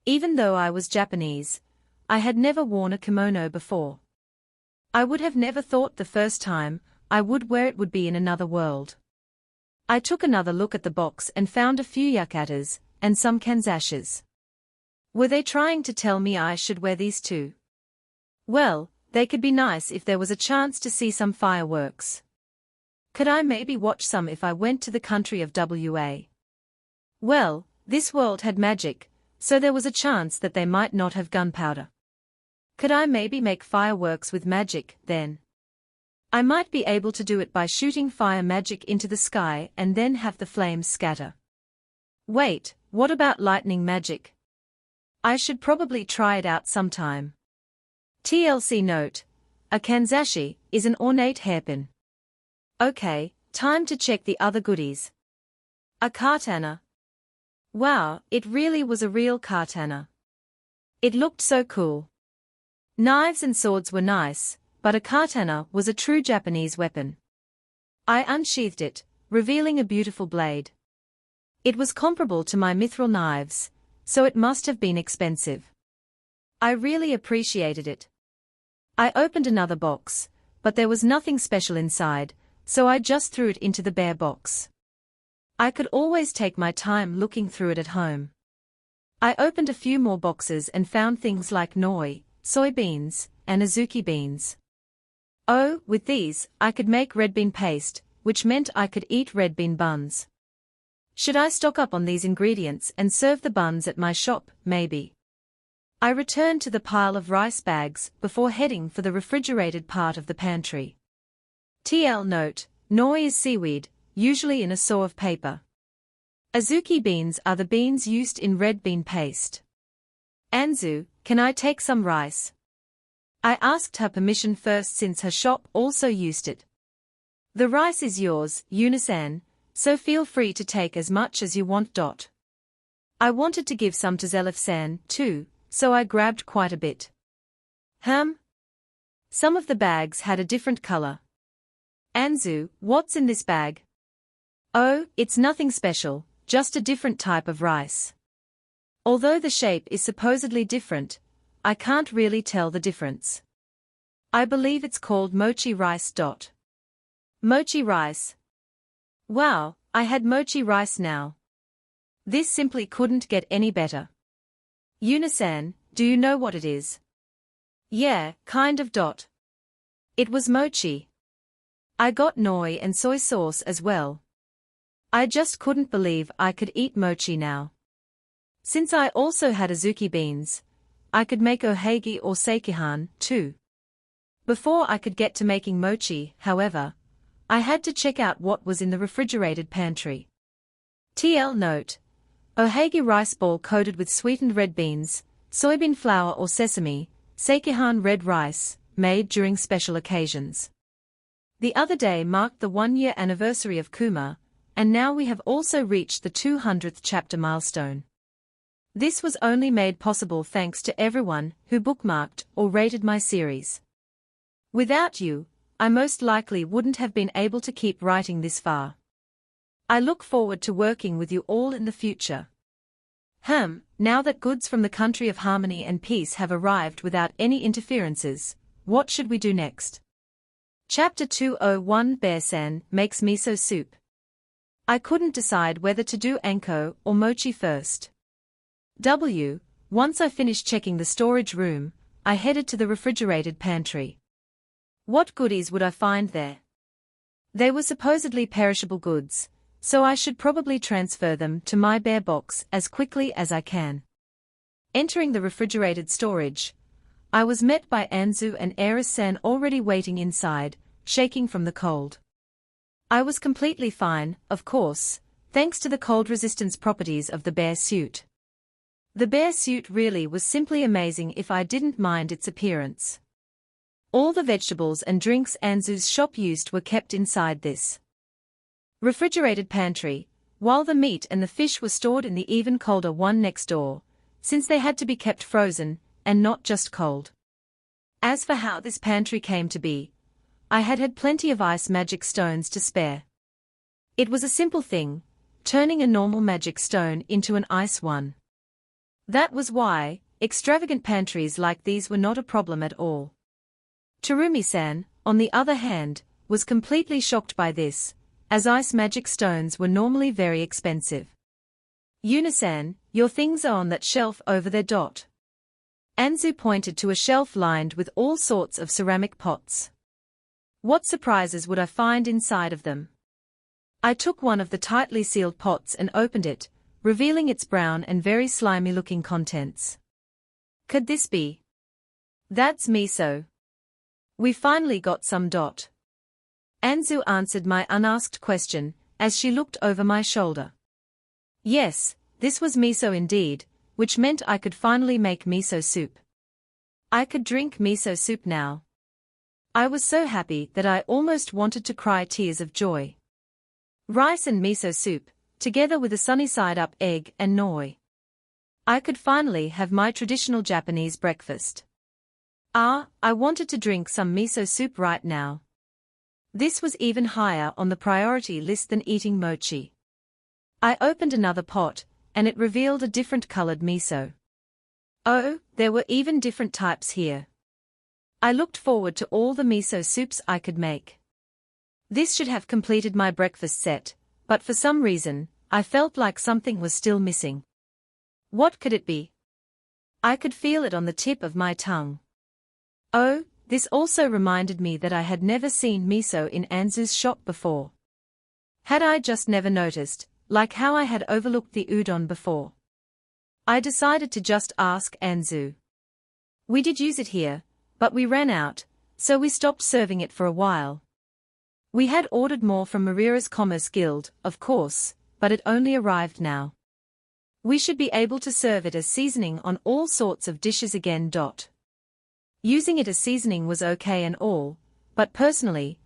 Even though I was Japanese, I had never worn a kimono before. I would have never thought the first time I would wear it would be in another world. I took another look at the box and found a few yukatas and some kanzashis. Were they trying to tell me I should wear these too? Well, they could be nice if there was a chance to see some fireworks. Could I maybe watch some if I went to the country of WA? Well, this world had magic, so there was a chance that they might not have gunpowder. Could I maybe make fireworks with magic, then? I might be able to do it by shooting fire magic into the sky and then have the flames scatter. Wait, what about lightning magic? I should probably try it out sometime. TLC note: a kanzashi is an ornate hairpin. Okay, time to check the other goodies. A katana. Wow, it really was a real katana. It looked so cool. Knives and swords were nice, but a katana was a true Japanese weapon. I unsheathed it, revealing a beautiful blade. It was comparable to my mithril knives, so it must have been expensive. I really appreciated it. I opened another box, but there was nothing special inside, so I just threw it into the bare box. I could always take my time looking through it at home. I opened a few more boxes and found things like noi, soybeans, and azuki beans. Oh, with these, I could make red bean paste, which meant I could eat red bean buns. Should I stock up on these ingredients and serve the buns at my shop, maybe? I returned to the pile of rice bags before heading for the refrigerated part of the pantry. TL note: noi is seaweed, usually in a saw of paper. Azuki beans are the beans used in red bean paste. Anzu, can I take some rice? I asked her permission first since her shop also used it. The rice is yours, Yunasan, so feel free to take as much as you want. I wanted to give some to Zelif-san, too, so I grabbed quite a bit. Some of the bags had a different color. Anzu, what's in this bag? Oh, it's nothing special, just a different type of rice. Although the shape is supposedly different, I can't really tell the difference. I believe it's called mochi rice. Mochi rice. Wow, I had mochi rice now. This simply couldn't get any better. Yuna-san, do you know what it is? Yeah, kind of. It was mochi. I got noi and soy sauce as well. I just couldn't believe I could eat mochi now. Since I also had azuki beans, I could make ohagi or sekihan, too. Before I could get to making mochi, however, I had to check out what was in the refrigerated pantry. TL note: ohagi rice ball coated with sweetened red beans, soybean flour or sesame, sekihan red rice, made during special occasions. The other day marked the 1-year anniversary of Kuma, and now we have also reached the 200th chapter milestone. This was only made possible thanks to everyone who bookmarked or rated my series. Without you, I most likely wouldn't have been able to keep writing this far. I look forward to working with you all in the future. Now that goods from the country of harmony and peace have arrived without any interferences, what should we do next? Chapter 201 Bear-san makes miso soup. I couldn't decide whether to do anko or mochi first. Once I finished checking the storage room, I headed to the refrigerated pantry. What goodies would I find there? They were supposedly perishable goods, so I should probably transfer them to my bear box as quickly as I can. Entering the refrigerated storage, I was met by Anzu and Eris-san already waiting inside, shaking from the cold. I was completely fine, of course, thanks to the cold resistance properties of the bear suit. The bear suit really was simply amazing if I didn't mind its appearance. All the vegetables and drinks Anzu's shop used were kept inside this refrigerated pantry, while the meat and the fish were stored in the even colder one next door, since they had to be kept frozen, and not just cold. As for how this pantry came to be, I had plenty of ice magic stones to spare. It was a simple thing, turning a normal magic stone into an ice one. That was why extravagant pantries like these were not a problem at all. Terumi-san, on the other hand, was completely shocked by this, as ice magic stones were normally very expensive. Yuna-san, your things are on that shelf over there. Anzu pointed to a shelf lined with all sorts of ceramic pots. What surprises would I find inside of them? I took one of the tightly sealed pots and opened it, revealing its brown and very slimy-looking contents. Could this be? That's miso. We finally got some. Anzu answered my unasked question, as she looked over my shoulder. Yes, this was miso indeed, which meant I could finally make miso soup. I could drink miso soup now. I was so happy that I almost wanted to cry tears of joy. Rice and miso soup, together with a sunny-side-up egg and noi. I could finally have my traditional Japanese breakfast. I wanted to drink some miso soup right now. This was even higher on the priority list than eating mochi. I opened another pot, and it revealed a different colored miso. Oh, there were even different types here. I looked forward to all the miso soups I could make. This should have completed my breakfast set, but for some reason, I felt like something was still missing. What could it be? I could feel it on the tip of my tongue. Oh, this also reminded me that I had never seen miso in Anzu's shop before. Had I just never noticed, like how I had overlooked the udon before? I decided to just ask Anzu. We did use it here, but we ran out, so we stopped serving it for a while. We had ordered more from Marira's Commerce Guild, of course, but it only arrived now. We should be able to serve it as seasoning on all sorts of dishes again. Using it as seasoning was okay and all, but personally,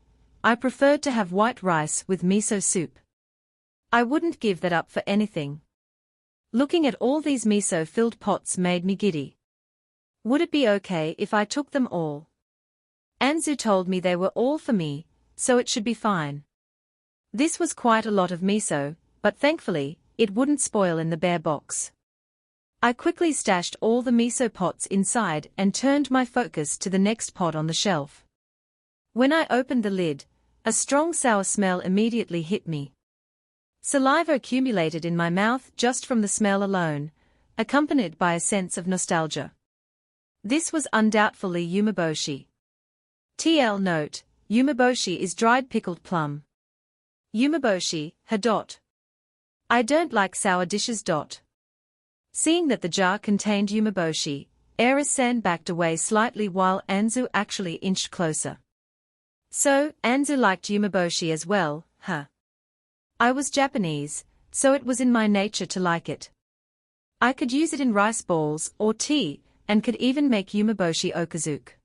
I preferred to have white rice with miso soup. I wouldn't give that up for anything. Looking at all these miso-filled pots made me giddy. Would it be okay if I took them all? Anzu told me they were all for me, so it should be fine. This was quite a lot of miso, but thankfully, it wouldn't spoil in the bear box. I quickly stashed all the miso pots inside and turned my focus to the next pot on the shelf. When I opened the lid, a strong sour smell immediately hit me. Saliva accumulated in my mouth just from the smell alone, accompanied by a sense of nostalgia. This was undoubtedly umeboshi. TL note: umeboshi is dried pickled plum. Umeboshi, ha. I don't like sour dishes. Seeing that the jar contained umeboshi, Eris-san backed away slightly while Anzu actually inched closer. So, Anzu liked umeboshi as well, huh? I was Japanese, so it was in my nature to like it. I could use it in rice balls or tea, and could even make umeboshi okazuke.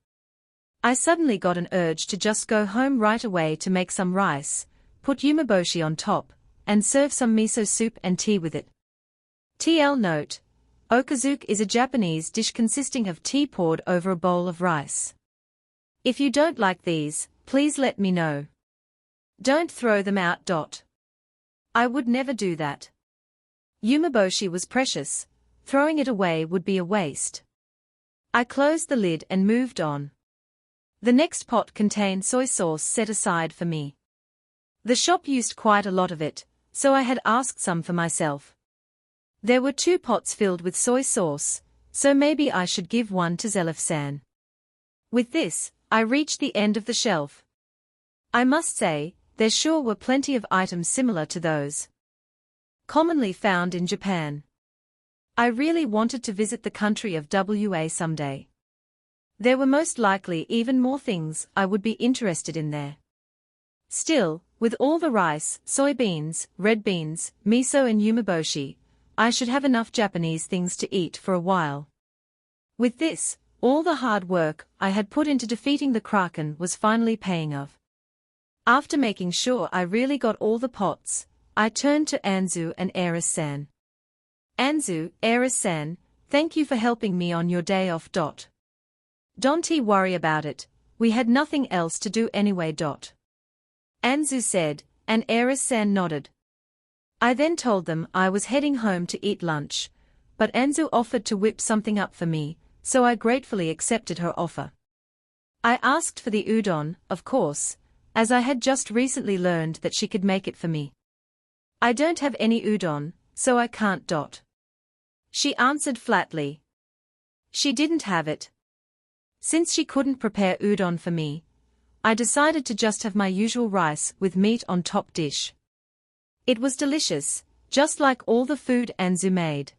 I suddenly got an urge to just go home right away to make some rice, put umeboshi on top, and serve some miso soup and tea with it. TL note: okazuke is a Japanese dish consisting of tea poured over a bowl of rice. If you don't like these, please let me know. Don't throw them out. I would never do that. Umeboshi was precious, throwing it away would be a waste. I closed the lid and moved on. The next pot contained soy sauce set aside for me. The shop used quite a lot of it, so I had asked some for myself. There were 2 pots filled with soy sauce, so maybe I should give one to Zelif-san. With this, I reached the end of the shelf. I must say, there sure were plenty of items similar to those commonly found in Japan. I really wanted to visit the country of WA someday. There were most likely even more things I would be interested in there. Still, with all the rice, soybeans, red beans, miso and umeboshi, I should have enough Japanese things to eat for a while. With this, all the hard work I had put into defeating the Kraken was finally paying off. After making sure I really got all the pots, I turned to Anzu and Eris-san. Anzu, Eris-san, thank you for helping me on your day off. Don't worry about it, we had nothing else to do anyway. Anzu said, and Eris-san nodded. I then told them I was heading home to eat lunch, but Anzu offered to whip something up for me, so I gratefully accepted her offer. I asked for the udon, of course, as I had just recently learned that she could make it for me. I don't have any udon, so I can't. She answered flatly. She didn't have it. Since she couldn't prepare udon for me, I decided to just have my usual rice with meat on top dish. It was delicious, just like all the food Anzu made.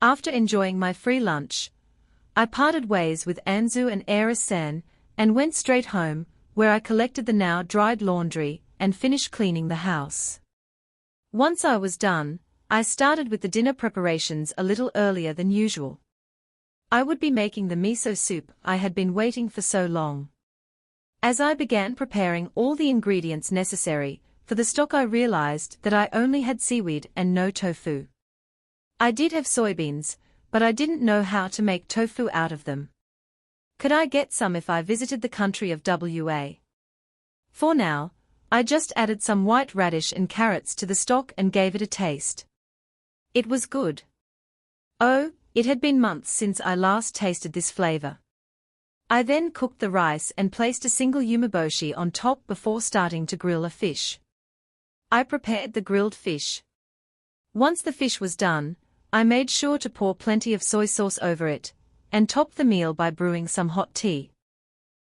After enjoying my free lunch, I parted ways with Anzu and Eris-san and went straight home, where I collected the now dried laundry and finished cleaning the house. Once I was done, I started with the dinner preparations a little earlier than usual. I would be making the miso soup I had been waiting for so long. As I began preparing all the ingredients necessary for the stock, I realized that I only had seaweed and no tofu. I did have soybeans, but I didn't know how to make tofu out of them. Could I get some if I visited the country of WA? For now, I just added some white radish and carrots to the stock and gave it a taste. It was good. Oh, it had been months since I last tasted this flavor. I then cooked the rice and placed a single umeboshi on top before starting to grill a fish. I prepared the grilled fish. Once the fish was done, I made sure to pour plenty of soy sauce over it, and topped the meal by brewing some hot tea.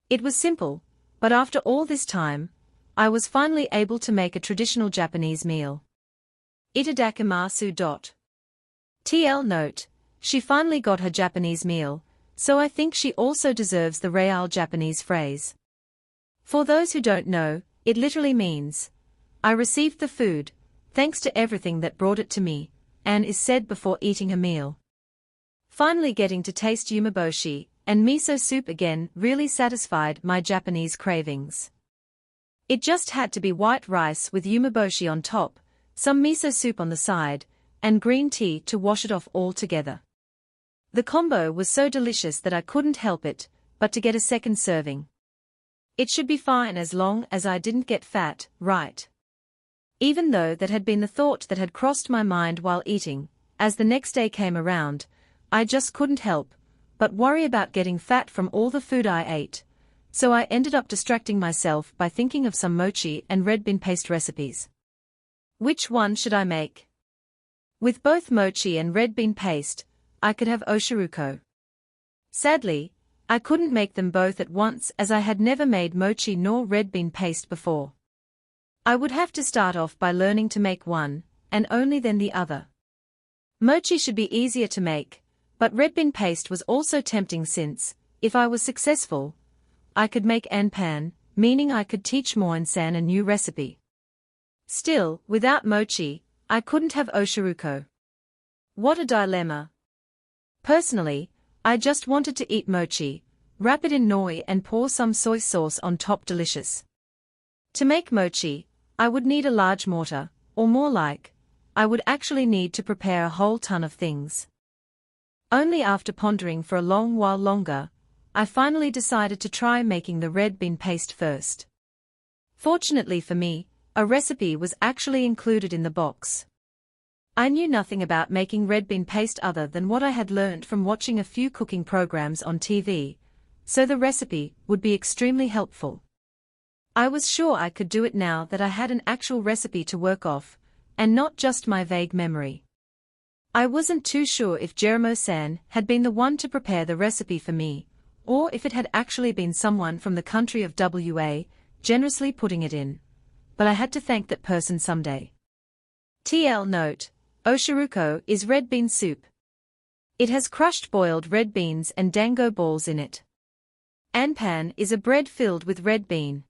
It was simple, but after all this time, I was finally able to make a traditional Japanese meal. Itadakimasu. TL note: she finally got her Japanese meal, so I think she also deserves the real Japanese phrase. For those who don't know, it literally means, I received the food, thanks to everything that brought it to me, and is said before eating a meal. Finally getting to taste umeboshi and miso soup again really satisfied my Japanese cravings. It just had to be white rice with umeboshi on top, some miso soup on the side, and green tea to wash it off altogether. The combo was so delicious that I couldn't help it but to get a second serving. It should be fine as long as I didn't get fat, right? Even though that had been the thought that had crossed my mind while eating, as the next day came around, I just couldn't help but worry about getting fat from all the food I ate, so I ended up distracting myself by thinking of some mochi and red bean paste recipes. Which one should I make? With both mochi and red bean paste, I could have oshiruko. Sadly, I couldn't make them both at once as I had never made mochi nor red bean paste before. I would have to start off by learning to make one, and only then the other. Mochi should be easier to make, but red bean paste was also tempting since, if I was successful, I could make anpan, meaning I could teach Moen-san a new recipe. Still, without mochi, I couldn't have oshiruko. What a dilemma. Personally, I just wanted to eat mochi, wrap it in noi and pour some soy sauce on top. Delicious. To make mochi, I would need a large mortar, or more like, I would actually need to prepare a whole ton of things. Only after pondering for a long while longer, I finally decided to try making the red bean paste first. Fortunately for me, a recipe was actually included in the box. I knew nothing about making red bean paste other than what I had learned from watching a few cooking programs on TV, so the recipe would be extremely helpful. I was sure I could do it now that I had an actual recipe to work off, and not just my vague memory. I wasn't too sure if Jeromo-san had been the one to prepare the recipe for me, or if it had actually been someone from the country of WA, generously putting it in. But I had to thank that person someday. TL note: oshiruko is red bean soup. It has crushed boiled red beans and dango balls in it. Anpan is a bread filled with red bean.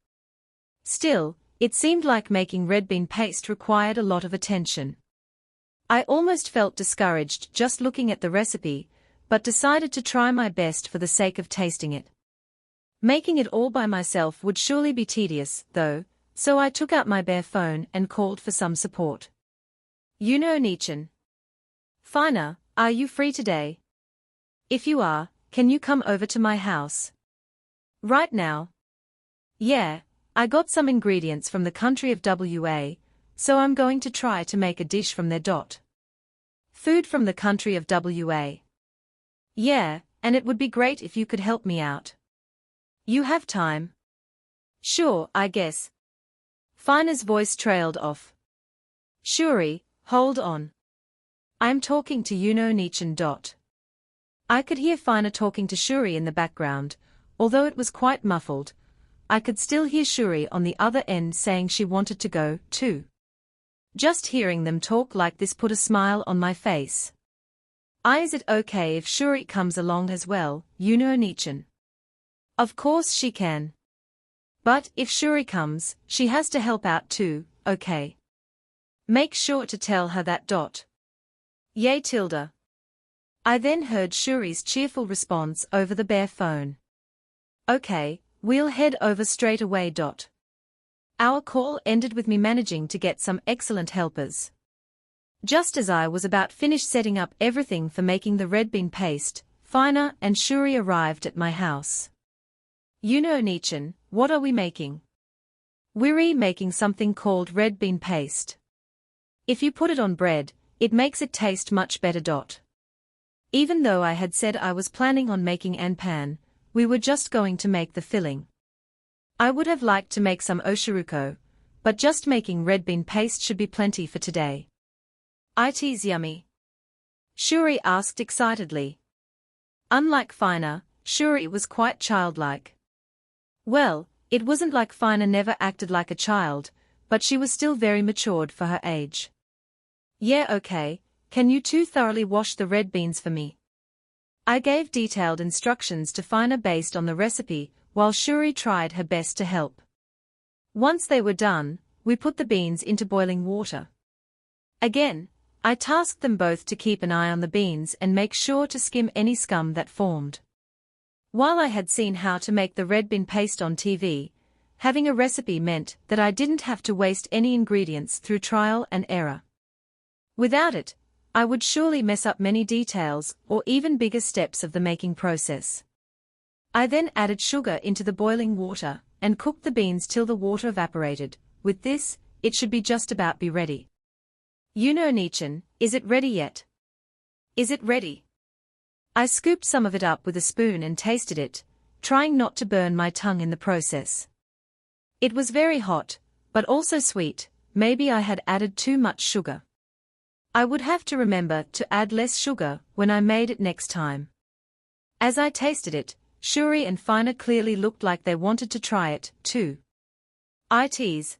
Still, it seemed like making red bean paste required a lot of attention. I almost felt discouraged just looking at the recipe, but decided to try my best for the sake of tasting it. Making it all by myself would surely be tedious, though, so I took out my bare phone and called for some support. Nichan. Fina, are you free today? If you are, can you come over to my house? Right now? Yeah, I got some ingredients from the country of WA, so I'm going to try to make a dish from there. Food from the country of WA. Yeah, and it would be great if you could help me out. You have time? Sure, I guess. Fina's voice trailed off. Shuri, hold on. I'm talking to Nichan. I could hear Fina talking to Shuri in the background, although it was quite muffled. I could still hear Shuri on the other end saying she wanted to go, too. Just hearing them talk like this put a smile on my face. Is it okay if Shuri comes along as well, Nichan? Of course she can. But if Shuri comes, she has to help out too, okay? Make sure to tell her that. Yay tilde. I then heard Shuri's cheerful response over the bare phone. Okay, we'll head over straight away. Our call ended with me managing to get some excellent helpers. Just as I was about finished setting up everything for making the red bean paste, Fina and Shuri arrived at my house. Nichan, what are we making? We're making something called red bean paste. If you put it on bread, it makes it taste much better. Even though I had said I was planning on making anpan, we were just going to make the filling. I would have liked to make some oshiruko, but just making red bean paste should be plenty for today. It's yummy. Shuri asked excitedly. Unlike Fina, Shuri was quite childlike. Well, it wasn't like Fina never acted like a child, but she was still very matured for her age. Yeah, okay, can you two thoroughly wash the red beans for me? I gave detailed instructions to Fina based on the recipe, while Shuri tried her best to help. Once they were done, we put the beans into boiling water. Again, I tasked them both to keep an eye on the beans and make sure to skim any scum that formed. While I had seen how to make the red bean paste on TV, having a recipe meant that I didn't have to waste any ingredients through trial and error. Without it, I would surely mess up many details or even bigger steps of the making process. I then added sugar into the boiling water and cooked the beans till the water evaporated. With this, it should be just about be ready. You know, Nichan, is it ready yet? Is it ready? I scooped some of it up with a spoon and tasted it, trying not to burn my tongue in the process. It was very hot, but also sweet. Maybe I had added too much sugar. I would have to remember to add less sugar when I made it next time. As I tasted it, Shuri and Fina clearly looked like they wanted to try it, too. It's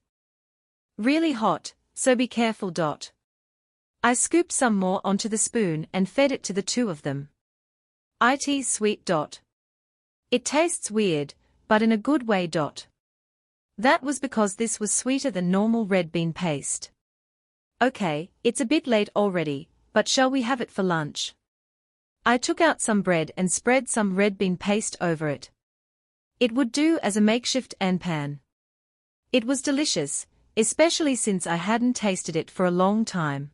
really hot, so be careful. I scooped some more onto the spoon and fed it to the two of them. It's sweet. It tastes weird, but in a good way. That was because this was sweeter than normal red bean paste. Okay, it's a bit late already, but shall we have it for lunch? I took out some bread and spread some red bean paste over it. It would do as a makeshift pan. It was delicious, especially since I hadn't tasted it for a long time.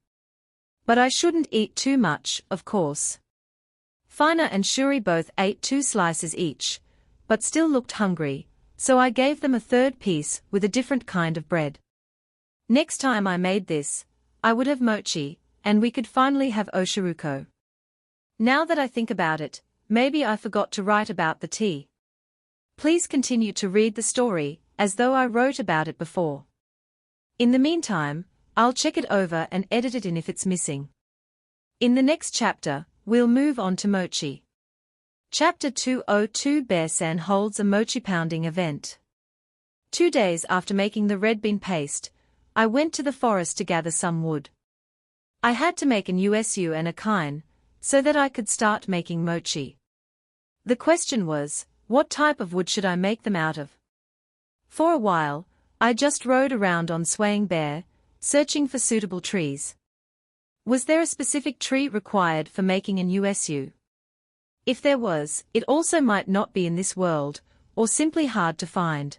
But I shouldn't eat too much, of course. Fina and Shuri both ate 2 slices each, but still looked hungry, so I gave them a third piece with a different kind of bread. Next time I made this, I would have mochi, and we could finally have oshiruko. Now that I think about it, maybe I forgot to write about the tea. Please continue to read the story, as though I wrote about it before. In the meantime, I'll check it over and edit it in if it's missing. In the next chapter, we'll move on to mochi. Chapter 202 Bear-san holds a mochi pounding event. 2 days after making the red bean paste, I went to the forest to gather some wood. I had to make an usu and a kine, so that I could start making mochi. The question was, what type of wood should I make them out of? For a while, I just rode around on Swaying Bear, searching for suitable trees. Was there a specific tree required for making an usu? If there was, it also might not be in this world, or simply hard to find.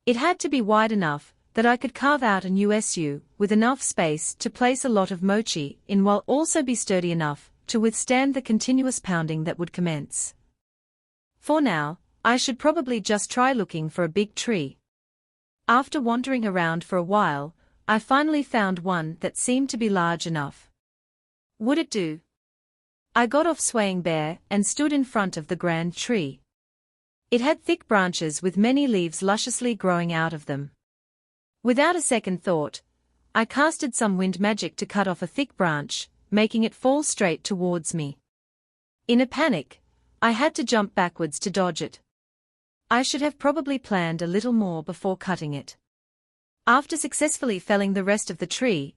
It had to be wide enough that I could carve out an usu with enough space to place a lot of mochi in while also be sturdy enough to withstand the continuous pounding that would commence. For now, I should probably just try looking for a big tree. After wandering around for a while, I finally found one that seemed to be large enough. Would it do? I got off Swaying Bear and stood in front of the grand tree. It had thick branches with many leaves lusciously growing out of them. Without a second thought, I casted some wind magic to cut off a thick branch, making it fall straight towards me. In a panic, I had to jump backwards to dodge it. I should have probably planned a little more before cutting it. After successfully felling the rest of the tree,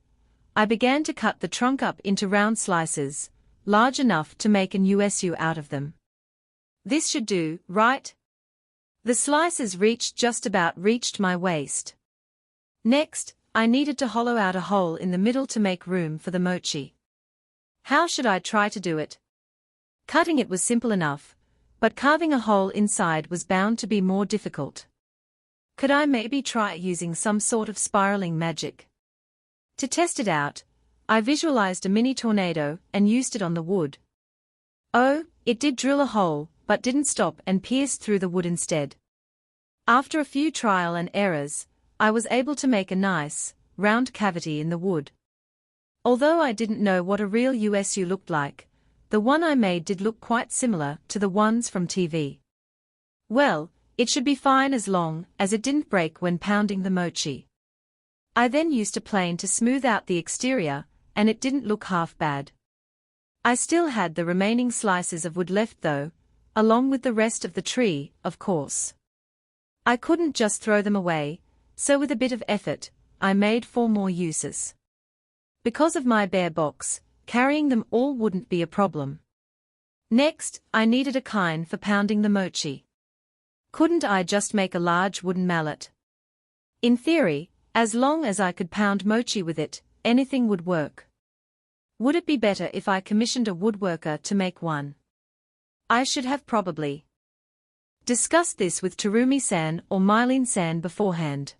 I began to cut the trunk up into round slices, large enough to make an usu out of them. This should do, right? The slices just about reached my waist. Next, I needed to hollow out a hole in the middle to make room for the mochi. How should I try to do it? Cutting it was simple enough, but carving a hole inside was bound to be more difficult. Could I maybe try using some sort of spiraling magic? To test it out, I visualized a mini tornado and used it on the wood. Oh, it did drill a hole, but didn't stop and pierced through the wood instead. After a few trial and errors, I was able to make a nice, round cavity in the wood. Although I didn't know what a real usu looked like, the one I made did look quite similar to the ones from TV. Well, it should be fine as long as it didn't break when pounding the mochi. I then used a plane to smooth out the exterior, and it didn't look half bad. I still had the remaining slices of wood left though, along with the rest of the tree, of course. I couldn't just throw them away, so with a bit of effort, I made 4 more uses. Because of my bare box, carrying them all wouldn't be a problem. Next, I needed a kine for pounding the mochi. Couldn't I just make a large wooden mallet? In theory, as long as I could pound mochi with it, anything would work. Would it be better if I commissioned a woodworker to make one? I should have probably discussed this with Terumi-san or Mylene-san beforehand.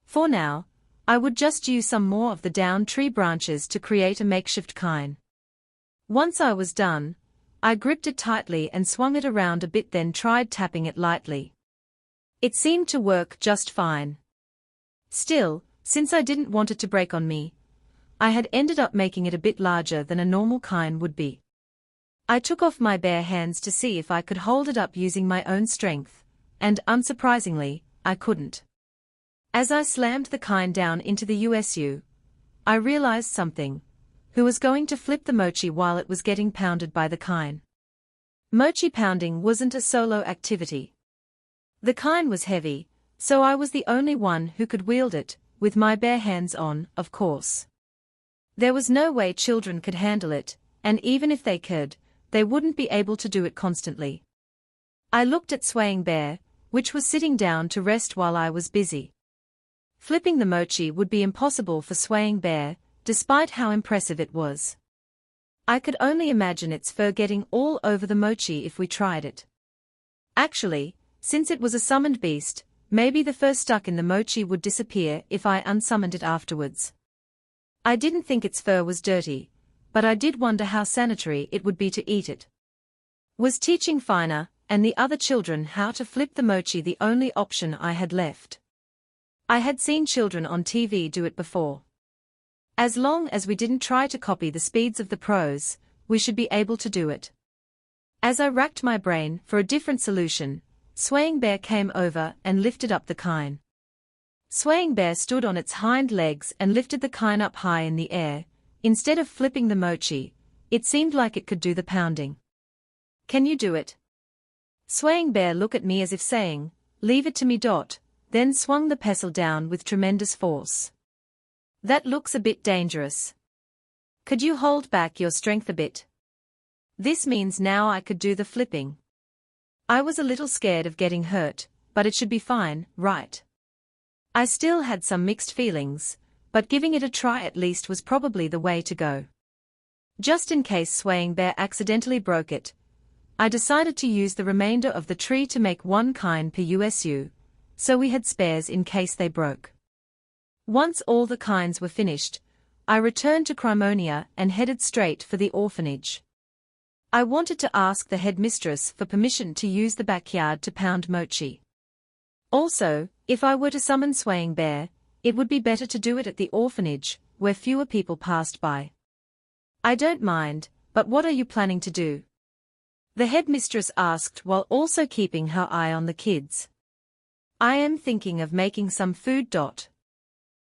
For now, I would just use some more of the down tree branches to create a makeshift kine. Once I was done, I gripped it tightly and swung it around a bit, then tried tapping it lightly. It seemed to work just fine. Still, since I didn't want it to break on me, I had ended up making it a bit larger than a normal kine would be. I took off my bare hands to see if I could hold it up using my own strength, and unsurprisingly, I couldn't. As I slammed the kine down into the USU, I realized something. Who was going to flip the mochi while it was getting pounded by the kine? Mochi pounding wasn't a solo activity. The kine was heavy, so I was the only one who could wield it, with my bare hands on, of course. There was no way children could handle it, and even if they could, they wouldn't be able to do it constantly. I looked at Swaying Bear, which was sitting down to rest while I was busy. Flipping the mochi would be impossible for Swaying Bear, despite how impressive it was. I could only imagine its fur getting all over the mochi if we tried it. Actually, since it was a summoned beast, maybe the fur stuck in the mochi would disappear if I unsummoned it afterwards. I didn't think its fur was dirty, but I did wonder how sanitary it would be to eat it. Was teaching Fina and the other children how to flip the mochi the only option I had left? I had seen children on TV do it before. As long as we didn't try to copy the speeds of the pros, we should be able to do it. As I racked my brain for a different solution, Swaying Bear came over and lifted up the kine. Swaying Bear stood on its hind legs and lifted the kine up high in the air. Instead of flipping the mochi, it seemed like it could do the pounding. Can you do it? Swaying Bear looked at me as if saying, leave it to me. Then swung the pestle down with tremendous force. That looks a bit dangerous. Could you hold back your strength a bit? This means now I could do the flipping. I was a little scared of getting hurt, but it should be fine, right? I still had some mixed feelings, but giving it a try at least was probably the way to go. Just in case Swaying Bear accidentally broke it, I decided to use the remainder of the tree to make one kine per USU, so we had spares in case they broke. Once all the kines were finished, I returned to Crimonia and headed straight for the orphanage. I wanted to ask the headmistress for permission to use the backyard to pound mochi. Also, if I were to summon Swaying Bear, it would be better to do it at the orphanage, where fewer people passed by. I don't mind, but what are you planning to do? The headmistress asked while also keeping her eye on the kids. I am thinking of making some food.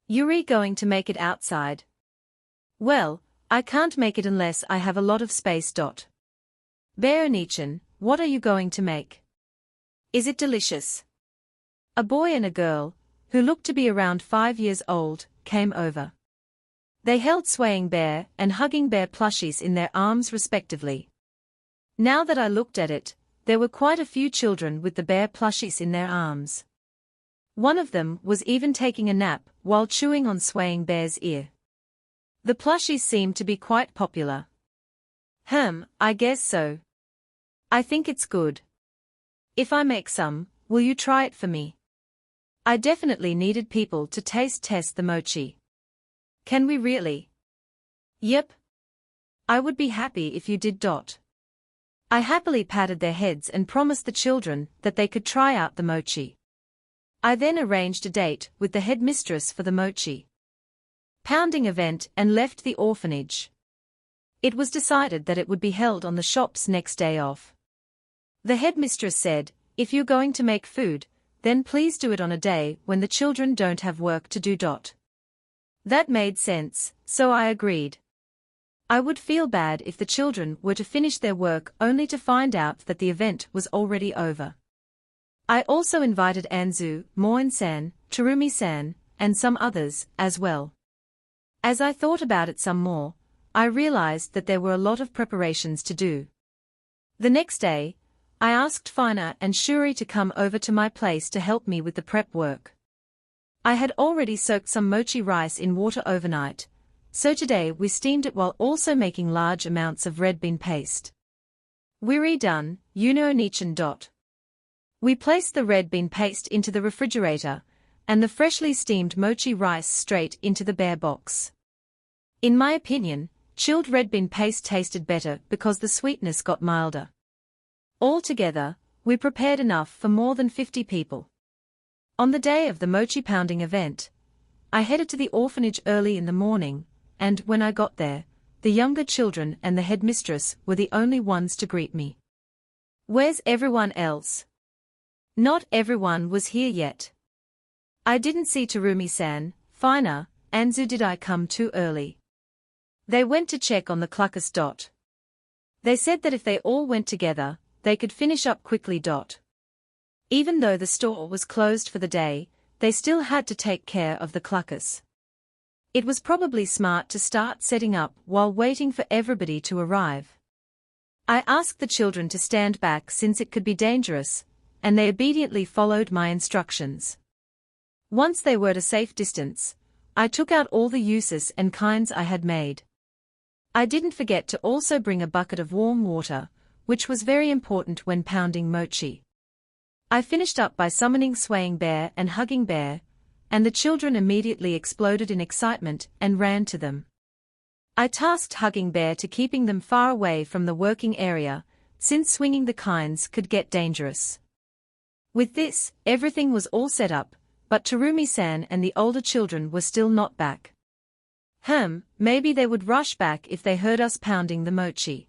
Yuri going to make it outside? Well, I can't make it unless I have a lot of space. Bear-nichan, what are you going to make? Is it delicious? A boy and a girl, who looked to be around 5 years old, came over. They held Swaying Bear and Hugging Bear plushies in their arms respectively. Now that I looked at it, there were quite a few children with the bear plushies in their arms. One of them was even taking a nap while chewing on Swaying Bear's ear. The plushies seemed to be quite popular. I guess so. I think it's good. If I make some, will you try it for me? I definitely needed people to taste test the mochi. Can we really? Yep. I would be happy if you did. I happily patted their heads and promised the children that they could try out the mochi. I then arranged a date with the headmistress for the mochi pounding event and left the orphanage. It was decided that it would be held on the shop's next day off. The headmistress said, if you're going to make food, then please do it on a day when the children don't have work to do. That made sense, so I agreed. I would feel bad if the children were to finish their work only to find out that the event was already over. I also invited Anzu, Moin-san, Terumi-san, and some others, as well. As I thought about it some more, I realized that there were a lot of preparations to do. The next day, I asked Fina and Shuri to come over to my place to help me with the prep work. I had already soaked some mochi rice in water overnight, so today we steamed it while also making large amounts of red bean paste. We're done, Nichan. We placed the red bean paste into the refrigerator, and the freshly steamed mochi rice straight into the bear box. In my opinion, chilled red bean paste tasted better because the sweetness got milder. Altogether, we prepared enough for more than 50 people. On the day of the mochi pounding event, I headed to the orphanage early in the morning, and when I got there, the younger children and the headmistress were the only ones to greet me. "Where's everyone else?" Not everyone was here yet. I didn't see Terumi-san, Fina, and Zu. Did I come too early? They went to check on the cluckers. They said that if they all went together, they could finish up quickly. Even though the store was closed for the day, they still had to take care of the cluckers. It was probably smart to start setting up while waiting for everybody to arrive. I asked the children to stand back since it could be dangerous, and they obediently followed my instructions. Once they were at a safe distance, I took out all the uses and kinds I had made. I didn't forget to also bring a bucket of warm water, which was very important when pounding mochi. I finished up by summoning Swaying Bear and Hugging Bear, and the children immediately exploded in excitement and ran to them. I tasked Hugging Bear to keeping them far away from the working area, since swinging the kinds could get dangerous. With this, everything was all set up, but Terumi-san and the older children were still not back. Maybe they would rush back if they heard us pounding the mochi.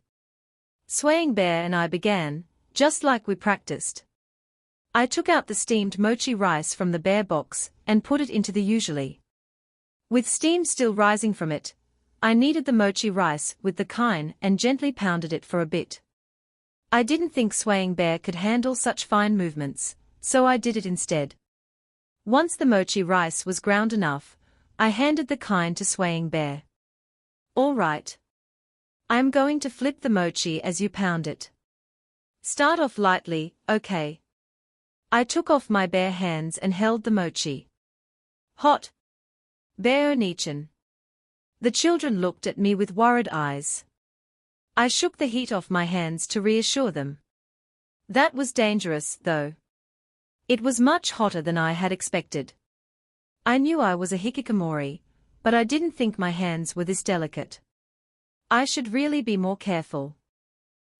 Swaying Bear and I began, just like we practiced. I took out the steamed mochi rice from the bear box and put it into the usually. With steam still rising from it, I kneaded the mochi rice with the kine and gently pounded it for a bit. I didn't think Swaying Bear could handle such fine movements, so I did it instead. Once the mochi rice was ground enough, I handed the kine to Swaying Bear. "All right. I'm going to flip the mochi as you pound it. Start off lightly, okay?" I took off my bare hands and held the mochi. "Hot. Bear Onichan." The children looked at me with worried eyes. I shook the heat off my hands to reassure them. That was dangerous, though. It was much hotter than I had expected. I knew I was a hikikomori, but I didn't think my hands were this delicate. I should really be more careful.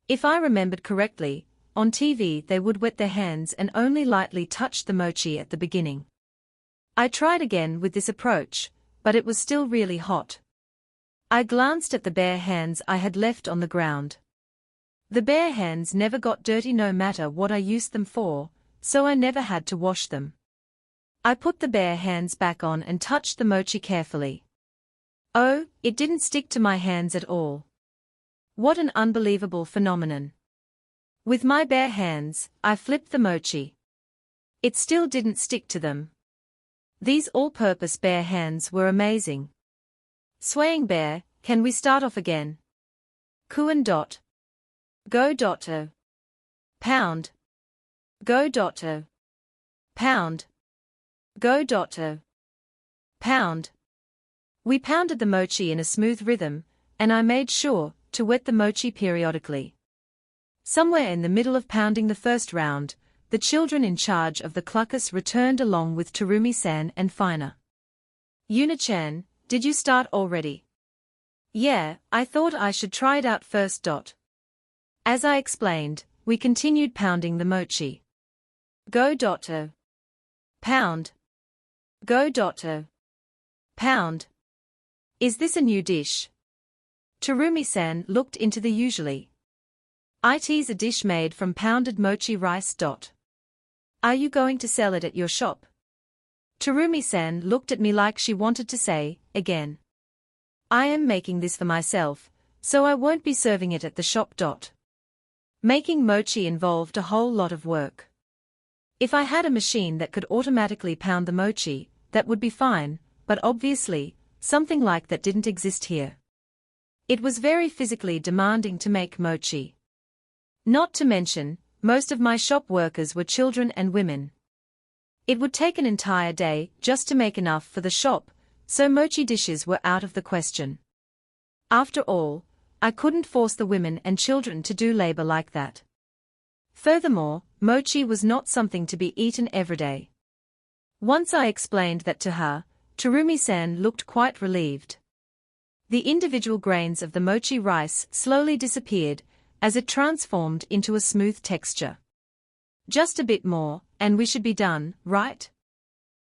If I remembered correctly, on TV they would wet their hands and only lightly touch the mochi at the beginning. I tried again with this approach, but it was still really hot. I glanced at the bare hands I had left on the ground. The bare hands never got dirty no matter what I used them for, so I never had to wash them. I put the bare hands back on and touched the mochi carefully. Oh, it didn't stick to my hands at all. What an unbelievable phenomenon. With my bare hands, I flipped the mochi. It still didn't stick to them. These all-purpose bare hands were amazing. Swaying Bear, can we start off again? Kuan. Go. Pound. Go. Pound. Go. Pound. We pounded the mochi in a smooth rhythm, and I made sure to wet the mochi periodically. Somewhere in the middle of pounding the first round, the children in charge of the cluckers returned along with Terumi-san and Fina. "Yuna-chan, did you start already?" "Yeah, I thought I should try it out first. As I explained, we continued pounding the mochi. Go. Pound. Go. Pound. Is this a new dish? Terumi-san looked into the usually. It's a dish made from pounded mochi rice. Are you going to sell it at your shop? Terumi-san looked at me like she wanted to say, again. I am making this for myself, so I won't be serving it at the shop. Making mochi involved a whole lot of work. If I had a machine that could automatically pound the mochi, that would be fine, but obviously, something like that didn't exist here. It was very physically demanding to make mochi. Not to mention, most of my shop workers were children and women. It would take an entire day just to make enough for the shop, so mochi dishes were out of the question. After all, I couldn't force the women and children to do labor like that. Furthermore, mochi was not something to be eaten every day. Once I explained that to her, Terumi-san looked quite relieved. The individual grains of the mochi rice slowly disappeared as it transformed into a smooth texture. Just a bit more, and we should be done, right?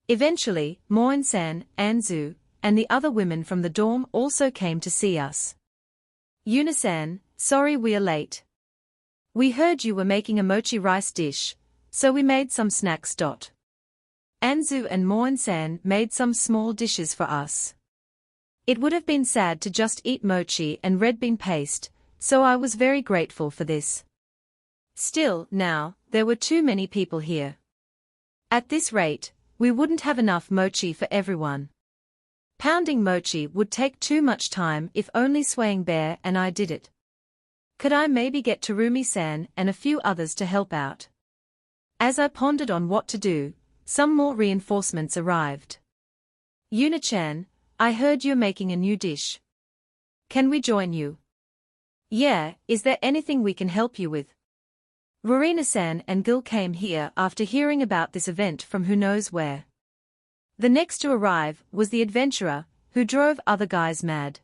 Eventually, Moen-san, Anzu, and the other women from the dorm also came to see us. Yuna-san, sorry we are late. We heard you were making a mochi rice dish, so we made some snacks. Anzu and Moen-san made some small dishes for us. It would have been sad to just eat mochi and red bean paste, so I was very grateful for this. Still, now, there were too many people here. At this rate, we wouldn't have enough mochi for everyone. Pounding mochi would take too much time if only Swaying Bear and I did it. Could I maybe get Terumi-san and a few others to help out? As I pondered on what to do, some more reinforcements arrived. Yuna-chan, I heard you're making a new dish. Can we join you? Yeah, is there anything we can help you with? Rorina-san and Gil came here after hearing about this event from who knows where. The next to arrive was the adventurer, who drove other guys mad.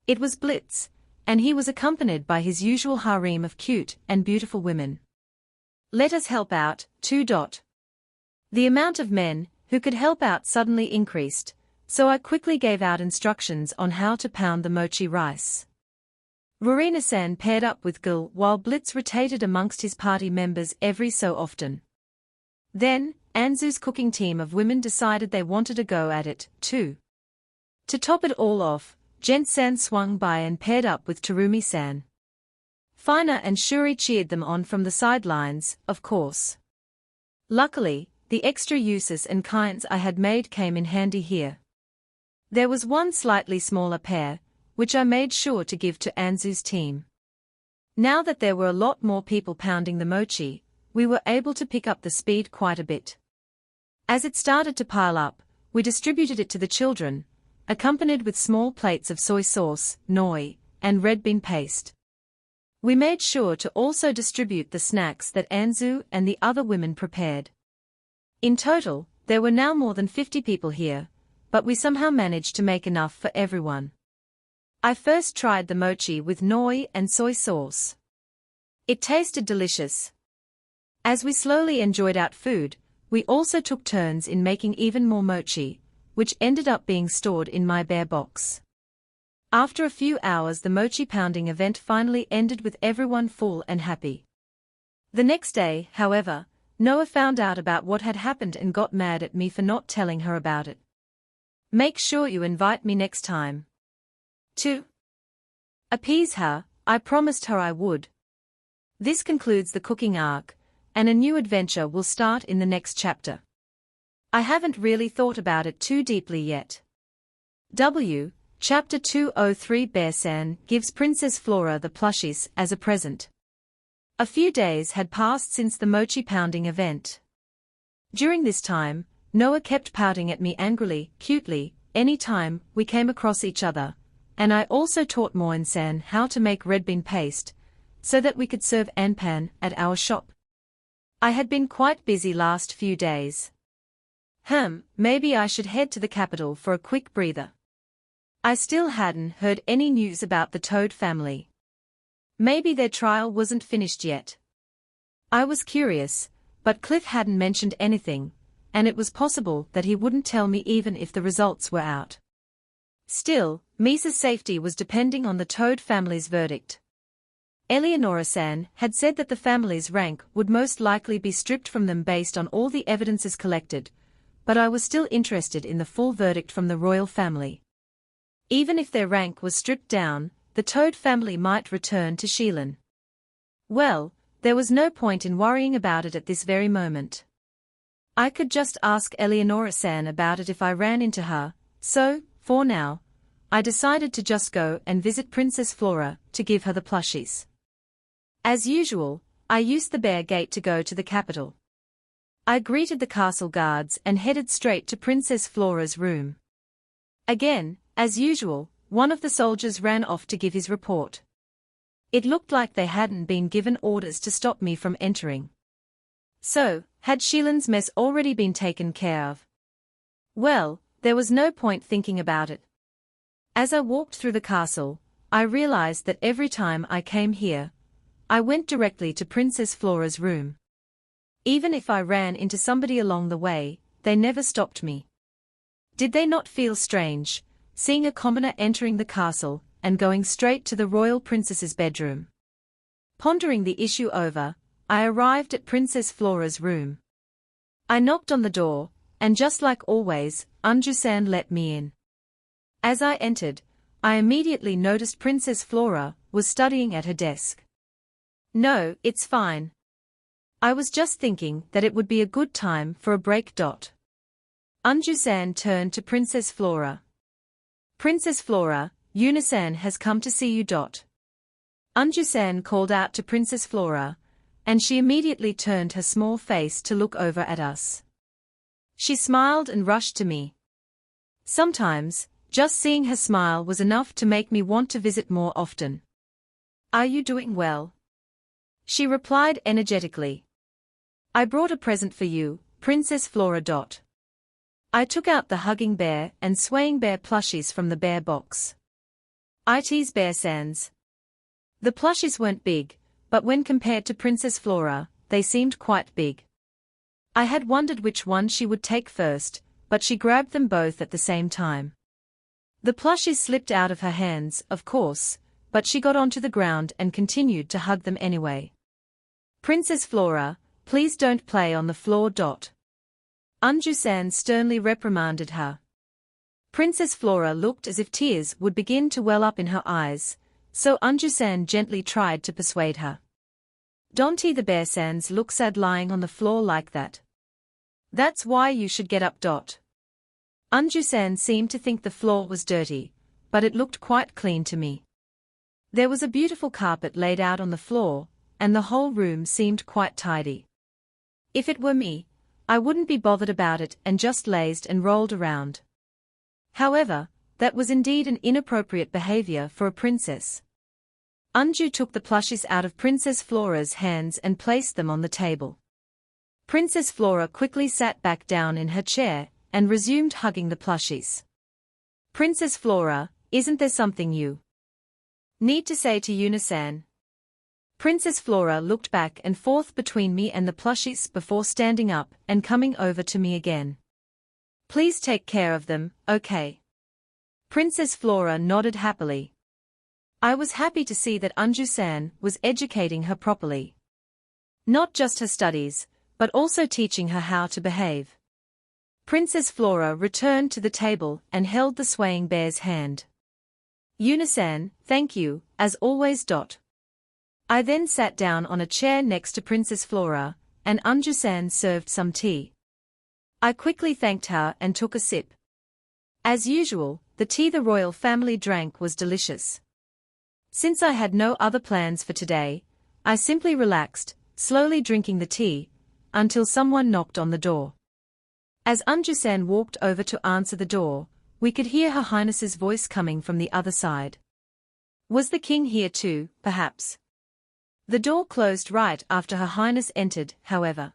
It was Blitz, and he was accompanied by his usual harem of cute and beautiful women. Let us help out, too. The amount of men who could help out suddenly increased, so I quickly gave out instructions on how to pound the mochi rice. Rorina-san paired up with Gil while Blitz rotated amongst his party members every so often. Then, Anzu's cooking team of women decided they wanted a go at it, too. To top it all off, Gent-san swung by and paired up with Terumi-san. Fina and Shuri cheered them on from the sidelines, of course. Luckily, the extra uses and kinds I had made came in handy here. There was one slightly smaller pair, which I made sure to give to Anzu's team. Now that there were a lot more people pounding the mochi, we were able to pick up the speed quite a bit. As it started to pile up, we distributed it to the children, accompanied with small plates of soy sauce, noi, and red bean paste. We made sure to also distribute the snacks that Anzu and the other women prepared. In total, there were now more than 50 people here, but we somehow managed to make enough for everyone. I first tried the mochi with noi and soy sauce. It tasted delicious. As we slowly enjoyed our food, we also took turns in making even more mochi, which ended up being stored in my bear box. After a few hours, the mochi pounding event finally ended with everyone full and happy. The next day, however, Noah found out about what had happened and got mad at me for not telling her about it. Make sure you invite me next time. To appease her, I promised her I would. This concludes the cooking arc, and a new adventure will start in the next chapter. I haven't really thought about it too deeply yet. Chapter 203 Bear-san gives Princess Flora the plushies as a present. A few days had passed since the mochi pounding event. During this time, Noah kept pouting at me angrily, cutely, any time we came across each other, and I also taught Moen-san how to make red bean paste, so that we could serve anpan at our shop. I had been quite busy last few days. Maybe I should head to the capital for a quick breather. I still hadn't heard any news about the Toad family. Maybe their trial wasn't finished yet. I was curious, but Cliff hadn't mentioned anything, and it was possible that he wouldn't tell me even if the results were out. Still, Misa's safety was depending on the Toad family's verdict. Eleonora-san had said that the family's rank would most likely be stripped from them based on all the evidences collected, but I was still interested in the full verdict from the royal family. Even if their rank was stripped down, the Toad family might return to Shilin. Well, there was no point in worrying about it at this very moment. I could just ask Eleonora-san about it if I ran into her, so, for now, I decided to just go and visit Princess Flora to give her the plushies. As usual, I used the bear gate to go to the capital. I greeted the castle guards and headed straight to Princess Flora's room. Again, as usual, one of the soldiers ran off to give his report. It looked like they hadn't been given orders to stop me from entering. So, had Sheilan's mess already been taken care of? Well, there was no point thinking about it. As I walked through the castle, I realized that every time I came here, I went directly to Princess Flora's room. Even if I ran into somebody along the way, they never stopped me. Did they not feel strange, seeing a commoner entering the castle and going straight to the royal princess's bedroom? Pondering the issue over, I arrived at Princess Flora's room. I knocked on the door, and just like always, Anju-san let me in. As I entered, I immediately noticed Princess Flora was studying at her desk. No, it's fine. I was just thinking that it would be a good time for a break. Anju-san turned to Princess Flora. Princess Flora, Yuna-san has come to see you. Anju-san called out to Princess Flora, and she immediately turned her small face to look over at us. She smiled and rushed to me. Sometimes, just seeing her smile was enough to make me want to visit more often. Are you doing well? She replied energetically. I brought a present for you, Princess Flora. I took out the hugging bear and swaying bear plushies from the bear box. It's bear sans. The plushies weren't big, but when compared to Princess Flora, they seemed quite big. I had wondered which one she would take first, but she grabbed them both at the same time. The plushies slipped out of her hands, of course, but she got onto the ground and continued to hug them anyway. Princess Flora, please don't play on the floor. Anju-san sternly reprimanded her. Princess Flora looked as if tears would begin to well up in her eyes, so Anju-san gently tried to persuade her. Don't the bear sans look sad lying on the floor like that. That's why you should get up. Anju-san seemed to think the floor was dirty, but it looked quite clean to me. There was a beautiful carpet laid out on the floor, and the whole room seemed quite tidy. If it were me, I wouldn't be bothered about it and just lazed and rolled around. However, that was indeed an inappropriate behavior for a princess. Anju took the plushies out of Princess Flora's hands and placed them on the table. Princess Flora quickly sat back down in her chair and resumed hugging the plushies. Princess Flora, isn't there something you need to say to Yuna-san? Princess Flora looked back and forth between me and the plushies before standing up and coming over to me again. Please take care of them, okay? Princess Flora nodded happily. I was happy to see that Anju-san was educating her properly. Not just her studies, but also teaching her how to behave. Princess Flora returned to the table and held the swaying bear's hand. Yuna-san, thank you, as always. I then sat down on a chair next to Princess Flora, and Anju-san served some tea. I quickly thanked her and took a sip. As usual, the tea the royal family drank was delicious. Since I had no other plans for today, I simply relaxed, slowly drinking the tea, until someone knocked on the door. As Anju-san walked over to answer the door, we could hear Her Highness's voice coming from the other side. Was the king here too, perhaps? The door closed right after Her Highness entered, however.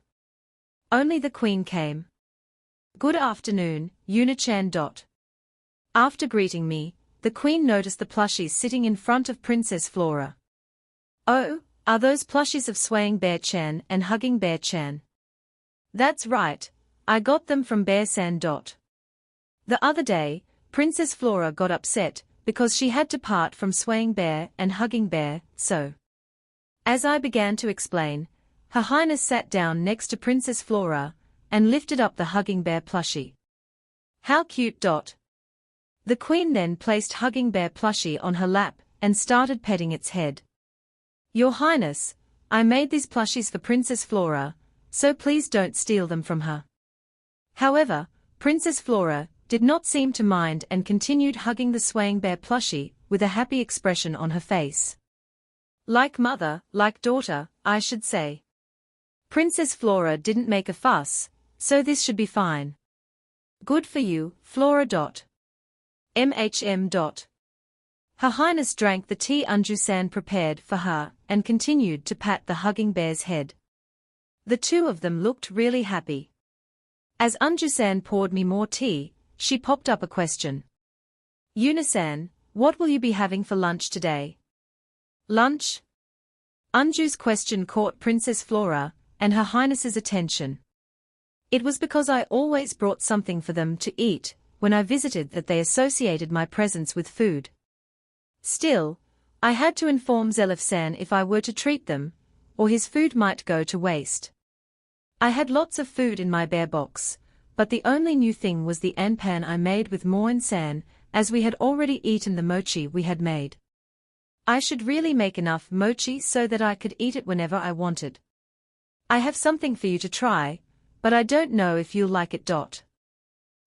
Only the Queen came. Good afternoon, Yuna-chan. After greeting me, the Queen noticed the plushies sitting in front of Princess Flora. Oh, are those plushies of Swaying Bear-chan and Hugging Bear-chan? That's right, I got them from Bear-san. The other day, Princess Flora got upset because she had to part from Swaying Bear and Hugging Bear, so. As I began to explain, Her Highness sat down next to Princess Flora and lifted up the Hugging Bear plushie. How cute. The Queen then placed Hugging Bear plushie on her lap and started petting its head. Your Highness, I made these plushies for Princess Flora, so please don't steal them from her. However, Princess Flora did not seem to mind and continued hugging the Swaying Bear plushie with a happy expression on her face. Like mother, like daughter, I should say. Princess Flora didn't make a fuss, so this should be fine. Good for you, Flora. MHM. Her Highness drank the tea Anju-san prepared for her and continued to pat the Hugging Bear's head. The two of them looked really happy. As Anju-san poured me more tea, she popped up a question. Yuna-san, what will you be having for lunch today? Lunch? Anju's question caught Princess Flora and Her Highness's attention. It was because I always brought something for them to eat when I visited that they associated my presence with food. Still, I had to inform Zelif-san if I were to treat them, or his food might go to waste. I had lots of food in my bear box, but the only new thing was the anpan I made with Moen-san, as we had already eaten the mochi we had made. I should really make enough mochi so that I could eat it whenever I wanted. I have something for you to try, but I don't know if you'll like it.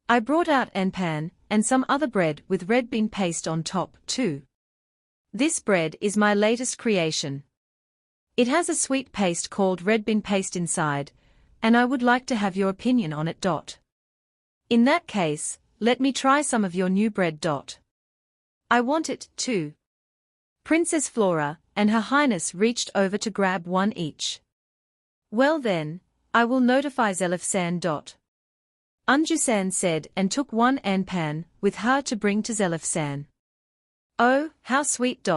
I brought out anpan and some other bread with red bean paste on top, too. This bread is my latest creation. It has a sweet paste called red bean paste inside, and I would like to have your opinion on it. In that case, let me try some of your new bread. I want it, too. Princess Flora and Her Highness reached over to grab one each. Well then, I will notify Zelif-san. Anju-san said and took one anpan with her to bring to Zelif-san. Oh, how sweet.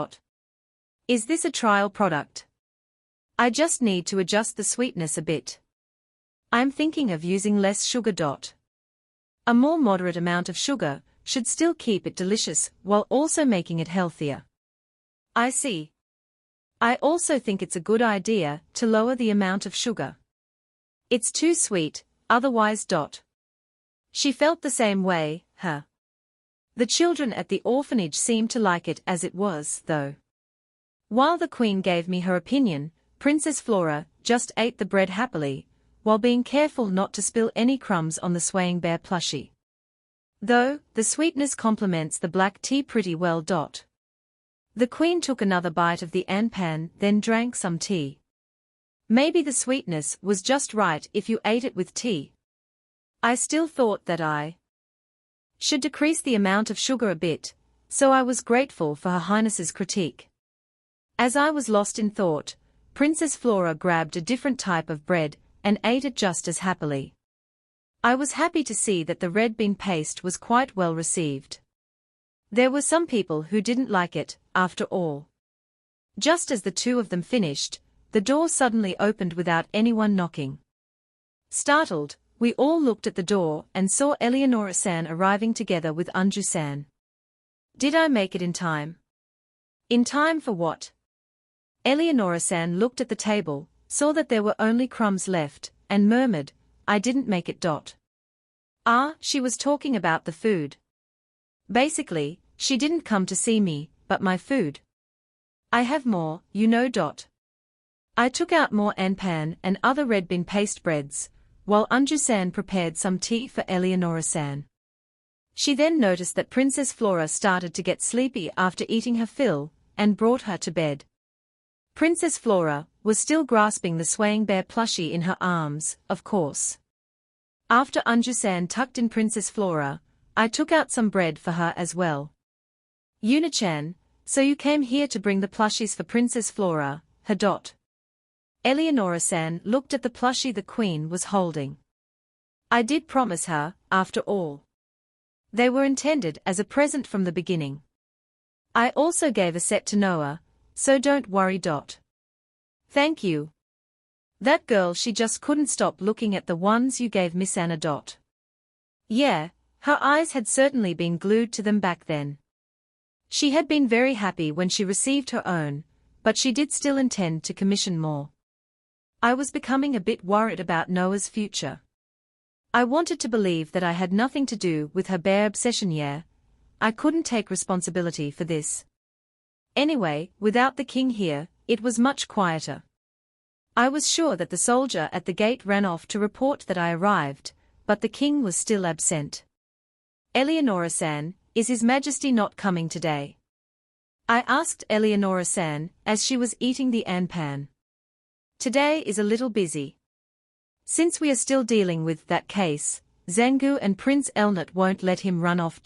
Is this a trial product? I just need to adjust the sweetness a bit. I'm thinking of using less sugar. A more moderate amount of sugar should still keep it delicious while also making it healthier. I see. I also think it's a good idea to lower the amount of sugar. It's too sweet, otherwise. She felt the same way, The children at the orphanage seemed to like it as it was, though. While the Queen gave me her opinion, Princess Flora just ate the bread happily, while being careful not to spill any crumbs on the swaying bear plushie. Though, the sweetness complements the black tea pretty well. The Queen took another bite of the anpan, then drank some tea. Maybe the sweetness was just right if you ate it with tea. I still thought that I should decrease the amount of sugar a bit, so I was grateful for Her Highness's critique. As I was lost in thought, Princess Flora grabbed a different type of bread and ate it just as happily. I was happy to see that the red bean paste was quite well received. There were some people who didn't like it, after all. Just as the two of them finished, the door suddenly opened without anyone knocking. Startled, we all looked at the door and saw Eleonora-san arriving together with Anju-san. Did I make it in time? In time for what? Eleonora-san looked at the table, saw that there were only crumbs left, and murmured, I didn't make it. Ah, she was talking about the food. Basically, she didn't come to see me, but my food. I have more, you know. I took out more anpan and other red bean paste breads, while Anju-san prepared some tea for Eleonora-san. She then noticed that Princess Flora started to get sleepy after eating her fill, and brought her to bed. Princess Flora was still grasping the swaying bear plushie in her arms, of course. After Anju-san tucked in Princess Flora, I took out some bread for her as well. Yuna-chan, so you came here to bring the plushies for Princess Flora, her. Eleonora-san looked at the plushie the Queen was holding. I did promise her, after all. They were intended as a present from the beginning. I also gave a set to Noah, so don't worry. Thank you. That girl, she just couldn't stop looking at the ones you gave Miss Anna. Yeah, her eyes had certainly been glued to them back then. She had been very happy when she received her own, but she did still intend to commission more. I was becoming a bit worried about Noah's future. I wanted to believe that I had nothing to do with her bear obsession. I couldn't take responsibility for this. Anyway, without the king here, it was much quieter. I was sure that the soldier at the gate ran off to report that I arrived, but the king was still absent. Eleonora-san, is His Majesty not coming today? I asked Eleonora-san as she was eating the anpan. Today is a little busy. Since we are still dealing with that case, Zangu and Prince Elnat won't let him run off.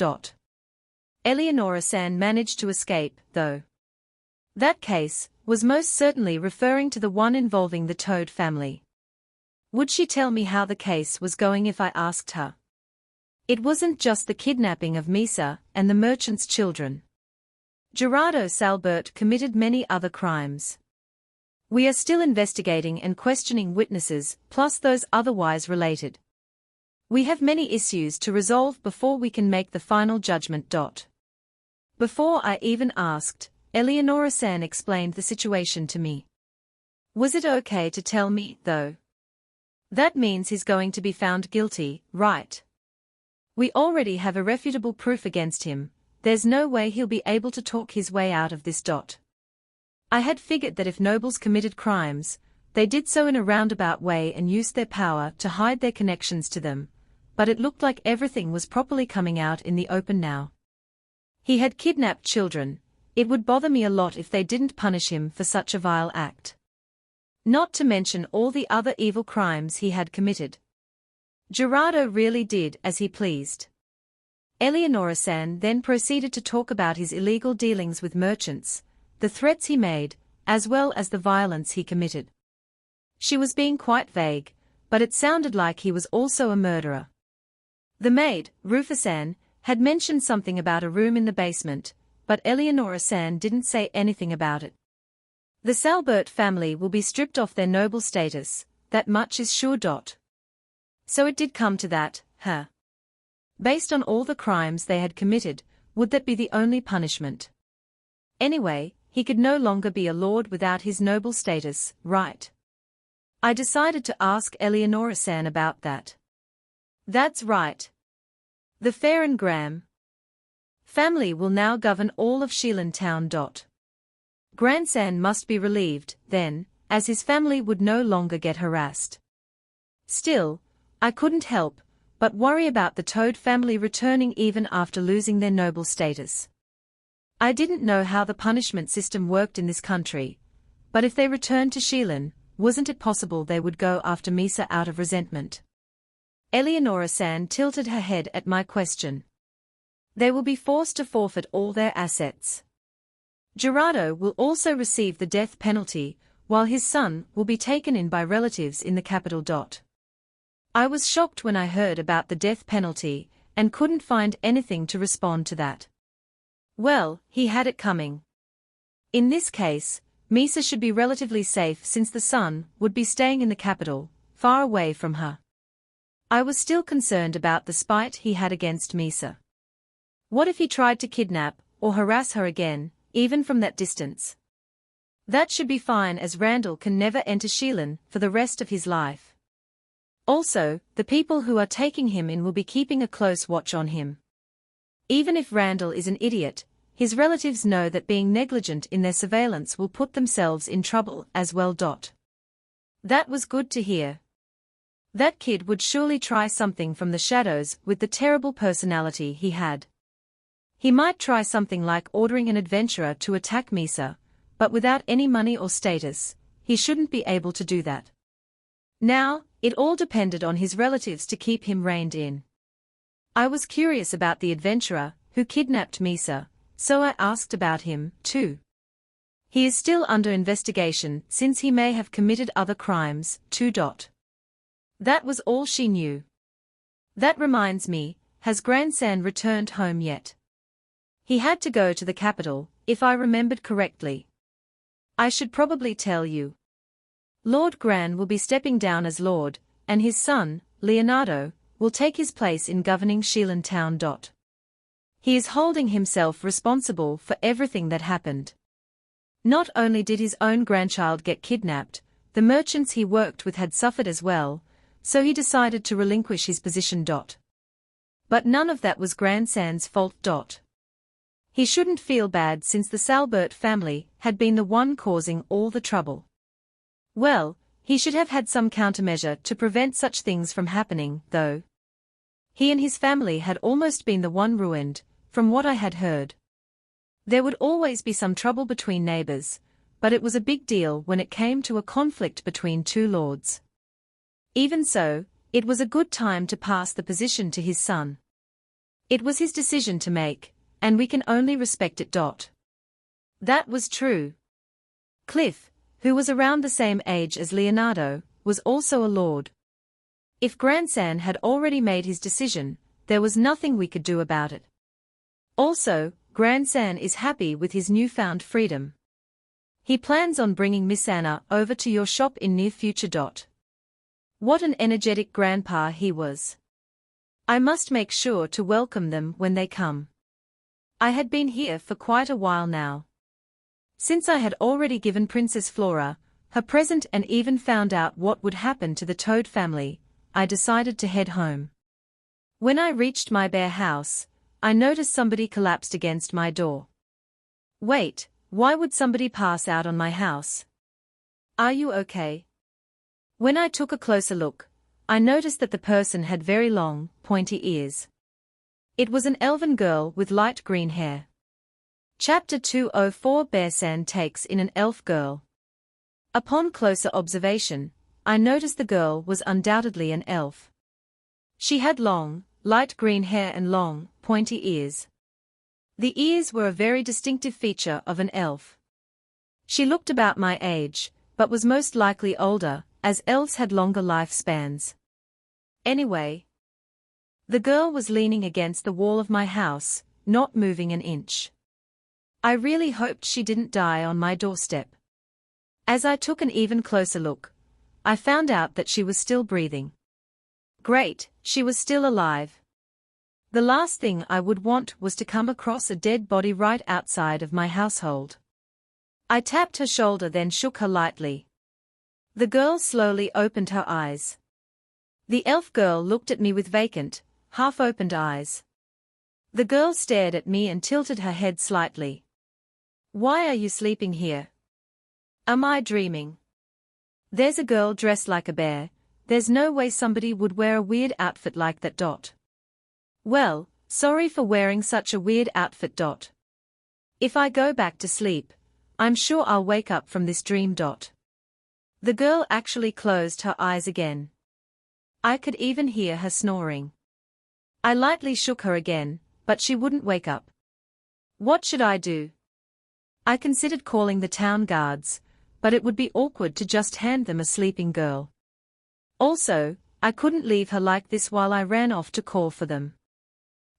Eleonora-san managed to escape, though. That case was most certainly referring to the one involving the Toad family. Would she tell me how the case was going if I asked her? It wasn't just the kidnapping of Misa and the merchant's children. Gerardo Salbert committed many other crimes. We are still investigating and questioning witnesses, plus those otherwise related. We have many issues to resolve before we can make the final judgment. Before I even asked, Eleonora-san explained the situation to me. Was it okay to tell me, though? That means he's going to be found guilty, right? We already have irrefutable proof against him. There's no way he'll be able to talk his way out of this. I had figured that if nobles committed crimes, they did so in a roundabout way and used their power to hide their connections to them, but it looked like everything was properly coming out in the open now. He had kidnapped children. It would bother me a lot if they didn't punish him for such a vile act. Not to mention all the other evil crimes he had committed. Gerardo really did as he pleased. Eleonora-san then proceeded to talk about his illegal dealings with merchants, the threats he made, as well as the violence he committed. She was being quite vague, but it sounded like he was also a murderer. The maid, Rufus-san, had mentioned something about a room in the basement, but Eleonora-san didn't say anything about it. The Salbert family will be stripped of their noble status, that much is sure. So it did come to that, huh? Based on all the crimes they had committed, would that be the only punishment? Anyway, he could no longer be a lord without his noble status, right? I decided to ask Eleonora-san about that. That's right. The Farron Graham family will now govern all of Shilin Town. Grandson must be relieved, then, as his family would no longer get harassed. Still, I couldn't help but worry about the Toad family returning even after losing their noble status. I didn't know how the punishment system worked in this country, but if they returned to Shilin, wasn't it possible they would go after Misa out of resentment? Eleonora-san tilted her head at my question. They will be forced to forfeit all their assets. Gerardo will also receive the death penalty, while his son will be taken in by relatives in the capital. I was shocked when I heard about the death penalty, and couldn't find anything to respond to that. Well, he had it coming. In this case, Misa should be relatively safe since the son would be staying in the capital, far away from her. I was still concerned about the spite he had against Misa. What if he tried to kidnap or harass her again, even from that distance? That should be fine, as Randall can never enter Shilin for the rest of his life. Also, the people who are taking him in will be keeping a close watch on him. Even if Randall is an idiot, his relatives know that being negligent in their surveillance will put themselves in trouble as well. That was good to hear. That kid would surely try something from the shadows with the terrible personality he had. He might try something like ordering an adventurer to attack Misa, but without any money or status, he shouldn't be able to do that. Now, it all depended on his relatives to keep him reined in. I was curious about the adventurer who kidnapped Misa, so I asked about him, too. He is still under investigation since he may have committed other crimes, too. That was all she knew. That reminds me, has grandson returned home yet? He had to go to the capital, if I remembered correctly. I should probably tell you. Lord Gran will be stepping down as lord, and his son, Leonardo, will take his place in governing Shilin Town. He is holding himself responsible for everything that happened. Not only did his own grandchild get kidnapped, the merchants he worked with had suffered as well, so he decided to relinquish his position. But none of that was grandson's fault. He shouldn't feel bad since the Salbert family had been the one causing all the trouble. Well, he should have had some countermeasure to prevent such things from happening, though. He and his family had almost been the one ruined, from what I had heard. There would always be some trouble between neighbors, but it was a big deal when it came to a conflict between two lords. Even so, it was a good time to pass the position to his son. It was his decision to make, and we can only respect it. That was true. Cliff, who was around the same age as Leonardo, was also a lord, If grandson had already made his decision, there was nothing we could do about it. Also, grandson is happy with his newfound freedom. He plans on bringing Miss Anna over to your shop in near future. What an energetic grandpa he was. I must make sure to welcome them when they come. I had been here for quite a while now. Since I had already given Princess Flora her present and even found out what would happen to the Toad family, I decided to head home. When I reached my bear house, I noticed somebody collapsed against my door. Wait, why would somebody pass out on my house? Are you okay? When I took a closer look, I noticed that the person had very long, pointy ears. It was an elven girl with light green hair. Chapter 204 Bearsan takes in an elf girl. Upon closer observation, I noticed the girl was undoubtedly an elf. She had long, light green hair and long, pointy ears. The ears were a very distinctive feature of an elf. She looked about my age, but was most likely older, as elves had longer lifespans. Anyway, the girl was leaning against the wall of my house, not moving an inch. I really hoped she didn't die on my doorstep. As I took an even closer look, I found out that she was still breathing. Great, she was still alive. The last thing I would want was to come across a dead body right outside of my household. I tapped her shoulder, then shook her lightly. The girl slowly opened her eyes. The elf girl looked at me with vacant, half-opened eyes. The girl stared at me and tilted her head slightly. Why are you sleeping here? Am I dreaming? There's a girl dressed like a bear. There's no way somebody would wear a weird outfit like that. Well, sorry for wearing such a weird outfit. If I go back to sleep, I'm sure I'll wake up from this dream. The girl actually closed her eyes again. I could even hear her snoring. I lightly shook her again, but she wouldn't wake up. What should I do? I considered calling the town guards, but it would be awkward to just hand them a sleeping girl. Also, I couldn't leave her like this while I ran off to call for them.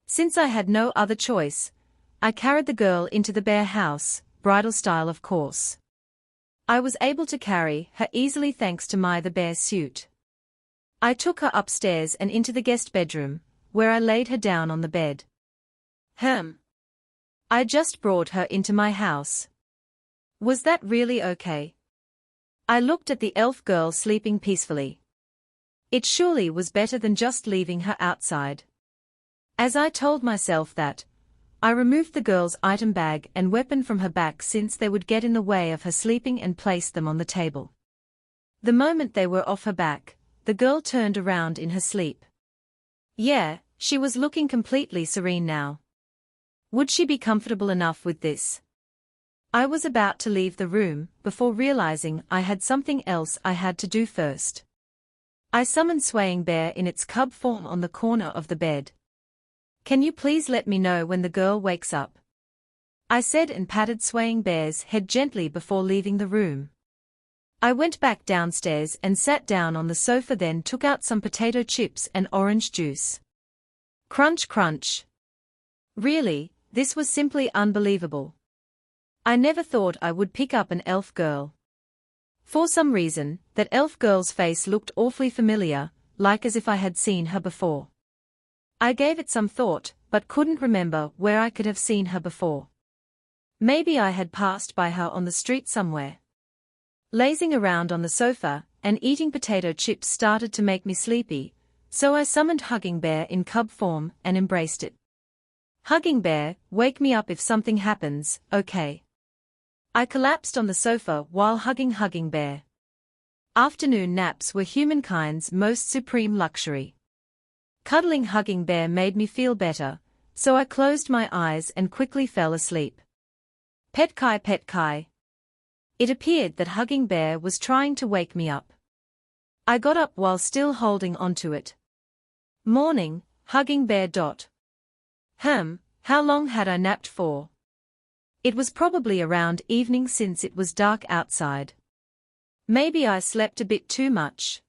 Since I had no other choice, I carried the girl into the bear house, bridal style of course. I was able to carry her easily thanks to the bear suit. I took her upstairs and into the guest bedroom, where I laid her down on the bed. I just brought her into my house. Was that really okay? I looked at the elf girl sleeping peacefully. It surely was better than just leaving her outside. As I told myself that, I removed the girl's item bag and weapon from her back since they would get in the way of her sleeping and placed them on the table. The moment they were off her back, the girl turned around in her sleep. Yeah, she was looking completely serene now. Would she be comfortable enough with this? I was about to leave the room, before realizing I had something else I had to do first. I summoned Swaying Bear in its cub form on the corner of the bed. Can you please let me know when the girl wakes up? I said and patted Swaying Bear's head gently before leaving the room. I went back downstairs and sat down on the sofa, then took out some potato chips and orange juice. Crunch crunch. Really, this was simply unbelievable. I never thought I would pick up an elf girl. For some reason, that elf girl's face looked awfully familiar, like as if I had seen her before. I gave it some thought, but couldn't remember where I could have seen her before. Maybe I had passed by her on the street somewhere. Lazing around on the sofa and eating potato chips started to make me sleepy, so I summoned Hugging Bear in cub form and embraced it. Hugging Bear, wake me up if something happens, okay? I collapsed on the sofa while hugging Hugging Bear. Afternoon naps were humankind's most supreme luxury. Cuddling Hugging Bear made me feel better, so I closed my eyes and quickly fell asleep. Pet Kai Pet Kai. It appeared that Hugging Bear was trying to wake me up. I got up while still holding onto it. Morning, Hugging Bear. How long had I napped for? It was probably around evening since it was dark outside. Maybe I slept a bit too much.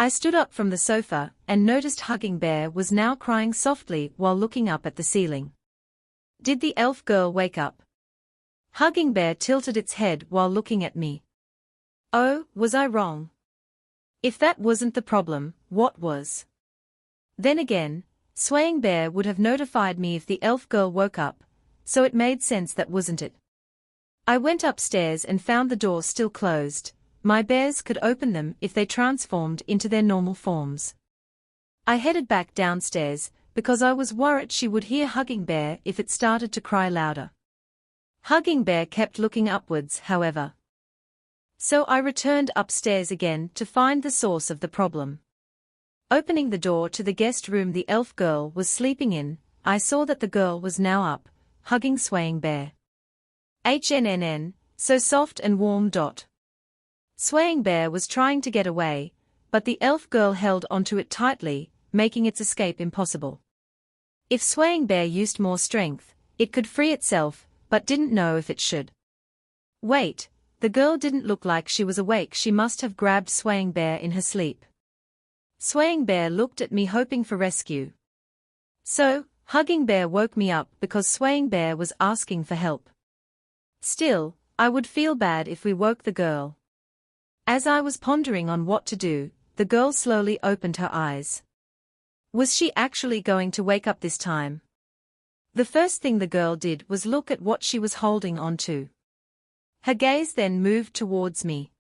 I stood up from the sofa and noticed Hugging Bear was now crying softly while looking up at the ceiling. Did the elf girl wake up? Hugging Bear tilted its head while looking at me. Oh, was I wrong? If that wasn't the problem, what was? Then again, Swaying Bear would have notified me if the elf girl woke up, so it made sense that wasn't it. I went upstairs and found the door still closed. My bears could open them if they transformed into their normal forms. I headed back downstairs, because I was worried she would hear Hugging Bear if it started to cry louder. Hugging Bear kept looking upwards, however. So I returned upstairs again to find the source of the problem. Opening the door to the guest room the elf girl was sleeping in, I saw that the girl was now up, hugging Swaying Bear. HNNN, so soft and warm. Swaying Bear was trying to get away, but the elf girl held onto it tightly, making its escape impossible. If Swaying Bear used more strength, it could free itself, but didn't know if it should. Wait, the girl didn't look like she was awake. She must have grabbed Swaying Bear in her sleep. Swaying Bear looked at me hoping for rescue. So, Hugging Bear woke me up because Swaying Bear was asking for help. Still, I would feel bad if we woke the girl. As I was pondering on what to do, the girl slowly opened her eyes. Was she actually going to wake up this time? The first thing the girl did was look at what she was holding on to. Her gaze then moved towards me.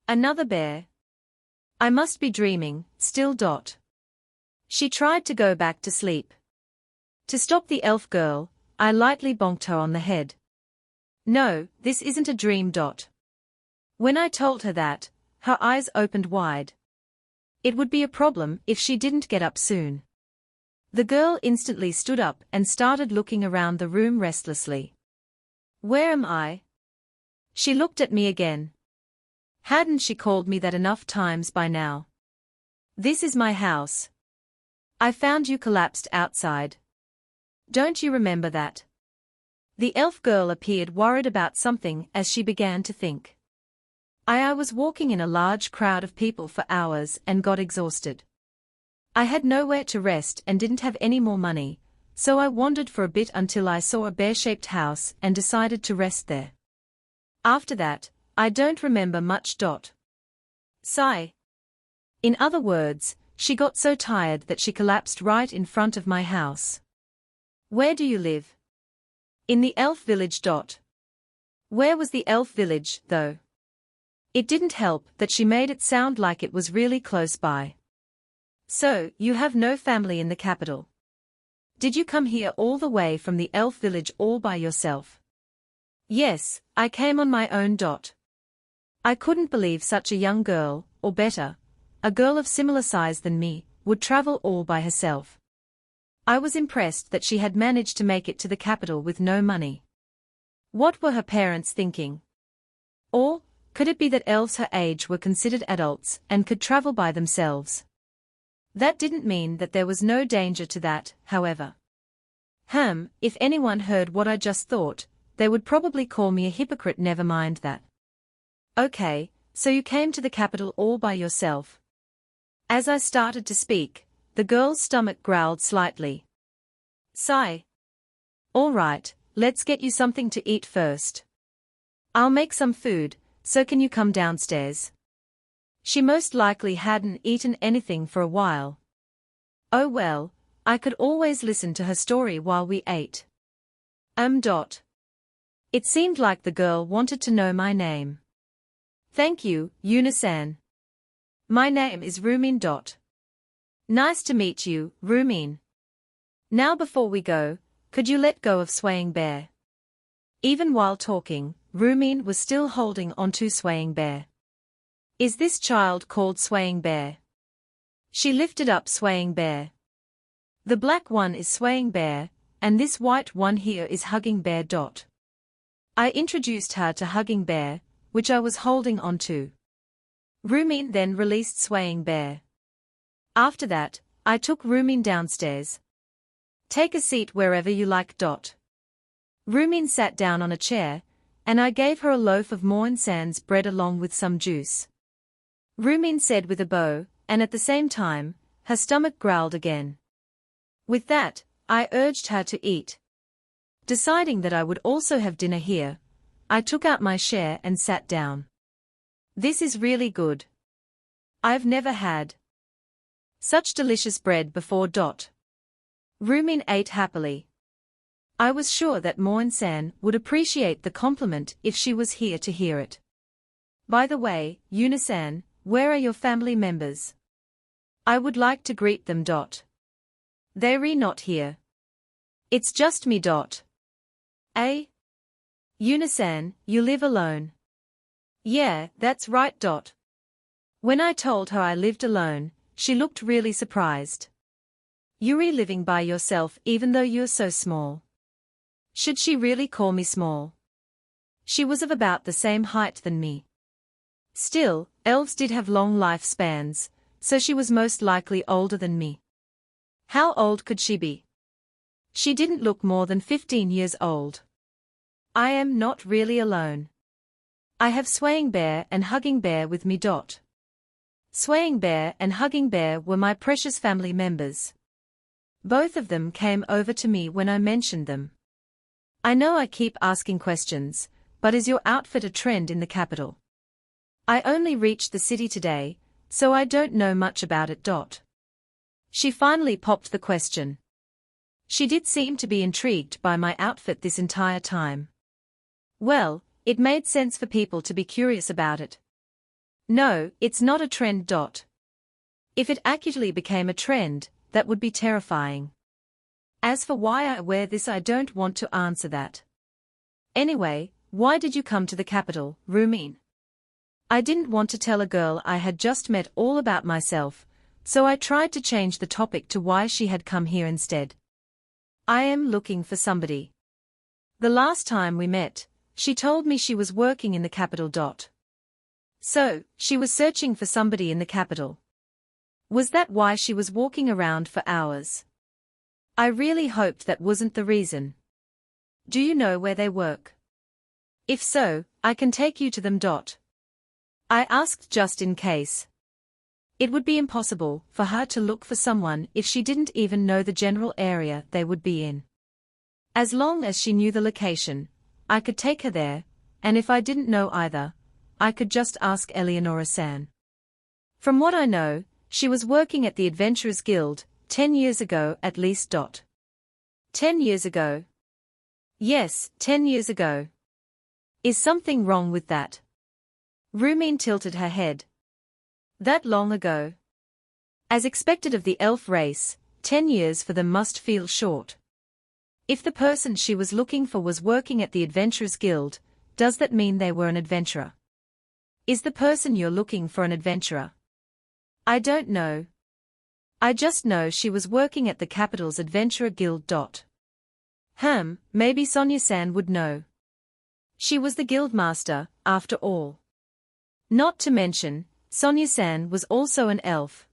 Another bear? I must be dreaming, still. She tried to go back to sleep. To stop the elf girl, I lightly bonked her on the head. No, this isn't a dream. When I told her that, her eyes opened wide. It would be a problem if she didn't get up soon. The girl instantly stood up and started looking around the room restlessly. Where am I? She looked at me again. Hadn't she called me that enough times by now? This is my house. I found you collapsed outside. Don't you remember that? The elf girl appeared worried about something as she began to think. I was walking in a large crowd of people for hours and got exhausted. I had nowhere to rest and didn't have any more money, so I wandered for a bit until I saw a bear-shaped house and decided to rest there. After that, I don't remember much. Sigh. In other words, she got so tired that she collapsed right in front of my house. Where do you live? In the elf village. Where was the elf village, though? It didn't help that she made it sound like it was really close by. So, you have no family in the capital. Did you come here all the way from the elf village all by yourself? Yes, I came on my own. I couldn't believe such a young girl, or better, a girl of similar size than me, would travel all by herself. I was impressed that she had managed to make it to the capital with no money. What were her parents thinking? Or, could it be that elves her age were considered adults and could travel by themselves? That didn't mean that there was no danger to that, however. If anyone heard what I just thought, they would probably call me a hypocrite. Never mind that. Okay, so you came to the capital all by yourself. As I started to speak, the girl's stomach growled slightly. Sigh. All right, let's get you something to eat first. I'll make some food, so can you come downstairs? She most likely hadn't eaten anything for a while. Oh well, I could always listen to her story while we ate. It seemed like the girl wanted to know my name. Thank you, Yuna-san. My name is Rumin. Nice to meet you, Rumin. Now before we go, could you let go of Swaying Bear? Even while talking, Rumin was still holding onto Swaying Bear. Is this child called Swaying Bear? She lifted up Swaying Bear. The black one is Swaying Bear, and this white one here is Hugging Bear. I introduced her to Hugging Bear, which I was holding onto. Rumin then released Swaying Bear. After that, I took Rumin downstairs. Take a seat wherever you like. Rumin sat down on a chair, and I gave her a loaf of Morn Sans bread along with some juice. Rumin said with a bow, and at the same time, her stomach growled again. With that, I urged her to eat. Deciding that I would also have dinner here, I took out my share and sat down. This is really good. I've never had such delicious bread before. Rumin ate happily. I was sure that Moin-san would appreciate the compliment if she was here to hear it. By the way, Yuna-san, where are your family members? I would like to greet them. They're not here. It's just me. Eh? Yuna-san, you live alone? Yeah, that's right. When I told her I lived alone, she looked really surprised. Yuri, living by yourself even though you're so small? Should she really call me small? She was of about the same height than me. Still, elves did have long lifespans, so she was most likely older than me. How old could she be? She didn't look more than 15 years old. I am not really alone. I have Swaying Bear and Hugging Bear with me. Swaying Bear and Hugging Bear were my precious family members. Both of them came over to me when I mentioned them. I know I keep asking questions, but is your outfit a trend in the capital? I only reached the city today, so I don't know much about it. She finally popped the question. She did seem to be intrigued by my outfit this entire time. Well, it made sense for people to be curious about it. No, it's not a trend. If it actually became a trend, that would be terrifying. As for why I wear this, I don't want to answer that. Anyway, why did you come to the capital, Rumin? I didn't want to tell a girl I had just met all about myself, so I tried to change the topic to why she had come here instead. I am looking for somebody. The last time we met, she told me she was working in the capital. So, she was searching for somebody in the capital. Was that why she was walking around for hours? I really hoped that wasn't the reason. Do you know where they work? If so, I can take you to them. I asked just in case. It would be impossible for her to look for someone if she didn't even know the general area they would be in. As long as she knew the location, I could take her there, and if I didn't know either, I could just ask Eleonora-san. From what I know, she was working at the Adventurers Guild, 10 years ago at least. 10 years ago? Yes, 10 years ago. Is something wrong with that? Rumin tilted her head. That long ago? As expected of the elf race, 10 years for them must feel short. If the person she was looking for was working at the Adventurers Guild, does that mean they were an adventurer? Is the person you're looking for an adventurer? I don't know. I just know she was working at the capital's Adventurer Guild. Maybe Sonia-san would know. She was the guildmaster, after all. Not to mention, Sonia-san was also an elf.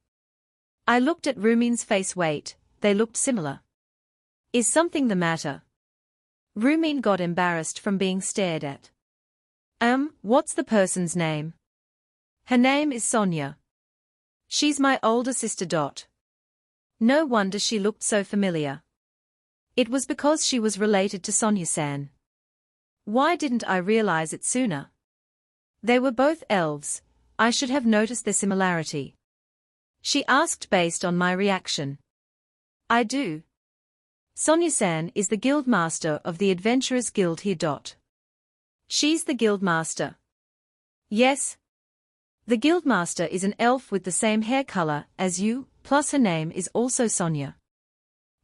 I looked at Rumin's face. Wait, they looked similar. Is something the matter? Rumin got embarrassed from being stared at. What's the person's name? Her name is Sonia. She's my older sister. No wonder she looked so familiar. It was because she was related to Sonia-san. Why didn't I realize it sooner? They were both elves, I should have noticed their similarity. She asked based on my reaction. I do. Sonia-san is the guildmaster of the Adventurers Guild here. She's the guildmaster. Yes. The guildmaster is an elf with the same hair color as you, plus her name is also Sonia.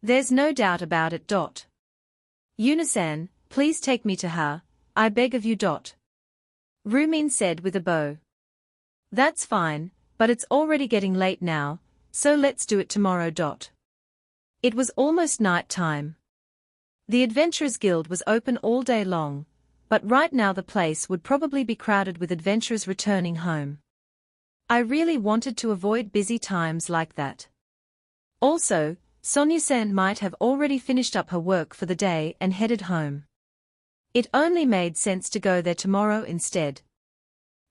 There's no doubt about it. Yuna-san, please take me to her, I beg of you. Rumin said with a bow. That's fine, but it's already getting late now, so let's do it tomorrow. It was almost night time. The Adventurers Guild was open all day long, but right now the place would probably be crowded with adventurers returning home. I really wanted to avoid busy times like that. Also, Sonia-san might have already finished up her work for the day and headed home. It only made sense to go there tomorrow instead.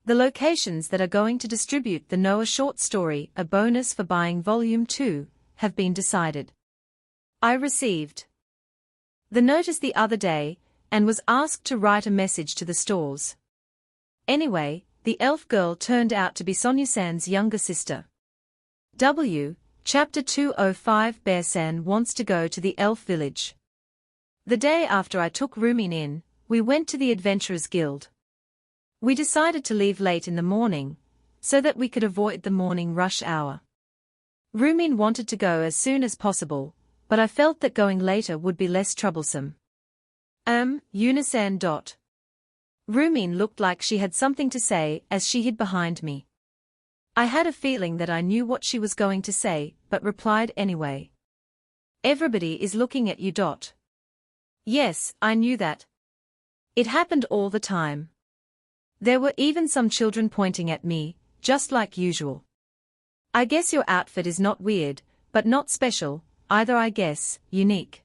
The locations that are going to distribute the Noah short story, a bonus for buying Volume 2, have been decided. I received the notice the other day, and was asked to write a message to the stores. Anyway, the elf girl turned out to be Sonya-san's younger sister. Chapter 205 Bear-san wants to go to the elf village. The day after I took Rumin in, we went to the Adventurers Guild. We decided to leave late in the morning, so that we could avoid the morning rush hour. Rumin wanted to go as soon as possible, but I felt that going later would be less troublesome. Yuna-san. Rumin looked like she had something to say as she hid behind me. I had a feeling that I knew what she was going to say, but replied anyway. Everybody is looking at you. Yes, I knew that. It happened all the time. There were even some children pointing at me, just like usual. I guess your outfit is not weird, but not special, either. I guess, unique.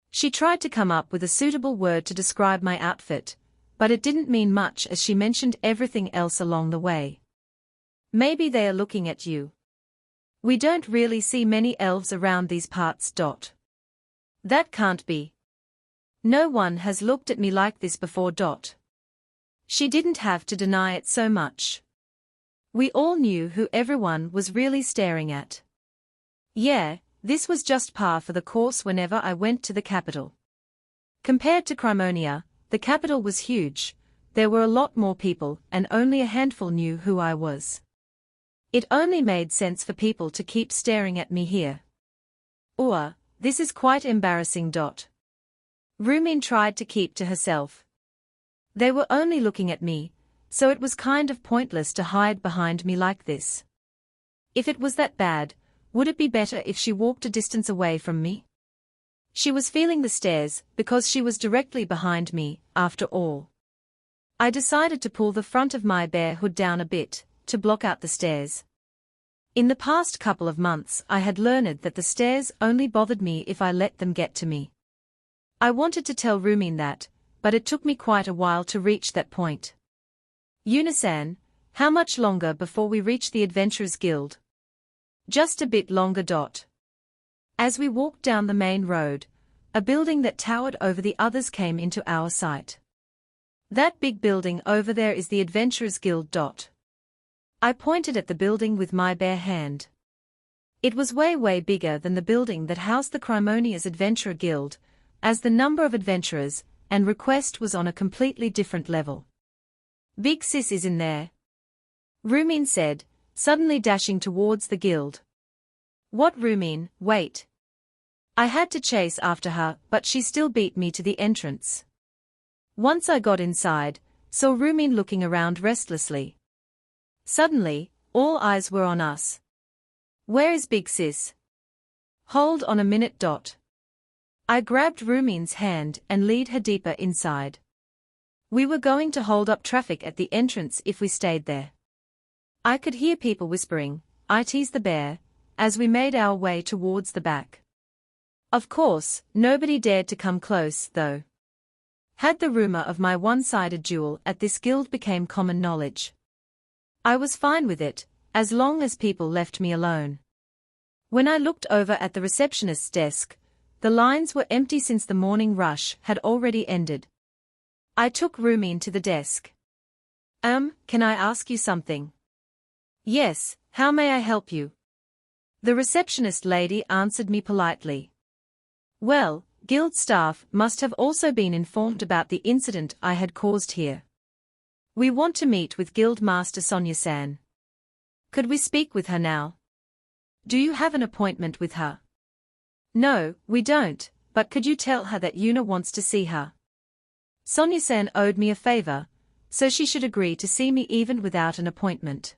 She tried to come up with a suitable word to describe my outfit, but it didn't mean much as she mentioned everything else along the way. Maybe they are looking at you. We don't really see many elves around these parts. That can't be. No one has looked at me like this before. She didn't have to deny it so much. We all knew who everyone was really staring at. Yeah, this was just par for the course whenever I went to the capital. Compared to Crimonia, the capital was huge. There were a lot more people, and only a handful knew who I was. It only made sense for people to keep staring at me here. This is quite embarrassing. Rumin tried to keep to herself. They were only looking at me, so it was kind of pointless to hide behind me like this. If it was that bad, would it be better if she walked a distance away from me? She was feeling the stares because she was directly behind me, after all. I decided to pull the front of my bear hood down a bit, to block out the stares. In the past couple of months I had learned that the stares only bothered me if I let them get to me. I wanted to tell Rumin that, but it took me quite a while to reach that point. Yuna-san, how much longer before we reach the Adventurers Guild? Just a bit longer. As we walked down the main road, a building that towered over the others came into our sight. That big building over there is the Adventurers Guild. I pointed at the building with my bare hand. It was way bigger than the building that housed the Crimonia's Adventurer Guild, as the number of adventurers and request was on a completely different level. Big sis is in there, Rumin said, suddenly dashing towards the guild. What? Rumin, wait. I had to chase after her, but she still beat me to the entrance. Once I got inside, saw Rumin looking around restlessly. Suddenly, all eyes were on us. Where is Big Sis? Hold on a minute. I grabbed Rumin's hand and led her deeper inside. We were going to hold up traffic at the entrance if we stayed there. I could hear people whispering, I teased the bear, as we made our way towards the back. Of course, nobody dared to come close, though. Had the rumor of my one-sided duel at this guild became common knowledge. I was fine with it, as long as people left me alone. When I looked over at the receptionist's desk, the lines were empty since the morning rush had already ended. I took Rumin to the desk. Can I ask you something? Yes, how may I help you? The receptionist lady answered me politely. Well, guild staff must have also been informed about the incident I had caused here. We want to meet with Guild Master Sonya-san. Could we speak with her now? Do you have an appointment with her? No, we don't, but could you tell her that Yuna wants to see her? Sonya-san owed me a favor, so she should agree to see me even without an appointment.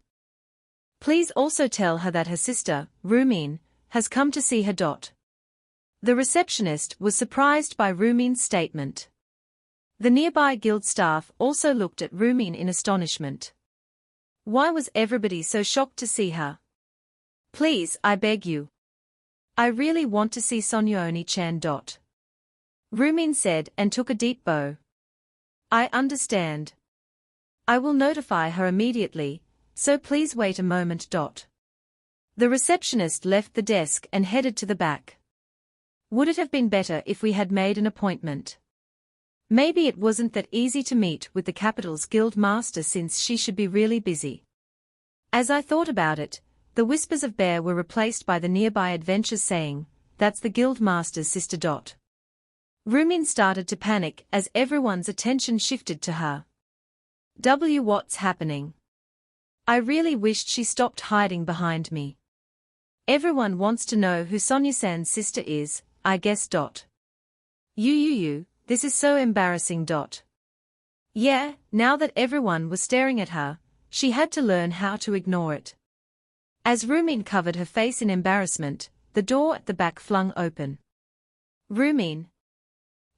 Please also tell her that her sister, Rumin, has come to see her. The receptionist was surprised by Rumin's statement. The nearby guild staff also looked at Rumin in astonishment. Why was everybody so shocked to see her? Please, I beg you. I really want to see Sonya-oni-chan. Rumin said and took a deep bow. I understand. I will notify her immediately, so please wait a moment. The receptionist left the desk and headed to the back. Would it have been better if we had made an appointment? Maybe it wasn't that easy to meet with the Capital's guild master since she should be really busy. As I thought about it, the whispers of Bear were replaced by the nearby adventures saying, "That's the guild master's sister." Rumin started to panic as everyone's attention shifted to her. What's happening? I really wished she stopped hiding behind me. Everyone wants to know who Sonya-san's sister is, I guess. This is so embarrassing. Yeah, now that everyone was staring at her, she had to learn how to ignore it. As Rumin covered her face in embarrassment, the door at the back flung open. Rumin.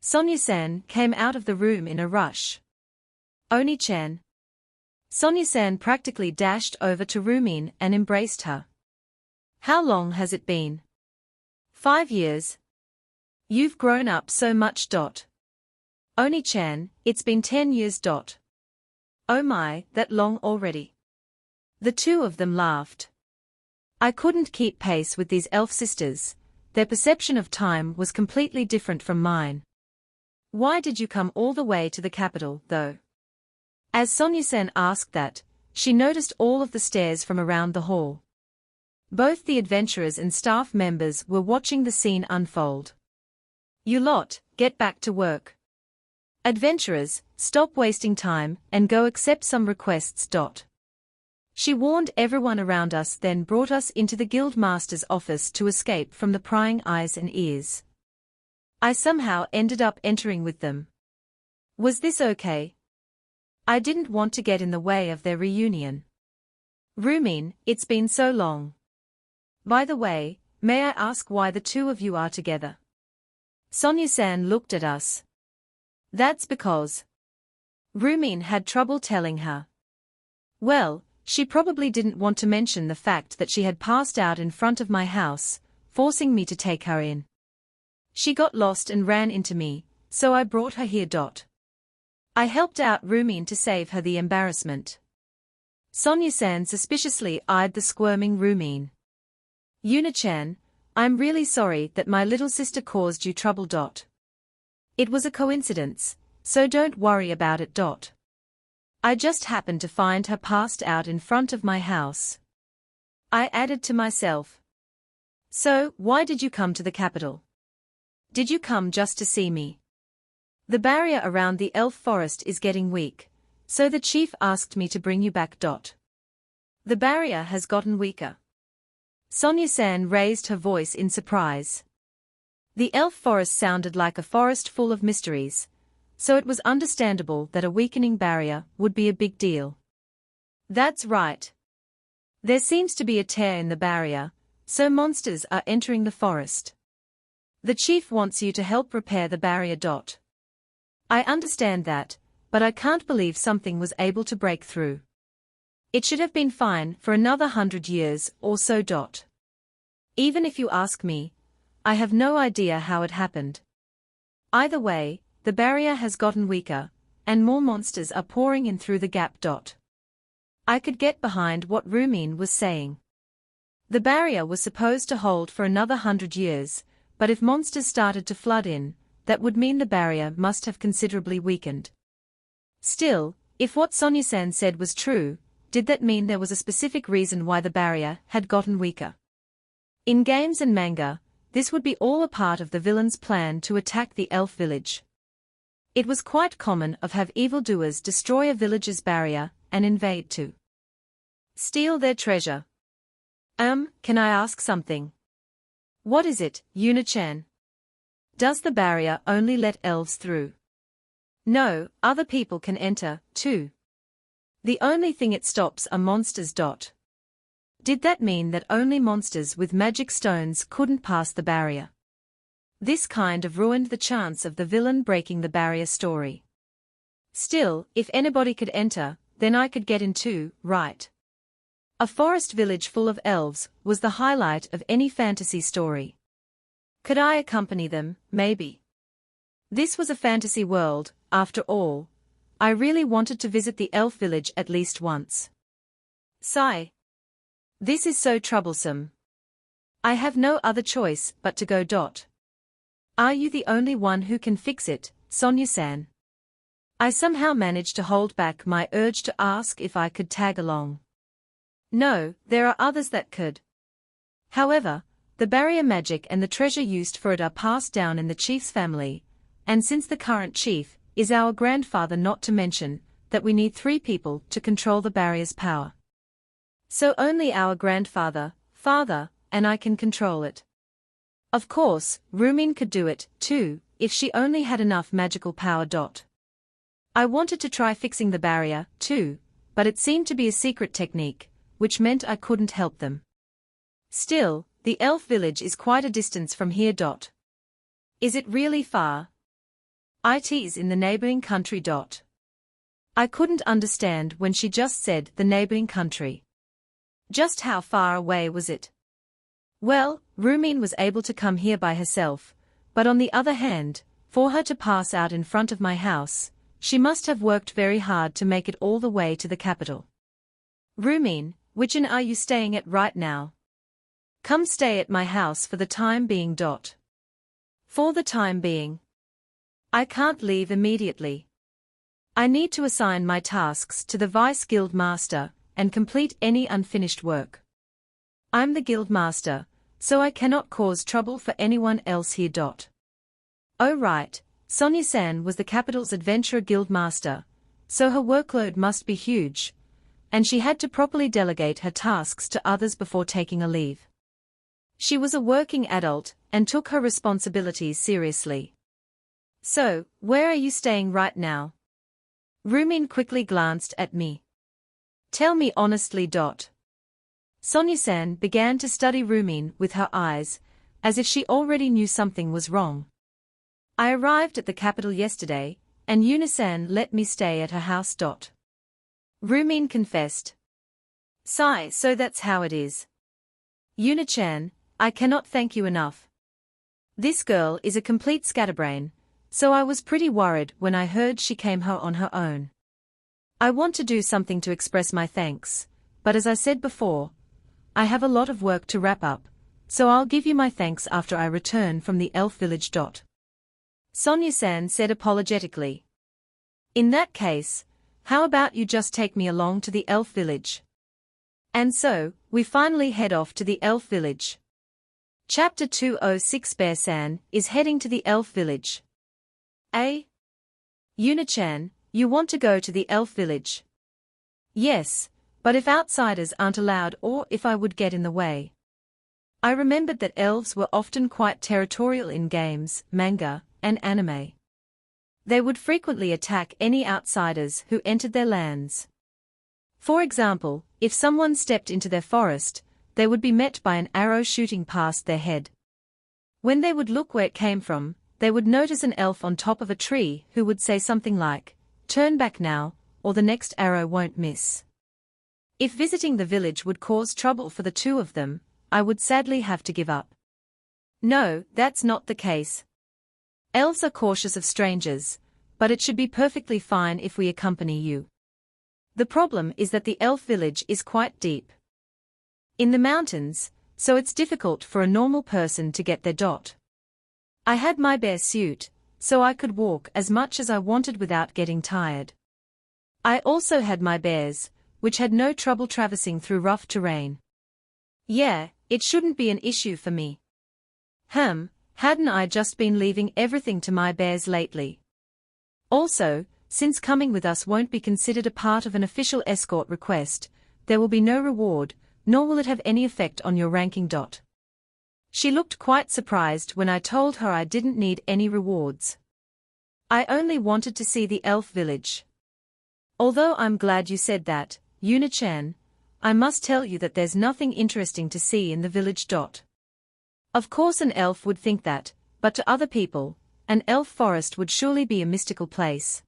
Sonya-san came out of the room in a rush. Oni-chan. Sonya-san practically dashed over to Rumin and embraced her. How long has it been? 5 years. You've grown up so much. Oni-chan, it's been 10 years. Oh my, that long already. The two of them laughed. I couldn't keep pace with these elf sisters, their perception of time was completely different from mine. Why did you come all the way to the capital, though? As Sonya-san asked that, she noticed all of the stares from around the hall. Both the adventurers and staff members were watching the scene unfold. You lot, get back to work. Adventurers, stop wasting time and go accept some requests. She warned everyone around us, then brought us into the guild master's office to escape from the prying eyes and ears. I somehow ended up entering with them. Was this okay? I didn't want to get in the way of their reunion. Rumin, it's been so long. By the way, may I ask why the two of you are together? Sonya-san looked at us. That's because. Rumin had trouble telling her. Well, she probably didn't want to mention the fact that she had passed out in front of my house, forcing me to take her in. She got lost and ran into me, so I brought her here. I helped out Rumin to save her the embarrassment. Sonya-san suspiciously eyed the squirming Rumin. Yuna-chan, I'm really sorry that my little sister caused you trouble. It was a coincidence, so don't worry about it. I just happened to find her passed out in front of my house. I added to myself. So, why did you come to the capital? Did you come just to see me? The barrier around the elf forest is getting weak, so the chief asked me to bring you back. The barrier has gotten weaker. Sonya-san raised her voice in surprise. The elf forest sounded like a forest full of mysteries, so it was understandable that a weakening barrier would be a big deal. That's right. There seems to be a tear in the barrier, so monsters are entering the forest. The chief wants you to help repair the barrier. I understand that, but I can't believe something was able to break through. It should have been fine for another 100 years or so. Even if you ask me, I have no idea how it happened. Either way, the barrier has gotten weaker, and more monsters are pouring in through the gap. I could get behind what Rumin was saying. The barrier was supposed to hold for another 100 years, but if monsters started to flood in, that would mean the barrier must have considerably weakened. Still, if what Sonya-san said was true, did that mean there was a specific reason why the barrier had gotten weaker? In games and manga, this would be all a part of the villain's plan to attack the elf village. It was quite common of have evildoers destroy a village's barrier and invade to steal their treasure. Can I ask something? What is it, Yuna-chan? Does the barrier only let elves through? No, other people can enter, too. The only thing it stops are monsters. Did that mean that only monsters with magic stones couldn't pass the barrier? This kind of ruined the chance of the villain breaking the barrier story. Still, if anybody could enter, then I could get in too, right? A forest village full of elves was the highlight of any fantasy story. Could I accompany them, maybe? This was a fantasy world, after all. I really wanted to visit the elf village at least once. Sigh. This is so troublesome. I have no other choice but to go. Are you the only one who can fix it, Sonia-san? I somehow managed to hold back my urge to ask if I could tag along. No, there are others that could. However, the barrier magic and the treasure used for it are passed down in the chief's family, and since the current chief is our grandfather, not to mention that we need 3 people to control the barrier's power. So only our grandfather, father, and I can control it. Of course, Rumin could do it, too, if she only had enough magical power. I wanted to try fixing the barrier, too, but it seemed to be a secret technique, which meant I couldn't help them. Still, the elf village is quite a distance from here. Is it really far? It's in the neighboring country. I couldn't understand when she just said the neighboring country. Just how far away was it? Well, Rumin was able to come here by herself, but on the other hand, for her to pass out in front of my house, she must have worked very hard to make it all the way to the capital. Rumin, which inn are you staying at right now? Come stay at my house for the time being. For the time being. I can't leave immediately. I need to assign my tasks to the Vice Guild Master and complete any unfinished work. I'm the Guild Master, so I cannot cause trouble for anyone else here. Oh right, Sonia-san was the capital's Adventurer Guild Master, so her workload must be huge, and she had to properly delegate her tasks to others before taking a leave. She was a working adult and took her responsibilities seriously. So, where are you staying right now? Rumin quickly glanced at me. Tell me honestly. Sonia-san began to study Rumin with her eyes, as if she already knew something was wrong. I arrived at the capital yesterday, and Yuna-san let me stay at her house. Rumin confessed. Sigh, so that's how it is. Yuna-chan, I cannot thank you enough. This girl is a complete scatterbrain, so I was pretty worried when I heard she came here on her own. I want to do something to express my thanks, but as I said before, I have a lot of work to wrap up, so I'll give you my thanks after I return from the elf village. Sonia-san said apologetically. In that case, how about you just take me along to the elf village? And so, we finally head off to the elf village. Chapter 206. Bear-san is heading to the elf village. Yuna-chan, you want to go to the elf village? Yes, but if outsiders aren't allowed or if I would get in the way. I remembered that elves were often quite territorial in games, manga, and anime. They would frequently attack any outsiders who entered their lands. For example, if someone stepped into their forest, they would be met by an arrow shooting past their head. When they would look where it came from, they would notice an elf on top of a tree who would say something like, "Turn back now, or the next arrow won't miss." If visiting the village would cause trouble for the 2 of them, I would sadly have to give up. No, that's not the case. Elves are cautious of strangers, but it should be perfectly fine if we accompany you. The problem is that the elf village is quite deep in the mountains, so it's difficult for a normal person to get there. I had my bear suit, so I could walk as much as I wanted without getting tired. I also had my bears, which had no trouble traversing through rough terrain. Yeah, it shouldn't be an issue for me. Hadn't I just been leaving everything to my bears lately? Also, since coming with us won't be considered a part of an official escort request, there will be no reward, nor will it have any effect on your ranking. She looked quite surprised when I told her I didn't need any rewards. I only wanted to see the elf village. Although I'm glad you said that, Yuna-chan, I must tell you that there's nothing interesting to see in the village. Of course an elf would think that, but to other people, an elf forest would surely be a mystical place.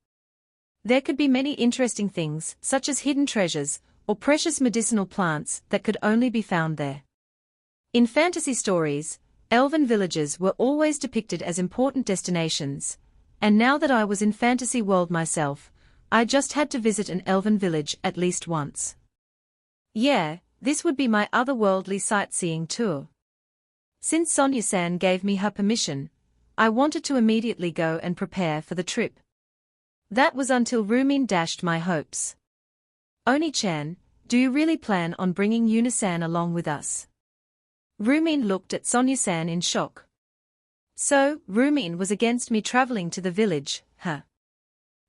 There could be many interesting things, such as hidden treasures, or precious medicinal plants that could only be found there. In fantasy stories, elven villages were always depicted as important destinations, and now that I was in fantasy world myself, I just had to visit an elven village at least once. Yeah, this would be my otherworldly sightseeing tour. Since Sonia-san gave me her permission, I wanted to immediately go and prepare for the trip. That was until Rumin dashed my hopes. Oni-chan, do you really plan on bringing Yuna-san along with us? Rumin looked at Sonia-san in shock. So, Rumin was against me traveling to the village, huh?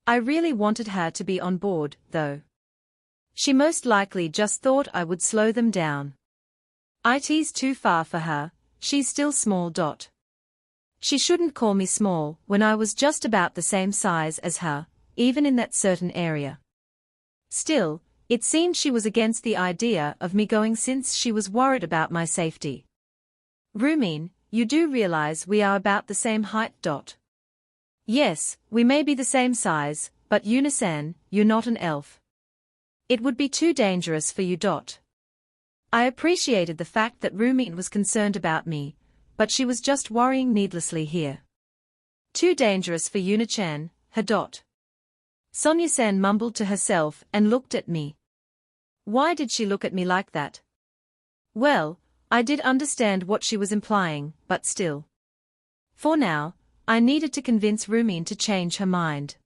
I really wanted her to be on board, though. She most likely just thought I would slow them down. It's too far for her, she's still small. She shouldn't call me small when I was just about the same size as her, even in that certain area. Still, it seemed she was against the idea of me going since she was worried about my safety. Rumin, you do realize we are about the same height. Yes, we may be the same size, but Yuna-san, you're not an elf. It would be too dangerous for you. I appreciated the fact that Rumin was concerned about me, but she was just worrying needlessly here. Too dangerous for Yuna-chan, her. Sonia-san mumbled to herself and looked at me. Why did she look at me like that? Well, I did understand what she was implying, but still. For now, I needed to convince Rumin to change her mind.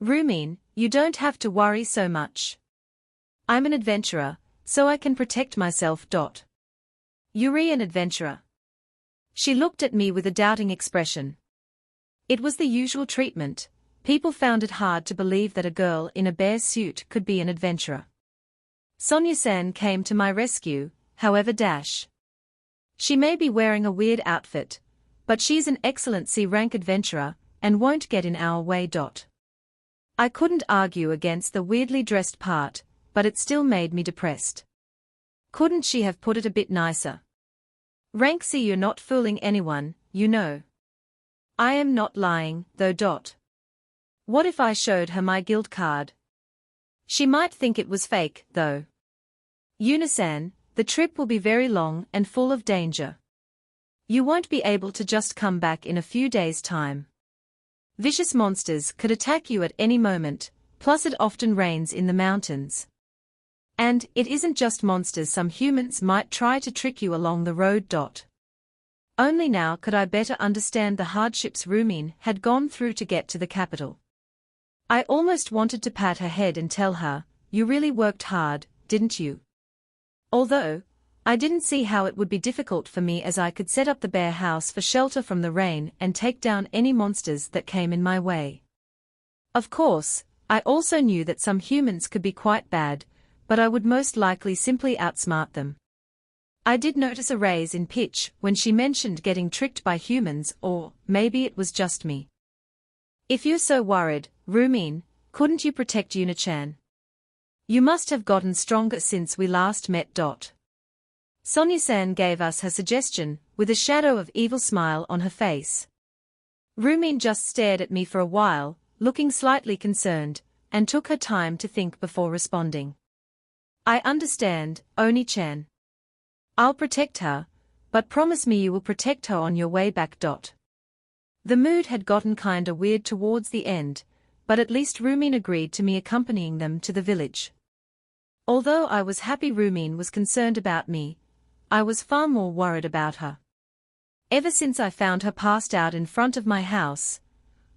Rumin, you don't have to worry so much. I'm an adventurer, so I can protect myself. Yuri an adventurer. She looked at me with a doubting expression. It was the usual treatment. People found it hard to believe that a girl in a bear suit could be an adventurer. Sonia-san came to my rescue, however. She may be wearing a weird outfit, but she's an excellent C-rank adventurer, and won't get in our way. I couldn't argue against the weirdly dressed part, but it still made me depressed. Couldn't she have put it a bit nicer? Rank C, you're not fooling anyone, you know. I am not lying, though. What if I showed her my guild card? She might think it was fake, though. Yuna-san, the trip will be very long and full of danger. You won't be able to just come back in a few days' time. Vicious monsters could attack you at any moment, plus it often rains in the mountains. And it isn't just monsters, some humans might try to trick you along the road. Only now could I better understand the hardships Rumin had gone through to get to the capital. I almost wanted to pat her head and tell her, you really worked hard, didn't you? Although, I didn't see how it would be difficult for me, as I could set up the bear house for shelter from the rain and take down any monsters that came in my way. Of course, I also knew that some humans could be quite bad, but I would most likely simply outsmart them. I did notice a raise in pitch when she mentioned getting tricked by humans, or maybe it was just me. If you're so worried, Rumin, couldn't you protect Yuna-chan? You must have gotten stronger since we last met. Sonia-san gave us her suggestion, with a shadow of evil smile on her face. Rumin just stared at me for a while, looking slightly concerned, and took her time to think before responding. I understand, Oni-chan. I'll protect her, but promise me you will protect her on your way back. The mood had gotten kinda weird towards the end, but at least Rumin agreed to me accompanying them to the village. Although I was happy Rumin was concerned about me, I was far more worried about her. Ever since I found her passed out in front of my house,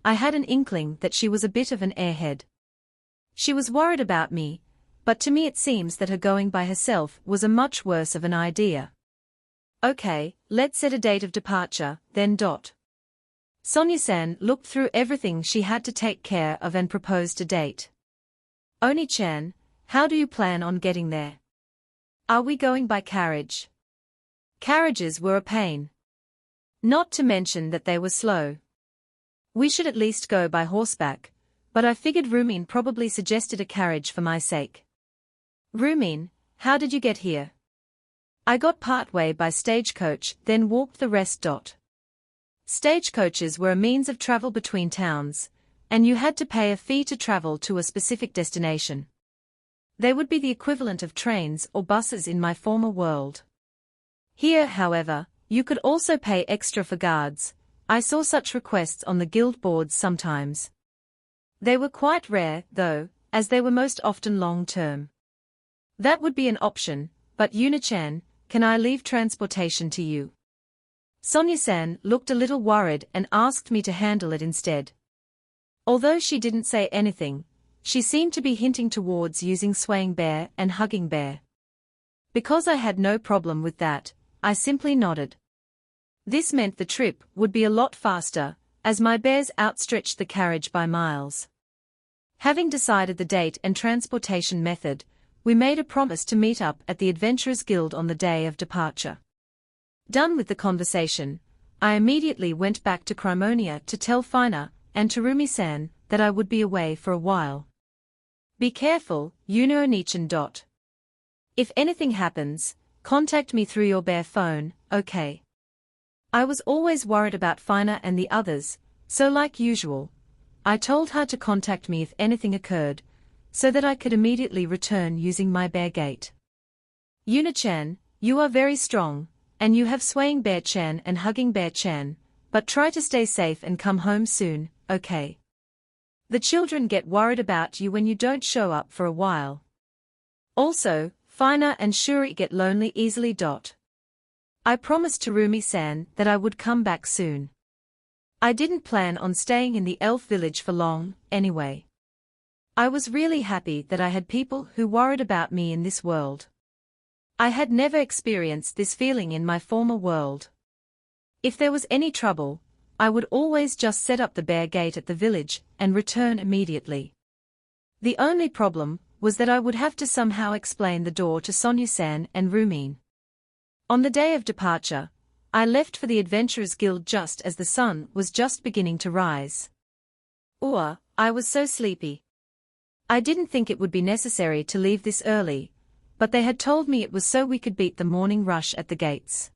I had an inkling that she was a bit of an airhead. She was worried about me, but to me it seems that her going by herself was a much worse of an idea. Okay, let's set a date of departure, then. Sonia-san looked through everything she had to take care of and proposed a date. Oni-chan, how do you plan on getting there? Are we going by carriage? Carriages were a pain. Not to mention that they were slow. We should at least go by horseback, but I figured Rumin probably suggested a carriage for my sake. Rumin, how did you get here? I got partway by stagecoach, then walked the rest. Stagecoaches were a means of travel between towns, and you had to pay a fee to travel to a specific destination. They would be the equivalent of trains or buses in my former world. Here, however, you could also pay extra for guards. I saw such requests on the guild boards sometimes. They were quite rare, though, as they were most often long-term. That would be an option, but Yuna-chan, can I leave transportation to you? Sonya-san looked a little worried and asked me to handle it instead. Although she didn't say anything, she seemed to be hinting towards using swaying bear and hugging bear. Because I had no problem with that, I simply nodded. This meant the trip would be a lot faster, as my bears outstretched the carriage by miles. Having decided the date and transportation method, we made a promise to meet up at the Adventurers Guild on the day of departure. Done with the conversation, I immediately went back to Crimonia to tell Fina and Terumi-san that I would be away for a while. Be careful, Yuno Onichan. If anything happens, contact me through your bear phone, okay? I was always worried about Fina and the others, so like usual, I told her to contact me if anything occurred, so that I could immediately return using my bear gate. Yuna-chan, you are very strong, and you have swaying bear-chan and hugging bear-chan, but try to stay safe and come home soon, okay? The children get worried about you when you don't show up for a while. Also, Fina and Shuri get lonely easily. I promised Terumi-san that I would come back soon. I didn't plan on staying in the elf village for long, anyway. I was really happy that I had people who worried about me in this world. I had never experienced this feeling in my former world. If there was any trouble, I would always just set up the bear gate at the village and return immediately. The only problem was that I would have to somehow explain the door to Sonya-san and Rumin. On the day of departure, I left for the Adventurers Guild just as the sun was just beginning to rise. I was so sleepy. I didn't think it would be necessary to leave this early, but they had told me it was so we could beat the morning rush at the gates.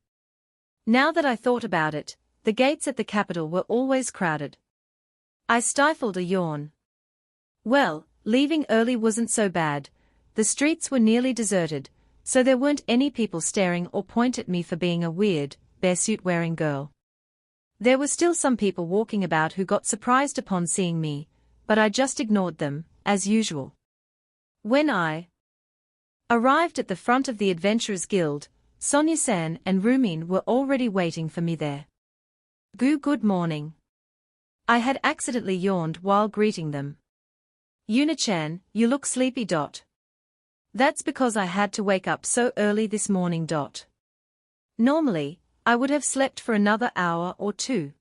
Now that I thought about it, the gates at the capital were always crowded. I stifled a yawn. Well, leaving early wasn't so bad. The streets were nearly deserted, so there weren't any people staring or point at me for being a weird, bearsuit-wearing girl. There were still some people walking about who got surprised upon seeing me, but I just ignored them, as usual. When I arrived at the front of the Adventurers Guild, Sonya-san and Rumin were already waiting for me there. Good morning. I had accidentally yawned while greeting them. Yuna-chan, you look sleepy. That's because I had to wake up so early this morning. Normally, I would have slept for another hour or two.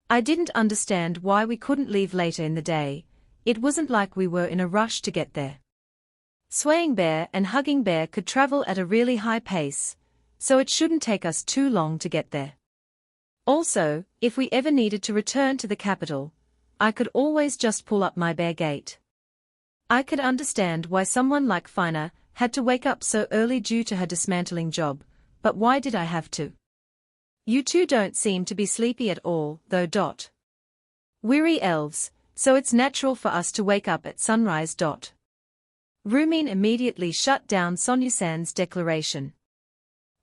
I didn't understand why we couldn't leave later in the day. It wasn't like we were in a rush to get there. Swaying bear and hugging bear could travel at a really high pace, so it shouldn't take us too long to get there. Also, if we ever needed to return to the capital, I could always just pull up my bear gate. I could understand why someone like Fina had to wake up so early due to her dismantling job, but why did I have to? You two don't seem to be sleepy at all, though. Weary elves, so it's natural for us to wake up at sunrise. Rumin immediately shut down Sonya-san's declaration.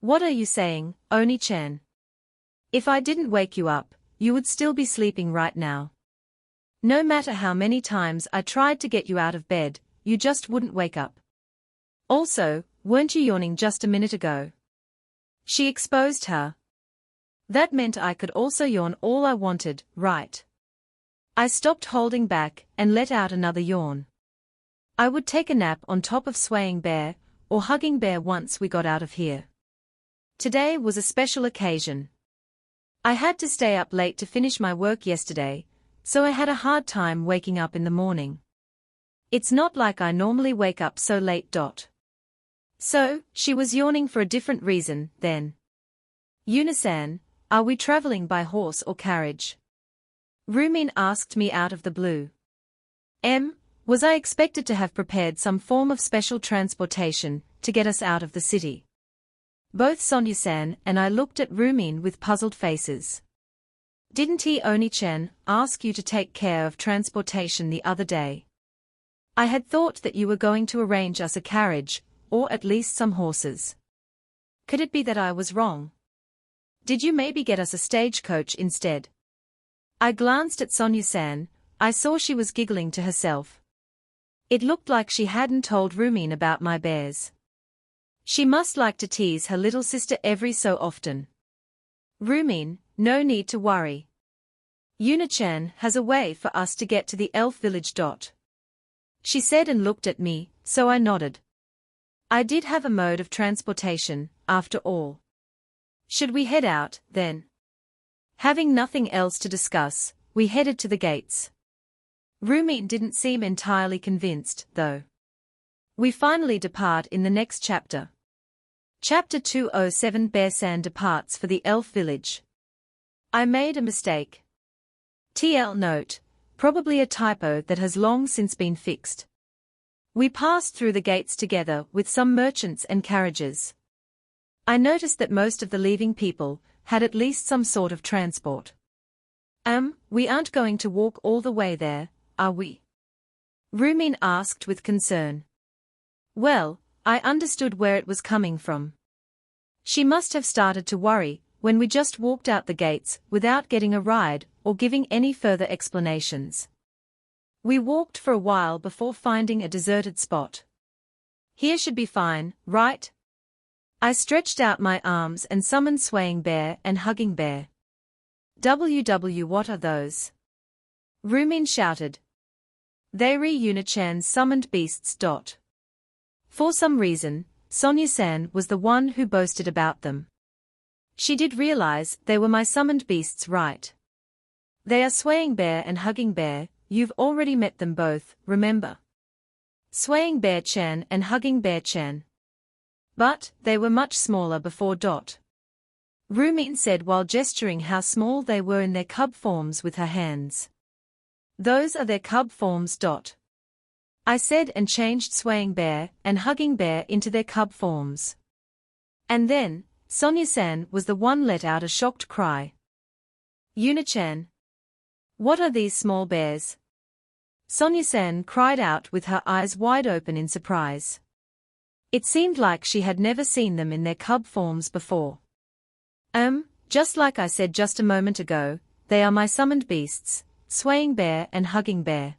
What are you saying, Oni-chan? If I didn't wake you up, you would still be sleeping right now. No matter how many times I tried to get you out of bed, you just wouldn't wake up. Also, weren't you yawning just a minute ago? She exposed her. That meant I could also yawn all I wanted, right? I stopped holding back and let out another yawn. I would take a nap on top of swaying bear or hugging bear once we got out of here. Today was a special occasion. I had to stay up late to finish my work yesterday, so I had a hard time waking up in the morning. It's not like I normally wake up so late. So, she was yawning for a different reason, then. Yuna-san, are we traveling by horse or carriage? Rumin asked me out of the blue. Was I expected to have prepared some form of special transportation to get us out of the city? Both Sonya-san and I looked at Rumin with puzzled faces. Didn't he, Oni-chan, ask you to take care of transportation the other day? I had thought that you were going to arrange us a carriage, or at least some horses. Could it be that I was wrong? Did you maybe get us a stagecoach instead? I glanced at Sonya-san. I saw she was giggling to herself. It looked like she hadn't told Rumin about my bears. She must like to tease her little sister every so often. Rumin, no need to worry. Yuna-chan has a way for us to get to the elf village. She said and looked at me, so I nodded. I did have a mode of transportation, after all. Should we head out, then? Having nothing else to discuss, we headed to the gates. Rumin didn't seem entirely convinced, though. We finally depart in the next chapter. Chapter 207 Bear-san departs for the elf village. I made a mistake. TL note, probably a typo that has long since been fixed. We passed through the gates together with some merchants and carriages. I noticed that most of the leaving people had at least some sort of transport. We aren't going to walk all the way there, are we? Rumin asked with concern. Well, I understood where it was coming from. She must have started to worry when we just walked out the gates without getting a ride or giving any further explanations. We walked for a while before finding a deserted spot. Here should be fine, right? I stretched out my arms and summoned Swaying Bear and Hugging Bear. What are those? Rumin shouted. They re Yuna-chan's summoned beasts. For some reason, Sonya-san was the one who boasted about them. She did realize they were my summoned beasts, right? They are Swaying Bear and Hugging Bear. You've already met them both, remember? Swaying Bear-chan and Hugging Bear-chan. But they were much smaller before. Rumin said while gesturing how small they were in their cub forms with her hands. Those are their cub forms. I said and changed Swaying Bear and Hugging Bear into their cub forms. And then, Sonya-san was the one let out a shocked cry. Yuna-chan. What are these small bears? Sonya-san cried out with her eyes wide open in surprise. It seemed like she had never seen them in their cub forms before. Just like I said just a moment ago, they are my summoned beasts, Swaying Bear and Hugging Bear.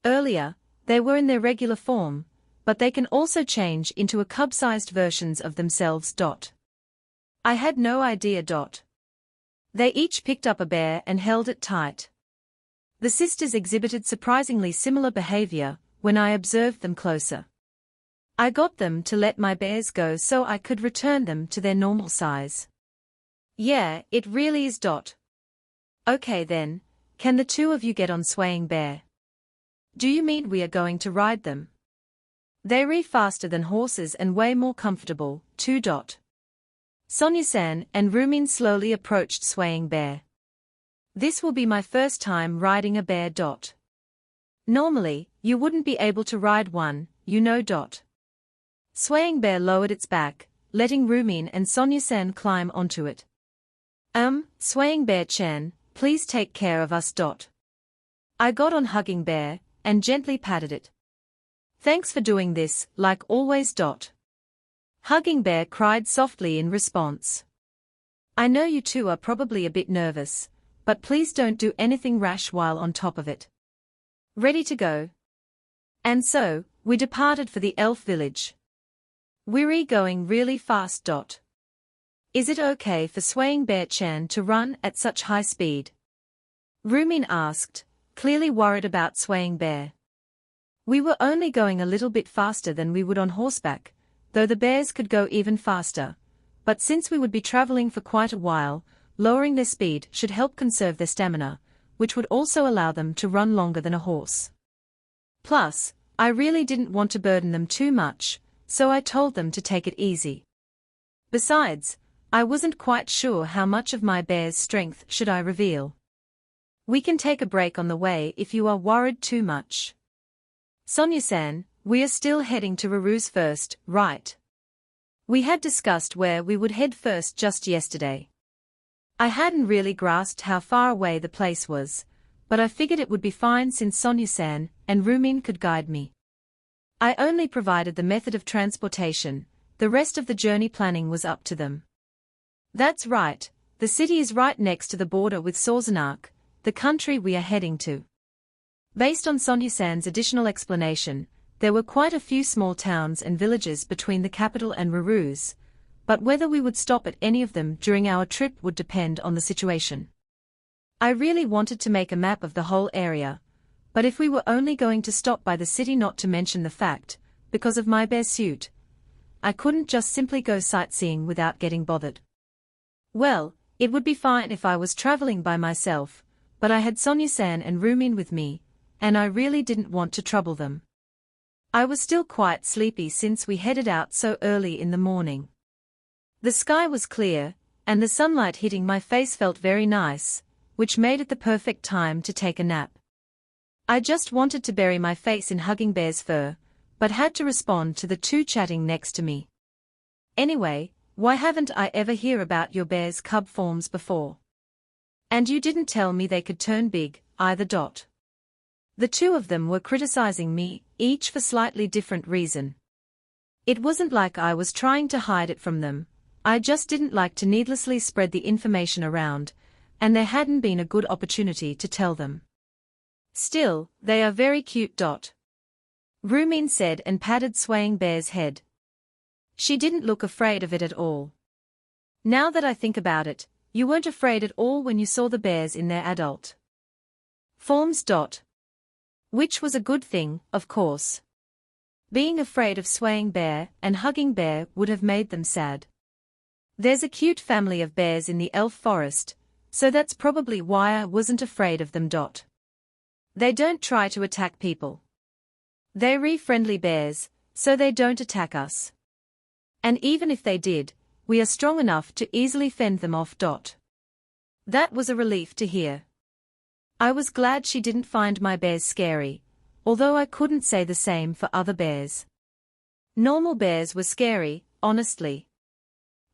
Earlier, they were in their regular form, but they can also change into a cub-sized versions of themselves. I had no idea. They each picked up a bear and held it tight. The sisters exhibited surprisingly similar behavior when I observed them closer. I got them to let my bears go so I could return them to their normal size. Yeah, it really is. Okay then, can the two of you get on Swaying Bear? Do you mean we are going to ride them? They re faster than horses and way more comfortable, too. Sonya-san and Rumin slowly approached Swaying Bear. This will be my first time riding a bear. Normally, you wouldn't be able to ride one, you know. Swaying Bear lowered its back, letting Rumin and Sonya-san climb onto it. Swaying Bear-chan, please take care of us. I got on Hugging Bear and gently patted it. Thanks for doing this, like always. Hugging Bear cried softly in response. I know you two are probably a bit nervous, but please don't do anything rash while on top of it. Ready to go? And so, we departed for the elf village. We're going really fast. Is it okay for Swaying Bear-chan to run at such high speed? Rumin asked, clearly worried about Swaying Bear. We were only going a little bit faster than we would on horseback, though the bears could go even faster, but since we would be traveling for quite a while, lowering their speed should help conserve their stamina, which would also allow them to run longer than a horse. Plus, I really didn't want to burden them too much, so I told them to take it easy. Besides, I wasn't quite sure how much of my bear's strength should I reveal. We can take a break on the way if you are worried too much. Sonya-san, we are still heading to Ruru's first, right? We had discussed where we would head first just yesterday. I hadn't really grasped how far away the place was, but I figured it would be fine since Sonya-san and Rumin could guide me. I only provided the method of transportation, the rest of the journey planning was up to them. That's right, the city is right next to the border with Sorzenark, the country we are heading to. Based on Sonya-san's additional explanation, there were quite a few small towns and villages between the capital and Ruruz, but whether we would stop at any of them during our trip would depend on the situation. I really wanted to make a map of the whole area, but if we were only going to stop by the city, not to mention the fact, because of my bear suit, I couldn't just simply go sightseeing without getting bothered. Well, it would be fine if I was traveling by myself, but I had Sonya-san and Rumin with me, and I really didn't want to trouble them. I was still quite sleepy since we headed out so early in the morning. The sky was clear, and the sunlight hitting my face felt very nice, which made it the perfect time to take a nap. I just wanted to bury my face in Hugging Bear's fur, but had to respond to the two chatting next to me. Anyway, why haven't I ever hear about your bear's cub forms before? And you didn't tell me they could turn big, either. The two of them were criticizing me, each for slightly different reason. It wasn't like I was trying to hide it from them, I just didn't like to needlessly spread the information around, and there hadn't been a good opportunity to tell them. Still, they are very cute. Rumin said and patted Swaying Bear's head. She didn't look afraid of it at all. Now that I think about it, you weren't afraid at all when you saw the bears in their adult forms. Which was a good thing, of course. Being afraid of Swaying Bear and Hugging Bear would have made them sad. There's a cute family of bears in the elf forest, so that's probably why I wasn't afraid of them. They don't try to attack people. They're friendly bears, so they don't attack us. And even if they did, we are strong enough to easily fend them off. That was a relief to hear. I was glad she didn't find my bears scary, although I couldn't say the same for other bears. Normal bears were scary, honestly.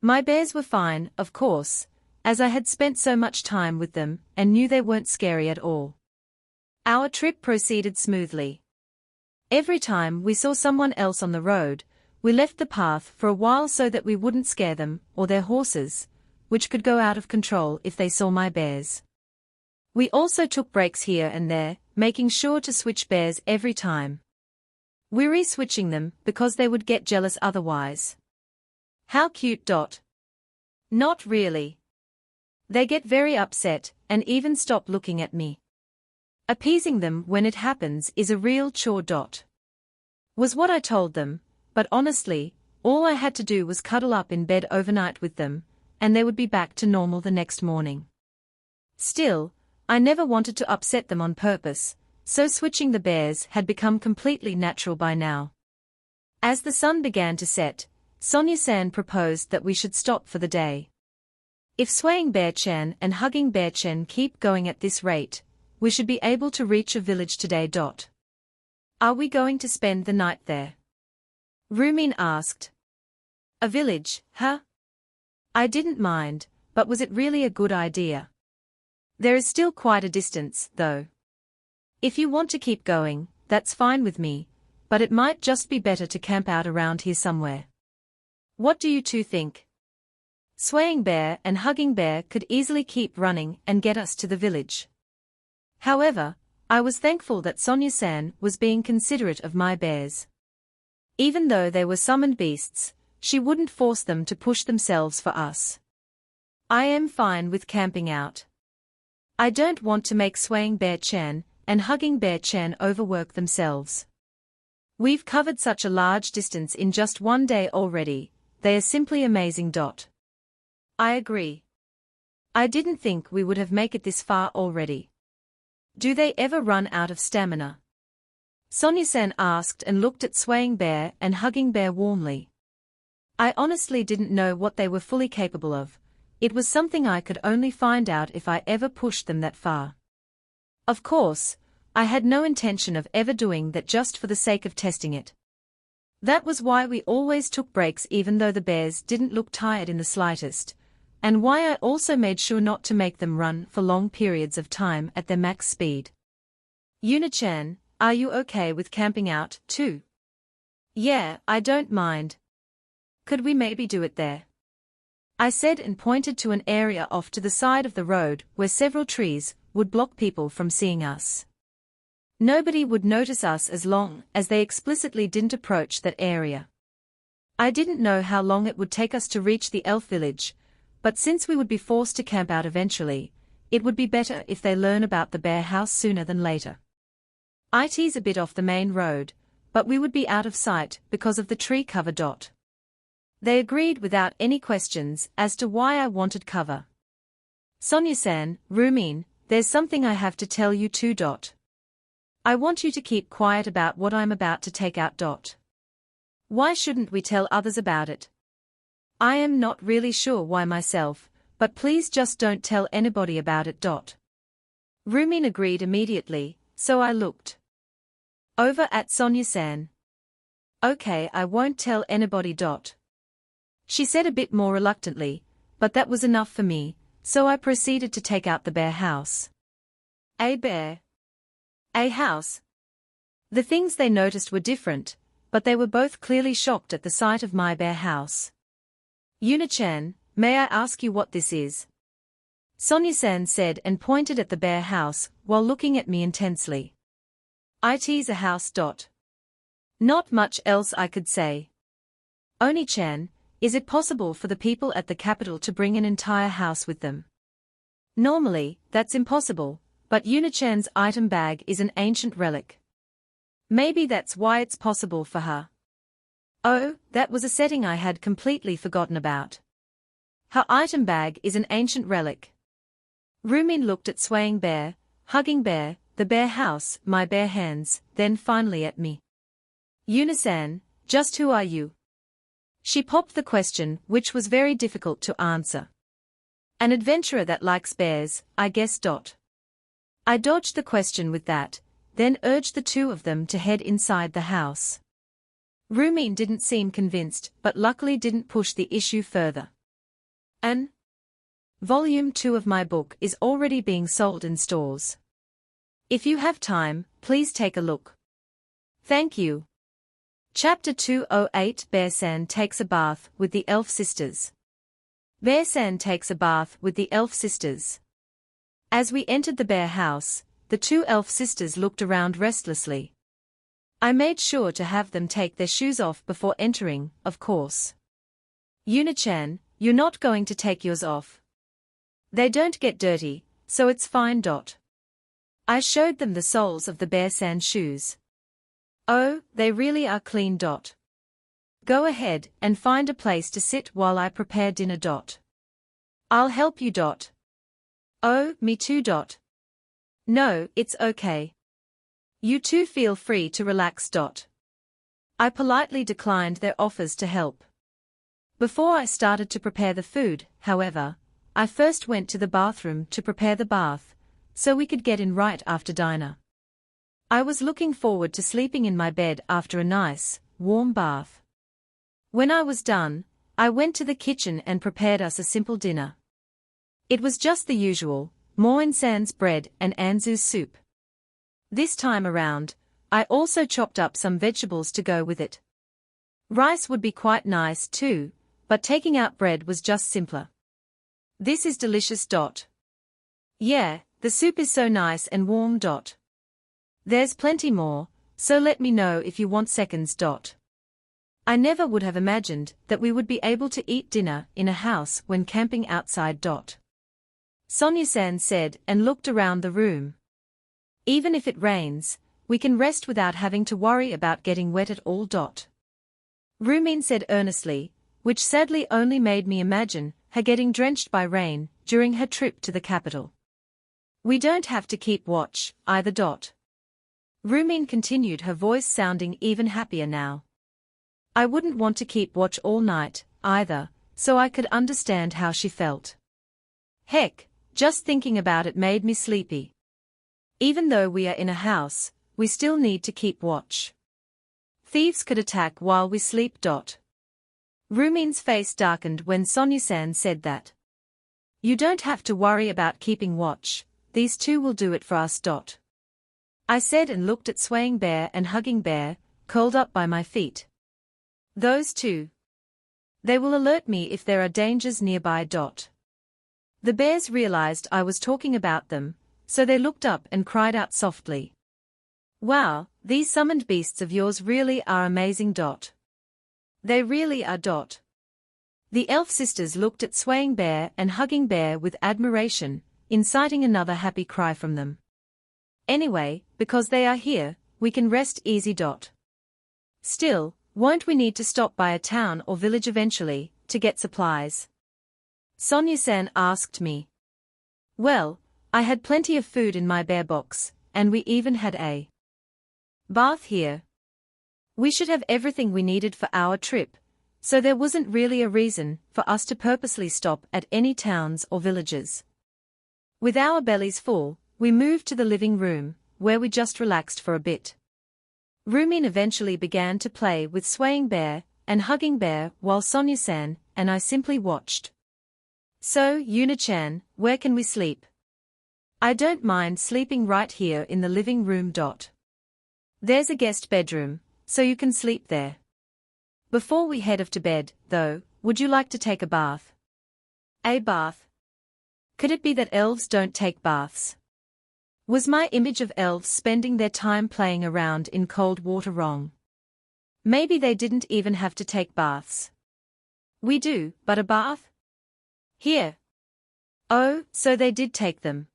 My bears were fine, of course, as I had spent so much time with them and knew they weren't scary at all. Our trip proceeded smoothly. Every time we saw someone else on the road, we left the path for a while so that we wouldn't scare them or their horses, which could go out of control if they saw my bears. We also took breaks here and there, making sure to switch bears every time. We re-switching them because they would get jealous otherwise. How cute. Not really. They get very upset and even stop looking at me. Appeasing them when it happens is a real chore. Was what I told them, but honestly, all I had to do was cuddle up in bed overnight with them, and they would be back to normal the next morning. Still, I never wanted to upset them on purpose, so switching the bears had become completely natural by now. As the sun began to set, Sonya-san proposed that we should stop for the day. If Swaying Bear-chan and Hugging Bear-chan keep going at this rate, we should be able to reach a village today. Are we going to spend the night there? Rumin asked. A village, huh? I didn't mind, but was it really a good idea? There is still quite a distance, though. If you want to keep going, that's fine with me, but it might just be better to camp out around here somewhere. What do you two think? Swaying Bear and Hugging Bear could easily keep running and get us to the village. However, I was thankful that Sonya-san was being considerate of my bears. Even though they were summoned beasts, she wouldn't force them to push themselves for us. I am fine with camping out. I don't want to make Swaying Bear-chan and Hugging Bear-chan overwork themselves. We've covered such a large distance in just one day already, they are simply amazing. I agree. I didn't think we would have made it this far already. Do they ever run out of stamina? Sonya-san asked and looked at Swaying Bear and Hugging Bear warmly. I honestly didn't know what they were fully capable of. It was something I could only find out if I ever pushed them that far. Of course, I had no intention of ever doing that just for the sake of testing it. That was why we always took breaks even though the bears didn't look tired in the slightest, and why I also made sure not to make them run for long periods of time at their max speed. Yuna-chan, are you okay with camping out, too? Yeah, I don't mind. Could we maybe do it there? I said and pointed to an area off to the side of the road where several trees would block people from seeing us. Nobody would notice us as long as they explicitly didn't approach that area. I didn't know how long it would take us to reach the elf village, but since we would be forced to camp out eventually, it would be better if they learn about the bear house sooner than later. It's a bit off the main road, but we would be out of sight because of the tree cover. They agreed without any questions as to why I wanted cover. Sonia-san, Rumin, there's something I have to tell you too. I want you to keep quiet about what I'm about to take out. Why shouldn't we tell others about it? I am not really sure why myself, but please just don't tell anybody about it. Rumin agreed immediately, so I looked over at Sonia-san. Okay, I won't tell anybody. She said a bit more reluctantly, but that was enough for me, so I proceeded to take out the bear house. A bear? A house? The things they noticed were different, but they were both clearly shocked at the sight of my bear house. Yuna-chan, may I ask you what this is? Sonia-san said and pointed at the bear house while looking at me intensely. It's a house. Not much else I could say. Oni-chan, is it possible for the people at the capital to bring an entire house with them? Normally, that's impossible, but Yuna-chan's item bag is an ancient relic. Maybe that's why it's possible for her. Oh, that was a setting I had completely forgotten about. Her item bag is an ancient relic. Rumin looked at Swaying Bear, Hugging Bear, the bear house, my bare hands, then finally at me. Yuna-san, just who are you? She popped the question, which was very difficult to answer. An adventurer that likes bears, I guess. I dodged the question with that, then urged the two of them to head inside the house. Rumin didn't seem convinced, but luckily didn't push the issue further. Volume 2 of my book is already being sold in stores. If you have time, please take a look. Thank you. Chapter 208 Bear-san takes a bath with the elf sisters. Bear-san takes a bath with the elf sisters. As we entered the bear house, the two elf sisters looked around restlessly. I made sure to have them take their shoes off before entering, of course. Yuna-chan, you're not going to take yours off. They don't get dirty, so it's fine. I showed them the soles of the Bear-san shoes. Oh, they really are clean. Go ahead and find a place to sit while I prepare dinner. I'll help you. Oh, me too. No, it's okay. You two feel free to relax. I politely declined their offers to help. Before I started to prepare the food, however, I first went to the bathroom to prepare the bath, so we could get in right after dinner. I was looking forward to sleeping in my bed after a nice, warm bath. When I was done, I went to the kitchen and prepared us a simple dinner. It was just the usual, Moin-san's bread and Anzu's soup. This time around, I also chopped up some vegetables to go with it. Rice would be quite nice too, but taking out bread was just simpler. This is delicious. Yeah, the soup is so nice and warm. There's plenty more, so let me know if you want seconds. I never would have imagined that we would be able to eat dinner in a house when camping outside. Sonia-san said and looked around the room. Even if it rains, we can rest without having to worry about getting wet at all. Rumin said earnestly, which sadly only made me imagine her getting drenched by rain during her trip to the capital. We don't have to keep watch, either. Rumin continued, her voice sounding even happier now. I wouldn't want to keep watch all night, either, so I could understand how she felt. Heck, just thinking about it made me sleepy. Even though we are in a house, we still need to keep watch. Thieves could attack while we sleep. Rumin's face darkened when Sonia-san said that. You don't have to worry about keeping watch, these two will do it for us. I said and looked at Swaying Bear and Hugging Bear, curled up by my feet. Those two. They will alert me if there are dangers nearby. The bears realized I was talking about them, so they looked up and cried out softly. Wow, these summoned beasts of yours really are amazing. They really are. The elf sisters looked at Swaying Bear and Hugging Bear with admiration, inciting another happy cry from them. Anyway, because they are here, we can rest easy. Still, won't we need to stop by a town or village eventually, to get supplies? Sonya-san asked me. Well, I had plenty of food in my bear box, and we even had a bath here. We should have everything we needed for our trip, so there wasn't really a reason for us to purposely stop at any towns or villages. With our bellies full, we moved to the living room, where we just relaxed for a bit. Rumin eventually began to play with Swaying Bear and Hugging Bear while Sonya-san and I simply watched. So, Yuna-chan, where can we sleep? I don't mind sleeping right here in the living room. There's a guest bedroom, so you can sleep there. Before we head off to bed, though, would you like to take a bath? A bath? Could it be that elves don't take baths? Was my image of elves spending their time playing around in cold water wrong? Maybe they didn't even have to take baths. We do, but a bath? Here. Oh, so they did take them.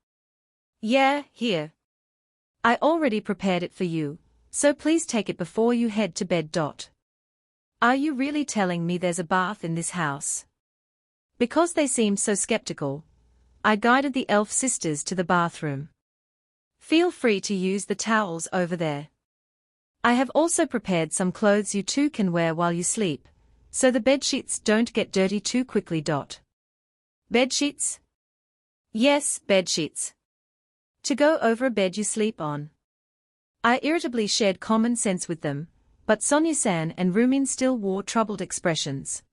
Yeah, here. I already prepared it for you, so please take it before you head to bed. Are you really telling me there's a bath in this house? Because they seemed so skeptical, I guided the elf sisters to the bathroom. Feel free to use the towels over there. I have also prepared some clothes you two can wear while you sleep, so the bedsheets don't get dirty too quickly. Bedsheets? Yes, bedsheets. To go over a bed you sleep on. I irritably shared common sense with them, but Sonya-san and Rumin still wore troubled expressions.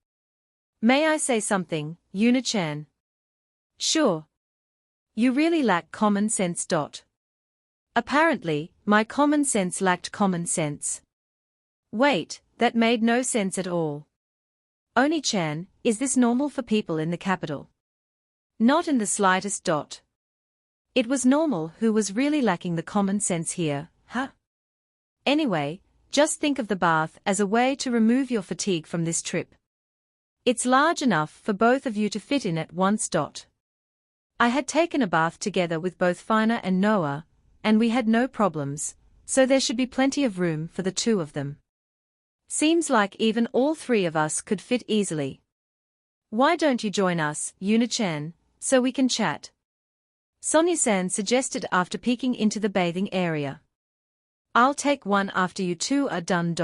May I say something, Yuna-chan? Sure. You really lack common sense. Apparently, my common sense lacked common sense. Wait, that made no sense at all. Oni-chan, is this normal for people in the capital? Not in the slightest. It was normal. Who was really lacking the common sense here, huh? Anyway, just think of the bath as a way to remove your fatigue from this trip. It's large enough for both of you to fit in at once. I had taken a bath together with both Fina and Noah, and we had no problems, so there should be plenty of room for the two of them. Seems like even all three of us could fit easily. Why don't you join us, Yuna-chan, so we can chat? Sonya-san suggested after peeking into the bathing area. I'll take one after you two are done.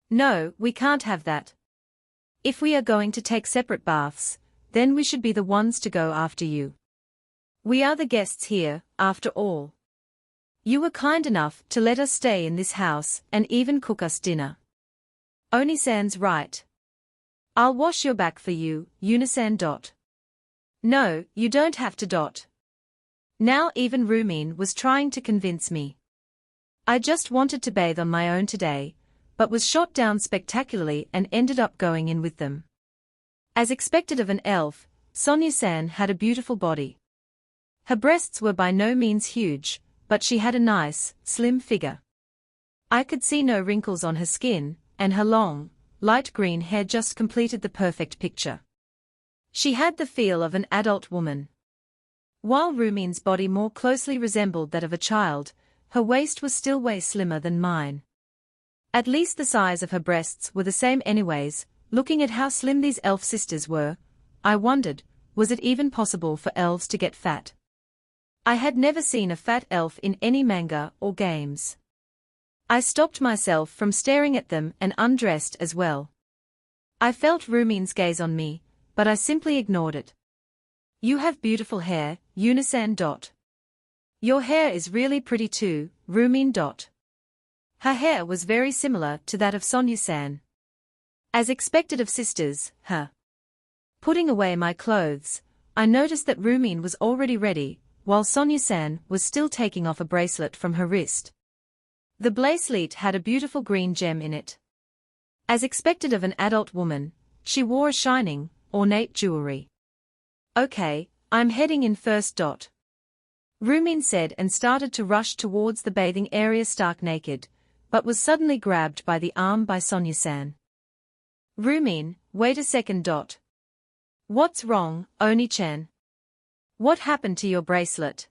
No, we can't have that. If we are going to take separate baths, then we should be the ones to go after you. We are the guests here, after all. You were kind enough to let us stay in this house and even cook us dinner. Oni-san's right. I'll wash your back for you, Yuna-san. No, you don't have to. Now even Rumin was trying to convince me. I just wanted to bathe on my own today, but was shot down spectacularly and ended up going in with them. As expected of an elf, Sonya-san had a beautiful body. Her breasts were by no means huge, but she had a nice, slim figure. I could see no wrinkles on her skin, and her long, light green hair just completed the perfect picture. She had the feel of an adult woman. While Rumin's body more closely resembled that of a child, her waist was still way slimmer than mine. At least the size of her breasts were the same anyways. Looking at how slim these elf sisters were, I wondered, was it even possible for elves to get fat? I had never seen a fat elf in any manga or games. I stopped myself from staring at them and undressed as well. I felt Rumin's gaze on me, but I simply ignored it. You have beautiful hair, Yuna-san. Your hair is really pretty too, Rumin. Her hair was very similar to that of Sonya-san. As expected of sisters, Putting away my clothes, I noticed that Rumin was already ready, while Sonya-san was still taking off a bracelet from her wrist. The bracelet had a beautiful green gem in it. As expected of an adult woman, she wore a shining, ornate jewelry. Okay, I'm heading in first. Rumin said and started to rush towards the bathing area stark naked, but was suddenly grabbed by the arm by Sonya-san. Rumin, wait a second. What's wrong, Oni-chan? What happened to your bracelet?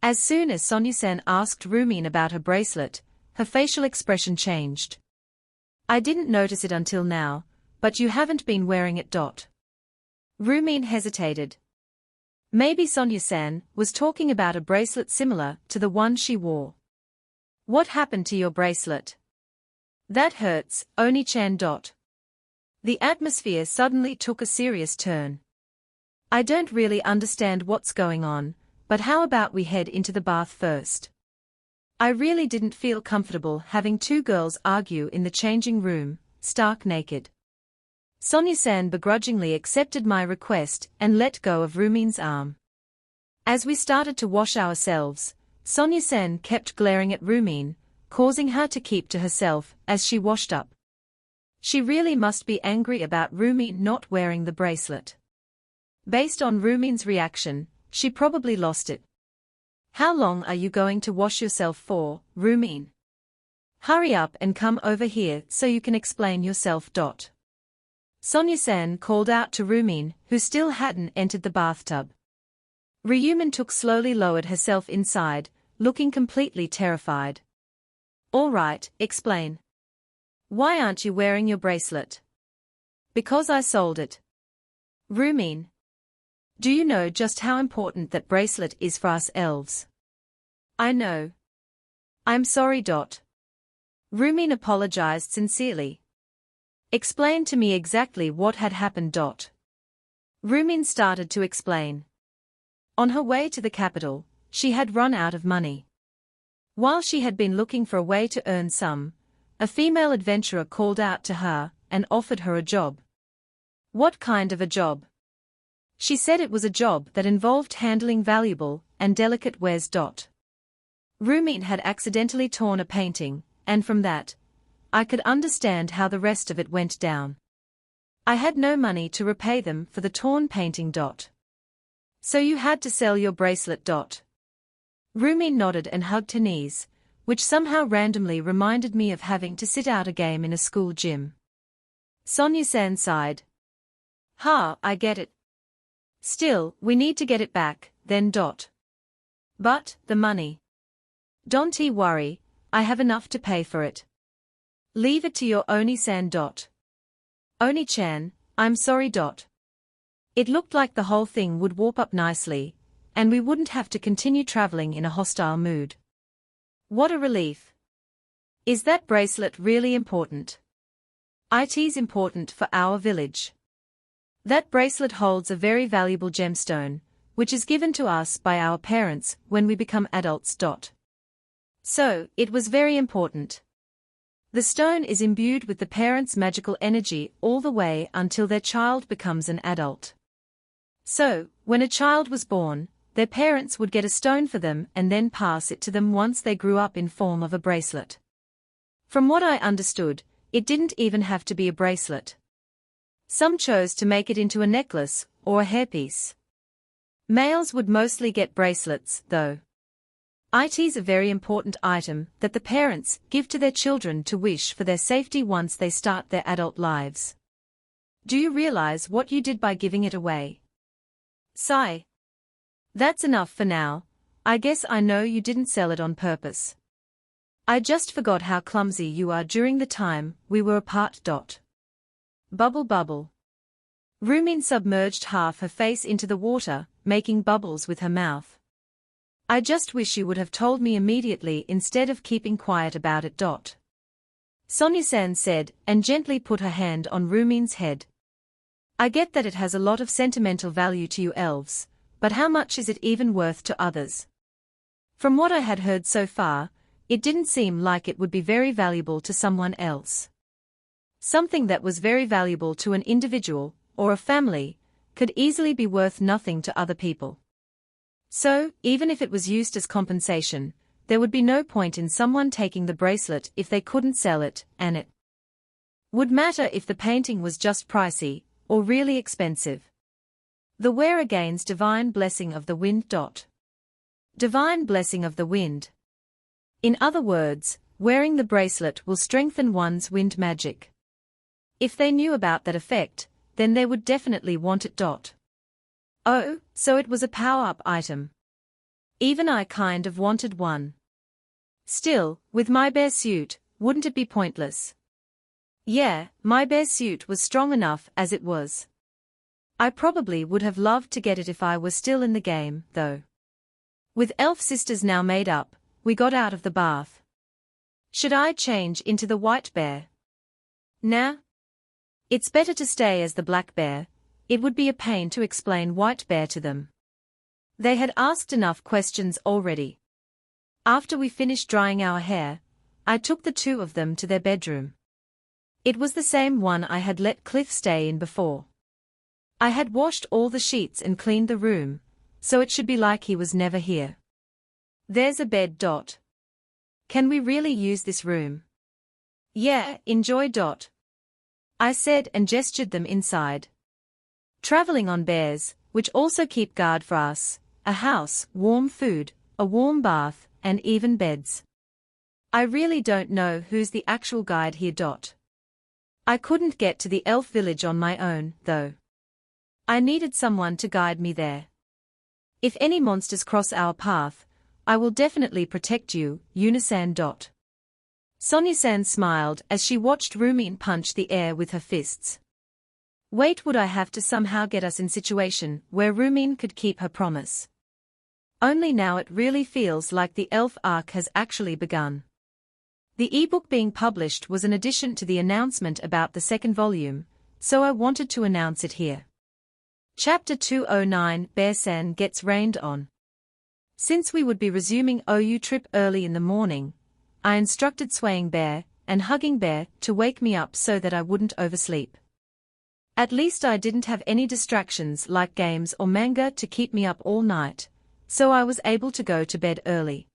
As soon as Sonya-san asked Rumin about her bracelet, her facial expression changed. I didn't notice it until now, but you haven't been wearing it. Rumin hesitated. Maybe Sonya-san was talking about a bracelet similar to the one she wore. What happened to your bracelet? That hurts, Oni-chan. The atmosphere suddenly took a serious turn. I don't really understand what's going on, but how about we head into the bath first? I really didn't feel comfortable having two girls argue in the changing room, stark naked. Sonya-san begrudgingly accepted my request and let go of Rumin's arm. As we started to wash ourselves, Sonya-san kept glaring at Rumin, causing her to keep to herself as she washed up. She really must be angry about Rumin not wearing the bracelet. Based on Rumin's reaction, she probably lost it. How long are you going to wash yourself for, Rumin? Hurry up and come over here so you can explain yourself. Sonya-san called out to Rumin, who still hadn't entered the bathtub. Ryumin slowly lowered herself inside, looking completely terrified. All right, explain. Why aren't you wearing your bracelet? Because I sold it. Rumin. Do you know just how important that bracelet is for us elves? I know. I'm sorry. Rumin apologized sincerely. Explain to me exactly what had happened. Rumin started to explain. On her way to the capital, she had run out of money. While she had been looking for a way to earn some, a female adventurer called out to her and offered her a job. What kind of a job? She said it was a job that involved handling valuable and delicate wares. Rumin had accidentally torn a painting, and from that, I could understand how the rest of it went down. I had no money to repay them for the torn painting. So you had to sell your bracelet. Rumin nodded and hugged her knees, which somehow randomly reminded me of having to sit out a game in a school gym. Sonya-san sighed. I get it. Still, we need to get it back, then. But, the money. Don't worry, I have enough to pay for it. Leave it to your Oni-san. Oni-chan, I'm sorry. It looked like the whole thing would warp up nicely, and we wouldn't have to continue traveling in a hostile mood. What a relief. Is that bracelet really important? It's important for our village. That bracelet holds a very valuable gemstone, which is given to us by our parents when we become adults. So, it was very important. The stone is imbued with the parents' magical energy all the way until their child becomes an adult. So, when a child was born, their parents would get a stone for them and then pass it to them once they grew up in form of a bracelet. From what I understood, it didn't even have to be a bracelet. Some chose to make it into a necklace or a hairpiece. Males would mostly get bracelets, though. It's a very important item that the parents give to their children to wish for their safety once they start their adult lives. Do you realize what you did by giving it away? Sigh. That's enough for now. I guess I know you didn't sell it on purpose. I just forgot how clumsy you are during the time we were apart. Bubble bubble. Rumin submerged half her face into the water, making bubbles with her mouth. I just wish you would have told me immediately instead of keeping quiet about it. Sonya-san said and gently put her hand on Rumin's head. I get that it has a lot of sentimental value to you elves, but how much is it even worth to others? From what I had heard so far, it didn't seem like it would be very valuable to someone else. Something that was very valuable to an individual, or a family, could easily be worth nothing to other people. So, even if it was used as compensation, there would be no point in someone taking the bracelet if they couldn't sell it, and it would matter if the painting was just pricey, or really expensive. The wearer gains divine blessing of the wind. Divine blessing of the wind. In other words, wearing the bracelet will strengthen one's wind magic. If they knew about that effect, then they would definitely want it. Oh, so it was a power-up item. Even I kind of wanted one. Still, with my bear suit, wouldn't it be pointless? Yeah, my bear suit was strong enough as it was. I probably would have loved to get it if I were still in the game, though. With elf sisters now made up, we got out of the bath. Should I change into the white bear? Nah. It's better to stay as the black bear. It would be a pain to explain white bear to them. They had asked enough questions already. After we finished drying our hair, I took the two of them to their bedroom. It was the same one I had let Cliff stay in before. I had washed all the sheets and cleaned the room, so it should be like he was never here. There's a bed. Can we really use this room? Yeah, enjoy. I said and gestured them inside. Traveling on bears, which also keep guard for us, a house, warm food, a warm bath, and even beds. I really don't know who's the actual guide here. I couldn't get to the elf village on my own, though. I needed someone to guide me there. If any monsters cross our path, I will definitely protect you, Unisan. Sonya-san smiled as she watched Rumin punch the air with her fists. Wait, would I have to somehow get us in situation where Rumin could keep her promise? Only now it really feels like the elf arc has actually begun. The ebook being published was an addition to the announcement about the second volume, so I wanted to announce it here. Chapter 209 Bear-san Gets Rained On. Since we would be resuming OU trip early in the morning, I instructed Swaying Bear and Hugging Bear to wake me up so that I wouldn't oversleep. At least I didn't have any distractions like games or manga to keep me up all night, so I was able to go to bed early.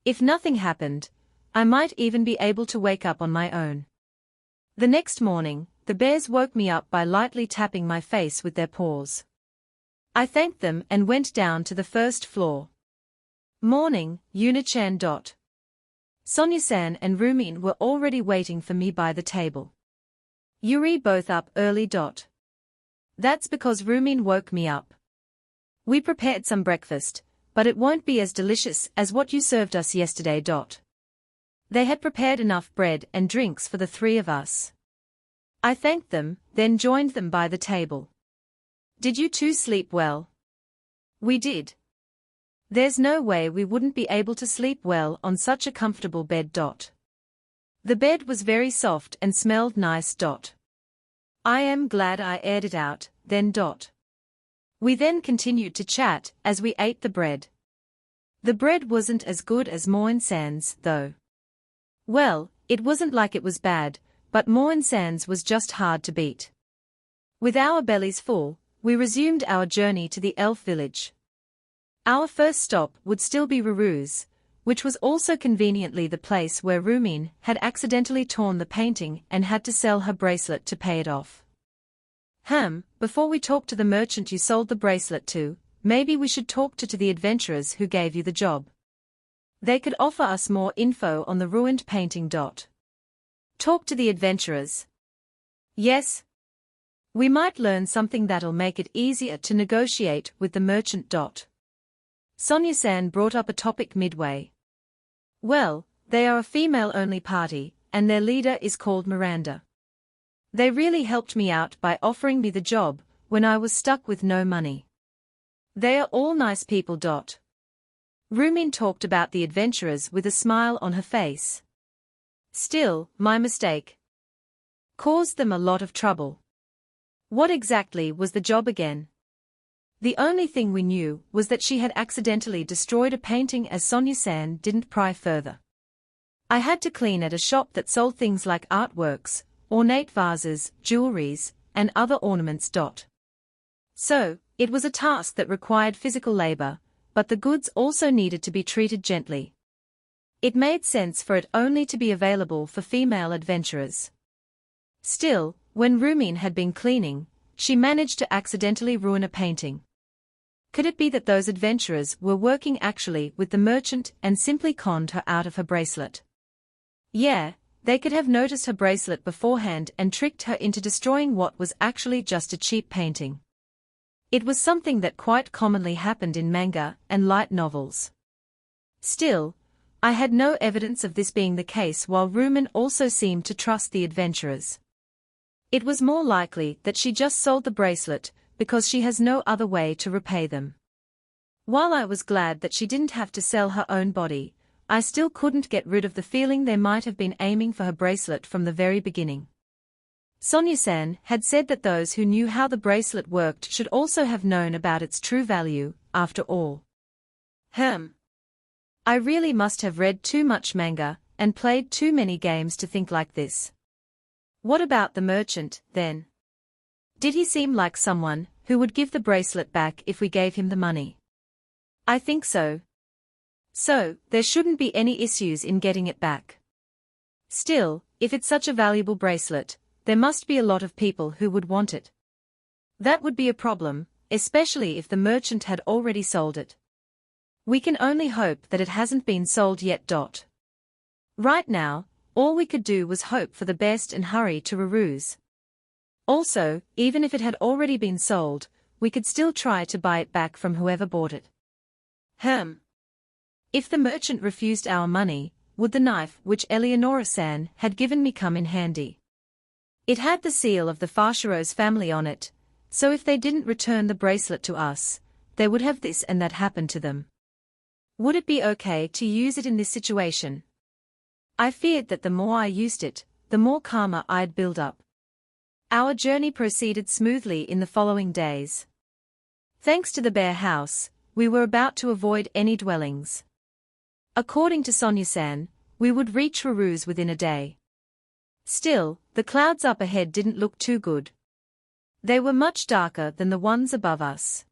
If nothing happened, I might even be able to wake up on my own. The next morning, the bears woke me up by lightly tapping my face with their paws. I thanked them and went down to the first floor. Morning, Yuna-chan. Sonya-san and Rumin were already waiting for me by the table. Yuri both up early. That's because Rumin woke me up. We prepared some breakfast, but it won't be as delicious as what you served us yesterday. They had prepared enough bread and drinks for the three of us. I thanked them, then joined them by the table. Did you two sleep well? We did. There's no way we wouldn't be able to sleep well on such a comfortable bed. The bed was very soft and smelled nice. I am glad I aired it out, then. We then continued to chat as we ate the bread. The bread wasn't as good as Moin-san's, though. Well, it wasn't like it was bad, but Moin-san's was just hard to beat. With our bellies full, we resumed our journey to the elf village. Our first stop would still be Ruru's, which was also conveniently the place where Rumin had accidentally torn the painting and had to sell her bracelet to pay it off. Before we talk to the merchant you sold the bracelet to, maybe we should talk to the adventurers who gave you the job. They could offer us more info on the ruined painting. Talk to the adventurers. Yes. We might learn something that'll make it easier to negotiate with the merchant. Sonya-san brought up a topic midway. Well, they are a female-only party, and their leader is called Miranda. They really helped me out by offering me the job when I was stuck with no money. They are all nice people. Rumin talked about the adventurers with a smile on her face. Still, my mistake caused them a lot of trouble. What exactly was the job again? The only thing we knew was that she had accidentally destroyed a painting as Sonya-san didn't pry further. I had to clean at a shop that sold things like artworks, ornate vases, jewelries, and other ornaments. So, it was a task that required physical labor, but the goods also needed to be treated gently. It made sense for it only to be available for female adventurers. Still, when Rumin had been cleaning, she managed to accidentally ruin a painting. Could it be that those adventurers were working actually with the merchant and simply conned her out of her bracelet? Yeah, they could have noticed her bracelet beforehand and tricked her into destroying what was actually just a cheap painting. It was something that quite commonly happened in manga and light novels. Still, I had no evidence of this being the case, while Rumen also seemed to trust the adventurers. It was more likely that she just sold the bracelet because she has no other way to repay them. While I was glad that she didn't have to sell her own body, I still couldn't get rid of the feeling they might have been aiming for her bracelet from the very beginning. Sonya-san had said that those who knew how the bracelet worked should also have known about its true value, after all. I really must have read too much manga and played too many games to think like this. What about the merchant, then? Did he seem like someone who would give the bracelet back if we gave him the money? I think so. So, there shouldn't be any issues in getting it back. Still, if it's such a valuable bracelet, there must be a lot of people who would want it. That would be a problem, especially if the merchant had already sold it. We can only hope that it hasn't been sold yet. Right now, all we could do was hope for the best and hurry to Ruse. Also, even if it had already been sold, we could still try to buy it back from whoever bought it. If the merchant refused our money, would the knife which Eleonora-san had given me come in handy? It had the seal of the Fashiro's family on it, so if they didn't return the bracelet to us, they would have this and that happen to them. Would it be okay to use it in this situation? I feared that the more I used it, the more karma I'd build up. Our journey proceeded smoothly in the following days. Thanks to the bear house, we were about to avoid any dwellings. According to Sonya-san, we would reach Ruse within a day. Still, the clouds up ahead didn't look too good. They were much darker than the ones above us.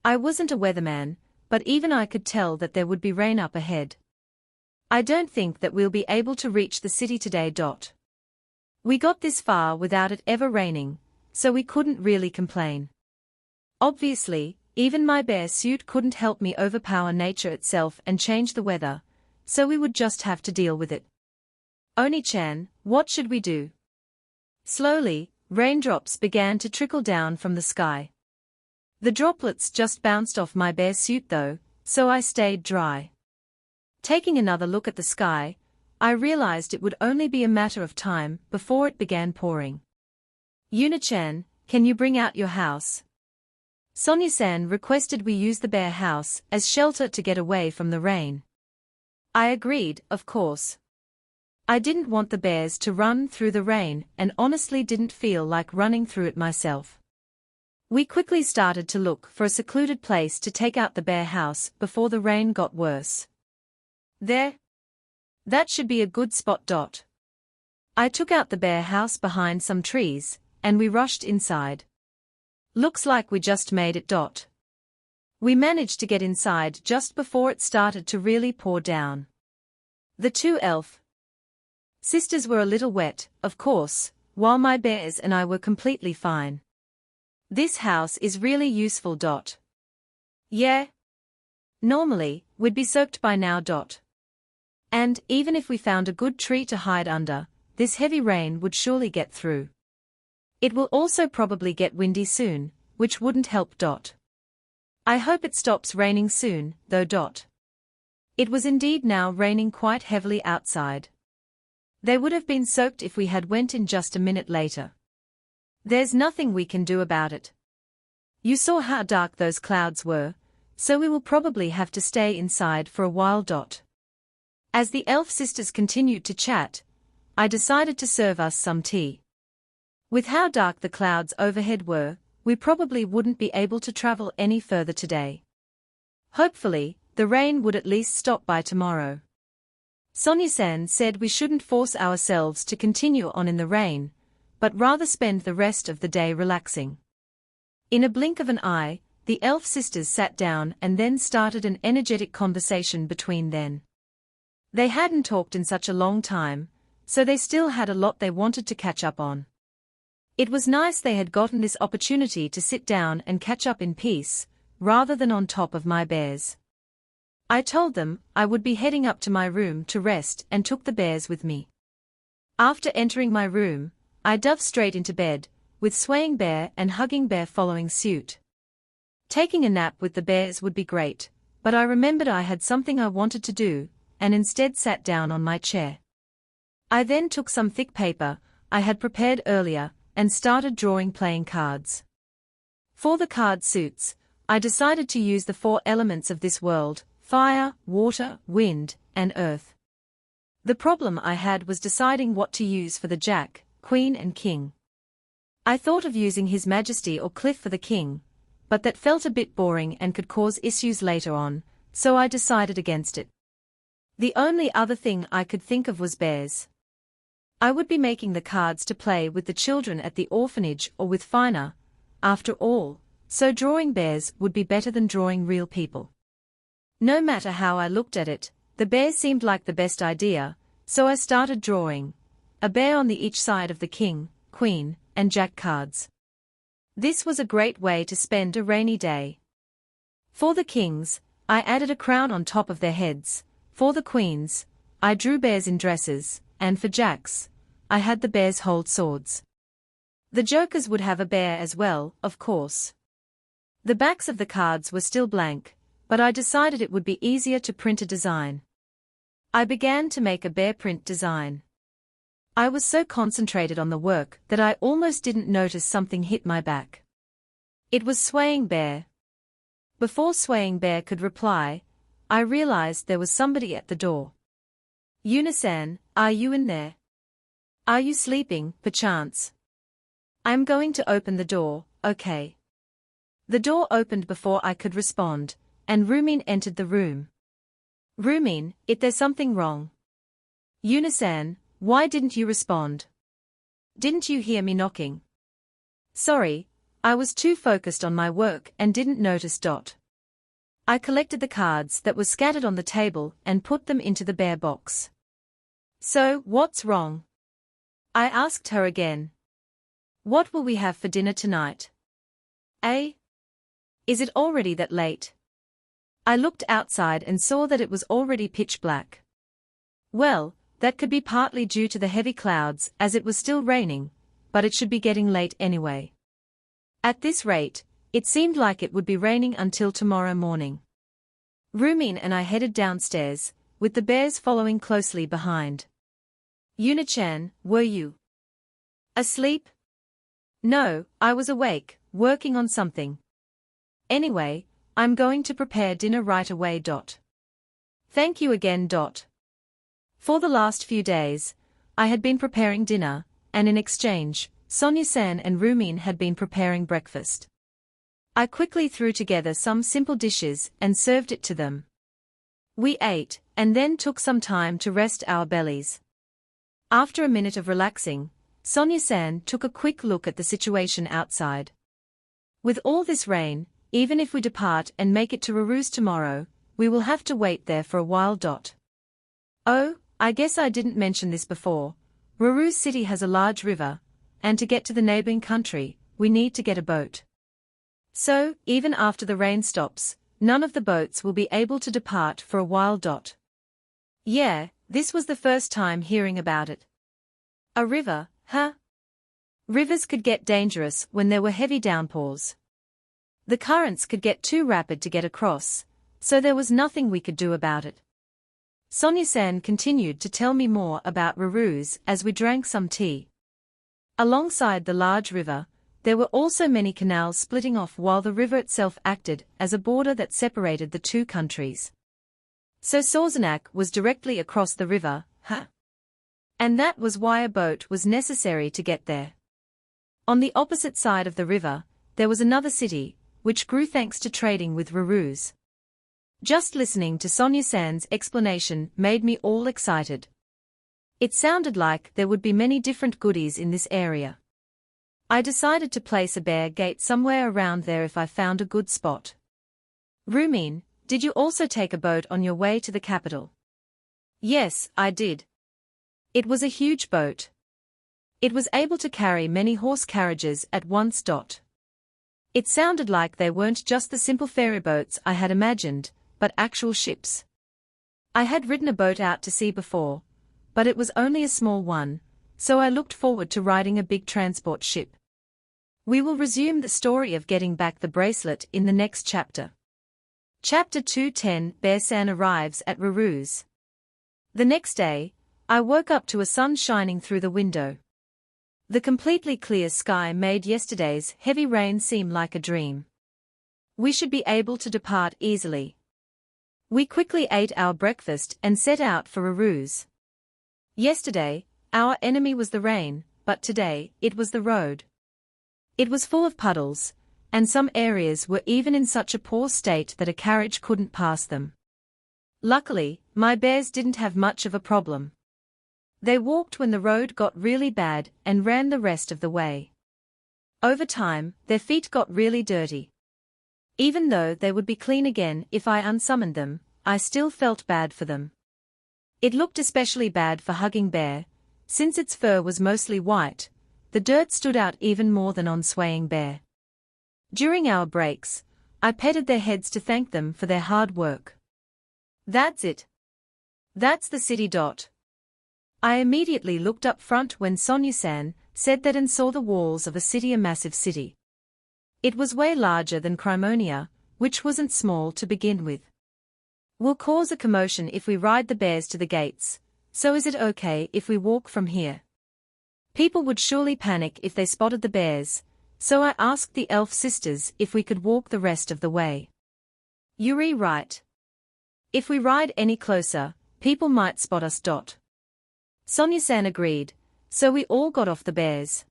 I wasn't a weatherman, but even I could tell that there would be rain up ahead. I don't think that we'll be able to reach the city today. We got this far without it ever raining, so we couldn't really complain. Obviously, even my bear suit couldn't help me overpower nature itself and change the weather, so we would just have to deal with it. Oni-chan, what should we do? Slowly, raindrops began to trickle down from the sky. The droplets just bounced off my bear suit though, so I stayed dry. Taking another look at the sky, I realized it would only be a matter of time before it began pouring. Yuna-chan, can you bring out your house? Sonya-san requested we use the bear house as shelter to get away from the rain. I agreed, of course. I didn't want the bears to run through the rain and honestly didn't feel like running through it myself. We quickly started to look for a secluded place to take out the bear house before the rain got worse. There. That should be a good spot. I took out the bear house behind some trees, and we rushed inside. Looks like we just made it. We managed to get inside just before it started to really pour down. The two elf sisters were a little wet, of course, while my bears and I were completely fine. This house is really useful. Yeah. Normally, we'd be soaked by now. And, even if we found a good tree to hide under, this heavy rain would surely get through. It will also probably get windy soon, which wouldn't help. I hope it stops raining soon, though. It was indeed now raining quite heavily outside. They would have been soaked if we had went in just a minute later. There's nothing we can do about it. You saw how dark those clouds were, so we will probably have to stay inside for a while. As the elf sisters continued to chat, I decided to serve us some tea. With how dark the clouds overhead were, we probably wouldn't be able to travel any further today. Hopefully, the rain would at least stop by tomorrow. Sonya-san said we shouldn't force ourselves to continue on in the rain, but rather spend the rest of the day relaxing. In a blink of an eye, the elf sisters sat down and then started an energetic conversation between them. They hadn't talked in such a long time, so they still had a lot they wanted to catch up on. It was nice they had gotten this opportunity to sit down and catch up in peace, rather than on top of my bears. I told them I would be heading up to my room to rest and took the bears with me. After entering my room, I dove straight into bed, with swaying bear and hugging bear following suit. Taking a nap with the bears would be great, but I remembered I had something I wanted to do, and instead sat down on my chair. I then took some thick paper I had prepared earlier and started drawing playing cards. For the card suits, I decided to use the 4 elements of this world: fire, water, wind, and earth. The problem I had was deciding what to use for the Jack, Queen and King. I thought of using His Majesty or Cliff for the King, but that felt a bit boring and could cause issues later on, so I decided against it. The only other thing I could think of was bears. I would be making the cards to play with the children at the orphanage or with Fina, after all, so drawing bears would be better than drawing real people. No matter how I looked at it, the bear seemed like the best idea, so I started drawing a bear on each side of the King, Queen, and Jack cards. This was a great way to spend a rainy day. For the kings, I added a crown on top of their heads. For the queens, I drew bears in dresses, and for Jacks, I had the bears hold swords. The jokers would have a bear as well, of course. The backs of the cards were still blank, but I decided it would be easier to print a design. I began to make a bear print design. I was so concentrated on the work that I almost didn't notice something hit my back. It was Swaying Bear. Before Swaying Bear could reply, I realized there was somebody at the door. Unisan, are you in there? Are you sleeping, perchance? I'm going to open the door, okay? The door opened before I could respond, and Rumin entered the room. Rumin, there's something wrong. Unisan, why didn't you respond? Didn't you hear me knocking? Sorry, I was too focused on my work and didn't notice. I collected the cards that were scattered on the table and put them into the bear box. So, what's wrong? I asked her again. What will we have for dinner tonight? Is it already that late? I looked outside and saw that it was already pitch black. Well, that could be partly due to the heavy clouds as it was still raining, but it should be getting late anyway. At this rate, it seemed like it would be raining until tomorrow morning. Rumin and I headed downstairs, with the bears following closely behind. Yunichan, were you asleep? No, I was awake, working on something. Anyway, I'm going to prepare dinner right away. Thank you again. For the last few days, I had been preparing dinner, and in exchange, Sonya-san and Rumin had been preparing breakfast. I quickly threw together some simple dishes and served it to them. We ate, and then took some time to rest our bellies. After a minute of relaxing, Sonya-san took a quick look at the situation outside. With all this rain, even if we depart and make it to Ruru's tomorrow, we will have to wait there for a while. Oh, I guess I didn't mention this before. Ruru's city has a large river, and to get to the neighboring country, we need to get a boat. So, even after the rain stops, none of the boats will be able to depart for a while. Yeah, this was the first time hearing about it. A river, huh? Rivers could get dangerous when there were heavy downpours. The currents could get too rapid to get across, so there was nothing we could do about it. Sonya-san continued to tell me more about Ruru's as we drank some tea. Alongside the large river, there were also many canals splitting off while the river itself acted as a border that separated the two countries. So Sorzenak was directly across the river, huh? And that was why a boat was necessary to get there. On the opposite side of the river, there was another city, which grew thanks to trading with Ruru's. Just listening to Sonya-san's explanation made me all excited. It sounded like there would be many different goodies in this area. I decided to place a bear gate somewhere around there if I found a good spot. Rumin, did you also take a boat on your way to the capital? Yes, I did. It was a huge boat. It was able to carry many horse carriages at once. It sounded like they weren't just the simple ferry boats I had imagined, but actual ships. I had ridden a boat out to sea before, but it was only a small one, so I looked forward to riding a big transport ship. We will resume the story of getting back the bracelet in the next chapter. Chapter 2:10 Bear-san arrives at Ruru's. The next day, I woke up to a sun shining through the window. The completely clear sky made yesterday's heavy rain seem like a dream. We should be able to depart easily. We quickly ate our breakfast and set out for Ruru's. Yesterday, our enemy was the rain, but today, it was the road. It was full of puddles, and some areas were even in such a poor state that a carriage couldn't pass them. Luckily, my bears didn't have much of a problem. They walked when the road got really bad and ran the rest of the way. Over time, their feet got really dirty. Even though they would be clean again if I unsummoned them, I still felt bad for them. It looked especially bad for Hugging Bear. Since its fur was mostly white, the dirt stood out even more than on Swaying Bear. During our breaks, I petted their heads to thank them for their hard work. That's it. That's the city. I immediately looked up front when Sonya-san said that and saw the walls of a massive city. It was way larger than Crimonia, which wasn't small to begin with. We'll cause a commotion if we ride the bears to the gates, so is it okay if we walk from here? People would surely panic if they spotted the bears, so I asked the elf sisters if we could walk the rest of the way. Yuri, right. If we ride any closer, people might spot us. Sonya-san agreed, so we all got off the bears.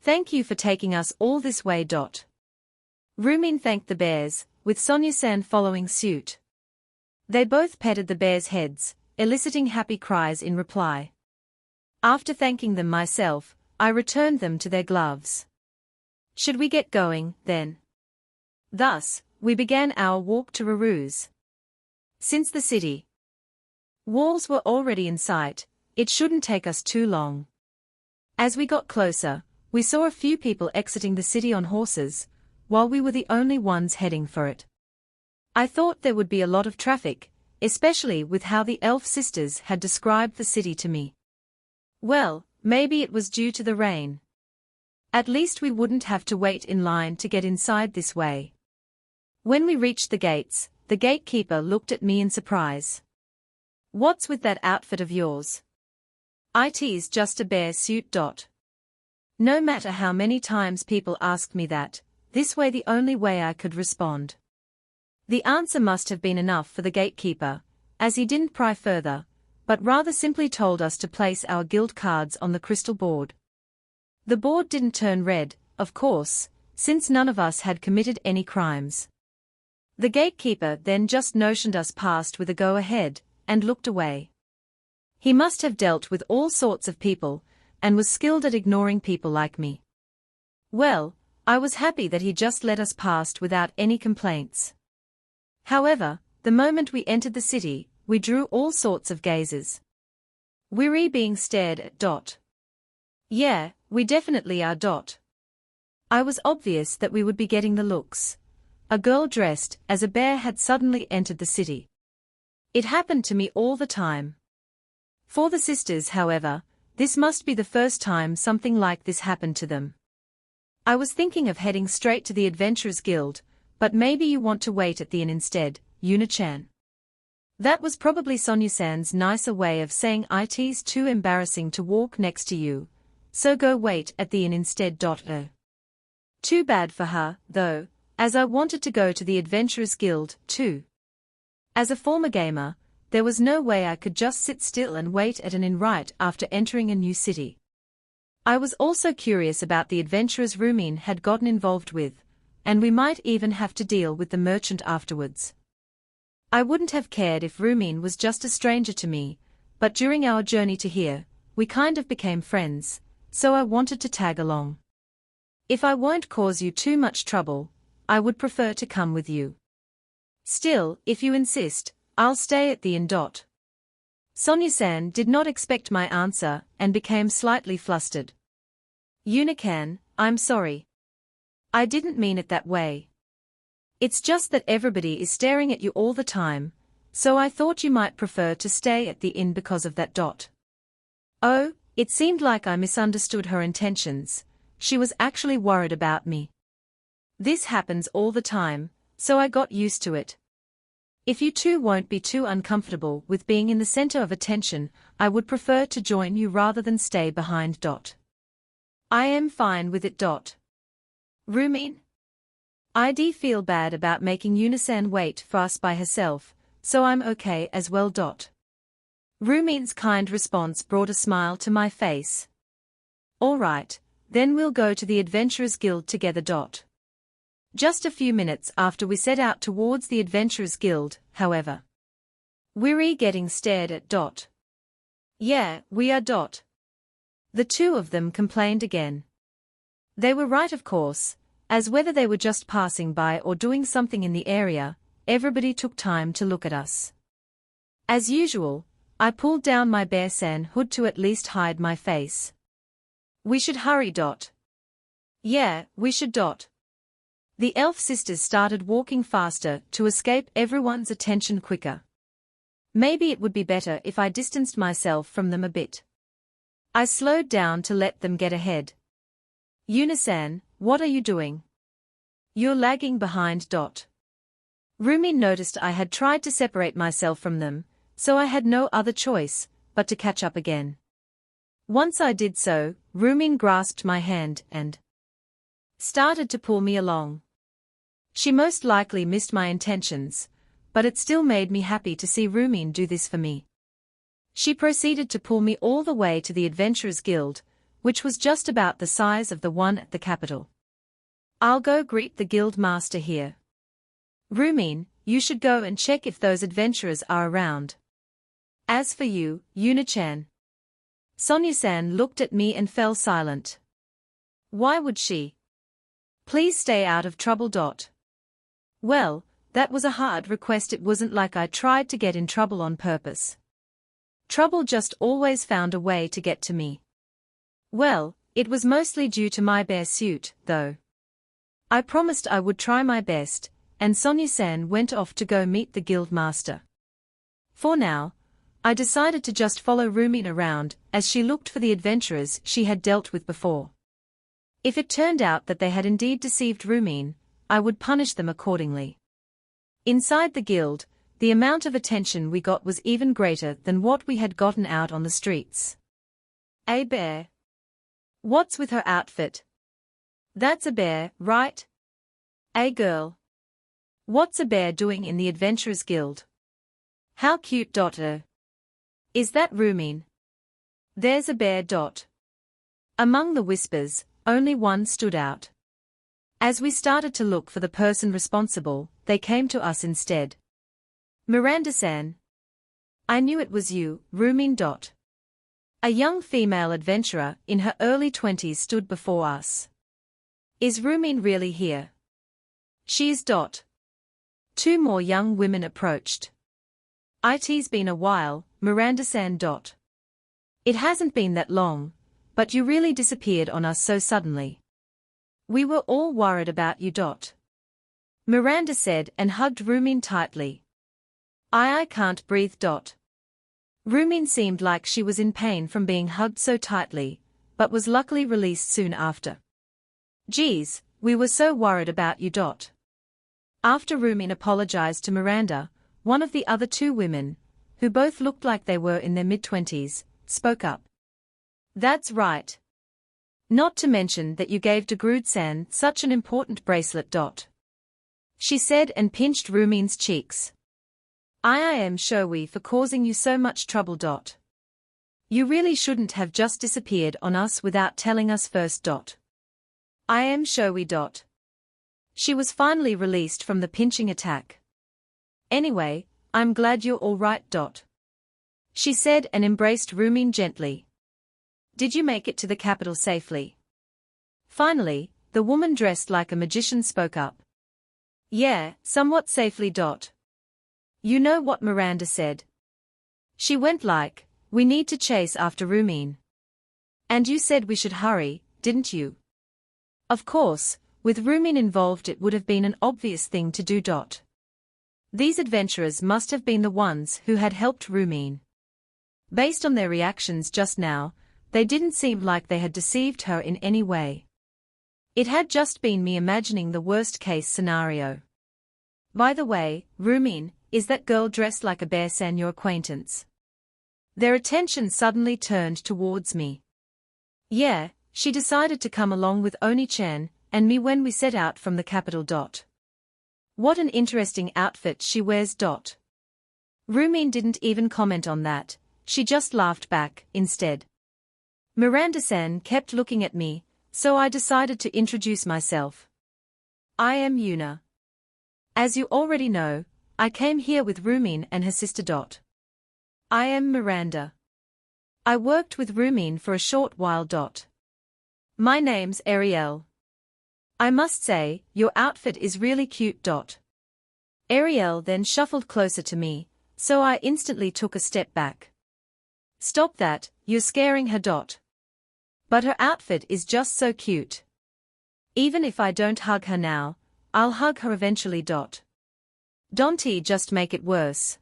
Thank you for taking us all this way. Rumin thanked the bears, with Sonya-san following suit. They both petted the bears' heads, eliciting happy cries in reply. After thanking them myself, I returned them to their gloves. Should we get going, then? Thus, we began our walk to Ruru's. Since the city walls were already in sight, it shouldn't take us too long. As we got closer, we saw a few people exiting the city on horses, while we were the only ones heading for it. I thought there would be a lot of traffic, especially with how the elf sisters had described the city to me. Well, maybe it was due to the rain. At least we wouldn't have to wait in line to get inside this way. When we reached the gates, the gatekeeper looked at me in surprise. What's with that outfit of yours? It's just a bear suit. No matter how many times people asked me that, this way the only way I could respond. The answer must have been enough for the gatekeeper, as he didn't pry further, but rather simply told us to place our guild cards on the crystal board. The board didn't turn red, of course, since none of us had committed any crimes. The gatekeeper then just motioned us past with a go-ahead, and looked away. He must have dealt with all sorts of people, and was skilled at ignoring people like me. Well, I was happy that he just let us past without any complaints. However, the moment we entered the city, we drew all sorts of gazes. We're being stared at. Yeah, we definitely are. I was obvious that we would be getting the looks. A girl dressed as a bear had suddenly entered the city. It happened to me all the time. For the sisters, however, this must be the first time something like this happened to them. I was thinking of heading straight to the Adventurers Guild, but maybe you want to wait at the inn instead, Yuna-chan. That was probably Sonya-san's nicer way of saying it's too embarrassing to walk next to you, so go wait at the inn instead. Too bad for her, though, as I wanted to go to the Adventurers Guild, too. As a former gamer, there was no way I could just sit still and wait at an inn right after entering a new city. I was also curious about the adventurers Rumin had gotten involved with, and we might even have to deal with the merchant afterwards. I wouldn't have cared if Rumin was just a stranger to me, but during our journey to here, we kind of became friends, so I wanted to tag along. If I won't cause you too much trouble, I would prefer to come with you. Still, if you insist, I'll stay at the inn. Sonya-san did not expect my answer and became slightly flustered. Yuna-can, I'm sorry. I didn't mean it that way. It's just that everybody is staring at you all the time, so I thought you might prefer to stay at the inn because of that. Oh, it seemed like I misunderstood her intentions. She was actually worried about me. This happens all the time, so I got used to it. If you two won't be too uncomfortable with being in the center of attention, I would prefer to join you rather than stay behind. I am fine with it. Rumin? I'd feel bad about making Unisan wait for us by herself, so I'm okay as well. Rumin's kind response brought a smile to my face. All right, then we'll go to the Adventurers Guild together. Just a few minutes after we set out towards the Adventurers Guild, however, we're getting stared at. Yeah, we are. The two of them complained again. They were right, of course, as whether they were just passing by or doing something in the area, everybody took time to look at us. As usual, I pulled down my bear-san hood to at least hide my face. We should hurry. Yeah, we should. The elf sisters started walking faster to escape everyone's attention quicker. Maybe it would be better if I distanced myself from them a bit. I slowed down to let them get ahead. Unisan, what are you doing? You're lagging behind. Rumi noticed I had tried to separate myself from them, so I had no other choice but to catch up again. Once I did so, Rumin grasped my hand and started to pull me along. She most likely missed my intentions, but it still made me happy to see Rumin do this for me. She proceeded to pull me all the way to the Adventurers Guild, which was just about the size of the one at the capital. I'll go greet the guild master here. Rumin, you should go and check if those adventurers are around. As for you, Yuna-chan. Sonya-san looked at me and fell silent. Why would she? Please stay out of trouble. Well, that was a hard request. It wasn't like I tried to get in trouble on purpose. Trouble just always found a way to get to me. Well, it was mostly due to my bear suit, though. I promised I would try my best, and Sonya-san went off to go meet the guild master. For now, I decided to just follow Rumin around as she looked for the adventurers she had dealt with before. If it turned out that they had indeed deceived Rumin, I would punish them accordingly. Inside the guild, the amount of attention we got was even greater than what we had gotten out on the streets. A bear. What's with her outfit? That's a bear, right? A girl. What's a bear doing in the Adventurers Guild? How cute. Is that Rumin? There's a bear. Among the whispers, only one stood out. As we started to look for the person responsible, they came to us instead. Miranda-san. I knew it was you, Rumin. A young female adventurer in her early 20s stood before us. Is Rumin really here? She is. Two more young women approached. It's been a while, Miranda-san. It hasn't been that long, but you really disappeared on us so suddenly. We were all worried about you. Miranda said and hugged Rumin tightly. I can't breathe. Rumin seemed like she was in pain from being hugged so tightly, but was luckily released soon after. Geez, we were so worried about you. After Rumin apologized to Miranda, one of the other two women, who both looked like they were in their mid-20s, spoke up. That's right. Not to mention that you gave Degrud-san such an important bracelet. She said and pinched Rumin's cheeks. I am sorry for causing you so much trouble. You really shouldn't have just disappeared on us without telling us first. I am sorry. She was finally released from the pinching attack. Anyway, I'm glad you're all right. She said and embraced Rumin gently. Did you make it to the capital safely? Finally, the woman dressed like a magician spoke up. Yeah, somewhat safely. You know what Miranda said? She went like, we need to chase after Rumin. And you said we should hurry, didn't you? Of course, With Rumin involved, it would have been an obvious thing to do. These adventurers must have been the ones who had helped Rumin. Based on their reactions just now, they didn't seem like they had deceived her in any way. It had just been me imagining the worst-case scenario. By the way, Rumin, is that girl dressed like a bear-san your acquaintance? Their attention suddenly turned towards me. Yeah, she decided to come along with Oni-chan and me when we set out from the capital. What an interesting outfit she wears. Rumin didn't even comment on that, she just laughed back, instead. Miranda-san kept looking at me, so I decided to introduce myself. I am Yuna. As you already know, I came here with Rumin and her sister. I am Miranda. I worked with Rumin for a short while. My name's Ariel. I must say, your outfit is really cute. Ariel then shuffled closer to me, so I instantly took a step back. Stop that, you're scaring her. But her outfit is just so cute. Even if I don't hug her now, I'll hug her eventually. Don't just make it worse.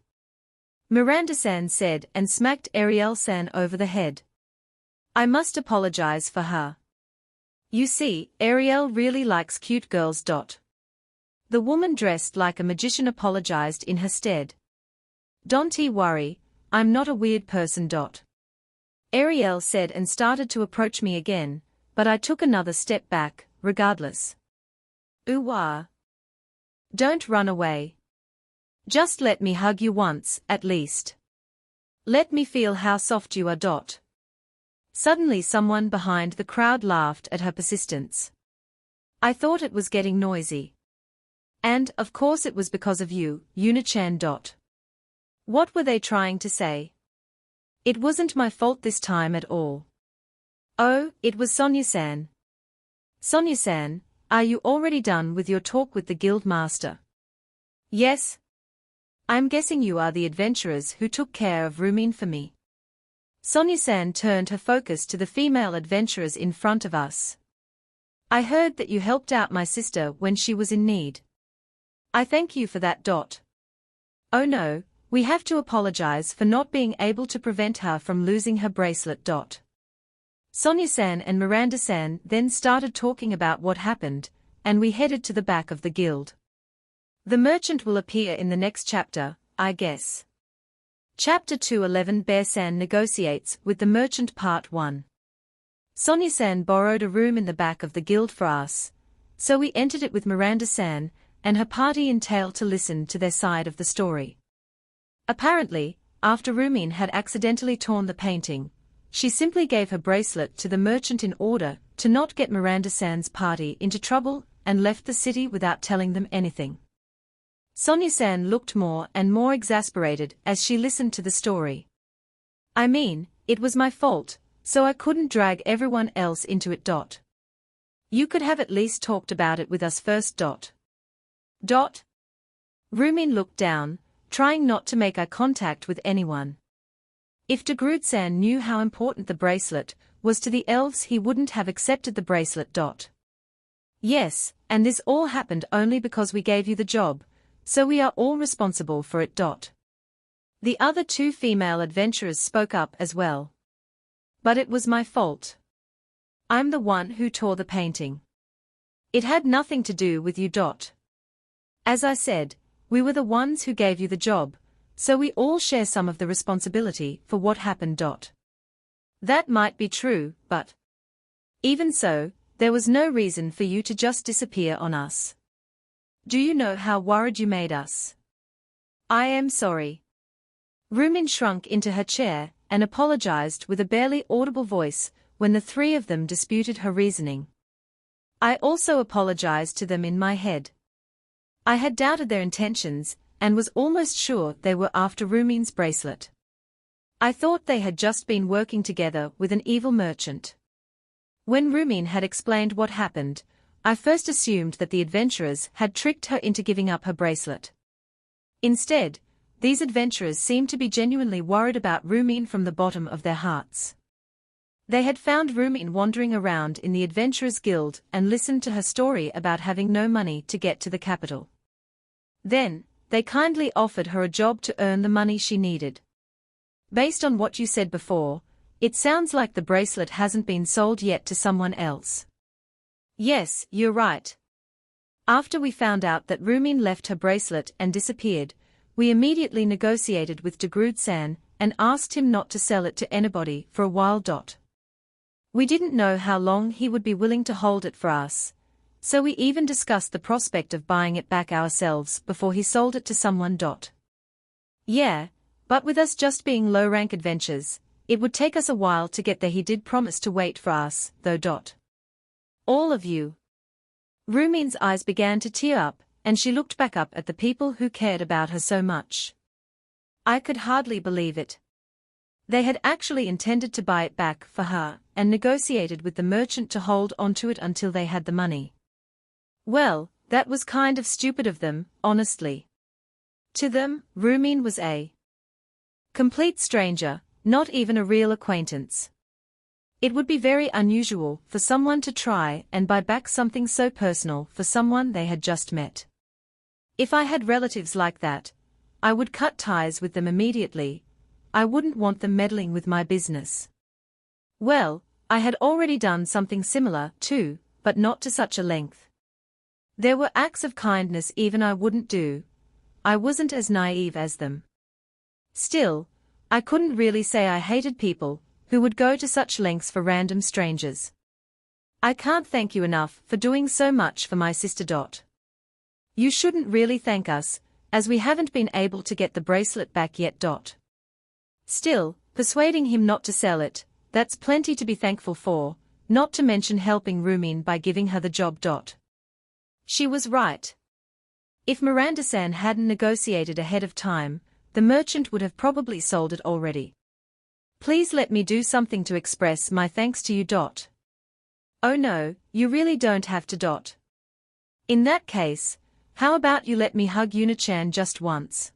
Miranda-san said and smacked Ariel-san over the head. I must apologize for her. You see, Ariel really likes cute girls. The woman dressed like a magician apologized in her stead. Don't worry, I'm not a weird person. Ariel said and started to approach me again, but I took another step back, regardless. Ooh-wah. Don't run away. Just let me hug you once, at least. Let me feel how soft you are. Suddenly someone behind the crowd laughed at her persistence. I thought it was getting noisy. And, of course it was because of you, Yuna-chan. What were they trying to say? It wasn't my fault this time at all. Oh, it was Sonia-san. Sonia-san, are you already done with your talk with the guild master? Yes. I'm guessing you are the adventurers who took care of Rumin for me. Sonia-san turned her focus to the female adventurers in front of us. I heard that you helped out my sister when she was in need. I thank you for that. Oh no, we have to apologize for not being able to prevent her from losing her bracelet. Sonia-san and Miranda-san then started talking about what happened, and we headed to the back of the guild. The merchant will appear in the next chapter, I guess. Chapter 211 Bear-san negotiates with the merchant Part 1. Sonia-san borrowed a room in the back of the guild for us, so we entered it with Miranda-san and her party in tail to listen to their side of the story. Apparently, after Rumin had accidentally torn the painting, she simply gave her bracelet to the merchant in order to not get Miranda-san's party into trouble and left the city without telling them anything. Sonia-san looked more and more exasperated as she listened to the story. I mean, it was my fault, so I couldn't drag everyone else into it. You could have at least talked about it with us first. Rumin looked down, trying not to make eye contact with anyone. If Degrud-san knew how important the bracelet was to the elves, he wouldn't have accepted the bracelet. Yes, and this all happened only because we gave you the job, so we are all responsible for it. The other two female adventurers spoke up as well. But it was my fault. I'm the one who tore the painting. It had nothing to do with you. As I said, we were the ones who gave you the job, so we all share some of the responsibility for what happened. That might be true, but even so, there was no reason for you to just disappear on us. Do you know how worried you made us? I am sorry. Rumin shrunk into her chair and apologized with a barely audible voice when the three of them disputed her reasoning. I also apologized to them in my head. I had doubted their intentions and was almost sure they were after Rumin's bracelet. I thought they had just been working together with an evil merchant. When Rumin had explained what happened, I first assumed that the adventurers had tricked her into giving up her bracelet. Instead, these adventurers seemed to be genuinely worried about Rumin from the bottom of their hearts. They had found Rumin wandering around in the Adventurers Guild and listened to her story about having no money to get to the capital. Then, they kindly offered her a job to earn the money she needed. Based on what you said before, it sounds like the bracelet hasn't been sold yet to someone else. Yes, you're right. After we found out that Rumin left her bracelet and disappeared, we immediately negotiated with Degrud-san and asked him not to sell it to anybody for a while. We didn't know how long he would be willing to hold it for us, so we even discussed the prospect of buying it back ourselves before he sold it to someone. Yeah, but with us just being low-rank adventurers, it would take us a while to get there. He did promise to wait for us, though. All of you. Rumin's eyes began to tear up, and she looked back up at the people who cared about her so much. I could hardly believe it. They had actually intended to buy it back for her, and negotiated with the merchant to hold onto it until they had the money. Well, that was kind of stupid of them, honestly. To them, Rumin was a complete stranger, not even a real acquaintance. It would be very unusual for someone to try and buy back something so personal for someone they had just met. If I had relatives like that, I would cut ties with them immediately. I wouldn't want them meddling with my business. Well, I had already done something similar too, but not to such a length. There were acts of kindness even I wouldn't do. I wasn't as naive as them. Still, I couldn't really say I hated people who would go to such lengths for random strangers. I can't thank you enough for doing so much for my sister. You shouldn't really thank us, as we haven't been able to get the bracelet back yet. Still, persuading him not to sell it, that's plenty to be thankful for, not to mention helping Rumin by giving her the job. She was right. If Miranda-san hadn't negotiated ahead of time, the merchant would have probably sold it already. Please let me do something to express my thanks to you. Oh no, you really don't have to. In that case, how about you let me hug Yuna-chan just once?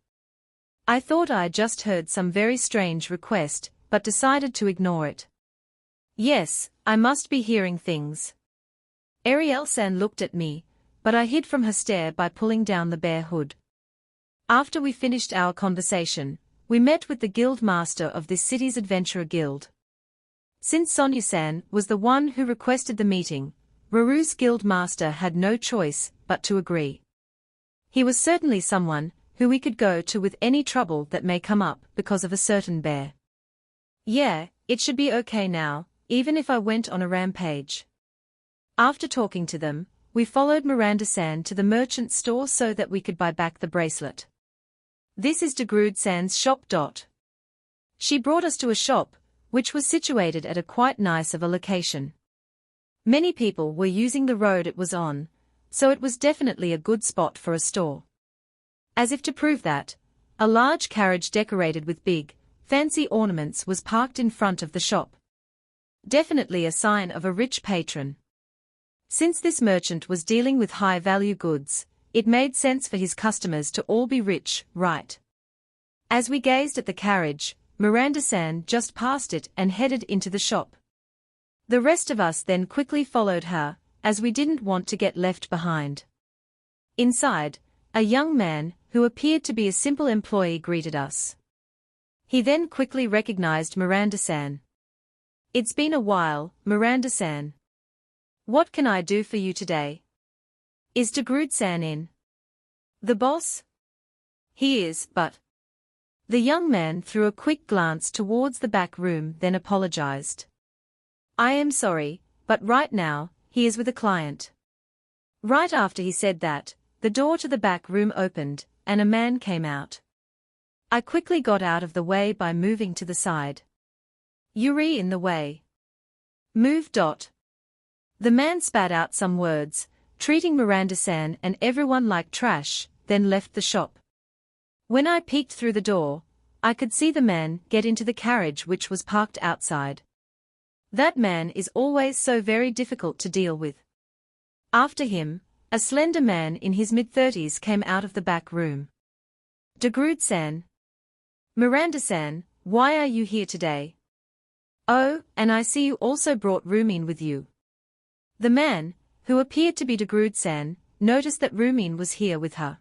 I thought I just heard some very strange request, but decided to ignore it. Yes, I must be hearing things. Ariel-san looked at me, but I hid from her stare by pulling down the bare hood. After we finished our conversation, we met with the guild master of this city's adventurer guild. Since Sonya-san was the one who requested the meeting, Ruru's guild master had no choice but to agree. He was certainly someone who we could go to with any trouble that may come up because of a certain bear. Yeah, it should be okay now, even if I went on a rampage. After talking to them, we followed Miranda-san to the merchant's store so that we could buy back the bracelet. This is Degrud-san's shop. She brought us to a shop, which was situated at a quite nice of a location. Many people were using the road it was on, so it was definitely a good spot for a store. As if to prove that, a large carriage decorated with big, fancy ornaments was parked in front of the shop. Definitely a sign of a rich patron. Since this merchant was dealing with high-value goods, it made sense for his customers to all be rich, right? As we gazed at the carriage, Miranda-san just passed it and headed into the shop. The rest of us then quickly followed her, as we didn't want to get left behind. Inside, a young man, who appeared to be a simple employee, greeted us. He then quickly recognized Miranda-san. It's been a while, Miranda-san. What can I do for you today? Is Degrud-san in? The boss? He is, but... The young man threw a quick glance towards the back room, then apologized. I am sorry, but right now, he is with a client. Right after he said that, the door to the back room opened, and a man came out. I quickly got out of the way by moving to the side. Yuri in the way. Move. The man spat out some words, treating Miranda-san and everyone like trash, then left the shop. When I peeked through the door, I could see the man get into the carriage which was parked outside. That man is always so very difficult to deal with. After him, a slender man in his mid-30s came out of the back room. Degrud-san. Miranda-san, why are you here today? Oh, and I see you also brought Rumin with you. The man, who appeared to be Degrud-san, noticed that Rumin was here with her.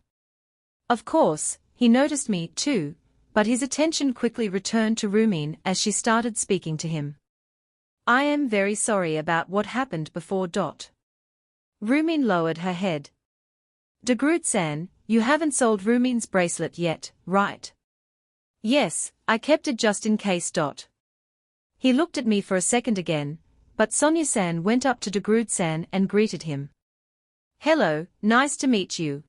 Of course, he noticed me too, but his attention quickly returned to Rumin as she started speaking to him. I am very sorry about what happened before. Rumin lowered her head. Degrud-san, you haven't sold Rumin's bracelet yet, right? Yes, I kept it just in case. He looked at me for a second again, but Sonia-san went up to Degrud-san and greeted him. Hello, nice to meet you.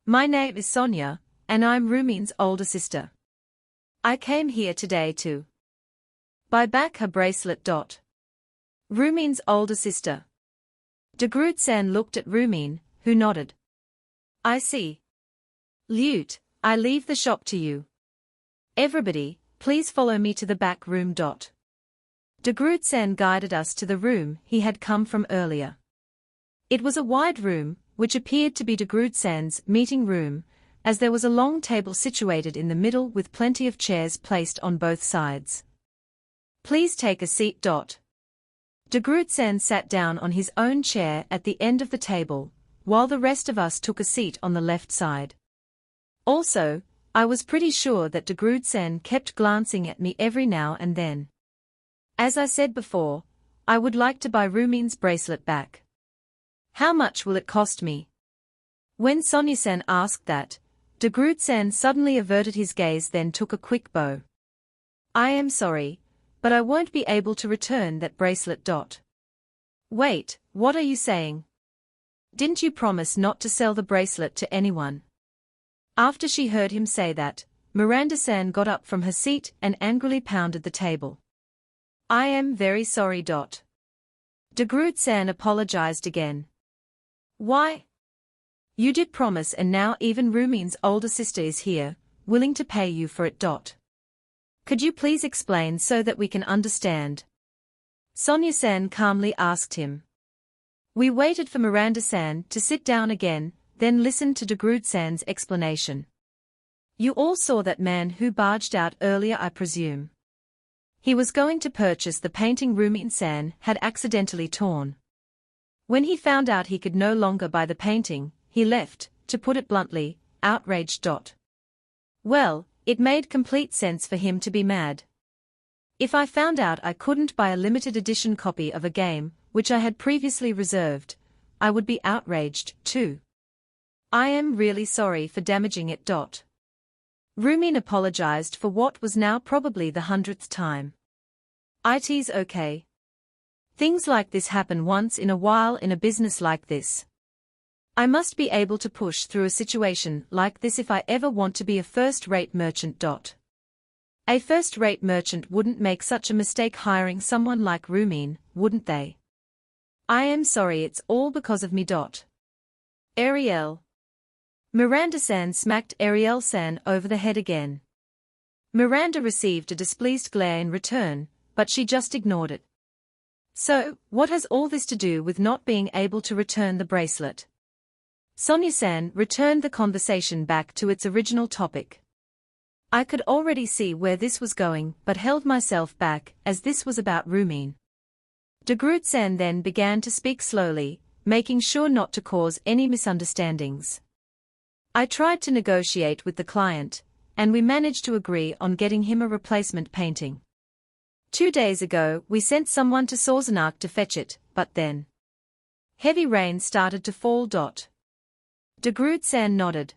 My name is Sonia, and I'm Rumin's older sister. I came here today to buy back her bracelet. Rumin's older sister. Degrud-san looked at Rumin, who nodded. I see. Lute, I leave the shop to you. Everybody, please follow me to the back room. Degrud-san guided us to the room he had come from earlier. It was a wide room, which appeared to be Degrud-san's meeting room, as there was a long table situated in the middle with plenty of chairs placed on both sides. Please take a seat. Degrud-san sat down on his own chair at the end of the table, while the rest of us took a seat on the left side. Also, I was pretty sure that Degrud-san kept glancing at me every now and then. As I said before, I would like to buy Rumin's bracelet back. How much will it cost me? When Sonia-san asked that, Degrud-san suddenly averted his gaze, then took a quick bow. I am sorry, but I won't be able to return that bracelet. Wait, what are you saying? Didn't you promise not to sell the bracelet to anyone? After she heard him say that, Miranda-san got up from her seat and angrily pounded the table. I am very sorry. Degrud-san apologized again. Why? You did promise, and now even Rumin's older sister is here, willing to pay you for it. Could you please explain so that we can understand? Sonia-san calmly asked him. We waited for Miranda-san to sit down again, then listened to Degrud-san's explanation. You all saw that man who barged out earlier, I presume. He was going to purchase the painting Rumin-san had accidentally torn. When he found out he could no longer buy the painting, he left, to put it bluntly, outraged. Well, it made complete sense for him to be mad. If I found out I couldn't buy a limited edition copy of a game, which I had previously reserved, I would be outraged, too. I am really sorry for damaging it. Rumin apologized for what was now probably the 100th time. It's okay. Things like this happen once in a while in a business like this. I must be able to push through a situation like this if I ever want to be a first-rate merchant. A first-rate merchant wouldn't make such a mistake hiring someone like Rumin, wouldn't they? I am sorry, it's all because of me. Ariel. Miranda-san smacked Ariel-san over the head again. Miranda received a displeased glare in return, but she just ignored it. So, what has all this to do with not being able to return the bracelet? Sonia-san returned the conversation back to its original topic. I could already see where this was going, but held myself back, as this was about Rumin. Degrud-san then began to speak slowly, making sure not to cause any misunderstandings. I tried to negotiate with the client, and we managed to agree on getting him a replacement painting. 2 days ago we sent someone to Sorsenark to fetch it, but then heavy rain started to fall. Degrud-san nodded.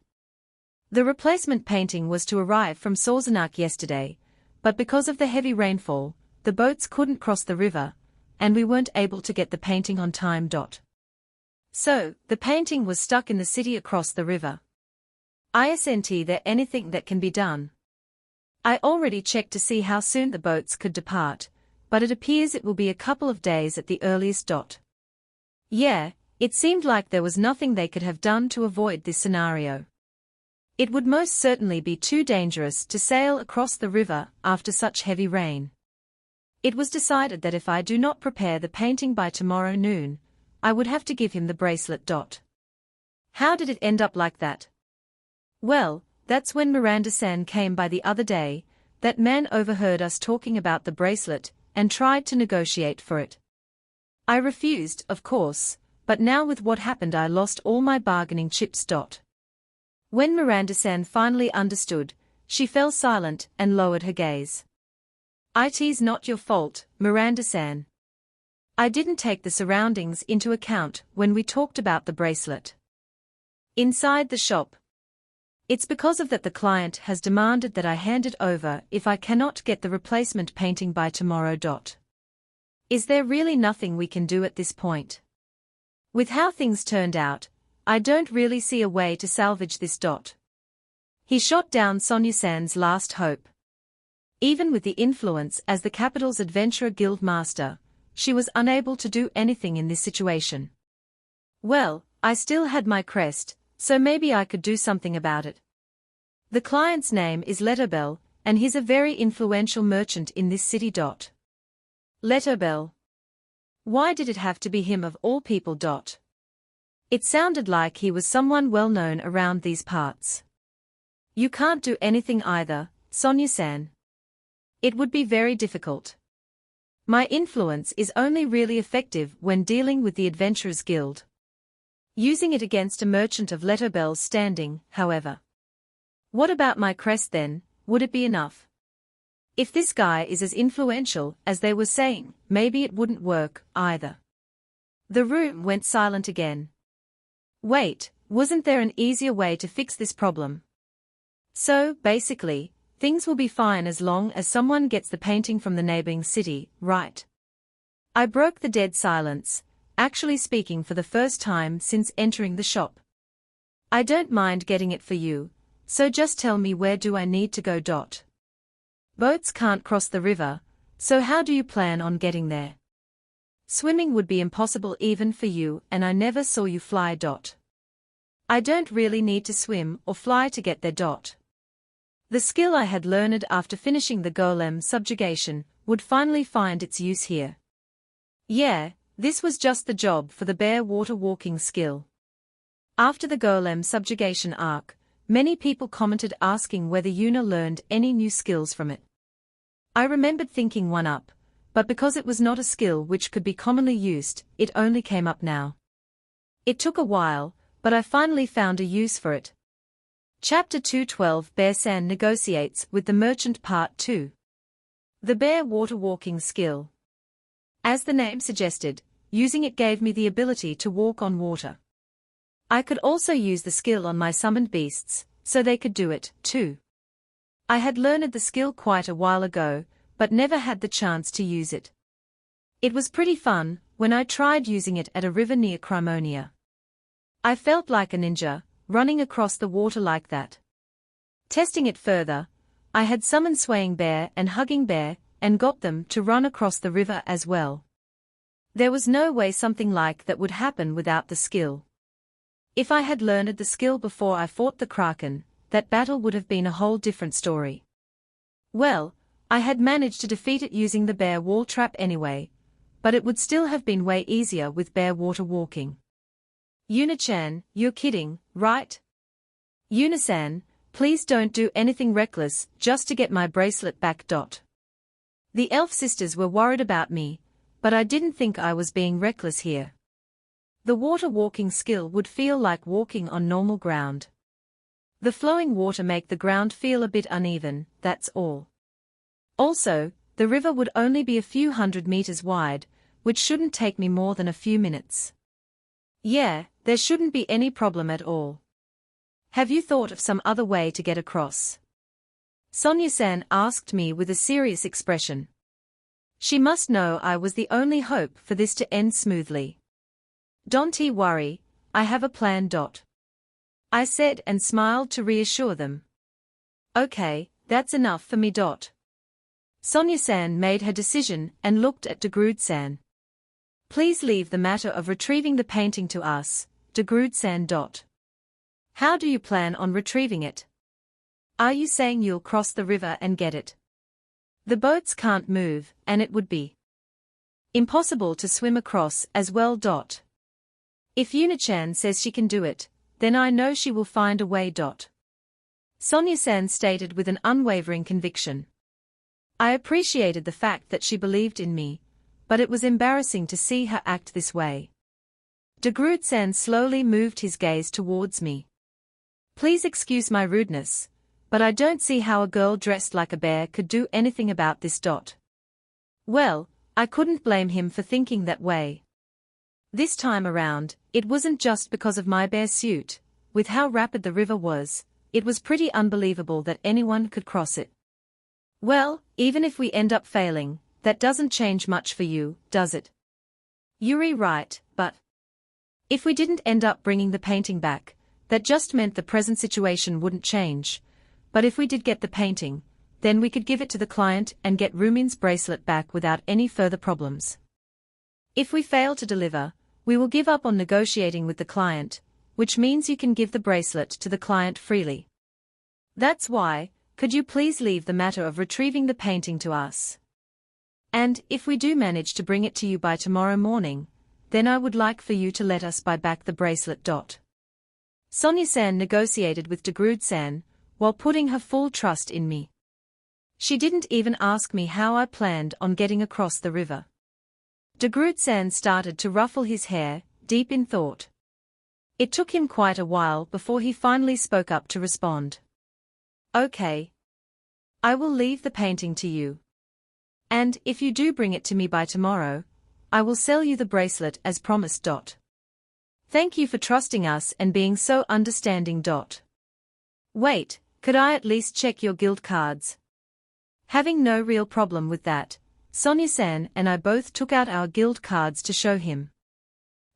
The replacement painting was to arrive from Sorsenark yesterday, but because of the heavy rainfall, the boats couldn't cross the river, and we weren't able to get the painting on time. So, the painting was stuck in the city across the river. Isn't there anything that can be done? I already checked to see how soon the boats could depart, but it appears it will be a couple of days at the earliest. Yeah, it seemed like there was nothing they could have done to avoid this scenario. It would most certainly be too dangerous to sail across the river after such heavy rain. It was decided that if I do not prepare the painting by tomorrow noon, I would have to give him the bracelet. How did it end up like that? Well, that's when Miranda-san came by the other day. That man overheard us talking about the bracelet, and tried to negotiate for it. I refused, of course, but now with what happened I lost all my bargaining chips. When Miranda-san finally understood, she fell silent and lowered her gaze. "It's not your fault, Miranda-san. I didn't take the surroundings into account when we talked about the bracelet. Inside the shop. It's because of that the client has demanded that I hand it over if I cannot get the replacement painting by tomorrow. Is there really nothing we can do at this point? With how things turned out, I don't really see a way to salvage this. He shot down Sonia-san's last hope. Even with the influence as the capital's Adventurer Guild master, she was unable to do anything in this situation. Well, I still had my crest, so maybe I could do something about it. The client's name is Letterbell, and he's a very influential merchant in this city. Letterbell. Why did it have to be him of all people? It sounded like he was someone well known around these parts. You can't do anything either, Sonia-san. It would be very difficult. My influence is only really effective when dealing with the Adventurers Guild. Using it against a merchant of Letterbell's standing, however. What about my crest then, would it be enough? If this guy is as influential as they were saying, maybe it wouldn't work, either. The room went silent again. Wait, wasn't there an easier way to fix this problem? So, basically, things will be fine as long as someone gets the painting from the neighboring city, right? I broke the dead silence, actually speaking for the first time since entering the shop. I don't mind getting it for you, so just tell me where do I need to go. Boats can't cross the river, so how do you plan on getting there? Swimming would be impossible even for you, and I never saw you fly. I don't really need to swim or fly to get there. The skill I had learned after finishing the golem subjugation would finally find its use here. Yeah, this was just the job for the bare water walking skill. After the golem subjugation arc, many people commented asking whether Yuna learned any new skills from it. I remembered thinking one up, but because it was not a skill which could be commonly used, it only came up now. It took a while, but I finally found a use for it. Chapter 212 Bear-san negotiates with the merchant Part 2. The bare water walking skill. As the name suggested, using it gave me the ability to walk on water. I could also use the skill on my summoned beasts, so they could do it, too. I had learned the skill quite a while ago, but never had the chance to use it. It was pretty fun when I tried using it at a river near Crimonia. I felt like a ninja, running across the water like that. Testing it further, I had summoned Swaying Bear and Hugging Bear, and got them to run across the river as well. There was no way something like that would happen without the skill. If I had learned the skill before I fought the Kraken, that battle would have been a whole different story. Well, I had managed to defeat it using the bear wall trap anyway, but it would still have been way easier with bare water walking. Yuna-chan, you're kidding, right? Yuna-san, please don't do anything reckless just to get my bracelet back. The elf sisters were worried about me, but I didn't think I was being reckless here. The water walking skill would feel like walking on normal ground. The flowing water make the ground feel a bit uneven, that's all. Also, the river would only be a few hundred meters wide, which shouldn't take me more than a few minutes. Yeah, there shouldn't be any problem at all. Have you thought of some other way to get across? Sonia-san asked me with a serious expression. She must know I was the only hope for this to end smoothly. Don't worry, I have a plan. I said and smiled to reassure them. Okay, that's enough for me. Sonia-san made her decision and looked at Degrude-san. Please leave the matter of retrieving the painting to us, Degrude-san. How do you plan on retrieving it? Are you saying you'll cross the river and get it? The boats can't move, and it would be impossible to swim across as well. If Yuna-chan says she can do it, then I know she will find a way. Sonia-san stated with an unwavering conviction. I appreciated the fact that she believed in me, but it was embarrassing to see her act this way. Degrudsen slowly moved his gaze towards me. Please excuse my rudeness, but I don't see how a girl dressed like a bear could do anything about this. Well, I couldn't blame him for thinking that way. This time around, it wasn't just because of my bear suit. With how rapid the river was, it was pretty unbelievable that anyone could cross it. Well, even if we end up failing, that doesn't change much for you, does it? Yuri, right, but if we didn't end up bringing the painting back, that just meant the present situation wouldn't change. But if we did get the painting, then we could give it to the client and get Rumin's bracelet back without any further problems. If we fail to deliver, we will give up on negotiating with the client, which means you can give the bracelet to the client freely. That's why, could you please leave the matter of retrieving the painting to us? And if we do manage to bring it to you by tomorrow morning, then I would like for you to let us buy back the bracelet. Sonia-san negotiated with Degrudsen, while putting her full trust in me. She didn't even ask me how I planned on getting across the river. Degrudsen started to ruffle his hair, deep in thought. It took him quite a while before he finally spoke up to respond. Okay. I will leave the painting to you. And if you do bring it to me by tomorrow, I will sell you the bracelet as promised. Thank you for trusting us and being so understanding. Wait, could I at least check your guild cards? Having no real problem with that, Sonia-san and I both took out our guild cards to show him.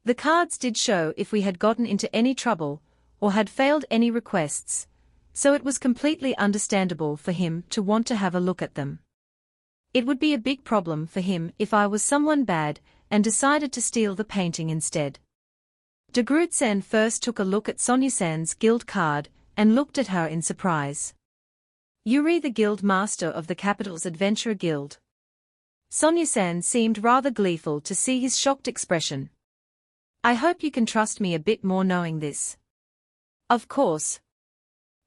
The cards did show if we had gotten into any trouble, or had failed any requests, so it was completely understandable for him to want to have a look at them. It would be a big problem for him if I was someone bad and decided to steal the painting instead. Degrudsen first took a look at Sonia-san's guild card and looked at her in surprise. Yuri, the guild master of the capital's adventurer guild. Sonia-san seemed rather gleeful to see his shocked expression. I hope you can trust me a bit more knowing this. Of course.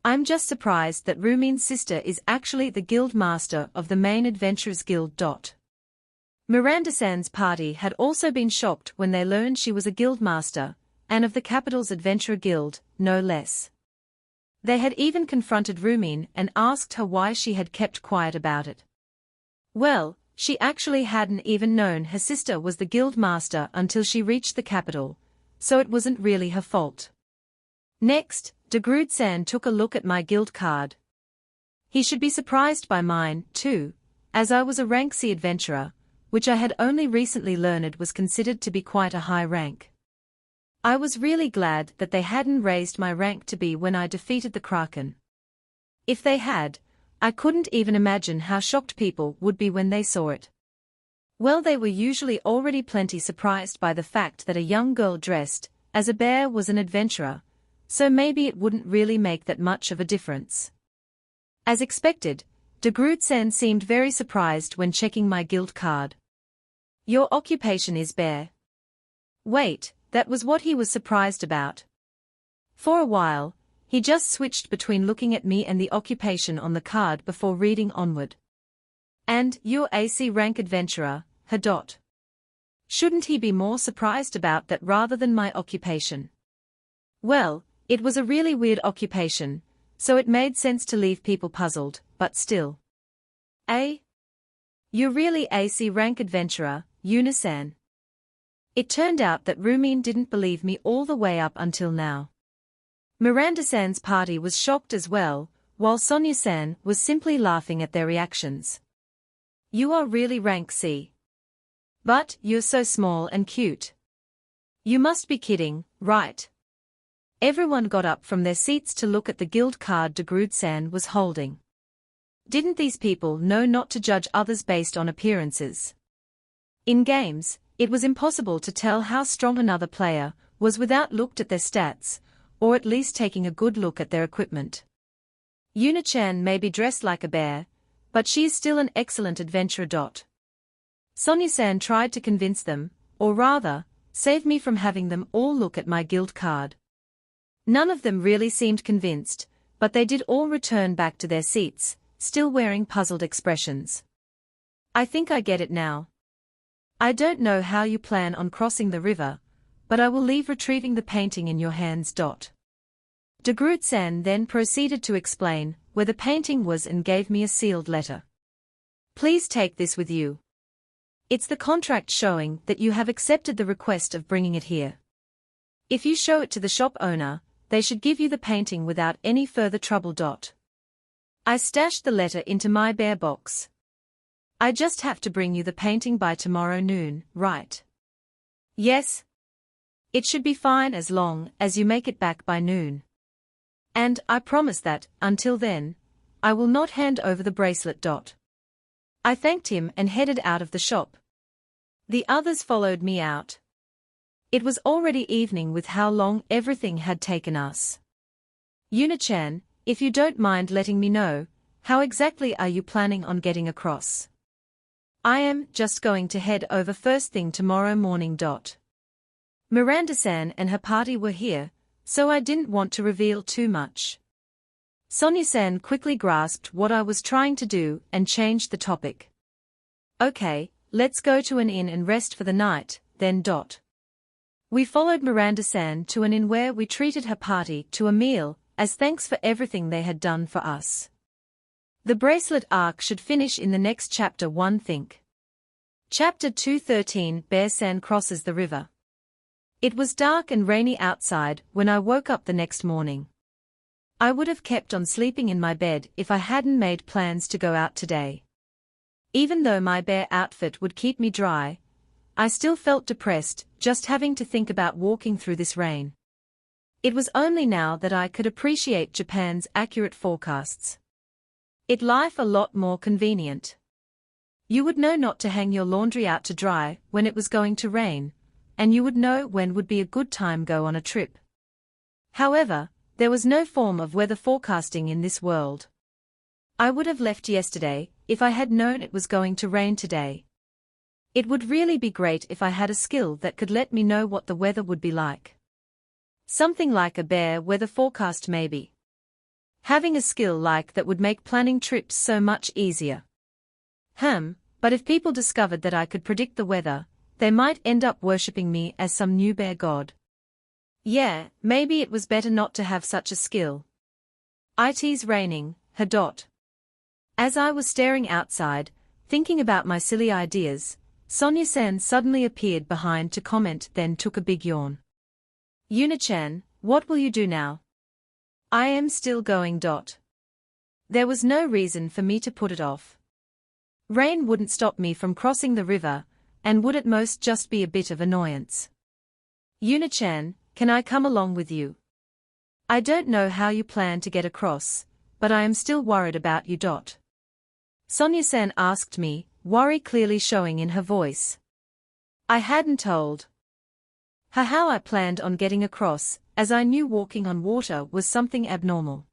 I'm just surprised that Rumin's sister is actually the guild master of the main adventurers guild. Miranda-san's party had also been shocked when they learned she was a guild master, and of the capital's adventurer guild, no less. They had even confronted Rumin and asked her why she had kept quiet about it. Well, she actually hadn't even known her sister was the guild master until she reached the capital, so it wasn't really her fault. Next, Degrudsen took a look at my guild card. He should be surprised by mine, too, as I was a rank C adventurer, which I had only recently learned was considered to be quite a high rank. I was really glad that they hadn't raised my rank to B when I defeated the Kraken. If they had, I couldn't even imagine how shocked people would be when they saw it. Well, they were usually already plenty surprised by the fact that a young girl dressed as a bear was an adventurer, so maybe it wouldn't really make that much of a difference. As expected, Degrudsen seemed very surprised when checking my guild card. Your occupation is bear. Wait, that was what he was surprised about. For a while, he just switched between looking at me and the occupation on the card before reading onward. And you're AC rank adventurer, her. Shouldn't he be more surprised about that rather than my occupation? Well, it was a really weird occupation, so it made sense to leave people puzzled, but still. You're really AC rank adventurer, Yuna-san. It turned out that Rumin didn't believe me all the way up until now. Miranda-san's party was shocked as well, while Sonia-san was simply laughing at their reactions. You are really rank C. But you're so small and cute. You must be kidding, right? Everyone got up from their seats to look at the guild card Degrudsen was holding. Didn't these people know not to judge others based on appearances? In games, it was impossible to tell how strong another player was without looking at their stats, or at least taking a good look at their equipment. Yuna-chan may be dressed like a bear, but she is still an excellent adventurer. Sonia-san tried to convince them, or rather, save me from having them all look at my guild card. None of them really seemed convinced, but they did all return back to their seats, still wearing puzzled expressions. I think I get it now. I don't know how you plan on crossing the river, but I will leave retrieving the painting in your hands. De Groot-san then proceeded to explain where the painting was and gave me a sealed letter. Please take this with you. It's the contract showing that you have accepted the request of bringing it here. If you show it to the shop owner, they should give you the painting without any further trouble. I stashed the letter into my bear box. I just have to bring you the painting by tomorrow noon, right? Yes. It should be fine as long as you make it back by noon. And I promise that, until then, I will not hand over the bracelet. I thanked him and headed out of the shop. The others followed me out. It was already evening with how long everything had taken us. Yuna-chan, if you don't mind letting me know, how exactly are you planning on getting across? I am just going to head over first thing tomorrow morning. Miranda-san and her party were here, so I didn't want to reveal too much. Sonia-san quickly grasped what I was trying to do and changed the topic. Okay, let's go to an inn and rest for the night, then. We followed Miranda-san to an inn where we treated her party to a meal, as thanks for everything they had done for us. The bracelet arc should finish in the next chapter. Think. Chapter 213 Bear-san crosses the river. It was dark and rainy outside when I woke up the next morning. I would have kept on sleeping in my bed if I hadn't made plans to go out today. Even though my bear outfit would keep me dry, I still felt depressed just having to think about walking through this rain. It was only now that I could appreciate Japan's accurate forecasts. It life a lot more convenient. You would know not to hang your laundry out to dry when it was going to rain, and you would know when would be a good time go on a trip. However, there was no form of weather forecasting in this world. I would have left yesterday if I had known it was going to rain today. It would really be great if I had a skill that could let me know what the weather would be like. Something like a bear weather forecast maybe. Having a skill like that would make planning trips so much easier. But if people discovered that I could predict the weather, they might end up worshipping me as some new bear god. Yeah, maybe it was better not to have such a skill. It's raining, As I was staring outside, thinking about my silly ideas, Sonia-san suddenly appeared behind to comment, then took a big yawn. Yuna-chan, what will you do now? I am still going. There was no reason for me to put it off. Rain wouldn't stop me from crossing the river, and would at most just be a bit of annoyance. Yuna-chan, can I come along with you? I don't know how you plan to get across, but I am still worried about you. Sonia-san asked me, worry clearly showing in her voice. I hadn't told her how I planned on getting across, as I knew walking on water was something abnormal.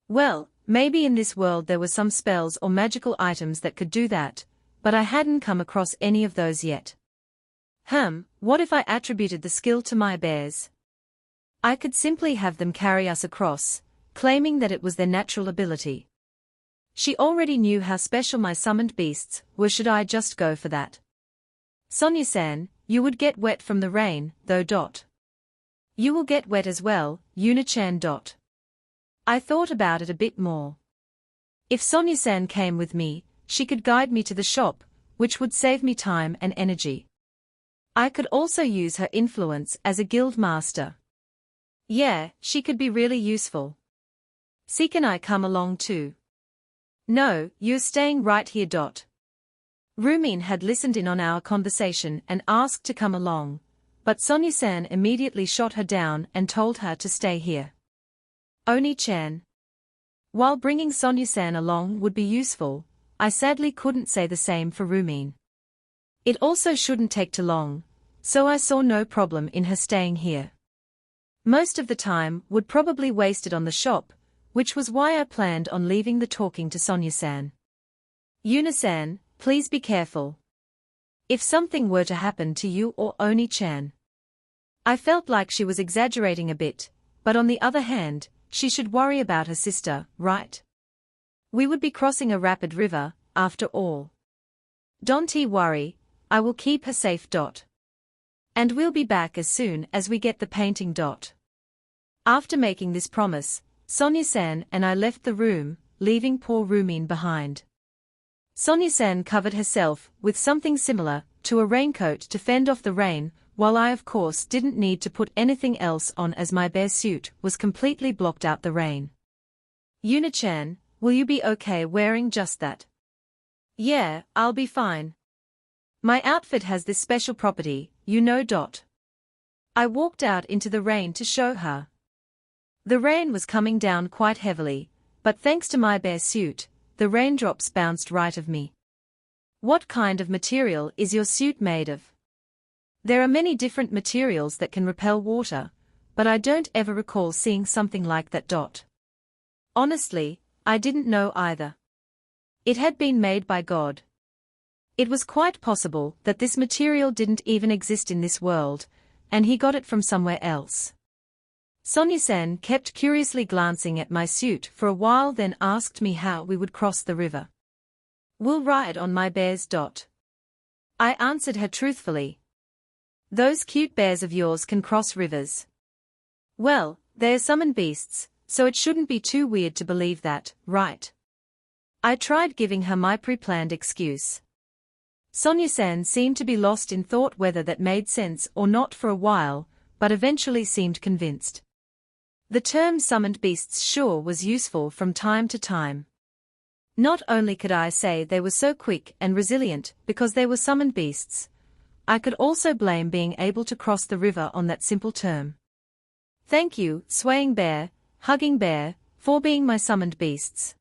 Well, maybe in this world there were some spells or magical items that could do that, but I hadn't come across any of those yet. What if I attributed the skill to my bears? I could simply have them carry us across, claiming that it was their natural ability. She already knew how special my summoned beasts were. Should I just go for that? Sonia-san, you would get wet from the rain, though. You will get wet as well, Yuna-chan. I thought about it a bit more. If Sonia-san came with me, she could guide me to the shop, which would save me time and energy. I could also use her influence as a guild master. Yeah, she could be really useful. Can I come along too? No, you're staying right here. Rumin had listened in on our conversation and asked to come along, but Sonia-san immediately shot her down and told her to stay here. Oni-chan. While bringing Sonia-san along would be useful, I sadly couldn't say the same for Rumin. It also shouldn't take too long, so I saw no problem in her staying here. Most of the time would probably wasted on the shop, which was why I planned on leaving the talking to Sonia-san. Yuna-san, please be careful. If something were to happen to you or Oni-chan. I felt like she was exaggerating a bit, but on the other hand, she should worry about her sister, right? We would be crossing a rapid river, after all. Don't worry, I will keep her safe. And we'll be back as soon as we get the painting. After making this promise, Sonia-san and I left the room, leaving poor Rumin behind. Sonia-san covered herself with something similar to a raincoat to fend off the rain, while I of course didn't need to put anything else on as my bear suit was completely blocked out the rain. Yuna-chan, will you be okay wearing just that? Yeah, I'll be fine. My outfit has this special property, you know. I walked out into the rain to show her. The rain was coming down quite heavily, but thanks to my bear suit, the raindrops bounced right off me. What kind of material is your suit made of? There are many different materials that can repel water, but I don't ever recall seeing something like that. Honestly, I didn't know either. It had been made by God. It was quite possible that this material didn't even exist in this world, and he got it from somewhere else. Sonia-san kept curiously glancing at my suit for a while, then asked me how we would cross the river. We'll ride on my bears. I answered her truthfully. Those cute bears of yours can cross rivers. Well, they are summon beasts, so it shouldn't be too weird to believe that, right? I tried giving her my pre-planned excuse. Sonia-san seemed to be lost in thought whether that made sense or not for a while, but eventually seemed convinced. The term summoned beasts sure was useful from time to time. Not only could I say they were so quick and resilient because they were summoned beasts, I could also blame being able to cross the river on that simple term. Thank you, swaying bear, hugging bear, for being my summoned beasts.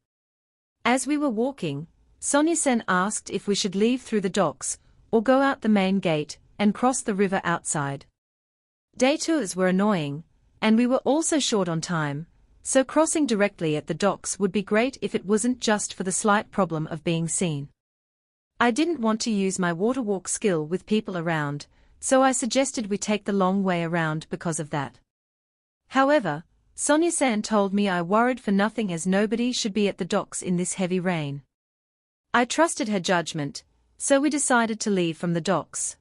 As we were walking, Sonia-san asked if we should leave through the docks, or go out the main gate, and cross the river outside. Detours were annoying, and we were also short on time, so crossing directly at the docks would be great if it wasn't just for the slight problem of being seen. I didn't want to use my waterwalk skill with people around, so I suggested we take the long way around because of that. However, Sonia-san told me I worried for nothing as nobody should be at the docks in this heavy rain. I trusted her judgment, so we decided to leave from the docks.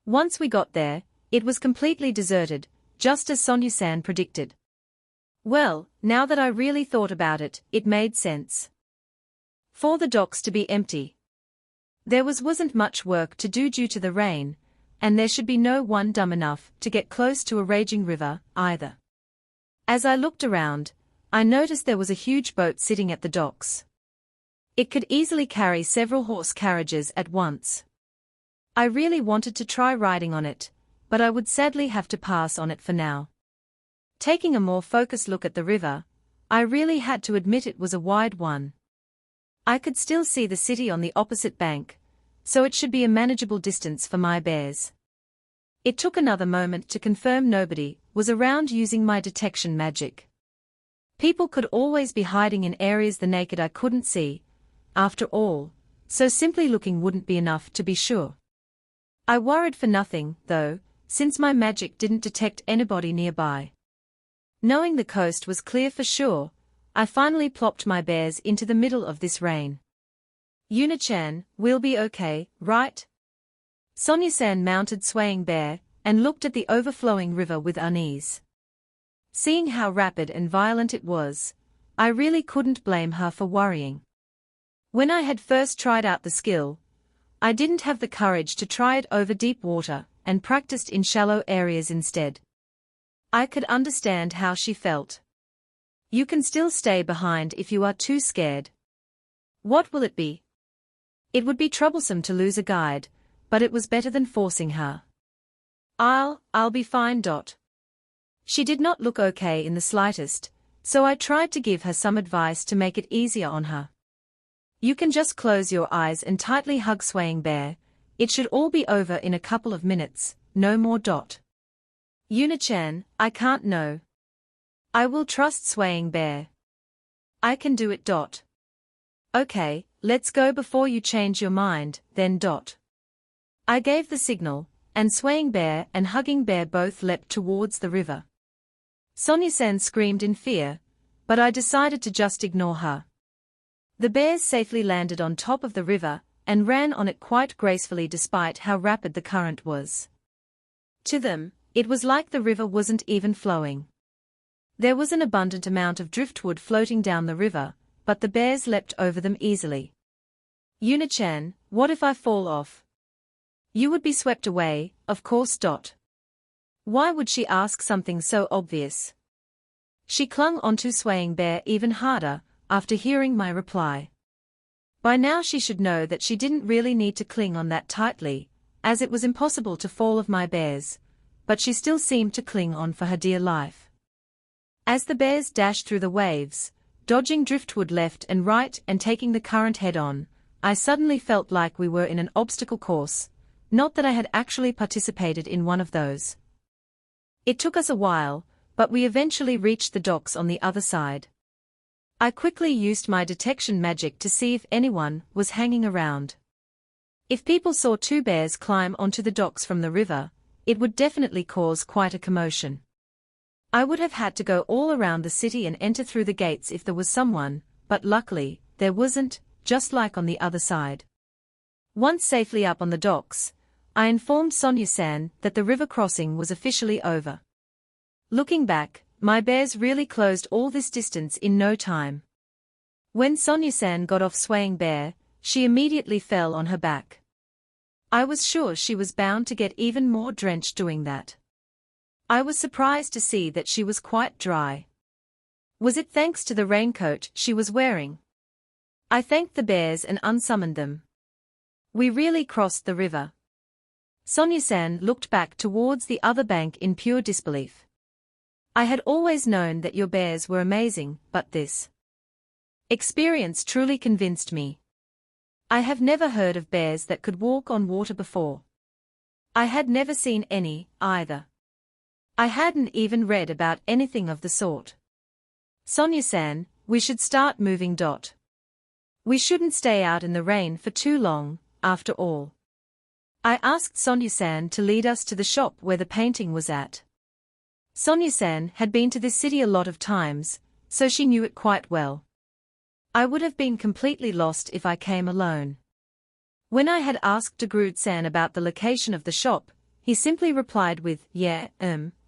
Once we got there, it was completely deserted, just as Sonia-san predicted. Well, now that I really thought about it, it made sense. For the docks to be empty. There wasn't much work to do due to the rain, and there should be no one dumb enough to get close to a raging river, either. As I looked around, I noticed there was a huge boat sitting at the docks. It could easily carry several horse carriages at once. I really wanted to try riding on it, but I would sadly have to pass on it for now. Taking a more focused look at the river, I really had to admit it was a wide one. I could still see the city on the opposite bank, so it should be a manageable distance for my bears. It took another moment to confirm nobody was around using my detection magic. People could always be hiding in areas the naked eye couldn't see, after all, so simply looking wouldn't be enough to be sure. I worried for nothing, though, since my magic didn't detect anybody nearby. Knowing the coast was clear for sure, I finally plopped my bears into the middle of this rain. Yuna-chan, we'll be okay, right? Sonia-san mounted swaying bear, and looked at the overflowing river with unease. Seeing how rapid and violent it was, I really couldn't blame her for worrying. When I had first tried out the skill, I didn't have the courage to try it over deep water, and practiced in shallow areas instead. I could understand how she felt. You can still stay behind if you are too scared. What will it be? It would be troublesome to lose a guide, but it was better than forcing her. I'll be fine. She did not look okay in the slightest, so I tried to give her some advice to make it easier on her. You can just close your eyes and tightly hug swaying bear. It should all be over in a couple of minutes, no more. Yuna-chan, I can't know. I will trust swaying bear. I can do it. Okay, let's go before you change your mind, then. I gave the signal, and swaying bear and hugging bear both leapt towards the river. Sonia-san screamed in fear, but I decided to just ignore her. The bears safely landed on top of the river, and ran on it quite gracefully despite how rapid the current was. To them, it was like the river wasn't even flowing. There was an abundant amount of driftwood floating down the river, but the bears leapt over them easily. Yuna-chan, what if I fall off? You would be swept away, of course. Why would she ask something so obvious? She clung onto Swaying Bear even harder, after hearing my reply. By now she should know that she didn't really need to cling on that tightly, as it was impossible to fall of my bears, but she still seemed to cling on for her dear life. As the bears dashed through the waves, dodging driftwood left and right and taking the current head-on, I suddenly felt like we were in an obstacle course, not that I had actually participated in one of those. It took us a while, but we eventually reached the docks on the other side. I quickly used my detection magic to see if anyone was hanging around. If people saw two bears climb onto the docks from the river, it would definitely cause quite a commotion. I would have had to go all around the city and enter through the gates if there was someone, but luckily, there wasn't, just like on the other side. Once safely up on the docks, I informed Sonya-san that the river crossing was officially over. Looking back, my bears really closed all this distance in no time. When Sonya-san got off Swaying Bear, she immediately fell on her back. I was sure she was bound to get even more drenched doing that. I was surprised to see that she was quite dry. Was it thanks to the raincoat she was wearing? I thanked the bears and unsummoned them. We really crossed the river. Sonya-san looked back towards the other bank in pure disbelief. I had always known that your bears were amazing, but this experience truly convinced me. I have never heard of bears that could walk on water before. I had never seen any, either. I hadn't even read about anything of the sort. Sonya-san, we should start moving. We shouldn't stay out in the rain for too long, after all. I asked Sonya-san to lead us to the shop where the painting was at. Sonya-san had been to this city a lot of times, so she knew it quite well. I would have been completely lost if I came alone. When I had asked Degrud-san about the location of the shop, he simply replied with, yeah,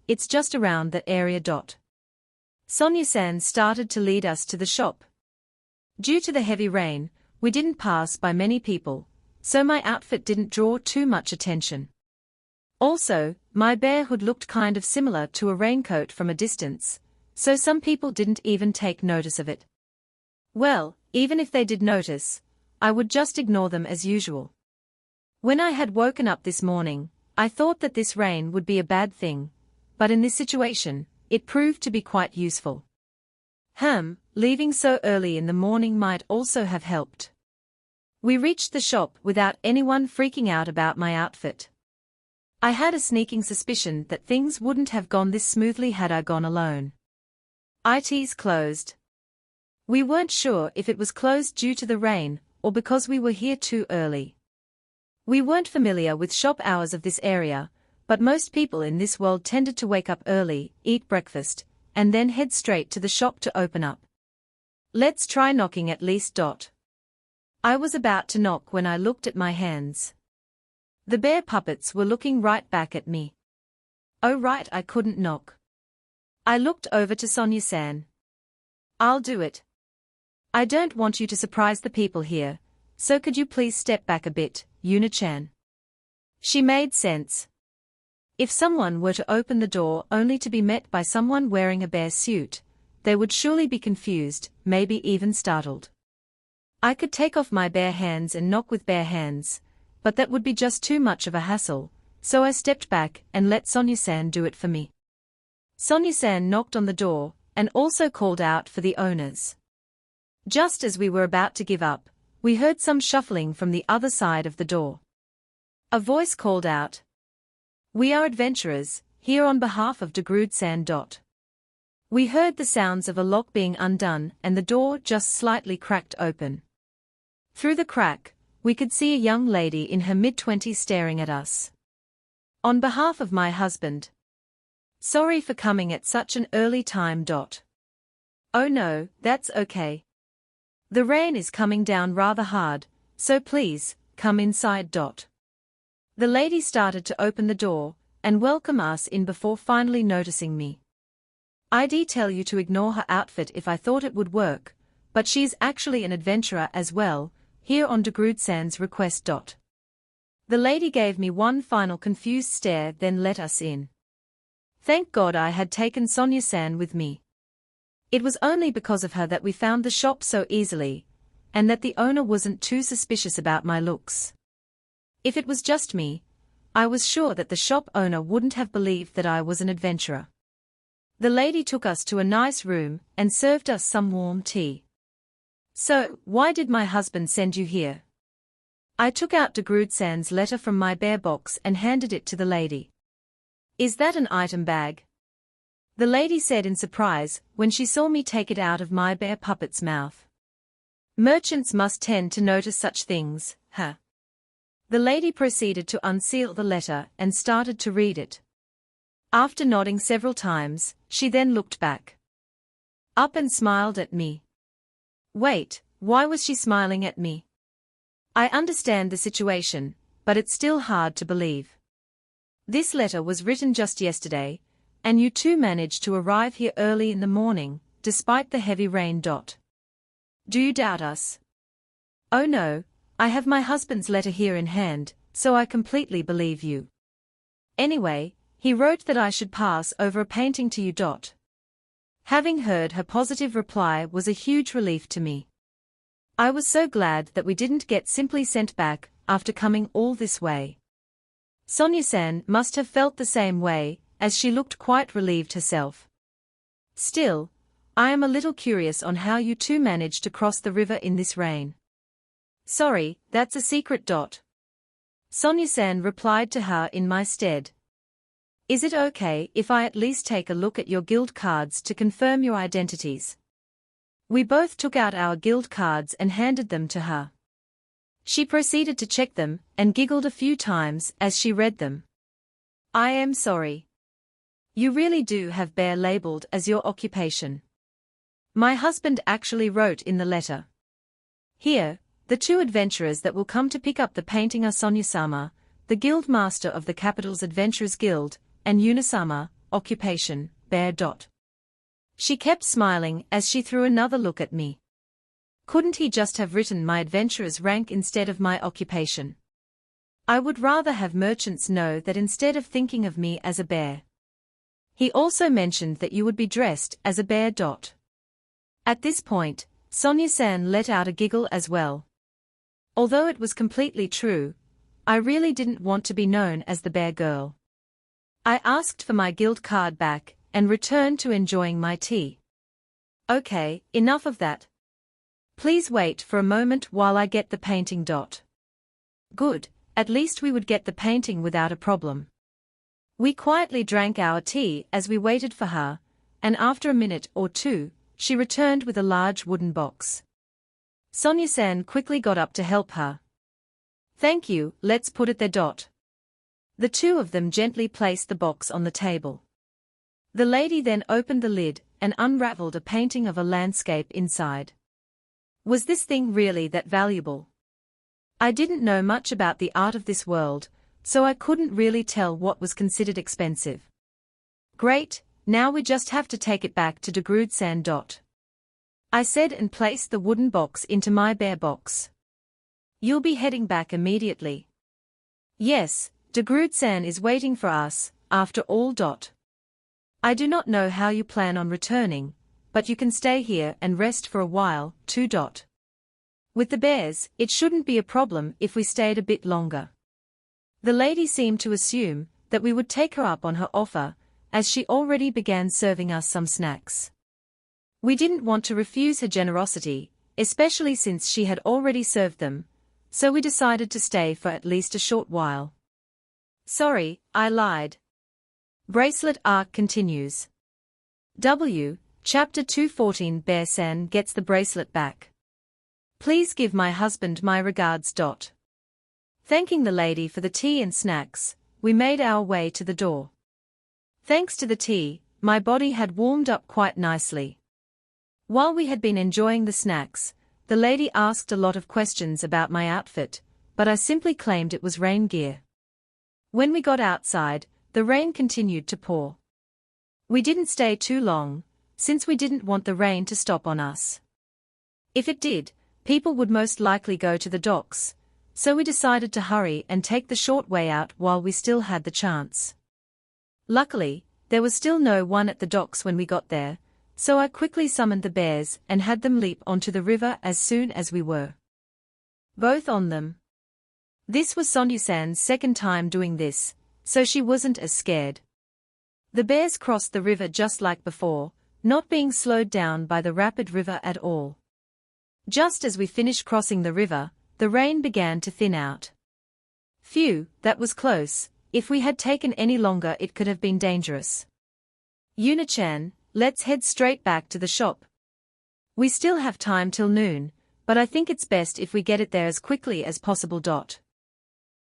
it's just around that area. Sonya-san started to lead us to the shop. Due to the heavy rain, we didn't pass by many people, so my outfit didn't draw too much attention. Also, my bear hood looked kind of similar to a raincoat from a distance, so some people didn't even take notice of it. Well, even if they did notice, I would just ignore them as usual. When I had woken up this morning, I thought that this rain would be a bad thing, but in this situation, it proved to be quite useful. Leaving so early in the morning might also have helped. We reached the shop without anyone freaking out about my outfit. I had a sneaking suspicion that things wouldn't have gone this smoothly had I gone alone. It's closed. We weren't sure if it was closed due to the rain, or because we were here too early. We weren't familiar with shop hours of this area, but most people in this world tended to wake up early, eat breakfast, and then head straight to the shop to open up. Let's try knocking at least. I was about to knock when I looked at my hands. The bear puppets were looking right back at me. Oh right, I couldn't knock. I looked over to Sonya-san. I'll do it. I don't want you to surprise the people here, so could you please step back a bit, Yuna-chan? She made sense. If someone were to open the door only to be met by someone wearing a bear suit, they would surely be confused, maybe even startled. I could take off my bare hands and knock with bare hands, but that would be just too much of a hassle, so I stepped back and let Sonya-san do it for me. Sonya-san knocked on the door, and also called out for the owners. Just as we were about to give up, we heard some shuffling from the other side of the door. A voice called out, "We are adventurers, here on behalf of Degrud-san. We heard the sounds of a lock being undone and the door just slightly cracked open. Through the crack, we could see a young lady in her mid-20s staring at us. On behalf of my husband. Sorry for coming at such an early time. Oh no, that's okay. The rain is coming down rather hard, so please, come inside. The lady started to open the door and welcome us in before finally noticing me. I'd tell you to ignore her outfit if I thought it would work, but she's actually an adventurer as well, here on Degrudsan's request. The lady gave me one final confused stare, then let us in. Thank God I had taken Sonia-san with me. It was only because of her that we found the shop so easily, and that the owner wasn't too suspicious about my looks. If it was just me, I was sure that the shop owner wouldn't have believed that I was an adventurer. The lady took us to a nice room and served us some warm tea. So, why did my husband send you here? I took out Degrudsan's letter from my bear box and handed it to the lady. Is that an item bag? The lady said in surprise when she saw me take it out of my bear puppet's mouth. Merchants must tend to notice such things, huh? The lady proceeded to unseal the letter and started to read it. After nodding several times, she then looked back up and smiled at me. Wait, why was she smiling at me? I understand the situation, but it's still hard to believe. This letter was written just yesterday, and you two managed to arrive here early in the morning, despite the heavy rain. Do you doubt us? Oh no, I have my husband's letter here in hand, so I completely believe you. Anyway, he wrote that I should pass over a painting to you. Having heard her positive reply was a huge relief to me. I was so glad that we didn't get simply sent back after coming all this way. Sonia-san must have felt the same way, as she looked quite relieved herself. Still, I am a little curious on how you two managed to cross the river in this rain. Sorry, that's a secret. Sonia-san replied to her in my stead. Is it okay if I at least take a look at your guild cards to confirm your identities? We both took out our guild cards and handed them to her. She proceeded to check them and giggled a few times as she read them. I am sorry. You really do have bear labeled as your occupation. My husband actually wrote in the letter. Here, the two adventurers that will come to pick up the painting are Sonia-sama, the guild master of the capital's Adventurers Guild, and Yuna-sama, occupation, bear. She kept smiling as she threw another look at me. Couldn't he just have written my adventurer's rank instead of my occupation? I would rather have merchants know that instead of thinking of me as a bear. He also mentioned that you would be dressed as a bear. At this point, Sonia-san let out a giggle as well. Although it was completely true, I really didn't want to be known as the bear girl. I asked for my guild card back and returned to enjoying my tea. Okay, enough of that. Please wait for a moment while I get the painting. Good, at least we would get the painting without a problem. We quietly drank our tea as we waited for her, and after a minute or two, she returned with a large wooden box. Sonia-san quickly got up to help her. Thank you, let's put it there. The two of them gently placed the box on the table. The lady then opened the lid and unraveled a painting of a landscape inside. Was this thing really that valuable? I didn't know much about the art of this world, so I couldn't really tell what was considered expensive. Great, now we just have to take it back to Degrudsan. I said and placed the wooden box into my bear box. You'll be heading back immediately. Yes, Degrudsan is waiting for us, after all. I do not know how you plan on returning, but you can stay here and rest for a while, too. With the bears, it shouldn't be a problem if we stayed a bit longer. The lady seemed to assume that we would take her up on her offer, as she already began serving us some snacks. We didn't want to refuse her generosity, especially since she had already served them, so we decided to stay for at least a short while. Sorry, I lied. Bracelet arc continues. Chapter 214 Bear-san gets the bracelet back. Please give my husband my regards. Thanking the lady for the tea and snacks, we made our way to the door. Thanks to the tea, my body had warmed up quite nicely. While we had been enjoying the snacks, the lady asked a lot of questions about my outfit, but I simply claimed it was rain gear. When we got outside, the rain continued to pour. We didn't stay too long, since we didn't want the rain to stop on us. If it did, people would most likely go to the docks, so we decided to hurry and take the short way out while we still had the chance. Luckily, there was still no one at the docks when we got there, so I quickly summoned the bears and had them leap onto the river as soon as we were both on them. This was Sonyu-san's second time doing this, so she wasn't as scared. The bears crossed the river just like before, not being slowed down by the rapid river at all. Just as we finished crossing the river, the rain began to thin out. Phew, that was close. If we had taken any longer it could have been dangerous. Yuna-chan, let's head straight back to the shop. We still have time till noon, but I think it's best if we get it there as quickly as possible.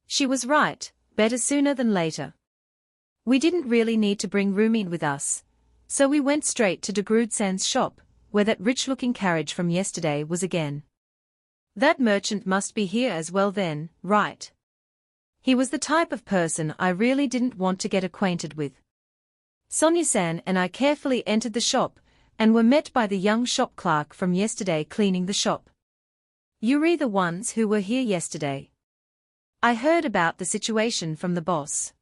She was right, better sooner than later. We didn't really need to bring Rumin with us, so we went straight to Degrude-san's shop, where that rich-looking carriage from yesterday was again. That merchant must be here as well then, right? He was the type of person I really didn't want to get acquainted with. Sonyu-san and I carefully entered the shop, and were met by the young shop clerk from yesterday cleaning the shop. You're the ones who were here yesterday. I heard about the situation from the boss.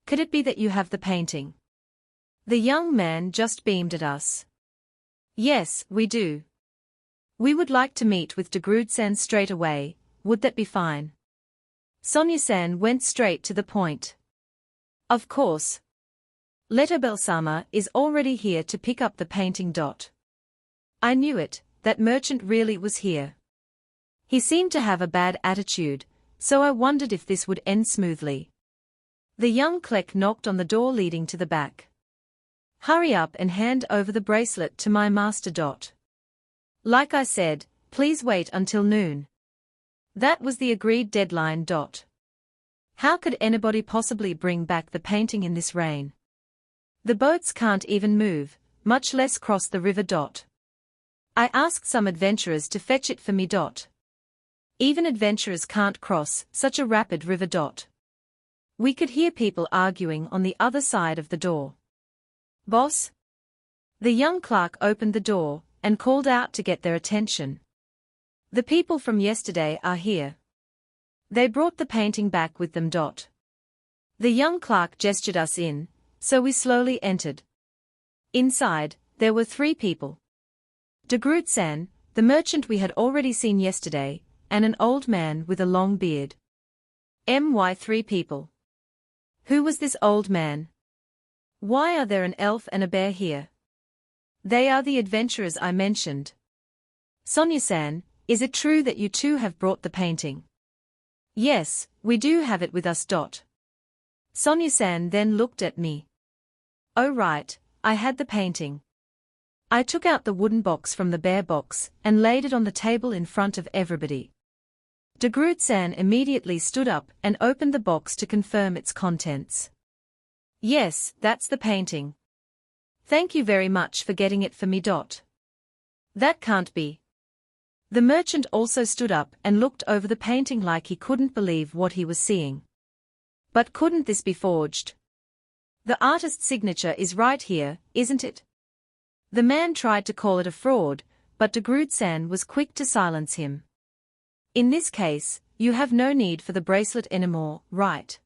Could it be that you have the painting? The young man just beamed at us. Yes, we do. We would like to meet with Degrude-san straight away, would that be fine? Sonyu-san went straight to the point. Of course. Letobel-sama is already here to pick up the painting. I knew it, that merchant really was here. He seemed to have a bad attitude, so I wondered if this would end smoothly. The young clerk knocked on the door leading to the back. Hurry up and hand over the bracelet to my master. Like I said, please wait until noon. That was the agreed deadline. How could anybody possibly bring back the painting in this rain? The boats can't even move, much less cross the river. I asked some adventurers to fetch it for me. Even adventurers can't cross such a rapid river. We could hear people arguing on the other side of the door. Boss? The young clerk opened the door and called out to get their attention. The people from yesterday are here. They brought the painting back with them. The young clerk gestured us in, so we slowly entered. Inside, there were 3 people. Degrude-san, the merchant we had already seen yesterday, and an old man with a long beard. 3 people. Who was this old man? Why are there an elf and a bear here? They are the adventurers I mentioned. Sonyu-san, is it true that you two have brought the painting? Yes, we do have it with us. Sonyu-san then looked at me. Oh right, I had the painting. I took out the wooden box from the bear box and laid it on the table in front of everybody. Degrude-san immediately stood up and opened the box to confirm its contents. Yes, that's the painting. Thank you very much for getting it for me. That can't be. The merchant also stood up and looked over the painting like he couldn't believe what he was seeing. But couldn't this be forged? The artist's signature is right here, isn't it? The man tried to call it a fraud, but Degrude-san was quick to silence him. In this case, you have no need for the bracelet anymore, right?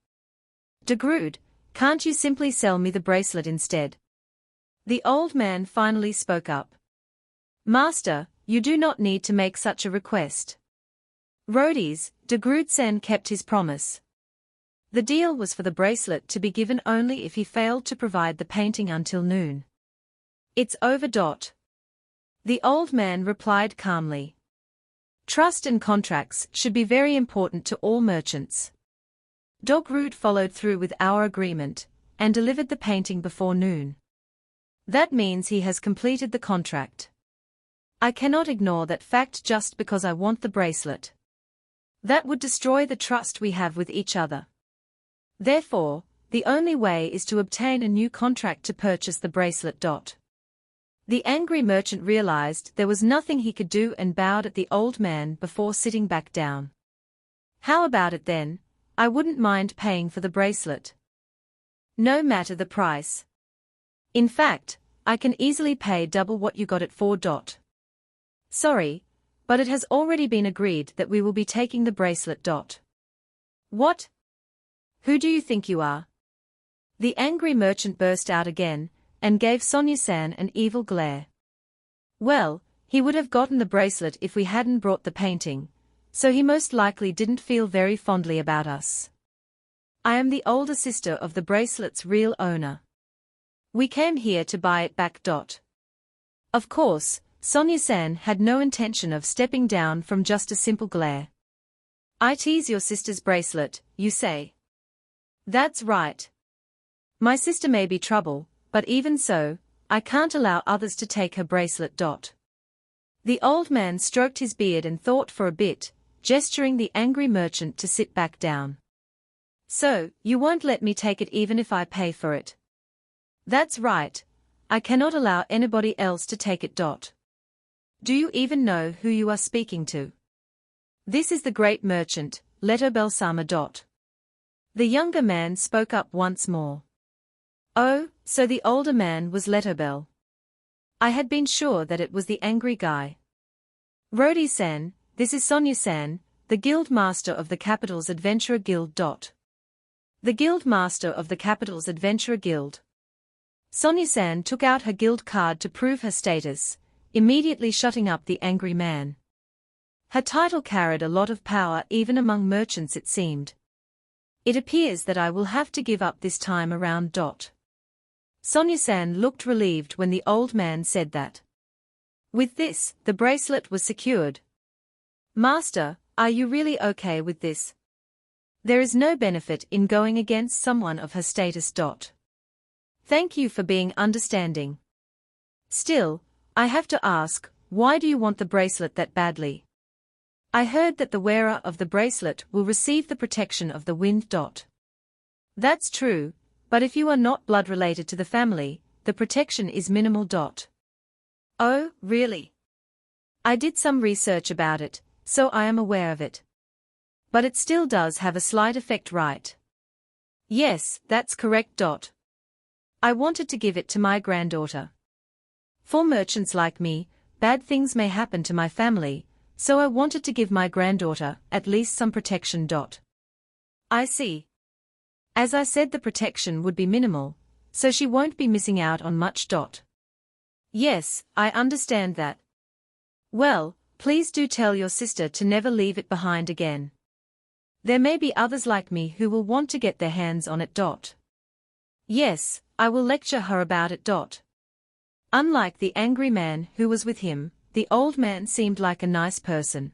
Degrude, can't you simply sell me the bracelet instead? The old man finally spoke up. Master, you do not need to make such a request. Roadies, Degrude-san kept his promise. The deal was for the bracelet to be given only if he failed to provide the painting until noon. It's over. The old man replied calmly. Trust and contracts should be very important to all merchants. Degrude followed through with our agreement, and delivered the painting before noon. That means he has completed the contract. I cannot ignore that fact just because I want the bracelet. That would destroy the trust we have with each other. Therefore, the only way is to obtain a new contract to purchase the bracelet. The angry merchant realized there was nothing he could do and bowed at the old man before sitting back down. How about it then? I wouldn't mind paying for the bracelet. No matter the price. In fact, I can easily pay double what you got it for. Sorry, but it has already been agreed that we will be taking the bracelet. What? Who do you think you are? The angry merchant burst out again, and gave Sonia-san an evil glare. Well, he would have gotten the bracelet if we hadn't brought the painting, so he most likely didn't feel very fondly about us. I am the older sister of the bracelet's real owner. We came here to buy it back. Of course, Sonia-san had no intention of stepping down from just a simple glare. I tease your sister's bracelet, you say? That's right. My sister may be trouble, but even so, I can't allow others to take her bracelet. The old man stroked his beard and thought for a bit, gesturing the angry merchant to sit back down. So, you won't let me take it even if I pay for it? That's right. I cannot allow anybody else to take it. Do you even know who you are speaking to? This is the great merchant, Letobel-sama. The younger man spoke up once more. Oh, so the older man was Letobel. I had been sure that it was the angry guy. Rodi-san, this is Sonia-san, the guild master of the capital's adventurer guild. The guild master of the capital's adventurer guild. Sonia-san took out her guild card to prove her status, immediately shutting up the angry man. Her title carried a lot of power even among merchants, it seemed. It appears that I will have to give up this time around. Sonia-san looked relieved when the old man said that. With this, the bracelet was secured. Master, are you really okay with this? There is no benefit in going against someone of her status. Thank you for being understanding. Still, I have to ask, why do you want the bracelet that badly? I heard that the wearer of the bracelet will receive the protection of the wind. That's true, but if you are not blood related to the family, the protection is minimal. Oh, really? I did some research about it, so I am aware of it. But it still does have a slight effect, right? Yes, that's correct. I wanted to give it to my granddaughter. For merchants like me, bad things may happen to my family, so I wanted to give my granddaughter at least some protection. I see. As I said, the protection would be minimal, so she won't be missing out on much. Yes, I understand that. Well, please do tell your sister to never leave it behind again. There may be others like me who will want to get their hands on it. Yes, I will lecture her about it. Unlike the angry man who was with him, the old man seemed like a nice person.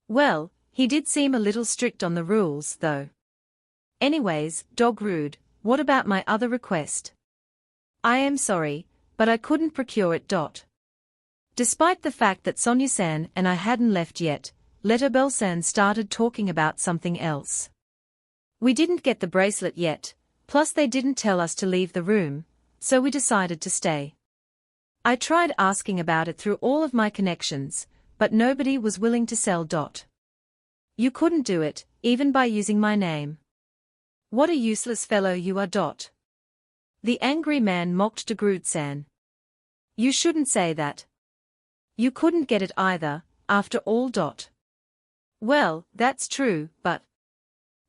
Well, he did seem a little strict on the rules, though. Anyways, Rude, what about my other request? I am sorry, but I couldn't procure it. Despite the fact that Sonia-san and I hadn't left yet, Letobel-san started talking about something else. We didn't get the bracelet yet, plus they didn't tell us to leave the room, so we decided to stay. I tried asking about it through all of my connections, but nobody was willing to sell. You couldn't do it, even by using my name. What a useless fellow you are. The angry man mocked Grude-san. You shouldn't say that. You couldn't get it either, after all. Well, that's true, but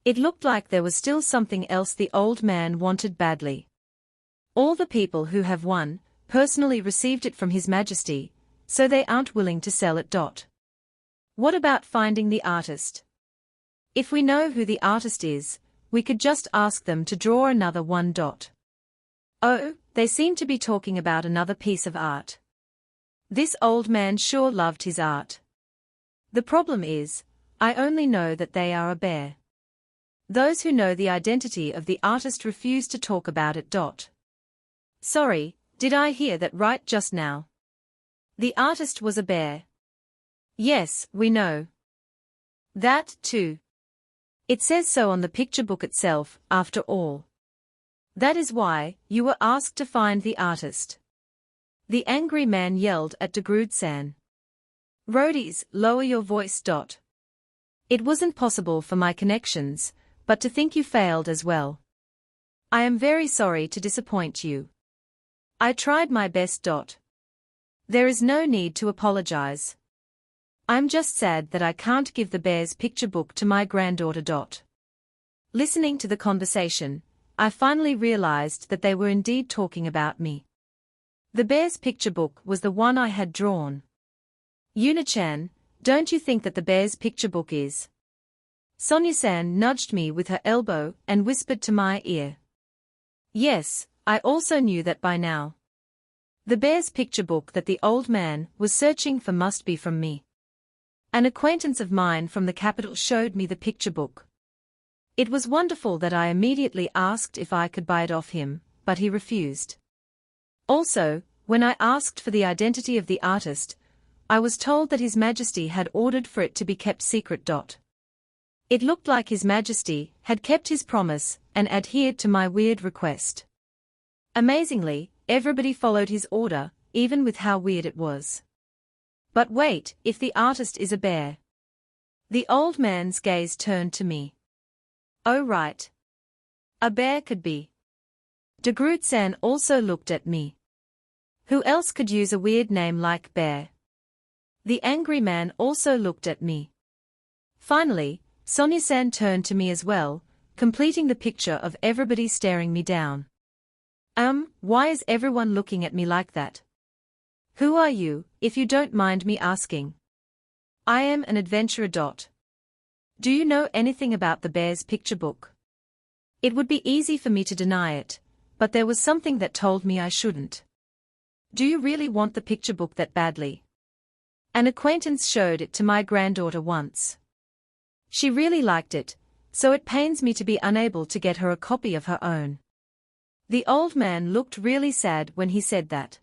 it looked like there was still something else the old man wanted badly. All the people who have won personally received it from His Majesty, so they aren't willing to sell it. What about finding the artist? If we know who the artist is, we could just ask them to draw another one. Oh, they seem to be talking about another piece of art. This old man sure loved his art. The problem is, I only know that they are a bear. Those who know the identity of the artist refuse to talk about it. Sorry, did I hear that right just now? The artist was a bear. Yes, we know. That, too. It says so on the picture book itself, after all. That is why you were asked to find the artist. The angry man yelled at Grude-san. Rodies, lower your voice. It wasn't possible for my connections, but to think you failed as well. I am very sorry to disappoint you. I tried my best. There is no need to apologize. I'm just sad that I can't give the bear's picture book to my granddaughter. Listening to the conversation, I finally realized that they were indeed talking about me. The bear's picture book was the one I had drawn. Yuna-chan, don't you think that the bear's picture book is? Sonia-san nudged me with her elbow and whispered to my ear. Yes, I also knew that by now. The bear's picture book that the old man was searching for must be from me. An acquaintance of mine from the capital showed me the picture book. It was wonderful that I immediately asked if I could buy it off him, but he refused. Also, when I asked for the identity of the artist, I was told that His Majesty had ordered for it to be kept secret. It looked like His Majesty had kept his promise and adhered to my weird request. Amazingly, everybody followed his order, even with how weird it was. But wait, if the artist is a bear? The old man's gaze turned to me. Oh right. A bear could be. De-Groot-san also looked at me. Who else could use a weird name like bear? The angry man also looked at me. Finally, Sonia-san turned to me as well, completing the picture of everybody staring me down. Why is everyone looking at me like that? Who are you, if you don't mind me asking? I am an adventurer. Do you know anything about the bear's picture book? It would be easy for me to deny it, but there was something that told me I shouldn't. Do you really want the picture book that badly? An acquaintance showed it to my granddaughter once. She really liked it, so it pains me to be unable to get her a copy of her own. The old man looked really sad when he said that.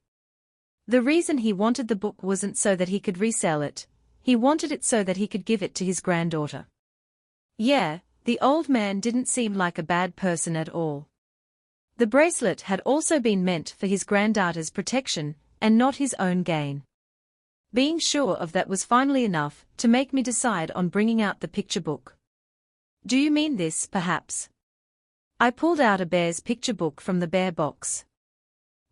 The reason he wanted the book wasn't so that he could resell it, he wanted it so that he could give it to his granddaughter. Yeah, the old man didn't seem like a bad person at all. The bracelet had also been meant for his granddaughter's protection, and not his own gain. Being sure of that was finally enough to make me decide on bringing out the picture book. Do you mean this, perhaps? I pulled out a bear's picture book from the bear box.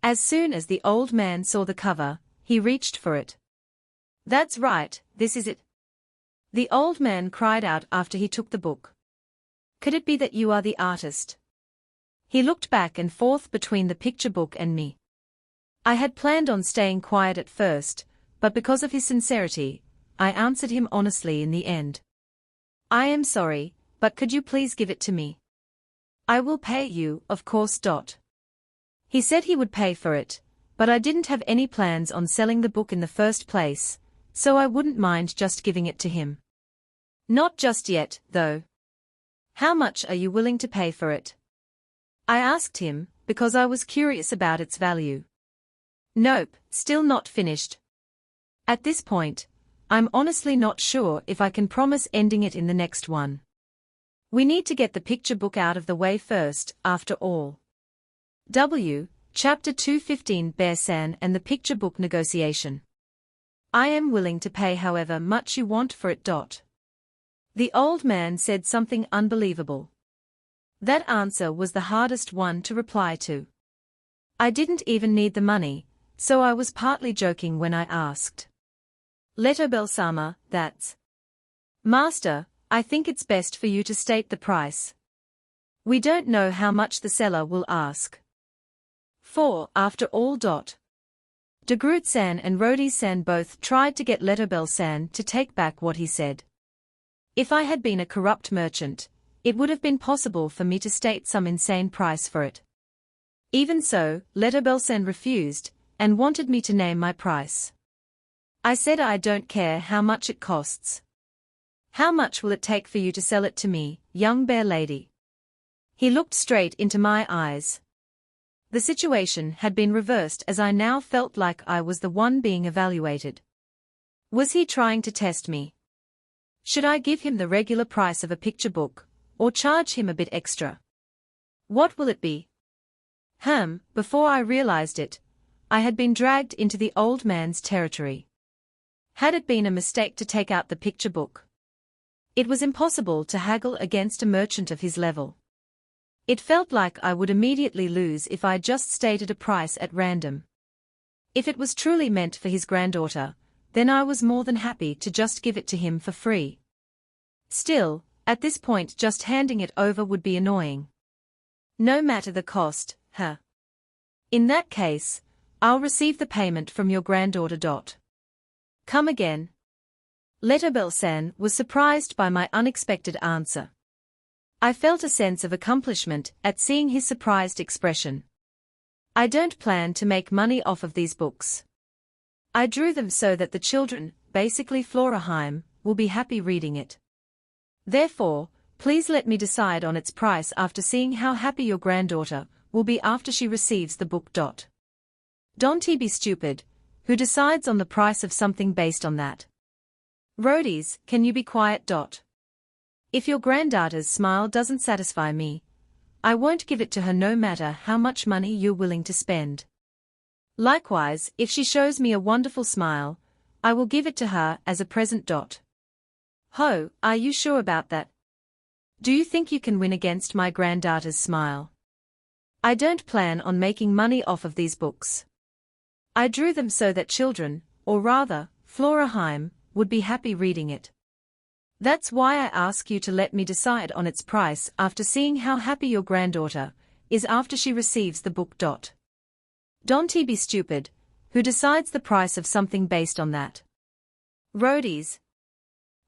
As soon as the old man saw the cover, he reached for it. That's right, this is it. The old man cried out after he took the book. Could it be that you are the artist? He looked back and forth between the picture book and me. I had planned on staying quiet at first, but because of his sincerity, I answered him honestly in the end. I am sorry, but could you please give it to me? I will pay you, of course. He said he would pay for it, but I didn't have any plans on selling the book in the first place, so I wouldn't mind just giving it to him. Not just yet, though. How much are you willing to pay for it? I asked him, because I was curious about its value. Nope, still not finished. At this point, I'm honestly not sure if I can promise ending it in the next one. We need to get the picture book out of the way first, after all. Chapter 215 Bear-san and the picture book negotiation. I am willing to pay however much you want for it. The old man said something unbelievable. That answer was the hardest one to reply to. I didn't even need the money, so I was partly joking when I asked. Letobel-sama, that's. Master, I think it's best for you to state the price. We don't know how much the seller will ask. For, after all. De-Groot-san and Rhodey-san both tried to get Letobel-san to take back what he said. If I had been a corrupt merchant, it would have been possible for me to state some insane price for it. Even so, Letobel-san refused, and wanted me to name my price. I said I don't care how much it costs. How much will it take for you to sell it to me, young bear lady? He looked straight into my eyes. The situation had been reversed as I now felt like I was the one being evaluated. Was he trying to test me? Should I give him the regular price of a picture book, or charge him a bit extra? What will it be? Before I realized it, I had been dragged into the old man's territory. Had it been a mistake to take out the picture book? It was impossible to haggle against a merchant of his level. It felt like I would immediately lose if I just stated a price at random. If it was truly meant for his granddaughter, then I was more than happy to just give it to him for free. Still, at this point just handing it over would be annoying. No matter the cost, huh? In that case, I'll receive the payment from your granddaughter. Come again. Letterbell-san was surprised by my unexpected answer. I felt a sense of accomplishment at seeing his surprised expression. I don't plan to make money off of these books. I drew them so that the children, basically Floraheim, will be happy reading it. Therefore, please let me decide on its price after seeing how happy your granddaughter will be after she receives the book. Don't be stupid, who decides on the price of something based on that? Roadies, can you be quiet? If your granddaughter's smile doesn't satisfy me, I won't give it to her no matter how much money you're willing to spend. Likewise, if she shows me a wonderful smile, I will give it to her as a present. Ho, are you sure about that? Do you think you can win against my granddaughter's smile? I don't plan on making money off of these books. I drew them so that children, or rather, Floraheim, would be happy reading it. That's why I ask you to let me decide on its price after seeing how happy your granddaughter is after she receives the book. Don't be stupid, who decides the price of something based on that? Roadies.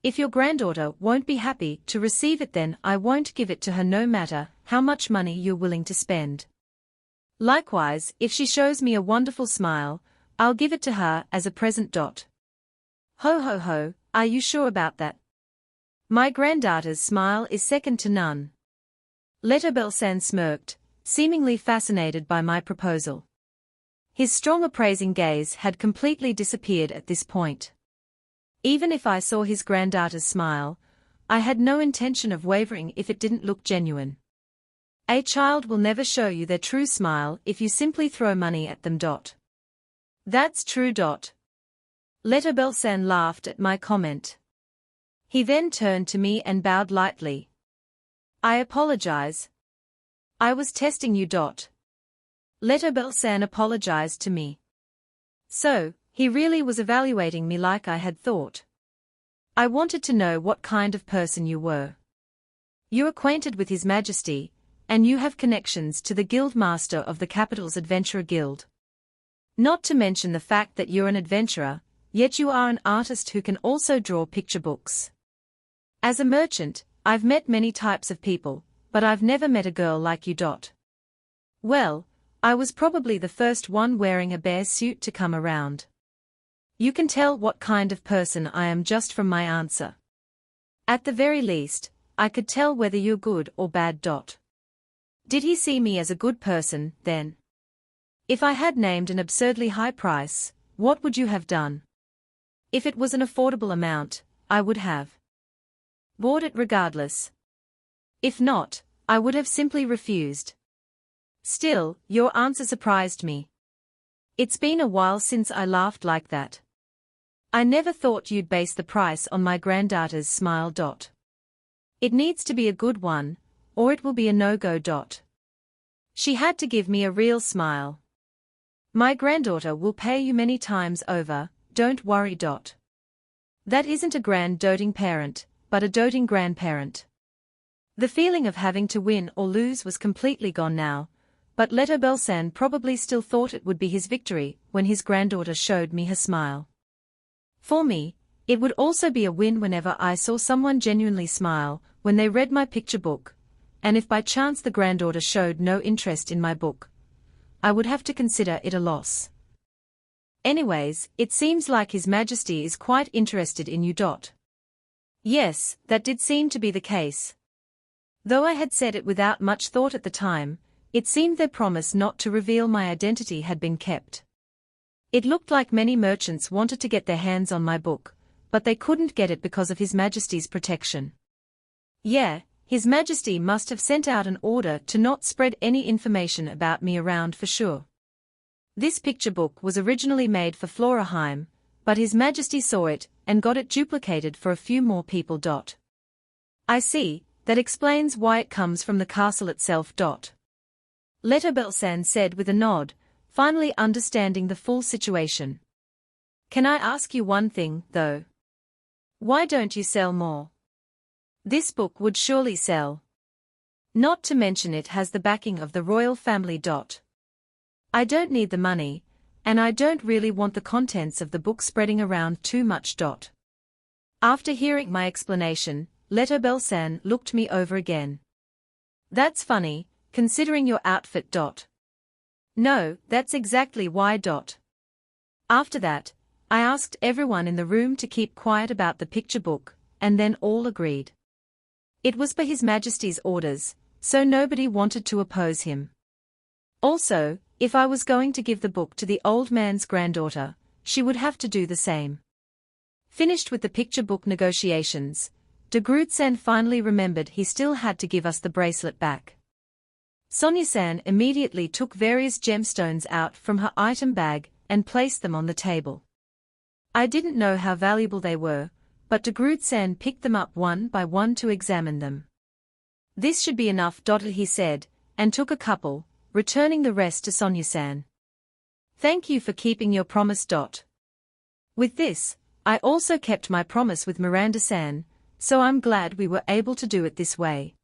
If your granddaughter won't be happy to receive it, then I won't give it to her no matter how much money you're willing to spend. Likewise, if she shows me a wonderful smile, I'll give it to her as a present. Ho ho ho, are you sure about that? My granddaughter's smile is second to none. Letterbell-san smirked, seemingly fascinated by my proposal. His strong appraising gaze had completely disappeared at this point. Even if I saw his granddaughter's smile, I had no intention of wavering if it didn't look genuine. A child will never show you their true smile if you simply throw money at them. That's true. Letterbell-san laughed at my comment. He then turned to me and bowed lightly. I apologize. I was testing you. Letterbell-san apologized to me. So, he really was evaluating me like I had thought. I wanted to know what kind of person you were. You're acquainted with His Majesty, and you have connections to the Guild Master of the capital's Adventurer Guild. Not to mention the fact that you're an adventurer, yet you are an artist who can also draw picture books. As a merchant, I've met many types of people, but I've never met a girl like you. Well, I was probably the first one wearing a bear suit to come around. You can tell what kind of person I am just from my answer. At the very least, I could tell whether you're good or bad. Did he see me as a good person, then? If I had named an absurdly high price, what would you have done? If it was an affordable amount, I would have bought it regardless. If not, I would have simply refused. Still, your answer surprised me. It's been a while since I laughed like that. I never thought you'd base the price on my granddaughter's smile. It needs to be a good one, or it will be a no-go. She had to give me a real smile. My granddaughter will pay you many times over, don't worry. That isn't a grand-doting parent, but a doting grandparent. The feeling of having to win or lose was completely gone now, but Letterbell-san probably still thought it would be his victory when his granddaughter showed me her smile. For me, it would also be a win whenever I saw someone genuinely smile when they read my picture book, and if by chance the granddaughter showed no interest in my book, I would have to consider it a loss. Anyways, it seems like His Majesty is quite interested in you. Yes, that did seem to be the case. Though I had said it without much thought at the time, it seemed their promise not to reveal my identity had been kept. It looked like many merchants wanted to get their hands on my book, but they couldn't get it because of His Majesty's protection. Yeah, His Majesty must have sent out an order to not spread any information about me around for sure. This picture book was originally made for Floraheim, but His Majesty saw it and got it duplicated for a few more people. I see, that explains why it comes from the castle itself. Letterbell-san said with a nod, finally understanding the full situation. Can I ask you one thing, though? Why don't you sell more? This book would surely sell. Not to mention it has the backing of the royal family. I don't need the money, and I don't really want the contents of the book spreading around too much. After hearing my explanation, Letterbell-san looked me over again. That's funny, considering your outfit. No, that's exactly why. After that, I asked everyone in the room to keep quiet about the picture book, and then all agreed. It was per His Majesty's orders, so nobody wanted to oppose him. Also, if I was going to give the book to the old man's granddaughter, she would have to do the same. Finished with the picture book negotiations, de Groot-san finally remembered he still had to give us the bracelet back. Sonia-san immediately took various gemstones out from her item bag and placed them on the table. I didn't know how valuable they were, but de Groot-san picked them up one by one to examine them. This should be enough. He said, and took a couple, returning the rest to Sonia-san. Thank you for keeping your promise. With this, I also kept my promise with Miranda-san, so I'm glad we were able to do it this way.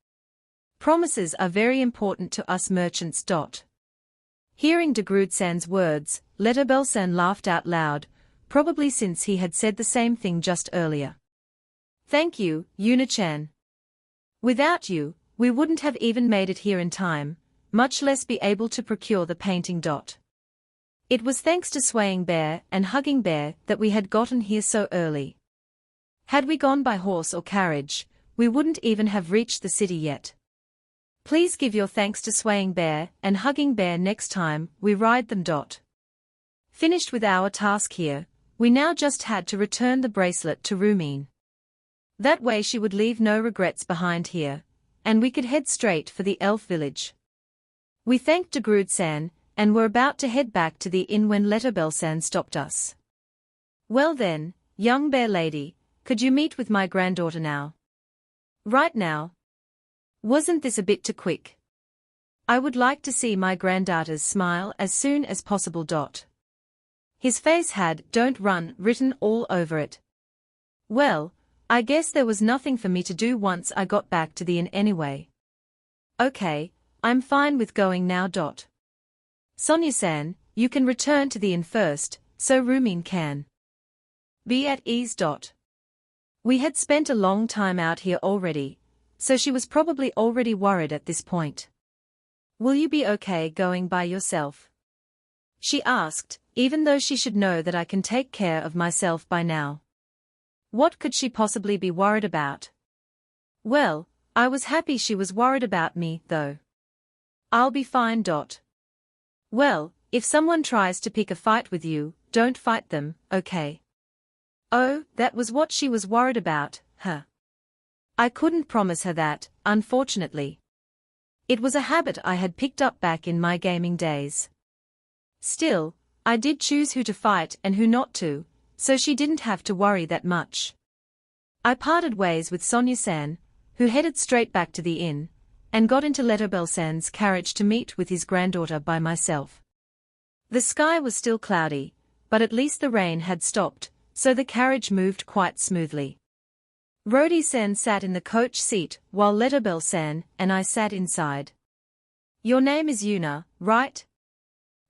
Promises are very important to us merchants. Hearing de Groot-san's words, Letterbell-san laughed out loud, probably since he had said the same thing just earlier. Thank you, Yuna-chan. Without you, we wouldn't have even made it here in time, much less be able to procure the painting. It was thanks to Swaying Bear and Hugging Bear that we had gotten here so early. Had we gone by horse or carriage, we wouldn't even have reached the city yet. Please give your thanks to Swaying Bear and Hugging Bear next time we ride them. Finished with our task here, we now just had to return the bracelet to Rumin. That way she would leave no regrets behind here, and we could head straight for the elf village. We thanked de Groot-san, and were about to head back to the inn when Letterbell-san stopped us. Well then, young bear lady, could you meet with my granddaughter now? Right now? Wasn't this a bit too quick? I would like to see my granddaughter's smile as soon as possible. His face had "Don't run" written all over it. Well, I guess there was nothing for me to do once I got back to the inn anyway. Okay, I'm fine with going now. Sonia-san, you can return to the inn first, so Rumin can be at ease. We had spent a long time out here already, so she was probably already worried at this point. Will you be okay going by yourself? She asked, even though she should know that I can take care of myself by now. What could she possibly be worried about? Well, I was happy she was worried about me, though. I'll be fine. Well, if someone tries to pick a fight with you, don't fight them, okay? Oh, that was what she was worried about, huh? I couldn't promise her that, unfortunately. It was a habit I had picked up back in my gaming days. Still, I did choose who to fight and who not to, so she didn't have to worry that much. I parted ways with Sonia-san, who headed straight back to the inn, and got into Letterbell-san's carriage to meet with his granddaughter by myself. The sky was still cloudy, but at least the rain had stopped, so the carriage moved quite smoothly. Rodi-san sat in the coach seat while Letterbell-san and I sat inside. Your name is Yuna, right?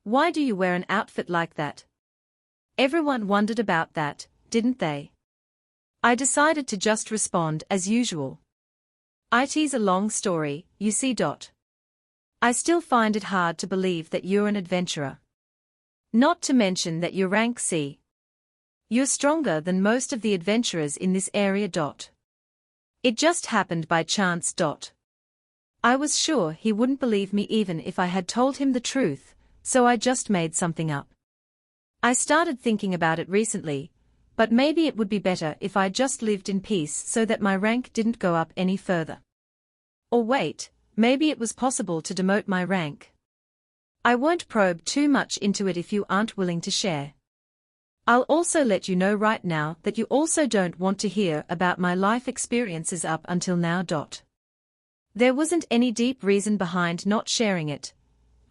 Why do you wear an outfit like that? Everyone wondered about that, didn't they? I decided to just respond as usual. It's a long story, you see. I still find it hard to believe that you're an adventurer. Not to mention that you're rank C. You're stronger than most of the adventurers in this area. It just happened by chance. I was sure he wouldn't believe me even if I had told him the truth, so I just made something up. I started thinking about it recently, but maybe it would be better if I just lived in peace so that my rank didn't go up any further. Or wait, maybe it was possible to demote my rank. I won't probe too much into it if you aren't willing to share. I'll also let you know right now that you also don't want to hear about my life experiences up until now. There wasn't any deep reason behind not sharing it.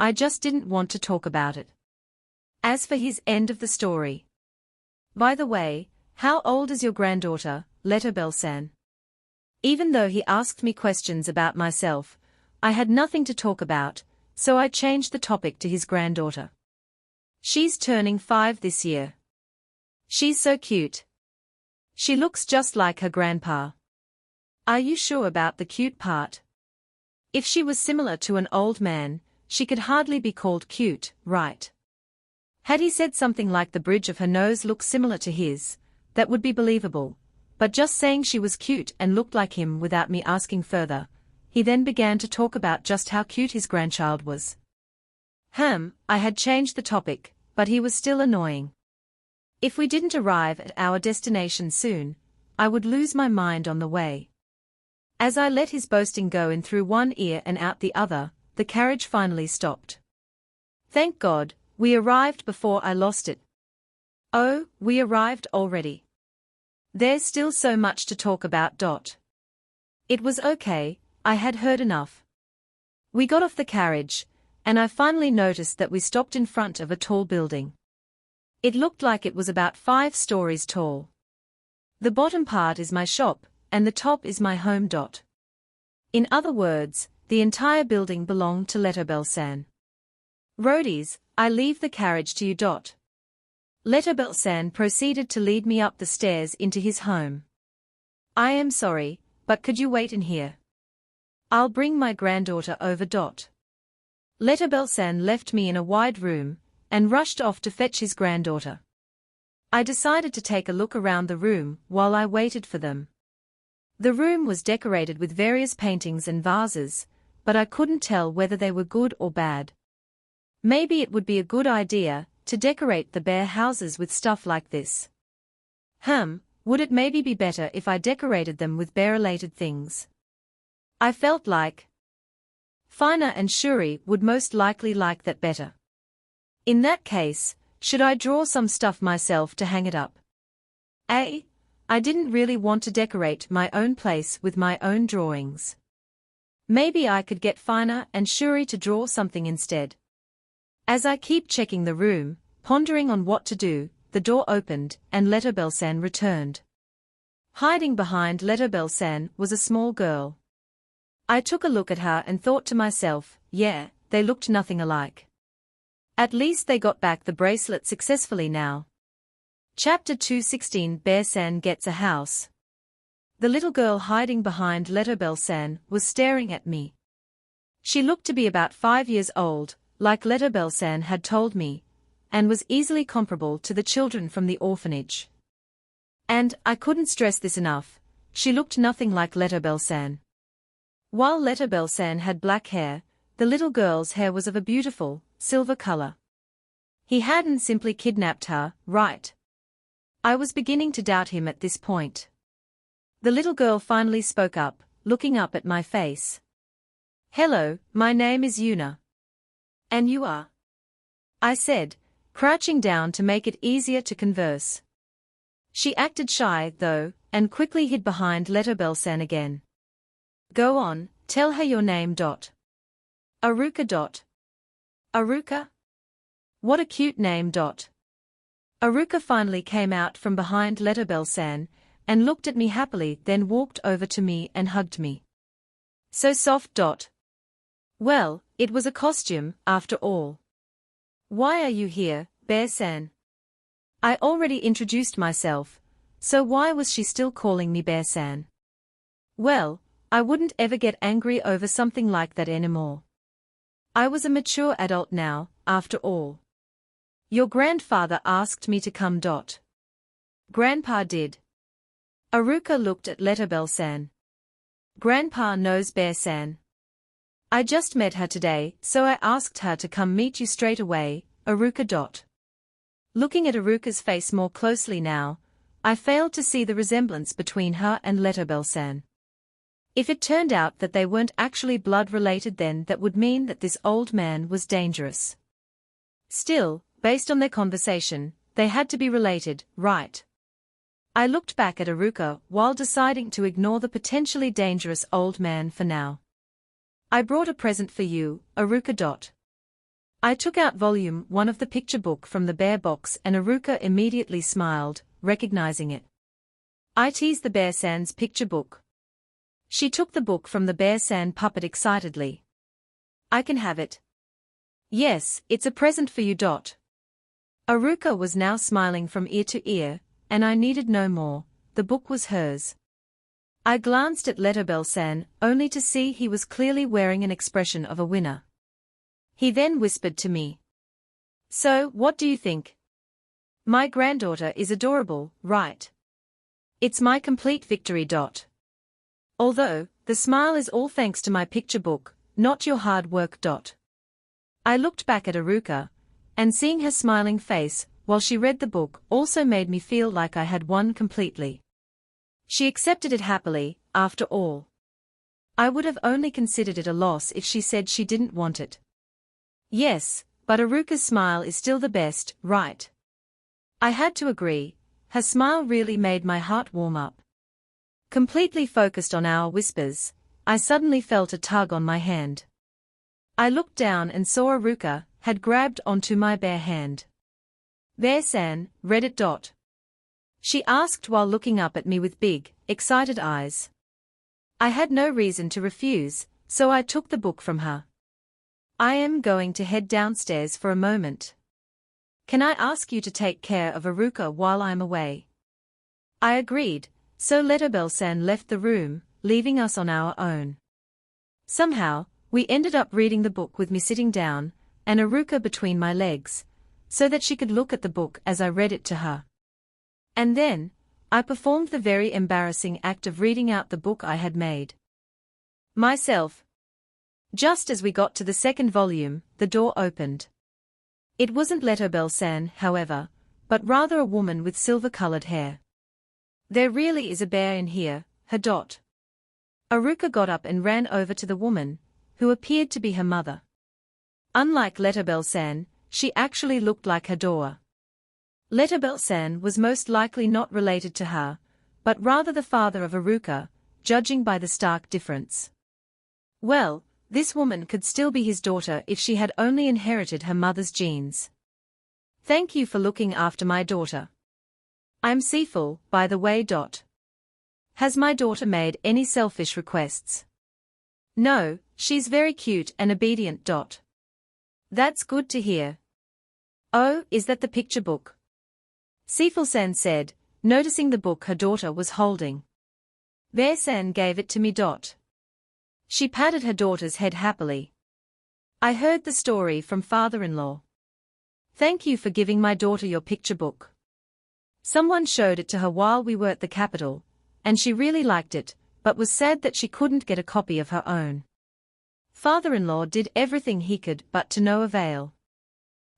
I just didn't want to talk about it. As for his end of the story. By the way, how old is your granddaughter, Letterbell-san? Even though he asked me questions about myself, I had nothing to talk about, so I changed the topic to his granddaughter. She's turning 5 this year. She's so cute. She looks just like her grandpa. Are you sure about the cute part? If she was similar to an old man, she could hardly be called cute, right? Had he said something like the bridge of her nose looks similar to his, that would be believable, but just saying she was cute and looked like him without me asking further, he then began to talk about just how cute his grandchild was. I had changed the topic, but he was still annoying. If we didn't arrive at our destination soon, I would lose my mind on the way. As I let his boasting go in through one ear and out the other, the carriage finally stopped. Thank God, we arrived before I lost it. Oh, we arrived already. There's still so much to talk about. It was okay, I had heard enough. We got off the carriage, and I finally noticed that we stopped in front of a tall building. It looked like it was about 5 stories tall. The bottom part is my shop, and the top is my home. In other words, the entire building belonged to Letterbell-san. Roadies, I leave the carriage to you. Letterbell-san proceeded to lead me up the stairs into his home. I am sorry, but could you wait in here? I'll bring my granddaughter over. Letterbell-san left me in a wide room, and rushed off to fetch his granddaughter. I decided to take a look around the room while I waited for them. The room was decorated with various paintings and vases, but I couldn't tell whether they were good or bad. Maybe it would be a good idea to decorate the bear houses with stuff like this. Would it maybe be better if I decorated them with bear-related things? I felt like Fina and Shuri would most likely like that better. In that case, should I draw some stuff myself to hang it up? I didn't really want to decorate my own place with my own drawings. Maybe I could get Fina and Shuri to draw something instead. As I keep checking the room, pondering on what to do, the door opened and Letterbell-san returned. Hiding behind Letterbell-san was a small girl. I took a look at her and thought to myself, yeah, they looked nothing alike. At least they got back the bracelet successfully now. Chapter 216 Bear-san Gets a House. The little girl hiding behind Letterbell-san was staring at me. She looked to be about 5 years old, like Letterbell-san had told me, and was easily comparable to the children from the orphanage. And, I couldn't stress this enough, she looked nothing like Letterbell-san. While Letterbell-san had black hair, the little girl's hair was of a beautiful, silver color. He hadn't simply kidnapped her, right? I was beginning to doubt him at this point. The little girl finally spoke up, looking up at my face. Hello, my name is Yuna. And you are? I said, crouching down to make it easier to converse. She acted shy, though, and quickly hid behind Letterbell-san again. Go on, tell her your name. Aruka. Aruka? What a cute name. Aruka finally came out from behind Letterbell-san, and looked at me happily, then walked over to me and hugged me. So soft. Well, it was a costume, after all. Why are you here, Bear-san? I already introduced myself, so why was she still calling me Bear-san? Well, I wouldn't ever get angry over something like that anymore. I was a mature adult now, after all. Your grandfather asked me to come. Grandpa did. Aruka looked at Letterbell-san. Grandpa knows Bear-san. I just met her today, so I asked her to come meet you straight away, Aruka. Looking at Aruka's face more closely now, I failed to see the resemblance between her and Letterbell-san. If it turned out that they weren't actually blood-related, then that would mean that this old man was dangerous. Still, based on their conversation, they had to be related, right? I looked back at Aruka while deciding to ignore the potentially dangerous old man for now. I brought a present for you, Aruka. I took out volume 1 of the picture book from the bear box and Aruka immediately smiled, recognizing it. It's the Bear Sans picture book. She took the book from the Bear Sans puppet excitedly. I can have it. Yes, it's a present for you. Aruka was now smiling from ear to ear, and I needed no more, the book was hers. I glanced at Letterbell-san, only to see he was clearly wearing an expression of a winner. He then whispered to me. So, what do you think? My granddaughter is adorable, right? It's my complete victory. Although, the smile is all thanks to my picture book, not your hard work. I looked back at Aruka, and seeing her smiling face, while she read the book also made me feel like I had won completely. She accepted it happily, after all. I would have only considered it a loss if she said she didn't want it. Yes, but Aruka's smile is still the best, right? I had to agree, her smile really made my heart warm up. Completely focused on our whispers, I suddenly felt a tug on my hand. I looked down and saw Aruka had grabbed onto my bare hand. Bear-san, read it. She asked while looking up at me with big, excited eyes. I had no reason to refuse, so I took the book from her. I am going to head downstairs for a moment. Can I ask you to take care of Aruka while I'm away? I agreed, so Letterbell-san left the room, leaving us on our own. Somehow, we ended up reading the book with me sitting down, and Aruka between my legs, so that she could look at the book as I read it to her. And then, I performed the very embarrassing act of reading out the book I had made myself. Just as we got to the second volume, the door opened. It wasn't Letterbell-san, however, but rather a woman with silver-colored hair. There really is a bear in here, her. Aruka got up and ran over to the woman, who appeared to be her mother. Unlike Letterbell-san, she actually looked like her daughter. Letterbell-san was most likely not related to her, but rather the father of Aruka, judging by the stark difference. Well, this woman could still be his daughter if she had only inherited her mother's genes. Thank you for looking after my daughter. I'm Seaful, by the way. Has my daughter made any selfish requests? No, she's very cute and obedient. That's good to hear. Oh, is that the picture book? Seaful-san said, noticing the book her daughter was holding. Bear-san gave it to me. She patted her daughter's head happily. I heard the story from father-in-law. Thank you for giving my daughter your picture book. Someone showed it to her while we were at the capital, and she really liked it, but was sad that she couldn't get a copy of her own. Father-in-law did everything he could, but to no avail.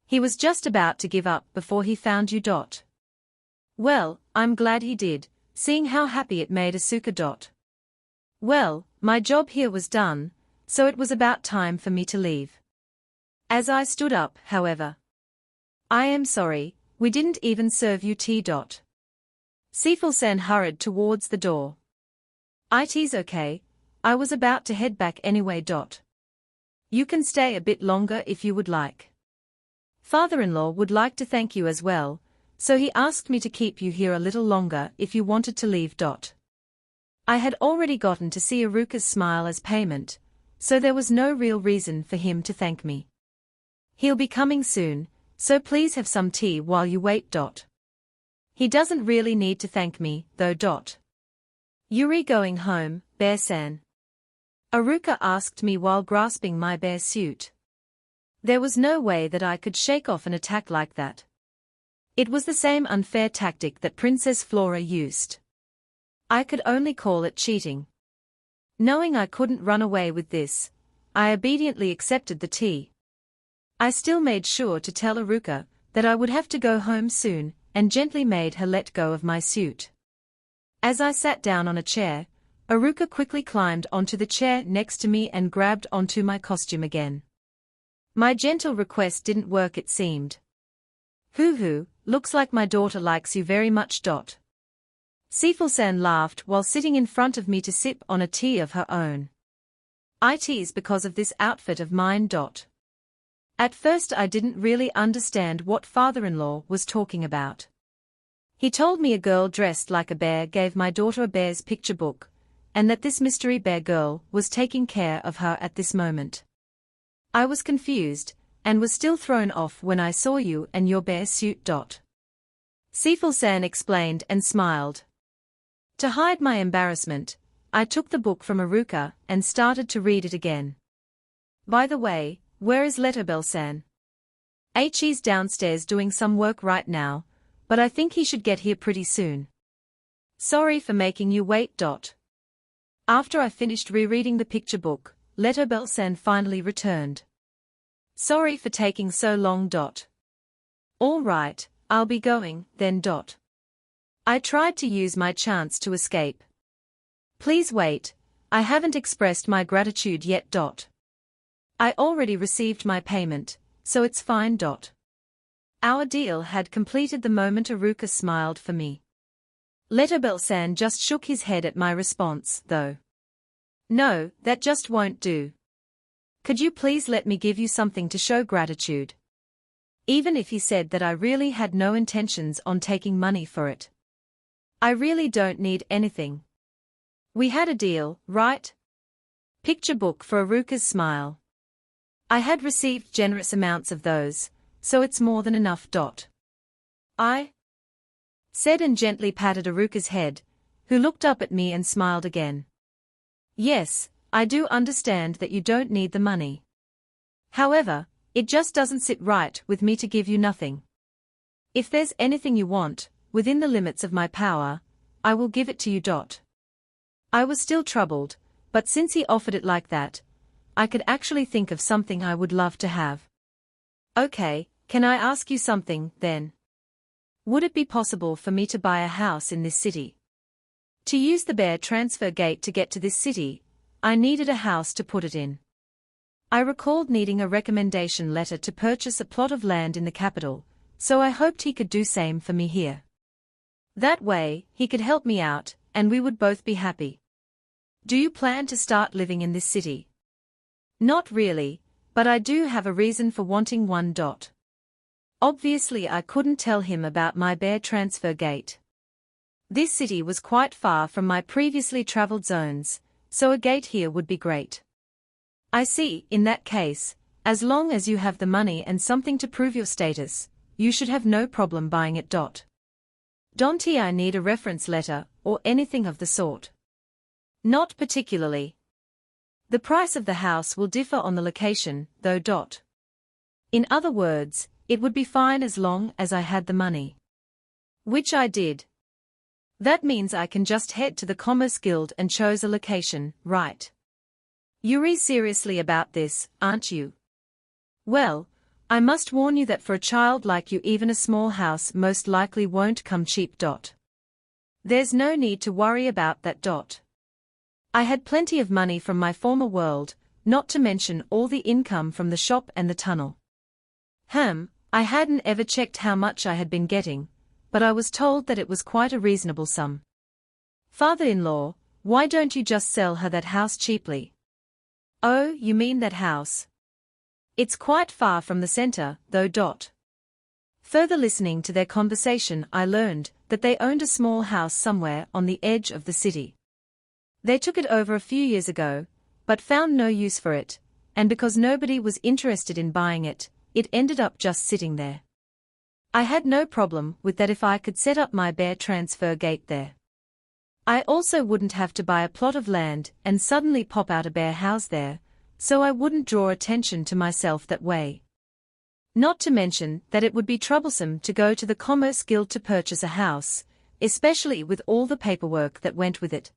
He was just about to give up before he found you. Well, I'm glad he did, seeing how happy it made Asuka. Well, my job here was done, so it was about time for me to leave. As I stood up, however. I am sorry, we didn't even serve you tea. Seaful-san hurried towards the door. It's okay, I was about to head back anyway. You can stay a bit longer if you would like. Father-in-law would like to thank you as well, so he asked me to keep you here a little longer if you wanted to leave. I had already gotten to see Aruka's smile as payment, so there was no real reason for him to thank me. He'll be coming soon, so please have some tea while you wait. He doesn't really need to thank me, though. Yuri going home, Bear-san? Aruka asked me while grasping my bear suit. There was no way that I could shake off an attack like that. It was the same unfair tactic that Princess Flora used. I could only call it cheating. Knowing I couldn't run away with this, I obediently accepted the tea. I still made sure to tell Aruka that I would have to go home soon, and gently made her let go of my suit. As I sat down on a chair, Aruka quickly climbed onto the chair next to me and grabbed onto my costume again. My gentle request didn't work, it seemed. Hoo-hoo, looks like my daughter likes you very much. Sifal-san laughed while sitting in front of me to sip on a tea of her own. It's because of this outfit of mine. At first I didn't really understand what father-in-law was talking about. He told me a girl dressed like a bear gave my daughter a bear's picture book, and that this mystery bear girl was taking care of her at this moment. I was confused, and was still thrown off when I saw you and your bear suit. Sifal-san explained and smiled. To hide my embarrassment, I took the book from Aruka and started to read it again. By the way, where is Letterbell-san? He's downstairs doing some work right now, but I think he should get here pretty soon. Sorry for making you wait. After I finished rereading the picture book, Letterbell-san finally returned. Sorry for taking so long. All right, I'll be going, then. I tried to use my chance to escape. Please wait, I haven't expressed my gratitude yet. I already received my payment, so it's fine. Our deal had completed the moment Aruka smiled for me. Letterbell-san just shook his head at my response, though. No, that just won't do. Could you please let me give you something to show gratitude? Even if he said that I really had no intentions on taking money for it. I really don't need anything. We had a deal, right? Picture book for Aruka's smile. I had received generous amounts of those, so it's more than enough. I said and gently patted Aruka's head, who looked up at me and smiled again. Yes, I do understand that you don't need the money. However, it just doesn't sit right with me to give you nothing. If there's anything you want, within the limits of my power, I will give it to you. I was still troubled, but since he offered it like that, I could actually think of something I would love to have. Okay, can I ask you something, then? Would it be possible for me to buy a house in this city? To use the bear transfer gate to get to this city, I needed a house to put it in. I recalled needing a recommendation letter to purchase a plot of land in the capital, so I hoped he could do same for me here. That way, he could help me out, and we would both be happy. Do you plan to start living in this city? Not really, but I do have a reason for wanting one. Obviously I couldn't tell him about my bear transfer gate. This city was quite far from my previously traveled zones, so a gate here would be great. I see, in that case, as long as you have the money and something to prove your status, you should have no problem buying it. Don't I need a reference letter, or anything of the sort? Not particularly. The price of the house will differ on the location, though. In other words, it would be fine as long as I had the money. Which I did. That means I can just head to the Commerce Guild and choose a location, right? You're seriously about this, aren't you? Well, I must warn you that for a child like you even a small house most likely won't come cheap. There's no need to worry about that. I had plenty of money from my former world, not to mention all the income from the shop and the tunnel. I hadn't ever checked how much I had been getting, but I was told that it was quite a reasonable sum. Father-in-law, why don't you just sell her that house cheaply? Oh, you mean that house? It's quite far from the center, though. Further listening to their conversation, I learned that they owned a small house somewhere on the edge of the city. They took it over a few years ago, but found no use for it, and because nobody was interested in buying it, it ended up just sitting there. I had no problem with that if I could set up my bear transfer gate there. I also wouldn't have to buy a plot of land and suddenly pop out a bear house there, so I wouldn't draw attention to myself that way. Not to mention that it would be troublesome to go to the Commerce Guild to purchase a house, especially with all the paperwork that went with it.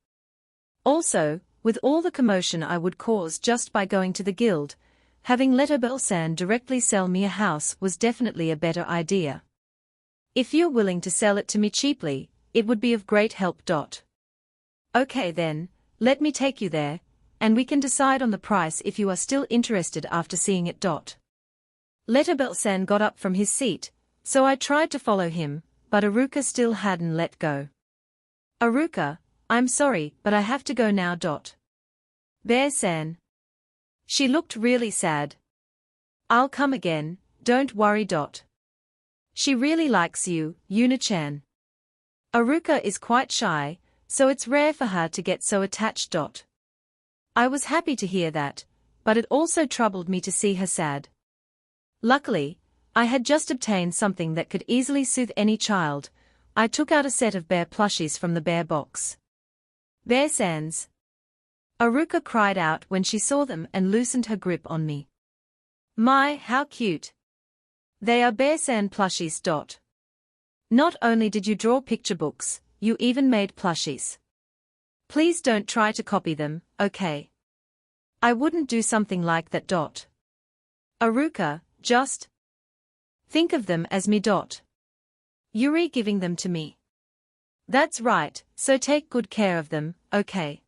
Also, with all the commotion I would cause just by going to the guild, having Letterbell-san directly sell me a house was definitely a better idea. If you're willing to sell it to me cheaply, it would be of great help. Okay then, let me take you there, and we can decide on the price if you are still interested after seeing it. Letterbell-san got up from his seat, So I tried to follow him, but Aruka still hadn't let go. Aruka, I'm sorry, but I have to go now. Bear-san. She looked really sad. I'll come again, don't worry. She really likes you, Yuna-chan. Aruka is quite shy, so it's rare for her to get so attached. I was happy to hear that, but it also troubled me to see her sad. Luckily, I had just obtained something that could easily soothe any child. I took out a set of bear plushies from the bear box. Bear-sans. Aruka cried out when she saw them and loosened her grip on me. My, how cute. They are Bear-san plushies. Not only did you draw picture books, you even made plushies. Please don't try to copy them, okay? I wouldn't do something like that. Aruka, just think of them as me. Yuri giving them to me. That's right, so take good care of them, okay?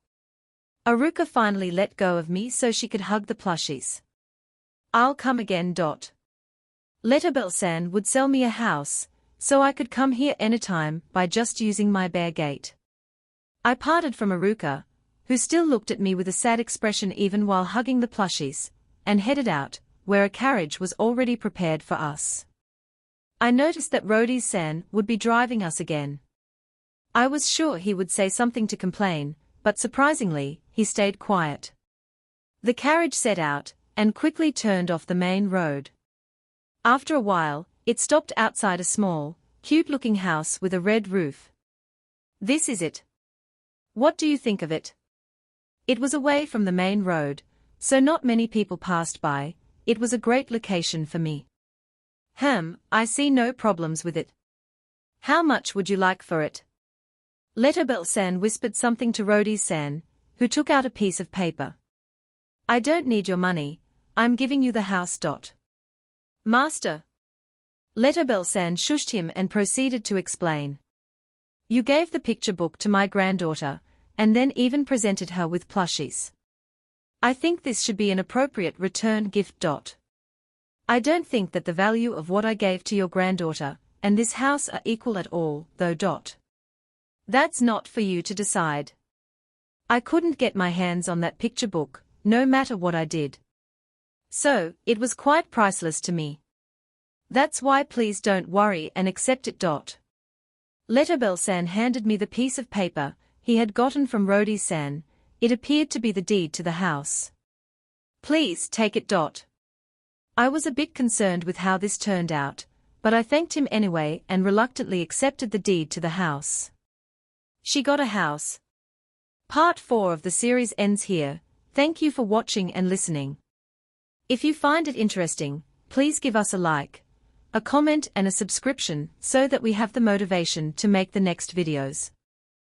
Aruka finally let go of me so she could hug the plushies. I'll come again. Letterbell-san would sell me a house, so I could come here anytime by just using my bear gate. I parted from Aruka, who still looked at me with a sad expression even while hugging the plushies, and headed out, where a carriage was already prepared for us. I noticed that Rhodey-san would be driving us again. I was sure he would say something to complain, but surprisingly, he stayed quiet. The carriage set out, and quickly turned off the main road. After a while, it stopped outside a small, cute-looking house with a red roof. This is it. What do you think of it? It was away from the main road, so not many people passed by. It was a great location for me. I see no problems with it. How much would you like for it? Letterbell-san whispered something to Rhodey-san, who took out a piece of paper. I don't need your money, I'm giving you the house. Master. Letterbell-san shushed him and proceeded to explain. You gave the picture book to my granddaughter, and then even presented her with plushies. I think this should be an appropriate return gift. I don't think that the value of what I gave to your granddaughter and this house are equal at all, though. That's not for you to decide. I couldn't get my hands on that picture book, no matter what I did. So, it was quite priceless to me. That's why please don't worry and accept it. Letterbell-san handed me the piece of paper he had gotten from Rhodey-san. It appeared to be the deed to the house. Please take it. I was a bit concerned with how this turned out, but I thanked him anyway and reluctantly accepted the deed to the house. She got a house. Part 4 of the series ends here. Thank you for watching and listening. If you find it interesting, please give us a like, a comment and a subscription so that we have the motivation to make the next videos.